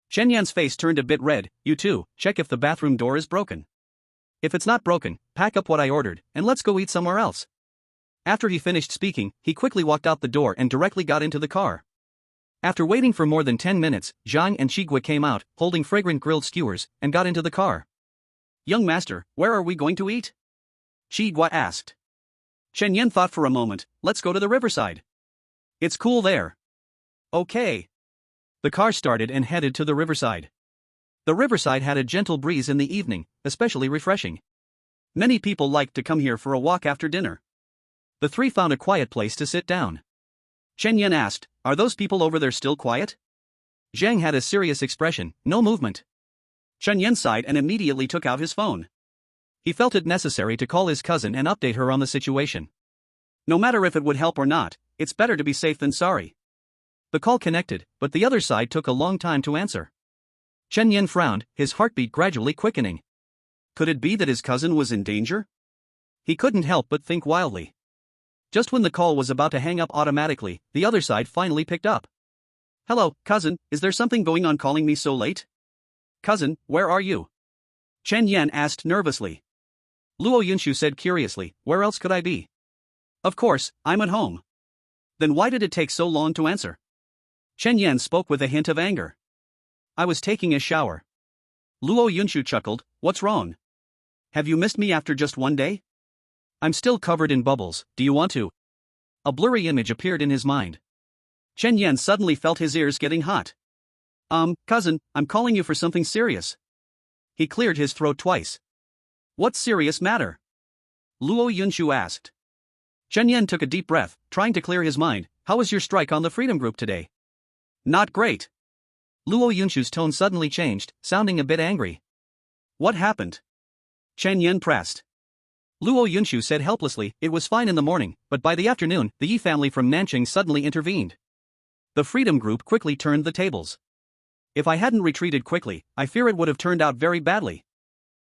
Speaker 1: Shen Yan's face turned a bit red. You too, check if the bathroom door is broken. If it's not broken, pack up what I ordered, and let's go eat somewhere else. After he finished speaking, he quickly walked out the door and directly got into the car. After waiting for more than 10 minutes, Zhang and Qiguo came out, holding fragrant grilled skewers, and got into the car. Young master, where are we going to eat? Qiguo asked. Shen Yan thought for a moment. Let's go to the riverside. It's cool there. Okay. The car started and headed to the riverside. The riverside had a gentle breeze in the evening, especially refreshing. Many people liked to come here for a walk after dinner. The three found a quiet place to sit down. Shen Yan asked, are those people over there still quiet? Zhang had a serious expression, no movement. Shen Yan sighed and immediately took out his phone. He felt it necessary to call his cousin and update her on the situation. No matter if it would help or not, it's better to be safe than sorry. The call connected, but the other side took a long time to answer. Shen Yan frowned, his heartbeat gradually quickening. Could it be that his cousin was in danger? He couldn't help but think wildly. Just when the call was about to hang up automatically, the other side finally picked up. Hello, cousin, is there something going on calling me so late? Cousin, where are you? Shen Yan asked nervously. Luo Yunshu said curiously, where else could I be? Of course, I'm at home. Then why did it take so long to answer? Shen Yan spoke with a hint of anger. I was taking a shower. Luo Yunshu chuckled, what's wrong? Have you missed me after just one day? I'm still covered in bubbles, do you want to? A blurry image appeared in his mind. Shen Yan suddenly felt his ears getting hot. Cousin, I'm calling you for something serious. He cleared his throat twice. What serious matter? Luo Yunshu asked. Shen Yan took a deep breath, trying to clear his mind. How was your strike on the Freedom Group today? Not great. Luo Yunshu's tone suddenly changed, sounding a bit angry. What happened? Shen Yan pressed. Luo Yunshu said helplessly, it was fine in the morning, but by the afternoon, the Yi family from Nanchang suddenly intervened. The Freedom Group quickly turned the tables. If I hadn't retreated quickly, I fear it would have turned out very badly.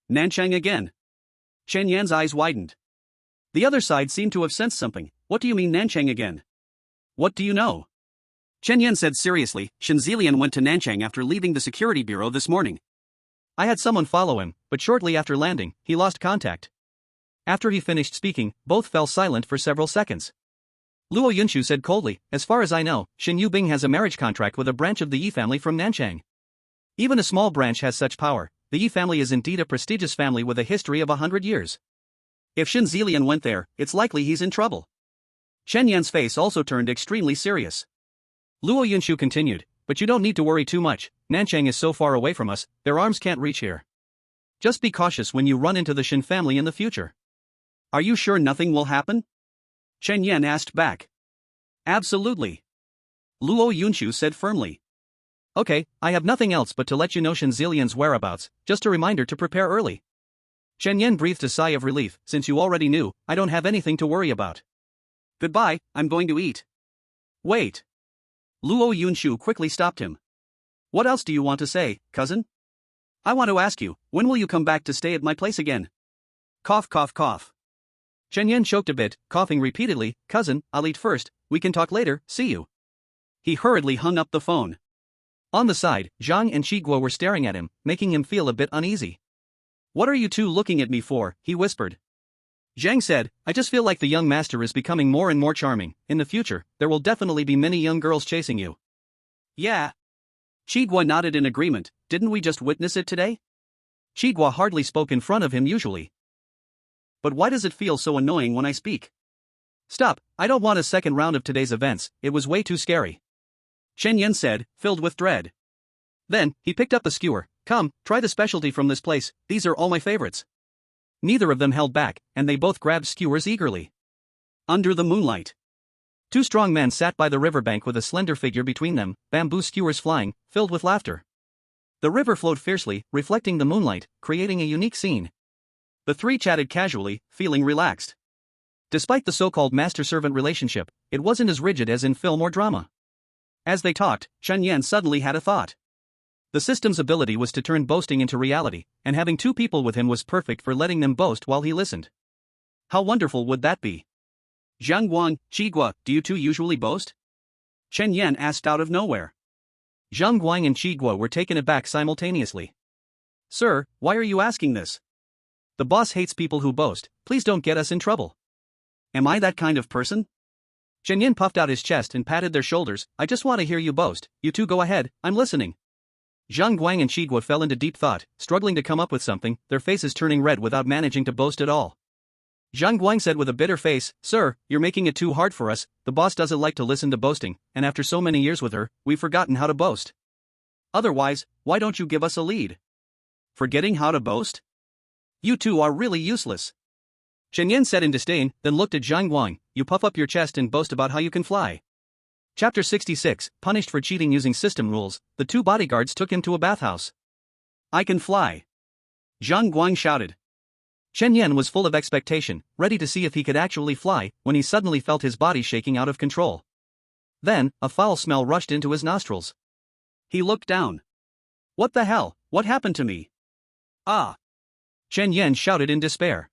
Speaker 1: Nanchang again. Shen Yan's eyes widened. The other side seemed to have sensed something. What do you mean Nanchang again? What do you know? Shen Yan said seriously, Shen Zilian went to Nanchang after leaving the security bureau this morning. I had someone follow him, but shortly after landing, he lost contact. After he finished speaking, both fell silent for several seconds. Luo Yunshu said coldly, as far as I know, Shen Yubing has a marriage contract with a branch of the Yi family from Nanchang. Even a small branch has such power. The Yi family is indeed a prestigious family with a history of 100 years. If Shen Zilian went there, it's likely he's in trouble. Shen Yan's face also turned extremely serious. Luo Yunshu continued, but you don't need to worry too much, Nanchang is so far away from us, their arms can't reach here. Just be cautious when you run into the Shen family in the future. Are you sure nothing will happen? Shen Yan asked back. Absolutely. Luo Yunshu said firmly. Okay, I have nothing else but to let you know Shen Zilian's whereabouts, just a reminder to prepare early. Shen Yan breathed a sigh of relief, since you already knew, I don't have anything to worry about. Goodbye, I'm going to eat. Wait. Luo Yunshu quickly stopped him. What else do you want to say, cousin? I want to ask you, when will you come back to stay at my place again? Cough cough cough. Shen Yan choked a bit, coughing repeatedly, cousin, I'll eat first, we can talk later, see you. He hurriedly hung up the phone. On the side, Zhang and Chiguo were staring at him, making him feel a bit uneasy. "What are you two looking at me for?" he whispered. Zhang said, "I just feel like the young master is becoming more and more charming. In the future, there will definitely be many young girls chasing you." "Yeah." Chiguo nodded in agreement. "Didn't we just witness it today?" Chiguo hardly spoke in front of him usually. "But why does it feel so annoying when I speak?" "Stop, I don't want a second round of today's events, it was way too scary," Chen Yan said, filled with dread. Then, he picked up the skewer. "Come, try the specialty from this place, these are all my favorites." Neither of them held back, and they both grabbed skewers eagerly. Under the moonlight, two strong men sat by the riverbank with a slender figure between them, bamboo skewers flying, filled with laughter. The river flowed fiercely, reflecting the moonlight, creating a unique scene. The three chatted casually, feeling relaxed. Despite the so-called master-servant relationship, it wasn't as rigid as in film or drama. As they talked, Chen Yan suddenly had a thought. The system's ability was to turn boasting into reality, and having two people with him was perfect for letting them boast while he listened. How wonderful would that be? "Zhang Guang, Chiguo, do you two usually boast?" Chen Yan asked out of nowhere. Zhang Guang and Chiguo were taken aback simultaneously. "Sir, why are you asking this? The boss hates people who boast, please don't get us in trouble." "Am I that kind of person?" Chen Yan puffed out his chest and patted their shoulders. "I just want to hear you boast, you two go ahead, I'm listening." Zhang Guang and Chiguo fell into deep thought, struggling to come up with something, their faces turning red without managing to boast at all. Zhang Guang said with a bitter face, "Sir, you're making it too hard for us, the boss doesn't like to listen to boasting, and after so many years with her, we've forgotten how to boast. Otherwise, why don't you give us a lead?" "Forgetting how to boast? You two are really useless." Chen Yan said in disdain, then looked at Zhang Guang. "You puff up your chest and boast about how you can fly." Chapter 66, Punished for cheating using system rules, the two bodyguards took him to a bathhouse. "I can fly!" Zhang Guang shouted. Chen Yan was full of expectation, ready to see if he could actually fly, when he suddenly felt his body shaking out of control. Then, a foul smell rushed into his nostrils. He looked down. "What the hell, what happened to me?" "Ah!" Chen Yan shouted in despair.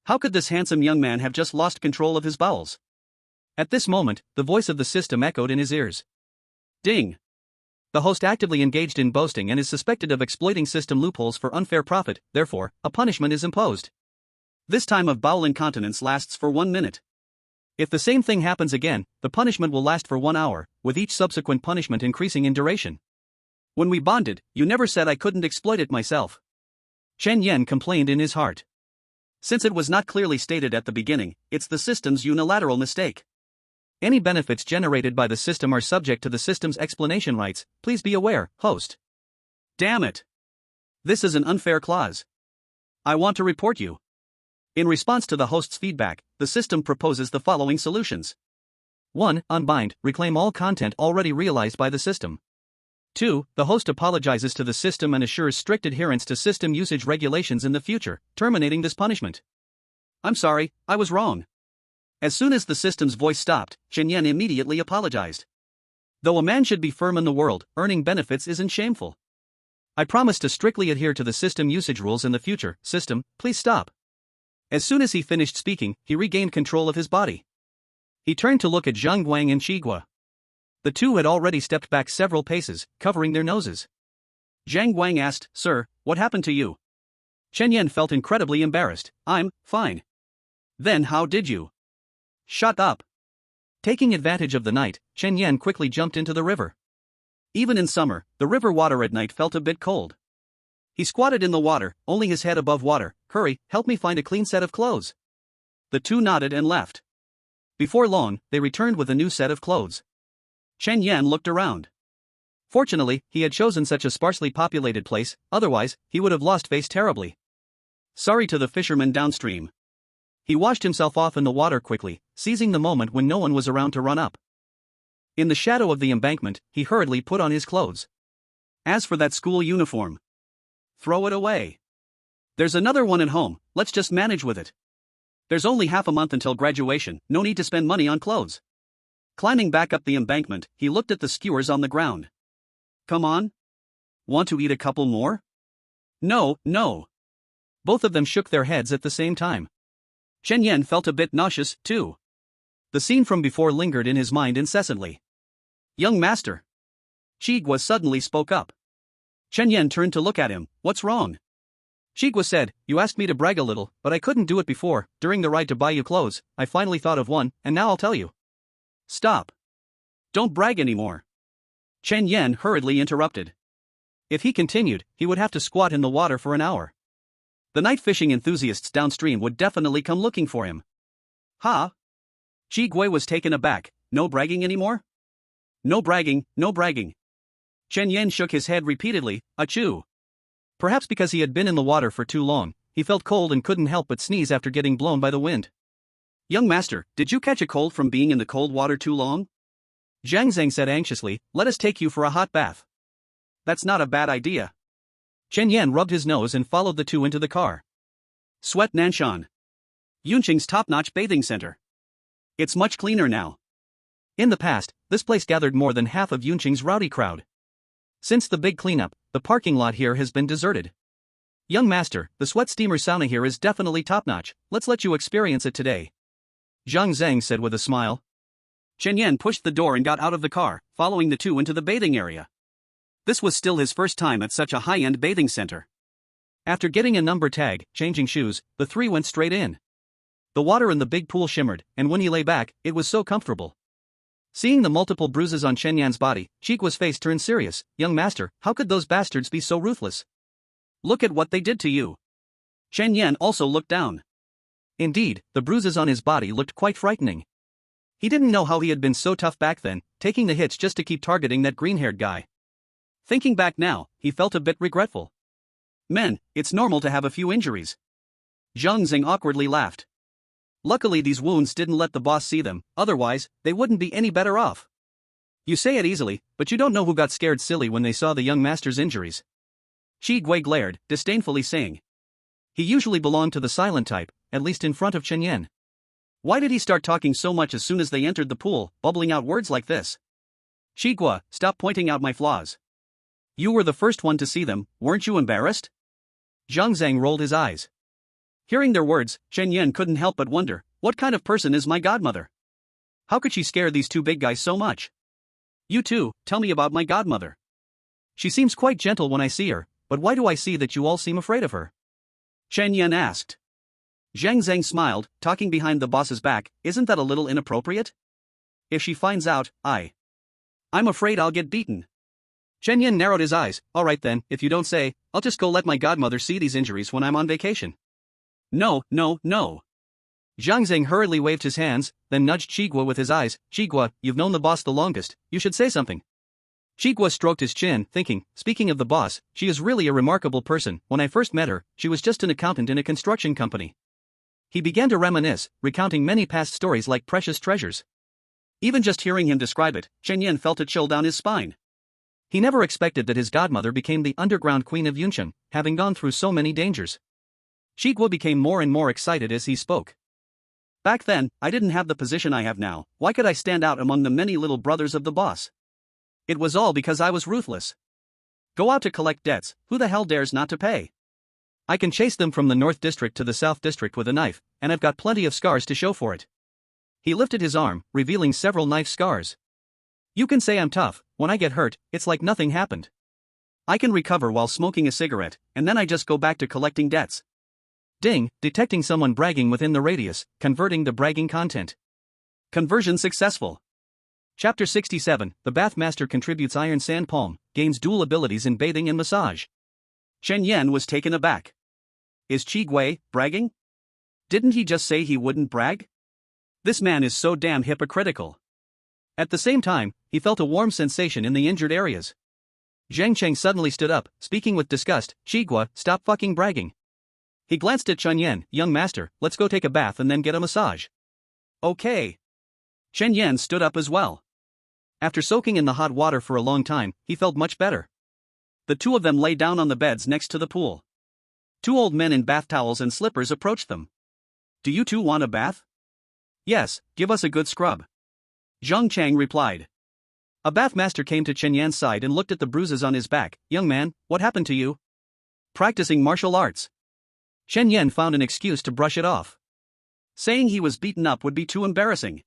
Speaker 1: How could this handsome young man have just lost control of his bowels? At this moment, the voice of the system echoed in his ears. Ding! The host actively engaged in boasting and is suspected of exploiting system loopholes for unfair profit, therefore, a punishment is imposed. This time of bowel incontinence lasts for 1 minute. If the same thing happens again, the punishment will last for 1 hour, with each subsequent punishment increasing in duration. When we bonded, you never said I couldn't exploit it myself. Chen Yan complained in his heart. Since it was not clearly stated at the beginning, it's the system's unilateral mistake. Any benefits generated by the system are subject to the system's explanation rights, please be aware, host. Damn it! This is an unfair clause. I want to report you. In response to the host's feedback, the system proposes the following solutions. 1. Unbind, reclaim all content already realized by the system. 2. The host apologizes to the system and assures strict adherence to system usage regulations in the future, terminating this punishment. I'm sorry, I was wrong. As soon as the system's voice stopped, Chen Yan immediately apologized. Though a man should be firm in the world, earning benefits isn't shameful. I promise to strictly adhere to the system usage rules in the future. System, please stop. As soon as he finished speaking, he regained control of his body. He turned to look at Zhang Guang and Chiguo. The two had already stepped back several paces, covering their noses. Zhang Guang asked, Sir, what happened to you? Chen Yan felt incredibly embarrassed. I'm fine. Then how did you? Shut up. Taking advantage of the night, Chen Yan quickly jumped into the river. Even in summer, the river water at night felt a bit cold. He squatted in the water, only his head above water. Hurry, help me find a clean set of clothes. The two nodded and left. Before long, they returned with a new set of clothes. Chen Yan looked around. Fortunately, he had chosen such a sparsely populated place, otherwise, he would have lost face terribly. Sorry to the fisherman downstream. He washed himself off in the water quickly, seizing the moment when no one was around to run up. In the shadow of the embankment, he hurriedly put on his clothes. As for that school uniform, throw it away. There's another one at home, let's just manage with it. There's only half a month until graduation, no need to spend money on clothes. Climbing back up the embankment, he looked at the skewers on the ground. Come on? Want to eat a couple more? No. Both of them shook their heads at the same time. Chen Yan felt a bit nauseous, too. The scene from before lingered in his mind incessantly. Young master. Chigwa suddenly spoke up. Chen Yan turned to look at him. What's wrong? Chigwa said, you asked me to brag a little, but I couldn't do it before. During the ride to buy you clothes, I finally thought of one, and now I'll tell you. Stop. Don't brag anymore. Chen Yan hurriedly interrupted. If he continued, he would have to squat in the water for an hour. The night fishing enthusiasts downstream would definitely come looking for him. Ha? Chigwa was taken aback. No bragging anymore? No bragging, no bragging. Chen Yan shook his head repeatedly. Achoo. Perhaps because he had been in the water for too long, he felt cold and couldn't help but sneeze after getting blown by the wind. Young master, did you catch a cold from being in the cold water too long? Zhang Zhang said anxiously, let us take you for a hot bath. That's not a bad idea. Chen Yan rubbed his nose and followed the two into the car. Sweat Nanshan. Yunqing's top-notch bathing center. It's much cleaner now. In the past, this place gathered more than half of Yunqing's rowdy crowd. Since the big cleanup, the parking lot here has been deserted. Young master, the sweat steamer sauna here is definitely top-notch. Let's let you experience it today. Zhang Zhang said with a smile. Chen Yan pushed the door and got out of the car, following the two into the bathing area. This was still his first time at such a high-end bathing center. After getting a number tag, changing shoes, the three went straight in. The water in the big pool shimmered, and when he lay back, it was so comfortable. Seeing the multiple bruises on Chen Yan's body, Chigwa's face turned serious. Young master, how could those bastards be so ruthless? Look at what they did to you. Chen Yan also looked down. Indeed, the bruises on his body looked quite frightening. He didn't know how he had been so tough back then, taking the hits just to keep targeting that green-haired guy. Thinking back now, he felt a bit regretful. Men, it's normal to have a few injuries. Zhang Zing awkwardly laughed. Luckily these wounds didn't let the boss see them, otherwise, they wouldn't be any better off. You say it easily, but you don't know who got scared silly when they saw the young master's injuries. Chigwa glared, disdainfully saying. He usually belonged to the silent type, at least in front of Chen Yan. Why did he start talking so much as soon as they entered the pool, bubbling out words like this? Chigwa, stop pointing out my flaws. You were the first one to see them, weren't you embarrassed? Zhang Zhang rolled his eyes. Hearing their words, Chen Yan couldn't help but wonder, what kind of person is my godmother? How could she scare these two big guys so much? You too, tell me about my godmother. She seems quite gentle when I see her, but why do I see that you all seem afraid of her? Chen Yan asked. Zhang Zhang smiled, talking behind the boss's back, isn't that a little inappropriate? If she finds out, I'm afraid I'll get beaten. Chen Yan narrowed his eyes. Alright then, if you don't say, I'll just go let my godmother see these injuries when I'm on vacation. No, no, no. Zhang Zhang hurriedly waved his hands, then nudged Chigwa with his eyes. Chigwa, you've known the boss the longest, you should say something. Chigwa stroked his chin, thinking, speaking of the boss, she is really a remarkable person. When I first met her, she was just an accountant in a construction company. He began to reminisce, recounting many past stories like precious treasures. Even just hearing him describe it, Chen Yan felt a chill down his spine. He never expected that his godmother became the underground queen of Yunqiang, having gone through so many dangers. Chigwa became more and more excited as he spoke. Back then, I didn't have the position I have now. Why could I stand out among the many little brothers of the boss? It was all because I was ruthless. Go out to collect debts, who the hell dares not to pay? I can chase them from the North District to the South District with a knife, and I've got plenty of scars to show for it. He lifted his arm, revealing several knife scars. You can say I'm tough, when I get hurt, it's like nothing happened. I can recover while smoking a cigarette, and then I just go back to collecting debts. Ding, detecting someone bragging within the radius, converting the bragging content. Conversion successful. Chapter 67, The Bathmaster contributes iron sand palm, gains dual abilities in bathing and massage. Chen Yan was taken aback. Is Chigwa bragging? Didn't he just say he wouldn't brag? This man is so damn hypocritical. At the same time, he felt a warm sensation in the injured areas. Zhang Cheng suddenly stood up, speaking with disgust. Chigwa, stop fucking bragging. He glanced at Chen Yan. Young master, let's go take a bath and then get a massage. Okay. Chen Yan stood up as well. After soaking in the hot water for a long time, he felt much better. The two of them lay down on the beds next to the pool. Two old men in bath towels and slippers approached them. Do you two want a bath? Yes, give us a good scrub. Zhang Chang replied. A bathmaster came to Chen Yan's side and looked at the bruises on his back. Young man, what happened to you? Practicing martial arts. Chen Yan found an excuse to brush it off. Saying he was beaten up would be too embarrassing.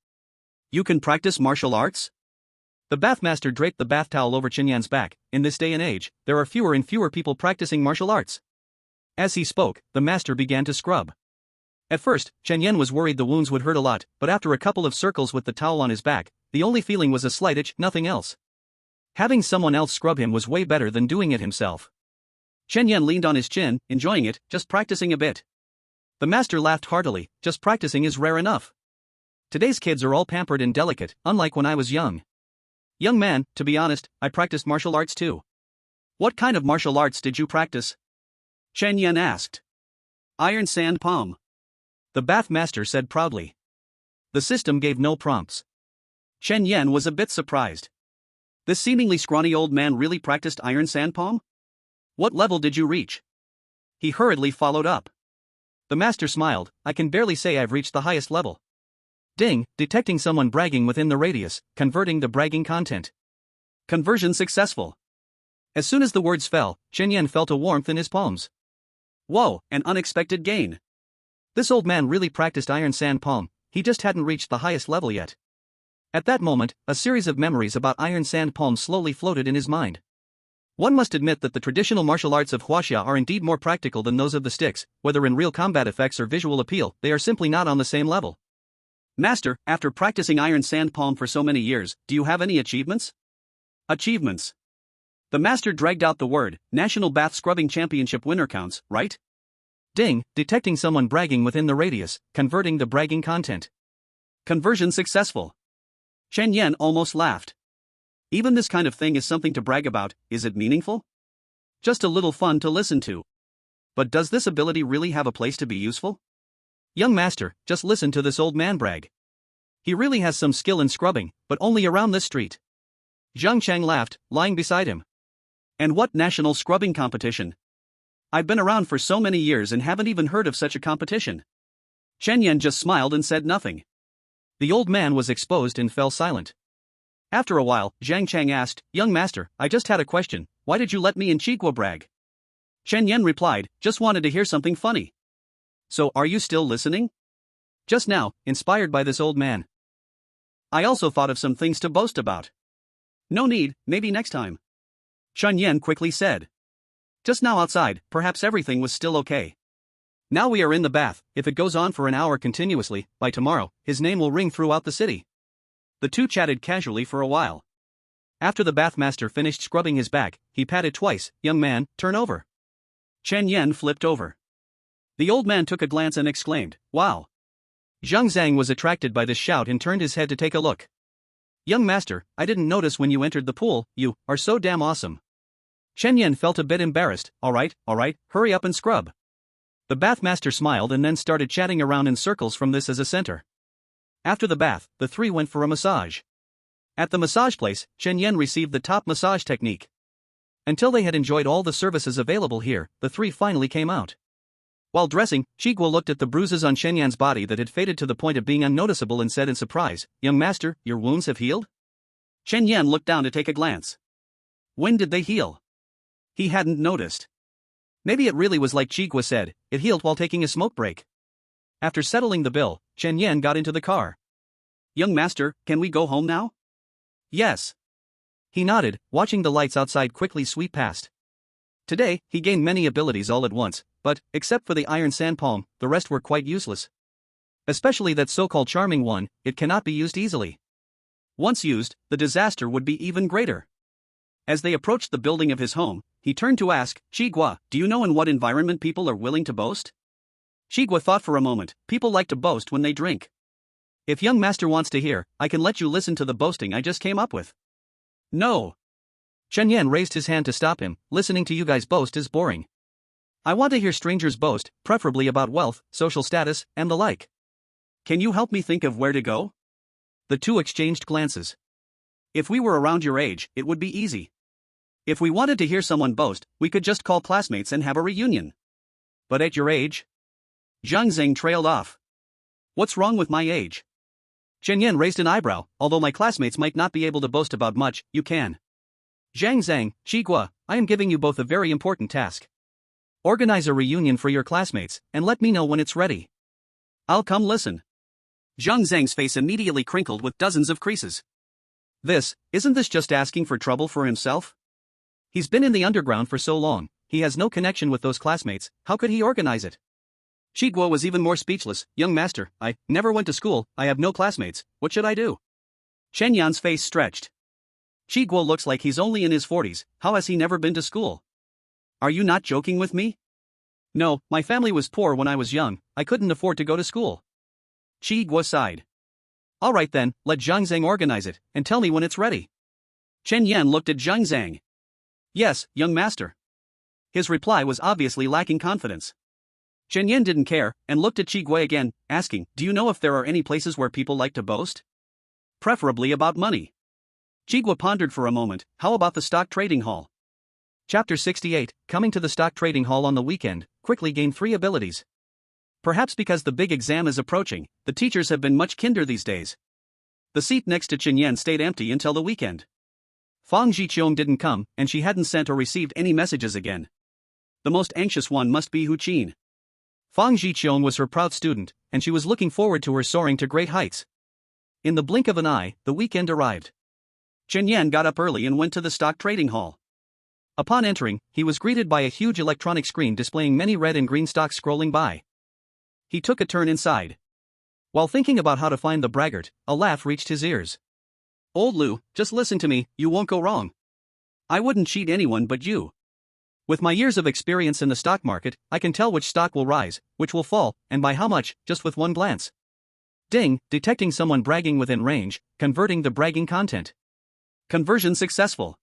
Speaker 1: You can practice martial arts? The bathmaster draped the bath towel over Chen Yan's back. In this day and age, there are fewer and fewer people practicing martial arts. As he spoke, the master began to scrub. At first, Chen Yan was worried the wounds would hurt a lot, but after a couple of circles with the towel on his back, the only feeling was a slight itch, nothing else. Having someone else scrub him was way better than doing it himself. Chen Yan leaned on his chin, enjoying it, just practicing a bit. The master laughed heartily. Just practicing is rare enough. Today's kids are all pampered and delicate, unlike when I was young. Young man, to be honest, I practiced martial arts too. What kind of martial arts did you practice? Chen Yan asked. Iron sand palm. The bathmaster said proudly. The system gave no prompts. Chen Yan was a bit surprised. This seemingly scrawny old man really practiced iron sand palm? What level did you reach? He hurriedly followed up. The master smiled. I can barely say I've reached the highest level. Ding, detecting someone bragging within the radius, converting the bragging content. Conversion successful. As soon as the words fell, Chen Yan felt a warmth in his palms. Whoa, an unexpected gain. This old man really practiced iron sand palm, he just hadn't reached the highest level yet. At that moment, a series of memories about iron sand palm slowly floated in his mind. One must admit that the traditional martial arts of huaxia are indeed more practical than those of the sticks, whether in real combat effects or visual appeal, they are simply not on the same level. Master, after practicing iron sand palm for so many years, do you have any achievements? Achievements. The master dragged out the word. National Bath Scrubbing Championship winner counts, right? Ding, detecting someone bragging within the radius, converting the bragging content. Conversion successful. Chen Yan almost laughed. Even this kind of thing is something to brag about. Is it meaningful? Just a little fun to listen to. But does this ability really have a place to be useful? Young master, just listen to this old man brag. He really has some skill in scrubbing, but only around this street. Zhang Chang laughed, lying beside him. And what national scrubbing competition? I've been around for so many years and haven't even heard of such a competition. Chen Yan just smiled and said nothing. The old man was exposed and fell silent. After a while, Zhang Chang asked, Young master, I just had a question, why did you let me and Chigua brag? Chen Yan replied, just wanted to hear something funny. So, are you still listening? Just now, inspired by this old man. I also thought of some things to boast about. No need, maybe next time. Chen Yan quickly said. Just now outside, perhaps everything was still okay. Now we are in the bath, if it goes on for an hour continuously, by tomorrow, his name will ring throughout the city. The two chatted casually for a while. After the bathmaster finished scrubbing his back, he patted twice, Young man, turn over. Chen Yan flipped over. The old man took a glance and exclaimed, Wow. Zhang Zhang was attracted by this shout and turned his head to take a look. Young master, I didn't notice when you entered the pool, you are so damn awesome. Chen Yan felt a bit embarrassed. Alright, hurry up and scrub. The bathmaster smiled and then started chatting around in circles from this as a center. After the bath, the three went for a massage. At the massage place, Chen Yan received the top massage technique. Until they had enjoyed all the services available here, the three finally came out. While dressing, Chigua looked at the bruises on Chen Yan's body that had faded to the point of being unnoticeable and said in surprise, Young master, your wounds have healed? Chen Yan looked down to take a glance. When did they heal? He hadn't noticed. Maybe it really was like Chigua said, it healed while taking a smoke break. After settling the bill, Chen Yan got into the car. Young master, can we go home now? Yes. He nodded, watching the lights outside quickly sweep past. Today, he gained many abilities all at once, but, except for the iron sand palm, the rest were quite useless. Especially that so-called charming one, it cannot be used easily. Once used, the disaster would be even greater. As they approached the building of his home, he turned to ask, Chigua, do you know in what environment people are willing to boast? Chigua thought for a moment. People like to boast when they drink. If young master wants to hear, I can let you listen to the boasting I just came up with. No. Chen Yan raised his hand to stop him. Listening to you guys boast is boring. I want to hear strangers boast, preferably about wealth, social status, and the like. Can you help me think of where to go? The two exchanged glances. If we were around your age, it would be easy. If we wanted to hear someone boast, we could just call classmates and have a reunion. But at your age? Zhang Zhang trailed off. What's wrong with my age? Chen Yan raised an eyebrow. Although my classmates might not be able to boast about much, you can. Zhang Zhang, Chigua, I am giving you both a very important task. Organize a reunion for your classmates, and let me know when it's ready. I'll come listen. Zhang Zhang's face immediately crinkled with dozens of creases. Isn't this just asking for trouble for himself? He's been in the underground for so long, he has no connection with those classmates, how could he organize it? Chiguo was even more speechless. Young master, I never went to school, I have no classmates, what should I do? Chen Yan's face stretched. Chiguo looks like he's only in his 40s, how has he never been to school? Are you not joking with me? No, my family was poor when I was young, I couldn't afford to go to school. Chiguo sighed. Alright then, let Zhang Zhang organize it, and tell me when it's ready. Chen Yan looked at Zhang Zhang. Yes, young master. His reply was obviously lacking confidence. Chen Yan didn't care, and looked at Chiguo again, asking, do you know if there are any places where people like to boast? Preferably about money. Chiguo pondered for a moment, how about the stock trading hall? Chapter 68, coming to the stock trading hall on the weekend, quickly gained 3 abilities. Perhaps because the big exam is approaching, the teachers have been much kinder these days. The seat next to Chen Yan stayed empty until the weekend. Fang Jiqiong didn't come, and she hadn't sent or received any messages again. The most anxious one must be Hu Qin. Fang Jiqiong was her proud student, and she was looking forward to her soaring to great heights. In the blink of an eye, the weekend arrived. Chen Yan got up early and went to the stock trading hall. Upon entering, he was greeted by a huge electronic screen displaying many red and green stocks scrolling by. He took a turn inside. While thinking about how to find the braggart, a laugh reached his ears. Old Lu, just listen to me, you won't go wrong. I wouldn't cheat anyone but you. With my years of experience in the stock market, I can tell which stock will rise, which will fall, and by how much, just with one glance. Ding, detecting someone bragging within range, converting the bragging content. Conversion successful.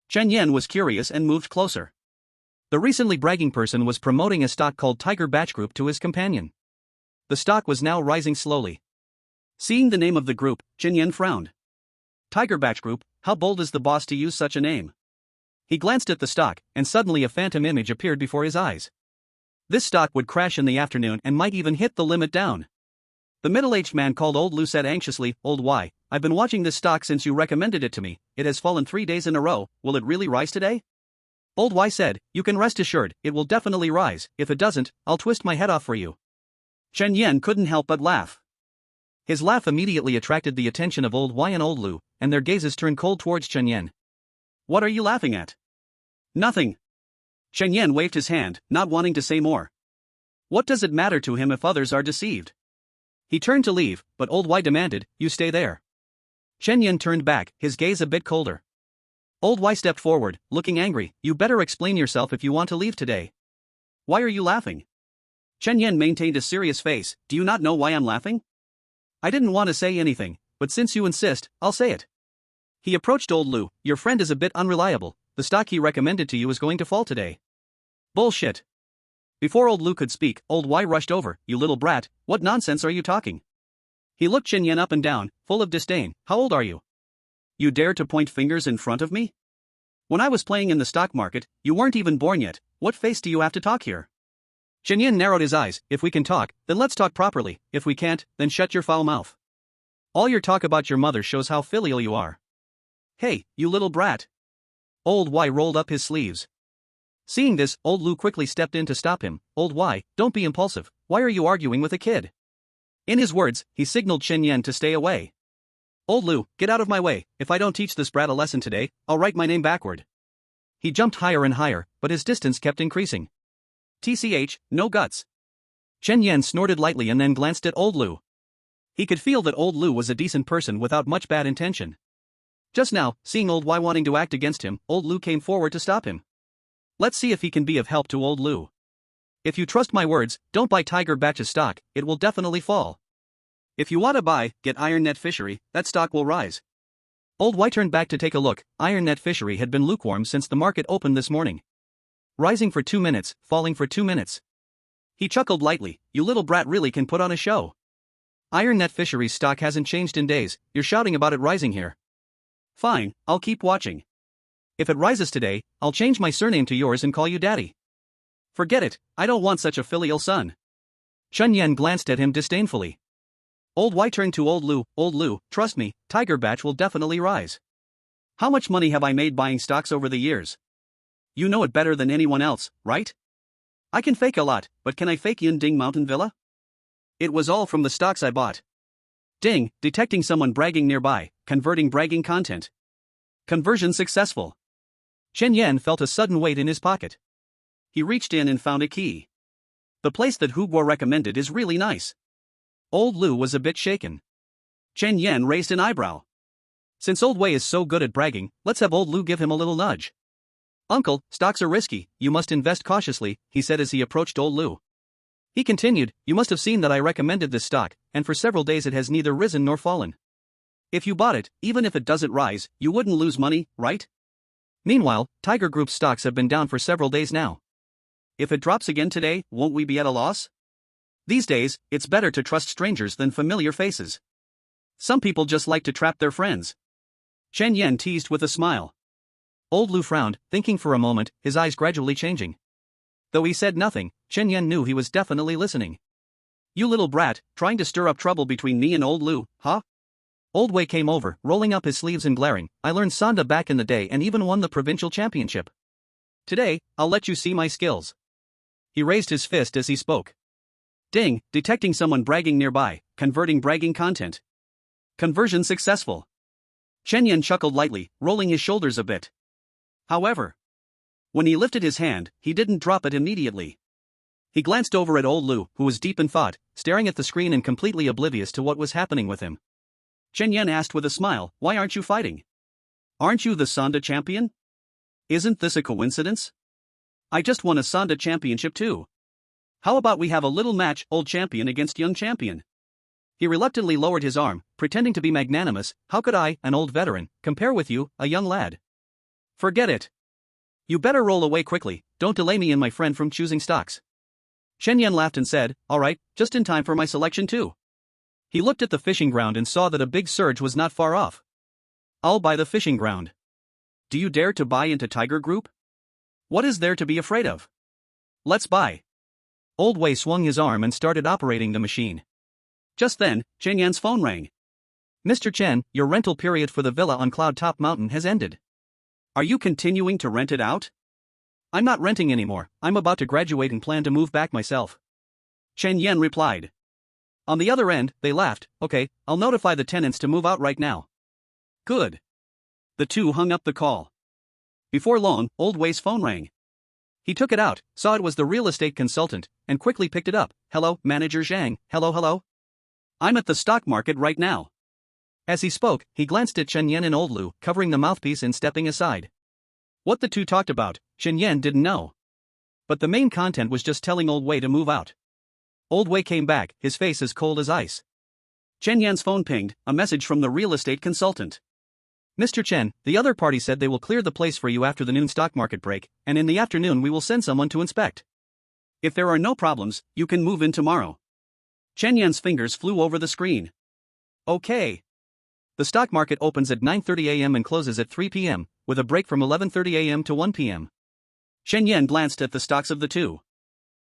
Speaker 1: Chen Yan was curious and moved closer. The recently bragging person was promoting a stock called Tiger Batch Group to his companion. The stock was now rising slowly. Seeing the name of the group, Chen Yan frowned. Tiger Batch Group, how bold is the boss to use such a name? He glanced at the stock, and suddenly a phantom image appeared before his eyes. This stock would crash in the afternoon and might even hit the limit down. The middle-aged man called Old Lu said anxiously, Old Y, I've been watching this stock since you recommended it to me, it has fallen 3 days in a row, will it really rise today? Old Y said, you can rest assured, it will definitely rise, if it doesn't, I'll twist my head off for you. Chen Yan couldn't help but laugh. His laugh immediately attracted the attention of Old Y and Old Lu, and their gazes turned cold towards Chen Yan. What are you laughing at? Nothing. Chen Yan waved his hand, not wanting to say more. What does it matter to him if others are deceived? He turned to leave, but Old Y demanded, you stay there. Chen Yan turned back, his gaze a bit colder. Old Y stepped forward, looking angry, you better explain yourself if you want to leave today. Why are you laughing? Chen Yan maintained a serious face, do you not know why I'm laughing? I didn't want to say anything, but since you insist, I'll say it. He approached Old Lu, your friend is a bit unreliable, the stock he recommended to you is going to fall today. Bullshit. Before Old Lu could speak, Old Y rushed over, you little brat, what nonsense are you talking? He looked Chen Yan up and down, full of disdain, how old are you? You dare to point fingers in front of me? When I was playing in the stock market, you weren't even born yet, what face do you have to talk here? Chen Yan narrowed his eyes, if we can talk, then let's talk properly, if we can't, then shut your foul mouth. All your talk about your mother shows how filial you are. Hey, you little brat. Old Y rolled up his sleeves. Seeing this, Old Lu quickly stepped in to stop him, Old Y, don't be impulsive, why are you arguing with a kid? In his words, he signaled Chen Yan to stay away. Old Lu, get out of my way, if I don't teach this brat a lesson today, I'll write my name backward. He jumped higher and higher, but his distance kept increasing. TCH, no guts. Chen Yan snorted lightly and then glanced at Old Lu. He could feel that Old Lu was a decent person without much bad intention. Just now, seeing Old Y wanting to act against him, Old Lu came forward to stop him. Let's see if he can be of help to Old Lu. If you trust my words, don't buy Tiger Batch's stock, it will definitely fall. If you want to buy, get Iron Net Fishery, that stock will rise. Old Y turned back to take a look, Iron Net Fishery had been lukewarm since the market opened this morning. Rising for 2 minutes, falling for 2 minutes. He chuckled lightly, you little brat really can put on a show. Iron Net Fisheries stock hasn't changed in days, you're shouting about it rising here. Fine, I'll keep watching. If it rises today, I'll change my surname to yours and call you daddy. Forget it, I don't want such a filial son. Chen Yan glanced at him disdainfully. Old Y turned to Old Lu, trust me, Tiger Batch will definitely rise. How much money have I made buying stocks over the years? You know it better than anyone else, right? I can fake a lot, but can I fake Yinding Mountain Villa? It was all from the stocks I bought. Ding, detecting someone bragging nearby, converting bragging content. Conversion successful. Chen Yan felt a sudden weight in his pocket. He reached in and found a key. The place that Hu Guo recommended is really nice. Old Lu was a bit shaken. Chen Yan raised an eyebrow. Since Old Wei is so good at bragging, let's have Old Lu give him a little nudge. Uncle, stocks are risky, you must invest cautiously, he said as he approached Old Lu. He continued, you must have seen that I recommended this stock, and for several days it has neither risen nor fallen. If you bought it, even if it doesn't rise, you wouldn't lose money, right? Meanwhile, Tiger Group's stocks have been down for several days now. If it drops again today, won't we be at a loss? These days, it's better to trust strangers than familiar faces. Some people just like to trap their friends. Chen Yan teased with a smile. Old Lu frowned, thinking for a moment, his eyes gradually changing. Though he said nothing, Chen Yan knew he was definitely listening. You little brat, trying to stir up trouble between me and Old Lu, huh? Old Wei came over, rolling up his sleeves and glaring. I learned Sanda back in the day and even won the provincial championship. Today, I'll let you see my skills. He raised his fist as he spoke. Ding, detecting someone bragging nearby, converting bragging content. Conversion successful. Chen Yan chuckled lightly, rolling his shoulders a bit. However, when he lifted his hand, he didn't drop it immediately. He glanced over at Old Lu, who was deep in thought, staring at the screen and completely oblivious to what was happening with him. Chen Yan asked with a smile, why aren't you fighting? Aren't you the Sanda champion? Isn't this a coincidence? I just won a Sanda championship too. How about we have a little match, old champion against young champion? He reluctantly lowered his arm, pretending to be magnanimous. How could I, an old veteran, compare with you, a young lad? Forget it. You better roll away quickly, don't delay me and my friend from choosing stocks. Chen Yan laughed and said, all right, just in time for my selection too. He looked at the fishing ground and saw that a big surge was not far off. I'll buy the fishing ground. Do you dare to buy into Tiger Group? What is there to be afraid of? Let's buy. Old Wei swung his arm and started operating the machine. Just then, Chen Yan's phone rang. Mr. Chen, your rental period for the villa on Cloud Top Mountain has ended. Are you continuing to rent it out? I'm not renting anymore, I'm about to graduate and plan to move back myself. Chen Yan replied. On the other end, they laughed. Okay, I'll notify the tenants to move out right now. Good. The two hung up the call. Before long, Old Wei's phone rang. He took it out, saw it was the real estate consultant, and quickly picked it up. Hello, Manager Zhang, hello. I'm at the stock market right now. As he spoke, he glanced at Chen Yan and Old Lu, covering the mouthpiece and stepping aside. What the two talked about, Chen Yan didn't know. But the main content was just telling Old Wei to move out. Old Wei came back, his face as cold as ice. Chen Yan's phone pinged, a message from the real estate consultant. Mr. Chen, the other party said they will clear the place for you after the noon stock market break, and in the afternoon we will send someone to inspect. If there are no problems, you can move in tomorrow. Chen Yan's fingers flew over the screen. Okay. The stock market opens at 9:30 a.m. and closes at 3 p.m., with a break from 11:30 a.m. to 1 p.m. Chen Yan glanced at the stocks of the two.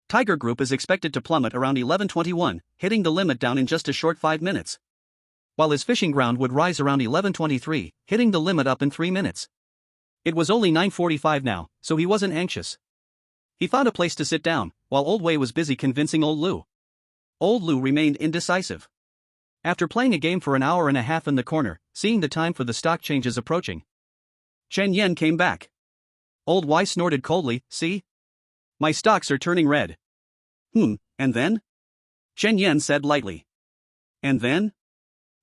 Speaker 1: Tiger Group is expected to plummet around 11:21, hitting the limit down in just a short 5 minutes. While his fishing ground would rise around 11:23, hitting the limit up in 3 minutes. It was only 9:45 now, so he wasn't anxious. He found a place to sit down, while Old Wei was busy convincing Old Lu. Old Lu remained indecisive. After playing a game for an hour and a half in the corner, seeing the time for the stock changes approaching, Chen Yan came back. Old Wei snorted coldly, see? My stocks are turning red. And then? Chen Yan said lightly. And then?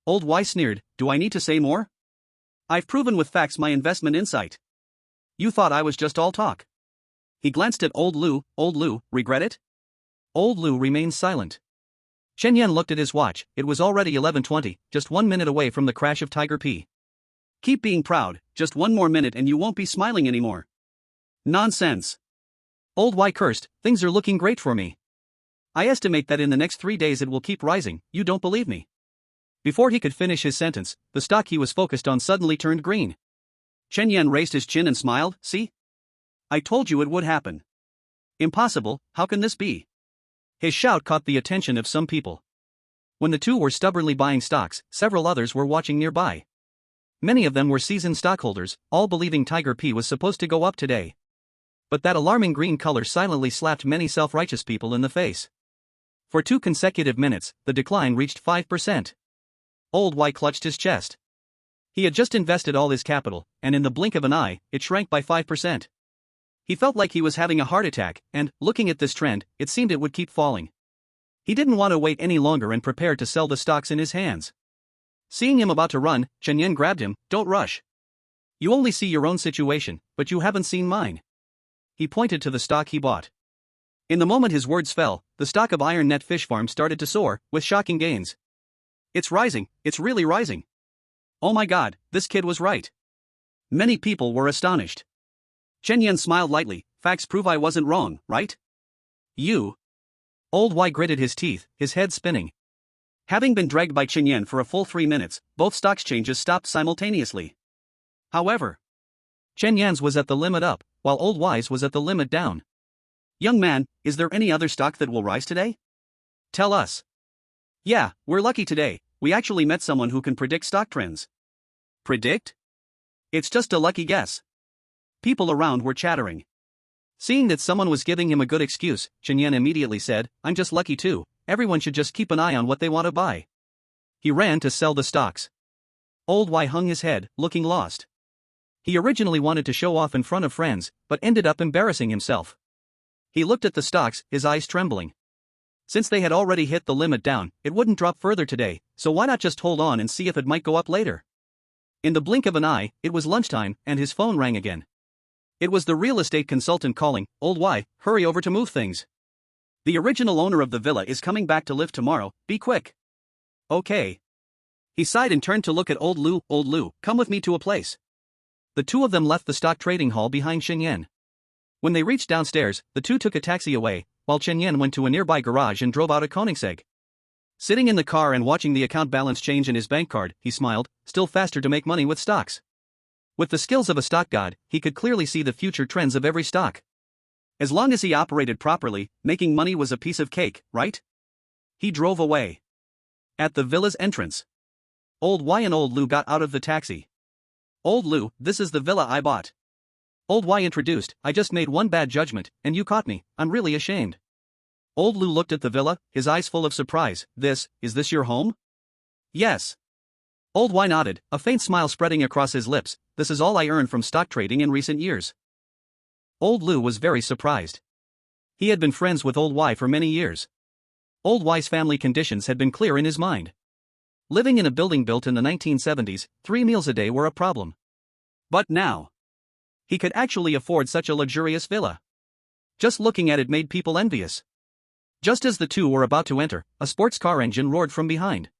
Speaker 1: Old Wei sneered, do I need to say more? I've proven with facts my investment insight. You thought I was just all talk. He glanced at Old Lu, regret it? Old Lu remained silent. Chen Yan looked at his watch, it was already 11:20, just 1 minute away from the crash of Tiger P. Keep being proud, just 1 more minute and you won't be smiling anymore. Nonsense. Old Wei cursed, things are looking great for me. I estimate that in the next 3 days it will keep rising, you don't believe me. Before he could finish his sentence, the stock he was focused on suddenly turned green. Chen Yan raised his chin and smiled, see? I told you it would happen. Impossible, how can this be? His shout caught the attention of some people. When the two were stubbornly buying stocks, several others were watching nearby. Many of them were seasoned stockholders, all believing Tiger P was supposed to go up today. But that alarming green color silently slapped many self-righteous people in the face. For 2 consecutive minutes, the decline reached 5%. Old Wei clutched his chest. He had just invested all his capital, and in the blink of an eye, it shrank by 5%. He felt like he was having a heart attack, and, looking at this trend, it seemed it would keep falling. He didn't want to wait any longer and prepared to sell the stocks in his hands. Seeing him about to run, Chen Yan grabbed him. "Don't rush. You only see your own situation, but you haven't seen mine." He pointed to the stock he bought. In the moment his words fell, the stock of Iron Net Fish Farm started to soar, with shocking gains. "It's rising, it's really rising. Oh my god, this kid was right." Many people were astonished. Chen Yan smiled lightly. "Facts prove I wasn't wrong, right? You?" Old Y gritted his teeth, his head spinning. Having been dragged by Chen Yan for a full 3 minutes, both stock exchanges stopped simultaneously. However, Chen Yan's was at the limit up, while Old Y's was at the limit down. "Young man, is there any other stock that will rise today? Tell us." "Yeah, we're lucky today, we actually met someone who can predict stock trends." "Predict? It's just a lucky guess." People around were chattering. Seeing that someone was giving him a good excuse, Chen Yan immediately said, "I'm just lucky too, everyone should just keep an eye on what they want to buy." He ran to sell the stocks. Old Y hung his head, looking lost. He originally wanted to show off in front of friends, but ended up embarrassing himself. He looked at the stocks, his eyes trembling. Since they had already hit the limit down, it wouldn't drop further today, so why not just hold on and see if it might go up later? In the blink of an eye, it was lunchtime, and his phone rang again. It was the real estate consultant calling. "Old Y, hurry over to move things. The original owner of the villa is coming back to live tomorrow, be quick." "Okay." He sighed and turned to look at Old Lu. "Old Lu, come with me to a place." The two of them left the stock trading hall behind Chen Yan. When they reached downstairs, the two took a taxi away, while Chen Yan went to a nearby garage and drove out a Koenigsegg. Sitting in the car and watching the account balance change in his bank card, he smiled. Still faster to make money with stocks. With the skills of a stock god, he could clearly see the future trends of every stock. As long as he operated properly, making money was a piece of cake, right? He drove away. At the villa's entrance, Old Y and Old Lu got out of the taxi. "Old Lu, this is the villa I bought." Old Y introduced. "I just made one bad judgment, and you caught me, I'm really ashamed." Old Lu looked at the villa, his eyes full of surprise. Is this your home?" "Yes." Old Y nodded, a faint smile spreading across his lips. "This is all I earned from stock trading in recent years." Old Lu was very surprised. He had been friends with Old Y for many years. Old Y's family conditions had been clear in his mind. Living in a building built in the 1970s, 3 meals a day were a problem. But now, he could actually afford such a luxurious villa. Just looking at it made people envious. Just as the two were about to enter, a sports car engine roared from behind.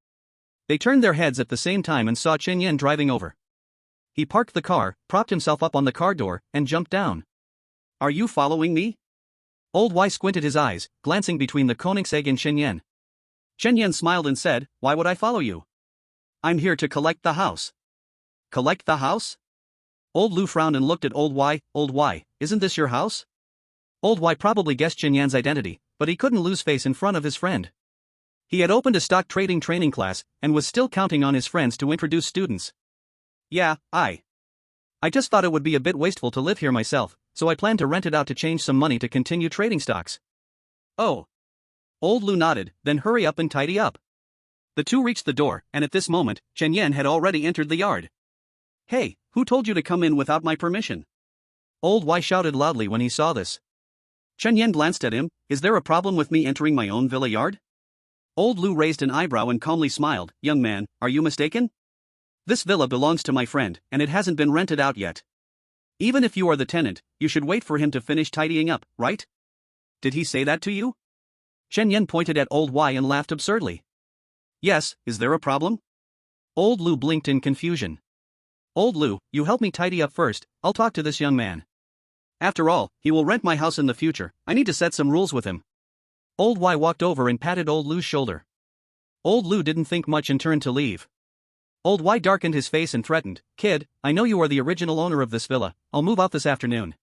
Speaker 1: They turned their heads at the same time and saw Chen Yan driving over. He parked the car, propped himself up on the car door, and jumped down. "Are you following me?" Old Y squinted his eyes, glancing between the Koenigsegg and Chen Yan. Chen Yan smiled and said, "Why would I follow you? I'm here to collect the house." "Collect the house?" Old Lu frowned and looked at Old Y. "Old Y, isn't this your house?" Old Y probably guessed Chen Yan's identity, but he couldn't lose face in front of his friend. He had opened a stock trading training class, and was still counting on his friends to introduce students. "Yeah, I just thought it would be a bit wasteful to live here myself, so I planned to rent it out to change some money to continue trading stocks." "Oh." Old Lu nodded, "Then hurry up and tidy up." The two reached the door, and at this moment, Chen Yan had already entered the yard. "Hey, who told you to come in without my permission?" Old Y shouted loudly when he saw this. Chen Yan glanced at him. "Is there a problem with me entering my own villa yard?" Old Lu raised an eyebrow and calmly smiled. "Young man, are you mistaken? This villa belongs to my friend, and it hasn't been rented out yet. Even if you are the tenant, you should wait for him to finish tidying up, right? Did he say that to you?" Chen Yan pointed at Old Y and laughed absurdly. "Yes, is there a problem?" Old Lu blinked in confusion. "Old Lu, you help me tidy up first, I'll talk to this young man. After all, he will rent my house in the future, I need to set some rules with him." Old Y walked over and patted Old Lu's shoulder. Old Lu didn't think much and turned to leave. Old Y darkened his face and threatened, "Kid, I know you are the original owner of this villa, I'll move out this afternoon.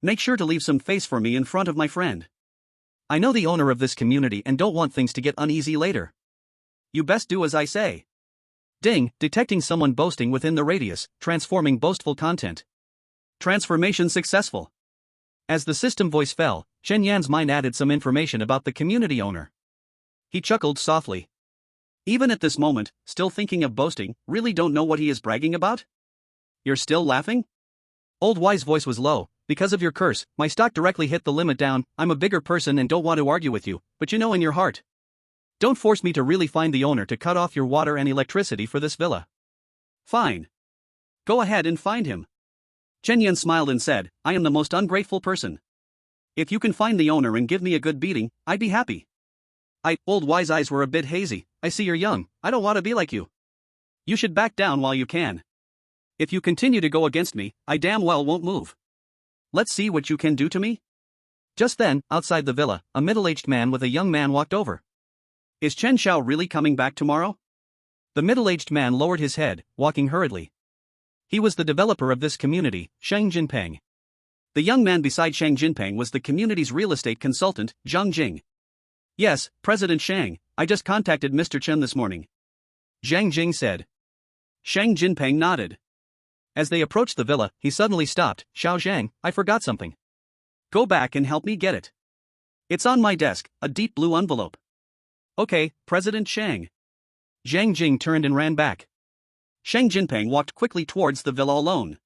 Speaker 1: Make sure to leave some face for me in front of my friend. I know the owner of this community and don't want things to get uneasy later. You best do as I say." Ding, detecting someone boasting within the radius, transforming boastful content. Transformation successful. As the system voice fell, Chen Yan's mind added some information about the community owner. He chuckled softly. Even at this moment, still thinking of boasting, really don't know what he is bragging about? You're still laughing? Old Y's voice was low. Because of your curse, my stock directly hit the limit down. I'm a bigger person and don't want to argue with you, but you know in your heart. Don't force me to really find the owner to cut off your water and electricity for this villa. Fine. Go ahead and find him. Chen Yan smiled and said, I am the most ungrateful person. If you can find the owner and give me a good beating, I'd be happy. Old Y's eyes were a bit hazy. I see you're young, I don't want to be like you. You should back down while you can. If you continue to go against me, I damn well won't move. Let's see what you can do to me. Just then, outside the villa, a middle-aged man with a young man walked over. Is Chen Xiao really coming back tomorrow? The middle-aged man lowered his head, walking hurriedly. He was the developer of this community, Shang Jinpeng. The young man beside Shang Jinpeng was the community's real estate consultant, Zhang Jing. Yes, President Shang, I just contacted Mr. Chen this morning. Zhang Jing said. Shang Jinpeng nodded. As they approached the villa, he suddenly stopped. Xiao Zhang, I forgot something. Go back and help me get it. It's on my desk, a deep blue envelope. Okay, President Shang. Zhang Jing turned and ran back. Shang Jinpeng walked quickly towards the villa alone.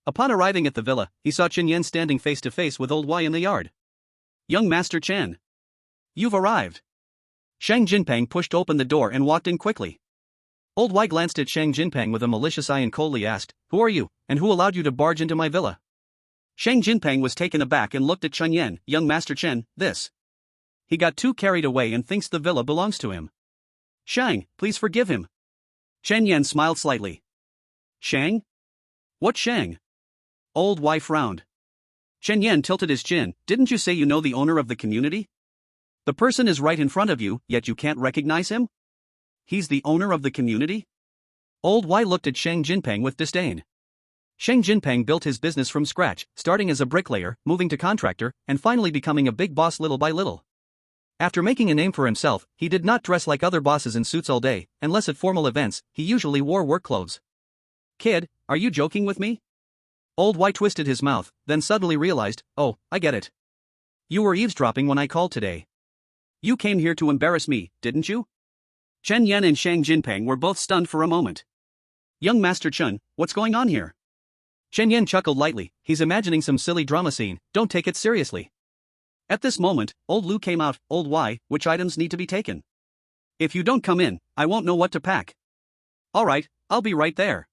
Speaker 1: Upon arriving at the villa, he saw Chen Yan standing face to face with Old Y in the yard. Young Master Chen. You've arrived. Shang Jinpeng pushed open the door and walked in quickly. Old Y glanced at Shang Jinpeng with a malicious eye and coldly asked, Who are you, and who allowed you to barge into my villa? Shang Jinpeng was taken aback and looked at Chen Yan. Young Master Chen, this. He got too carried away and thinks the villa belongs to him. Shang, please forgive him. Chen Yan smiled slightly. Shang? What Shang? Old Y frowned. Chen Yan tilted his chin. Didn't you say you know the owner of the community? The person is right in front of you, yet you can't recognize him? He's the owner of the community? Old Y looked at Shang Jinpeng with disdain. Shang Jinpeng built his business from scratch, starting as a bricklayer, moving to contractor, and finally becoming a big boss little by little. After making a name for himself, he did not dress like other bosses in suits all day, unless at formal events, he usually wore work clothes. Kid, are you joking with me? Old Y twisted his mouth, then suddenly realized, oh, I get it. You were eavesdropping when I called today. You came here to embarrass me, didn't you? Chen Yan and Shang Jinpeng were both stunned for a moment. Young Master Chen, what's going on here? Chen Yan chuckled lightly, he's imagining some silly drama scene, don't take it seriously. At this moment, Old Lu came out. Old Y, which items need to be taken? If you don't come in, I won't know what to pack. Alright, I'll be right there.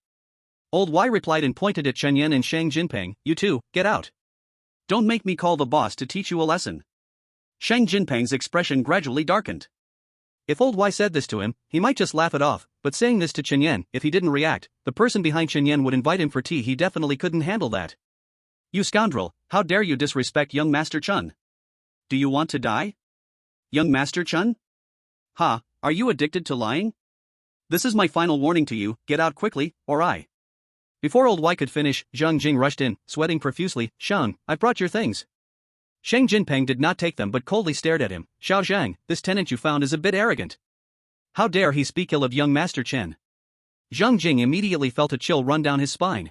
Speaker 1: Old Y replied and pointed at Chen Yan and Shang Jinpeng, you two, get out. Don't make me call the boss to teach you a lesson. Shang Jinpeng's expression gradually darkened. If Old Y said this to him, he might just laugh it off, but saying this to Chen Yan, if he didn't react, the person behind Chen Yan would invite him for tea. He definitely couldn't handle that. You scoundrel, how dare you disrespect young Master Chen? Do you want to die? Young Master Chen? Ha, are you addicted to lying? This is my final warning to you, get out quickly, or I. Before Old Y could finish, Zhang Jing rushed in, sweating profusely. Shang, I've brought your things. Shang Jinpeng did not take them but coldly stared at him. Xiao Zhang, this tenant you found is a bit arrogant. How dare he speak ill of young Master Chen? Zhang Jing immediately felt a chill run down his spine.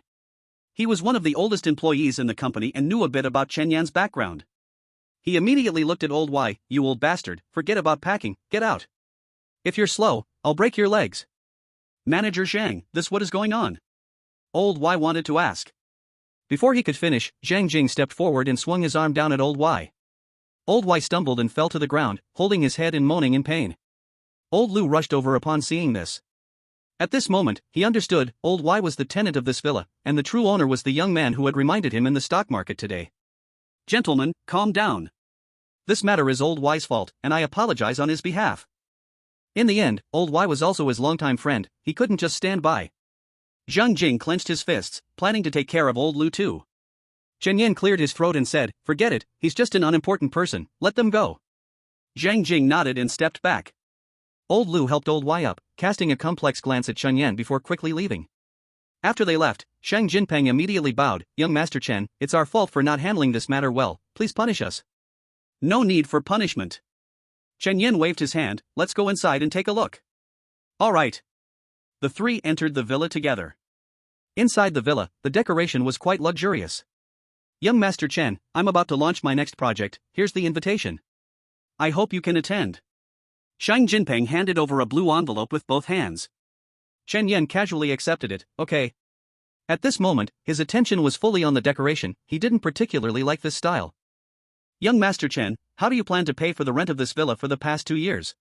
Speaker 1: He was one of the oldest employees in the company and knew a bit about Chen Yan's background. He immediately looked at Old Y, you old bastard, forget about packing, get out. If you're slow, I'll break your legs. Manager Zhang, this what is going on? Old Y wanted to ask. Before he could finish, Zhang Jing stepped forward and swung his arm down at Old Y. Old Y stumbled and fell to the ground, holding his head and moaning in pain. Old Lu rushed over upon seeing this. At this moment, he understood, Old Y was the tenant of this villa, and the true owner was the young man who had reminded him in the stock market today. Gentlemen, calm down. This matter is Old Y's fault, and I apologize on his behalf. In the end, Old Y was also his longtime friend, he couldn't just stand by. Zhang Jing clenched his fists, planning to take care of Old Lu too. Chen Yan cleared his throat and said, forget it, he's just an unimportant person, let them go. Zhang Jing nodded and stepped back. Old Lu helped Old Y up, casting a complex glance at Chen Yan before quickly leaving. After they left, Shang Jinpeng immediately bowed, young Master Chen, it's our fault for not handling this matter well, please punish us. No need for punishment. Chen Yan waved his hand, let's go inside and take a look. Alright. The three entered the villa together. Inside the villa, the decoration was quite luxurious. Young Master Chen, I'm about to launch my next project, here's the invitation. I hope you can attend. Shang Jinping handed over a blue envelope with both hands. Chen Yan casually accepted it. Okay. At this moment, his attention was fully on the decoration. He didn't particularly like this style. Young Master Chen, how do you plan to pay for the rent of this villa for the past 2 years?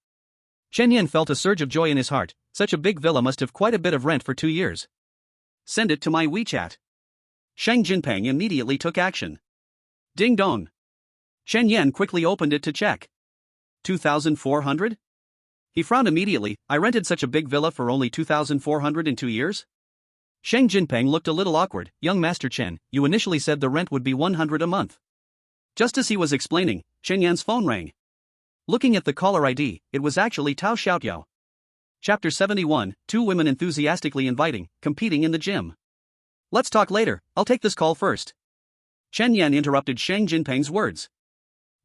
Speaker 1: Chen Yan felt a surge of joy in his heart. Such a big villa must have quite a bit of rent for 2 years. Send it to my WeChat. Shang Jinping immediately took action. Ding dong. Chen Yan quickly opened it to check. 2,400? He frowned immediately. I rented such a big villa for only 2,400 in 2 years? Shang Jinping looked a little awkward. Young Master Chen, you initially said the rent would be 100 a month. Just as he was explaining, Chen Yan's phone rang. Looking at the caller ID, it was actually Tao Xiaoyao. Chapter 71, Two women enthusiastically inviting, competing in the gym. Let's talk later, I'll take this call first. Chen Yan interrupted Shang Jinping's words.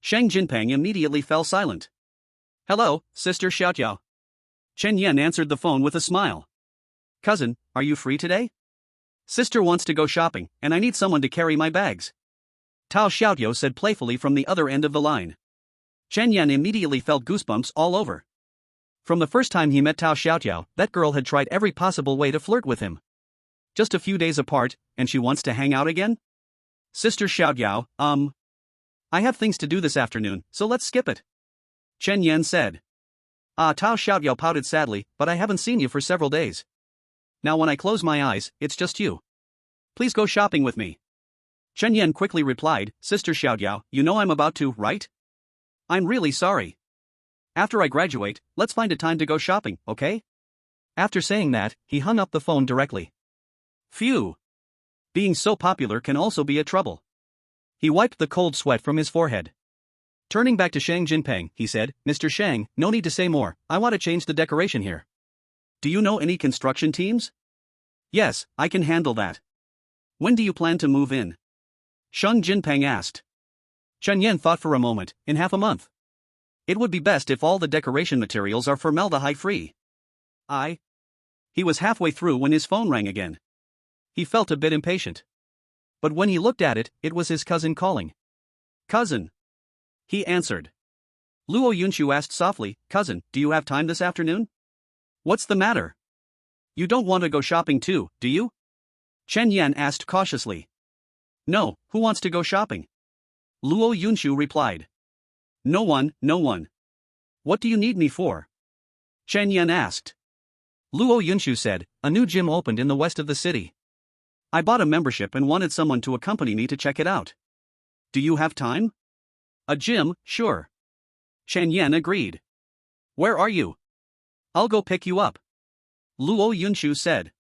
Speaker 1: Shang Jinping immediately fell silent. Hello, Sister Xiaoyao. Chen Yan answered the phone with a smile. Cousin, are you free today? Sister wants to go shopping, and I need someone to carry my bags. Tao Xiaoyao said playfully from the other end of the line. Chen Yan immediately felt goosebumps all over. From the first time he met Tao Xiaoyao, that girl had tried every possible way to flirt with him. Just a few days apart, and she wants to hang out again? Sister Xiaoyao, I have things to do this afternoon, so let's skip it. Chen Yan said. Tao Xiaoyao pouted sadly, but I haven't seen you for several days. Now when I close my eyes, it's just you. Please go shopping with me. Chen Yan quickly replied, Sister Xiaoyao, you know I'm about to, right? I'm really sorry. After I graduate, let's find a time to go shopping, okay? After saying that, he hung up the phone directly. Phew. Being so popular can also be a trouble. He wiped the cold sweat from his forehead. Turning back to Shang Jinping, he said, Mr. Shang, no need to say more, I want to change the decoration here. Do you know any construction teams? Yes, I can handle that. When do you plan to move in? Shang Jinping asked. Chen Yan thought for a moment, in half a month. It would be best if all the decoration materials are formaldehyde-free. He was halfway through when his phone rang again. He felt a bit impatient. But when he looked at it, it was his cousin calling. Cousin. He answered. Luo Yunshu asked softly, Cousin, do you have time this afternoon? What's the matter? You don't want to go shopping too, do you? Chen Yan asked cautiously. No, who wants to go shopping? Luo Yunshu replied. No one, no one. What do you need me for? Chen Yan asked. Luo Yunshu said, a new gym opened in the west of the city. I bought a membership and wanted someone to accompany me to check it out. Do you have time? A gym, sure. Chen Yan agreed. Where are you? I'll go pick you up. Luo Yunshu said.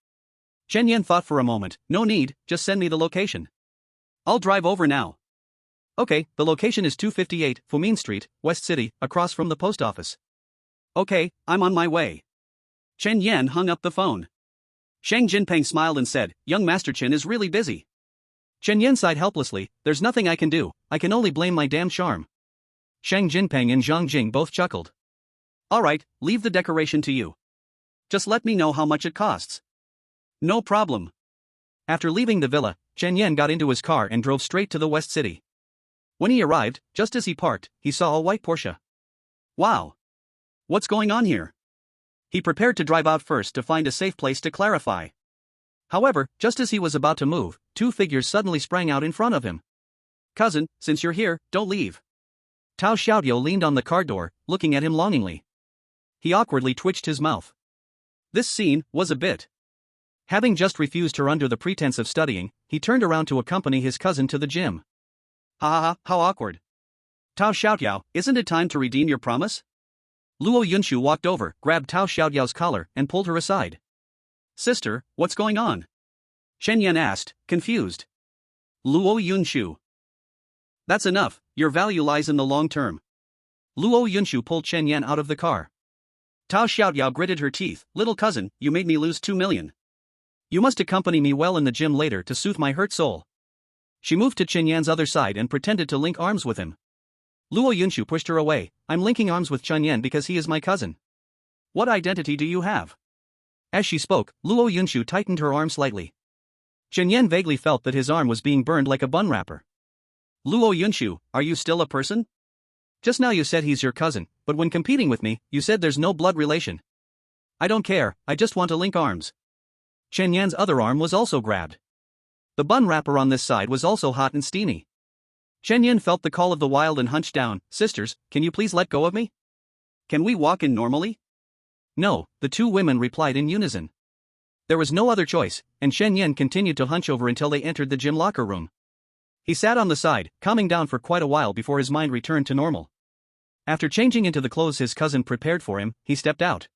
Speaker 1: Chen Yan thought for a moment, no need, just send me the location. I'll drive over now. Okay, the location is 258 Fumin Street, West City, across from the post office. Okay, I'm on my way. Chen Yan hung up the phone. Shang Jinping smiled and said, Young Master Chen is really busy. Chen Yan sighed helplessly, there's nothing I can do, I can only blame my damn charm. Shang Jinping and Zhang Jing both chuckled. Alright, leave the decoration to you. Just let me know how much it costs. No problem. After leaving the villa, Chen Yan got into his car and drove straight to the West City. When he arrived, just as he parked, he saw a white Porsche. Wow. What's going on here? He prepared to drive out first to find a safe place to clarify. However, just as he was about to move, two figures suddenly sprang out in front of him. Cousin, since you're here, don't leave. Tao Xiaoyao leaned on the car door, looking at him longingly. He awkwardly twitched his mouth. This scene was a bit. Having just refused her under the pretense of studying, he turned around to accompany his cousin to the gym. Ha ha ha, how awkward. Tao Xiaoyao, isn't it time to redeem your promise? Luo Yunshu walked over, grabbed Tao Xiaoyao's collar, and pulled her aside. Sister, what's going on? Chen Yan asked, confused. Luo Yunshu. That's enough, your value lies in the long term. Luo Yunshu pulled Chen Yan out of the car. Tao Xiaoyao gritted her teeth, little cousin, you made me lose 2 million. You must accompany me well in the gym later to soothe my hurt soul. She moved to Chen Yan's other side and pretended to link arms with him. Luo Yunshu pushed her away. I'm linking arms with Chen Yan because he is my cousin. What identity do you have? As she spoke, Luo Yunshu tightened her arm slightly. Chen Yan vaguely felt that his arm was being burned like a bun wrapper. Luo Yunshu, are you still a person? Just now you said he's your cousin, but when competing with me, you said there's no blood relation. I don't care, I just want to link arms. Chen Yan's other arm was also grabbed. The bun wrapper on this side was also hot and steamy. Chen Yan felt the call of the wild and hunched down. Sisters, can you please let go of me? Can we walk in normally? No, the two women replied in unison. There was no other choice, and Chen Yan continued to hunch over until they entered the gym locker room. He sat on the side, calming down for quite a while before his mind returned to normal. After changing into the clothes his cousin prepared for him, he stepped out.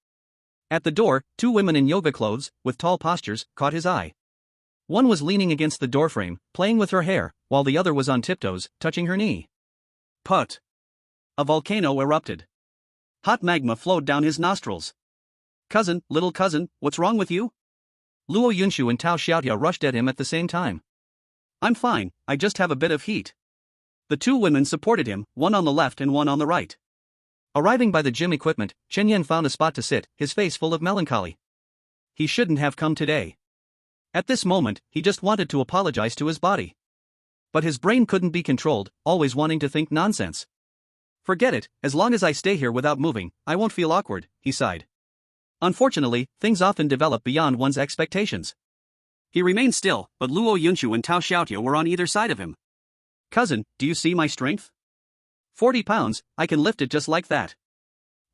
Speaker 1: At the door, two women in yoga clothes, with tall postures, caught his eye. One was leaning against the doorframe, playing with her hair, while the other was on tiptoes, touching her knee. Put! A volcano erupted. Hot magma flowed down his nostrils. Cousin, little cousin, what's wrong with you? Luo Yunshu and Tao Xiaotiao rushed at him at the same time. I'm fine, I just have a bit of heat. The two women supported him, one on the left and one on the right. Arriving by the gym equipment, Chen Yan found a spot to sit, his face full of melancholy. He shouldn't have come today. At this moment, he just wanted to apologize to his body. But his brain couldn't be controlled, always wanting to think nonsense. Forget it, as long as I stay here without moving, I won't feel awkward, he sighed. Unfortunately, things often develop beyond one's expectations. He remained still, but Luo Yunshu and Tao Xiaotiao were on either side of him. Cousin, do you see my strength? 40 pounds, I can lift it just like that.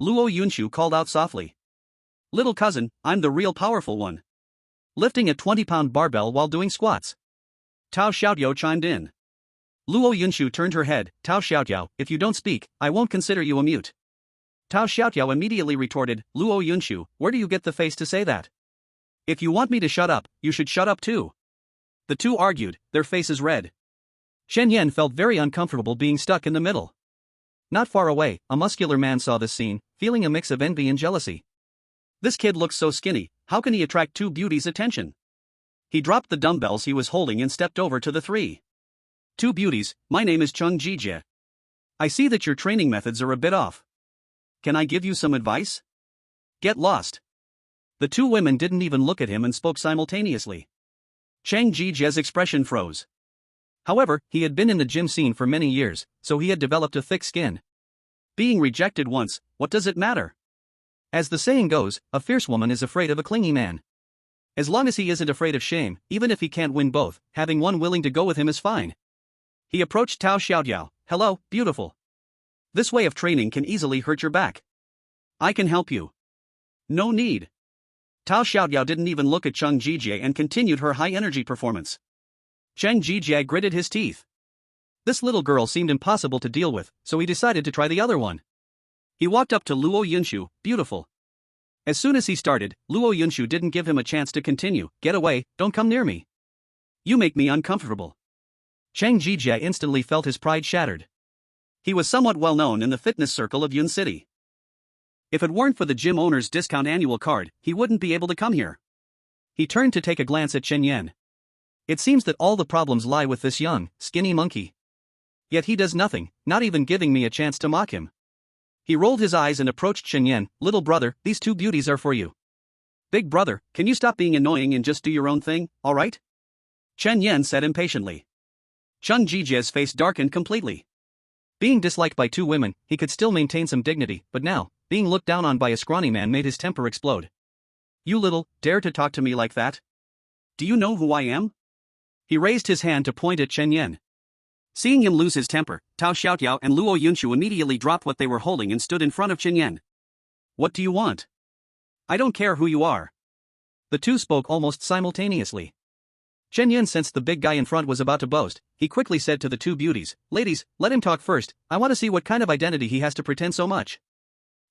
Speaker 1: Luo Yunshu called out softly. Little cousin, I'm the real powerful one. Lifting a 20-pound barbell while doing squats. Tao Xiaotiao chimed in. Luo Yunshu turned her head. Tao Xiaotiao, if you don't speak, I won't consider you a mute. Tao Xiaotiao immediately retorted, Luo Yunshu, where do you get the face to say that? If you want me to shut up, you should shut up too. The two argued, their faces red. Chen Yan felt very uncomfortable being stuck in the middle. Not far away, a muscular man saw this scene, feeling a mix of envy and jealousy. This kid looks so skinny, how can he attract two beauties' attention? He dropped the dumbbells he was holding and stepped over to the three. Two beauties, my name is Chung Jijie. I see that your training methods are a bit off. Can I give you some advice? Get lost. The two women didn't even look at him and spoke simultaneously. Chang Jijie's expression froze. However, he had been in the gym scene for many years, so he had developed a thick skin. Being rejected once, what does it matter? As the saying goes, a fierce woman is afraid of a clingy man. As long as he isn't afraid of shame, even if he can't win both, having one willing to go with him is fine. He approached Tao Xiaotiao. Hello, beautiful. This way of training can easily hurt your back. I can help you. No need. Tao Xiaotiao didn't even look at Cheng Jijie and continued her high-energy performance. Cheng Jijie gritted his teeth. This little girl seemed impossible to deal with, so he decided to try the other one. He walked up to Luo Yunshu, beautiful. As soon as he started, Luo Yunshu didn't give him a chance to continue. Get away, don't come near me. You make me uncomfortable. Cheng Jijie instantly felt his pride shattered. He was somewhat well known in the fitness circle of Yun City. If it weren't for the gym owner's discount annual card, he wouldn't be able to come here. He turned to take a glance at Chen Yan. It seems that all the problems lie with this young, skinny monkey. Yet he does nothing, not even giving me a chance to mock him. He rolled his eyes and approached Chen Yan. Little brother, these two beauties are for you. Big brother, can you stop being annoying and just do your own thing, alright? Chen Yan said impatiently. Cheng Jijie's face darkened completely. Being disliked by two women, he could still maintain some dignity, but now, being looked down on by a scrawny man made his temper explode. You little, dare to talk to me like that? Do you know who I am? He raised his hand to point at Chen Yan. Seeing him lose his temper, Tao Xiaotiao and Luo Yunshu immediately dropped what they were holding and stood in front of Chen Yan. What do you want? I don't care who you are. The two spoke almost simultaneously. Chen Yan sensed the big guy in front was about to boast. He quickly said to the two beauties, ladies, let him talk first, I want to see what kind of identity he has to pretend so much.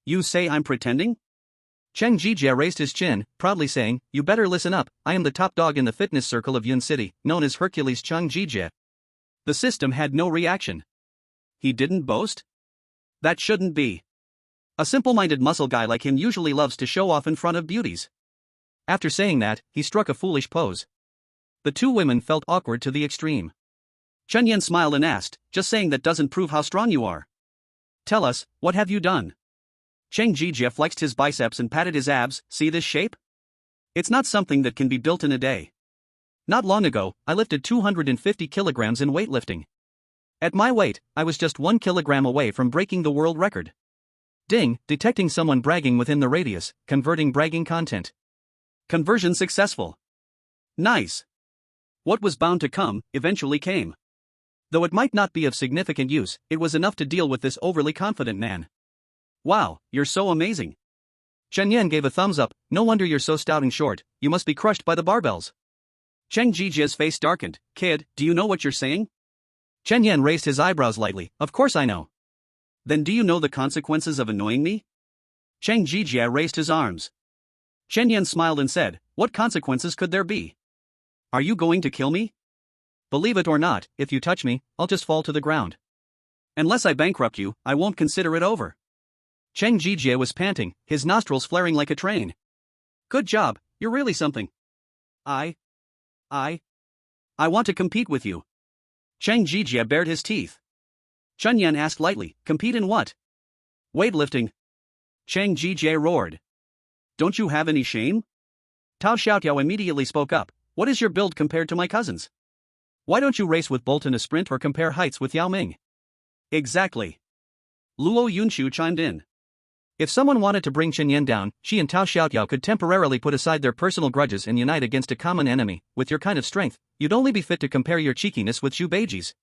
Speaker 1: You say I'm pretending? Cheng Jijie raised his chin, proudly saying, you better listen up, I am the top dog in the fitness circle of Yun City, known as Hercules Cheng Jijie. The system had no reaction. He didn't boast? That shouldn't be. A simple-minded muscle guy like him usually loves to show off in front of beauties. After saying that, he struck a foolish pose. The two women felt awkward to the extreme. Chen Yan smiled and asked, just saying that doesn't prove how strong you are. Tell us, what have you done? Cheng Jijie flexed his biceps and patted his abs. See this shape? It's not something that can be built in a day. Not long ago, I lifted 250 kilograms in weightlifting. At my weight, I was just 1 kilogram away from breaking the world record. Ding, detecting someone bragging within the radius, converting bragging content. Conversion successful. Nice. What was bound to come, eventually came. Though it might not be of significant use, it was enough to deal with this overly confident man. Wow, you're so amazing. Chen Yan gave a thumbs up. No wonder you're so stout and short, you must be crushed by the barbells. Cheng Jijia's face darkened. Kid, do you know what you're saying? Chen Yan raised his eyebrows lightly. Of course I know. Then do you know the consequences of annoying me? Cheng Jijia raised his arms. Chen Yan smiled and said, what consequences could there be? Are you going to kill me? Believe it or not, if you touch me, I'll just fall to the ground. Unless I bankrupt you, I won't consider it over. Cheng Jijie was panting, his nostrils flaring like a train. Good job, you're really something. I want to compete with you. Cheng Jijie bared his teeth. Chen Yan asked lightly, compete in what? Weightlifting. Cheng Jijie roared. Don't you have any shame? Tao Xiaotiao immediately spoke up. What is your build compared to my cousins? Why don't you race with Bolt in a sprint or compare heights with Yao Ming? Exactly. Luo Yunshu chimed in. If someone wanted to bring Chen Yan down, she and Tao Xiaotiao could temporarily put aside their personal grudges and unite against a common enemy. With your kind of strength, you'd only be fit to compare your cheekiness with Xu Beiji's.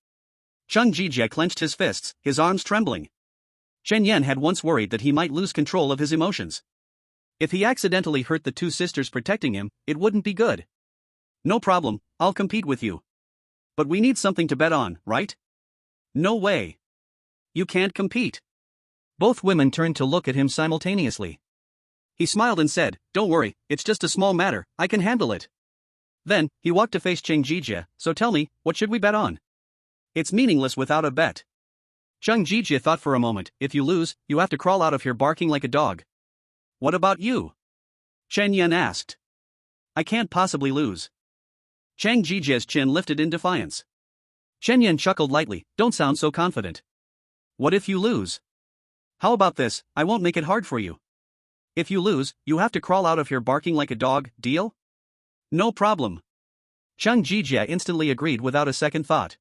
Speaker 1: Cheng Jijie clenched his fists, his arms trembling. Chen Yan had once worried that he might lose control of his emotions. If he accidentally hurt the two sisters protecting him, it wouldn't be good. No problem, I'll compete with you. But we need something to bet on, right? No way. You can't compete. Both women turned to look at him simultaneously. He smiled and said, don't worry, it's just a small matter, I can handle it. Then, he walked to face Cheng Jijie. So tell me, what should we bet on? It's meaningless without a bet. Cheng Jijie thought for a moment. If you lose, you have to crawl out of here barking like a dog. What about you? Chen Yan asked. I can't possibly lose. Cheng Jijie's chin lifted in defiance. Chen Yan chuckled lightly. Don't sound so confident. What if you lose? How about this, I won't make it hard for you. If you lose, you have to crawl out of here barking like a dog, deal? No problem. Cheng Jijie instantly agreed without a second thought.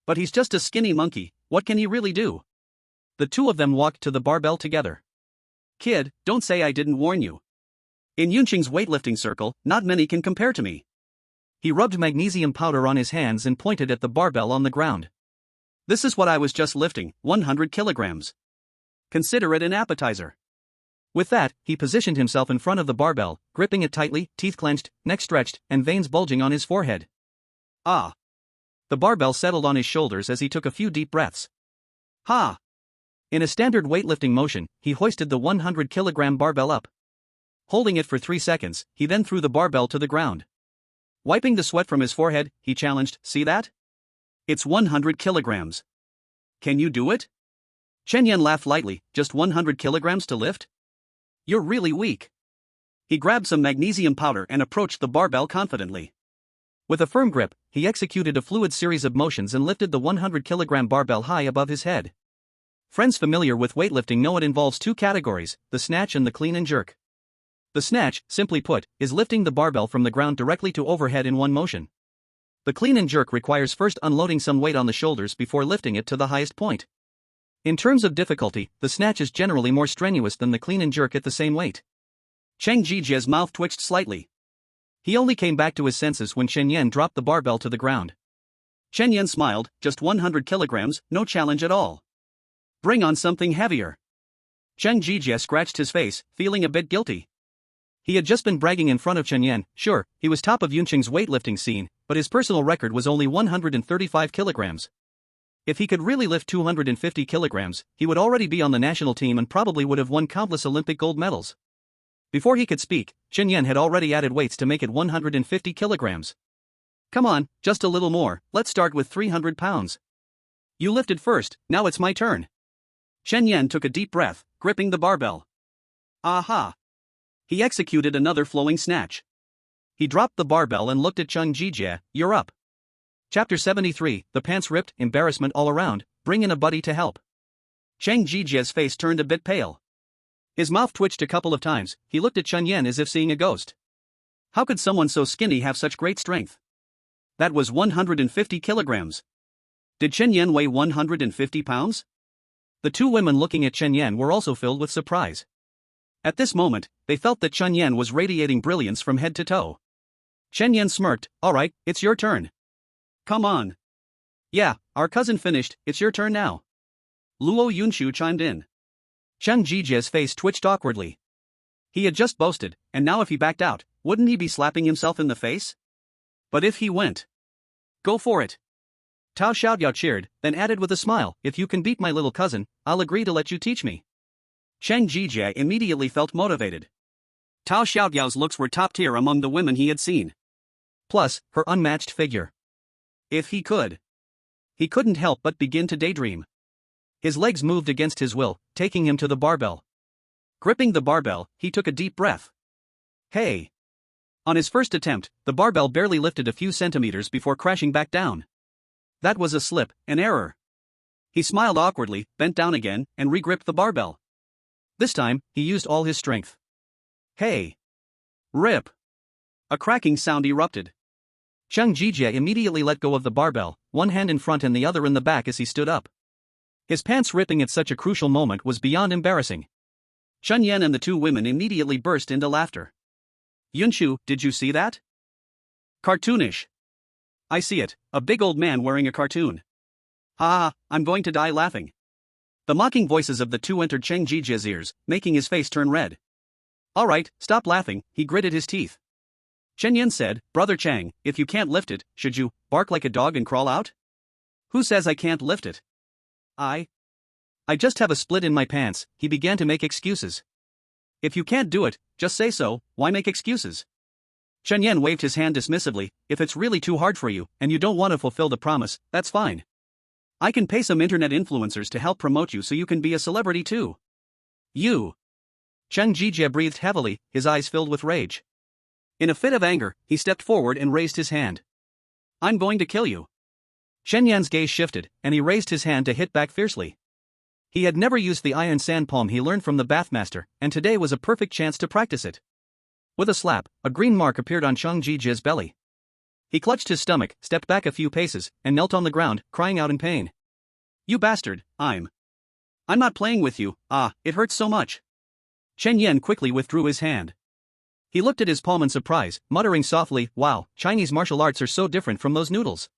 Speaker 1: But he's just a skinny monkey, what can he really do? The two of them walked to the barbell together. Kid, don't say I didn't warn you. In Yunqing's weightlifting circle, not many can compare to me. He rubbed magnesium powder on his hands and pointed at the barbell on the ground. This is what I was just lifting, 100 kilograms. Consider it an appetizer. With that, he positioned himself in front of the barbell, gripping it tightly, teeth clenched, neck stretched, and veins bulging on his forehead. Ah! The barbell settled on his shoulders as he took a few deep breaths. Ha! In a standard weightlifting motion, he hoisted the 100-kilogram barbell up. Holding it for 3 seconds, he then threw the barbell to the ground. Wiping the sweat from his forehead, he challenged, see that? It's 100 kilograms. Can you do it? Chen Yan laughed lightly, just 100 kilograms to lift? You're really weak. He grabbed some magnesium powder and approached the barbell confidently. With a firm grip, he executed a fluid series of motions and lifted the 100-kilogram barbell high above his head. Friends familiar with weightlifting know it involves two categories, the snatch and the clean and jerk. The snatch, simply put, is lifting the barbell from the ground directly to overhead in one motion. The clean and jerk requires first unloading some weight on the shoulders before lifting it to the highest point. In terms of difficulty, the snatch is generally more strenuous than the clean and jerk at the same weight. Cheng Jijie's mouth twitched slightly. He only came back to his senses when Chen Yan dropped the barbell to the ground. Chen Yan smiled, just 100 kilograms, no challenge at all. Bring on something heavier. Cheng Jijie scratched his face, feeling a bit guilty. He had just been bragging in front of Chen Yan. Sure, he was top of Yunqing's weightlifting scene, but his personal record was only 135 kilograms. If he could really lift 250 kilograms, he would already be on the national team and probably would have won countless Olympic gold medals. Before he could speak, Chen Yan had already added weights to make it 150 kilograms. Come on, just a little more, let's start with 300 pounds. You lifted first, now it's my turn. Chen Yan took a deep breath, gripping the barbell. Aha! He executed another flowing snatch. He dropped the barbell and looked at Cheng Jijie. You're up. Chapter 73, the pants ripped, embarrassment all around, bring in a buddy to help. Cheng Jijie's face turned a bit pale. His mouth twitched a couple of times, he looked at Chen Yan as if seeing a ghost. How could someone so skinny have such great strength? That was 150 kilograms. Did Chen Yan weigh 150 pounds? The two women looking at Chen Yan were also filled with surprise. At this moment, they felt that Chen Yan was radiating brilliance from head to toe. Chen Yan smirked, alright, it's your turn. Come on. Yeah, our cousin finished, it's your turn now. Luo Yunshu chimed in. Chang Jijie's face twitched awkwardly. He had just boasted, and now if he backed out, wouldn't he be slapping himself in the face? But if he went. Go for it. Tao Xiaoyao cheered, then added with a smile, if you can beat my little cousin, I'll agree to let you teach me. Chang Jijie immediately felt motivated. Tao Xiaoyao's looks were top tier among the women he had seen. Plus, her unmatched figure. If he could. He couldn't help but begin to daydream. His legs moved against his will, taking him to the barbell. Gripping the barbell, he took a deep breath. Hey! On his first attempt, the barbell barely lifted a few centimeters before crashing back down. That was a slip, an error. He smiled awkwardly, bent down again, and regripped the barbell. This time, he used all his strength. Hey! Rip! A cracking sound erupted. Chang Jijie immediately let go of the barbell, one hand in front and the other in the back as he stood up. His pants ripping at such a crucial moment was beyond embarrassing. Chen Yan and the two women immediately burst into laughter. Yunshu, did you see that? Cartoonish. I see it, a big old man wearing a cartoon. Ha ha, I'm going to die laughing. The mocking voices of the two entered Chang Jijie's ears, making his face turn red. Alright, stop laughing, he gritted his teeth. Chen Yan said, Brother Chang, if you can't lift it, should you bark like a dog and crawl out? Who says I can't lift it? I just have a split in my pants, he began to make excuses. If you can't do it, just say so, why make excuses? Chen Yan waved his hand dismissively, if it's really too hard for you, and you don't want to fulfill the promise, that's fine. I can pay some internet influencers to help promote you so you can be a celebrity too. You. Chang Jijie breathed heavily, his eyes filled with rage. In a fit of anger, he stepped forward and raised his hand. I'm going to kill you. Chen Yan's gaze shifted, and he raised his hand to hit back fiercely. He had never used the iron sand palm he learned from the bathmaster, and today was a perfect chance to practice it. With a slap, a green mark appeared on Chang Jijie's belly. He clutched his stomach, stepped back a few paces, and knelt on the ground, crying out in pain. You bastard, I'm not playing with you, it hurts so much. Chen Yan quickly withdrew his hand. He looked at his palm in surprise, muttering softly, wow, Chinese martial arts are so different from those noodles.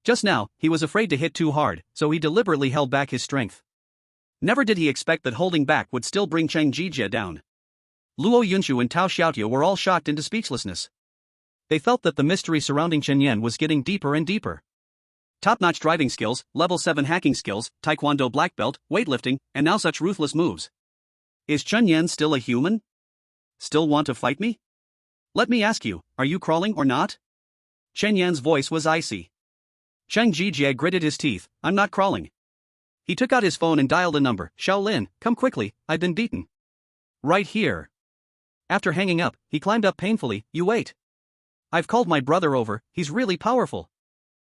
Speaker 1: Just now, he was afraid to hit too hard, so he deliberately held back his strength. Never did he expect that holding back would still bring Chang Jijie down. Luo Yunshu and Tao Xiaoyao were all shocked into speechlessness. They felt that the mystery surrounding Chen Yan was getting deeper and deeper. Top-notch driving skills, level 7 hacking skills, taekwondo black belt, weightlifting, and now such ruthless moves. Is Chen Yan still a human? Still want to fight me? Let me ask you, are you crawling or not? Chen Yan's voice was icy. Chang Jijie gritted his teeth, I'm not crawling. He took out his phone and dialed a number, Shaolin, come quickly, I've been beaten. Right here. After hanging up, he climbed up painfully, you wait. I've called my brother over, he's really powerful.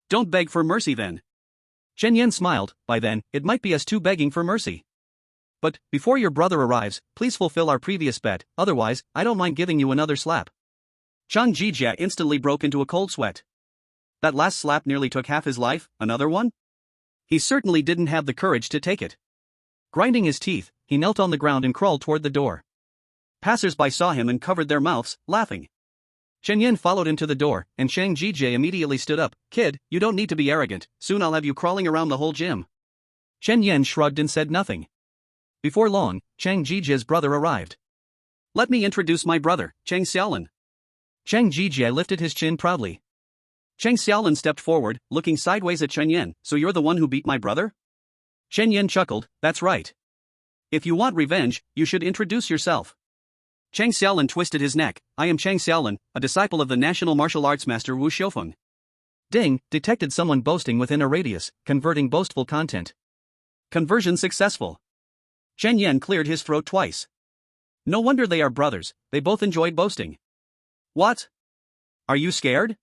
Speaker 1: Don't beg for mercy then. Chen Yan smiled, by then, it might be us two begging for mercy. But, before your brother arrives, please fulfill our previous bet, otherwise, I don't mind giving you another slap. Chang Jijie instantly broke into a cold sweat. That last slap nearly took half his life, another one? He certainly didn't have the courage to take it. Grinding his teeth, he knelt on the ground and crawled toward the door. Passers-by saw him and covered their mouths, laughing. Chen Yan followed him to the door, and Chang Jijie immediately stood up, kid, you don't need to be arrogant, soon I'll have you crawling around the whole gym. Chen Yan shrugged and said nothing. Before long, Chang Jijie's brother arrived. Let me introduce my brother, Chang Xiaolin. Chang Jijie lifted his chin proudly. Chang Xiaolin stepped forward, looking sideways at Chen Yan, so you're the one who beat my brother? Chen Yan chuckled, that's right. If you want revenge, you should introduce yourself. Chang Xiaolin twisted his neck, I am Chang Xiaolin, a disciple of the national martial arts master Wu Xiufeng. Ding, detected someone boasting within a radius, converting boastful content. Conversion successful. Chen Yan cleared his throat twice. No wonder they are brothers, they both enjoyed boasting. What? Are you scared?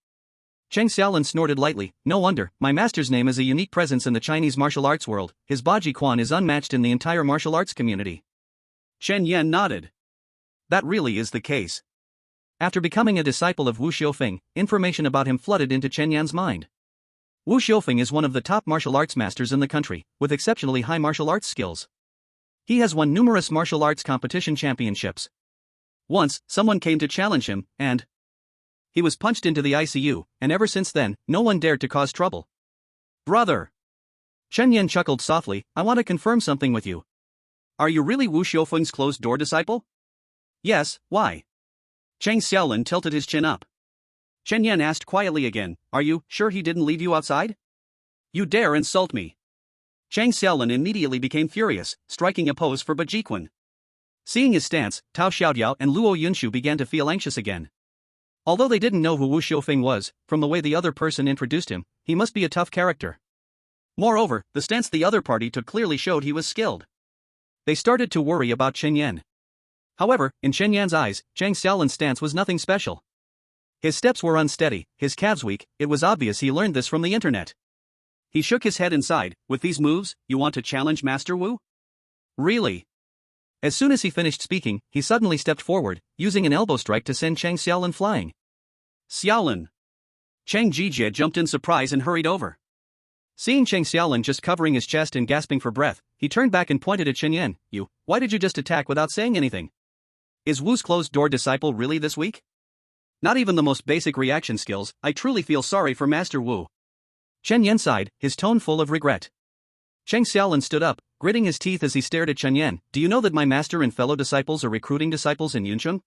Speaker 1: Chang Xiaolin snorted lightly, no wonder, my master's name is a unique presence in the Chinese martial arts world, his Baji Quan is unmatched in the entire martial arts community. Chen Yan nodded. That really is the case. After becoming a disciple of Wu Xiufeng, information about him flooded into Chen Yan's mind. Wu Xiaofeng is one of the top martial arts masters in the country, with exceptionally high martial arts skills. He has won numerous martial arts competition championships. Once, someone came to challenge him, and he was punched into the ICU, and ever since then, no one dared to cause trouble. Brother! Chen Yan chuckled softly, I want to confirm something with you. Are you really Wu Xiaofeng's closed-door disciple? Yes, why? Chang Xiaolin tilted his chin up. Chen Yan asked quietly again, are you sure he didn't leave you outside? You dare insult me. Chang Xiaolin immediately became furious, striking a pose for Bajiquan. Seeing his stance, Tao Xiaodiao and Luo Yunshu began to feel anxious again. Although they didn't know who Wu Xiaofeng was, from the way the other person introduced him, he must be a tough character. Moreover, the stance the other party took clearly showed he was skilled. They started to worry about Chen Yan. However, in Chen Yan's eyes, Chang Xiaolin's stance was nothing special. His steps were unsteady, his calves weak, it was obvious he learned this from the internet. He shook his head and sighed, with these moves, you want to challenge Master Wu? Really? As soon as he finished speaking, he suddenly stepped forward, using an elbow strike to send Chang Xiaolin flying. Xiaolin! Chang Jijie jumped in surprise and hurried over. Seeing Chang Xiaolin just covering his chest and gasping for breath, he turned back and pointed at Chen Yan. Why did you just attack without saying anything? Is Wu's closed-door disciple really this weak? Not even the most basic reaction skills, I truly feel sorry for Master Wu. Chen Yan sighed, his tone full of regret. Chang Xiaolin stood up, gritting his teeth as he stared at Chen Yan. Do you know that my master and fellow disciples are recruiting disciples in Yuncheng?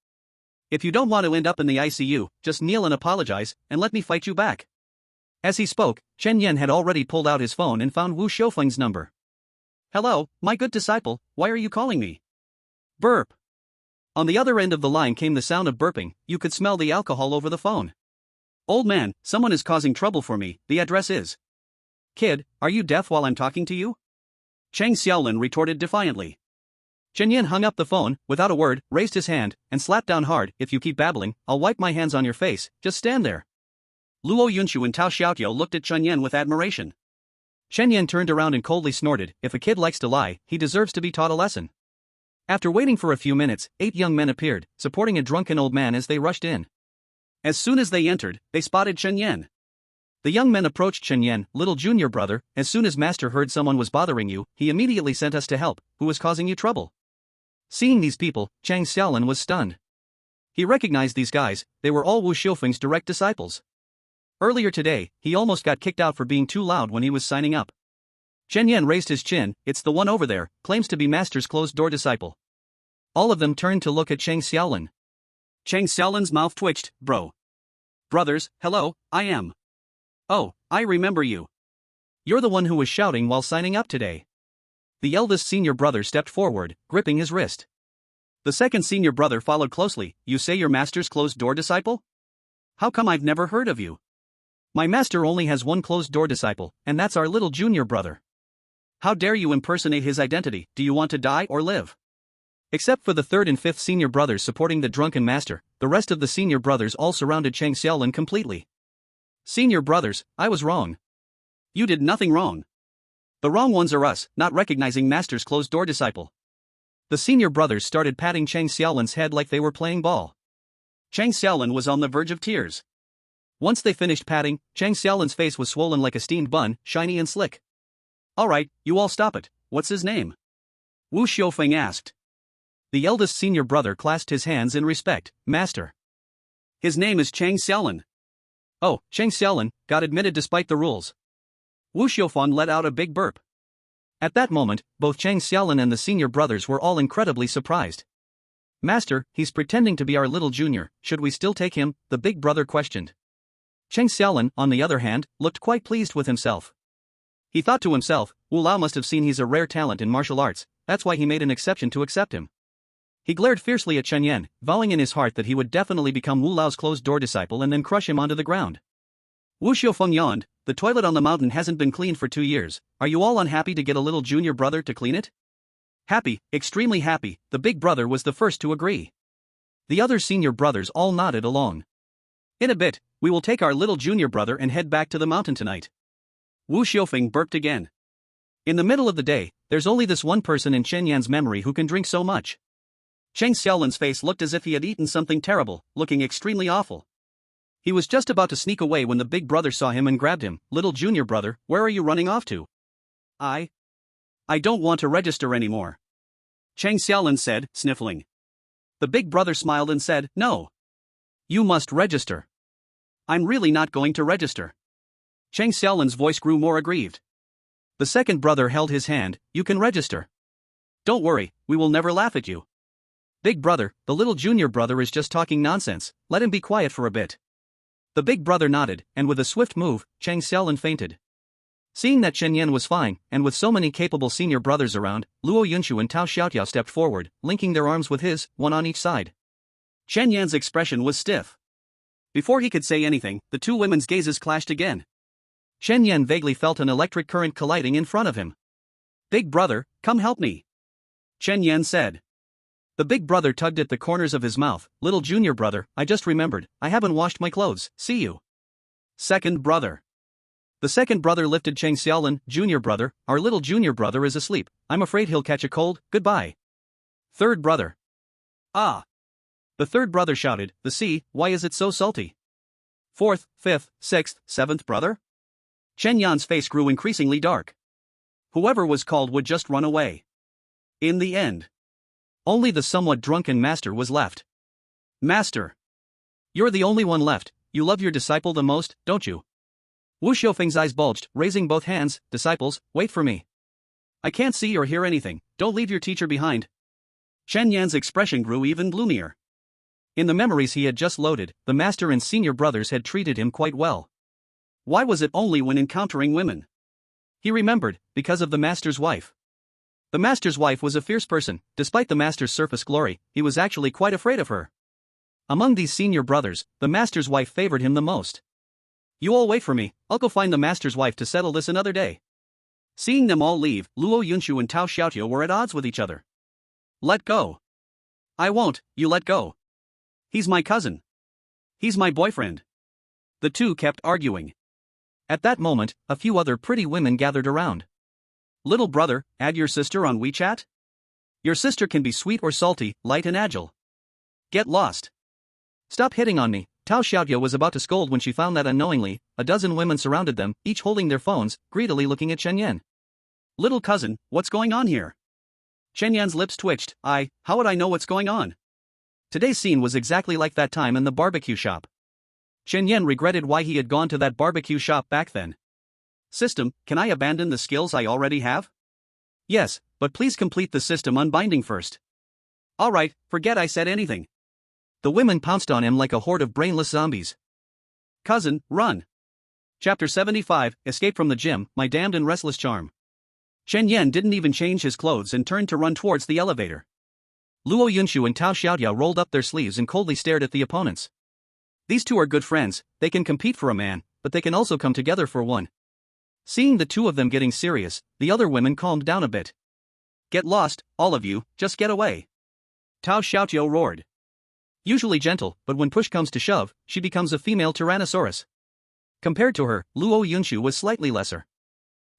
Speaker 1: If you don't want to end up in the ICU, just kneel and apologize, and let me fight you back. As he spoke, Chen Yan had already pulled out his phone and found Wu Xiaofeng's number. Hello, my good disciple, why are you calling me? Burp. On the other end of the line came the sound of burping, you could smell the alcohol over the phone. Old man, someone is causing trouble for me, the address is. Kid, are you deaf while I'm talking to you? Chang Xiaolin retorted defiantly. Chen Yan hung up the phone, without a word, raised his hand, and slapped down hard. If you keep babbling, I'll wipe my hands on your face, just stand there. Luo Yunshu and Tao Xiaotiao looked at Chen Yan with admiration. Chen Yan turned around and coldly snorted, if a kid likes to lie, he deserves to be taught a lesson. After waiting for a few minutes, 8 young men appeared, supporting a drunken old man as they rushed in. As soon as they entered, they spotted Chen Yan. The young men approached Chen Yan, little junior brother, as soon as master heard someone was bothering you, he immediately sent us to help, who was causing you trouble. Seeing these people, Chang Xiaolin was stunned. He recognized these guys, they were all Wu Xiaofeng's direct disciples. Earlier today, he almost got kicked out for being too loud when he was signing up. Chen Yan raised his chin, it's the one over there, claims to be master's closed-door disciple. All of them turned to look at Chang Xiaolin. Chang Xiaolin's mouth twitched, bro. Brothers, hello, I am. Oh, I remember you. You're the one who was shouting while signing up today. The eldest senior brother stepped forward, gripping his wrist. The second senior brother followed closely, you say you're master's closed-door disciple? How come I've never heard of you? My master only has one closed-door disciple, and that's our little junior brother. How dare you impersonate his identity, do you want to die or live? Except for the third and fifth senior brothers supporting the drunken master, the rest of the senior brothers all surrounded Chang Xiaolin completely. Senior brothers, I was wrong. You did nothing wrong. The wrong ones are us, not recognizing master's closed-door disciple. The senior brothers started patting Chang Xiaolin's head like they were playing ball. Chang Xiaolin was on the verge of tears. Once they finished patting, Chang Xiaolin's face was swollen like a steamed bun, shiny and slick. Alright, you all stop it, what's his name? Wu Xiaofeng asked. The eldest senior brother clasped his hands in respect, Master. His name is Chang Xiaolin. Oh, Chang Xiaolin, got admitted despite the rules. Wu Xiaofeng let out a big burp. At that moment, both Chang Xiaolin and the senior brothers were all incredibly surprised. Master, he's pretending to be our little junior, should we still take him? The big brother questioned. Chang Xiaolin, on the other hand, looked quite pleased with himself. He thought to himself, Wu Lao must have seen he's a rare talent in martial arts, that's why he made an exception to accept him. He glared fiercely at Chen Yan, vowing in his heart that he would definitely become Wu Lao's closed-door disciple and then crush him onto the ground. Wu Xiaofeng yawned, the toilet on the mountain hasn't been cleaned for 2 years, are you all unhappy to get a little junior brother to clean it? Happy, extremely happy, the big brother was the first to agree. The other senior brothers all nodded along. In a bit, we will take our little junior brother and head back to the mountain tonight. Wu Xiaofeng burped again. In the middle of the day, there's only this one person in Chen Yan's memory who can drink so much. Chang Xiaolin's face looked as if he had eaten something terrible, looking extremely awful. He was just about to sneak away when the big brother saw him and grabbed him. Little junior brother, where are you running off to? I don't want to register anymore. Chang Xiaolin said, sniffling. The big brother smiled and said, no. You must register. I'm really not going to register. Chang Xiaolin's voice grew more aggrieved. The second brother held his hand, you can register. Don't worry, we will never laugh at you. Big brother, the little junior brother is just talking nonsense, let him be quiet for a bit. The big brother nodded, and with a swift move, Chang Xiaolin fainted. Seeing that Chen Yan was fine, and with so many capable senior brothers around, Luo Yunshu and Tao Xiaotiao stepped forward, linking their arms with his, one on each side. Chen Yan's expression was stiff. Before he could say anything, the two women's gazes clashed again. Chen Yan vaguely felt an electric current colliding in front of him. Big brother, come help me. Chen Yan said. The big brother tugged at the corners of his mouth. Little junior brother, I just remembered, I haven't washed my clothes, see you. Second brother. The second brother lifted Chang Xiaolin, junior brother, our little junior brother is asleep, I'm afraid he'll catch a cold, goodbye. Third brother. Ah. The third brother shouted, the sea, why is it so salty? Fourth, fifth, sixth, seventh brother? Chen Yan's face grew increasingly dark. Whoever was called would just run away. In the end, only the somewhat drunken master was left. Master. You're the only one left, you love your disciple the most, don't you? Wu Xiufeng's eyes bulged, raising both hands, disciples, wait for me. I can't see or hear anything, don't leave your teacher behind. Chen Yan's expression grew even gloomier. In the memories he had just loaded, the master and senior brothers had treated him quite well. Why was it only when encountering women? He remembered, because of the master's wife. The master's wife was a fierce person, despite the master's surface glory, he was actually quite afraid of her. Among these senior brothers, the master's wife favored him the most. You all wait for me, I'll go find the master's wife to settle this another day. Seeing them all leave, Luo Yunshu and Tao Xiaotiao were at odds with each other. Let go. I won't, you let go. He's my cousin. He's my boyfriend. The two kept arguing. At that moment, a few other pretty women gathered around. Little brother, add your sister on WeChat? Your sister can be sweet or salty, light and agile. Get lost. Stop hitting on me. Tao Xiaotiao was about to scold when she found that unknowingly, a dozen women surrounded them, each holding their phones, greedily looking at Chen Yan. Little cousin, what's going on here? Chen Yan's lips twitched. How would I know what's going on? Today's scene was exactly like that time in the barbecue shop. Chen Yan regretted why he had gone to that barbecue shop back then. System, can I abandon the skills I already have? Yes, but please complete the system unbinding first. Alright, forget I said anything. The women pounced on him like a horde of brainless zombies. Cousin, run. Chapter 75, Escape from the Gym, My Damned and Restless Charm. Chen Yan didn't even change his clothes and turned to run towards the elevator. Luo Yunshu and Tao Xiaotiao rolled up their sleeves and coldly stared at the opponents. These two are good friends, they can compete for a man, but they can also come together for one. Seeing the two of them getting serious, the other women calmed down a bit. Get lost, all of you, just get away. Tao Xiaotiao roared. Usually gentle, but when push comes to shove, she becomes a female Tyrannosaurus. Compared to her, Luo Yunshu was slightly lesser.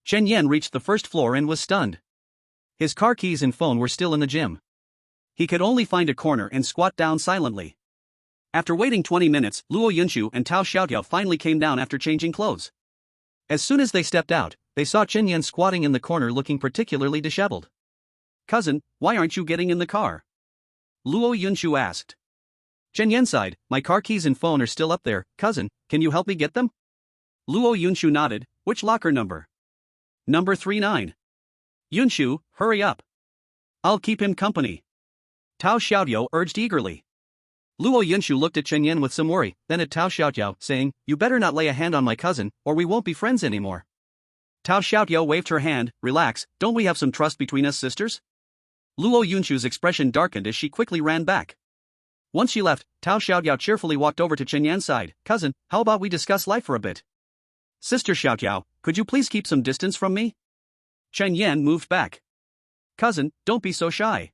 Speaker 1: Chen Yan reached the first floor and was stunned. His car keys and phone were still in the gym. He could only find a corner and squat down silently. After waiting 20 minutes, Luo Yunshu and Tao Xiaotiao finally came down after changing clothes. As soon as they stepped out, they saw Chen Yan squatting in the corner looking particularly disheveled. Cousin, why aren't you getting in the car? Luo Yunshu asked. Chen Yan sighed, my car keys and phone are still up there, cousin, can you help me get them? Luo Yunshu nodded, which locker number? Number 39. Yunshu, hurry up. I'll keep him company. Tao Xiaotiao urged eagerly. Luo Yunshu looked at Chen Yan with some worry, then at Tao Xiaotiao, saying, you better not lay a hand on my cousin, or we won't be friends anymore. Tao Xiaotiao waved her hand, relax, don't we have some trust between us sisters? Luo Yunshu's expression darkened as she quickly ran back. Once she left, Tao Xiaotiao cheerfully walked over to Chen Yan's side. Cousin, how about we discuss life for a bit? Sister Xiaotiao, could you please keep some distance from me? Chen Yan moved back. Cousin, don't be so shy.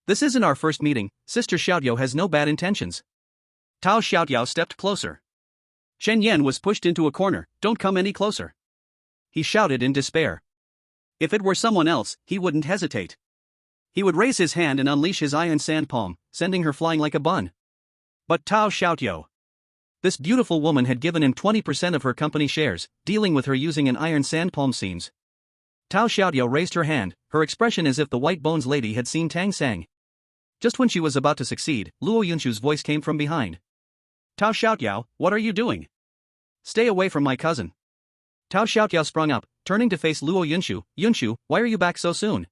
Speaker 1: This isn't our first meeting, Sister Xiaotiao has no bad intentions. Tao Xiaotiao stepped closer. Chen Yan was pushed into a corner, don't come any closer. He shouted in despair. If it were someone else, he wouldn't hesitate. He would raise his hand and unleash his iron sand palm, sending her flying like a bun. But Tao Xiaotiao. This beautiful woman had given him 20% of her company shares, dealing with her using an iron sand palm seams. Tao Xiaoyao raised her hand, her expression as if the white bones lady had seen Tang Sang. Just when she was about to succeed, Luo Yunshu's voice came from behind. Tao Xiaoyao, what are you doing? Stay away from my cousin. Tao Xiaoyao sprung up, turning to face Luo Yunshu. Yunshu, why are you back so soon?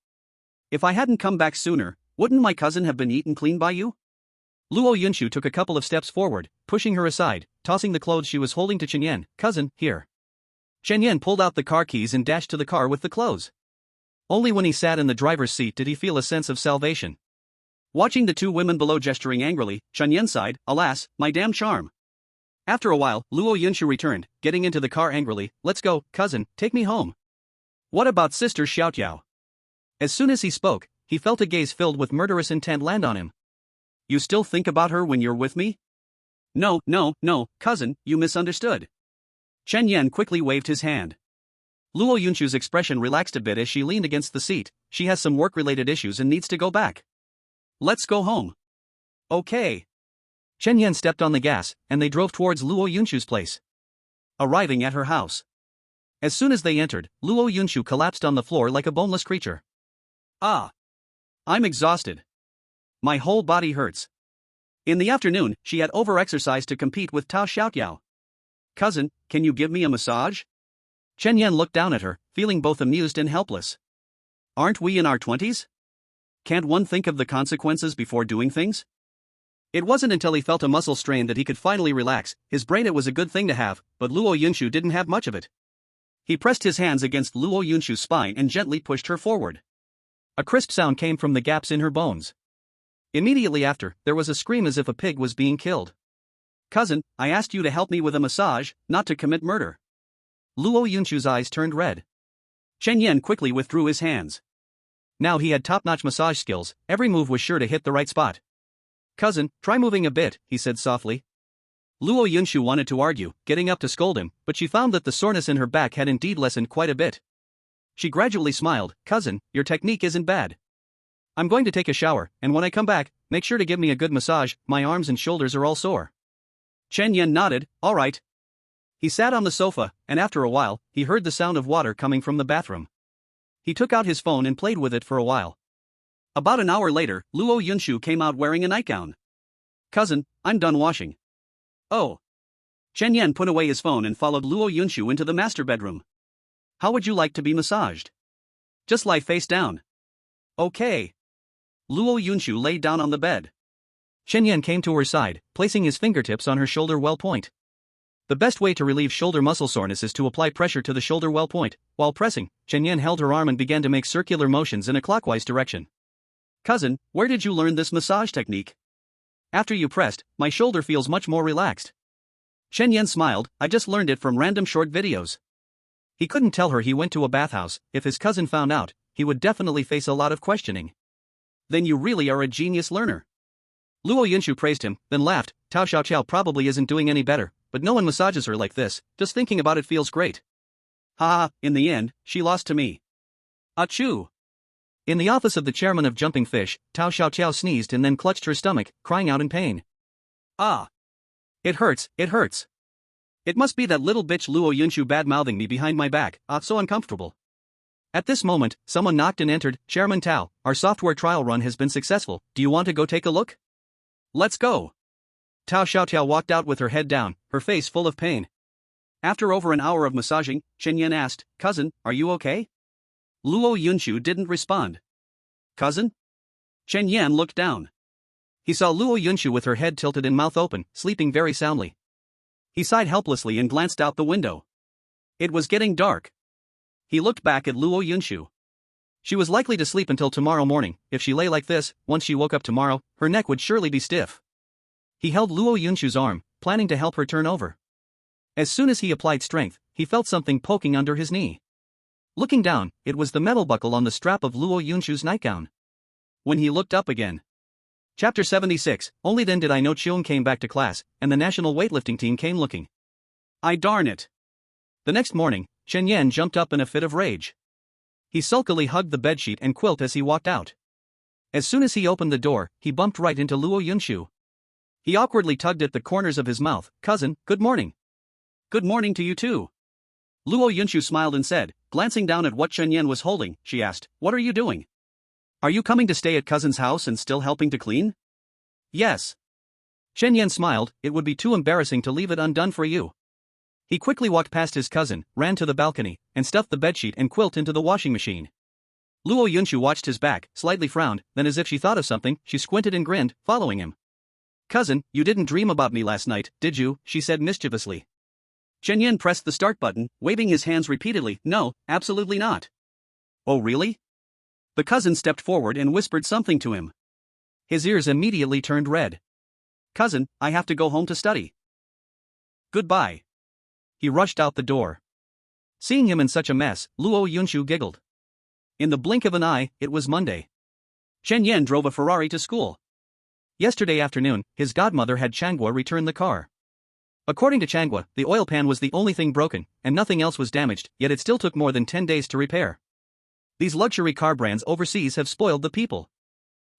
Speaker 1: If I hadn't come back sooner, wouldn't my cousin have been eaten clean by you? Luo Yunshu took a couple of steps forward, pushing her aside, tossing the clothes she was holding to Chen Yan. Cousin, here. Chen Yan pulled out the car keys and dashed to the car with the clothes. Only when he sat in the driver's seat did he feel a sense of salvation. Watching the two women below gesturing angrily, Chen Yan sighed, alas, my damn charm. After a while, Luo Yunshu returned, getting into the car angrily. Let's go, cousin, take me home. What about sister Xiaoyao? As soon as he spoke, he felt a gaze filled with murderous intent land on him. You still think about her when you're with me? No, cousin, you misunderstood. Chen Yan quickly waved his hand. Luo Yunshu's expression relaxed a bit as she leaned against the seat. She has some work-related issues and needs to go back. Let's go home. Okay. Chen Yan stepped on the gas, and they drove towards Luo Yunshu's place. Arriving at her house. As soon as they entered, Luo Yunshu collapsed on the floor like a boneless creature. I'm exhausted. My whole body hurts. In the afternoon, she had overexercised to compete with Tao Xiaoyao. Cousin, can you give me a massage? Chen Yan looked down at her, feeling both amused and helpless. Aren't we in our 20s? Can't one think of the consequences before doing things? It wasn't until he felt a muscle strain that he could finally relax. His brain it was a good thing to have, but Luo Yunshu didn't have much of it. He pressed his hands against Luo Yunshu's spine and gently pushed her forward. A crisp sound came from the gaps in her bones. Immediately after, there was a scream as if a pig was being killed. Cousin, I asked you to help me with a massage, not to commit murder. Luo Yunshu's eyes turned red. Chen Yan quickly withdrew his hands. Now he had top-notch massage skills, every move was sure to hit the right spot. Cousin, try moving a bit, he said softly. Luo Yunshu wanted to argue, getting up to scold him, but she found that the soreness in her back had indeed lessened quite a bit. She gradually smiled. Cousin, your technique isn't bad. I'm going to take a shower, and when I come back, make sure to give me a good massage, my arms and shoulders are all sore. Chen Yan nodded, all right. He sat on the sofa, and after a while, he heard the sound of water coming from the bathroom. He took out his phone and played with it for a while. About an hour later, Luo Yunshu came out wearing a nightgown. Cousin, I'm done washing. Oh. Chen Yan put away his phone and followed Luo Yunshu into the master bedroom. How would you like to be massaged? Just lie face down. Okay. Luo Yunshu lay down on the bed. Chen Yan came to her side, placing his fingertips on her shoulder well point. The best way to relieve shoulder muscle soreness is to apply pressure to the shoulder well point. While pressing, Chen Yan held her arm and began to make circular motions in a clockwise direction. Cousin, where did you learn this massage technique? After you pressed, my shoulder feels much more relaxed. Chen Yan smiled, I just learned it from random short videos. He couldn't tell her he went to a bathhouse. If his cousin found out, he would definitely face a lot of questioning. Then you really are a genius learner. Luo Yunshu praised him, then laughed. Tao Xiaoyao probably isn't doing any better, but no one massages her like this. Just thinking about it feels great. Ha, in the end, she lost to me. Achoo! In the office of the chairman of Jumping Fish, Tao Xiaoyao sneezed and then clutched her stomach, crying out in pain. Ah! It hurts, it hurts. It must be that little bitch Luo Yunshu bad-mouthing me behind my back. So uncomfortable. At this moment, someone knocked and entered. Chairman Tao, our software trial run has been successful. Do you want to go take a look? Let's go. Tao Xiaoyao walked out with her head down, her face full of pain. After over an hour of massaging, Chen Yan asked, Cousin, are you okay? Luo Yunshu didn't respond. Cousin? Chen Yan looked down. He saw Luo Yunshu with her head tilted and mouth open, sleeping very soundly. He sighed helplessly and glanced out the window. It was getting dark. He looked back at Luo Yunshu. She was likely to sleep until tomorrow morning. If she lay like this, once she woke up tomorrow, her neck would surely be stiff. He held Luo Yunshu's arm, planning to help her turn over. As soon as he applied strength, he felt something poking under his knee. Looking down, it was the metal buckle on the strap of Luo Yunshu's nightgown. When he looked up again. Chapter 76, only then did I know Cheung came back to class, and the national weightlifting team came looking. I darn it. The next morning, Chen Yan jumped up in a fit of rage. He sulkily hugged the bedsheet and quilt as he walked out. As soon as he opened the door, he bumped right into Luo Yunshu. He awkwardly tugged at the corners of his mouth. Cousin, good morning. Good morning to you too. Luo Yunshu smiled and said, glancing down at what Chen Yan was holding, she asked, what are you doing? Are you coming to stay at cousin's house and still helping to clean? Yes. Chen Yan smiled, it would be too embarrassing to leave it undone for you. He quickly walked past his cousin, ran to the balcony, and stuffed the bedsheet and quilt into the washing machine. Luo Yunshu watched his back, slightly frowned, then as if she thought of something, she squinted and grinned, following him. Cousin, you didn't dream about me last night, did you? She said mischievously. Chen Yan pressed the start button, waving his hands repeatedly. No, absolutely not. Oh really? The cousin stepped forward and whispered something to him. His ears immediately turned red. Cousin, I have to go home to study. Goodbye. He rushed out the door. Seeing him in such a mess, Luo Yunshu giggled. In the blink of an eye, it was Monday. Chen Yan drove a Ferrari to school. Yesterday afternoon, his godmother had Changwa return the car. According to Changwa, the oil pan was the only thing broken, and nothing else was damaged, yet it still took more than 10 days to repair. These luxury car brands overseas have spoiled the people.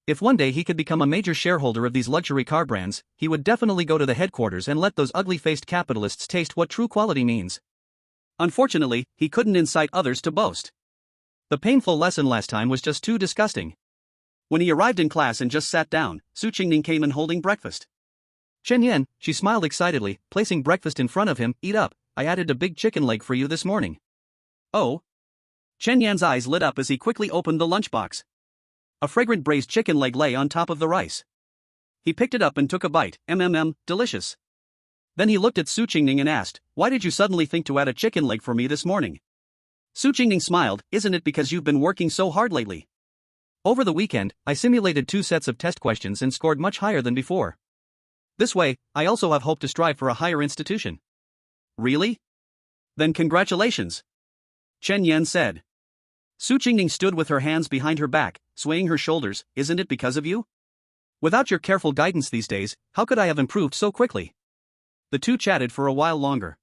Speaker 1: If one day he could become a major shareholder of these luxury car brands, he would definitely go to the headquarters and let those ugly-faced capitalists taste what true quality means. Unfortunately, he couldn't incite others to boast. The painful lesson last time was just too disgusting. When he arrived in class and just sat down, Su Qingning came in holding breakfast. Chen Yan, she smiled excitedly, placing breakfast in front of him. Eat up, I added a big chicken leg for you this morning. Oh? Chen Yan's eyes lit up as he quickly opened the lunchbox. A fragrant braised chicken leg lay on top of the rice. He picked it up and took a bite. Delicious. Then he looked at Su Qingning and asked, why did you suddenly think to add a chicken leg for me this morning? Su Qingning smiled, isn't it because you've been working so hard lately? Over the weekend, I simulated 2 sets of test questions and scored much higher than before. This way, I also have hope to strive for a higher institution. Really? Then congratulations. Chen Yan said. Su Qingning stood with her hands behind her back, swaying her shoulders. Isn't it because of you? Without your careful guidance these days, how could I have improved so quickly? The two chatted for a while longer.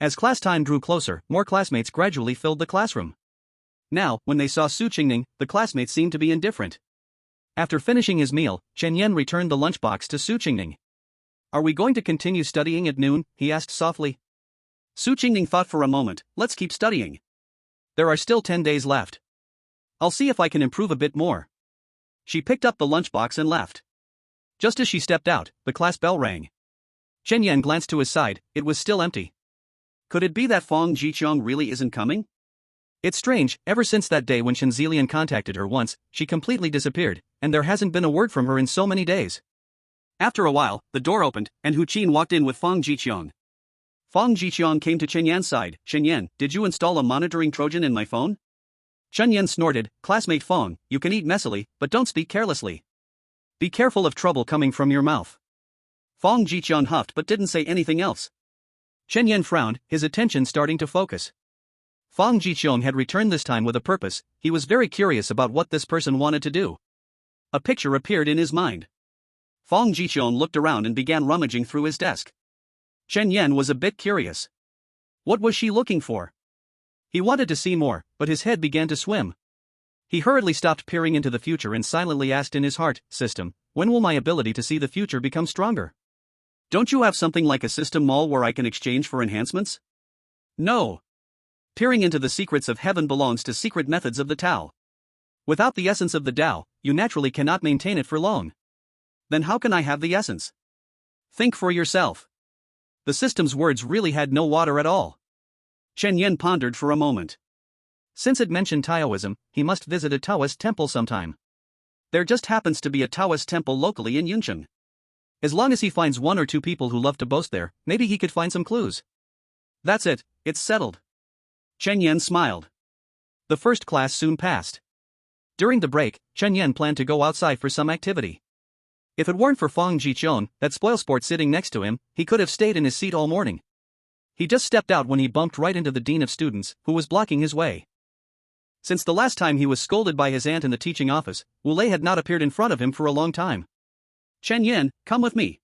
Speaker 1: As class time drew closer, more classmates gradually filled the classroom. Now, when they saw Su Qingning, the classmates seemed to be indifferent. After finishing his meal, Chen Yan returned the lunchbox to Su Qingning. Are we going to continue studying at noon? He asked softly. Su Qingning thought for a moment. Let's keep studying. There are still 10 days left. I'll see if I can improve a bit more. She picked up the lunchbox and left. Just as she stepped out, the class bell rang. Chen Yan glanced to his side, it was still empty. Could it be that Fong Jiqiang really isn't coming? It's strange, ever since that day when Chen Zilian contacted her once, she completely disappeared, and there hasn't been a word from her in so many days. After a while, the door opened, and Hu Qin walked in with Fong Jiqiang. Fong Jiqiang came to Chen Yan's side. Chen Yan, did you install a monitoring Trojan in my phone? Chen Yan snorted, classmate Fong, you can eat messily, but don't speak carelessly. Be careful of trouble coming from your mouth. Fong Jiqiang huffed but didn't say anything else. Chen Yan frowned, his attention starting to focus. Fong Jiqiang had returned this time with a purpose. He was very curious about what this person wanted to do. A picture appeared in his mind. Fong Jiqiang looked around and began rummaging through his desk. Chen Yan was a bit curious. What was she looking for? He wanted to see more, but his head began to swim. He hurriedly stopped peering into the future and silently asked in his heart, System, when will my ability to see the future become stronger? Don't you have something like a system mall where I can exchange for enhancements? No. Peering into the secrets of heaven belongs to secret methods of the Tao. Without the essence of the Tao, you naturally cannot maintain it for long. Then how can I have the essence? Think for yourself. The system's words really had no water at all. Chen Yan pondered for a moment. Since it mentioned Taoism, he must visit a Taoist temple sometime. There just happens to be a Taoist temple locally in Yuncheng. As long as he finds 1 or 2 people who love to boast there, maybe he could find some clues. That's it, it's settled. Chen Yan smiled. The first class soon passed. During the break, Chen Yan planned to go outside for some activity. If it weren't for Fong Jiqiang, that spoilsport sitting next to him, he could have stayed in his seat all morning. He just stepped out when he bumped right into the dean of students, who was blocking his way. Since the last time he was scolded by his aunt in the teaching office, Wu Lei had not appeared in front of him for a long time. Chen Yan, come with me.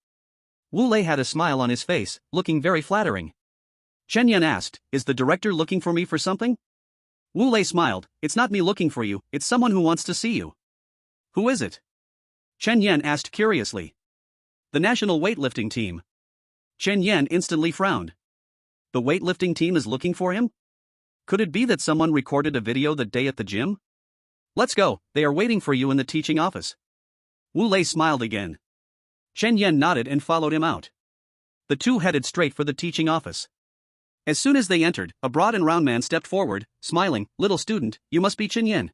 Speaker 1: Wu Lei had a smile on his face, looking very flattering. Chen Yan asked, is the director looking for me for something? Wu Lei smiled, it's not me looking for you, it's someone who wants to see you. Who is it? Chen Yan asked curiously. The national weightlifting team. Chen Yan instantly frowned. The weightlifting team is looking for him? Could it be that someone recorded a video that day at the gym? Let's go, they are waiting for you in the teaching office. Wu Lei smiled again. Chen Yan nodded and followed him out. The two headed straight for the teaching office. As soon as they entered, a broad and round man stepped forward, smiling. Little student, you must be Chen Yan.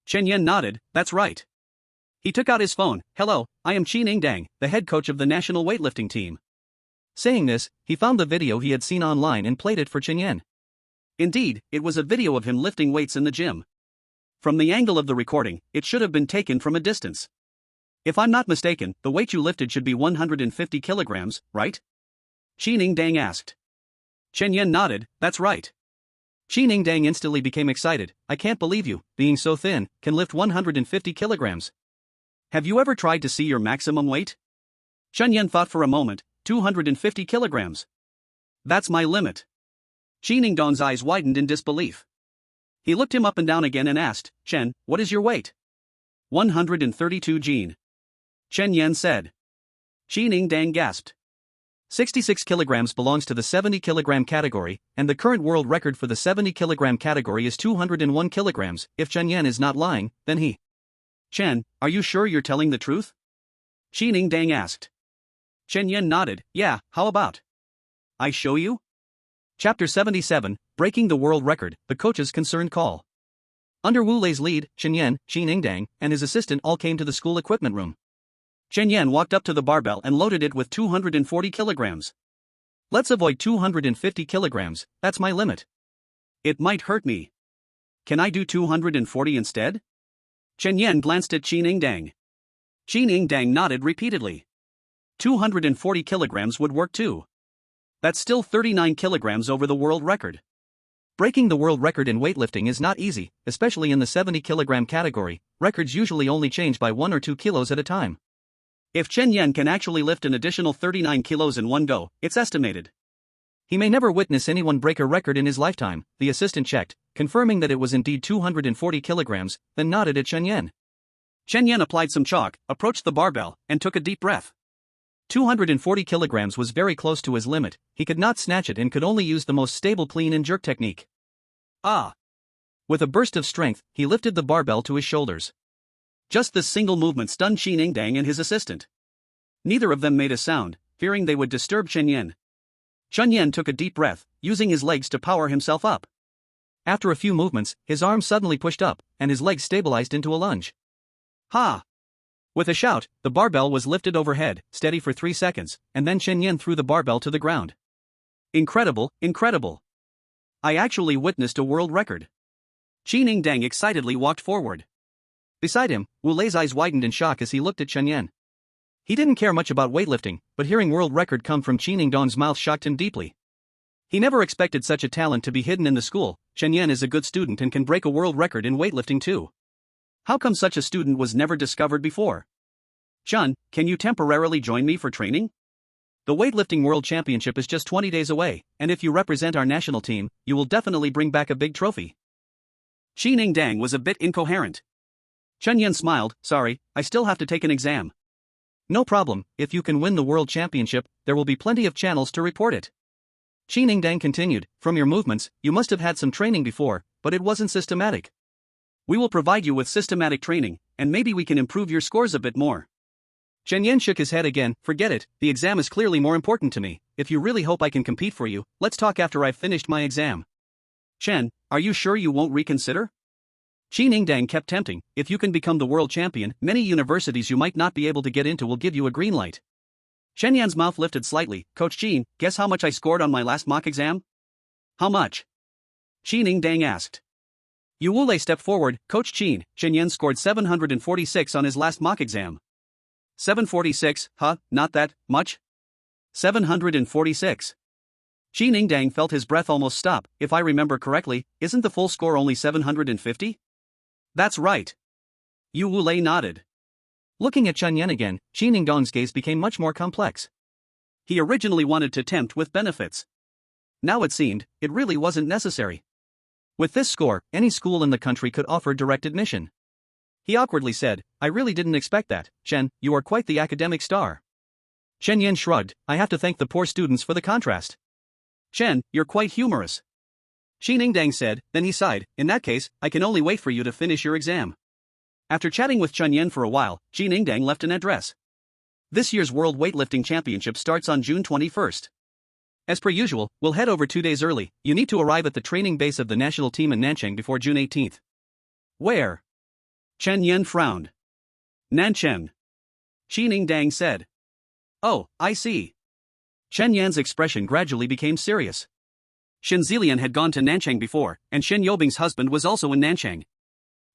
Speaker 1: Chen Yan nodded, that's right. He took out his phone. Hello, I am Qi Ningdang, the head coach of the national weightlifting team. Saying this, he found the video he had seen online and played it for Chen Yan. Indeed, it was a video of him lifting weights in the gym. From the angle of the recording, it should have been taken from a distance. If I'm not mistaken, the weight you lifted should be 150 kilograms, right? Qi Ningdang asked. Chen Yan nodded, that's right. Qi Ningdang instantly became excited. I can't believe you, being so thin, can lift 150 kilograms. Have you ever tried to see your maximum weight? Chen Yan thought for a moment. 250 kilograms. That's my limit. Qi Ningdang's eyes widened in disbelief. He looked him up and down again and asked, Chen, what is your weight? 132 Jin. Chen Yan said. Qi Ningdang gasped. 66 kilograms belongs to the 70 kilogram category, and the current world record for the 70 kilogram category is 201 kilograms. If Chen Yan is not lying, then he. Chen, are you sure you're telling the truth? Qi Ningdang asked. Chen Yan nodded, yeah, how about? I show you? Chapter 77, Breaking the World Record, the Coach's Concerned Call. Under Wu Lei's lead, Chen Yan, Qi Ningdang, and his assistant all came to the school equipment room. Chen Yan walked up to the barbell and loaded it with 240 kilograms. Let's avoid 250 kilograms, that's my limit. It might hurt me. Can I do 240 instead? Chen Yan glanced at Qi Ningdang. Qi Ningdang nodded repeatedly. 240 kilograms would work too. That's still 39 kilograms over the world record. Breaking the world record in weightlifting is not easy, especially in the 70 kilogram category. Records usually only change by 1 or 2 kilos at a time. If Chen Yan can actually lift an additional 39 kilos in one go, it's estimated. He may never witness anyone break a record in his lifetime. The assistant checked, confirming that it was indeed 240 kilograms, then nodded at Chen Yan. Chen Yan applied some chalk, approached the barbell, and took a deep breath. 240 kilograms was very close to his limit. He could not snatch it and could only use the most stable clean and jerk technique. Ah! With a burst of strength, he lifted the barbell to his shoulders. Just this single movement stunned Qi Ningdang and his assistant. Neither of them made a sound, fearing they would disturb Chen Yan. Chen Yan took a deep breath, using his legs to power himself up. After a few movements, his arms suddenly pushed up, and his legs stabilized into a lunge. Ha! With a shout, the barbell was lifted overhead, steady for 3 seconds, and then Chen Yan threw the barbell to the ground. Incredible, incredible. I actually witnessed a world record. Qi Ningdang excitedly walked forward. Beside him, Wu Lei's eyes widened in shock as he looked at Chen Yan. He didn't care much about weightlifting, but hearing world record come from Qi Ningdang's mouth shocked him deeply. He never expected such a talent to be hidden in the school. Chen Yan is a good student and can break a world record in weightlifting too. How come such a student was never discovered before? Chun, can you temporarily join me for training? The weightlifting world championship is just 20 days away, and if you represent our national team, you will definitely bring back a big trophy. Qi Ningdang was a bit incoherent. Chen Yan smiled, sorry, I still have to take an exam. No problem, if you can win the world championship, there will be plenty of channels to report it. Qi Ningdang continued, from your movements, you must have had some training before, but it wasn't systematic. We will provide you with systematic training, and maybe we can improve your scores a bit more. Chen Yan shook his head again, forget it, the exam is clearly more important to me. If you really hope I can compete for you, let's talk after I've finished my exam. Chen, are you sure you won't reconsider? Qi Ningdang kept tempting, if you can become the world champion, many universities you might not be able to get into will give you a green light. Chen Yan's mouth lifted slightly, Coach Qin, guess how much I scored on my last mock exam? How much? Qi Ningdang asked. Yu Wulei stepped forward, Coach Qin, Chen Yan scored 746 on his last mock exam. 746, huh, not that much? 746. Qi Ningdang felt his breath almost stop. If I remember correctly, isn't the full score only 750? That's right. Yu Wulei nodded. Looking at Chen Yan again, Qi Ningdang's gaze became much more complex. He originally wanted to tempt with benefits. Now it seemed, it really wasn't necessary. With this score, any school in the country could offer direct admission. He awkwardly said, I really didn't expect that, Chen, you are quite the academic star. Chen Yan shrugged, I have to thank the poor students for the contrast. Chen, you're quite humorous. Shi Ningdang said, then he sighed, in that case, I can only wait for you to finish your exam. After chatting with Chen Yan for a while, Shi Ningdang left an address. This year's World Weightlifting Championship starts on June 21st. As per usual, we'll head over 2 days early. You need to arrive at the training base of the national team in Nanchang before June 18th. Where? Chen Yan frowned. Nanchang. Shi Ningdang said. Oh, I see. Chen Yan's expression gradually became serious. Shen Zilian had gone to Nanchang before, and Shen Yobing's husband was also in Nanchang.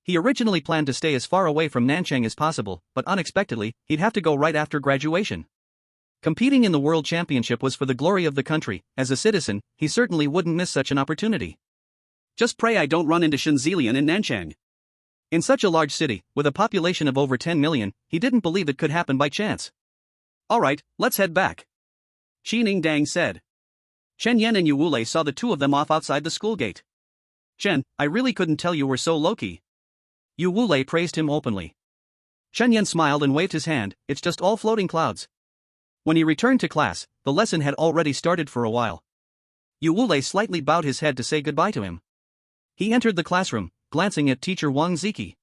Speaker 1: He originally planned to stay as far away from Nanchang as possible, but unexpectedly, he'd have to go right after graduation. Competing in the World Championship was for the glory of the country. As a citizen, he certainly wouldn't miss such an opportunity. Just pray I don't run into Shen Zilian in Nanchang. In such a large city, with a population of over 10 million, he didn't believe it could happen by chance. Alright, let's head back. Shi Ningdang said. Chen Yan and Yu Wulei saw the two of them off outside the school gate. Chen, I really couldn't tell you were so low-key. Yu Wulei praised him openly. Chen Yan smiled and waved his hand, it's just all floating clouds. When he returned to class, the lesson had already started for a while. Yu Wulei slightly bowed his head to say goodbye to him. He entered the classroom, glancing at teacher Wang Ziki.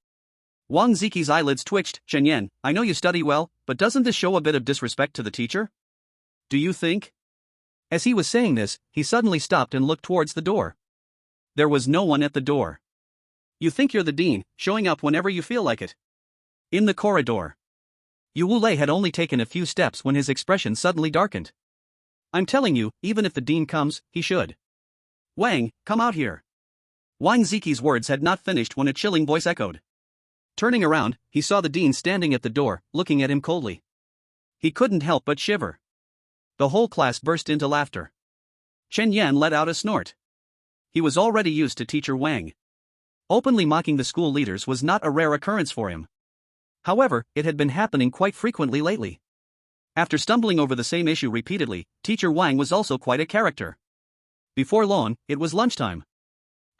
Speaker 1: Wang Ziki's eyelids twitched. Chen Yan, I know you study well, but doesn't this show a bit of disrespect to the teacher? Do you think? As he was saying this, he suddenly stopped and looked towards the door. There was no one at the door. You think you're the dean, showing up whenever you feel like it. In the corridor. Yu Wulei had only taken a few steps when his expression suddenly darkened. I'm telling you, even if the dean comes, he should. Wang, come out here. Wang Ziki's words had not finished when a chilling voice echoed. Turning around, he saw the dean standing at the door, looking at him coldly. He couldn't help but shiver. The whole class burst into laughter. Chen Yan let out a snort. He was already used to teacher Wang. Openly mocking the school leaders was not a rare occurrence for him. However, it had been happening quite frequently lately. After stumbling over the same issue repeatedly, teacher Wang was also quite a character. Before long, it was lunchtime.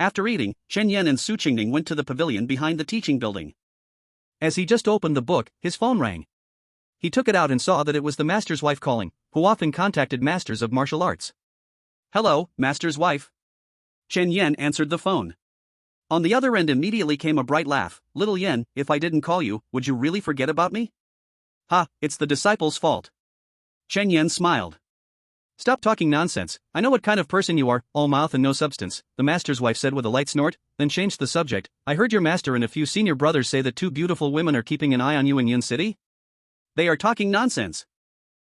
Speaker 1: After eating, Chen Yan and Su Qingning went to the pavilion behind the teaching building. As he just opened the book, his phone rang. He took it out and saw that it was the master's wife calling, who often contacted masters of martial arts. Hello, master's wife. Chen Yan answered the phone. On the other end immediately came a bright laugh. Little Yen, if I didn't call you, would you really forget about me? Ha, it's the disciple's fault. Chen Yan smiled. Stop talking nonsense, I know what kind of person you are, all mouth and no substance, the master's wife said with a light snort, then changed the subject. I heard your master and a few senior brothers say that two beautiful women are keeping an eye on you in Yin City? They are talking nonsense.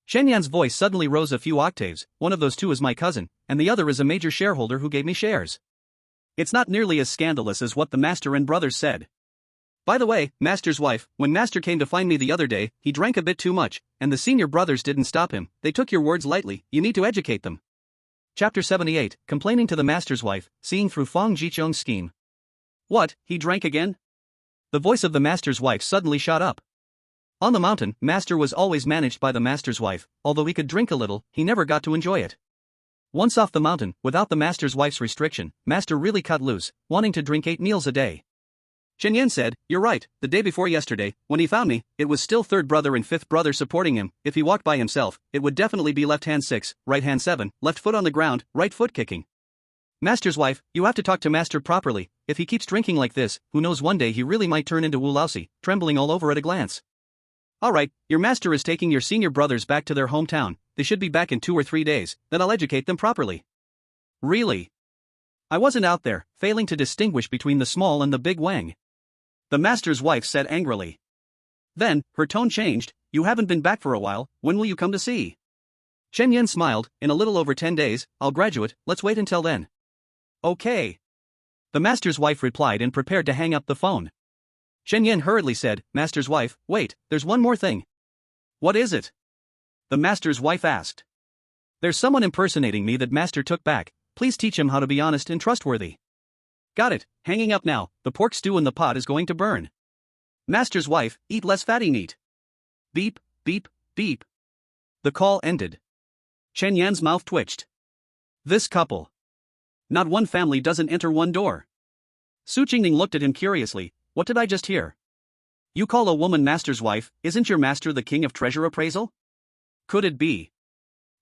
Speaker 1: Chen Yan's voice suddenly rose a few octaves. One of those two is my cousin, and the other is a major shareholder who gave me shares. It's not nearly as scandalous as what the master and brothers said. By the way, master's wife, when master came to find me the other day, he drank a bit too much, and the senior brothers didn't stop him. They took your words lightly, you need to educate them. Chapter 78, Complaining to the master's wife, Seeing through Fang Jichong's scheme. What, he drank again? The voice of the master's wife suddenly shot up. On the mountain, master was always managed by the master's wife, although he could drink a little, he never got to enjoy it. Once off the mountain, without the master's wife's restriction, master really cut loose, wanting to drink 8 meals a day. Chen Yan said, you're right, the day before yesterday, when he found me, it was still third brother and fifth brother supporting him. If he walked by himself, it would definitely be left hand 6, right hand 7, left foot on the ground, right foot kicking. Master's wife, you have to talk to master properly. If he keeps drinking like this, who knows, one day he really might turn into Wu Laosi, trembling all over at a glance. Alright, your master is taking your senior brothers back to their hometown. They should be back in 2 or 3 days, then I'll educate them properly. Really? I wasn't out there, failing to distinguish between the small and the big Wang. The master's wife said angrily. Then, her tone changed, you haven't been back for a while, when will you come to see? Chen Yan smiled, in a little over 10 days, I'll graduate, let's wait until then. Okay. The master's wife replied and prepared to hang up the phone. Chen Yan hurriedly said, master's wife, wait, there's one more thing. What is it? The master's wife asked. There's someone impersonating me that master took back, please teach him how to be honest and trustworthy. Got it, hanging up now, the pork stew in the pot is going to burn. Master's wife, eat less fatty meat. Beep, beep, beep. The call ended. Chen Yan's mouth twitched. This couple. Not one family doesn't enter one door. Su Qingning looked at him curiously, what did I just hear? You call a woman master's wife, isn't your master the king of treasure appraisal? Could it be?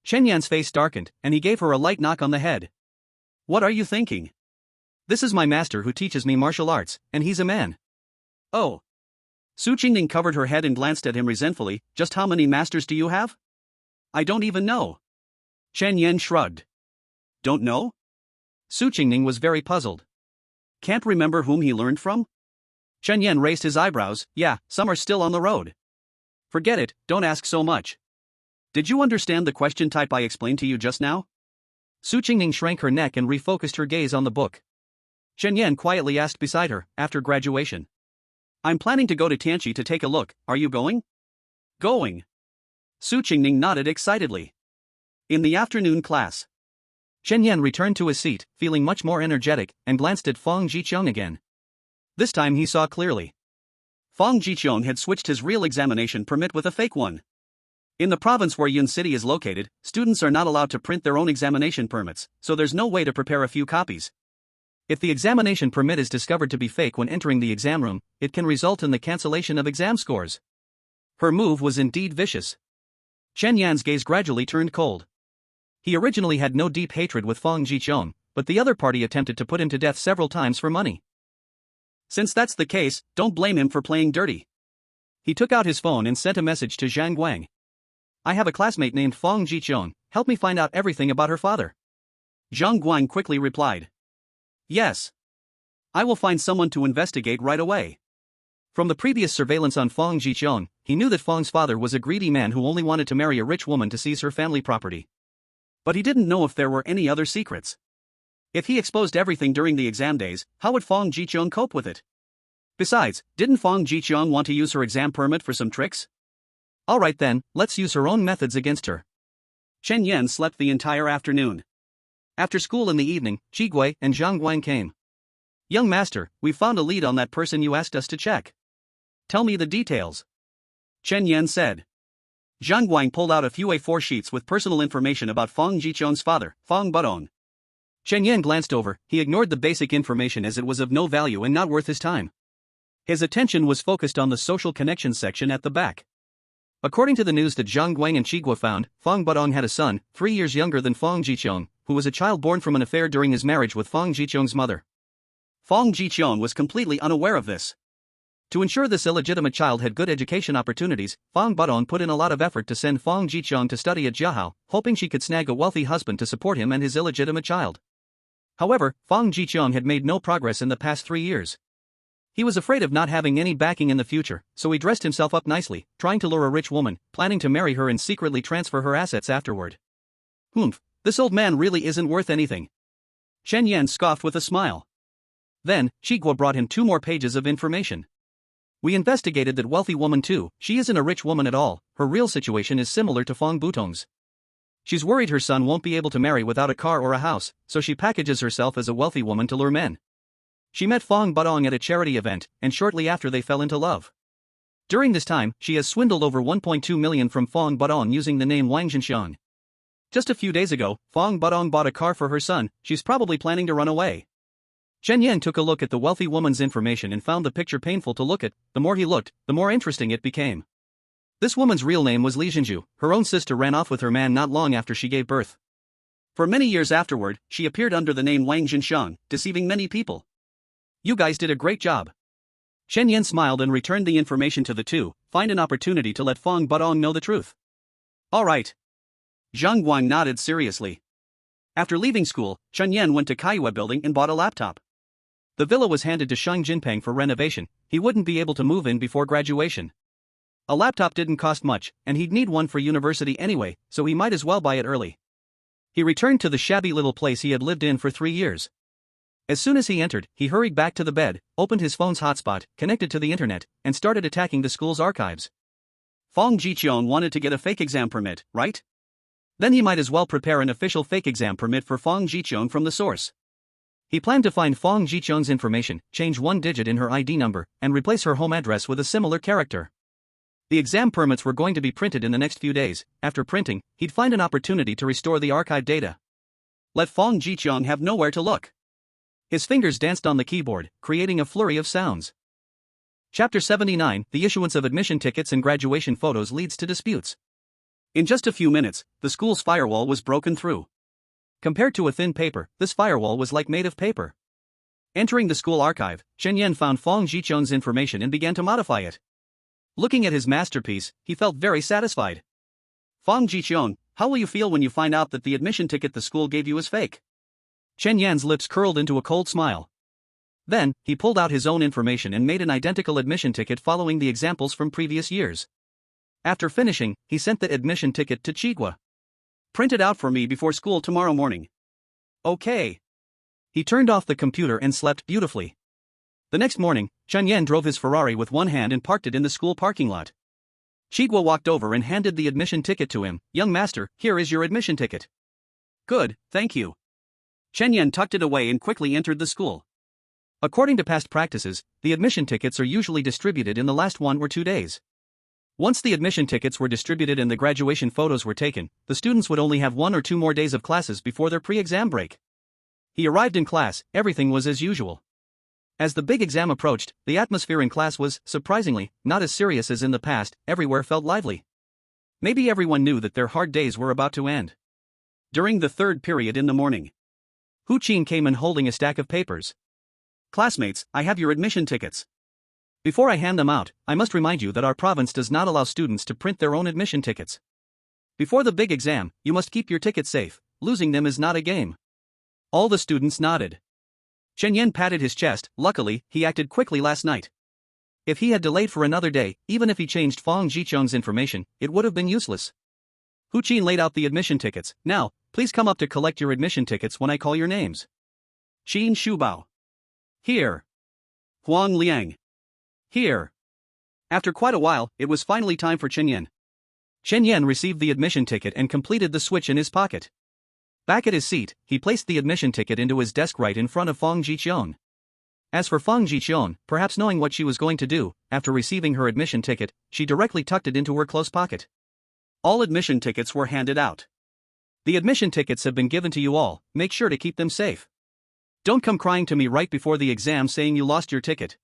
Speaker 1: Chen Yan's face darkened, and he gave her a light knock on the head. What are you thinking? This is my master who teaches me martial arts, and he's a man. Oh. Su Qingning covered her head and glanced at him resentfully. Just how many masters do you have? I don't even know. Chen Yan shrugged. Don't know? Su Qingning was very puzzled. Can't remember whom he learned from? Chen Yan raised his eyebrows. Yeah, some are still on the road. Forget it, don't ask so much. Did you understand the question type I explained to you just now? Su Qingning shrank her neck and refocused her gaze on the book. Chen Yan quietly asked beside her, after graduation. I'm planning to go to Tianqi to take a look, are you going? Going. Su Qingning nodded excitedly. In the afternoon class. Chen Yan returned to his seat, feeling much more energetic, and glanced at Fang Jiqiong again. This time he saw clearly. Fang Jiqiong had switched his real examination permit with a fake one. In the province where Yun City is located, students are not allowed to print their own examination permits, so there's no way to prepare a few copies. If the examination permit is discovered to be fake when entering the exam room, it can result in the cancellation of exam scores. Her move was indeed vicious. Chen Yan's gaze gradually turned cold. He originally had no deep hatred with Fang Jiqiong, but the other party attempted to put him to death several times for money. Since that's the case, don't blame him for playing dirty. He took out his phone and sent a message to Zhang Guang. I have a classmate named Fang Jiqiong, help me find out everything about her father. Zhang Guang quickly replied. Yes. I will find someone to investigate right away. From the previous surveillance on Fang Jiqiong, he knew that Fang's father was a greedy man who only wanted to marry a rich woman to seize her family property. But he didn't know if there were any other secrets. If he exposed everything during the exam days, how would Fang Jiqiong cope with it? Besides, didn't Fang Jiqiong want to use her exam permit for some tricks? Alright then, let's use her own methods against her. Chen Yan slept the entire afternoon. After school in the evening, Qigui and Zhang Guang came. Young master, we found a lead on that person you asked us to check. Tell me the details. Chen Yan said. Zhang Guang pulled out a few A4 sheets with personal information about Fang Jiqiong's father, Fang Budong. Chen Yan glanced over, he ignored the basic information as it was of no value and not worth his time. His attention was focused on the social connections section at the back. According to the news that Zhang Guang and Qigui found, Fang Budong had a son, 3 years younger than Fang Jiqiong, who was a child born from an affair during his marriage with Fang Jiqiong's mother. Fang Jiqiong was completely unaware of this. To ensure this illegitimate child had good education opportunities, Fang Budong put in a lot of effort to send Fang Jiqiong to study at Jiahao, hoping she could snag a wealthy husband to support him and his illegitimate child. However, Fang Jiqiong had made no progress in the past 3 years. He was afraid of not having any backing in the future, so he dressed himself up nicely, trying to lure a rich woman, planning to marry her and secretly transfer her assets afterward. Humph, this old man really isn't worth anything. Chen Yan scoffed with a smile. Then, Qigui brought him 2 more pages of information. We investigated that wealthy woman too. She isn't a rich woman at all, her real situation is similar to Fang Butong's. She's worried her son won't be able to marry without a car or a house, so she packages herself as a wealthy woman to lure men. She met Fang Budong at a charity event, and shortly after they fell into love. During this time, she has swindled over 1.2 million from Fang Budong using the name Wang Zhenxiang. Just a few days ago, Fang Budong bought a car for her son, she's probably planning to run away. Chen Yan took a look at the wealthy woman's information and found the picture painful to look at. The more he looked, the more interesting it became. This woman's real name was Li Zhenju, her own sister ran off with her man not long after she gave birth. For many years afterward, she appeared under the name Wang Zhenxiang, deceiving many people. You guys did a great job. Chen Yan smiled and returned the information to the two, find an opportunity to let Fang Budong know the truth. Alright. Zhang Guang nodded seriously. After leaving school, Chen Yan went to Kaiyue building and bought a laptop. The villa was handed to Shang Jinpeng for renovation, he wouldn't be able to move in before graduation. A laptop didn't cost much, and he'd need one for university anyway, so he might as well buy it early. He returned to the shabby little place he had lived in for 3 years. As soon as he entered, he hurried back to the bed, opened his phone's hotspot, connected to the internet, and started attacking the school's archives. Fang Jiqiong wanted to get a fake exam permit, right? Then he might as well prepare an official fake exam permit for Fang Jiqiong from the source. He planned to find Fang Jiqiong's information, change 1 digit in her ID number, and replace her home address with a similar character. The exam permits were going to be printed in the next few days. After printing, he'd find an opportunity to restore the archive data. Let Fang Jiqiong have nowhere to look. His fingers danced on the keyboard, creating a flurry of sounds. Chapter 79, The issuance of admission tickets and graduation photos leads to disputes. In just a few minutes, the school's firewall was broken through. Compared to a thin paper, this firewall was like made of paper. Entering the school archive, Chen Yan found Fong Jichun's information and began to modify it. Looking at his masterpiece, he felt very satisfied. Fong Jichun, how will you feel when you find out that the admission ticket the school gave you is fake? Chen Yan's lips curled into a cold smile. Then, he pulled out his own information and made an identical admission ticket following the examples from previous years. After finishing, he sent the admission ticket to Chigua. Print it out for me before school tomorrow morning. Okay. He turned off the computer and slept beautifully. The next morning, Chen Yan drove his Ferrari with one hand and parked it in the school parking lot. Chigua walked over and handed the admission ticket to him. Young master, here is your admission ticket. Good, thank you. Chen Yan tucked it away and quickly entered the school. According to past practices, the admission tickets are usually distributed in the last 1 or 2 days. Once the admission tickets were distributed and the graduation photos were taken, the students would only have 1 or 2 more days of classes before their pre-exam break. He arrived in class, everything was as usual. As the big exam approached, the atmosphere in class was, surprisingly, not as serious as in the past. Everywhere felt lively. Maybe everyone knew that their hard days were about to end. During the third period in the morning, Hu Qin came in holding a stack of papers. Classmates, I have your admission tickets. Before I hand them out, I must remind you that our province does not allow students to print their own admission tickets. Before the big exam, you must keep your tickets safe. Losing them is not a game. All the students nodded. Chen Yan patted his chest. Luckily, he acted quickly last night. If he had delayed for another day, even if he changed Fong Jichun's information, it would have been useless. Hu Qin laid out the admission tickets. Now, please come up to collect your admission tickets when I call your names. Qin Shubao. Here. Huang Liang. Here. After quite a while, it was finally time for Chen Yan. Chen Yan received the admission ticket and completed the switch in his pocket. Back at his seat, he placed the admission ticket into his desk right in front of Fong Jichun. As for Fong Jichun, perhaps knowing what she was going to do, after receiving her admission ticket, she directly tucked it into her close pocket. All admission tickets were handed out. The admission tickets have been given to you all, make sure to keep them safe. Don't come crying to me right before the exam saying you lost your ticket.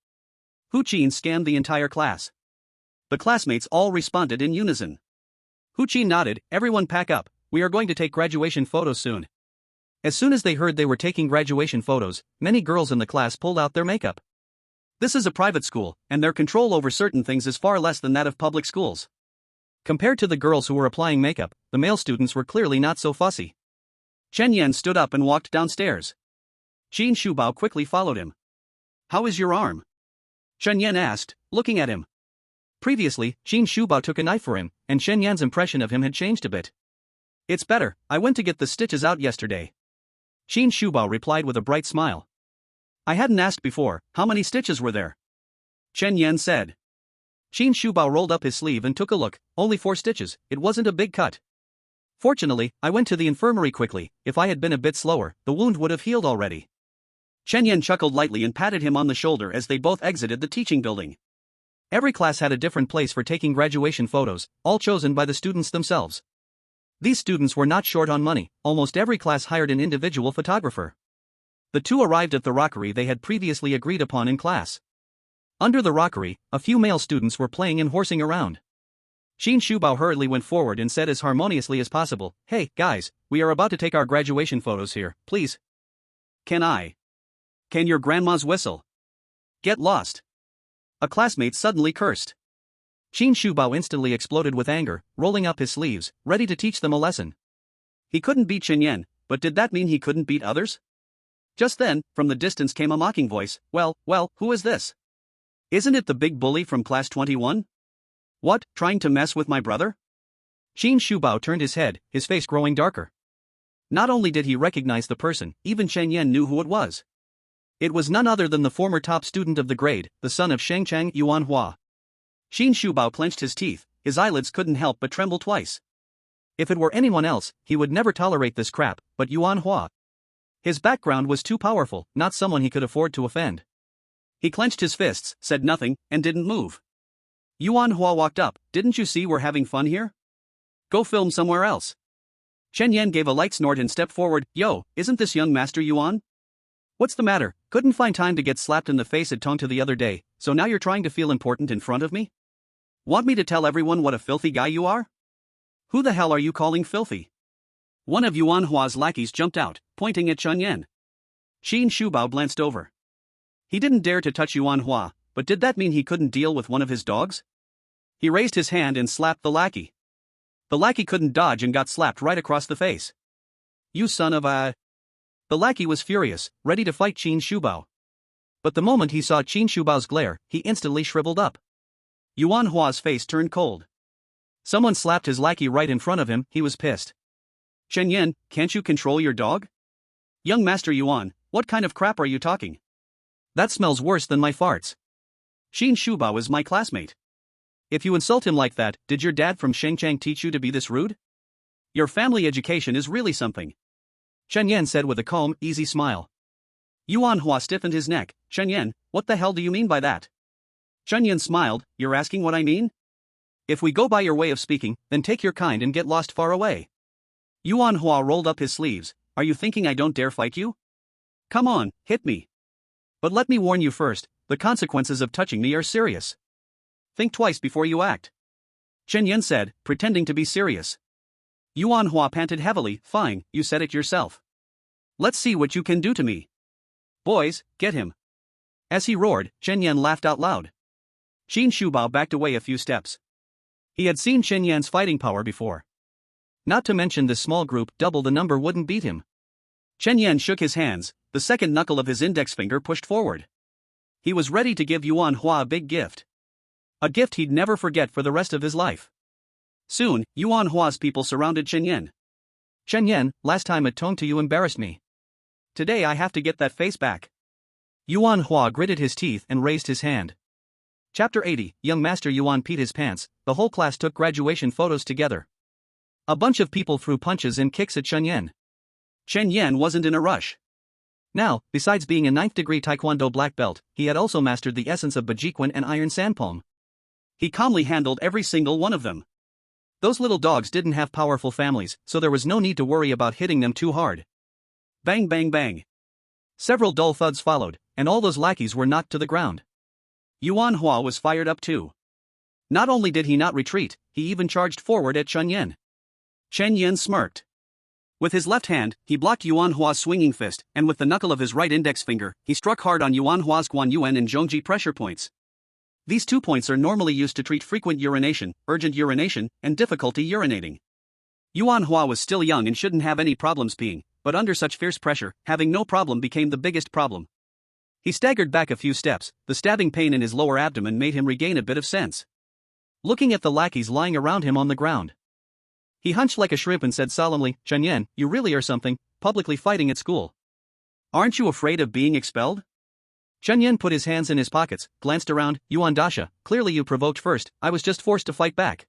Speaker 1: Hu Qin scanned the entire class. The classmates all responded in unison. Hu Qin nodded. Everyone pack up, we are going to take graduation photos soon. As soon as they heard they were taking graduation photos, many girls in the class pulled out their makeup. This is a private school, and their control over certain things is far less than that of public schools. Compared to the girls who were applying makeup, the male students were clearly not so fussy. Chen Yan stood up and walked downstairs. Qin Shubao quickly followed him. How is your arm? Chen Yan asked, looking at him. Previously, Qin Shubao took a knife for him, and Chen Yan's impression of him had changed a bit. It's better, I went to get the stitches out yesterday. Qin Shubao replied with a bright smile. I hadn't asked before, how many stitches were there? Chen Yan said. Qin Shubao rolled up his sleeve and took a look. Only 4 stitches, it wasn't a big cut. Fortunately, I went to the infirmary quickly. If I had been a bit slower, the wound would have healed already. Chen Yan chuckled lightly and patted him on the shoulder as they both exited the teaching building. Every class had a different place for taking graduation photos, all chosen by the students themselves. These students were not short on money. Almost every class hired an individual photographer. The two arrived at the rockery they had previously agreed upon in class. Under the rockery, a few male students were playing and horsing around. Qin Shubao hurriedly went forward and said as harmoniously as possible, Hey, guys, we are about to take our graduation photos here, please. Can your grandma's whistle? Get lost. A classmate suddenly cursed. Qin Shubao instantly exploded with anger, rolling up his sleeves, ready to teach them a lesson. He couldn't beat Chen Yan, but did that mean he couldn't beat others? Just then, from the distance came a mocking voice, Well, who is this? Isn't it the big bully from class 21? What, trying to mess with my brother? Qin Shubao turned his head, his face growing darker. Not only did he recognize the person, even Chen Yan knew who it was. It was none other than the former top student of the grade, the son of Shengchang Yuanhua. Qin Shubao clenched his teeth, his eyelids couldn't help but tremble twice. If it were anyone else, he would never tolerate this crap, but Yuanhua. His background was too powerful, not someone he could afford to offend. He clenched his fists, said nothing, and didn't move. Yuanhua walked up. Didn't you see we're having fun here? Go film somewhere else. Chen Yan gave a light snort and stepped forward. Yo, isn't this young Master Yuan? What's the matter? Couldn't find time to get slapped in the face at Tongta the other day, so now you're trying to feel important in front of me? Want me to tell everyone what a filthy guy you are? Who the hell are you calling filthy? One of Yuan Hua's lackeys jumped out, pointing at Chen Yan. Qin Shubao glanced over. He didn't dare to touch Yuan Hua, but did that mean he couldn't deal with one of his dogs? He raised his hand and slapped the lackey. The lackey couldn't dodge and got slapped right across the face. You son of a... The lackey was furious, ready to fight Qin Shubao. But the moment he saw Qin Shubao's glare, he instantly shriveled up. Yuan Hua's face turned cold. Someone slapped his lackey right in front of him, he was pissed. Chen Yan, can't you control your dog? Young Master Yuan, what kind of crap are you talking? That smells worse than my farts. Qin Shubao is my classmate. If you insult him like that, did your dad from Shengchang teach you to be this rude? Your family education is really something. Chen Yan said with a calm, easy smile. Yuan Hua stiffened his neck. Chen Yan, what the hell do you mean by that? Chen Yan smiled, you're asking what I mean? If we go by your way of speaking, then take your kind and get lost far away. Yuan Hua rolled up his sleeves. Are you thinking I don't dare fight you? Come on, hit me. But let me warn you first, the consequences of touching me are serious. Think twice before you act. Chen Yan said, pretending to be serious. Yuan Hua panted heavily. Fine, you said it yourself. Let's see what you can do to me. Boys, get him. As he roared, Chen Yan laughed out loud. Qin Shubao backed away a few steps. He had seen Chen Yan's fighting power before. Not to mention this small group, double the number wouldn't beat him. Chen Yan shook his hands, the second knuckle of his index finger pushed forward. He was ready to give Yuan Hua a big gift. A gift he'd never forget for the rest of his life. Soon, Yuan Hua's people surrounded Chen Yan. Chen Yan, last time I toned to you embarrassed me. Today I have to get that face back. Yuan Hua gritted his teeth and raised his hand. Chapter 80, Young Master Yuan peed his pants. The whole class took graduation photos together. A bunch of people threw punches and kicks at Chen Yan. Chen Yan wasn't in a rush. Now, besides being a 9th-degree Taekwondo black belt, he had also mastered the essence of Bajiquan and Iron Sandpalm. He calmly handled every single one of them. Those little dogs didn't have powerful families, so there was no need to worry about hitting them too hard. Bang bang bang. Several dull thuds followed, and all those lackeys were knocked to the ground. Yuan Hua was fired up too. Not only did he not retreat, he even charged forward at Chen Yan. Chen Yan smirked. With his left hand, he blocked Yuan Hua's swinging fist, and with the knuckle of his right index finger, he struck hard on Yuan Hua's Guan Yuan and Zhongji pressure points. These 2 points are normally used to treat frequent urination, urgent urination, and difficulty urinating. Yuan Hua was still young and shouldn't have any problems peeing, but under such fierce pressure, having no problem became the biggest problem. He staggered back a few steps, the stabbing pain in his lower abdomen made him regain a bit of sense. Looking at the lackeys lying around him on the ground, he hunched like a shrimp and said solemnly, Chen Yan, you really are something, publicly fighting at school. Aren't you afraid of being expelled? Chen Yan put his hands in his pockets, glanced around. Yuan Dasha, clearly you provoked first, I was just forced to fight back.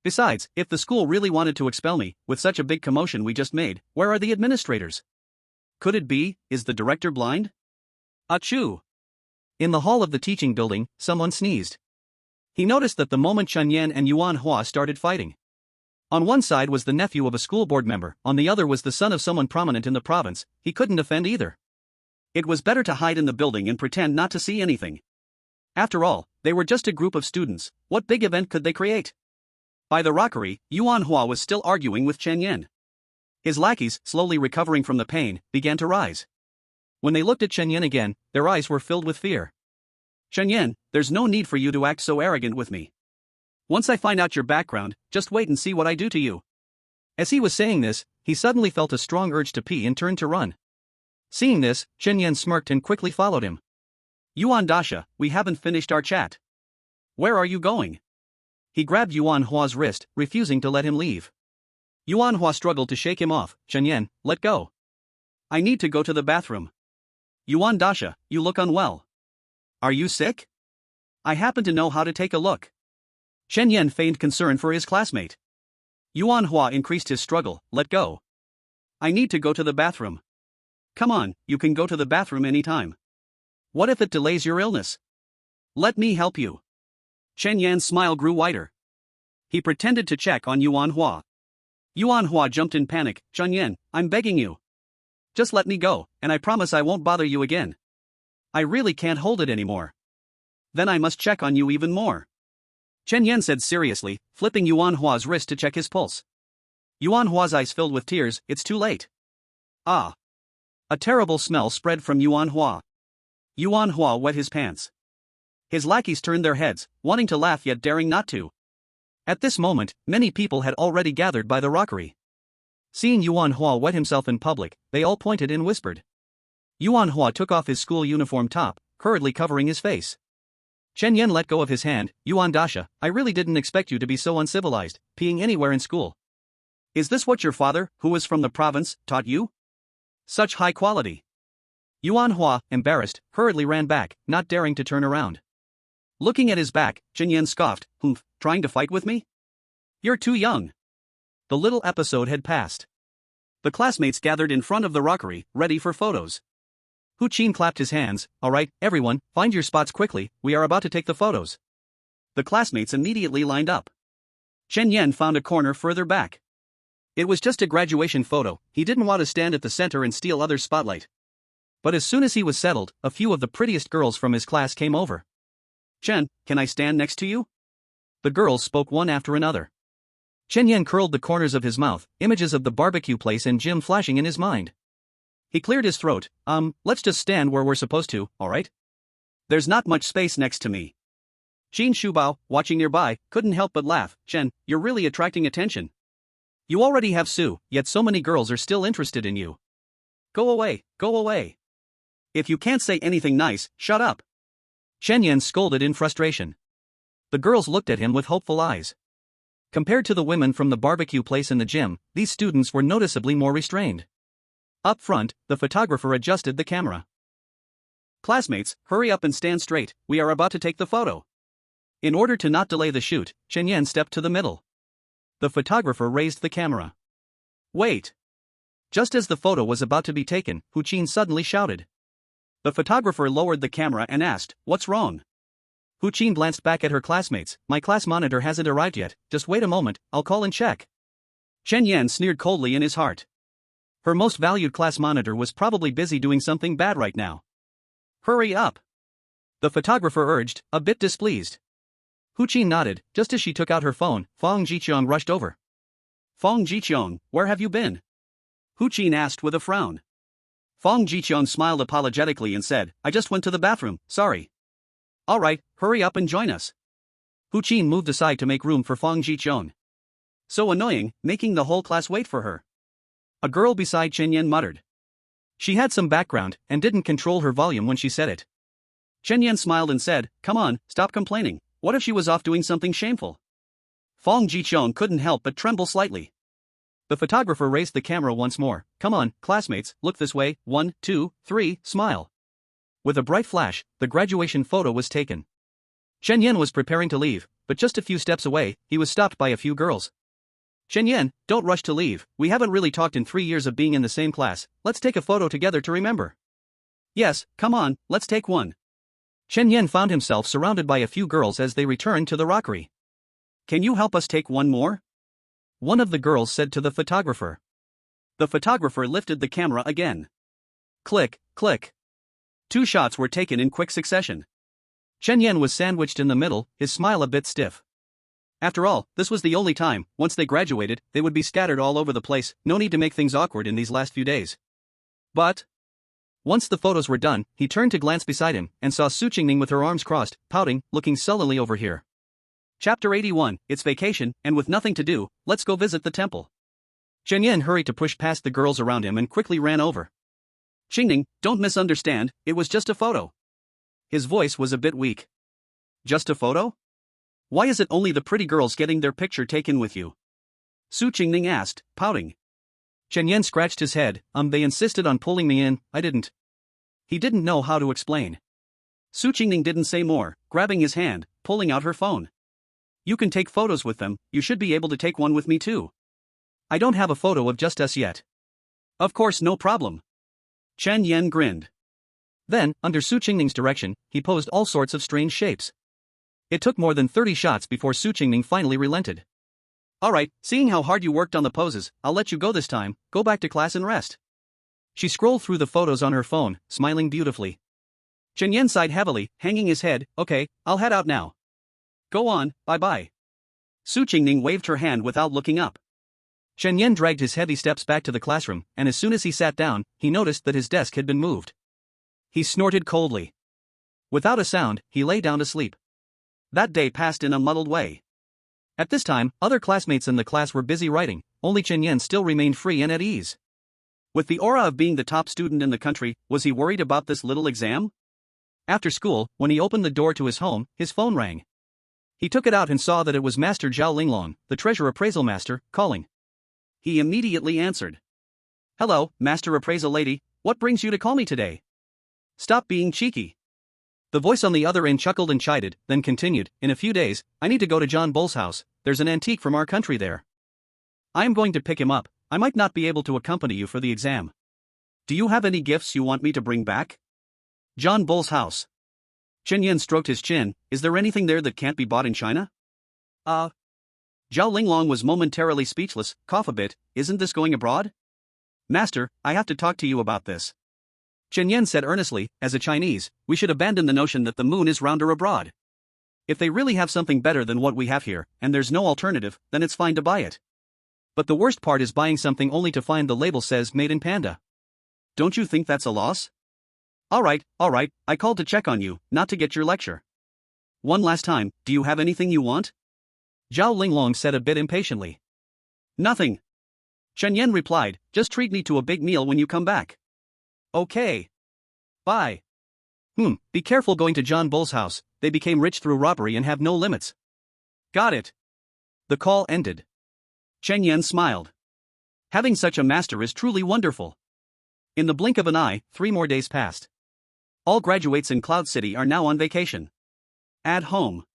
Speaker 1: Besides, if the school really wanted to expel me, with such a big commotion we just made, where are the administrators? Could it be, is the director blind? Achoo! In the hall of the teaching building, someone sneezed. He noticed that the moment Chen Yan and Yuan Hua started fighting. On one side was the nephew of a school board member, on the other was the son of someone prominent in the province. He couldn't offend either. It was better to hide in the building and pretend not to see anything. After all, they were just a group of students. What big event could they create? By the rockery, Yuan Hua was still arguing with Chen Yan. His lackeys, slowly recovering from the pain, began to rise. When they looked at Chen Yan again, their eyes were filled with fear. Chen Yan, there's no need for you to act so arrogant with me. Once I find out your background, just wait and see what I do to you. As he was saying this, he suddenly felt a strong urge to pee and turned to run. Seeing this, Chen Yan smirked and quickly followed him. Yuan Dasha, we haven't finished our chat. Where are you going? He grabbed Yuan Hua's wrist, refusing to let him leave. Yuan Hua struggled to shake him off. Chen Yan, let go. I need to go to the bathroom. Yuan Dasha, you look unwell. Are you sick? I happen to know how to take a look. Chen Yan feigned concern for his classmate. Yuan Hua increased his struggle. Let go. I need to go to the bathroom. Come on, you can go to the bathroom anytime. What if it delays your illness? Let me help you. Chen Yan's smile grew wider. He pretended to check on Yuan Hua. Yuan Hua jumped in panic. Chen Yan, I'm begging you. Just let me go, and I promise I won't bother you again. I really can't hold it anymore. Then I must check on you even more. Chen Yan said seriously, flipping Yuan Hua's wrist to check his pulse. Yuan Hua's eyes filled with tears. It's too late. Ah. A terrible smell spread from Yuan Hua. Yuan Hua wet his pants. His lackeys turned their heads, wanting to laugh yet daring not to. At this moment, many people had already gathered by the rockery. Seeing Yuan Hua wet himself in public, they all pointed and whispered. Yuan Hua took off his school uniform top, hurriedly covering his face. Chen Yan let go of his hand. Yuan Dasha, I really didn't expect you to be so uncivilized, peeing anywhere in school. Is this what your father, who was from the province, taught you? Such high quality. Yuan Hua, embarrassed, hurriedly ran back, not daring to turn around. Looking at his back, Chen Yan scoffed, "Humph, trying to fight with me? You're too young." The little episode had passed. The classmates gathered in front of the rockery, ready for photos. Hu Qin clapped his hands. All right, everyone, find your spots quickly, we are about to take the photos. The classmates immediately lined up. Chen Yan found a corner further back. It was just a graduation photo, he didn't want to stand at the center and steal others' spotlight. But as soon as he was settled, a few of the prettiest girls from his class came over. Chen, can I stand next to you? The girls spoke one after another. Chen Yan curled the corners of his mouth, images of the barbecue place and gym flashing in his mind. He cleared his throat. Let's just stand where we're supposed to, alright? There's not much space next to me. Qin Shubao, watching nearby, couldn't help but laugh. Chen, you're really attracting attention. You already have Sue, yet so many girls are still interested in you. Go away, go away. If you can't say anything nice, shut up. Chen Yan scolded in frustration. The girls looked at him with hopeful eyes. Compared to the women from the barbecue place and the gym, these students were noticeably more restrained. Up front, the photographer adjusted the camera. Classmates, hurry up and stand straight, we are about to take the photo. In order to not delay the shoot, Chen Yan stepped to the middle. The photographer raised the camera. Wait. Just as the photo was about to be taken, Hu Qin suddenly shouted. The photographer lowered the camera and asked, what's wrong? Hu Qin glanced back at her classmates. My class monitor hasn't arrived yet, just wait a moment, I'll call and check. Chen Yan sneered coldly in his heart. Her most valued class monitor was probably busy doing something bad right now. Hurry up. The photographer urged, a bit displeased. Hu Qin nodded. Just as she took out her phone, Fong Jiqiang rushed over. Fong Jiqiang, where have you been? Hu Qin asked with a frown. Fong Jiqiang smiled apologetically and said, I just went to the bathroom, sorry. Alright, hurry up and join us. Hu Qin moved aside to make room for Fong Jiqiang. So annoying, making the whole class wait for her. A girl beside Chen Yan muttered. She had some background and didn't control her volume when she said it. Chen Yan smiled and said, come on, stop complaining. What if she was off doing something shameful? Fong Jiqiang couldn't help but tremble slightly. The photographer raised the camera once more. Come on, classmates, look this way, 1, 2, 3, smile. With a bright flash, the graduation photo was taken. Chen Yan was preparing to leave, but just a few steps away, he was stopped by a few girls. Chen Yan, don't rush to leave, we haven't really talked in 3 years of being in the same class, let's take a photo together to remember. Yes, come on, let's take one. Chen Yan found himself surrounded by a few girls as they returned to the rockery. Can you help us take one more? One of the girls said to the photographer. The photographer lifted the camera again. Click, click. 2 shots were taken in quick succession. Chen Yan was sandwiched in the middle, his smile a bit stiff. After all, this was the only time, once they graduated, they would be scattered all over the place, no need to make things awkward in these last few days. But once the photos were done, he turned to glance beside him, and saw Su Qingning with her arms crossed, pouting, looking sullenly over here. Chapter 81, it's vacation, and with nothing to do, let's go visit the temple. Chen Yan hurried to push past the girls around him and quickly ran over. Qingning, don't misunderstand, it was just a photo. His voice was a bit weak. Just a photo? Why is it only the pretty girls getting their picture taken with you? Su Qingning asked, pouting. Chen Yan scratched his head. They insisted on pulling me in, I didn't. He didn't know how to explain. Su Qingning didn't say more, grabbing his hand, pulling out her phone. You can take photos with them, you should be able to take one with me too. I don't have a photo of just us yet. Of course, no problem. Chen Yan grinned. Then, under Su Qingning's direction, he posed all sorts of strange shapes. It took more than 30 shots before Su Qingning finally relented. Alright, seeing how hard you worked on the poses, I'll let you go this time, go back to class and rest. She scrolled through the photos on her phone, smiling beautifully. Chen Yan sighed heavily, hanging his head, okay, I'll head out now. Go on, bye-bye. Su Qingning waved her hand without looking up. Chen Yan dragged his heavy steps back to the classroom, and as soon as he sat down, he noticed that his desk had been moved. He snorted coldly. Without a sound, he lay down to sleep. That day passed in a muddled way. At this time, other classmates in the class were busy writing, only Chen Yan still remained free and at ease. With the aura of being the top student in the country, was he worried about this little exam? After school, when he opened the door to his home, his phone rang. He took it out and saw that it was Master Zhao Linglong, the treasure appraisal master, calling. He immediately answered. Hello, Master Appraisal Lady, what brings you to call me today? Stop being cheeky. The voice on the other end chuckled and chided, then continued, in a few days, I need to go to John Bull's house, there's an antique from our country there. I am going to pick him up, I might not be able to accompany you for the exam. Do you have any gifts you want me to bring back? John Bull's house. Chen Yan stroked his chin, is there anything there that can't be bought in China? Zhao Linglong was momentarily speechless, cough a bit, isn't this going abroad? Master, I have to talk to you about this. Chen Yan said earnestly, as a Chinese, we should abandon the notion that the moon is rounder abroad. If they really have something better than what we have here, and there's no alternative, then it's fine to buy it. But the worst part is buying something only to find the label says made in Panda. Don't you think that's a loss? Alright, I called to check on you, not to get your lecture. One last time, do you have anything you want? Zhao Linglong said a bit impatiently. Nothing. Chen Yan replied, just treat me to a big meal when you come back. Okay. Bye. Be careful going to John Bull's house, they became rich through robbery and have no limits. Got it. The call ended. Chen Yan smiled. Having such a master is truly wonderful. In the blink of an eye, 3 more days passed. All graduates in Cloud City are now on vacation. At home.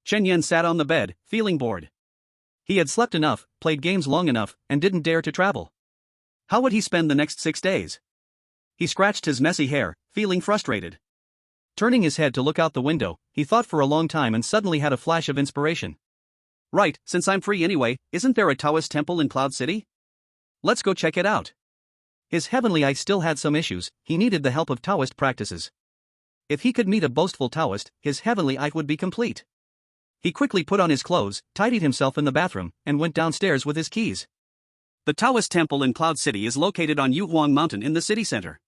Speaker 1: Chen Yan sat on the bed, feeling bored. He had slept enough, played games long enough, and didn't dare to travel. How would he spend the next 6 days? He scratched his messy hair, feeling frustrated. Turning his head to look out the window, he thought for a long time and suddenly had a flash of inspiration. Right, since I'm free anyway, isn't there a Taoist temple in Cloud City? Let's go check it out. His heavenly eye still had some issues, he needed the help of Taoist practices. If he could meet a boastful Taoist, his heavenly eye would be complete. He quickly put on his clothes, tidied himself in the bathroom, and went downstairs with his keys. The Taoist temple in Cloud City is located on Yuhuang Mountain in the city center.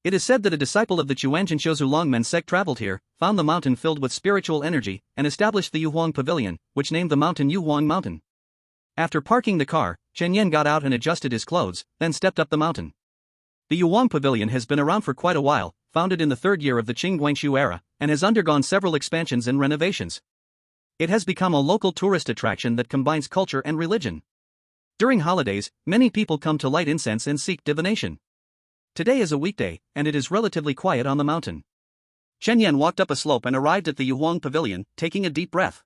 Speaker 1: It is said that a disciple of the Chuanjin Shozu Longmen sect traveled here, found the mountain filled with spiritual energy, and established the Yuhuang Pavilion, which named the mountain Yuhuang Mountain. After parking the car, Chen Yan got out and adjusted his clothes, then stepped up the mountain. The Yuhuang Pavilion has been around for quite a while, founded in the 3rd year of the Qing Guangxu era, and has undergone several expansions and renovations. It has become a local tourist attraction that combines culture and religion. During holidays, many people come to light incense and seek divination. Today is a weekday, and it is relatively quiet on the mountain. Chen Yan walked up a slope and arrived at the Yuhuang Pavilion, taking a deep breath.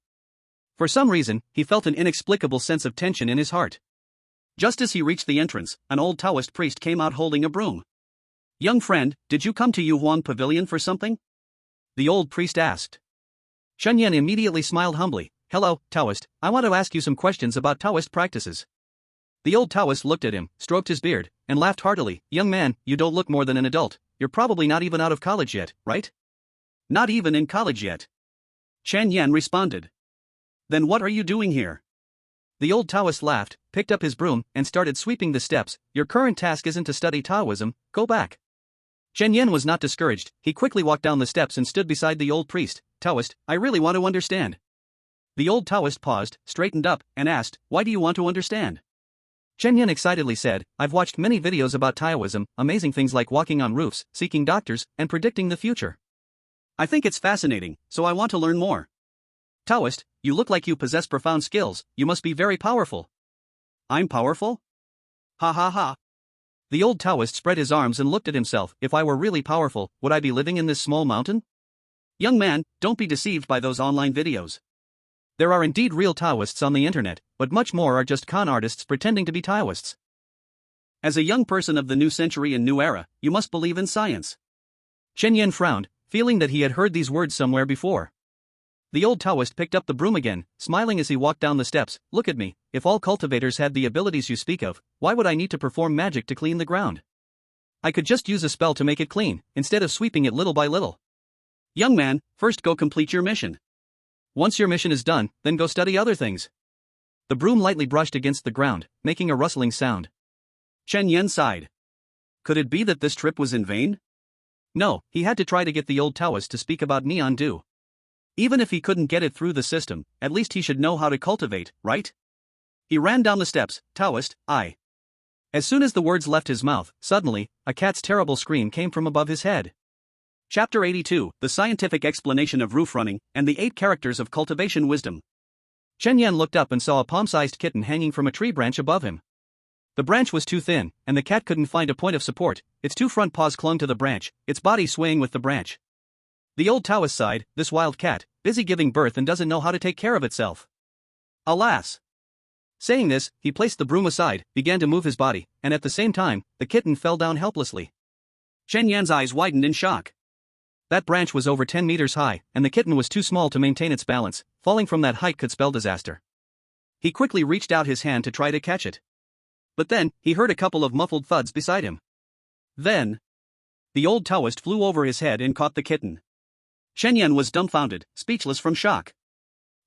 Speaker 1: For some reason, he felt an inexplicable sense of tension in his heart. Just as he reached the entrance, an old Taoist priest came out holding a broom. Young friend, did you come to Yuhuang Pavilion for something? The old priest asked. Chen Yan immediately smiled humbly. Hello, Taoist, I want to ask you some questions about Taoist practices. The old Taoist looked at him, stroked his beard, and laughed heartily. Young man, you don't look more than an adult, you're probably not even out of college yet, right? Not even in college yet. Chen Yan responded. Then what are you doing here? The old Taoist laughed, picked up his broom, and started sweeping the steps. Your current task isn't to study Taoism, go back. Chen Yan was not discouraged, he quickly walked down the steps and stood beside the old priest. Taoist, I really want to understand. The old Taoist paused, straightened up, and asked, why do you want to understand? Chen Yan excitedly said, I've watched many videos about Taoism, amazing things like walking on roofs, seeking doctors, and predicting the future. I think it's fascinating, so I want to learn more. Taoist, you look like you possess profound skills, you must be very powerful. I'm powerful? Ha ha ha. The old Taoist spread his arms and looked at himself. If I were really powerful, would I be living in this small mountain? Young man, don't be deceived by those online videos. There are indeed real Taoists on the internet, but much more are just con artists pretending to be Taoists. As a young person of the new century and new era, you must believe in science. Chen Yan frowned, feeling that he had heard these words somewhere before. The old Taoist picked up the broom again, smiling as he walked down the steps. Look at me, if all cultivators had the abilities you speak of, why would I need to perform magic to clean the ground? I could just use a spell to make it clean, instead of sweeping it little by little. Young man, first go complete your mission. Once your mission is done, then go study other things. The broom lightly brushed against the ground, making a rustling sound. Chen Yan sighed. Could it be that this trip was in vain? No, he had to try to get the old Taoist to speak about Neon Dew. Even if he couldn't get it through the system, at least he should know how to cultivate, right? He ran down the steps. Taoist, I. As soon as the words left his mouth, suddenly, a cat's terrible scream came from above his head. Chapter 82, The Scientific Explanation of Roof Running, and the 8 Characters of Cultivation Wisdom. Chen Yan looked up and saw a palm-sized kitten hanging from a tree branch above him. The branch was too thin, and the cat couldn't find a point of support. Its 2 front paws clung to the branch, its body swaying with the branch. The old Taoist sighed, this wild cat, busy giving birth and doesn't know how to take care of itself. Alas! Saying this, he placed the broom aside, began to move his body, and at the same time, the kitten fell down helplessly. Chen Yan's eyes widened in shock. That branch was over 10 meters high, and the kitten was too small to maintain its balance. Falling from that height could spell disaster. He quickly reached out his hand to try to catch it. But then, he heard a couple of muffled thuds beside him. Then, the old Taoist flew over his head and caught the kitten. Chen Yan was dumbfounded, speechless from shock.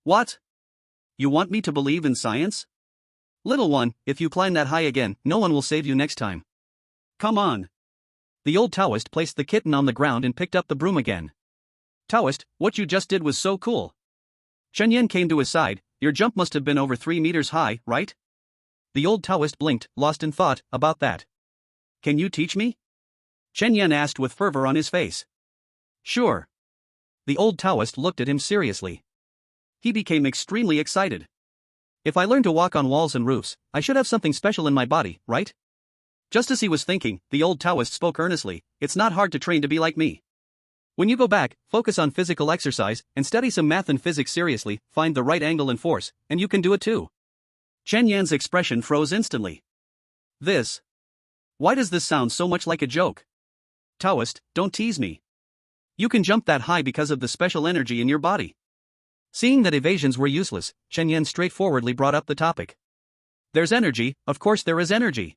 Speaker 1: What? You want me to believe in science? Little one, if you climb that high again, no one will save you next time. Come on. The old Taoist placed the kitten on the ground and picked up the broom again. Taoist, what you just did was so cool. Chen Yan came to his side. Your jump must have been over 3 meters high, right? The old Taoist blinked, lost in thought about that. Can you teach me? Chen Yan asked with fervor on his face. Sure. The old Taoist looked at him seriously. He became extremely excited. If I learn to walk on walls and roofs, I should have something special in my body, right? Just as he was thinking, the old Taoist spoke earnestly, it's not hard to train to be like me. When you go back, focus on physical exercise, and study some math and physics seriously, find the right angle and force, and you can do it too. Chen Yan's expression froze instantly. Why does this sound so much like a joke? Taoist, don't tease me. You can jump that high because of the special energy in your body. Seeing that evasions were useless, Chen Yan straightforwardly brought up the topic. There's energy, of course there is energy.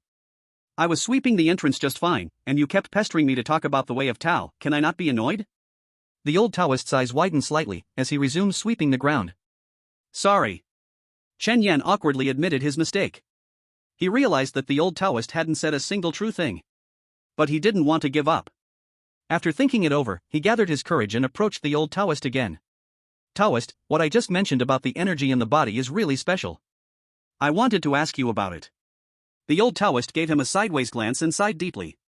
Speaker 1: I was sweeping the entrance just fine, and you kept pestering me to talk about the way of Tao, can I not be annoyed? The old Taoist's eyes widened slightly, as he resumed sweeping the ground. Sorry. Chen Yan awkwardly admitted his mistake. He realized that the old Taoist hadn't said a single true thing. But he didn't want to give up. After thinking it over, he gathered his courage and approached the old Taoist again. Taoist, what I just mentioned about the energy in the body is really special. I wanted to ask you about it. The old Taoist gave him a sideways glance and sighed deeply.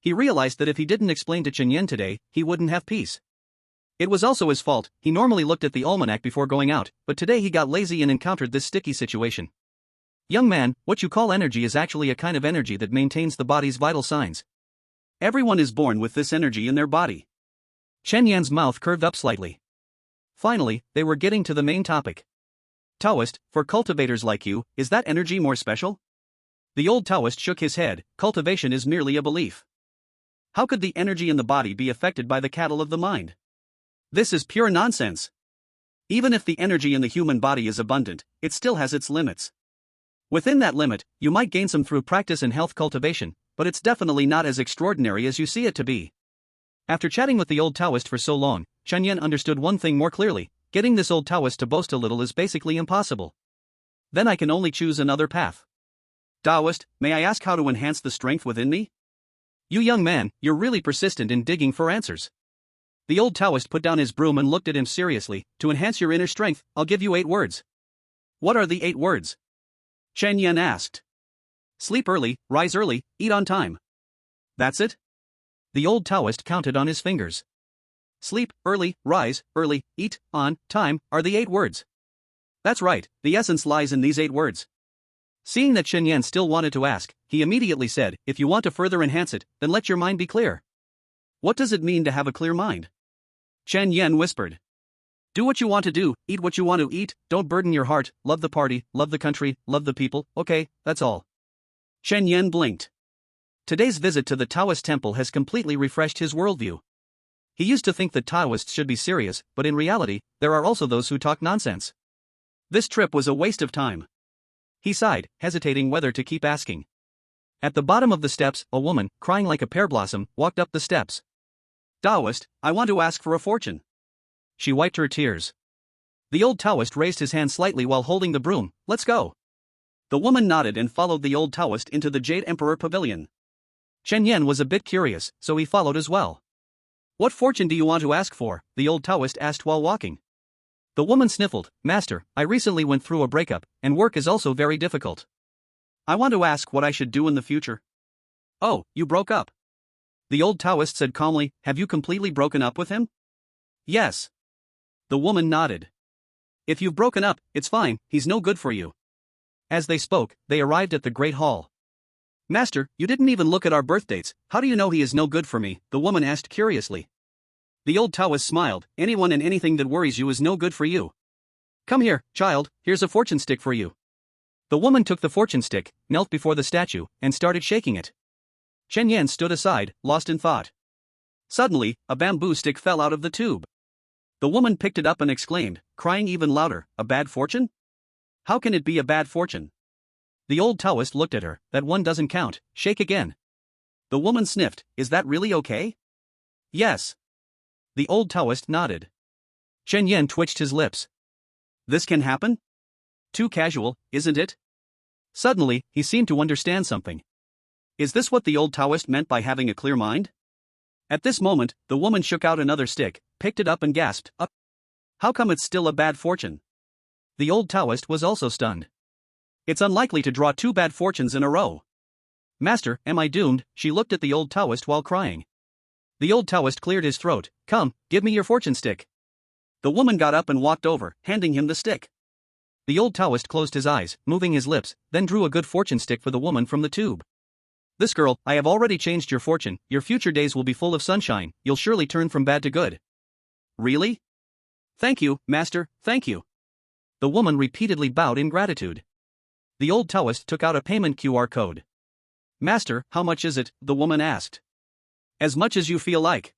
Speaker 1: He realized that if he didn't explain to Chen Yan today, he wouldn't have peace. It was also his fault. He normally looked at the almanac before going out, but today he got lazy and encountered this sticky situation. Young man, what you call energy is actually a kind of energy that maintains the body's vital signs. Everyone is born with this energy in their body. Chen Yan's mouth curved up slightly. Finally, they were getting to the main topic. Taoist, for cultivators like you, is that energy more special? The old Taoist shook his head, cultivation is merely a belief. How could the energy in the body be affected by the cattle of the mind? This is pure nonsense. Even if the energy in the human body is abundant, it still has its limits. Within that limit, you might gain some through practice and health cultivation, but it's definitely not as extraordinary as you see it to be. After chatting with the old Taoist for so long, Chen Yan understood one thing more clearly: getting this old Taoist to boast a little is basically impossible. Then I can only choose another path. Taoist, may I ask how to enhance the strength within me? You young man, you're really persistent in digging for answers. The old Taoist put down his broom and looked at him seriously. To enhance your inner strength, I'll give you 8 words. What are the 8 words? Chen Yan asked. Sleep early, rise early, eat on time. That's it? The old Taoist counted on his fingers. Sleep early, rise early, eat on time are the 8 words. That's right, the essence lies in these 8 words. Seeing that Chen Yan still wanted to ask, he immediately said, if you want to further enhance it, then let your mind be clear. What does it mean to have a clear mind? Chen Yan whispered. Do what you want to do, eat what you want to eat, don't burden your heart, love the party, love the country, love the people, okay, that's all. Chen Yan blinked. Today's visit to the Taoist temple has completely refreshed his worldview. He used to think that Taoists should be serious, but in reality, there are also those who talk nonsense. This trip was a waste of time. He sighed, hesitating whether to keep asking. At the bottom of the steps, a woman, crying like a pear blossom, walked up the steps. Taoist, I want to ask for a fortune. She wiped her tears. The old Taoist raised his hand slightly while holding the broom. Let's go. The woman nodded and followed the old Taoist into the Jade Emperor Pavilion. Chen Yan was a bit curious, so he followed as well. What fortune do you want to ask for? The old Taoist asked while walking. The woman sniffled. Master, I recently went through a breakup, and work is also very difficult. I want to ask what I should do in the future. Oh, you broke up. The old Taoist said calmly, have you completely broken up with him? Yes. The woman nodded. If you've broken up, it's fine, he's no good for you. As they spoke, they arrived at the Great Hall. Master, you didn't even look at our birth dates, how do you know he is no good for me? The woman asked curiously. The old Taoist smiled, anyone and anything that worries you is no good for you. Come here, child, here's a fortune stick for you. The woman took the fortune stick, knelt before the statue, and started shaking it. Chen Yan stood aside, lost in thought. Suddenly, a bamboo stick fell out of the tube. The woman picked it up and exclaimed, crying even louder, a bad fortune? How can it be a bad fortune? The old Taoist looked at her, that one doesn't count, shake again. The woman sniffed, is that really okay? Yes. The old Taoist nodded. Chen Yan twitched his lips. This can happen? Too casual, isn't it? Suddenly, he seemed to understand something. Is this what the old Taoist meant by having a clear mind? At this moment, the woman shook out another stick, picked it up and gasped, up. How come it's still a bad fortune? The old Taoist was also stunned. It's unlikely to draw two bad fortunes in a row. Master, am I doomed? She looked at the old Taoist while crying. The old Taoist cleared his throat. Come, give me your fortune stick. The woman got up and walked over, handing him the stick. The old Taoist closed his eyes, moving his lips, then drew a good fortune stick for the woman from the tube. This girl, I have already changed your fortune, your future days will be full of sunshine, you'll surely turn from bad to good. Really? Thank you, master, thank you. The woman repeatedly bowed in gratitude. The old Taoist took out a payment QR code. Master, how much is it? The woman asked. As much as you feel like.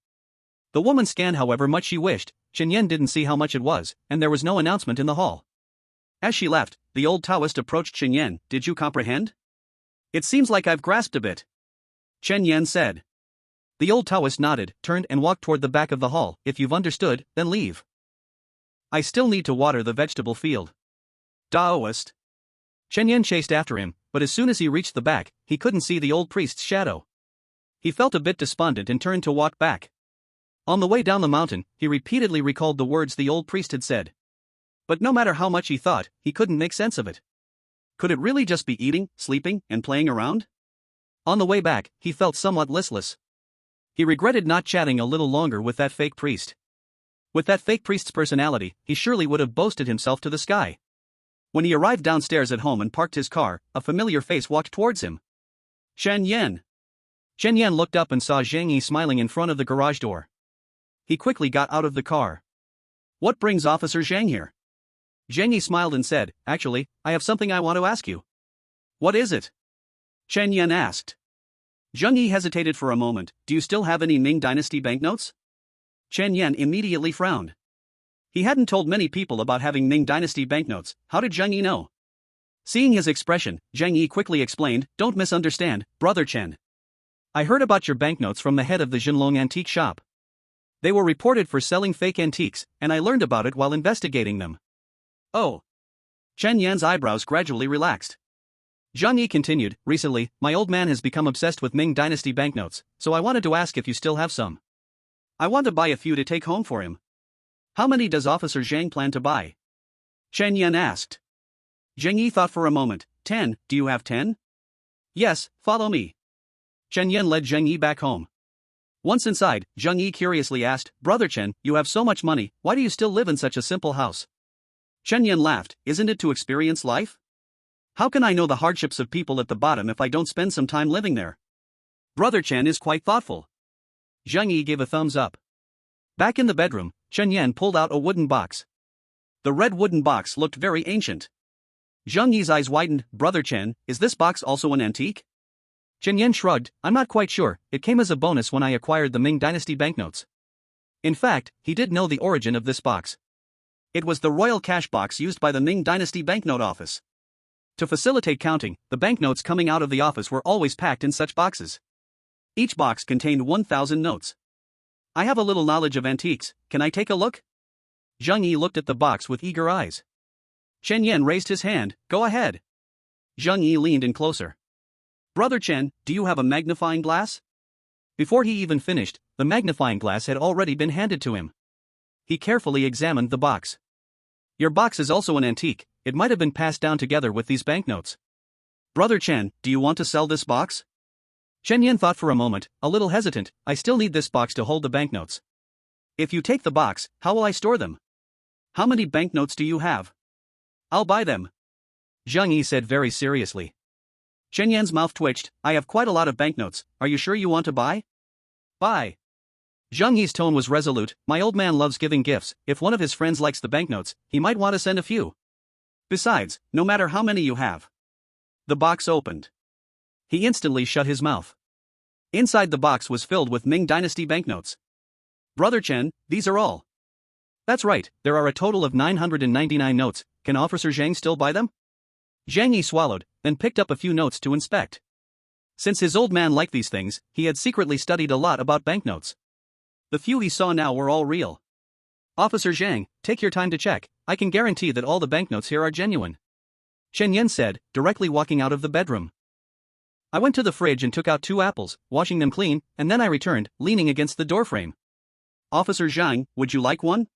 Speaker 1: The woman scanned however much she wished. Chen Yan didn't see how much it was, and there was no announcement in the hall. As she left, the old Taoist approached Chen Yan. Did you comprehend? It seems like I've grasped a bit. Chen Yan said. The old Taoist nodded, turned and walked toward the back of the hall. If you've understood, then leave. I still need to water the vegetable field. Taoist. Chen Yan chased after him, but as soon as he reached the back, he couldn't see the old priest's shadow. He felt a bit despondent and turned to walk back. On the way down the mountain, he repeatedly recalled the words the old priest had said. But no matter how much he thought, he couldn't make sense of it. Could it really just be eating, sleeping, and playing around? On the way back, he felt somewhat listless. He regretted not chatting a little longer with that fake priest. With that fake priest's personality, he surely would have boasted himself to the sky. When he arrived downstairs at home and parked his car, a familiar face walked towards him. Chen Yan. Chen Yan looked up and saw Zhang Yi smiling in front of the garage door. He quickly got out of the car. What brings Officer Zhang here? Zhang Yi smiled and said, actually, I have something I want to ask you. What is it? Chen Yan asked. Zhang Yi hesitated for a moment. Do you still have any Ming Dynasty banknotes? Chen Yan immediately frowned. He hadn't told many people about having Ming Dynasty banknotes. How did Zhang Yi know? Seeing his expression, Zhang Yi quickly explained, don't misunderstand, Brother Chen. I heard about your banknotes from the head of the Jinlong antique shop. They were reported for selling fake antiques, and I learned about it while investigating them. Oh. Chen Yan's eyebrows gradually relaxed. Zhang Yi continued, recently, my old man has become obsessed with Ming Dynasty banknotes, so I wanted to ask if you still have some. I want to buy a few to take home for him. How many does Officer Zhang plan to buy? Chen Yan asked. Zhang Yi thought for a moment. 10, do you have 10? Yes, follow me. Chen Yan led Zhang Yi back home. Once inside, Zhang Yi curiously asked, Brother Chen, you have so much money, why do you still live in such a simple house? Chen Yan laughed, isn't it to experience life? How can I know the hardships of people at the bottom if I don't spend some time living there? Brother Chen is quite thoughtful. Zhang Yi gave a thumbs up. Back in the bedroom, Chen Yan pulled out a wooden box. The red wooden box looked very ancient. Zhang Yi's eyes widened, Brother Chen, is this box also an antique? Chen Yan shrugged, I'm not quite sure, it came as a bonus when I acquired the Ming Dynasty banknotes. In fact, he did know the origin of this box. It was the royal cash box used by the Ming Dynasty banknote office. To facilitate counting, the banknotes coming out of the office were always packed in such boxes. Each box contained 1,000 notes. I have a little knowledge of antiques, can I take a look? Zhang Yi looked at the box with eager eyes. Chen Yan raised his hand, go ahead. Zhang Yi leaned in closer. Brother Chen, do you have a magnifying glass? Before he even finished, the magnifying glass had already been handed to him. He carefully examined the box. Your box is also an antique, it might have been passed down together with these banknotes. Brother Chen, do you want to sell this box? Chen Yan thought for a moment, a little hesitant, I still need this box to hold the banknotes. If you take the box, how will I store them? How many banknotes do you have? I'll buy them. Zhang Yi said very seriously. Chen Yan's mouth twitched, I have quite a lot of banknotes, are you sure you want to buy? Buy. Zhang Yi's tone was resolute, my old man loves giving gifts, if one of his friends likes the banknotes, he might want to send a few. Besides, no matter how many you have. The box opened. He instantly shut his mouth. Inside the box was filled with Ming Dynasty banknotes. Brother Chen, these are all. That's right, there are a total of 999 notes, can Officer Zhang still buy them? Zhang Yi swallowed, then picked up a few notes to inspect. Since his old man liked these things, he had secretly studied a lot about banknotes. The few he saw now were all real. Officer Zhang, take your time to check, I can guarantee that all the banknotes here are genuine. Chen Yan said, directly walking out of the bedroom. I went to the fridge and took out 2 apples, washing them clean, and then I returned, leaning against the doorframe. Officer Zhang, would you like one?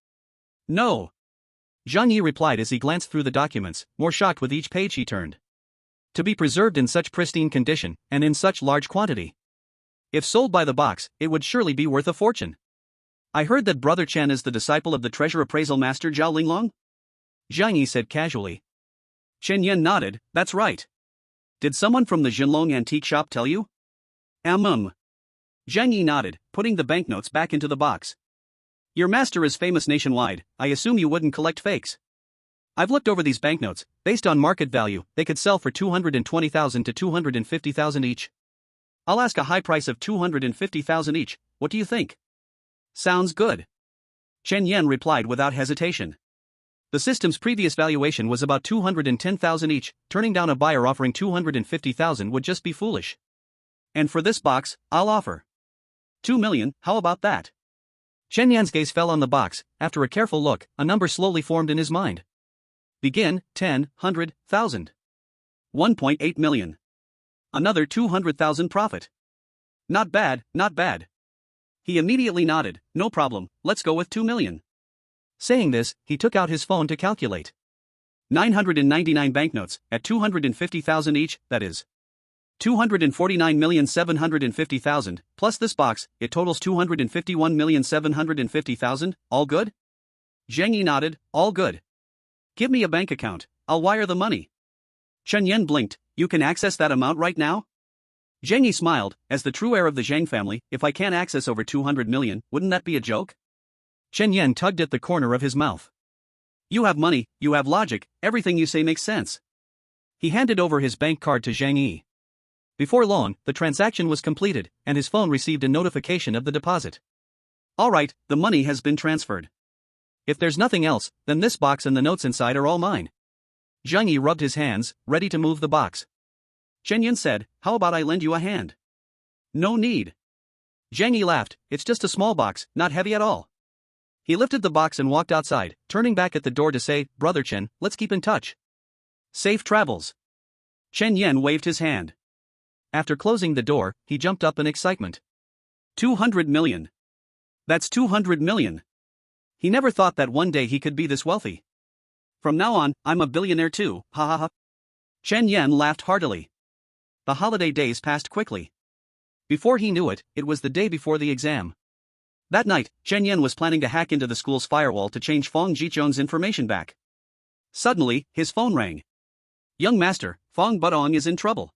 Speaker 1: No. Zhang Yi replied as he glanced through the documents, more shocked with each page he turned. To be preserved in such pristine condition, and in such large quantity. If sold by the box, it would surely be worth a fortune. I heard that Brother Chen is the disciple of the treasure appraisal master Zhao Linglong? Zhang Yi said casually. Chen Yan nodded, that's right. Did someone from the Jinlong antique shop tell you? Zhang Yi nodded, putting the banknotes back into the box. Your master is famous nationwide, I assume you wouldn't collect fakes. I've looked over these banknotes, based on market value, they could sell for 220,000 to 250,000 each. I'll ask a high price of 250,000 each, what do you think? Sounds good. Chen Yan replied without hesitation. The system's previous valuation was about 210,000 each, turning down a buyer offering 250,000 would just be foolish. And for this box, I'll offer 2 million, how about that? Chen Yan's gaze fell on the box, after a careful look, a number slowly formed in his mind. Begin, 10, 100,000. 1.8 million. Another 200,000 profit. Not bad, not bad. He immediately nodded, no problem, let's go with 2 million. Saying this, he took out his phone to calculate. 999 banknotes, at 250,000 each, that is 249,750,000, plus this box, it totals 251,750,000, all good? Zhang Yi nodded, all good. Give me a bank account, I'll wire the money. Chen Yan blinked, you can access that amount right now? Zhang Yi smiled, as the true heir of the Zhang family, if I can't access over 200 million, wouldn't that be a joke? Chen Yan tugged at the corner of his mouth. You have money, you have logic, everything you say makes sense. He handed over his bank card to Zhang Yi. Before long, the transaction was completed, and his phone received a notification of the deposit. Alright, the money has been transferred. If there's nothing else, then this box and the notes inside are all mine. Zhang Yi rubbed his hands, ready to move the box. Chen Yan said, how about I lend you a hand? No need. Zhang Yi laughed, it's just a small box, not heavy at all. He lifted the box and walked outside, turning back at the door to say, Brother Chen, let's keep in touch. Safe travels. Chen Yan waved his hand. After closing the door, he jumped up in excitement. 200 million. That's 200 million. He never thought that one day he could be this wealthy. From now on, I'm a billionaire too, ha ha ha. Chen Yan laughed heartily. The holiday days passed quickly. Before he knew it, it was the day before the exam. That night, Chen Yan was planning to hack into the school's firewall to change Fong Jichong's information back. Suddenly, his phone rang. Young master, Fong Budong is in trouble.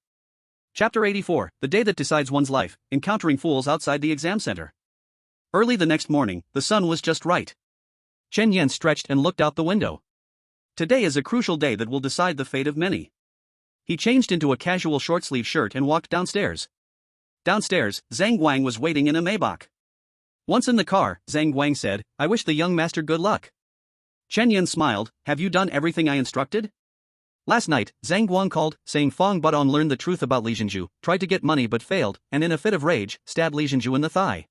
Speaker 1: Chapter 84, The Day That Decides One's Life, Encountering Fools Outside the Exam Center. Early the next morning, the sun was just right. Chen Yan stretched and looked out the window. Today is a crucial day that will decide the fate of many. He changed into a casual short-sleeve shirt and walked downstairs. Downstairs, Zhang Guang was waiting in a Maybach. Once in the car, Zhang Guang said, I wish the young master good luck. Chen Yan smiled, have you done everything I instructed? Last night, Zhang Guang called, saying Fong Budong learned the truth about Li Zhenju, tried to get money but failed, and in a fit of rage, stabbed Li Zhenju in the thigh.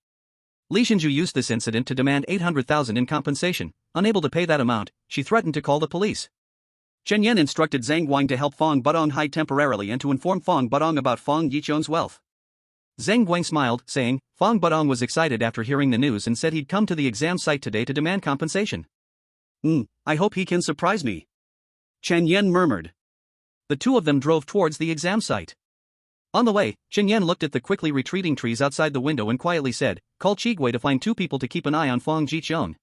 Speaker 1: Li Zhenju used this incident to demand 800,000 in compensation, unable to pay that amount, she threatened to call the police. Chen Yan instructed Zhang Guang to help Fong Budong hide temporarily and to inform Fong Budong about Fong Yichun's wealth. Zhang Guang smiled, saying, Fong Budong was excited after hearing the news and said he'd come to the exam site today to demand compensation. I hope he can surprise me. Chen Yan murmured. The two of them drove towards the exam site. On the way, Chen Yan looked at the quickly retreating trees outside the window and quietly said, call Chigui to find two people to keep an eye on Fong Jichun.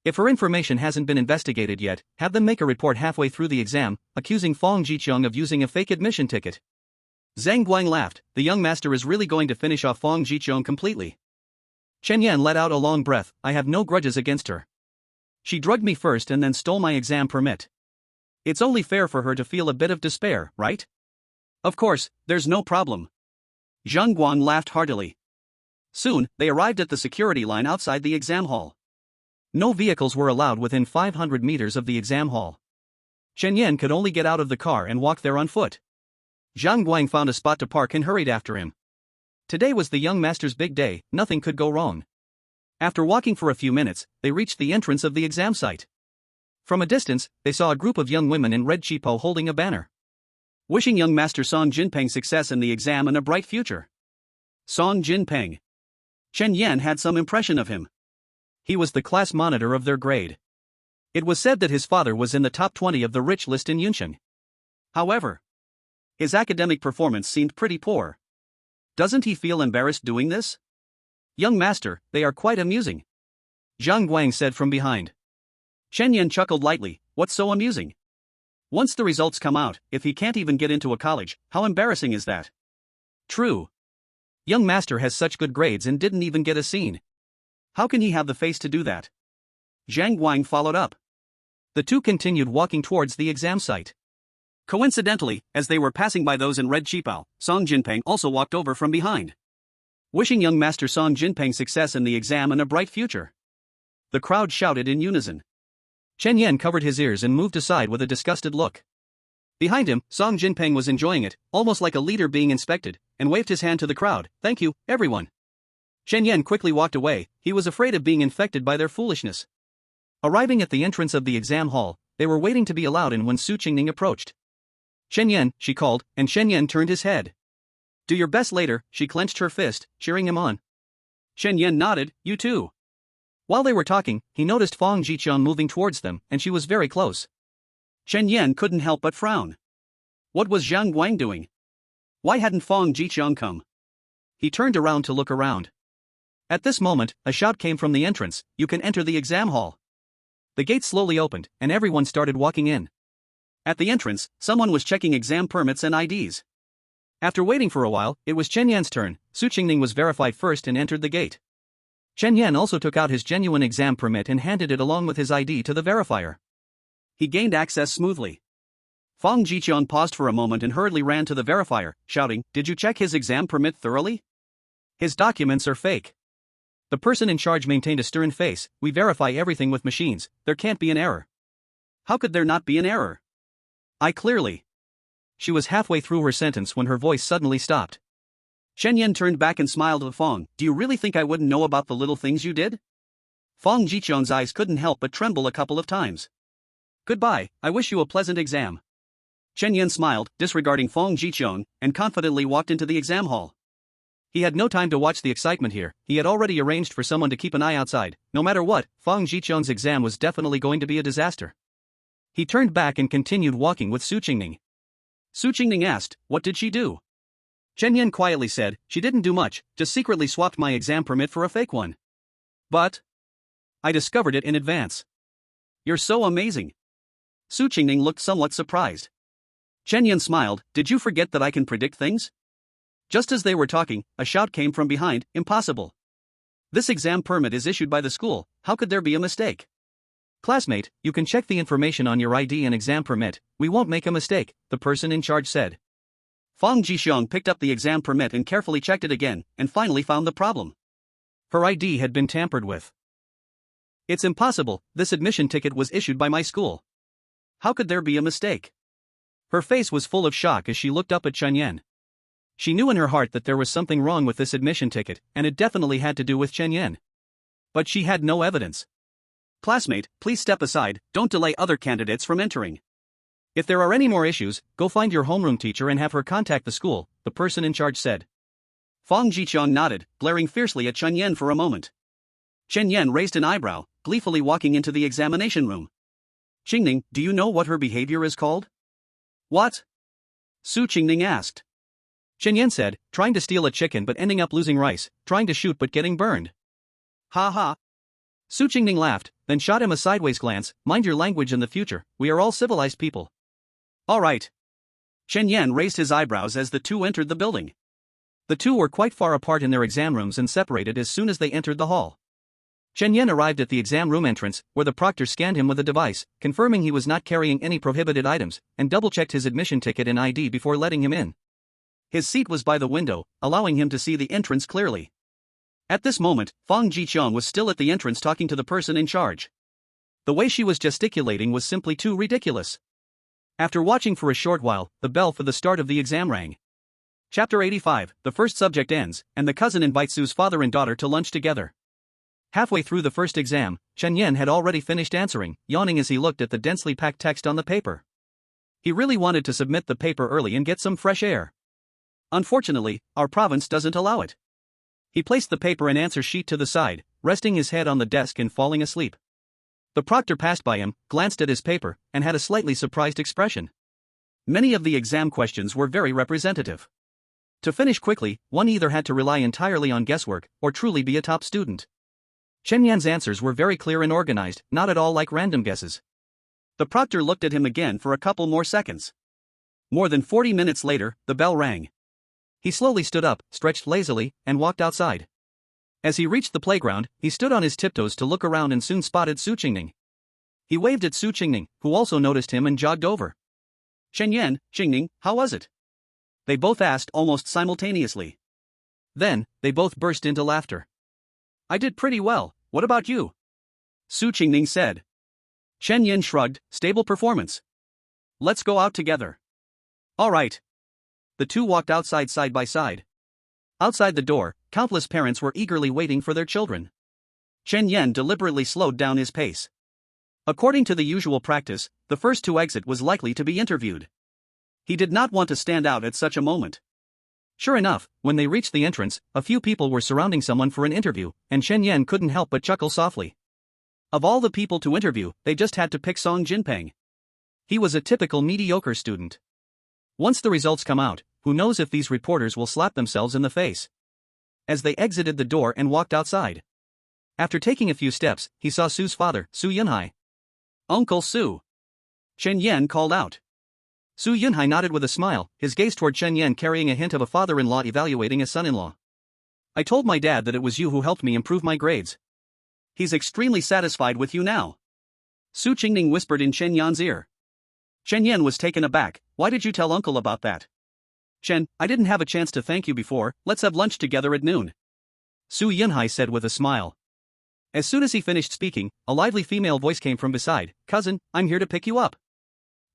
Speaker 1: If her information hasn't been investigated yet, have them make a report halfway through the exam, accusing Fong Jichun of using a fake admission ticket. Zhang Guang laughed, the young master is really going to finish off Fong Jichun completely. Chen Yan let out a long breath, I have no grudges against her. She drugged me first and then stole my exam permit. It's only fair for her to feel a bit of despair, right? Of course, there's no problem. Zhang Guang laughed heartily. Soon, they arrived at the security line outside the exam hall. No vehicles were allowed within 500 meters of the exam hall. Chen Yan could only get out of the car and walk there on foot. Zhang Guang found a spot to park and hurried after him. Today was the young master's big day, nothing could go wrong. After walking for a few minutes, they reached the entrance of the exam site. From a distance, they saw a group of young women in red cheapo holding a banner. Wishing young master Song Jinpeng success in the exam and a bright future. Song Jinpeng. Chen Yan had some impression of him. He was the class monitor of their grade. It was said that his father was in the top 20 of the rich list in Yuncheng. However, his academic performance seemed pretty poor. Doesn't he feel embarrassed doing this? Young master, they are quite amusing. Zhang Guang said from behind. Chen Yan chuckled lightly, what's so amusing? Once the results come out, if he can't even get into a college, how embarrassing is that? True. Young master has such good grades and didn't even get a scene. How can he have the face to do that? Zhang Guang followed up. The two continued walking towards the exam site. Coincidentally, as they were passing by those in red cheapao, Song Jinpeng also walked over from behind. Wishing young master Song Jinpeng success in the exam and a bright future. The crowd shouted in unison. Chen Yan covered his ears and moved aside with a disgusted look. Behind him, Song Jinpeng was enjoying it, almost like a leader being inspected, and waved his hand to the crowd, thank you, everyone. Chen Yan quickly walked away, he was afraid of being infected by their foolishness. Arriving at the entrance of the exam hall, they were waiting to be allowed in when Su Qingning approached. Chen Yan, she called, and Chen Yan turned his head. Do your best later, she clenched her fist, cheering him on. Chen Yan nodded, you too. While they were talking, he noticed Fong Jichun moving towards them, and she was very close. Chen Yan couldn't help but frown. What was Zhang Guang doing? Why hadn't Fong Jichun come? He turned around to look around. At this moment, a shout came from the entrance, you can enter the exam hall. The gate slowly opened, and everyone started walking in. At the entrance, someone was checking exam permits and IDs. After waiting for a while, it was Chen Yan's turn. Su Qingning was verified first and entered the gate. Chen Yan also took out his genuine exam permit and handed it along with his ID to the verifier. He gained access smoothly. Fong Jichun paused for a moment and hurriedly ran to the verifier, shouting, did you check his exam permit thoroughly? His documents are fake. The person in charge maintained a stern face, we verify everything with machines, there can't be an error. How could there not be an error? I clearly. She was halfway through her sentence when her voice suddenly stopped. Chen Yan turned back and smiled at Fong, do you really think I wouldn't know about the little things you did? Fong Jichun's eyes couldn't help but tremble a couple of times. Goodbye, I wish you a pleasant exam. Chen Yan smiled, disregarding Fong Jichun, and confidently walked into the exam hall. He had no time to watch the excitement here, he had already arranged for someone to keep an eye outside, no matter what, Fong Jichun's exam was definitely going to be a disaster. He turned back and continued walking with Su Qingning. Su Qingning asked, what did she do? Chen Yan quietly said, she didn't do much, just secretly swapped my exam permit for a fake one. But I discovered it in advance. You're so amazing. Su Qingning looked somewhat surprised. Chen Yan smiled, did you forget that I can predict things? Just as they were talking, a shout came from behind, impossible. This exam permit is issued by the school, how could there be a mistake? Classmate, you can check the information on your ID and exam permit, we won't make a mistake, the person in charge said. Fong Jixiong picked up the exam permit and carefully checked it again, and finally found the problem. Her ID had been tampered with. It's impossible, this admission ticket was issued by my school. How could there be a mistake? Her face was full of shock as she looked up at Chen Yan. She knew in her heart that there was something wrong with this admission ticket, and it definitely had to do with Chen Yan. But she had no evidence. Classmate, please step aside, don't delay other candidates from entering. If there are any more issues, go find your homeroom teacher and have her contact the school, the person in charge said. Fong Jiqiang nodded, glaring fiercely at Chen Yan for a moment. Chen Yan raised an eyebrow, gleefully walking into the examination room. Qingning, do you know what her behavior is called? What? Su Qingning asked. Chen Yan said, trying to steal a chicken but ending up losing rice, trying to shoot but getting burned. Ha ha. Su Qingning laughed, then shot him a sideways glance, mind your language in the future, we are all civilized people. All right. Chen Yan raised his eyebrows as the two entered the building. The two were quite far apart in their exam rooms and separated as soon as they entered the hall. Chen Yan arrived at the exam room entrance, where the proctor scanned him with a device, confirming he was not carrying any prohibited items, and double-checked his admission ticket and ID before letting him in. His seat was by the window, allowing him to see the entrance clearly. At this moment, Fong Jiqiang was still at the entrance talking to the person in charge. The way she was gesticulating was simply too ridiculous. After watching for a short while, the bell for the start of the exam rang. Chapter 85, the first subject ends, and the cousin invites Su's father and daughter to lunch together. Halfway through the first exam, Chen Yan had already finished answering, yawning as he looked at the densely packed text on the paper. He really wanted to submit the paper early and get some fresh air. Unfortunately, our province doesn't allow it. He placed the paper and answer sheet to the side, resting his head on the desk and falling asleep. The proctor passed by him, glanced at his paper, and had a slightly surprised expression. Many of the exam questions were very representative. To finish quickly, one either had to rely entirely on guesswork, or truly be a top student. Chen Yan's answers were very clear and organized, not at all like random guesses. The proctor looked at him again for a couple more seconds. More than 40 minutes later, the bell rang. He slowly stood up, stretched lazily, and walked outside. As he reached the playground, he stood on his tiptoes to look around and soon spotted Su Qingning. He waved at Su Qingning, who also noticed him and jogged over. Chen Yan, Qingning, how was it? They both asked almost simultaneously. Then, they both burst into laughter. I did pretty well, what about you? Su Qingning said. Chen Yan shrugged, stable performance. Let's go out together. All right. The two walked outside side by side. Outside the door, countless parents were eagerly waiting for their children. Chen Yan deliberately slowed down his pace. According to the usual practice, the first to exit was likely to be interviewed. He did not want to stand out at such a moment. Sure enough, when they reached the entrance, a few people were surrounding someone for an interview, and Chen Yan couldn't help but chuckle softly. Of all the people to interview, they just had to pick Song Jinpeng. He was a typical mediocre student. Once the results come out, who knows if these reporters will slap themselves in the face. As they exited the door and walked outside. After taking a few steps, he saw Su's father, Su Yunhai. Uncle Su. Chen Yan called out. Su Yunhai nodded with a smile, his gaze toward Chen Yan carrying a hint of a father-in-law evaluating a son-in-law. I told my dad that it was you who helped me improve my grades. He's extremely satisfied with you now. Su Qingning whispered in Chen Yan's ear. Chen Yan was taken aback, why did you tell uncle about that? Chen, I didn't have a chance to thank you before, let's have lunch together at noon. Su Yunhai said with a smile. As soon as he finished speaking, a lively female voice came from beside, cousin, I'm here to pick you up.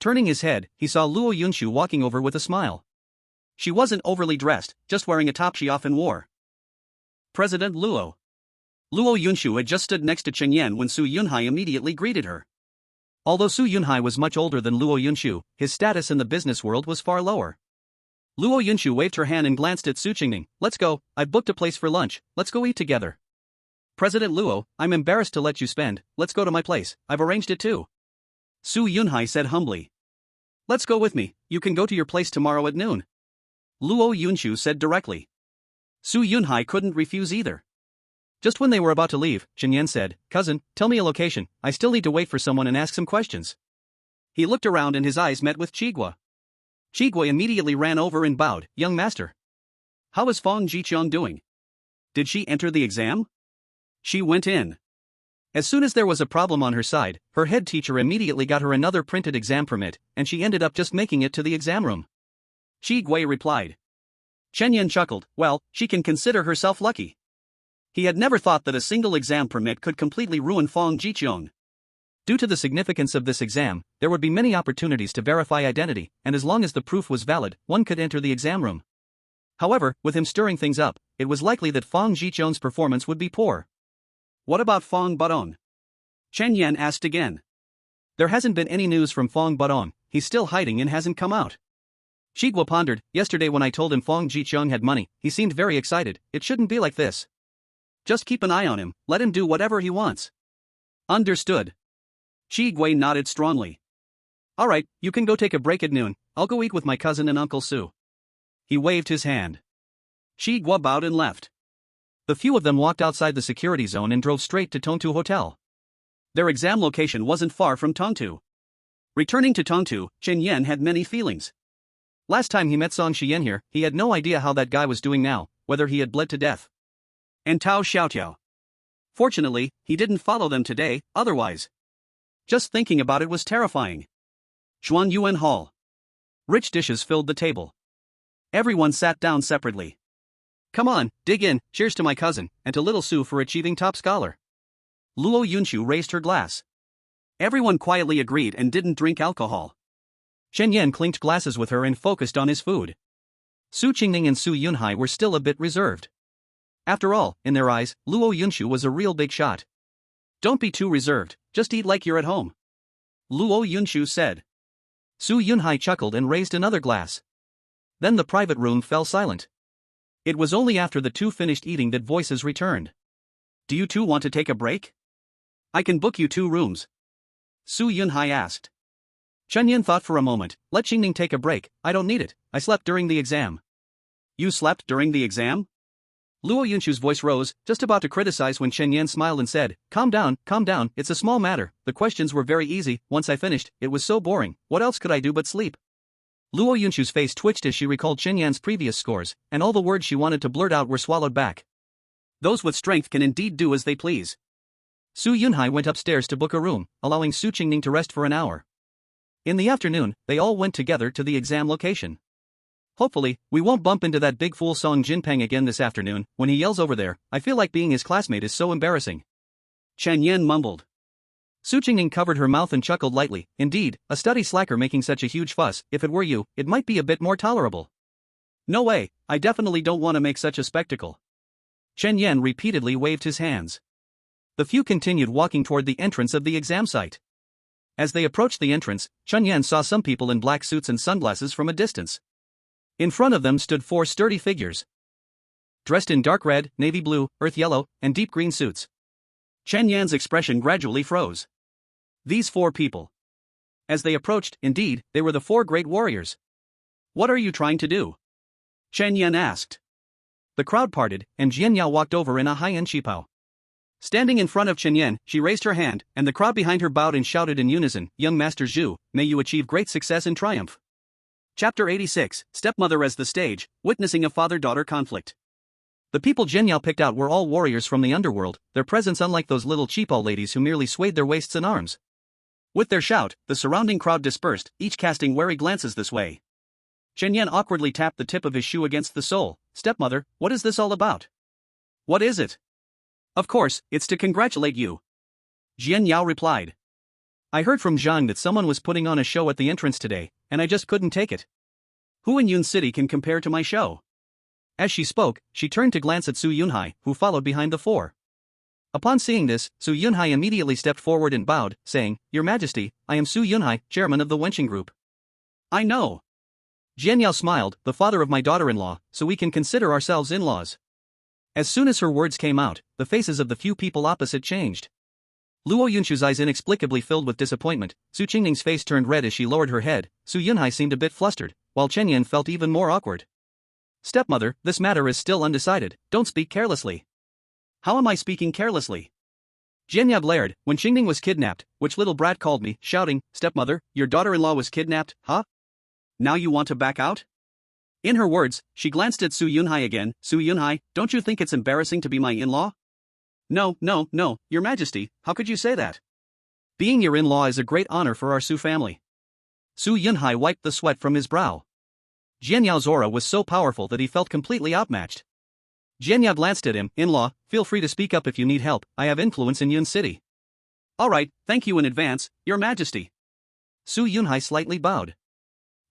Speaker 1: Turning his head, he saw Luo Yunshu walking over with a smile. She wasn't overly dressed, just wearing a top she often wore. President Luo. Luo Yunshu had just stood next to Chen Yan when Su Yunhai immediately greeted her. Although Su Yunhai was much older than Luo Yunshu, his status in the business world was far lower. Luo Yunshu waved her hand and glanced at Su Qingning. Let's go, I've booked a place for lunch, let's go eat together. President Luo, I'm embarrassed to let you spend, let's go to my place, I've arranged it too. Su Yunhai said humbly. Let's go with me, you can go to your place tomorrow at noon. Luo Yunshu said directly. Su Yunhai couldn't refuse either. Just when they were about to leave, Chen Yan said, cousin, tell me a location, I still need to wait for someone and ask some questions. He looked around and his eyes met with Chigua. Chigua immediately ran over and bowed, young master. How is Fong Jiqiang doing? Did she enter the exam? She went in. As soon as there was a problem on her side, her head teacher immediately got her another printed exam permit, and she ended up just making it to the exam room. Chi Gui replied. Chen Yan chuckled, well, she can consider herself lucky. He had never thought that a single exam permit could completely ruin Fong Jiqiang. Due to the significance of this exam, there would be many opportunities to verify identity, and as long as the proof was valid, one could enter the exam room. However, with him stirring things up, it was likely that Fong Jiqiang's performance would be poor. What about Fong Baron? Chen Yan asked again. There hasn't been any news from Fong Budong, he's still hiding and hasn't come out. Shiguo pondered. Yesterday when I told him Fong Jicheng had money, he seemed very excited. It shouldn't be like this. Just keep an eye on him, let him do whatever he wants. Understood. Shiguo nodded strongly. Alright, you can go take a break at noon, I'll go eat with my cousin and Uncle Su. He waved his hand. Shiguo bowed and left. The few of them walked outside the security zone and drove straight to Tongtu Hotel. Their exam location wasn't far from Tongtu. Returning to Tongtu, Chen Yan had many feelings. Last time he met Song Shiyan here, he had no idea how that guy was doing now, whether he had bled to death. And Tao Xiaotiao. Fortunately, he didn't follow them today, otherwise. Just thinking about it was terrifying. Xuan Yuan Hall. Rich dishes filled the table. Everyone sat down separately. Come on, dig in, cheers to my cousin, and to little Su for achieving top scholar. Luo Yunshu raised her glass. Everyone quietly agreed and didn't drink alcohol. Chen Yan clinked glasses with her and focused on his food. Su Qingning and Su Yunhai were still a bit reserved. After all, in their eyes, Luo Yunshu was a real big shot. Don't be too reserved, just eat like you're at home. Luo Yunshu said. Su Yunhai chuckled and raised another glass. Then the private room fell silent. It was only after the two finished eating that voices returned. Do you two want to take a break? I can book you 2 rooms. Su Yunhai asked. Chen Yan thought for a moment. Let Qingning take a break, I don't need it, I slept during the exam. You slept during the exam? Luo Yunshu's voice rose, just about to criticize when Chen Yan smiled and said, calm down, it's a small matter, the questions were very easy, once I finished, it was so boring, what else could I do but sleep? Luo Yunshu's face twitched as she recalled Chen Yan's previous scores, and all the words she wanted to blurt out were swallowed back. Those with strength can indeed do as they please. Su Yunhai went upstairs to book a room, allowing Su Qingning to rest for an hour. In the afternoon, they all went together to the exam location. Hopefully, we won't bump into that big fool Song Jinpeng again this afternoon, when he yells over there, I feel like being his classmate is so embarrassing. Chen Yan mumbled. Su Qingning covered her mouth and chuckled lightly. Indeed, a study slacker making such a huge fuss, if it were you, it might be a bit more tolerable. No way, I definitely don't want to make such a spectacle. Chen Yan repeatedly waved his hands. The few continued walking toward the entrance of the exam site. As they approached the entrance, Chen Yan saw some people in black suits and sunglasses from a distance. In front of them stood 4 sturdy figures. Dressed in dark red, navy blue, earth yellow, and deep green suits. Chen Yan's expression gradually froze. These 4 people. As they approached, indeed, they were the 4 great warriors. What are you trying to do? Chen Yan asked. The crowd parted, and Jian Yao walked over in a high-end qipao. Standing in front of Chen Yan, she raised her hand, and the crowd behind her bowed and shouted in unison, Young Master Zhu, may you achieve great success and triumph. Chapter 86, Stepmother as the Stage, Witnessing a Father-Daughter Conflict. The people Jian Yao picked out were all warriors from the underworld, their presence unlike those little qipao ladies who merely swayed their waists and arms. With their shout, the surrounding crowd dispersed, each casting wary glances this way. Chen Yan awkwardly tapped the tip of his shoe against the sole. Stepmother, what is this all about? What is it? Of course, it's to congratulate you. Jian Yao replied. I heard from Zhang that someone was putting on a show at the entrance today, and I just couldn't take it. Who in Yun City can compare to my show? As she spoke, she turned to glance at Su Yunhai, who followed behind the 4. Upon seeing this, Su Yunhai immediately stepped forward and bowed, saying, Your Majesty, I am Su Yunhai, chairman of the Wenqing Group. I know. Jian Yao smiled, the father of my daughter-in-law, so we can consider ourselves in-laws. As soon as her words came out, the faces of the few people opposite changed. Luo Yunshu's eyes inexplicably filled with disappointment, Su Qingning's face turned red as she lowered her head, Su Yunhai seemed a bit flustered, while Chen Yan felt even more awkward. Stepmother, this matter is still undecided, don't speak carelessly. How am I speaking carelessly? Jian Yao blared, when Qingning was kidnapped, which little brat called me, shouting, Stepmother, your daughter-in-law was kidnapped, huh? Now you want to back out? In her words, she glanced at Su Yunhai again. Su Yunhai, don't you think it's embarrassing to be my in-law? No, your Majesty, how could you say that? Being your in-law is a great honor for our Su family. Su Yunhai wiped the sweat from his brow. Jian Yao's aura was so powerful that he felt completely outmatched. Jian Yao glanced at him, in-law, feel free to speak up if you need help, I have influence in Yun City. Alright, thank you in advance, your Majesty. Su Yunhai slightly bowed.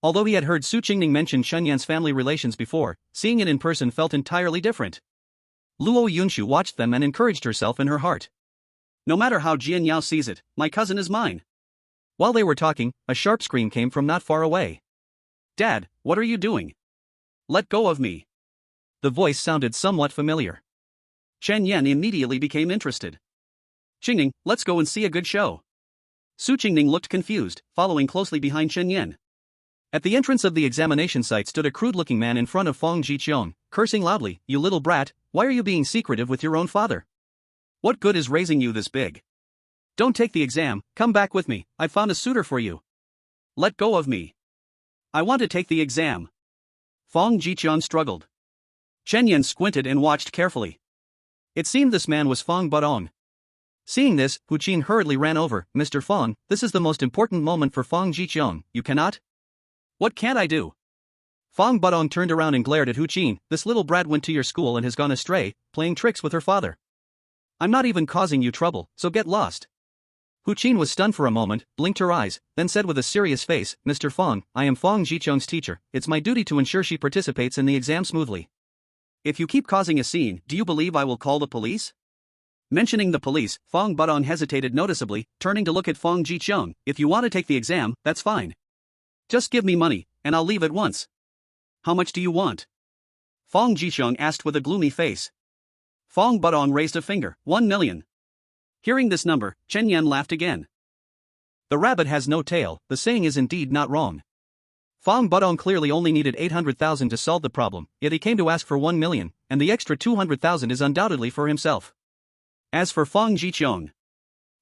Speaker 1: Although he had heard Su Qingning mention Chen Yan's family relations before, seeing it in person felt entirely different. Luo Yunshu watched them and encouraged herself in her heart. No matter how Jian Yao sees it, my cousin is mine. While they were talking, a sharp scream came from not far away. Dad, what are you doing? Let go of me. The voice sounded somewhat familiar. Chen Yan immediately became interested. Qingning, let's go and see a good show. Su Qingning looked confused, following closely behind Chen Yan. At the entrance of the examination site stood a crude-looking man in front of Fong Jiqiong, cursing loudly, "You little brat, why are you being secretive with your own father? What good is raising you this big? Don't take the exam, come back with me, I've found a suitor for you. Let go of me. I want to take the exam." Fong Jiqiong struggled. Chen Yan squinted and watched carefully. It seemed this man was Fong Budong. Seeing this, Hu Qin hurriedly ran over. "Mr. Fong, this is the most important moment for Fong Jiqiong, you cannot?" "What can't I do?" Fong Budong turned around and glared at Hu Qin. "This little brat went to your school and has gone astray, playing tricks with her father. I'm not even causing you trouble, so get lost." Hu Qin was stunned for a moment, blinked her eyes, then said with a serious face, "Mr. Fong, I am Fong Jiqiong's teacher, it's my duty to ensure she participates in the exam smoothly. If you keep causing a scene, do you believe I will call the police?" Mentioning the police, Fong Budong hesitated noticeably, turning to look at Fong Jiqiong. "If you want to take the exam, that's fine. Just give me money, and I'll leave at once." "How much do you want?" Fong Jiqiong asked with a gloomy face. Fong Budong raised a finger. 1 million. Hearing this number, Chen Yan laughed again. The rabbit has no tail, the saying is indeed not wrong. Fong Budong clearly only needed 800,000 to solve the problem, yet he came to ask for 1 million, and the extra 200,000 is undoubtedly for himself. As for Fong Jiqiong,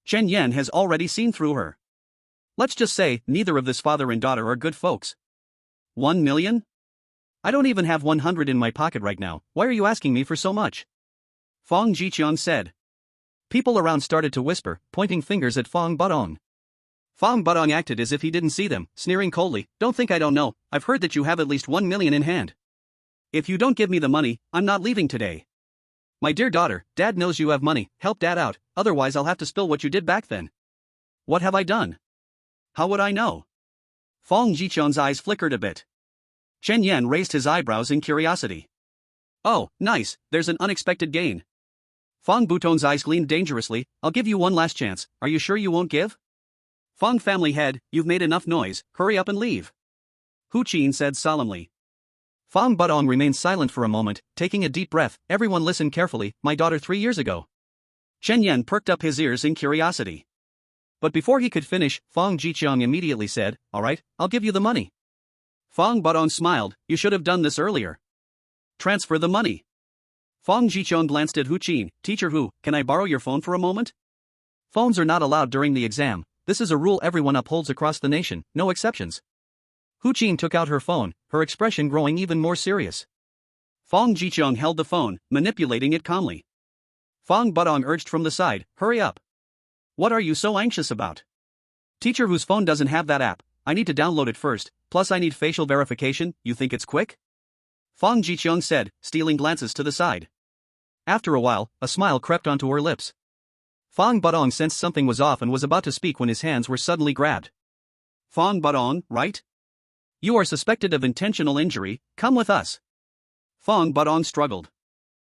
Speaker 1: Chen Yan has already seen through her. Let's just say, neither of this father and daughter are good folks. 1 million? I don't even have 100 in my pocket right now, why are you asking me for so much? Fong Jiqiong said. People around started to whisper, pointing fingers at Fong Budong. Fong Budong acted as if he didn't see them, sneering coldly, "Don't think I don't know, I've heard that you have at least 1 million in hand. If you don't give me the money, I'm not leaving today. My dear daughter, Dad knows you have money, help Dad out, otherwise I'll have to spill what you did back then." "What have I done? How would I know?" Fong Jiqiong's eyes flickered a bit. Chen Yan raised his eyebrows in curiosity. "Oh, nice, there's an unexpected gain." Fong Butong's eyes gleamed dangerously. "I'll give you one last chance, are you sure you won't give?" "Fong family head, you've made enough noise, hurry up and leave," Hu Qin said solemnly. Fong Budong remained silent for a moment, taking a deep breath. "Everyone listen carefully, my daughter 3 years ago." Chen Yan perked up his ears in curiosity. But before he could finish, Fong Jiqiong immediately said, "All right, I'll give you the money." Fong Budong smiled. "You should have done this earlier. Transfer the money." Fong Jiqiong glanced at Hu Qin. "Teacher Hu, can I borrow your phone for a moment?" Phones are not allowed during the exam. This is a rule everyone upholds across the nation, no exceptions. Hu Qin took out her phone, her expression growing even more serious. Fong Jiqiong held the phone, manipulating it calmly. Fong Budong urged from the side, "Hurry up. What are you so anxious about? Teacher Hu's phone doesn't have that app, I need to download it first, plus I need facial verification, you think it's quick?" Fong Jiqiong said, stealing glances to the side. After a while, a smile crept onto her lips. Fong Budong sensed something was off and was about to speak when his hands were suddenly grabbed. "Fong Budong, right? You are suspected of intentional injury, come with us." Fong Budong struggled.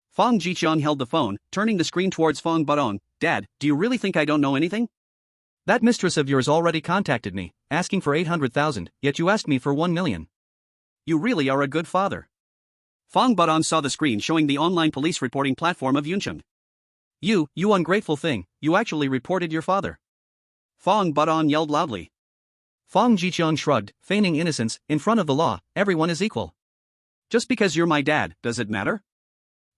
Speaker 1: Fong Jiqiong held the phone, turning the screen towards Fong Budong. "Dad, do you really think I don't know anything? That mistress of yours already contacted me, asking for 800,000, yet you asked me for 1 million. You really are a good father." Fong Budong saw the screen showing the online police reporting platform of Yuncheng. You ungrateful thing, you actually reported your father." Fong Budong yelled loudly. Fong Jiqiong shrugged, feigning innocence. "In front of the law, everyone is equal. Just because you're my dad, does it matter?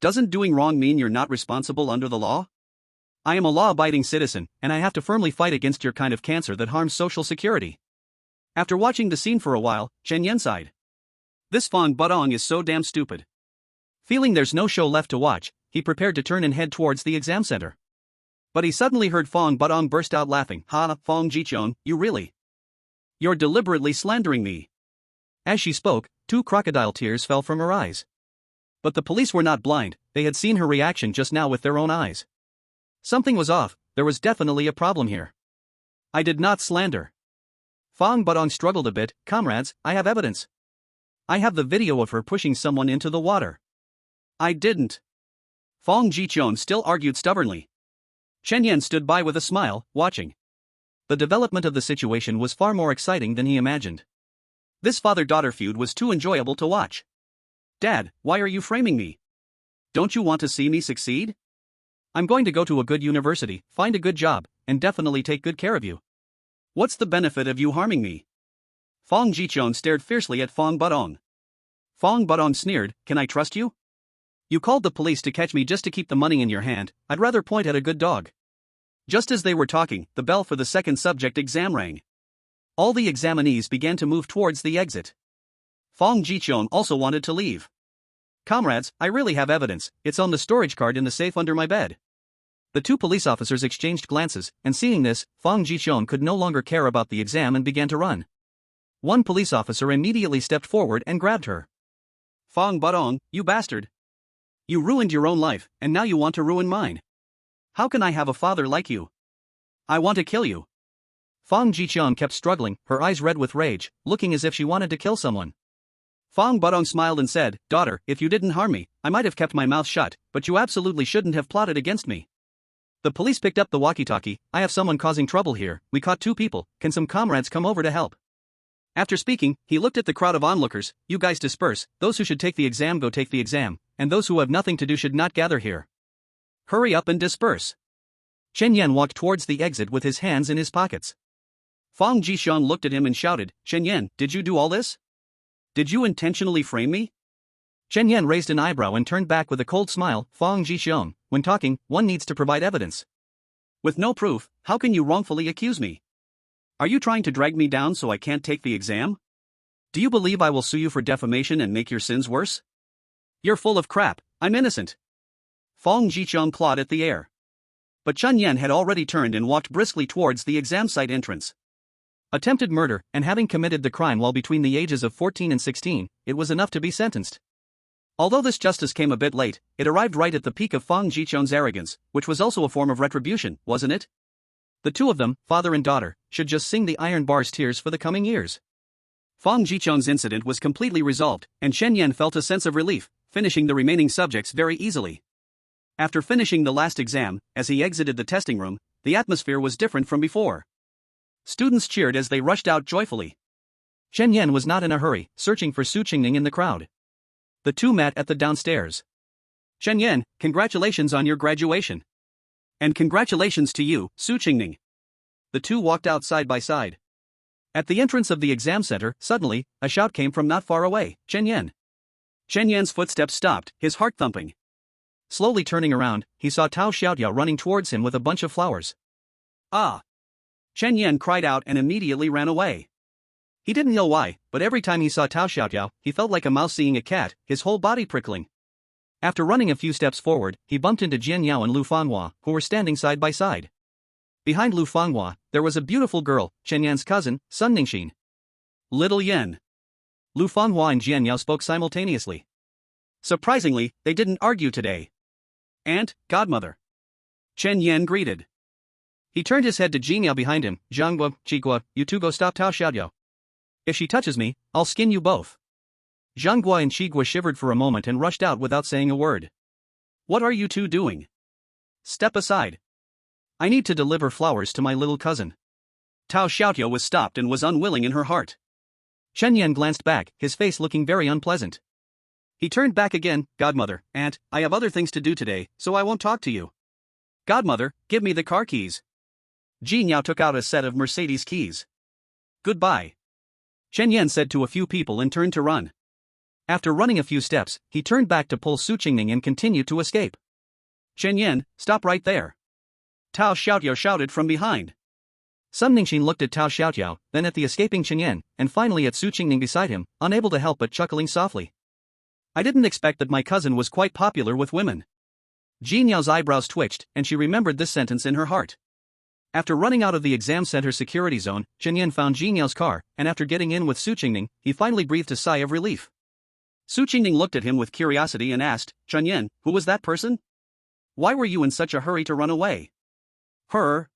Speaker 1: Doesn't doing wrong mean you're not responsible under the law? I am a law-abiding citizen, and I have to firmly fight against your kind of cancer that harms social security." After watching the scene for a while, Chen Yan sighed. This Fong Budong is so damn stupid. Feeling there's no show left to watch, he prepared to turn and head towards the exam center. But he suddenly heard Fong Budong burst out laughing. "Ha, Fong Jiqiong, you really? You're deliberately slandering me." As she spoke, 2 crocodile tears fell from her eyes. But the police were not blind, they had seen her reaction just now with their own eyes. Something was off, there was definitely a problem here. "I did not slander." Fong Budong struggled a bit. "Comrades, I have evidence. I have the video of her pushing someone into the water." "I didn't." Fong Jiqiong still argued stubbornly. Chen Yan stood by with a smile, watching. The development of the situation was far more exciting than he imagined. This father-daughter feud was too enjoyable to watch. Dad, why are you framing me? Don't you want to see me succeed? I'm going to go to a good university, find a good job, and definitely take good care of you. What's the benefit of you harming me? Fong Jichon stared fiercely at Fong Budong. Fong Budong sneered, can I trust you? You called the police to catch me just to keep the money in your hand, I'd rather point at a good dog. Just as they were talking, the bell for the second subject exam rang. All the examinees began to move towards the exit. Fong Jichon also wanted to leave. Comrades, I really have evidence, it's on the storage card in the safe under my bed. The two police officers exchanged glances, and seeing this, Fong Jichon could no longer care about the exam and began to run. One police officer immediately stepped forward and grabbed her. Fong Budong, you bastard. You ruined your own life, and now you want to ruin mine. How can I have a father like you? I want to kill you. Fong Jichon kept struggling, her eyes red with rage, looking as if she wanted to kill someone. Fong Budong smiled and said, daughter, if you didn't harm me, I might have kept my mouth shut, but you absolutely shouldn't have plotted against me. The police picked up the walkie-talkie, I have someone causing trouble here, we caught two people, can some comrades come over to help? After speaking, he looked at the crowd of onlookers, you guys disperse, those who should take the exam go take the exam, and those who have nothing to do should not gather here. Hurry up and disperse. Chen Yan walked towards the exit with his hands in his pockets. Fong Jichon looked at him and shouted, Chen Yan, did you do all this? Did you intentionally frame me? Chen Yan raised an eyebrow and turned back with a cold smile, Fong Jichon, when talking, one needs to provide evidence. With no proof, how can you wrongfully accuse me? Are you trying to drag me down so I can't take the exam? Do you believe I will sue you for defamation and make your sins worse? You're full of crap, I'm innocent. Fong Jichon clawed at the air. But Chen Yan had already turned and walked briskly towards the exam site entrance. Attempted murder, and having committed the crime while between the ages of 14 and 16, it was enough to be sentenced. Although this justice came a bit late, it arrived right at the peak of Fong Jichon's arrogance, which was also a form of retribution, wasn't it? The two of them, father and daughter, should just sing the iron bar's tears for the coming years. Fong Jichon's incident was completely resolved, and Chen Yan felt a sense of relief, finishing the remaining subjects very easily. After finishing the last exam, as he exited the testing room, the atmosphere was different from before. Students cheered as they rushed out joyfully. Chen Yan was not in a hurry, searching for Su Qingning in the crowd. The two met at the downstairs. Chen Yan, congratulations on your graduation. And congratulations to you, Su Qingning. The two walked out side by side. At the entrance of the exam center, suddenly, a shout came from not far away, Chen Yan. Chen Yan's footsteps stopped, his heart thumping. Slowly turning around, he saw Tao Xiaoyao running towards him with a bunch of flowers. Ah! Chen Yan cried out and immediately ran away. He didn't know why, but every time he saw Tao Xiaoyao, he felt like a mouse seeing a cat, his whole body prickling. After running a few steps forward, he bumped into Jian Yao and Lu Fanghua, who were standing side by side. Behind Lu Fanghua, there was a beautiful girl, Chen Yan's cousin, Sun Ningxin. Little Yan. Lu Fanghua and Jian Yao spoke simultaneously. Surprisingly, they didn't argue today. Aunt, godmother. Chen Yan greeted. He turned his head to Jian Yao behind him, Zhanggua, Qigua, you two go stop Tao Xiaoyao. If she touches me, I'll skin you both. Zhanggua and Qigua shivered for a moment and rushed out without saying a word. What are you two doing? Step aside. I need to deliver flowers to my little cousin. Tao Xiaoyao was stopped and was unwilling in her heart. Chen Yan glanced back, his face looking very unpleasant. He turned back again, godmother, aunt, I have other things to do today, so I won't talk to you. Godmother, give me the car keys. Jian Yao took out a set of Mercedes keys. Goodbye. Chen Yan said to a few people and turned to run. After running a few steps, he turned back to pull Su Qingning and continued to escape. Chen Yan, stop right there. Tao Xiaoyao shouted from behind. Sun Ningxin looked at Tao Xiaoyao, then at the escaping Chen Yan, and finally at Su Qingning beside him, unable to help but chuckling softly. I didn't expect that my cousin was quite popular with women. Jian Yao's eyebrows twitched, and she remembered this sentence in her heart. After running out of the exam center security zone, Chen Yan found Jian Yao's car, and after getting in with Su Qingning, he finally breathed a sigh of relief. Su Qingning looked at him with curiosity and asked, Chen Yan, who was that person? Why were you in such a hurry to run away? Her?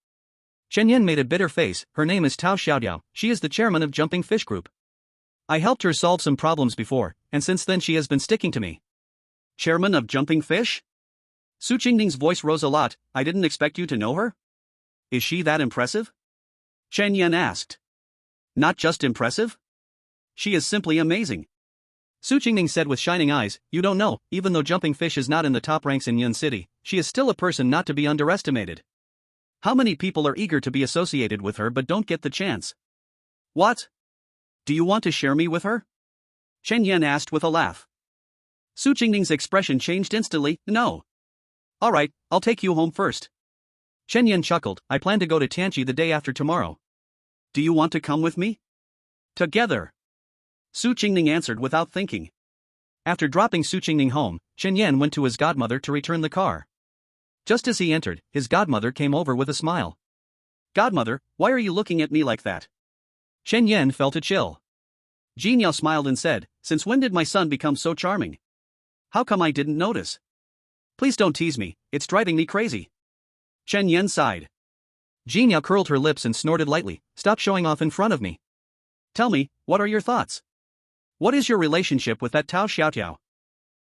Speaker 1: Chen Yan made a bitter face, her name is Tao Xiaoyao, she is the chairman of Jumping Fish Group. I helped her solve some problems before, and since then she has been sticking to me. Chairman of Jumping Fish? Su Qingning's voice rose a lot. I didn't expect you to know her? Is she that impressive? Chen Yan asked. Not just impressive? She is simply amazing. Su Qingning said with shining eyes, you don't know, even though Jumping Fish is not in the top ranks in Yun City, she is still a person not to be underestimated. How many people are eager to be associated with her but don't get the chance? What? Do you want to share me with her? Chen Yan asked with a laugh. Su Qingning's expression changed instantly, no. Alright, I'll take you home first. Chen Yan chuckled, I plan to go to Tianqi the day after tomorrow. Do you want to come with me? Together. Su Qingning answered without thinking. After dropping Su Qingning home, Chen Yan went to his godmother to return the car. Just as he entered, his godmother came over with a smile. Godmother, why are you looking at me like that? Chen Yan felt a chill. Jin Yao smiled and said, since when did my son become so charming? How come I didn't notice? Please don't tease me, it's driving me crazy. Chen Yan sighed. Jin Yao curled her lips and snorted lightly, stop showing off in front of me. Tell me, what are your thoughts? What is your relationship with that Tao Xiaotiao?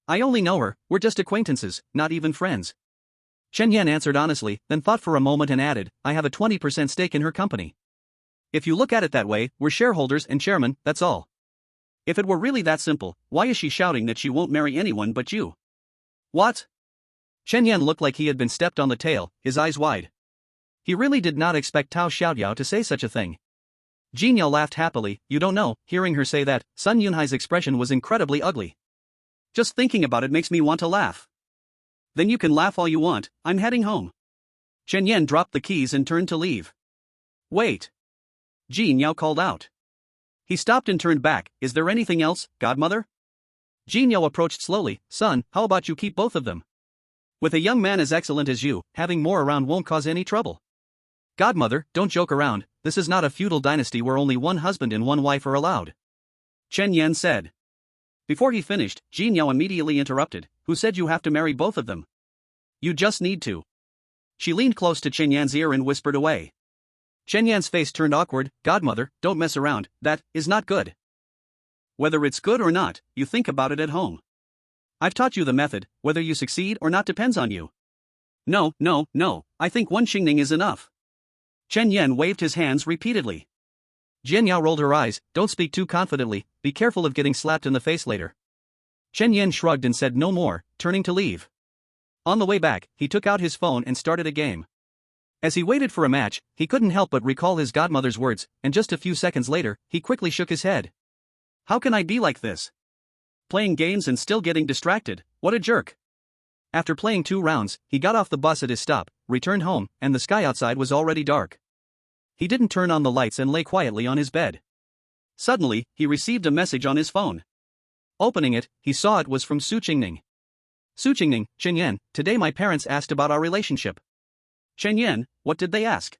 Speaker 1: I only know her, we're just acquaintances, not even friends. Chen Yan answered honestly, then thought for a moment and added, I have a 20% stake in her company. If you look at it that way, we're shareholders and chairman, that's all. If it were really that simple, why is she shouting that she won't marry anyone but you? What? Chen Yan looked like he had been stepped on the tail, his eyes wide. He really did not expect Tao Xiaotiao to say such a thing. Jin Yao laughed happily, you don't know, hearing her say that, Sun Yunhai's expression was incredibly ugly. Just thinking about it makes me want to laugh. Then you can laugh all you want, I'm heading home. Chen Yan dropped the keys and turned to leave. Wait. Jin Yao called out. He stopped and turned back, is there anything else, godmother? Jin Yao approached slowly, son, how about you keep both of them? With a young man as excellent as you, having more around won't cause any trouble. Godmother, don't joke around, this is not a feudal dynasty where only one husband and one wife are allowed. Chen Yan said. Before he finished, Jin Yao immediately interrupted, who said you have to marry both of them? You just need to. She leaned close to Chen Yan's ear and whispered away. Chen Yan's face turned awkward, godmother, don't mess around, that is not good. Whether it's good or not, you think about it at home. I've taught you the method, whether you succeed or not depends on you. No, I think one Qingning is enough. Chen Yan waved his hands repeatedly. Jin Yao rolled her eyes, don't speak too confidently, be careful of getting slapped in the face later. Chen Yan shrugged and said no more, turning to leave. On the way back, he took out his phone and started a game. As he waited for a match, he couldn't help but recall his godmother's words, and just a few seconds later, he quickly shook his head. How can I be like this? Playing games and still getting distracted, what a jerk. After playing 2 rounds, he got off the bus at his stop, returned home, and the sky outside was already dark. He didn't turn on the lights and lay quietly on his bed. Suddenly, he received a message on his phone. Opening it, he saw it was from Su Qingning. Su Qingning, Chen Yan, today my parents asked about our relationship. Chen Yan, what did they ask?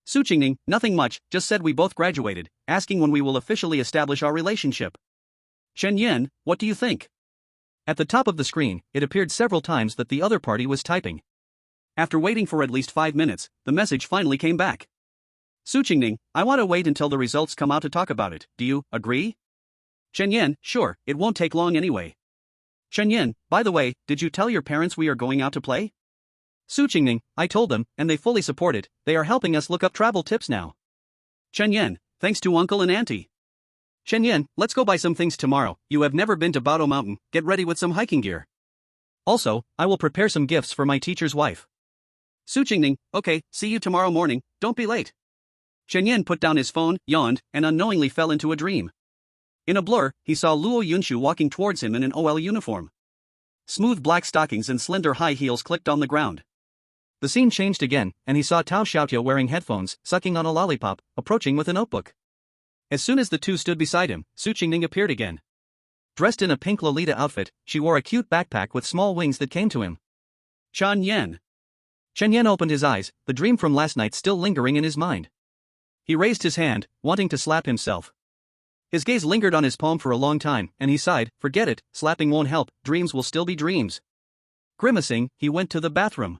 Speaker 1: Su Qingning, nothing much, just said we both graduated, asking when we will officially establish our relationship. Chen Yan, what do you think? At the top of the screen, it appeared several times that the other party was typing. After waiting for at least 5 minutes, the message finally came back. Su Qingning, I want to wait until the results come out to talk about it, do you agree? Chen Yan, sure, it won't take long anyway. Chen Yan, by the way, did you tell your parents we are going out to play? Su Qingning, I told them, and they fully support it, they are helping us look up travel tips now. Chen Yan, thanks to uncle and auntie. Chen Yan, let's go buy some things tomorrow, you have never been to Baotou Mountain, get ready with some hiking gear. Also, I will prepare some gifts for my teacher's wife. Su Qingning, okay, see you tomorrow morning, don't be late. Chen Yan put down his phone, yawned, and unknowingly fell into a dream. In a blur, he saw Luo Yunshu walking towards him in an OL uniform. Smooth black stockings and slender high heels clicked on the ground. The scene changed again, and he saw Tao Xiaotiao wearing headphones, sucking on a lollipop, approaching with a notebook. As soon as the two stood beside him, Su Qingning appeared again. Dressed in a pink Lolita outfit, she wore a cute backpack with small wings that came to him. Chen Yan. Chen Yan opened his eyes, the dream from last night still lingering in his mind. He raised his hand, wanting to slap himself. His gaze lingered on his palm for a long time, and he sighed, forget it, slapping won't help, dreams will still be dreams. Grimacing, he went to the bathroom.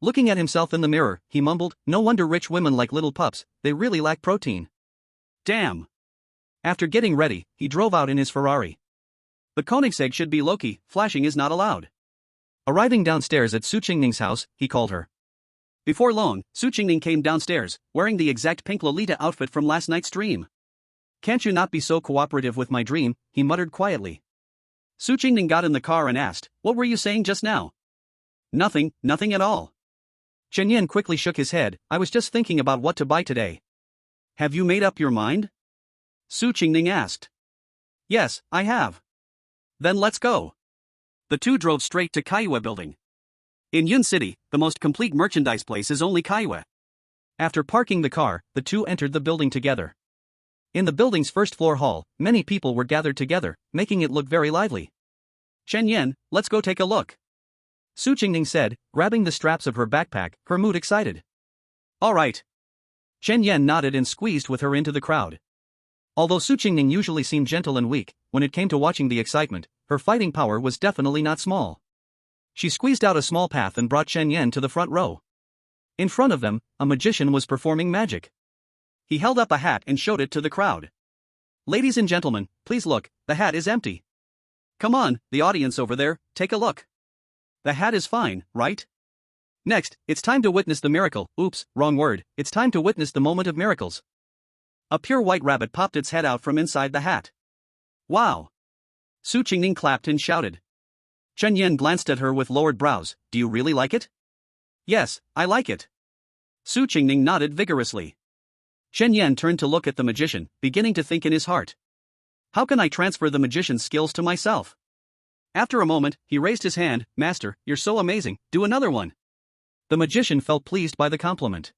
Speaker 1: Looking at himself in the mirror, he mumbled, no wonder rich women like little pups, they really lack protein. Damn. After getting ready, he drove out in his Ferrari. The Koenigsegg should be low-key, flashing is not allowed. Arriving downstairs at Su Qingning's house, he called her. Before long, Su Qingning came downstairs, wearing the exact pink Lolita outfit from last night's dream. Can't you not be so cooperative with my dream, he muttered quietly. Su Qingning got in the car and asked, what were you saying just now? Nothing at all. Chen Yan quickly shook his head, I was just thinking about what to buy today. Have you made up your mind? Su Qingning asked. Yes, I have. Then let's go. The two drove straight to Kaiyue building. In Yun City, the most complete merchandise place is only Kaiyue. After parking the car, the two entered the building together. In the building's first floor hall, many people were gathered together, making it look very lively. Chen Yan, let's go take a look. Su Qingning said, grabbing the straps of her backpack, her mood excited. All right. Chen Yan nodded and squeezed with her into the crowd. Although Su Qingning usually seemed gentle and weak, when it came to watching the excitement, her fighting power was definitely not small. She squeezed out a small path and brought Chen Yan to the front row. In front of them, a magician was performing magic. He held up a hat and showed it to the crowd. Ladies and gentlemen, please look, the hat is empty. Come on, the audience over there, take a look. The hat is fine, right? Next, it's time to witness the miracle. Oops, wrong word, it's time to witness the moment of miracles. A pure white rabbit popped its head out from inside the hat. Wow! Su Qingning clapped and shouted. Chen Yan glanced at her with lowered brows, do you really like it? Yes, I like it. Su Qingning nodded vigorously. Chen Yan turned to look at the magician, beginning to think in his heart. How can I transfer the magician's skills to myself? After a moment, he raised his hand, Master, you're so amazing, do another one. The magician felt pleased by the compliment.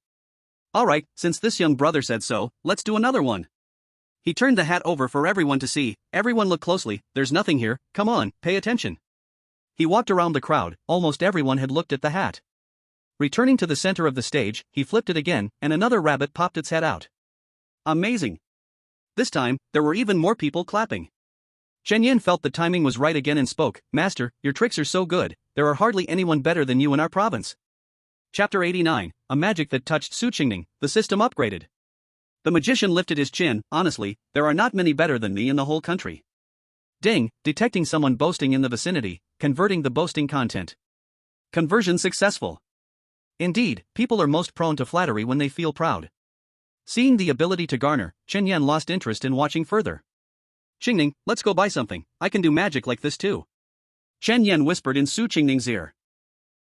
Speaker 1: Alright, since this young brother said so, let's do another one. He turned the hat over for everyone to see, everyone look closely, there's nothing here, come on, pay attention. He walked around the crowd, almost everyone had looked at the hat. Returning to the center of the stage, he flipped it again, and another rabbit popped its head out. Amazing. This time, there were even more people clapping. Chen Yan felt the timing was right again and spoke, Master, your tricks are so good, there are hardly anyone better than you in our province. Chapter 89, A Magic That Touched Su Qingning, the system upgraded. The magician lifted his chin, honestly, there are not many better than me in the whole country. Ding, detecting someone boasting in the vicinity, converting the boasting content. Conversion successful. Indeed, people are most prone to flattery when they feel proud. Seeing the ability to garner, Chen Yan lost interest in watching further. Qingning, let's go buy something, I can do magic like this too. Chen Yan whispered in Su Qingning's ear.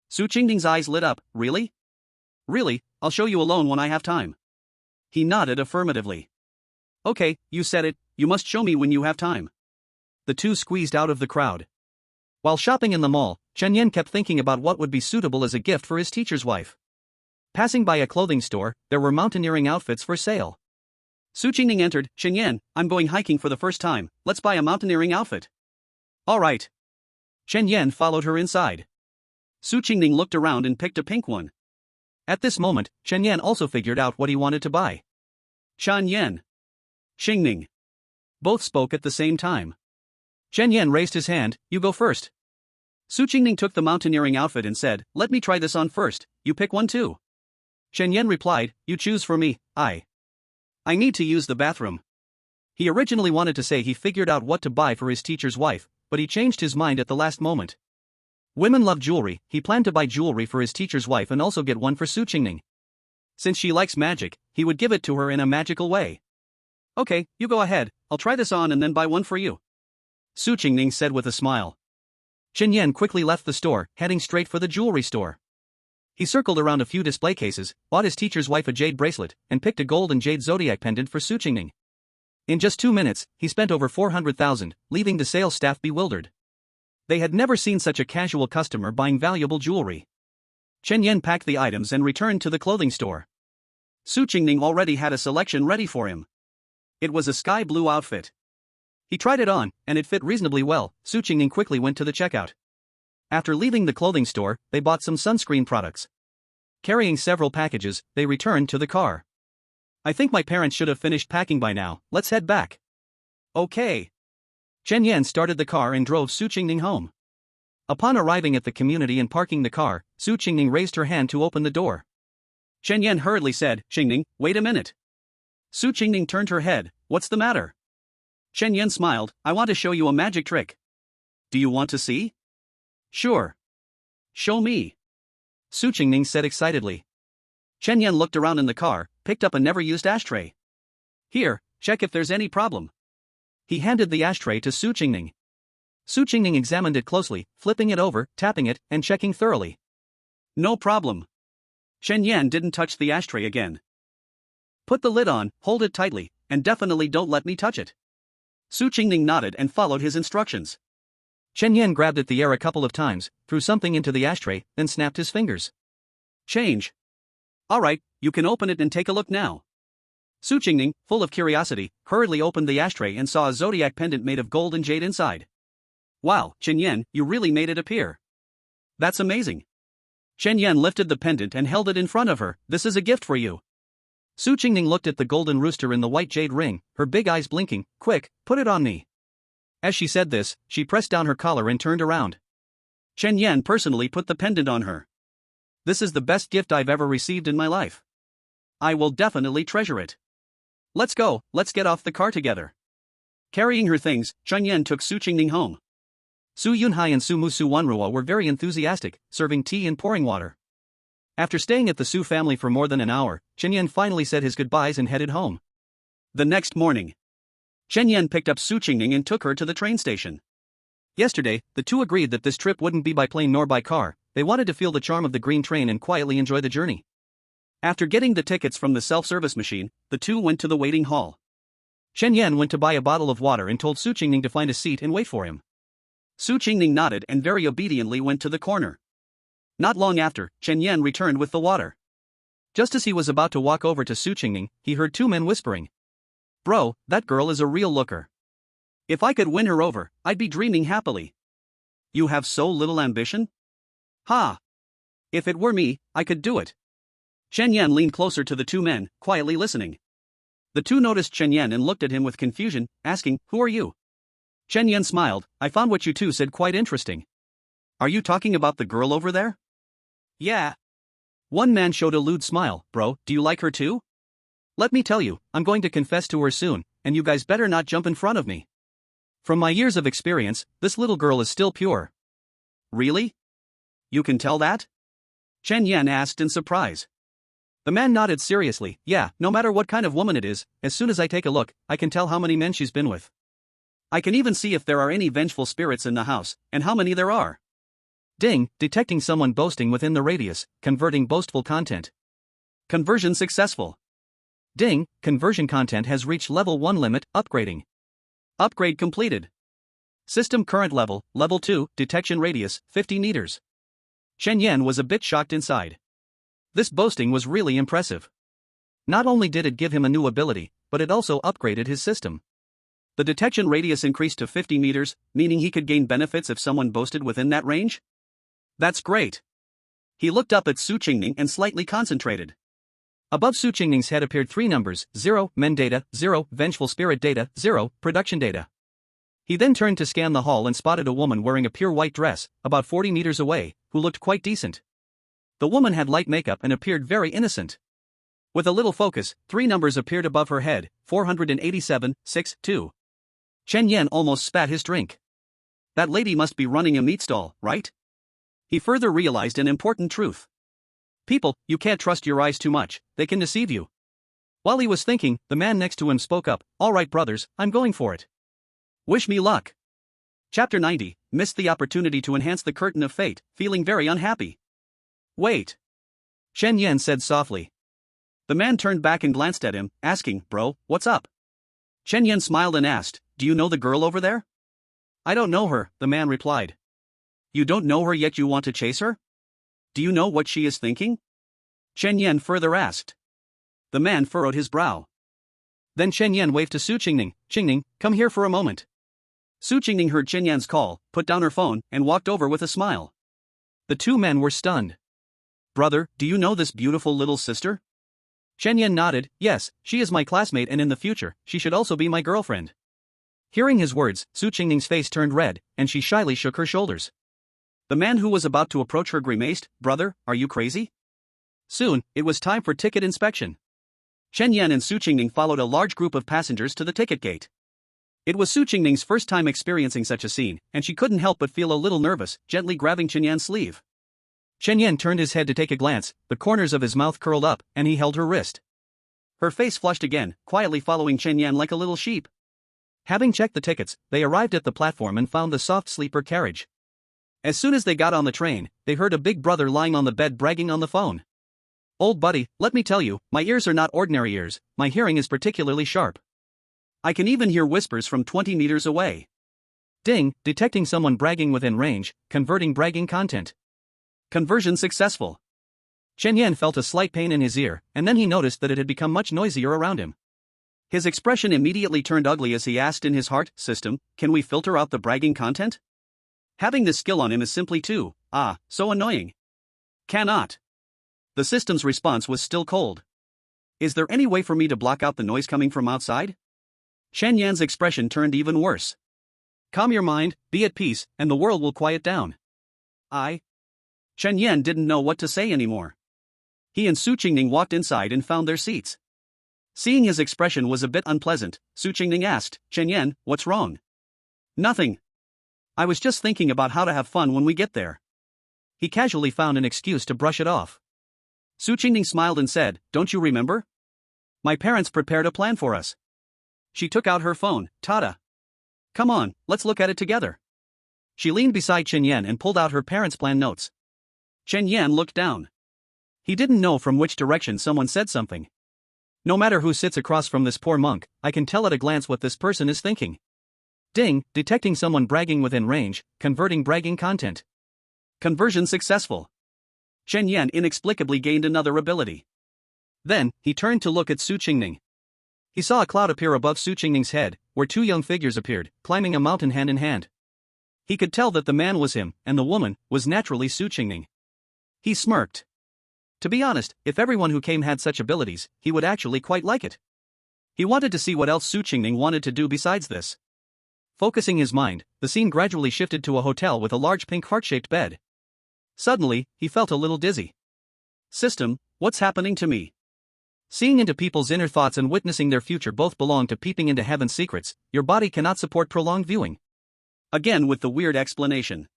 Speaker 1: Su Qingning's eyes lit up, really? Really, I'll show you alone when I have time. He nodded affirmatively. Okay, you said it, you must show me when you have time. The two squeezed out of the crowd. While shopping in the mall, Chen Yan kept thinking about what would be suitable as a gift for his teacher's wife. Passing by a clothing store, there were mountaineering outfits for sale. Su Qingning entered, Chen Yan, I'm going hiking for the first time, let's buy a mountaineering outfit. Alright. Chen Yan followed her inside. Su Qingning looked around and picked a pink one. At this moment, Chen Yan also figured out what he wanted to buy. Chen Yan. Qingning. Both spoke at the same time. Chen Yan raised his hand, you go first. Su Qingning took the mountaineering outfit and said, let me try this on first, you pick one too. Chen Yan replied, you choose for me, I need to use the bathroom. He originally wanted to say he figured out what to buy for his teacher's wife, but he changed his mind at the last moment. Women love jewelry, he planned to buy jewelry for his teacher's wife and also get one for Su Qingning. Since she likes magic, he would give it to her in a magical way. Okay, you go ahead, I'll try this on and then buy one for you. Su Qingning said with a smile. Chen Yan quickly left the store, heading straight for the jewelry store. He circled around a few display cases, bought his teacher's wife a jade bracelet, and picked a gold and jade zodiac pendant for Su Qingning. In just 2 minutes, he spent over 400,000, leaving the sales staff bewildered. They had never seen such a casual customer buying valuable jewelry. Chen Yan packed the items and returned to the clothing store. Su Qingning already had a selection ready for him. It was a sky blue outfit. He tried it on, and it fit reasonably well. Su Qingning quickly went to the checkout. After leaving the clothing store, they bought some sunscreen products. Carrying several packages, they returned to the car. I think my parents should have finished packing by now, let's head back. Okay. Chen Yan started the car and drove Su Qingning home. Upon arriving at the community and parking the car, Su Qingning raised her hand to open the door. Chen Yan hurriedly said, Qingning, wait a minute. Su Qingning turned her head, what's the matter? Chen Yan smiled, I want to show you a magic trick. Do you want to see? Sure. Show me. Su Qingning said excitedly. Chen Yan looked around in the car, picked up a never-used ashtray. Here, check if there's any problem. He handed the ashtray to Su Qingning. Su Qingning examined it closely, flipping it over, tapping it, and checking thoroughly. No problem. Chen Yan didn't touch the ashtray again. Put the lid on, hold it tightly, and definitely don't let me touch it. Su Qingning nodded and followed his instructions. Chen Yan grabbed at the air a couple of times, threw something into the ashtray, then snapped his fingers. Change. Alright, you can open it and take a look now. Su Qingning, full of curiosity, hurriedly opened the ashtray and saw a zodiac pendant made of gold and jade inside. Wow, Chen Yan, you really made it appear. That's amazing. Chen Yan lifted the pendant and held it in front of her. This is a gift for you. Su Qingning looked at the golden rooster in the white jade ring, her big eyes blinking. Quick, put it on me. As she said this, she pressed down her collar and turned around. Chen Yan personally put the pendant on her. This is the best gift I've ever received in my life. I will definitely treasure it. Let's go, let's get off the car together. Carrying her things, Chen Yan took Su Qingning home. Su Yunhai and Su Musu Wanruo were very enthusiastic, serving tea and pouring water. After staying at the Su family for more than an hour, Chen Yan finally said his goodbyes and headed home. The next morning, Chen Yan picked up Su Qingning and took her to the train station. Yesterday, the two agreed that this trip wouldn't be by plane nor by car. They wanted to feel the charm of the green train and quietly enjoy the journey. After getting the tickets from the self-service machine, the two went to the waiting hall. Chen Yan went to buy a bottle of water and told Su Qingning to find a seat and wait for him. Su Qingning nodded and very obediently went to the corner. Not long after, Chen Yan returned with the water. Just as he was about to walk over to Su Qingning, he heard two men whispering. Bro, that girl is a real looker. If I could win her over, I'd be dreaming happily. You have so little ambition? Ha! If it were me, I could do it. Chen Yan leaned closer to the two men, quietly listening. The two noticed Chen Yan and looked at him with confusion, asking, Who are you? Chen Yan smiled. I found what you two said quite interesting. Are you talking about the girl over there? Yeah. One man showed a lewd smile. Bro, do you like her too? Let me tell you, I'm going to confess to her soon, and you guys better not jump in front of me. From my years of experience, this little girl is still pure. Really? You can tell that? Chen Yan asked in surprise. The man nodded seriously. Yeah, no matter what kind of woman it is, as soon as I take a look, I can tell how many men she's been with. I can even see if there are any vengeful spirits in the house, and how many there are. Ding, detecting someone boasting within the radius, converting boastful content. Conversion successful. Ding, conversion content has reached level 1 limit, upgrading. Upgrade completed. System current level, level 2, detection radius, 50 meters. Chen Yan was a bit shocked inside. This boasting was really impressive. Not only did it give him a new ability, but it also upgraded his system. The detection radius increased to 50 meters, meaning he could gain benefits if someone boasted within that range? That's great. He looked up at Su Qingning and slightly concentrated. Above Su Qingning's head appeared three numbers, 0, men data, 0, vengeful spirit data, 0, production data. He then turned to scan the hall and spotted a woman wearing a pure white dress, about 40 meters away, who looked quite decent. The woman had light makeup and appeared very innocent. With a little focus, three numbers appeared above her head, 487, 6, 2. Chen Yan almost spat his drink. That lady must be running a meat stall, right? He further realized an important truth. People, you can't trust your eyes too much, they can deceive you. While he was thinking, the man next to him spoke up, All right brothers, I'm going for it. Wish me luck. Chapter 90, missed the opportunity to enhance the curtain of fate, feeling very unhappy. Wait. Chen Yan said softly. The man turned back and glanced at him, asking, Bro, what's up? Chen Yan smiled and asked, Do you know the girl over there? I don't know her, the man replied. You don't know her yet you want to chase her? Do you know what she is thinking? Chen Yan further asked. The man furrowed his brow. Then Chen Yan waved to Su Qingning, Qingning, come here for a moment. Su Qingning heard Chen Yan's call, put down her phone, and walked over with a smile. The two men were stunned. Brother, do you know this beautiful little sister? Chen Yan nodded, yes, she is my classmate and in the future, she should also be my girlfriend. Hearing his words, Su Qingning's face turned red, and she shyly shook her shoulders. The man who was about to approach her grimaced, Brother, are you crazy? Soon, it was time for ticket inspection. Chen Yan and Su Qingning followed a large group of passengers to the ticket gate. It was Su Qingning's first time experiencing such a scene, and she couldn't help but feel a little nervous, gently grabbing Chen Yan's sleeve. Chen Yan turned his head to take a glance, the corners of his mouth curled up, and he held her wrist. Her face flushed again, quietly following Chen Yan like a little sheep. Having checked the tickets, they arrived at the platform and found the soft sleeper carriage. As soon as they got on the train, they heard a big brother lying on the bed bragging on the phone. "Old buddy, let me tell you, my ears are not ordinary ears, my hearing is particularly sharp. I can even hear whispers from 20 meters away." Ding, detecting someone bragging within range, converting bragging content. Conversion successful. Chen Yan felt a slight pain in his ear, and then he noticed that it had become much noisier around him. His expression immediately turned ugly as he asked in his heart, "System, can we filter out the bragging content? Having this skill on him is simply so annoying." "Cannot." The system's response was still cold. "Is there any way for me to block out the noise coming from outside?" Chen Yan's expression turned even worse. "Calm your mind, be at peace, and the world will quiet down." Chen Yan didn't know what to say anymore. He and Su Qingning walked inside and found their seats. Seeing his expression was a bit unpleasant, Su Qingning asked, "Chen Yan, what's wrong?" "Nothing. I was just thinking about how to have fun when we get there." He casually found an excuse to brush it off. Su Qingning smiled and said, "Don't you remember? My parents prepared a plan for us." She took out her phone, "Tada. Come on, let's look at it together." She leaned beside Chen Yan and pulled out her parents' plan notes. Chen Yan looked down. He didn't know from which direction someone said something. No matter who sits across from this poor monk, I can tell at a glance what this person is thinking. Ding, detecting someone bragging within range, converting bragging content. Conversion successful. Chen Yan inexplicably gained another ability. Then, he turned to look at Su Qingning. He saw a cloud appear above Su Qingning's head, where two young figures appeared, climbing a mountain hand in hand. He could tell that the man was him, and the woman was naturally Su Qingning. He smirked. To be honest, if everyone who came had such abilities, he would actually quite like it. He wanted to see what else Su Qingning wanted to do besides this. Focusing his mind, the scene gradually shifted to a hotel with a large pink heart-shaped bed. Suddenly, he felt a little dizzy. "System, what's happening to me?" Seeing into people's inner thoughts and witnessing their future both belong to peeping into heaven's secrets, your body cannot support prolonged viewing. Again with the weird explanation.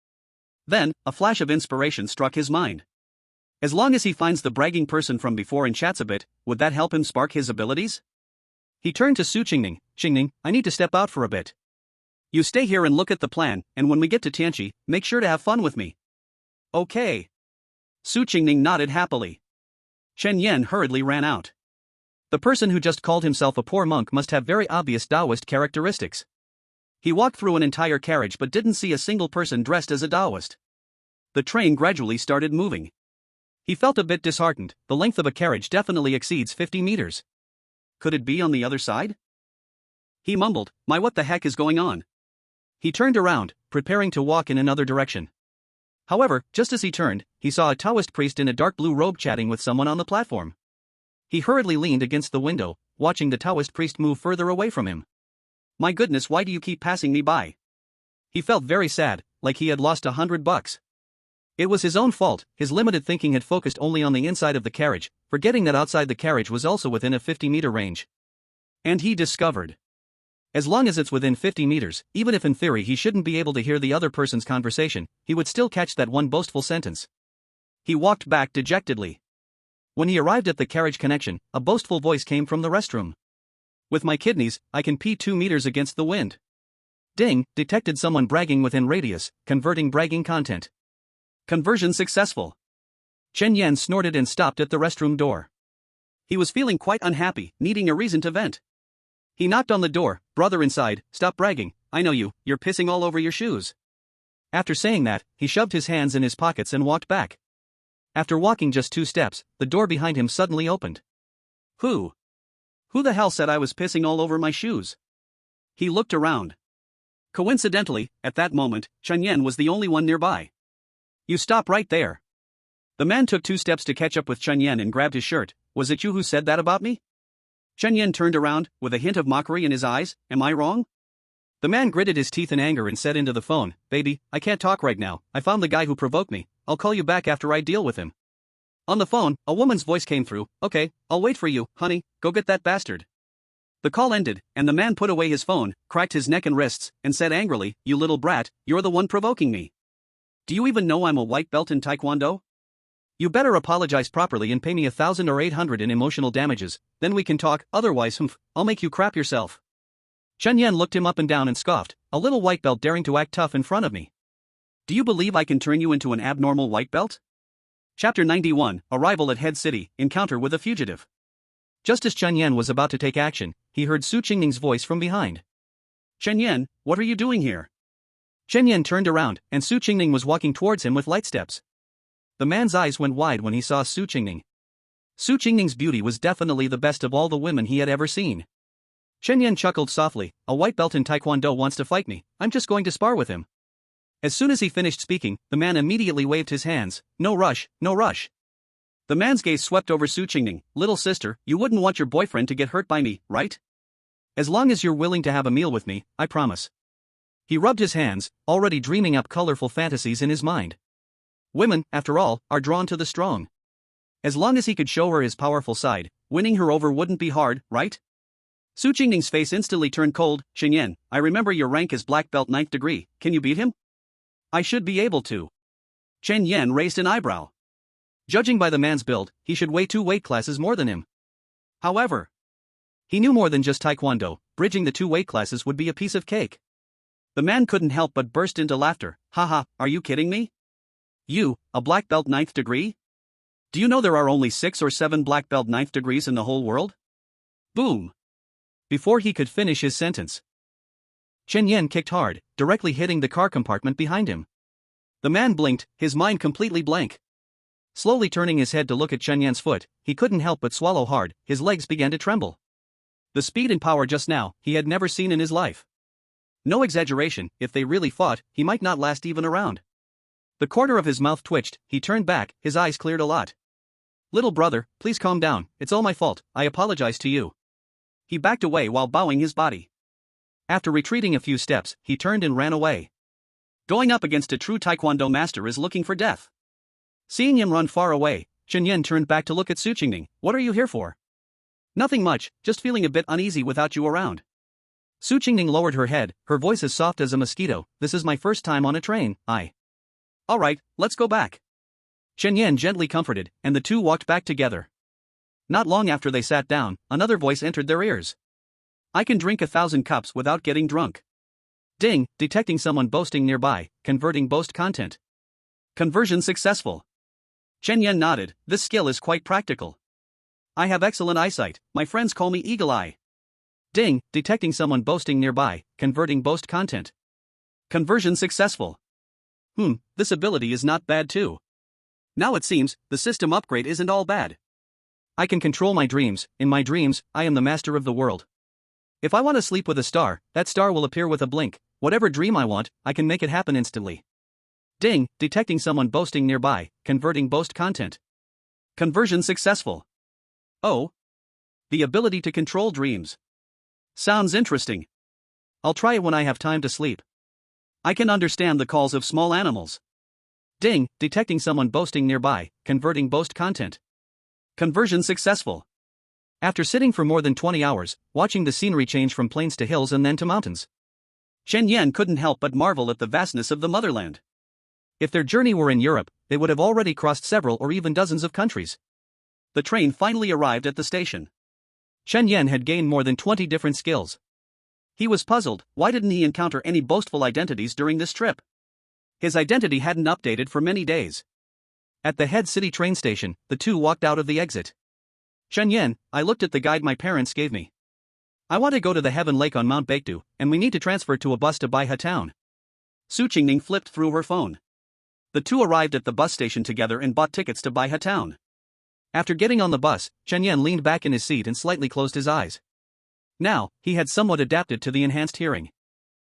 Speaker 1: Then, a flash of inspiration struck his mind. As long as he finds the bragging person from before and chats a bit, would that help him spark his abilities? He turned to Su Qingning, "Qingning, I need to step out for a bit. You stay here and look at the plan, and when we get to Tianqi, make sure to have fun with me." "Okay." Su Qingning nodded happily. Chen Yan hurriedly ran out. The person who just called himself a poor monk must have very obvious Taoist characteristics. He walked through an entire carriage but didn't see a single person dressed as a Taoist. The train gradually started moving. He felt a bit disheartened. The length of a carriage definitely exceeds 50 meters. Could it be on the other side? He mumbled, what the heck is going on?" He turned around, preparing to walk in another direction. However, just as he turned, he saw a Taoist priest in a dark blue robe chatting with someone on the platform. He hurriedly leaned against the window, watching the Taoist priest move further away from him. "My goodness, why do you keep passing me by?" He felt very sad, like he had lost $100. It was his own fault. His limited thinking had focused only on the inside of the carriage, forgetting that outside the carriage was also within a 50-meter range. And he discovered. As long as it's within 50 meters, even if in theory he shouldn't be able to hear the other person's conversation, he would still catch that one boastful sentence. He walked back dejectedly. When he arrived at the carriage connection, a boastful voice came from the restroom. "With my kidneys, I can pee 2 meters against the wind." Ding, detected someone bragging within radius, converting bragging content. Conversion successful. Chen Yan snorted and stopped at the restroom door. He was feeling quite unhappy, needing a reason to vent. He knocked on the door. "Brother inside, stop bragging, I know you're pissing all over your shoes." After saying that, he shoved his hands in his pockets and walked back. After walking just 2 steps, the door behind him suddenly opened. Who the hell said I was pissing all over my shoes? He looked around. Coincidentally, at that moment, Chen Yan was the only one nearby. "You stop right there." The man took 2 steps to catch up with Chen Yan and grabbed his shirt. "Was it you who said that about me?" Chen Yan turned around, with a hint of mockery in his eyes. "Am I wrong?" The man gritted his teeth in anger and said into the phone, "Baby, I can't talk right now, I found the guy who provoked me, I'll call you back after I deal with him." On the phone, a woman's voice came through. "Okay, I'll wait for you, honey, go get that bastard." The call ended, and the man put away his phone, cracked his neck and wrists, and said angrily, "You little brat, you're the one provoking me. Do you even know I'm a white belt in Taekwondo?" You better apologize properly and pay me 1,000 or 800 in emotional damages, then we can talk, otherwise I'll make you crap yourself. Chen Yan looked him up and down and scoffed, a little white belt daring to act tough in front of me. Do you believe I can turn you into an abnormal white belt? Chapter 91, Arrival at Head City, Encounter with a Fugitive. Just as Chen Yan was about to take action, he heard Su Qingning's voice from behind. Chen Yan, what are you doing here? Chen Yan turned around, and Su Qingning was walking towards him with light steps. The man's eyes went wide when he saw Su Qingning. Su Qingning's beauty was definitely the best of all the women he had ever seen. Chen Yan chuckled softly, a white belt in Taekwondo wants to fight me, I'm just going to spar with him. As soon as he finished speaking, the man immediately waved his hands, no rush, no rush. The man's gaze swept over Su Qingning, little sister, you wouldn't want your boyfriend to get hurt by me, right? As long as you're willing to have a meal with me, I promise. He rubbed his hands, already dreaming up colorful fantasies in his mind. Women, after all, are drawn to the strong. As long as he could show her his powerful side, winning her over wouldn't be hard, right? Su Qingning's face instantly turned cold. Chen Yan, I remember your rank is black belt 9th degree, can you beat him? I should be able to. Chen Yan raised an eyebrow. Judging by the man's build, he should weigh 2 weight classes more than him. However, he knew more than just Taekwondo, bridging the 2 weight classes would be a piece of cake. The man couldn't help but burst into laughter. Haha, are you kidding me? You, a black belt 9th degree? Do you know there are only 6 or 7 black belt 9th degrees in the whole world? Boom! Before he could finish his sentence, Chen Yan kicked hard, directly hitting the car compartment behind him. The man blinked, his mind completely blank. Slowly turning his head to look at Chen Yan's foot, he couldn't help but swallow hard, his legs began to tremble. The speed and power just now, he had never seen in his life. No exaggeration, if they really fought, he might not last even a round. The corner of his mouth twitched, he turned back, his eyes cleared a lot. Little brother, please calm down, it's all my fault, I apologize to you. He backed away while bowing his body. After retreating a few steps, he turned and ran away. Going up against a true Taekwondo master is looking for death. Seeing him run far away, Chen Yan turned back to look at Su Qingning. What are you here for? Nothing much, just feeling a bit uneasy without you around. Su Qingning lowered her head, her voice as soft as a mosquito. This is my first time on a train, Alright, let's go back. Chen Yan gently comforted, and the two walked back together. Not long after they sat down, another voice entered their ears. I can drink 1,000 cups without getting drunk. Ding, detecting someone boasting nearby, converting boast content. Conversion successful. Chen Yan nodded, this skill is quite practical. I have excellent eyesight, my friends call me Eagle Eye. Ding, detecting someone boasting nearby, converting boast content. Conversion successful. This ability is not bad too. Now it seems, the system upgrade isn't all bad. I can control my dreams, in my dreams, I am the master of the world. If I want to sleep with a star, that star will appear with a blink, whatever dream I want, I can make it happen instantly. Ding, detecting someone boasting nearby, converting boast content. Conversion successful. Oh. The ability to control dreams. Sounds interesting. I'll try it when I have time to sleep. I can understand the calls of small animals. Ding, detecting someone boasting nearby, converting boast content. Conversion successful. After sitting for more than 20 hours, watching the scenery change from plains to hills and then to mountains, Chen Yan couldn't help but marvel at the vastness of the motherland. If their journey were in Europe, they would have already crossed several or even dozens of countries. The train finally arrived at the station. Chen Yan had gained more than 20 different skills. He was puzzled, why didn't he encounter any boastful identities during this trip? His identity hadn't updated for many days. At the head city train station, the two walked out of the exit. Chen Yan, I looked at the guide my parents gave me. I want to go to the Heaven Lake on Mount Baekdu, and we need to transfer to a bus to Baihe town. Su Qingning flipped through her phone. The two arrived at the bus station together and bought tickets to Baihe town. After getting on the bus, Chen Yan leaned back in his seat and slightly closed his eyes. Now, he had somewhat adapted to the enhanced hearing.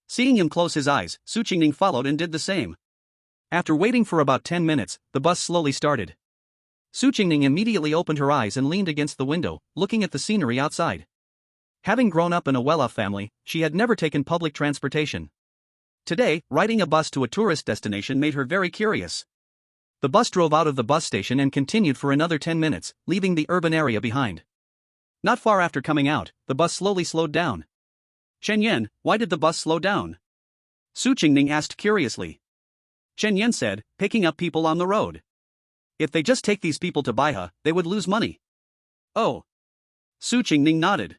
Speaker 1: Seeing him close his eyes, Su Qingning followed and did the same. After waiting for about 10 minutes, the bus slowly started. Su Qingning immediately opened her eyes and leaned against the window, looking at the scenery outside. Having grown up in a well-off family, she had never taken public transportation. Today, riding a bus to a tourist destination made her very curious. The bus drove out of the bus station and continued for another 10 minutes, leaving the urban area behind. Not far after coming out, the bus slowly slowed down. Chen Yan, why did the bus slow down? Su Qingning asked curiously. Chen Yan said, picking up people on the road. If they just take these people to Baiha, they would lose money. Oh. Su Qingning nodded.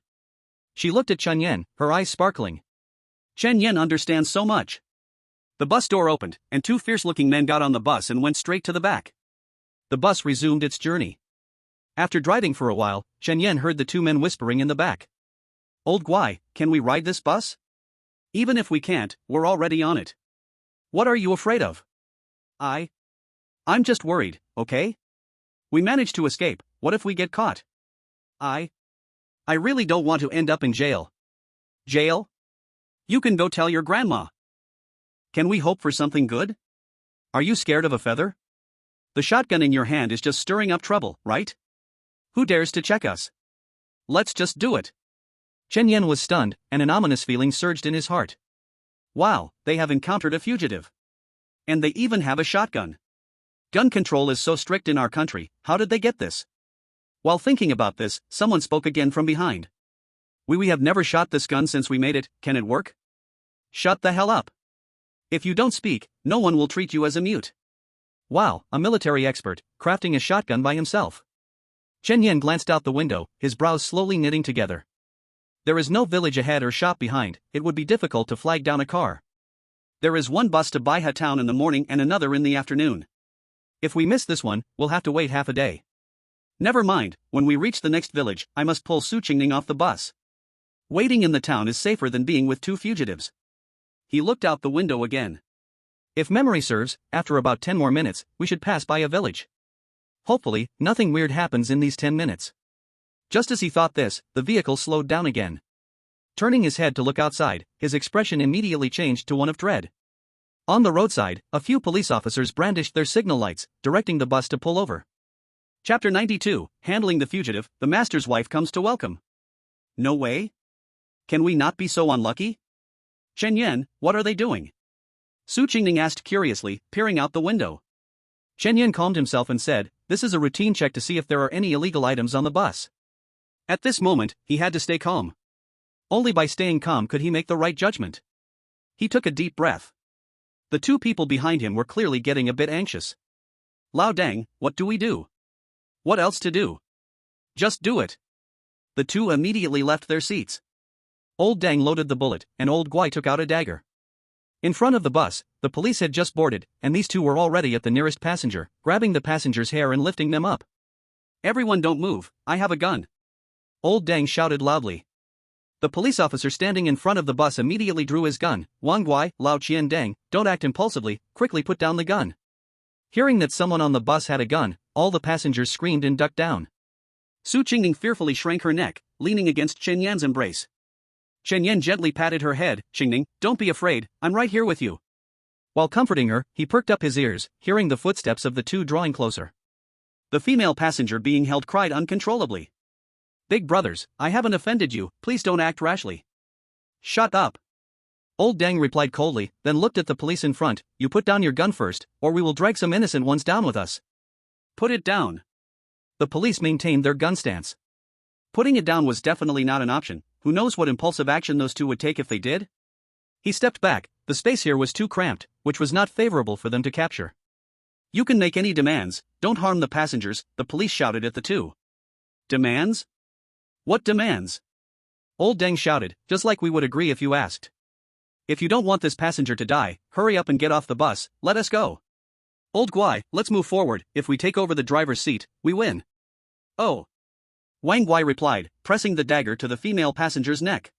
Speaker 1: She looked at Chen Yan, her eyes sparkling. Chen Yan understands so much. The bus door opened, and two fierce-looking men got on the bus and went straight to the back. The bus resumed its journey. After driving for a while, Chen Yan heard the two men whispering in the back. Old Guai, can we ride this bus? Even if we can't, we're already on it. What are you afraid of? I'm just worried, okay? We managed to escape, what if we get caught? I really don't want to end up in jail. Jail? You can go tell your grandma. Can we hope for something good? Are you scared of a feather? The shotgun in your hand is just stirring up trouble, right? Who dares to check us? Let's just do it. Chen Yan was stunned, and an ominous feeling surged in his heart. Wow, they have encountered a fugitive. And they even have a shotgun. Gun control is so strict in our country, how did they get this? While thinking about this, someone spoke again from behind. We have never shot this gun since we made it, can it work? Shut the hell up. If you don't speak, no one will treat you as a mute. Wow, a military expert, crafting a shotgun by himself. Chen Yan glanced out the window, his brows slowly knitting together. There is no village ahead or shop behind, it would be difficult to flag down a car. There is one bus to Baiha town in the morning and another in the afternoon. If we miss this one, we'll have to wait half a day. Never mind, when we reach the next village, I must pull Su Qingning off the bus. Waiting in the town is safer than being with two fugitives. He looked out the window again. If memory serves, after about 10 more minutes, we should pass by a village. Hopefully, nothing weird happens in these 10 minutes. Just as he thought this, the vehicle slowed down again. Turning his head to look outside, his expression immediately changed to one of dread. On the roadside, a few police officers brandished their signal lights, directing the bus to pull over. Chapter 92, Handling the Fugitive, the master's wife comes to welcome. No way? Can we not be so unlucky? Chen Yan, what are they doing? Su Qingning asked curiously, peering out the window. Chen Yan calmed himself and said, this is a routine check to see if there are any illegal items on the bus. At this moment, he had to stay calm. Only by staying calm could he make the right judgment. He took a deep breath. The two people behind him were clearly getting a bit anxious. Lao Dang, what do we do? What else to do? Just do it. The two immediately left their seats. Old Dang loaded the bullet, and Old Guai took out a dagger. In front of the bus, the police had just boarded, and these two were already at the nearest passenger, grabbing the passenger's hair and lifting them up. Everyone don't move, I have a gun. Old Dang shouted loudly. The police officer standing in front of the bus immediately drew his gun. Wang Guai, Lao Qian Dang, don't act impulsively, quickly put down the gun. Hearing that someone on the bus had a gun, all the passengers screamed and ducked down. Su Qingning fearfully shrank her neck, leaning against Chen Yan's embrace. Chen Yan gently patted her head. Qingning, don't be afraid, I'm right here with you. While comforting her, he perked up his ears, hearing the footsteps of the two drawing closer. The female passenger being held cried uncontrollably. Big brothers, I haven't offended you, please don't act rashly. Shut up. Old Dang replied coldly, then looked at the police in front. You put down your gun first, or we will drag some innocent ones down with us. Put it down. The police maintained their gun stance. Putting it down was definitely not an option. Who knows what impulsive action those two would take if they did? He stepped back. The space here was too cramped, which was not favorable for them to capture. You can make any demands, don't harm the passengers, the police shouted at the two. Demands? What demands? Old Deng shouted, just like we would agree if you asked. If you don't want this passenger to die, hurry up and get off the bus, let us go. Old Guai, let's move forward, if we take over the driver's seat, we win. Oh. Wang Guai replied, pressing the dagger to the female passenger's neck.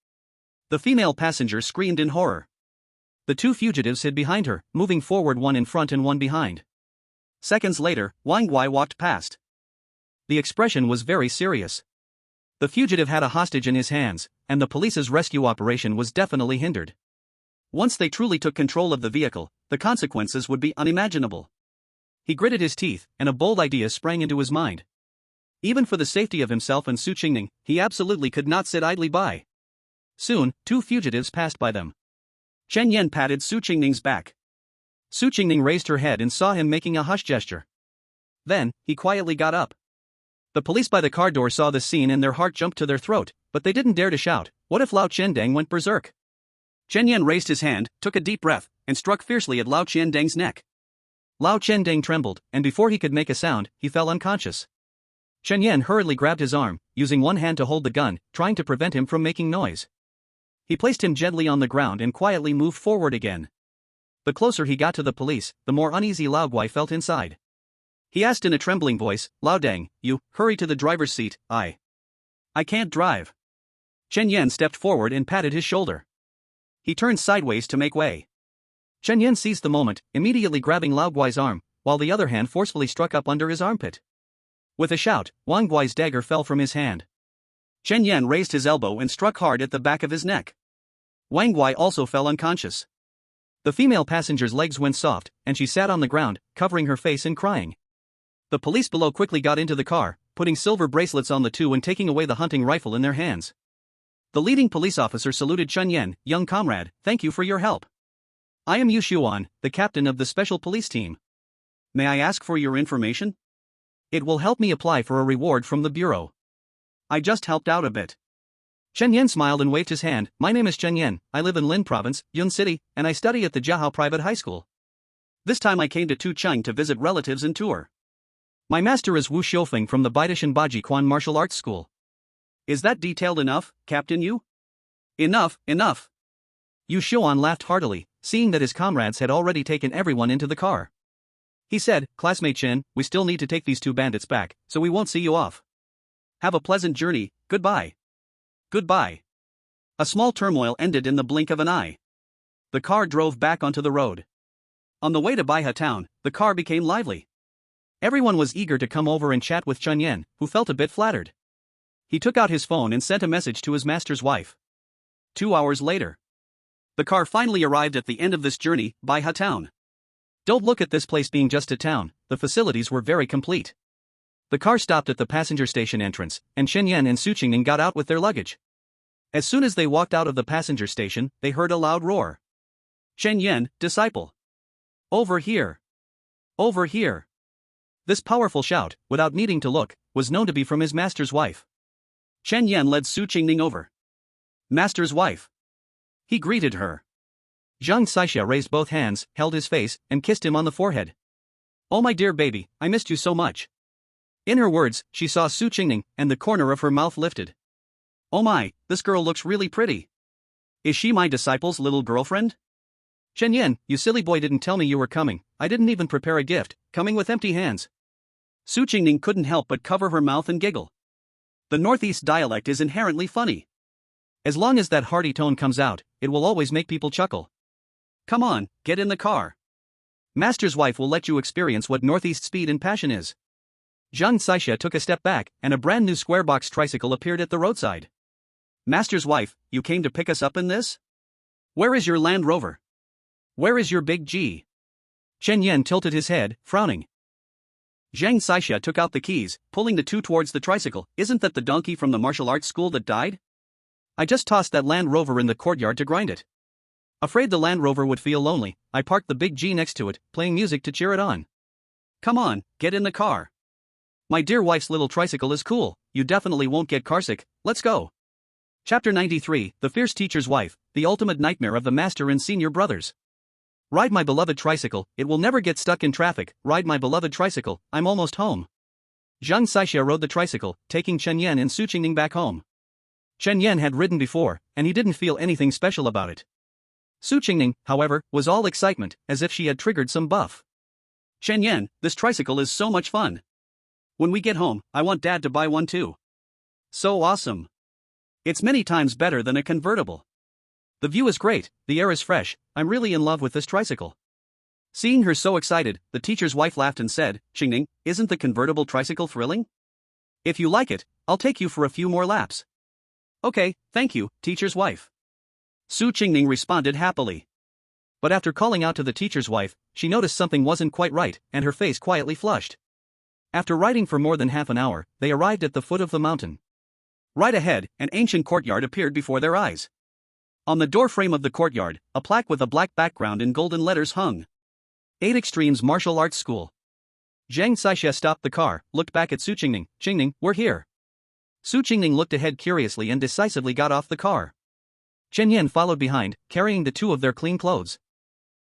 Speaker 1: The female passenger screamed in horror. The two fugitives hid behind her, moving forward one in front and one behind. Seconds later, Wang Guai walked past. The expression was very serious. The fugitive had a hostage in his hands, and the police's rescue operation was definitely hindered. Once they truly took control of the vehicle, the consequences would be unimaginable. He gritted his teeth, and a bold idea sprang into his mind. Even for the safety of himself and Su Qingning, he absolutely could not sit idly by. Soon, two fugitives passed by them. Chen Yan patted Su Qingning's back. Su Qingning raised her head and saw him making a hush gesture. Then, he quietly got up. The police by the car door saw this scene and their heart jumped to their throat, but they didn't dare to shout. What if Lao Qiandang went berserk? Chen Yan raised his hand, took a deep breath, and struck fiercely at Lao Qiandang's neck. Lao Chen-dang trembled, and before he could make a sound, he fell unconscious. Chen Yan hurriedly grabbed his arm, using one hand to hold the gun, trying to prevent him from making noise. He placed him gently on the ground and quietly moved forward again. The closer he got to the police, the more uneasy Lao Guai felt inside. He asked in a trembling voice, "Lao Dang, you, hurry to the driver's seat, I can't drive." Chen Yan stepped forward and patted his shoulder. He turned sideways to make way. Chen Yan seized the moment, immediately grabbing Lao Guai's arm, while the other hand forcefully struck up under his armpit. With a shout, Wang Guai's dagger fell from his hand. Chen Yan raised his elbow and struck hard at the back of his neck. Wang Guai also fell unconscious. The female passenger's legs went soft, and she sat on the ground, covering her face and crying. The police below quickly got into the car, putting silver bracelets on the two and taking away the hunting rifle in their hands. The leading police officer saluted Chen Yan, "Young comrade, thank you for your help. I am Yu Xuan, the captain of the special police team. May I ask for your information? It will help me apply for a reward from the bureau. I just helped out a bit." Chen Yan smiled and waved his hand. "My name is Chen Yan, I live in Lin Province, Yun City, and I study at the Jiahao Private High School. This time I came to Tucheng to visit relatives and tour. My master is Wu Xiufeng from the Baidishan Baji Quan Martial Arts School. Is that detailed enough, Captain Yu?" "Enough, enough." Yu Xuan laughed heartily, seeing that his comrades had already taken everyone into the car. He said, "Classmate Chen, we still need to take these two bandits back, so we won't see you off. Have a pleasant journey, goodbye." "Goodbye." A small turmoil ended in the blink of an eye. The car drove back onto the road. On the way to Baiha town, the car became lively. Everyone was eager to come over and chat with Chen Yan, who felt a bit flattered. He took out his phone and sent a message to his master's wife. 2 hours later, the car finally arrived at the end of this journey, Baiha town. Don't look at this place being just a town, the facilities were very complete. The car stopped at the passenger station entrance, and Chen Yan and Su Qingning got out with their luggage. As soon as they walked out of the passenger station, they heard a loud roar. "Chen Yan, disciple! Over here! Over here!" This powerful shout, without needing to look, was known to be from his master's wife. Chen Yan led Su Qingning over. "Master's wife." He greeted her. Zhang Saixia raised both hands, held his face, and kissed him on the forehead. "Oh my dear baby, I missed you so much." In her words, she saw Su Qingning, and the corner of her mouth lifted. "Oh my, this girl looks really pretty. Is she my disciple's little girlfriend?" "Chen Yan, you silly boy, didn't tell me you were coming. I didn't even prepare a gift, coming with empty hands." Su Qingning couldn't help but cover her mouth and giggle. The Northeast dialect is inherently funny. As long as that hearty tone comes out, it will always make people chuckle. "Come on, get in the car. Master's wife will let you experience what Northeast speed and passion is." Zhang Saixia took a step back, and a brand new square box tricycle appeared at the roadside. "Master's wife, you came to pick us up in this? Where is your Land Rover? Where is your big G?" Chen Yan tilted his head, frowning. Zhang Saixia took out the keys, pulling the two towards the tricycle. "Isn't that the donkey from the martial arts school that died? I just tossed that Land Rover in the courtyard to grind it. Afraid the Land Rover would feel lonely, I parked the big G next to it, playing music to cheer it on. Come on, get in the car. My dear wife's little tricycle is cool, you definitely won't get carsick, let's go." Chapter 93, The Fierce Teacher's Wife, the ultimate nightmare of the master and senior brothers. "Ride my beloved tricycle, it will never get stuck in traffic, ride my beloved tricycle, I'm almost home." Zhang Saixia rode the tricycle, taking Chen Yan and Su Qingning back home. Chen Yan had ridden before, and he didn't feel anything special about it. Su Qingning, however, was all excitement, as if she had triggered some buff. "Chen Yan, this tricycle is so much fun. When we get home, I want Dad to buy one too. So awesome. It's many times better than a convertible. The view is great, the air is fresh, I'm really in love with this tricycle." Seeing her so excited, the teacher's wife laughed and said, "Qingning, isn't the convertible tricycle thrilling? If you like it, I'll take you for a few more laps." "Okay, thank you, teacher's wife." Su Qingning responded happily. But after calling out to the teacher's wife, she noticed something wasn't quite right, and her face quietly flushed. After riding for more than half an hour, they arrived at the foot of the mountain. Right ahead, an ancient courtyard appeared before their eyes. On the doorframe of the courtyard, a plaque with a black background in golden letters hung. 8 Extremes Martial Arts School. Zhang Saixia stopped the car, looked back at Su Qingning. "Qingning, we're here." Su Qingning looked ahead curiously and decisively got off the car. Chen Yan followed behind, carrying the two of their clean clothes.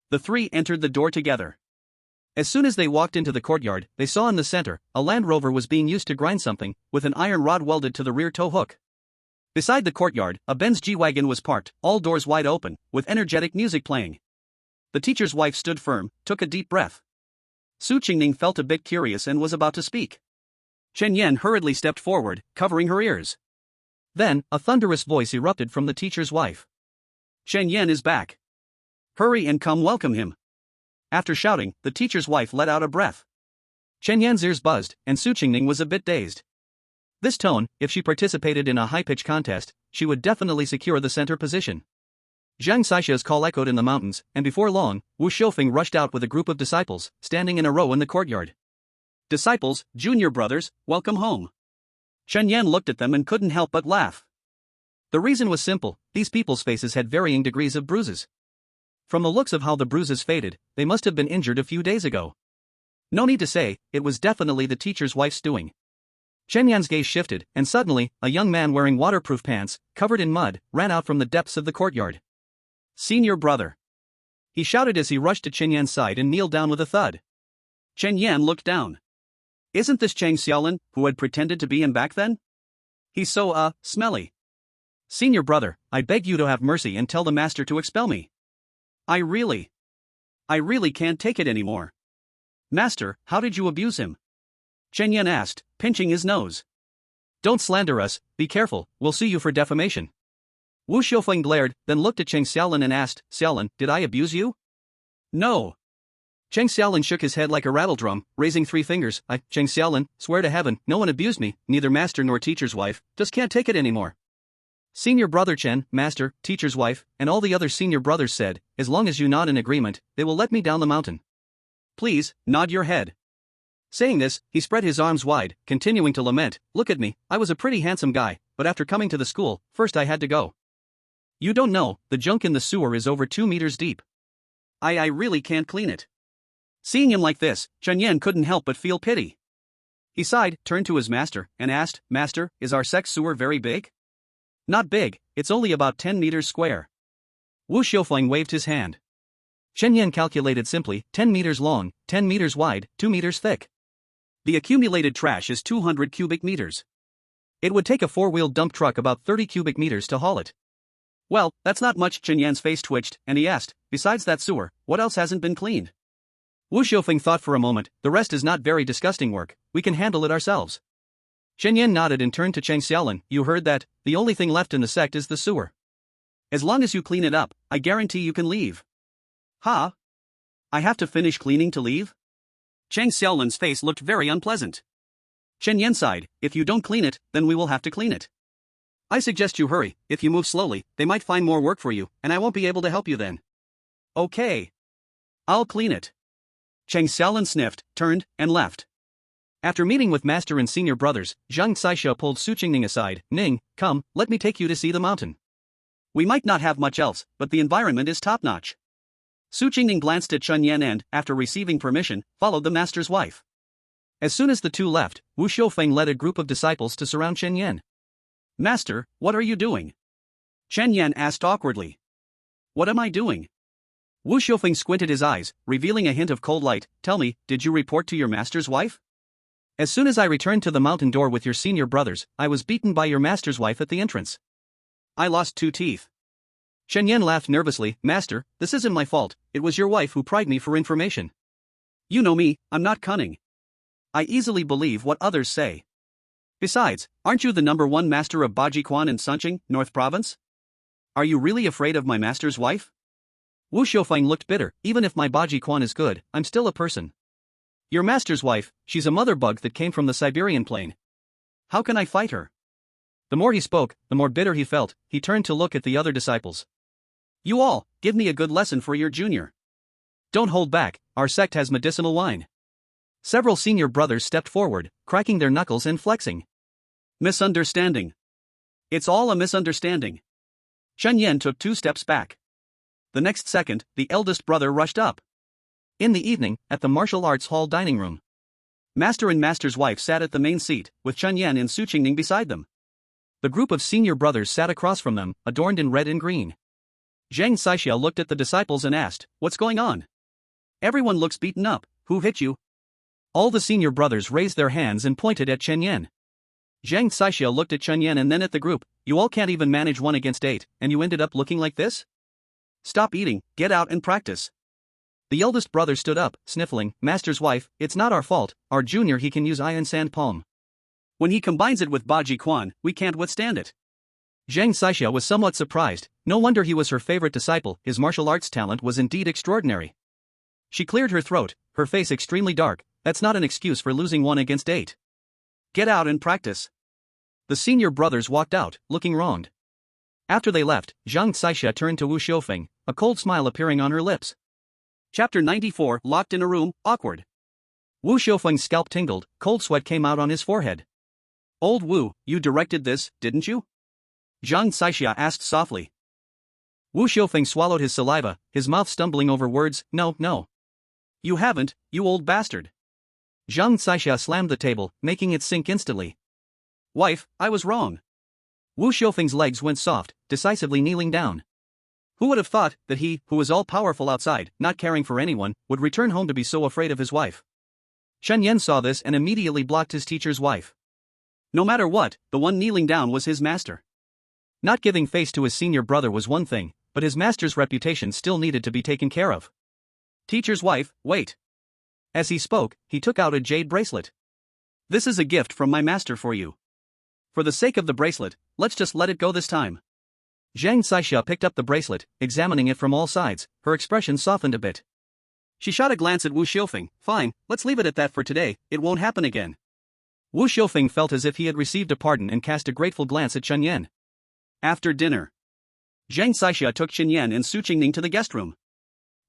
Speaker 1: The three entered the door together. As soon as they walked into the courtyard, they saw in the center, a Land Rover was being used to grind something, with an iron rod welded to the rear tow hook. Beside the courtyard, a Benz G-Wagon was parked, all doors wide open, with energetic music playing. The teacher's wife stood firm, took a deep breath. Su Qingning felt a bit curious and was about to speak. Chen Yan hurriedly stepped forward, covering her ears. Then, a thunderous voice erupted from the teacher's wife. Chen Yan is back. Hurry and come welcome him. After shouting, the teacher's wife let out a breath. Chen Yan's ears buzzed, and Su Qingning was a bit dazed. This tone, if she participated in a high-pitch contest, she would definitely secure the center position. Zhang Saisha's call echoed in the mountains, and before long, Wu Xiufeng rushed out with a group of disciples, standing in a row in the courtyard. Disciples, junior brothers, welcome home. Chen Yan looked at them and couldn't help but laugh. The reason was simple, these people's faces had varying degrees of bruises. From the looks of how the bruises faded, they must have been injured a few days ago. No need to say, it was definitely the teacher's wife's doing. Chen Yan's gaze shifted, and suddenly, a young man wearing waterproof pants, covered in mud, ran out from the depths of the courtyard. Senior brother. He shouted as he rushed to Chen Yan's side and kneeled down with a thud. Chen Yan looked down. Isn't this Chang Xiaolin, who had pretended to be him back then? He's so, smelly. Senior brother, I beg you to have mercy and tell the master to expel me. I really can't take it anymore. Master, how did you abuse him? Chen Yan asked, pinching his nose. Don't slander us, be careful, we'll sue you for defamation. Wu Xiufeng glared, then looked at Chang Xiaolin and asked, Xiaolin, did I abuse you? No. Chang Xiaolin shook his head like a rattledrum, raising 3 fingers. Chang Xiaolin, swear to heaven, no one abused me, neither master nor teacher's wife, just can't take it anymore. Senior brother Chen, master, teacher's wife, and all the other senior brothers said, as long as you nod in agreement, they will let me down the mountain. Please, nod your head. Saying this, he spread his arms wide, continuing to lament, look at me, I was a pretty handsome guy, but after coming to the school, first I had to go. You don't know, the junk in the sewer is over 2 meters deep. I really can't clean it. Seeing him like this, Chen Yan couldn't help but feel pity. He sighed, turned to his master, and asked, Master, is our sex sewer very big? Not big, it's only about 10 meters square. Wu Xiufeng waved his hand. Chen Yan calculated simply, 10 meters long, 10 meters wide, 2 meters thick. The accumulated trash is 200 cubic meters. It would take a 4-wheel dump truck about 30 cubic meters to haul it. Well, that's not much. Chen Yan's face twitched, and he asked, besides that sewer, what else hasn't been cleaned? Wu Xiufeng thought for a moment, the rest is not very disgusting work, we can handle it ourselves. Chen Yan nodded and turned to Chang Xiaolin, you heard that, the only thing left in the sect is the sewer. As long as you clean it up, I guarantee you can leave. Huh? I have to finish cleaning to leave? Chang Xiaolin's face looked very unpleasant. Chen Yan sighed, if you don't clean it, then we will have to clean it. I suggest you hurry, if you move slowly, they might find more work for you, and I won't be able to help you then. Okay. I'll clean it. Chang Xiaolin sniffed, turned, and left. After meeting with master and senior brothers, Zhang Saisha pulled Su Qingning aside, Ning, come, let me take you to see the mountain. We might not have much else, but the environment is top-notch. Su Qingning glanced at Chen Yan and, after receiving permission, followed the master's wife. As soon as the two left, Wu Xiufeng led a group of disciples to surround Chen Yan. Master, what are you doing? Chen Yan asked awkwardly. What am I doing? Wu Xiufeng squinted his eyes, revealing a hint of cold light. Tell me, did you report to your master's wife? As soon as I returned to the mountain door with your senior brothers, I was beaten by your master's wife at the entrance. I lost 2 teeth. Chen Yan laughed nervously. Master, this isn't my fault, it was your wife who pried me for information. You know me, I'm not cunning. I easily believe what others say. Besides, aren't you the #1 master of Bajiquan in Sunqing, North Province? Are you really afraid of my master's wife? Wu Xiufeng looked bitter. Even if my Bajiquan is good, I'm still a person. Your master's wife, she's a mother bug that came from the Siberian plain. How can I fight her? The more he spoke, the more bitter he felt. He turned to look at the other disciples. You all, give me a good lesson for your junior. Don't hold back, our sect has medicinal wine. Several senior brothers stepped forward, cracking their knuckles and flexing. Misunderstanding. It's all a misunderstanding. Chen Yan took 2 steps back. The next second, the eldest brother rushed up. In the evening, at the martial arts hall dining room, master and master's wife sat at the main seat, with Chen Yan and Su Qingning beside them. The group of senior brothers sat across from them, adorned in red and green. Zhang Saisha looked at the disciples and asked, what's going on? Everyone looks beaten up, who hit you? All the senior brothers raised their hands and pointed at Chen Yan. Zhang Saixia looked at Chen Yan and then at the group. You all can't even manage 1 against 8, and you ended up looking like this? Stop eating, get out and practice. The eldest brother stood up, sniffling. Master's wife, it's not our fault, our junior he can use iron sand palm. When he combines it with Baji Quan, we can't withstand it. Zhang Saixia was somewhat surprised. No wonder he was her favorite disciple, his martial arts talent was indeed extraordinary. She cleared her throat, her face extremely dark. That's not an excuse for losing 1 against 8. Get out and practice. The senior brothers walked out, looking wronged. After they left, Zhang Saixia turned to Wu Xiufeng, a cold smile appearing on her lips. Chapter 94, Locked in a Room, Awkward. Wu Xiufeng's scalp tingled, cold sweat came out on his forehead. Old Wu, you directed this, didn't you? Zhang Saixia asked softly. Wu Xiufeng swallowed his saliva, his mouth stumbling over words. No. You haven't, you old bastard. Zhang Saixia slammed the table, making it sink instantly. Wife, I was wrong. Wu Xiufeng's legs went soft, decisively kneeling down. Who would have thought that he, who was all-powerful outside, not caring for anyone, would return home to be so afraid of his wife? Chen Yan saw this and immediately blocked his teacher's wife. No matter what, the one kneeling down was his master. Not giving face to his senior brother was one thing, but his master's reputation still needed to be taken care of. Teacher's wife, wait. As he spoke, he took out a jade bracelet. This is a gift from my master for you. For the sake of the bracelet, let's just let it go this time. Zhang Saixia picked up the bracelet, examining it from all sides, her expression softened a bit. She shot a glance at Wu Xiufeng. Fine, let's leave it at that for today, it won't happen again. Wu Xiufeng felt as if he had received a pardon and cast a grateful glance at Chen Yan. After dinner, Zhang Saixia took Chen Yan and Su Qingning to the guest room.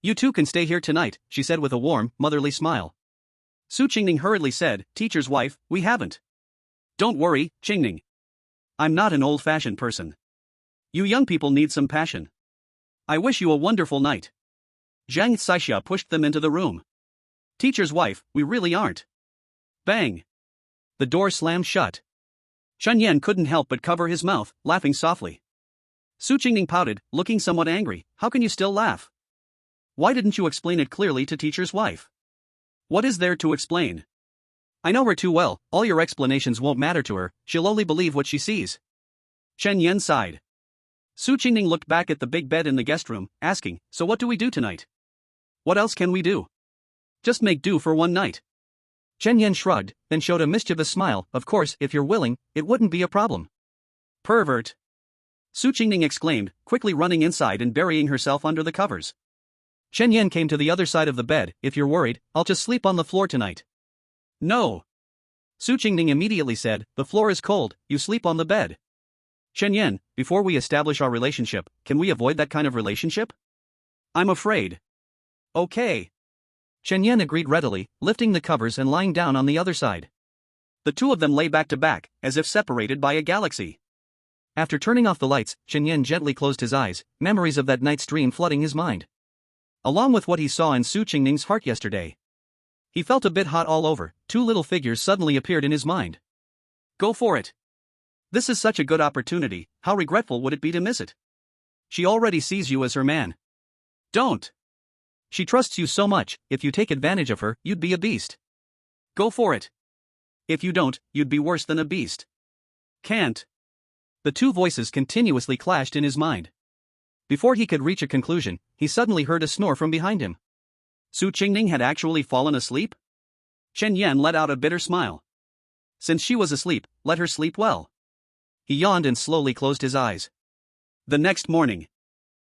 Speaker 1: You two can stay here tonight, she said with a warm, motherly smile. Su Qingning hurriedly said, Teacher's wife, we haven't. Don't worry, Qingning. I'm not an old-fashioned person. You young people need some passion. I wish you a wonderful night. Zhang Saixia pushed them into the room. Teacher's wife, we really aren't. Bang. The door slammed shut. Chen Yan couldn't help but cover his mouth, laughing softly. Su Qingning pouted, looking somewhat angry. How can you still laugh? Why didn't you explain it clearly to teacher's wife? What is there to explain? I know her too well, all your explanations won't matter to her, she'll only believe what she sees. Chen Yan sighed. Su Qingning looked back at the big bed in the guest room, asking, so what do we do tonight? What else can we do? Just make do for one night. Chen Yan shrugged, then showed a mischievous smile. Of course, if you're willing, it wouldn't be a problem. Pervert. Su Qingning exclaimed, quickly running inside and burying herself under the covers. Chen Yan came to the other side of the bed. If you're worried, I'll just sleep on the floor tonight. No. Su Qingning immediately said, the floor is cold, you sleep on the bed. Chen Yan, before we establish our relationship, can we avoid that kind of relationship? I'm afraid. Okay. Chen Yan agreed readily, lifting the covers and lying down on the other side. The two of them lay back to back, as if separated by a galaxy. After turning off the lights, Chen Yan gently closed his eyes, memories of that night's dream flooding his mind. Along with what he saw in Su Qingning's heart yesterday. He felt a bit hot all over. Two little figures suddenly appeared in his mind. Go for it. This is such a good opportunity, how regretful would it be to miss it? She already sees you as her man. Don't. She trusts you so much, if you take advantage of her, you'd be a beast. Go for it. If you don't, you'd be worse than a beast. Can't. The two voices continuously clashed in his mind. Before he could reach a conclusion, he suddenly heard a snore from behind him. Su Qingning had actually fallen asleep? Chen Yan let out a bitter smile. Since she was asleep, let her sleep well. He yawned and slowly closed his eyes. The next morning,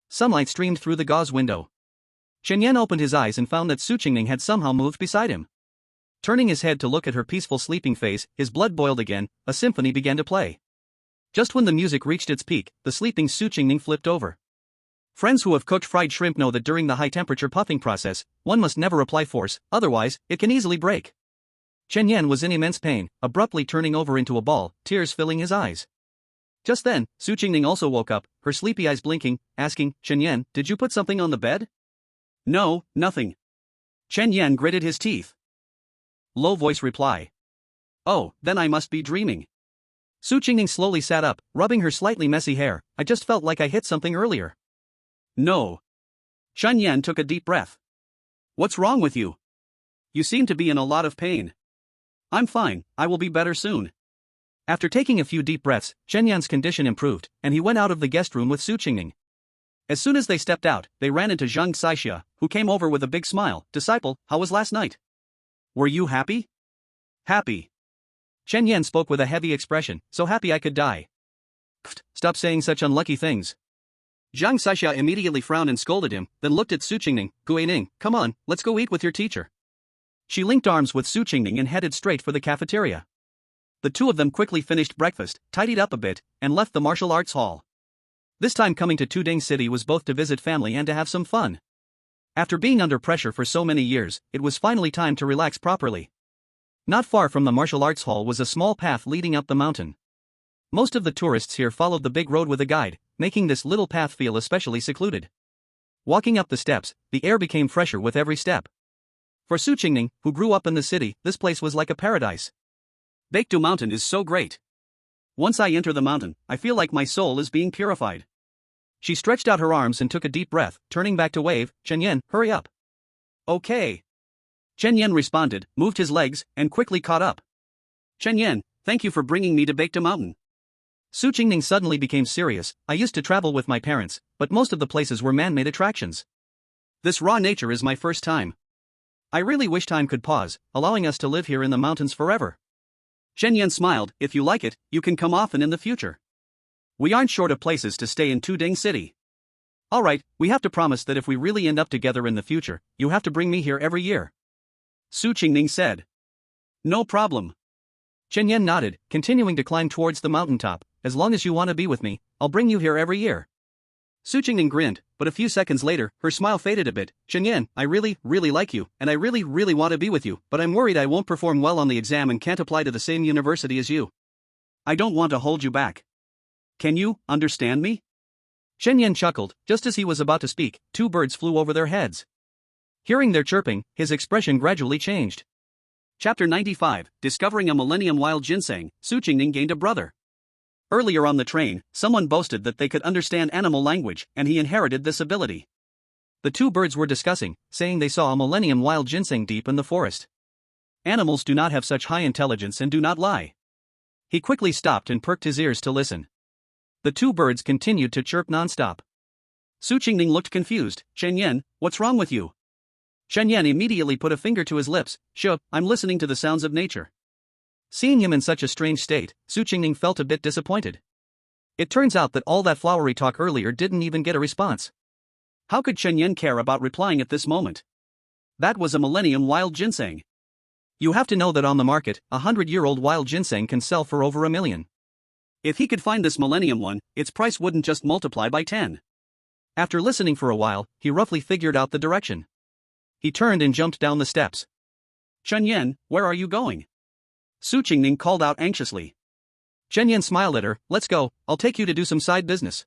Speaker 1: sunlight streamed through the gauze window. Chen Yan opened his eyes and found that Su Qingning had somehow moved beside him. Turning his head to look at her peaceful sleeping face, his blood boiled again. A symphony began to play. Just when the music reached its peak, the sleeping Su Qingning flipped over. Friends who have cooked fried shrimp know that during the high-temperature puffing process, one must never apply force, otherwise, it can easily break. Chen Yan was in immense pain, abruptly turning over into a ball, tears filling his eyes. Just then, Su Qingning also woke up, her sleepy eyes blinking, asking, Chen Yan, did you put something on the bed? No, nothing. Chen Yan gritted his teeth. Low voice reply. Oh, then I must be dreaming. Su Qingning slowly sat up, rubbing her slightly messy hair. I just felt like I hit something earlier. No. Chen Yan took a deep breath. What's wrong with you? You seem to be in a lot of pain. I'm fine, I will be better soon. After taking a few deep breaths, Chen Yan's condition improved, and he went out of the guest room with Su Qingning. As soon as they stepped out, they ran into Zhang Saixia, who came over with a big smile. Disciple, how was last night? Were you happy? Happy. Chen Yan spoke with a heavy expression, so happy I could die. Pfft, stop saying such unlucky things. Zhang Saixia immediately frowned and scolded him, then looked at Su Qingning. Guining, come on, let's go eat with your teacher. She linked arms with Su Qingning and headed straight for the cafeteria. The two of them quickly finished breakfast, tidied up a bit, and left the martial arts hall. This time coming to Tuding City was both to visit family and to have some fun. After being under pressure for so many years, it was finally time to relax properly. Not far from the martial arts hall was a small path leading up the mountain. Most of the tourists here followed the big road with a guide, making this little path feel especially secluded. Walking up the steps, the air became fresher with every step. For Su Qingning, who grew up in the city, this place was like a paradise. Baekdu Mountain is so great. Once I enter the mountain, I feel like my soul is being purified. She stretched out her arms and took a deep breath, turning back to wave. Chen Yan, hurry up. Okay. Chen Yan responded, moved his legs, and quickly caught up. Chen Yan, thank you for bringing me to Baekdu Mountain. Su Qingning suddenly became serious. I used to travel with my parents, but most of the places were man-made attractions. This raw nature is my first time. I really wish time could pause, allowing us to live here in the mountains forever. Chen Yan smiled. If you like it, you can come often in the future. We aren't short of places to stay in Tuding City. Alright, we have to promise that if we really end up together in the future, you have to bring me here every year. Su Qingning said. No problem. Chen Yan nodded, continuing to climb towards the mountaintop. As long as you want to be with me, I'll bring you here every year. Su Qingning grinned, but a few seconds later, her smile faded a bit. Chen Yan, I really like you, and I really want to be with you, but I'm worried I won't perform well on the exam and can't apply to the same university as you. I don't want to hold you back. Can you understand me? Chen Yan chuckled. Just as he was about to speak, two birds flew over their heads. Hearing their chirping, his expression gradually changed. Chapter 95, Discovering a Millennium Wild Ginseng. Su Qingning gained a brother. Earlier on the train, someone boasted that they could understand animal language, and he inherited this ability. The two birds were discussing, saying they saw a millennium wild ginseng deep in the forest. Animals do not have such high intelligence and do not lie. He quickly stopped and perked his ears to listen. The two birds continued to chirp nonstop. Su Qingning looked confused. Chen Yan, what's wrong with you? Chen Yan immediately put a finger to his lips. Sure, I'm listening to the sounds of nature. Seeing him in such a strange state, Su Qingning felt a bit disappointed. It turns out that all that flowery talk earlier didn't even get a response. How could Chen Yan care about replying at this moment? That was a millennium wild ginseng. You have to know that on the market, 100-year-old wild ginseng can sell for over $1 million. If he could find this millennium one, its price wouldn't just multiply by 10. After listening for a while, he roughly figured out the direction. He turned and jumped down the steps. Chen Yan, where are you going? Su Qingning called out anxiously. Chen Yan smiled at her. Let's go, I'll take you to do some side business.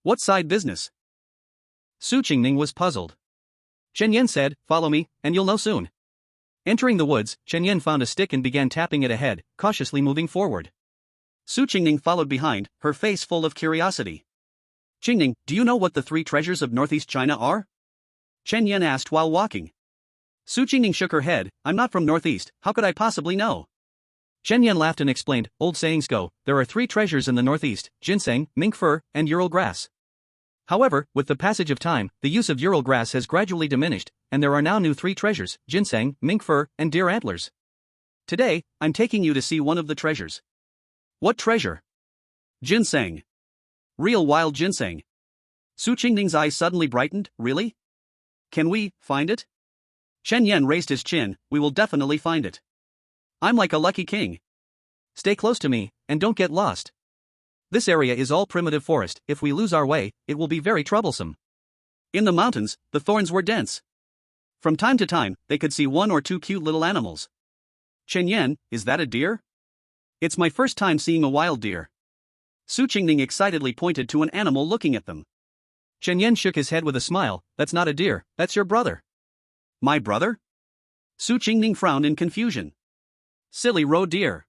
Speaker 1: What side business? Su Qingning was puzzled. Chen Yan said, follow me, and you'll know soon. Entering the woods, Chen Yan found a stick and began tapping it ahead, cautiously moving forward. Su Qingning followed behind, her face full of curiosity. Qingning, do you know what the 3 treasures of Northeast China are? Chen Yan asked while walking. Su Qingning shook her head. I'm not from Northeast, how could I possibly know? Chen Yan laughed and explained, old sayings go, there are 3 treasures in the Northeast, ginseng, mink fur, and Ural grass. However, with the passage of time, the use of Ural grass has gradually diminished, and there are now new 3 treasures, ginseng, mink fur, and deer antlers. Today, I'm taking you to see one of the treasures. What treasure? Ginseng. Real wild ginseng. Su Qingning's eyes suddenly brightened. Really? Can we find it? Chen Yan raised his chin. We will definitely find it. I'm like a lucky king. Stay close to me, and don't get lost. This area is all primitive forest. If we lose our way, it will be very troublesome. In the mountains, the thorns were dense. From time to time, they could see 1 or 2 cute little animals. Chen Yan, is that a deer? It's my first time seeing a wild deer. Su Qingning excitedly pointed to an animal looking at them. Chen Yan shook his head with a smile. That's not a deer, that's your brother. My brother? Su Qingning frowned in confusion. Silly roe deer.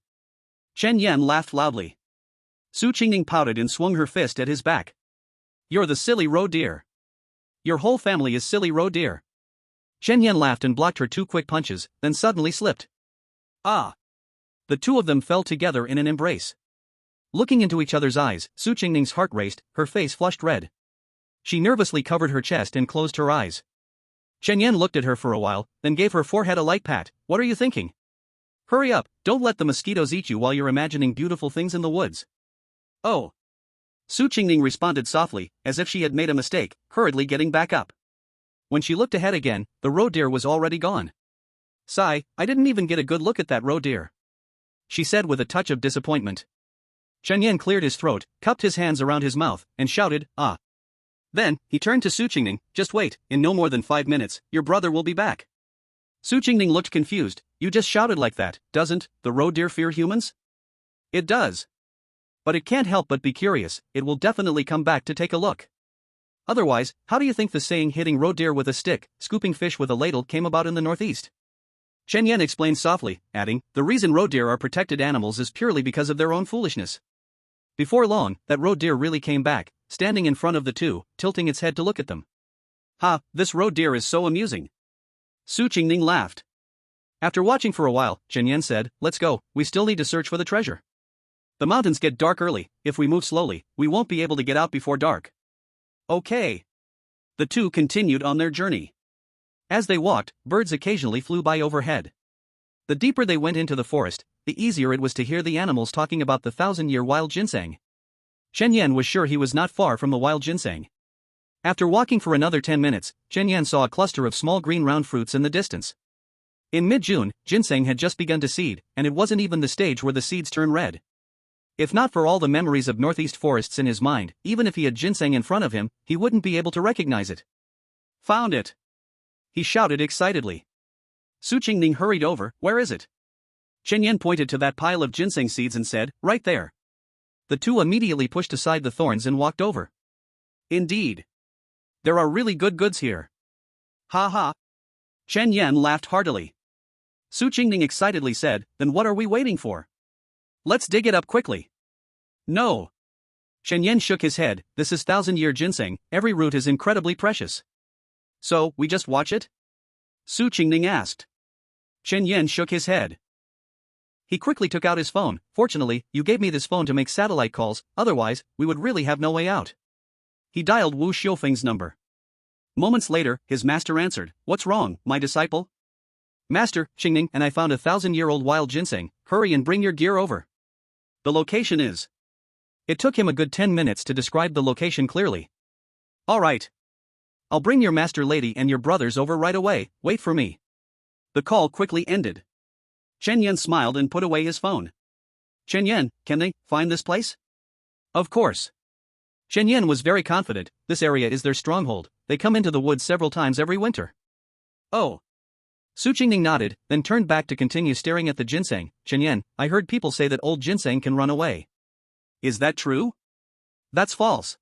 Speaker 1: Chen Yan laughed loudly. Su Qingning pouted and swung her fist at his back. You're the silly roe deer. Your whole family is silly roe deer. Chen Yan laughed and blocked her 2 quick punches, then suddenly slipped. Ah! The 2 of them fell together in an embrace. Looking into each other's eyes, Su Qingning's heart raced, her face flushed red. She nervously covered her chest and closed her eyes. Chen Yan looked at her for a while, then gave her forehead a light pat. What are you thinking? Hurry up, don't let the mosquitoes eat you while you're imagining beautiful things in the woods. Oh. Su Qingning responded softly, as if she had made a mistake, hurriedly getting back up. When she looked ahead again, the roe deer was already gone. Sigh, I didn't even get a good look at that roe deer, she said with a touch of disappointment. Chen Yan cleared his throat, cupped his hands around his mouth, and shouted, ah. Then, he turned to Su Qingning, just wait, in no more than 5 minutes, your brother will be back. Su Qingning looked confused. You just shouted like that, doesn't the roe deer fear humans? It does. But it can't help but be curious, it will definitely come back to take a look. Otherwise, how do you think the saying hitting roe deer with a stick, scooping fish with a ladle came about in the Northeast? Chen Yan explained softly, adding, the reason roe deer are protected animals is purely because of their own foolishness. Before long, that roe deer really came back, standing in front of the 2, tilting its head to look at them. Ha, this roe deer is so amusing. Su Qingning laughed. After watching for a while, Chen Yan said, let's go, we still need to search for the treasure. The mountains get dark early, if we move slowly, we won't be able to get out before dark. Okay. The 2 continued on their journey. As they walked, birds occasionally flew by overhead. The deeper they went into the forest, the easier it was to hear the animals talking about the 1,000-year wild ginseng. Chen Yan was sure he was not far from the wild ginseng. After walking for another 10 minutes, Chen Yan saw a cluster of small green round fruits in the distance. In mid-June, ginseng had just begun to seed, and it wasn't even the stage where the seeds turn red. If not for all the memories of northeast forests in his mind, even if he had ginseng in front of him, he wouldn't be able to recognize it. Found it! He shouted excitedly. Su Qingning hurried over, where is it? Chen Yan pointed to that pile of ginseng seeds and said, right there. The 2 immediately pushed aside the thorns and walked over. Indeed. There are really good goods here. Ha ha. Chen Yan laughed heartily. Su Qingning excitedly said, then what are we waiting for? Let's dig it up quickly. No. Chen Yan shook his head, this is 1,000-year ginseng, every root is incredibly precious. So, we just watch it? Su Qingning asked. Chen Yan shook his head. He quickly took out his phone. Fortunately, you gave me this phone to make satellite calls, otherwise, we would really have no way out. He dialed Wu Xiufeng's number. Moments later, his master answered, what's wrong, my disciple? Master, Qingning and I found a 1,000-year-old wild ginseng, hurry and bring your gear over. The location is. It took him a good 10 minutes to describe the location clearly. All right. I'll bring your master lady and your brothers over right away, wait for me. The call quickly ended. Chen Yan smiled and put away his phone. Chen Yan, can they find this place? Of course. Chen Yan was very confident, this area is their stronghold, they come into the woods several times every winter. Oh. Su Qingning nodded, then turned back to continue staring at the ginseng. Chen Yan, I heard people say that old ginseng can run away. Is that true? That's false.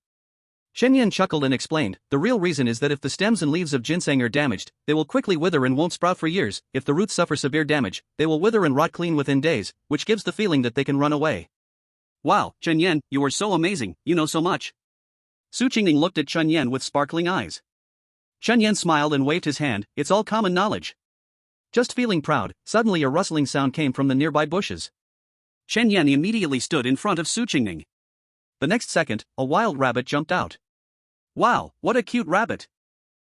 Speaker 1: Chen Yan chuckled and explained, the real reason is that if the stems and leaves of ginseng are damaged, they will quickly wither and won't sprout for years. If the roots suffer severe damage, they will wither and rot clean within days, which gives the feeling that they can run away. Wow, Chen Yan, you are so amazing, you know so much. Su Qingning looked at Chen Yan with sparkling eyes. Chen Yan smiled and waved his hand, it's all common knowledge. Just feeling proud, suddenly a rustling sound came from the nearby bushes. Chen Yan immediately stood in front of Su Qingning. The next second, a wild rabbit jumped out. Wow, what a cute rabbit!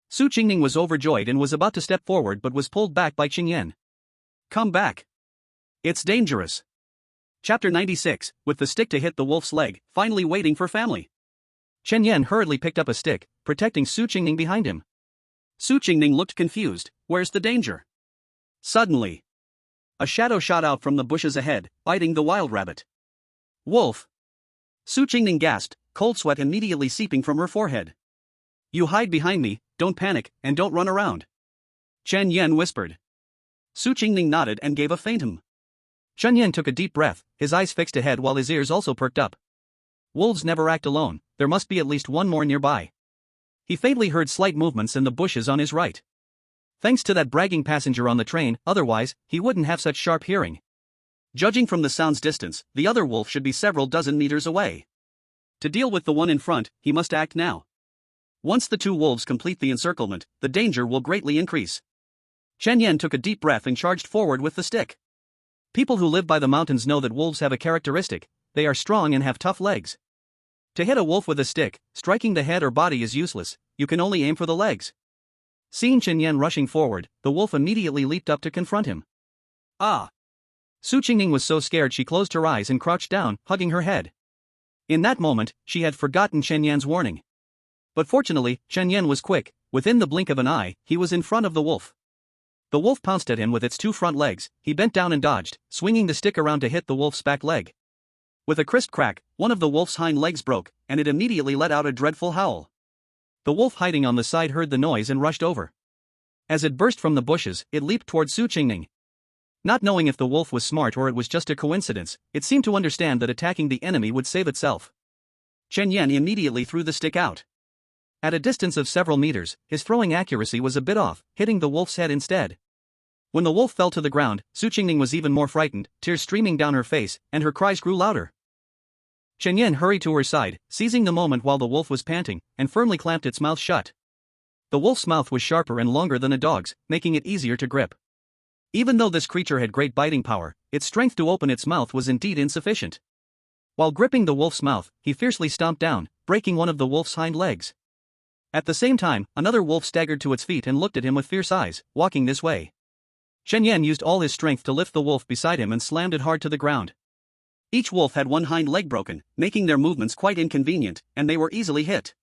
Speaker 1: Su Qingning was overjoyed and was about to step forward but was pulled back by Qing Yan. Come back. It's dangerous. Chapter 96, with the stick to hit the wolf's leg, finally waiting for family. Chen Yan hurriedly picked up a stick, protecting Su Qingning behind him. Su Qingning looked confused, where's the danger? Suddenly, a shadow shot out from the bushes ahead, biting the wild rabbit. Wolf! Su Qingning gasped, cold sweat immediately seeping from her forehead. You hide behind me, don't panic, and don't run around. Chen Yan whispered. Su Qingning nodded and gave a faint hum. Chen Yan took a deep breath, his eyes fixed ahead while his ears also perked up. Wolves never act alone, there must be at least one more nearby. He faintly heard slight movements in the bushes on his right. Thanks to that bragging passenger on the train, otherwise, he wouldn't have such sharp hearing. Judging from the sound's distance, the other wolf should be several dozen meters away. To deal with the one in front, he must act now. Once the 2 wolves complete the encirclement, the danger will greatly increase. Chen Yan took a deep breath and charged forward with the stick. People who live by the mountains know that wolves have a characteristic: they are strong and have tough legs. To hit a wolf with a stick, striking the head or body is useless, you can only aim for the legs. Seeing Chen Yan rushing forward, the wolf immediately leaped up to confront him. Ah! Su Qingning was so scared she closed her eyes and crouched down, hugging her head. In that moment, she had forgotten Chen Yan's warning. But fortunately, Chen Yan was quick. Within the blink of an eye, he was in front of the wolf. The wolf pounced at him with its two front legs. He bent down and dodged, swinging the stick around to hit the wolf's back leg. With a crisp crack, one of the wolf's hind legs broke, and it immediately let out a dreadful howl. The wolf hiding on the side heard the noise and rushed over. As it burst from the bushes, it leaped toward Su Qingning. Not knowing if the wolf was smart or it was just a coincidence, it seemed to understand that attacking the enemy would save itself. Chen Yan immediately threw the stick out. At a distance of several meters, his throwing accuracy was a bit off, hitting the wolf's head instead. When the wolf fell to the ground, Su Qingning was even more frightened, tears streaming down her face, and her cries grew louder. Chen Yan hurried to her side, seizing the moment while the wolf was panting, and firmly clamped its mouth shut. The wolf's mouth was sharper and longer than a dog's, making it easier to grip. Even though this creature had great biting power, its strength to open its mouth was indeed insufficient. While gripping the wolf's mouth, he fiercely stomped down, breaking one of the wolf's hind legs. At the same time, another wolf staggered to its feet and looked at him with fierce eyes, walking this way. Chen Yan used all his strength to lift the wolf beside him and slammed it hard to the ground. Each wolf had one hind leg broken, making their movements quite inconvenient, and they were easily hit.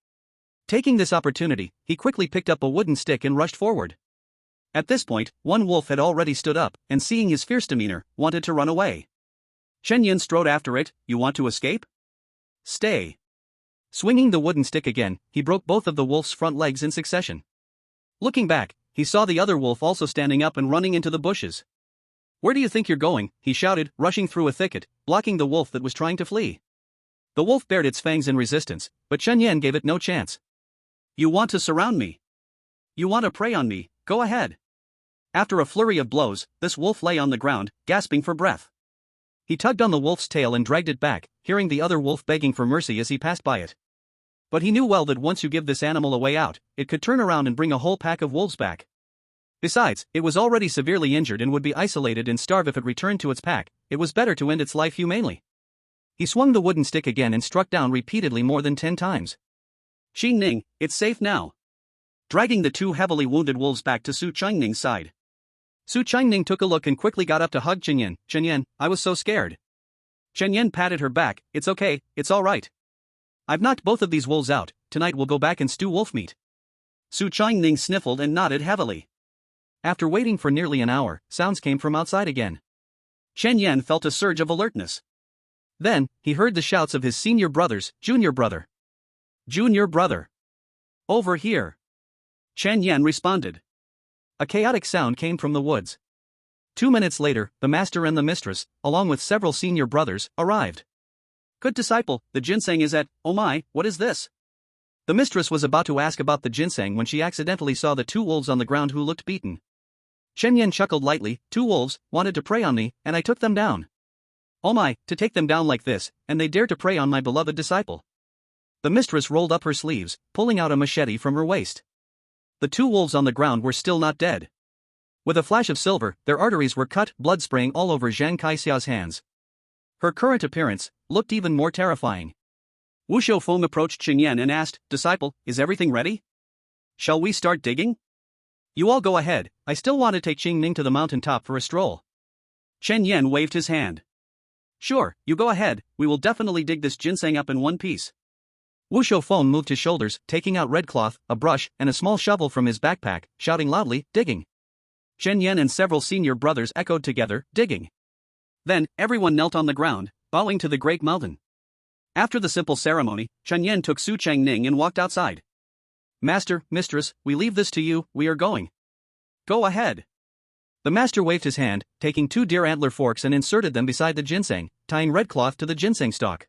Speaker 1: Taking this opportunity, he quickly picked up a wooden stick and rushed forward. At this point, one wolf had already stood up, and seeing his fierce demeanor, wanted to run away. Chen Yan strode after it. You want to escape? Stay. Swinging the wooden stick again, he broke both of the wolf's front legs in succession. Looking back, he saw the other wolf also standing up and running into the bushes. Where do you think you're going? He shouted, rushing through a thicket, blocking the wolf that was trying to flee. The wolf bared its fangs in resistance, but Chen Yan gave it no chance. You want to surround me? You want to prey on me? Go ahead. After a flurry of blows, this wolf lay on the ground, gasping for breath. He tugged on the wolf's tail and dragged it back, hearing the other wolf begging for mercy as he passed by it. But he knew well that once you give this animal a way out, it could turn around and bring a whole pack of wolves back. Besides, it was already severely injured and would be isolated and starve if it returned to its pack. It was better to end its life humanely. He swung the wooden stick again and struck down repeatedly more than 10 times. Qingning, it's safe now. Dragging the two heavily wounded wolves back to Su Qingning's side. Su Qingning took a look and quickly got up to hug Chen Yan. Chen Yan, I was so scared. Chen Yan patted her back. It's okay, it's all right. I've knocked both of these wolves out. Tonight we'll go back and stew wolf meat. Su Qingning sniffled and nodded heavily. After waiting for nearly an hour, sounds came from outside again. Chen Yan felt a surge of alertness. Then, he heard the shouts of his senior brothers. Junior brother. Junior brother. Over here. Chen Yan responded. A chaotic sound came from the woods. 2 minutes later, the master and the mistress, along with several senior brothers, arrived. Good disciple, the ginseng is at, oh my, what is this? The mistress was about to ask about the ginseng when she accidentally saw the two wolves on the ground who looked beaten. Chen Yan chuckled lightly. 2 wolves, wanted to prey on me, and I took them down. Oh my, to take them down like this, and they dare to prey on my beloved disciple. The mistress rolled up her sleeves, pulling out a machete from her waist. The 2 wolves on the ground were still not dead. With a flash of silver, their arteries were cut, blood spraying all over Zhang Kaixiao's hands. Her current appearance looked even more terrifying. Wu Xiaofeng approached Chen Yan and asked, Disciple, is everything ready? Shall we start digging? You all go ahead, I still want to take Qingning to the mountain top for a stroll. Chen Yan waved his hand. Sure, you go ahead, we will definitely dig this ginseng up in one piece. Wu Xiaofeng moved his shoulders, taking out red cloth, a brush, and a small shovel from his backpack, shouting loudly, digging. Chen Yan and several senior brothers echoed together, digging. Then, everyone knelt on the ground, bowing to the great mountain. After the simple ceremony, Chen Yan took Su Qingning and walked outside. Master, mistress, we leave this to you, we are going. Go ahead. The master waved his hand, taking 2 deer antler forks and inserted them beside the ginseng, tying red cloth to the ginseng stalk.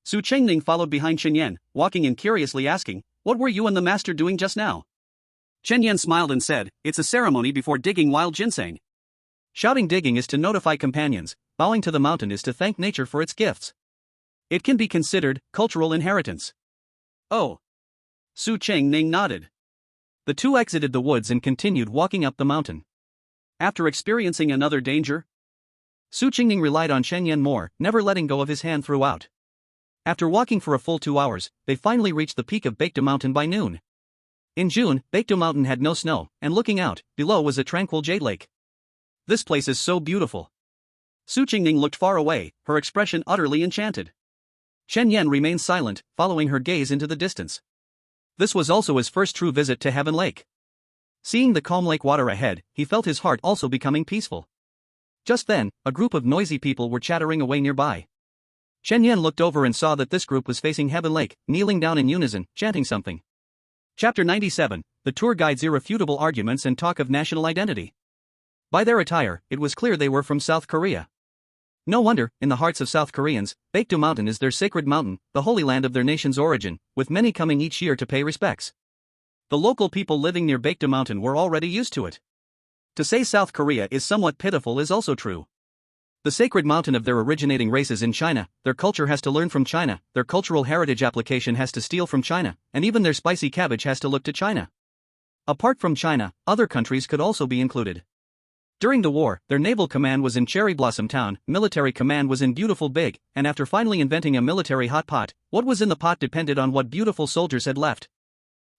Speaker 1: Su Qingning followed behind Chen Yan, walking in curiously asking, What were you and the master doing just now? Chen Yan smiled and said, It's a ceremony before digging wild ginseng. Shouting digging is to notify companions, bowing to the mountain is to thank nature for its gifts. It can be considered cultural inheritance. Oh. Su Qingning nodded. The two exited the woods and continued walking up the mountain. After experiencing another danger, Su Qingning relied on Chen Yan more, never letting go of his hand throughout. After walking for a full 2 hours, they finally reached the peak of Baekdu Mountain by noon. In June, Baekdu Mountain had no snow, and looking out, below was a tranquil jade lake. This place is so beautiful. Su Qingning looked far away, her expression utterly enchanted. Chen Yan remained silent, following her gaze into the distance. This was also his first true visit to Heaven Lake. Seeing the calm lake water ahead, he felt his heart also becoming peaceful. Just then, a group of noisy people were chattering away nearby. Chen Yan looked over and saw that this group was facing Heaven Lake, kneeling down in unison, chanting something. Chapter 97, The Tour Guide's Irrefutable Arguments and Talk of National Identity. By their attire, it was clear they were from South Korea. No wonder, in the hearts of South Koreans, Baekdu Mountain is their sacred mountain, the holy land of their nation's origin, with many coming each year to pay respects. The local people living near Baekdu Mountain were already used to it. To say South Korea is somewhat pitiful is also true. The sacred mountain of their originating races in China, their culture has to learn from China, their cultural heritage application has to steal from China, and even their spicy cabbage has to look to China. Apart from China, other countries could also be included. During the war, their naval command was in Cherry Blossom Town, military command was in Beautiful Big, and after finally inventing a military hot pot, what was in the pot depended on what beautiful soldiers had left.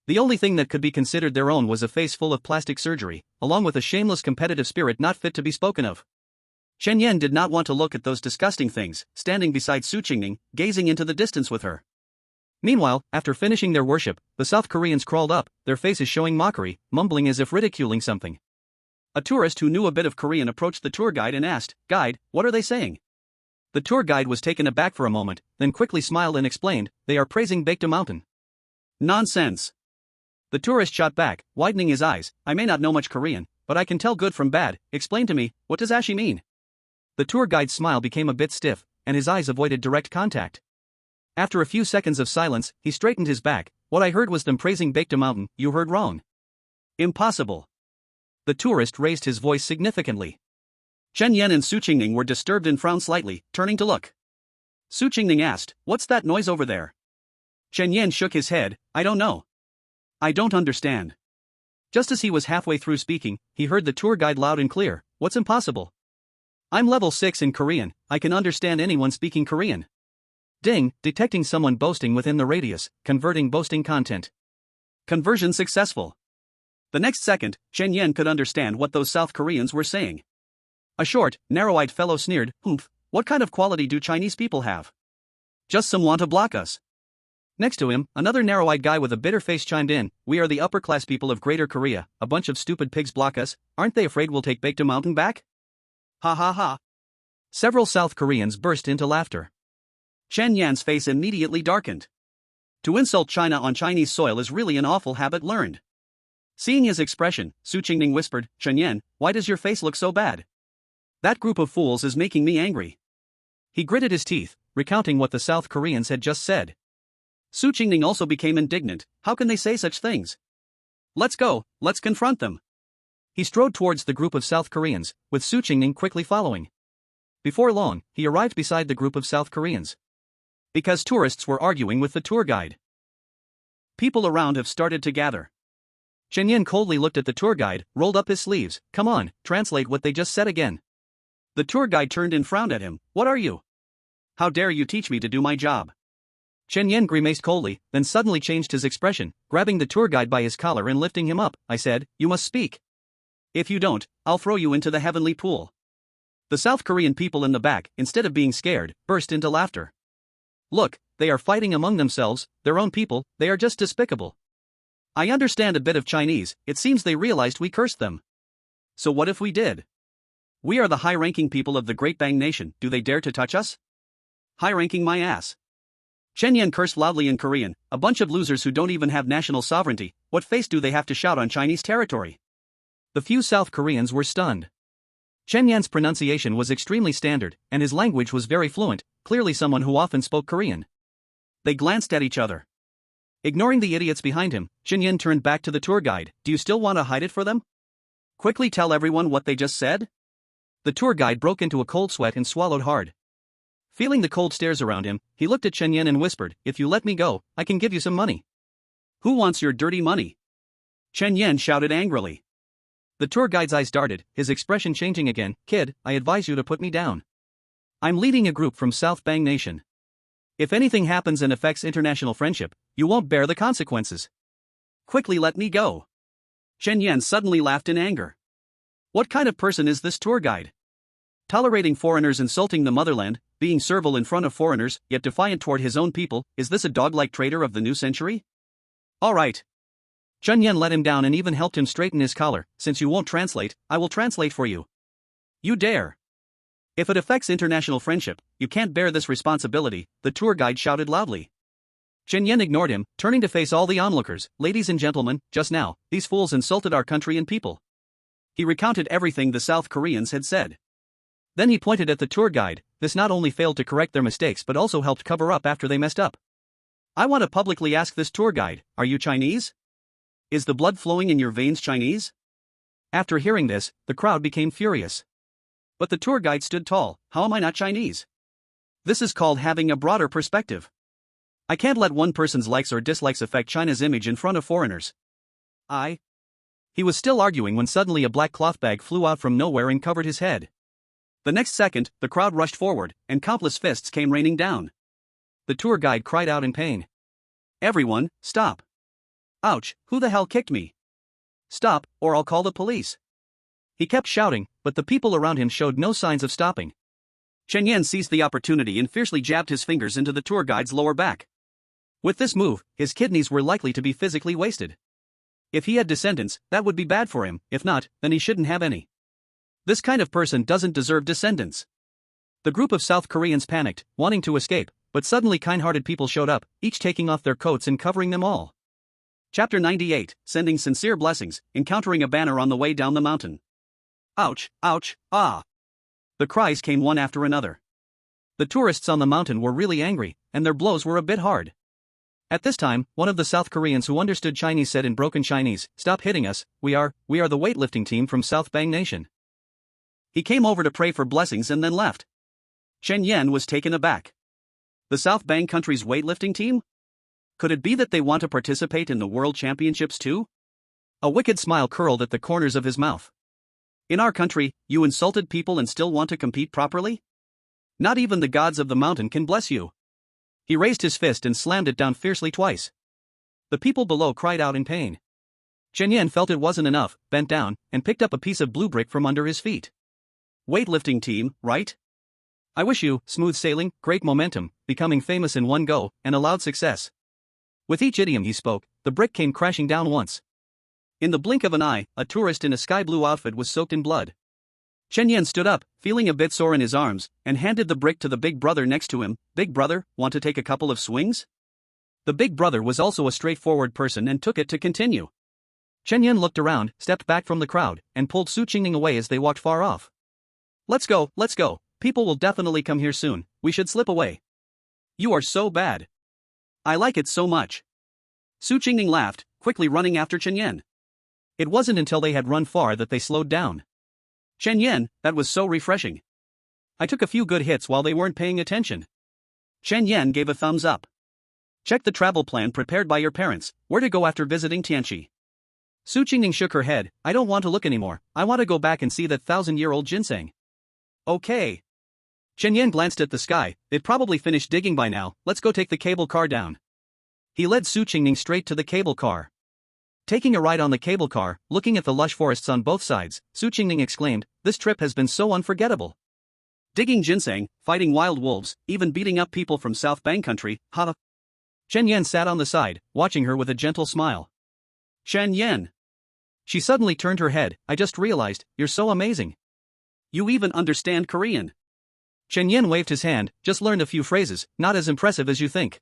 Speaker 1: The only thing that could be considered their own was a face full of plastic surgery, along with a shameless competitive spirit not fit to be spoken of. Chen Yan did not want to look at those disgusting things, standing beside Su Qingning, gazing into the distance with her. Meanwhile, after finishing their worship, the South Koreans crawled up, their faces showing mockery, mumbling as if ridiculing something. A tourist who knew a bit of Korean approached the tour guide and asked, "Guide, what are they saying?" The tour guide was taken aback for a moment, then quickly smiled and explained, "They are praising Baekdu Mountain." "Nonsense." The tourist shot back, widening his eyes, "I may not know much Korean, but I can tell good from bad. Explain to me, what does ashi mean?" The tour guide's smile became a bit stiff, and his eyes avoided direct contact. After a few seconds of silence, he straightened his back. "What I heard was them praising Baekdu Mountain. You heard wrong." "Impossible." The tourist raised his voice significantly. Chen Yan and Su Qingning were disturbed and frowned slightly, turning to look. Su Qingning asked, "What's that noise over there?" Chen Yan shook his head, "I don't know. I don't understand." Just as he was halfway through speaking, he heard the tour guide loud and clear, "What's impossible? I'm level 6 in Korean, I can understand anyone speaking Korean." Ding, detecting someone boasting within the radius, converting boasting content. Conversion successful. The next second, Chen Yan could understand what those South Koreans were saying. A short, narrow-eyed fellow sneered, "Humph, what kind of quality do Chinese people have? Just some want to block us." Next to him, another narrow-eyed guy with a bitter face chimed in, "We are the upper-class people of Greater Korea, a bunch of stupid pigs block us, aren't they afraid we'll take Baekdu Mountain back?" Ha ha ha. Several South Koreans burst into laughter. Chen Yan's face immediately darkened. To insult China on Chinese soil is really an awful habit learned. Seeing his expression, Su Qingning whispered, "Chen Yan, why does your face look so bad? That group of fools is making me angry." He gritted his teeth, recounting what the South Koreans had just said. Su Qingning also became indignant, "How can they say such things? Let's go, let's confront them." He strode towards the group of South Koreans, with Su Qingning quickly following. Before long, he arrived beside the group of South Koreans. Because tourists were arguing with the tour guide. People around have started to gather. Chen Yan coldly looked at the tour guide, rolled up his sleeves, "Come on, translate what they just said again." The tour guide turned and frowned at him, "What are you? How dare you teach me to do my job?" Chen Yan grimaced coldly, then suddenly changed his expression, grabbing the tour guide by his collar and lifting him up. "I said, you must speak. If you don't, I'll throw you into the heavenly pool." The South Korean people in the back, instead of being scared, burst into laughter. "Look, they are fighting among themselves, their own people, they are just despicable. I understand a bit of Chinese, it seems they realized we cursed them. So what if we did? We are the high-ranking people of the Great Bang Nation, do they dare to touch us? High-ranking my ass." Chen Yan cursed loudly in Korean, "A bunch of losers who don't even have national sovereignty, what face do they have to shout on Chinese territory?" The few South Koreans were stunned. Chen Yan's pronunciation was extremely standard, and his language was very fluent, clearly someone who often spoke Korean. They glanced at each other. Ignoring the idiots behind him, Chen Yan turned back to the tour guide, "Do you still want to hide it for them? Quickly tell everyone what they just said?" The tour guide broke into a cold sweat and swallowed hard. Feeling the cold stares around him, he looked at Chen Yan and whispered, "If you let me go, I can give you some money." "Who wants your dirty money?" Chen Yan shouted angrily. The tour guide's eyes darted, his expression changing again. Kid, I advise you to put me down. I'm leading a group from South Bang Nation. If anything happens and affects international friendship, you won't bear the consequences. Quickly let me go. Chen Yan suddenly laughed in anger. What kind of person is this tour guide? Tolerating foreigners insulting the motherland, being servile in front of foreigners, yet defiant toward his own people, is this a dog-like traitor of the new century? All right. Chen Yan let him down and even helped him straighten his collar. Since you won't translate, I will translate for you. You dare. If it affects international friendship, you can't bear this responsibility, the tour guide shouted loudly. Chen Yan ignored him, turning to face all the onlookers. Ladies and gentlemen, just now, these fools insulted our country and people. He recounted everything the South Koreans had said. Then he pointed at the tour guide. This not only failed to correct their mistakes but also helped cover up after they messed up. I want to publicly ask this tour guide, are you Chinese? Is the blood flowing in your veins Chinese? After hearing this, the crowd became furious. But the tour guide stood tall. How am I not Chinese? This is called having a broader perspective. I can't let one person's likes or dislikes affect China's image in front of foreigners. He was still arguing when suddenly a black cloth bag flew out from nowhere and covered his head. The next second, the crowd rushed forward, and countless fists came raining down. The tour guide cried out in pain. Everyone, stop. Ouch, who the hell kicked me? Stop, or I'll call the police. He kept shouting, but the people around him showed no signs of stopping. Chen Yan seized the opportunity and fiercely jabbed his fingers into the tour guide's lower back. With this move, his kidneys were likely to be physically wasted. If he had descendants, that would be bad for him. If not, then he shouldn't have any. This kind of person doesn't deserve descendants. The group of South Koreans panicked, wanting to escape, but suddenly kind-hearted people showed up, each taking off their coats and covering them all. Chapter 98, Sending Sincere Blessings, Encountering a Banner on the Way Down the Mountain. Ouch, ouch, ah. The cries came one after another. The tourists on the mountain were really angry, and their blows were a bit hard. At this time, one of the South Koreans who understood Chinese said in broken Chinese, "Stop hitting us, we are the weightlifting team from South Bang Nation." He came over to pray for blessings and then left. Chen Yan was taken aback. The South Bang country's weightlifting team? Could it be that they want to participate in the World Championships too? A wicked smile curled at the corners of his mouth. In our country, you insulted people and still want to compete properly? Not even the gods of the mountain can bless you. He raised his fist and slammed it down fiercely twice. The people below cried out in pain. Chen Yan felt it wasn't enough, bent down, and picked up a piece of blue brick from under his feet. Weightlifting team, right? I wish you smooth sailing, great momentum, becoming famous in one go, and a loud success. With each idiom he spoke, the brick came crashing down once. In the blink of an eye, a tourist in a sky blue outfit was soaked in blood. Chen Yan stood up, feeling a bit sore in his arms, and handed the brick to the big brother next to him. Big brother, want to take a couple of swings? The big brother was also a straightforward person and took it to continue. Chen Yan looked around, stepped back from the crowd, and pulled Su Qingning away as they walked far off. Let's go, people will definitely come here soon, we should slip away. You are so bad. I like it so much. Su Qingning laughed, quickly running after Chen Yan. It wasn't until they had run far that they slowed down. Chen Yan, that was so refreshing. I took a few good hits while they weren't paying attention. Chen Yan gave a thumbs up. Check the travel plan prepared by your parents, where to go after visiting Tianqi. Su Qingning shook her head. I don't want to look anymore, I want to go back and see that 1,000-year-old ginseng. Okay. Chen Yan glanced at the sky, they'd probably finished digging by now, let's go take the cable car down. He led Su Qingning straight to the cable car. Taking a ride on the cable car, looking at the lush forests on both sides, Su Qingning exclaimed, this trip has been so unforgettable. Digging ginseng, fighting wild wolves, even beating up people from South Bang country, ha. Chen Yan sat on the side, watching her with a gentle smile. Chen Yan. She suddenly turned her head. I just realized, you're so amazing. You even understand Korean. Chen Yan waved his hand, just learned a few phrases, not as impressive as you think.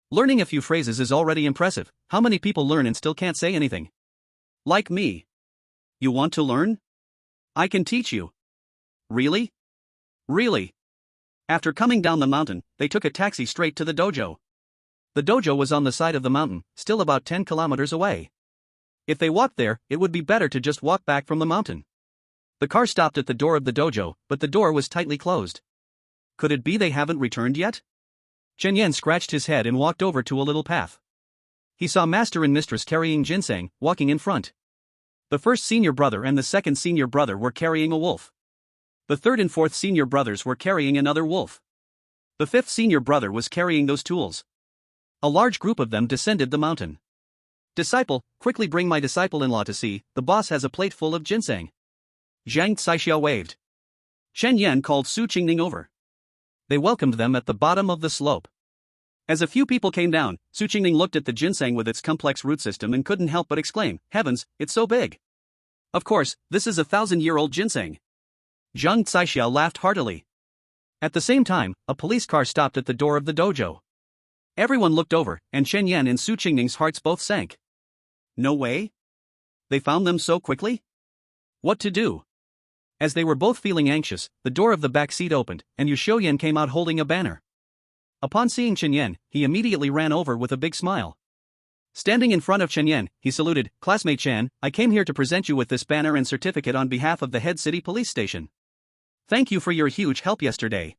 Speaker 1: Learning a few phrases is already impressive. How many people learn and still can't say anything? Like me. You want to learn? I can teach you. Really? Really? After coming down the mountain, they took a taxi straight to the dojo. The dojo was on the side of the mountain, still about 10 kilometers away. If they walked there, it would be better to just walk back from the mountain. The car stopped at the door of the dojo, but the door was tightly closed. Could it be they haven't returned yet? Chen Yan scratched his head and walked over to a little path. He saw Master and Mistress carrying ginseng, walking in front. The first senior brother and the second senior brother were carrying a wolf. The third and fourth senior brothers were carrying another wolf. The fifth senior brother was carrying those tools. A large group of them descended the mountain. Disciple, quickly bring my disciple-in-law to see, the boss has a plate full of ginseng. Zhang Caixia waved. Chen Yan called Su Qingning over. They welcomed them at the bottom of the slope. As a few people came down, Su Qingning looked at the ginseng with its complex root system and couldn't help but exclaim, "Heavens, it's so big!" Of course, this is a 1,000-year-old ginseng. Zhang Caixia laughed heartily. At the same time, a police car stopped at the door of the dojo. Everyone looked over, and Chen Yan and Su Qingning's hearts both sank. No way? They found them so quickly? What to do? As they were both feeling anxious, the door of the back seat opened, and Yu Xiuyan came out holding a banner. Upon seeing Chen Yan, he immediately ran over with a big smile. Standing in front of Chen Yan, he saluted, "Classmate Chan, I came here to present you with this banner and certificate on behalf of the head city police station. Thank you for your huge help yesterday."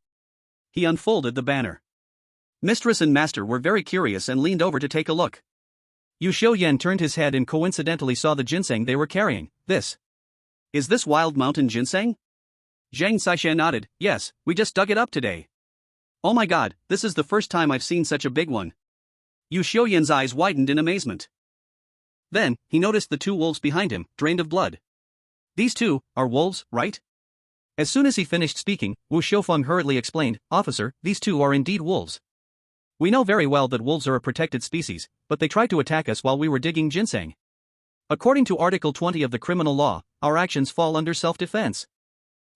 Speaker 1: He unfolded the banner. Mistress and master were very curious and leaned over to take a look. Yu Xiuyan turned his head and coincidentally saw the ginseng they were carrying. Is this wild mountain ginseng? Zhang Caixia nodded, "Yes, we just dug it up today." "Oh my god, this is the first time I've seen such a big one." Yu Xiuyan's eyes widened in amazement. Then, he noticed the two wolves behind him, drained of blood. "These two are wolves, right?" As soon as he finished speaking, Wu Xiufeng hurriedly explained, "Officer, these two are indeed wolves. We know very well that wolves are a protected species, but they tried to attack us while we were digging ginseng. According to Article 20 of the criminal law, our actions fall under self-defense."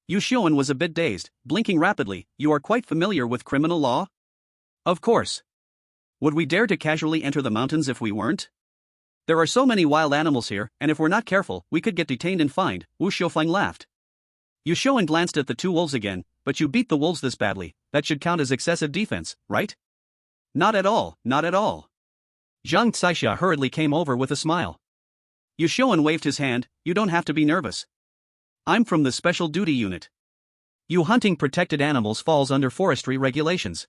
Speaker 1: Yu Xiuyan was a bit dazed, blinking rapidly. "You are quite familiar with criminal law?" "Of course. Would we dare to casually enter the mountains if we weren't? There are so many wild animals here, and if we're not careful, we could get detained and fined." Wu Xiufeng laughed. Yu Xiuyan glanced at the two wolves again. "But you beat the wolves this badly, that should count as excessive defense, right?" "Not at all, not at all." Zhang Caixia hurriedly came over with a smile. Yu Xiuyan waved his hand, "You don't have to be nervous. I'm from the Special Duty Unit. Hunting protected animals falls under forestry regulations.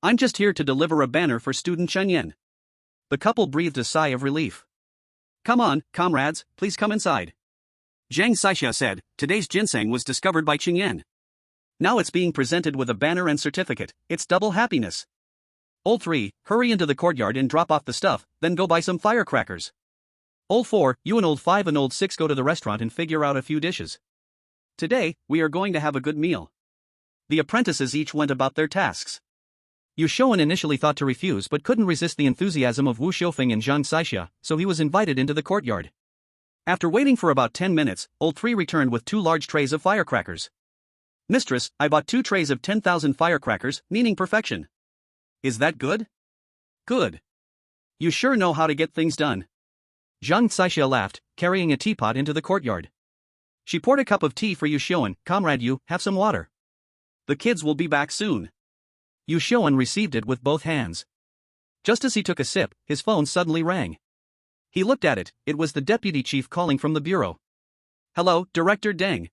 Speaker 1: I'm just here to deliver a banner for student Chen Yan." The couple breathed a sigh of relief. "Come on, comrades, please come inside." Zhang Caixia said, "Today's ginseng was discovered by Qing Yan. Now it's being presented with a banner and certificate, it's double happiness. Old 3, hurry into the courtyard and drop off the stuff, then go buy some firecrackers. Old 4, you and Old 5 and Old 6 go to the restaurant and figure out a few dishes. Today, we are going to have a good meal." The apprentices each went about their tasks. Yu Xiuyan initially thought to refuse but couldn't resist the enthusiasm of Wu Xiufeng and Zhang Caixia, so he was invited into the courtyard. After waiting for about 10 minutes, Old 3 returned with 2 large trays of firecrackers. "Mistress, I bought 2 trays of 10,000 firecrackers, meaning perfection. Is that good?" "Good. You sure know how to get things done." Zhang Caixia laughed, carrying a teapot into the courtyard. She poured a cup of tea for Yu Xiuyan. "Comrade Yu, have some water. The kids will be back soon." Yu Xiuyan received it with both hands. Just as he took a sip, his phone suddenly rang. He looked at it. It was the deputy chief calling from the bureau. "Hello, Director Deng."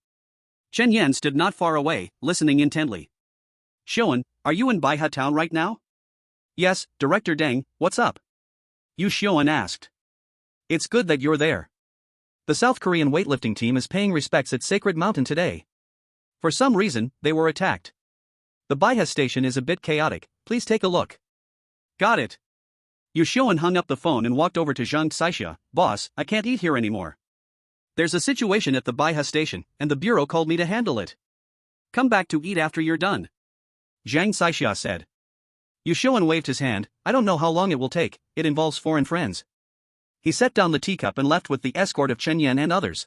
Speaker 1: Chen Yan stood not far away, listening intently. "Xiuyan, are you in Baihe town right now?" "Yes, Director Deng, what's up?" Yu Xiuyan asked. "It's good that you're there. The South Korean weightlifting team is paying respects at Sacred Mountain today. For some reason, they were attacked. The Baihe station is a bit chaotic, please take a look." "Got it." Yu Xiuyan hung up the phone and walked over to Zhang Caixia. "Boss, I can't eat here anymore. There's a situation at the Baihe station, and the bureau called me to handle it. Come back to eat after you're done," Zhang Caixia said. Yu Xiuyan waved his hand. "I don't know how long it will take, it involves foreign friends." He set down the teacup and left with the escort of Chen Yan and others.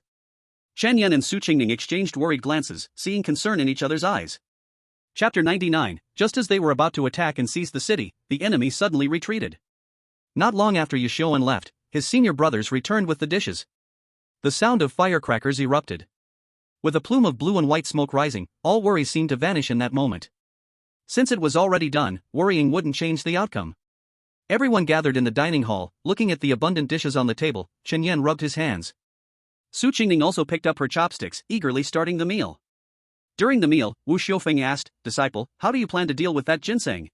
Speaker 1: Chen Yan and Su Qingning exchanged worried glances, seeing concern in each other's eyes. Chapter 99. Just as they were about to attack and seize the city, the enemy suddenly retreated. Not long after Yu Xiuyan left, his senior brothers returned with the dishes. The sound of firecrackers erupted. With a plume of blue and white smoke rising, all worries seemed to vanish in that moment. Since it was already done, worrying wouldn't change the outcome. Everyone gathered in the dining hall, looking at the abundant dishes on the table. Chen Yan rubbed his hands. Su Qingning also picked up her chopsticks, eagerly starting the meal. During the meal, Wu Xiufeng asked, "Disciple, how do you plan to deal with that ginseng?"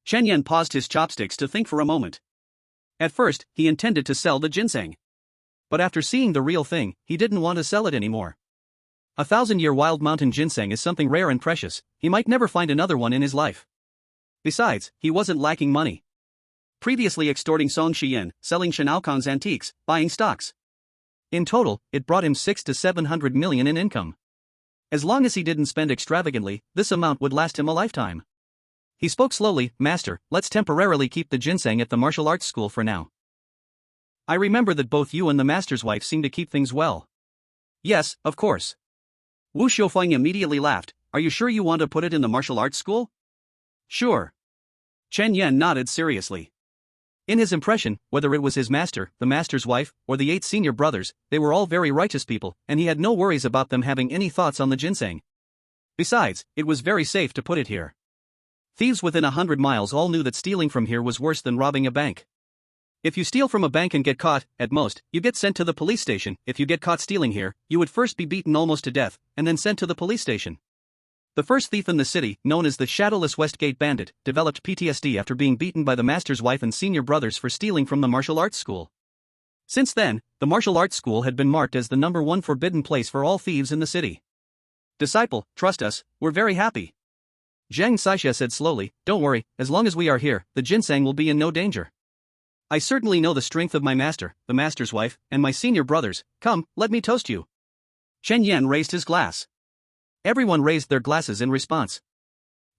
Speaker 1: Chen Yan paused his chopsticks to think for a moment. At first, he intended to sell the ginseng. But after seeing the real thing, he didn't want to sell it anymore. 1,000-year wild mountain ginseng is something rare and precious, he might never find another one in his life. Besides, he wasn't lacking money. Previously extorting Song Shiyin, selling Shinaokong's antiques, buying stocks. In total, it brought him 600 to 700 million in income. As long as he didn't spend extravagantly, this amount would last him a lifetime. He spoke slowly, "Master, let's temporarily keep the ginseng at the martial arts school for now. I remember that both you and the master's wife seem to keep things well." "Yes, of course." Wu Xiaofeng immediately laughed. "Are you sure you want to put it in the martial arts school?" "Sure." Chen Yan nodded seriously. In his impression, whether it was his master, the master's wife, or the 8 senior brothers, they were all very righteous people, and he had no worries about them having any thoughts on the ginseng. Besides, it was very safe to put it here. Thieves within 100 miles all knew that stealing from here was worse than robbing a bank. If you steal from a bank and get caught, at most, you get sent to the police station. If you get caught stealing here, you would first be beaten almost to death, and then sent to the police station. The first thief in the city, known as the Shadowless Westgate Bandit, developed PTSD after being beaten by the master's wife and senior brothers for stealing from the martial arts school. Since then, the martial arts school had been marked as the #1 forbidden place for all thieves in the city. "Disciple, trust us, we're very happy." Zhang Saixia said slowly, "Don't worry, as long as we are here, the ginseng will be in no danger. I certainly know the strength of my master, the master's wife, and my senior brothers. Come, let me toast you." Chen Yan raised his glass. Everyone raised their glasses in response.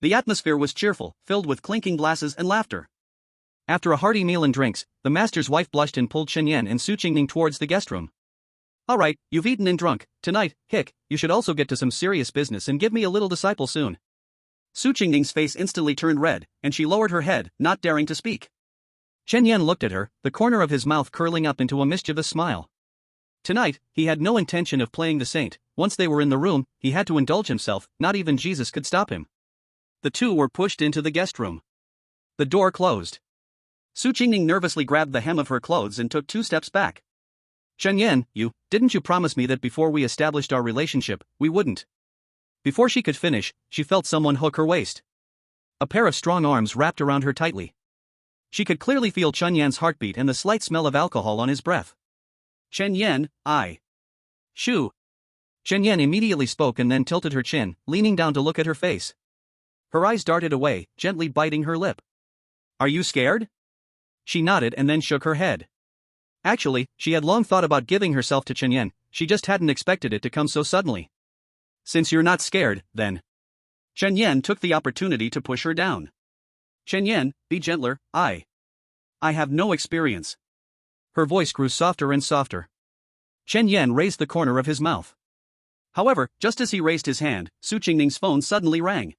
Speaker 1: The atmosphere was cheerful, filled with clinking glasses and laughter. After a hearty meal and drinks, the master's wife blushed and pulled Chen Yan and Su Qingning towards the guest room. "Alright, you've eaten and drunk. Tonight, you should also get to some serious business and give me a little disciple soon." Su Qingning's face instantly turned red, and she lowered her head, not daring to speak. Chen Yan looked at her, the corner of his mouth curling up into a mischievous smile. Tonight, he had no intention of playing the saint. Once they were in the room, he had to indulge himself, not even Jesus could stop him. The two were pushed into the guest room. The door closed. Su Qingning nervously grabbed the hem of her clothes and took 2 steps back. "Chen Yan, didn't you promise me that before we established our relationship, we wouldn't?" Before she could finish, she felt someone hook her waist. A pair of strong arms wrapped around her tightly. She could clearly feel Chen Yan's heartbeat and the slight smell of alcohol on his breath. "Chen Yan, Shu." Chen Yan immediately spoke and then tilted her chin, leaning down to look at her face. Her eyes darted away, gently biting her lip. "Are you scared?" She nodded and then shook her head. Actually, she had long thought about giving herself to Chen Yan, she just hadn't expected it to come so suddenly. "Since you're not scared, then." Chen Yan took the opportunity to push her down. "Chen Yan, be gentler, I have no experience." Her voice grew softer and softer. Chen Yan raised the corner of his mouth. However, just as he raised his hand, Su Qingning's phone suddenly rang.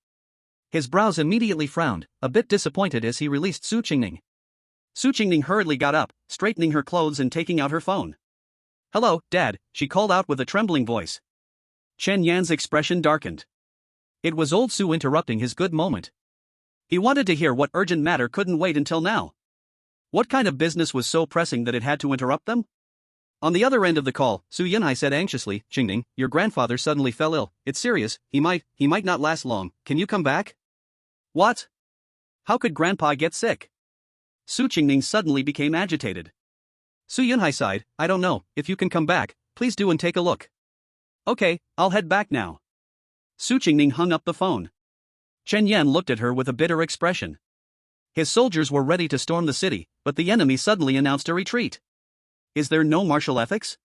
Speaker 1: His brows immediately frowned, a bit disappointed as he released Su Qingning. Su Qingning hurriedly got up, straightening her clothes and taking out her phone. "Hello, Dad," she called out with a trembling voice. Chen Yan's expression darkened. It was old Su interrupting his good moment. He wanted to hear what urgent matter couldn't wait until now. What kind of business was so pressing that it had to interrupt them? On the other end of the call, Su Yinhai said anxiously, "Qingning, your grandfather suddenly fell ill. It's serious, he might not last long. Can you come back?" "What? How could Grandpa get sick?" Su Qingning suddenly became agitated. Su Yinhai sighed, "I don't know. If you can come back, please do and take a look." "Okay, I'll head back now." Su Qingning hung up the phone. Chen Yan looked at her with a bitter expression. His soldiers were ready to storm the city, but the enemy suddenly announced a retreat. Is there no martial ethics?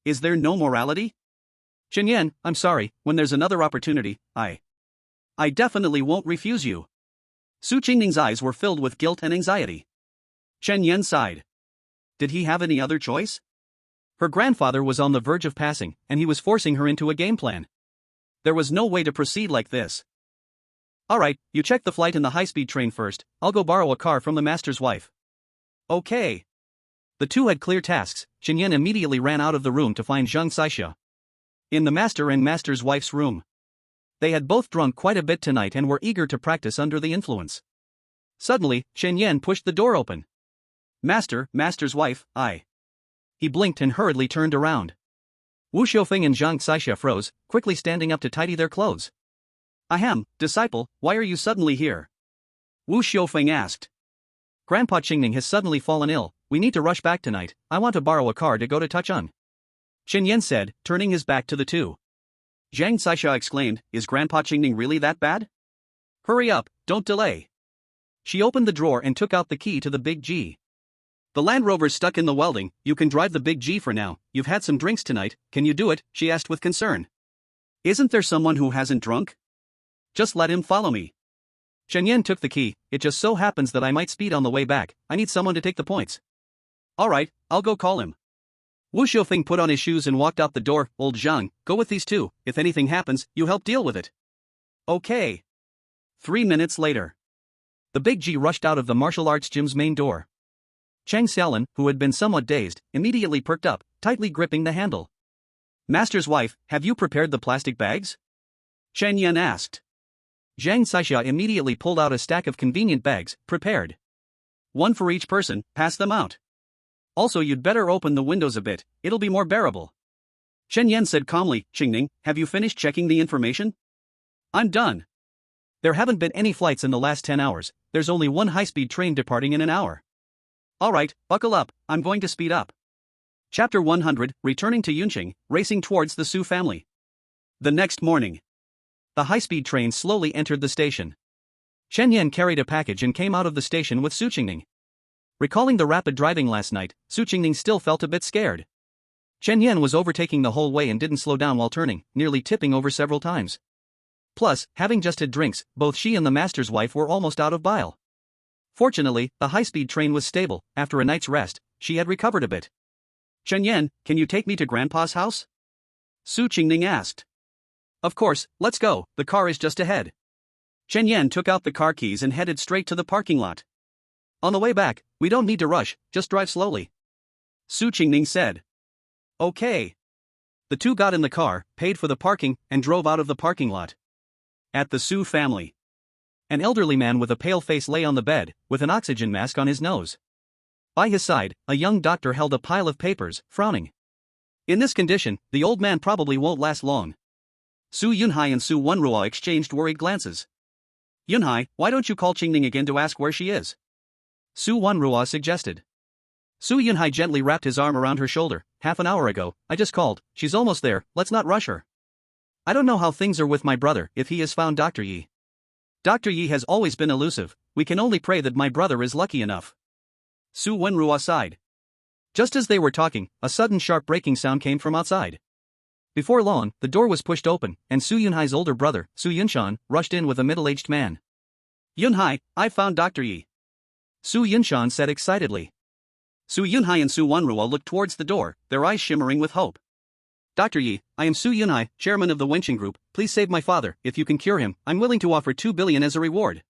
Speaker 1: Is there no morality? "Chen Yan, I'm sorry, when there's another opportunity, I definitely won't refuse you." Su Qingning's eyes were filled with guilt and anxiety. Chen Yan sighed. Did he have any other choice? Her grandfather was on the verge of passing, and he was forcing her into a game plan. There was no way to proceed like this. "Alright, you check the flight in the high-speed train first, I'll go borrow a car from the master's wife." "Okay." The two had clear tasks. Chen Yan immediately ran out of the room to find Zhang Saixia in the master and master's wife's room. They had both drunk quite a bit tonight and were eager to practice under the influence. Suddenly, Chen Yan pushed the door open. Master's wife, He blinked and hurriedly turned around. Wu Xiaofeng and Zhang Saixia froze, quickly standing up to tidy their clothes. "Ahem, disciple, why are you suddenly here?" Wu Xiaofeng asked. "Grandpa Qingning has suddenly fallen ill. we need to rush back tonight, I want to borrow a car to go to Tachung. Chen Yan said, turning his back to the two. Zhang Saisha exclaimed, is Grandpa Qingning really that bad? Hurry up, don't delay. She opened the drawer and took out the key to the Big G. The Land Rover's stuck in the welding, you can drive the Big G for now, you've had some drinks tonight, can you do it, she asked with concern. Isn't there someone who hasn't drunk? Just let him follow me. Chen Yan took the key, it just so happens that I might speed on the way back, I need someone to take the points. Alright, I'll go call him. Wu Xiufeng put on his shoes and walked out the door, old Zhang, go with these two, if anything happens, you help deal with it. Okay. 3 minutes later. The Big G rushed out of the martial arts gym's main door. Chang Xiaolin, who had been somewhat dazed, immediately perked up, tightly gripping the handle. Master's wife, have you prepared the plastic bags? Chen Yan asked. Zhang Saixia immediately pulled out a stack of convenient bags, prepared. One for each person, pass them out. Also you'd better open the windows a bit, it'll be more bearable. Chen Yan said calmly, Qingning, have you finished checking the information? I'm done. There haven't been any flights in the last 10 hours, there's only one high-speed train departing in an hour. Alright, buckle up, I'm going to speed up. Chapter 100, Returning to Yunqing, Racing Towards the Su Family. The next morning. The high-speed train slowly entered the station. Chen Yan carried a package and came out of the station with Su Qingning. Recalling the rapid driving last night, Su Qingning still felt a bit scared. Chen Yan was overtaking the whole way and didn't slow down while turning, nearly tipping over several times. Plus, having just had drinks, both she and the master's wife were almost out of bile. Fortunately, the high-speed train was stable, after a night's rest, she had recovered a bit. Chen Yan, can you take me to Grandpa's house? Su Qingning asked. Of course, let's go, the car is just ahead. Chen Yan took out the car keys and headed straight to the parking lot. On the way back, we don't need to rush, just drive slowly. Su Qingning said. Okay. The two got in the car, paid for the parking, and drove out of the parking lot. At the Su family. An elderly man with a pale face lay on the bed, with an oxygen mask on his nose. By his side, a young doctor held a pile of papers, frowning. In this condition, the old man probably won't last long. Su Yunhai and Su Wenruo exchanged worried glances. Yunhai, why don't you call Qingning again to ask where she is? Su Wenruo suggested. Su Yunhai gently wrapped his arm around her shoulder. Half an hour ago, I just called, she's almost there, let's not rush her. I don't know how things are with my brother if he has found Dr. Yi. Dr. Yi has always been elusive, we can only pray that my brother is lucky enough. Su Wenruo sighed. Just as they were talking, a sudden sharp breaking sound came from outside. Before long, the door was pushed open, and Su Yunhai's older brother, Su Yunshan, rushed in with a middle-aged man. Yunhai, I found Dr. Yi. Su Yunshan said excitedly. Su Yunhai and Su Wenruo looked towards the door, their eyes shimmering with hope. Dr. Yi, I am Su Yunhai, chairman of the Wenqing Group, please save my father, if you can cure him, I'm willing to offer 2 billion as a reward.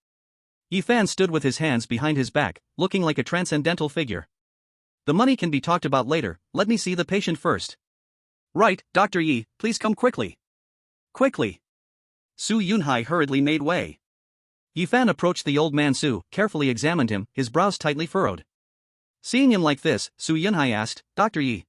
Speaker 1: Yi Fan stood with his hands behind his back, looking like a transcendental figure. The money can be talked about later, let me see the patient first. Right, Dr. Yi, please come quickly. Quickly. Su Yunhai hurriedly made way. Yi Fan approached the old man Su, carefully examined him, his brows tightly furrowed. Seeing him like this, Su Yunhai asked, Dr. Yi,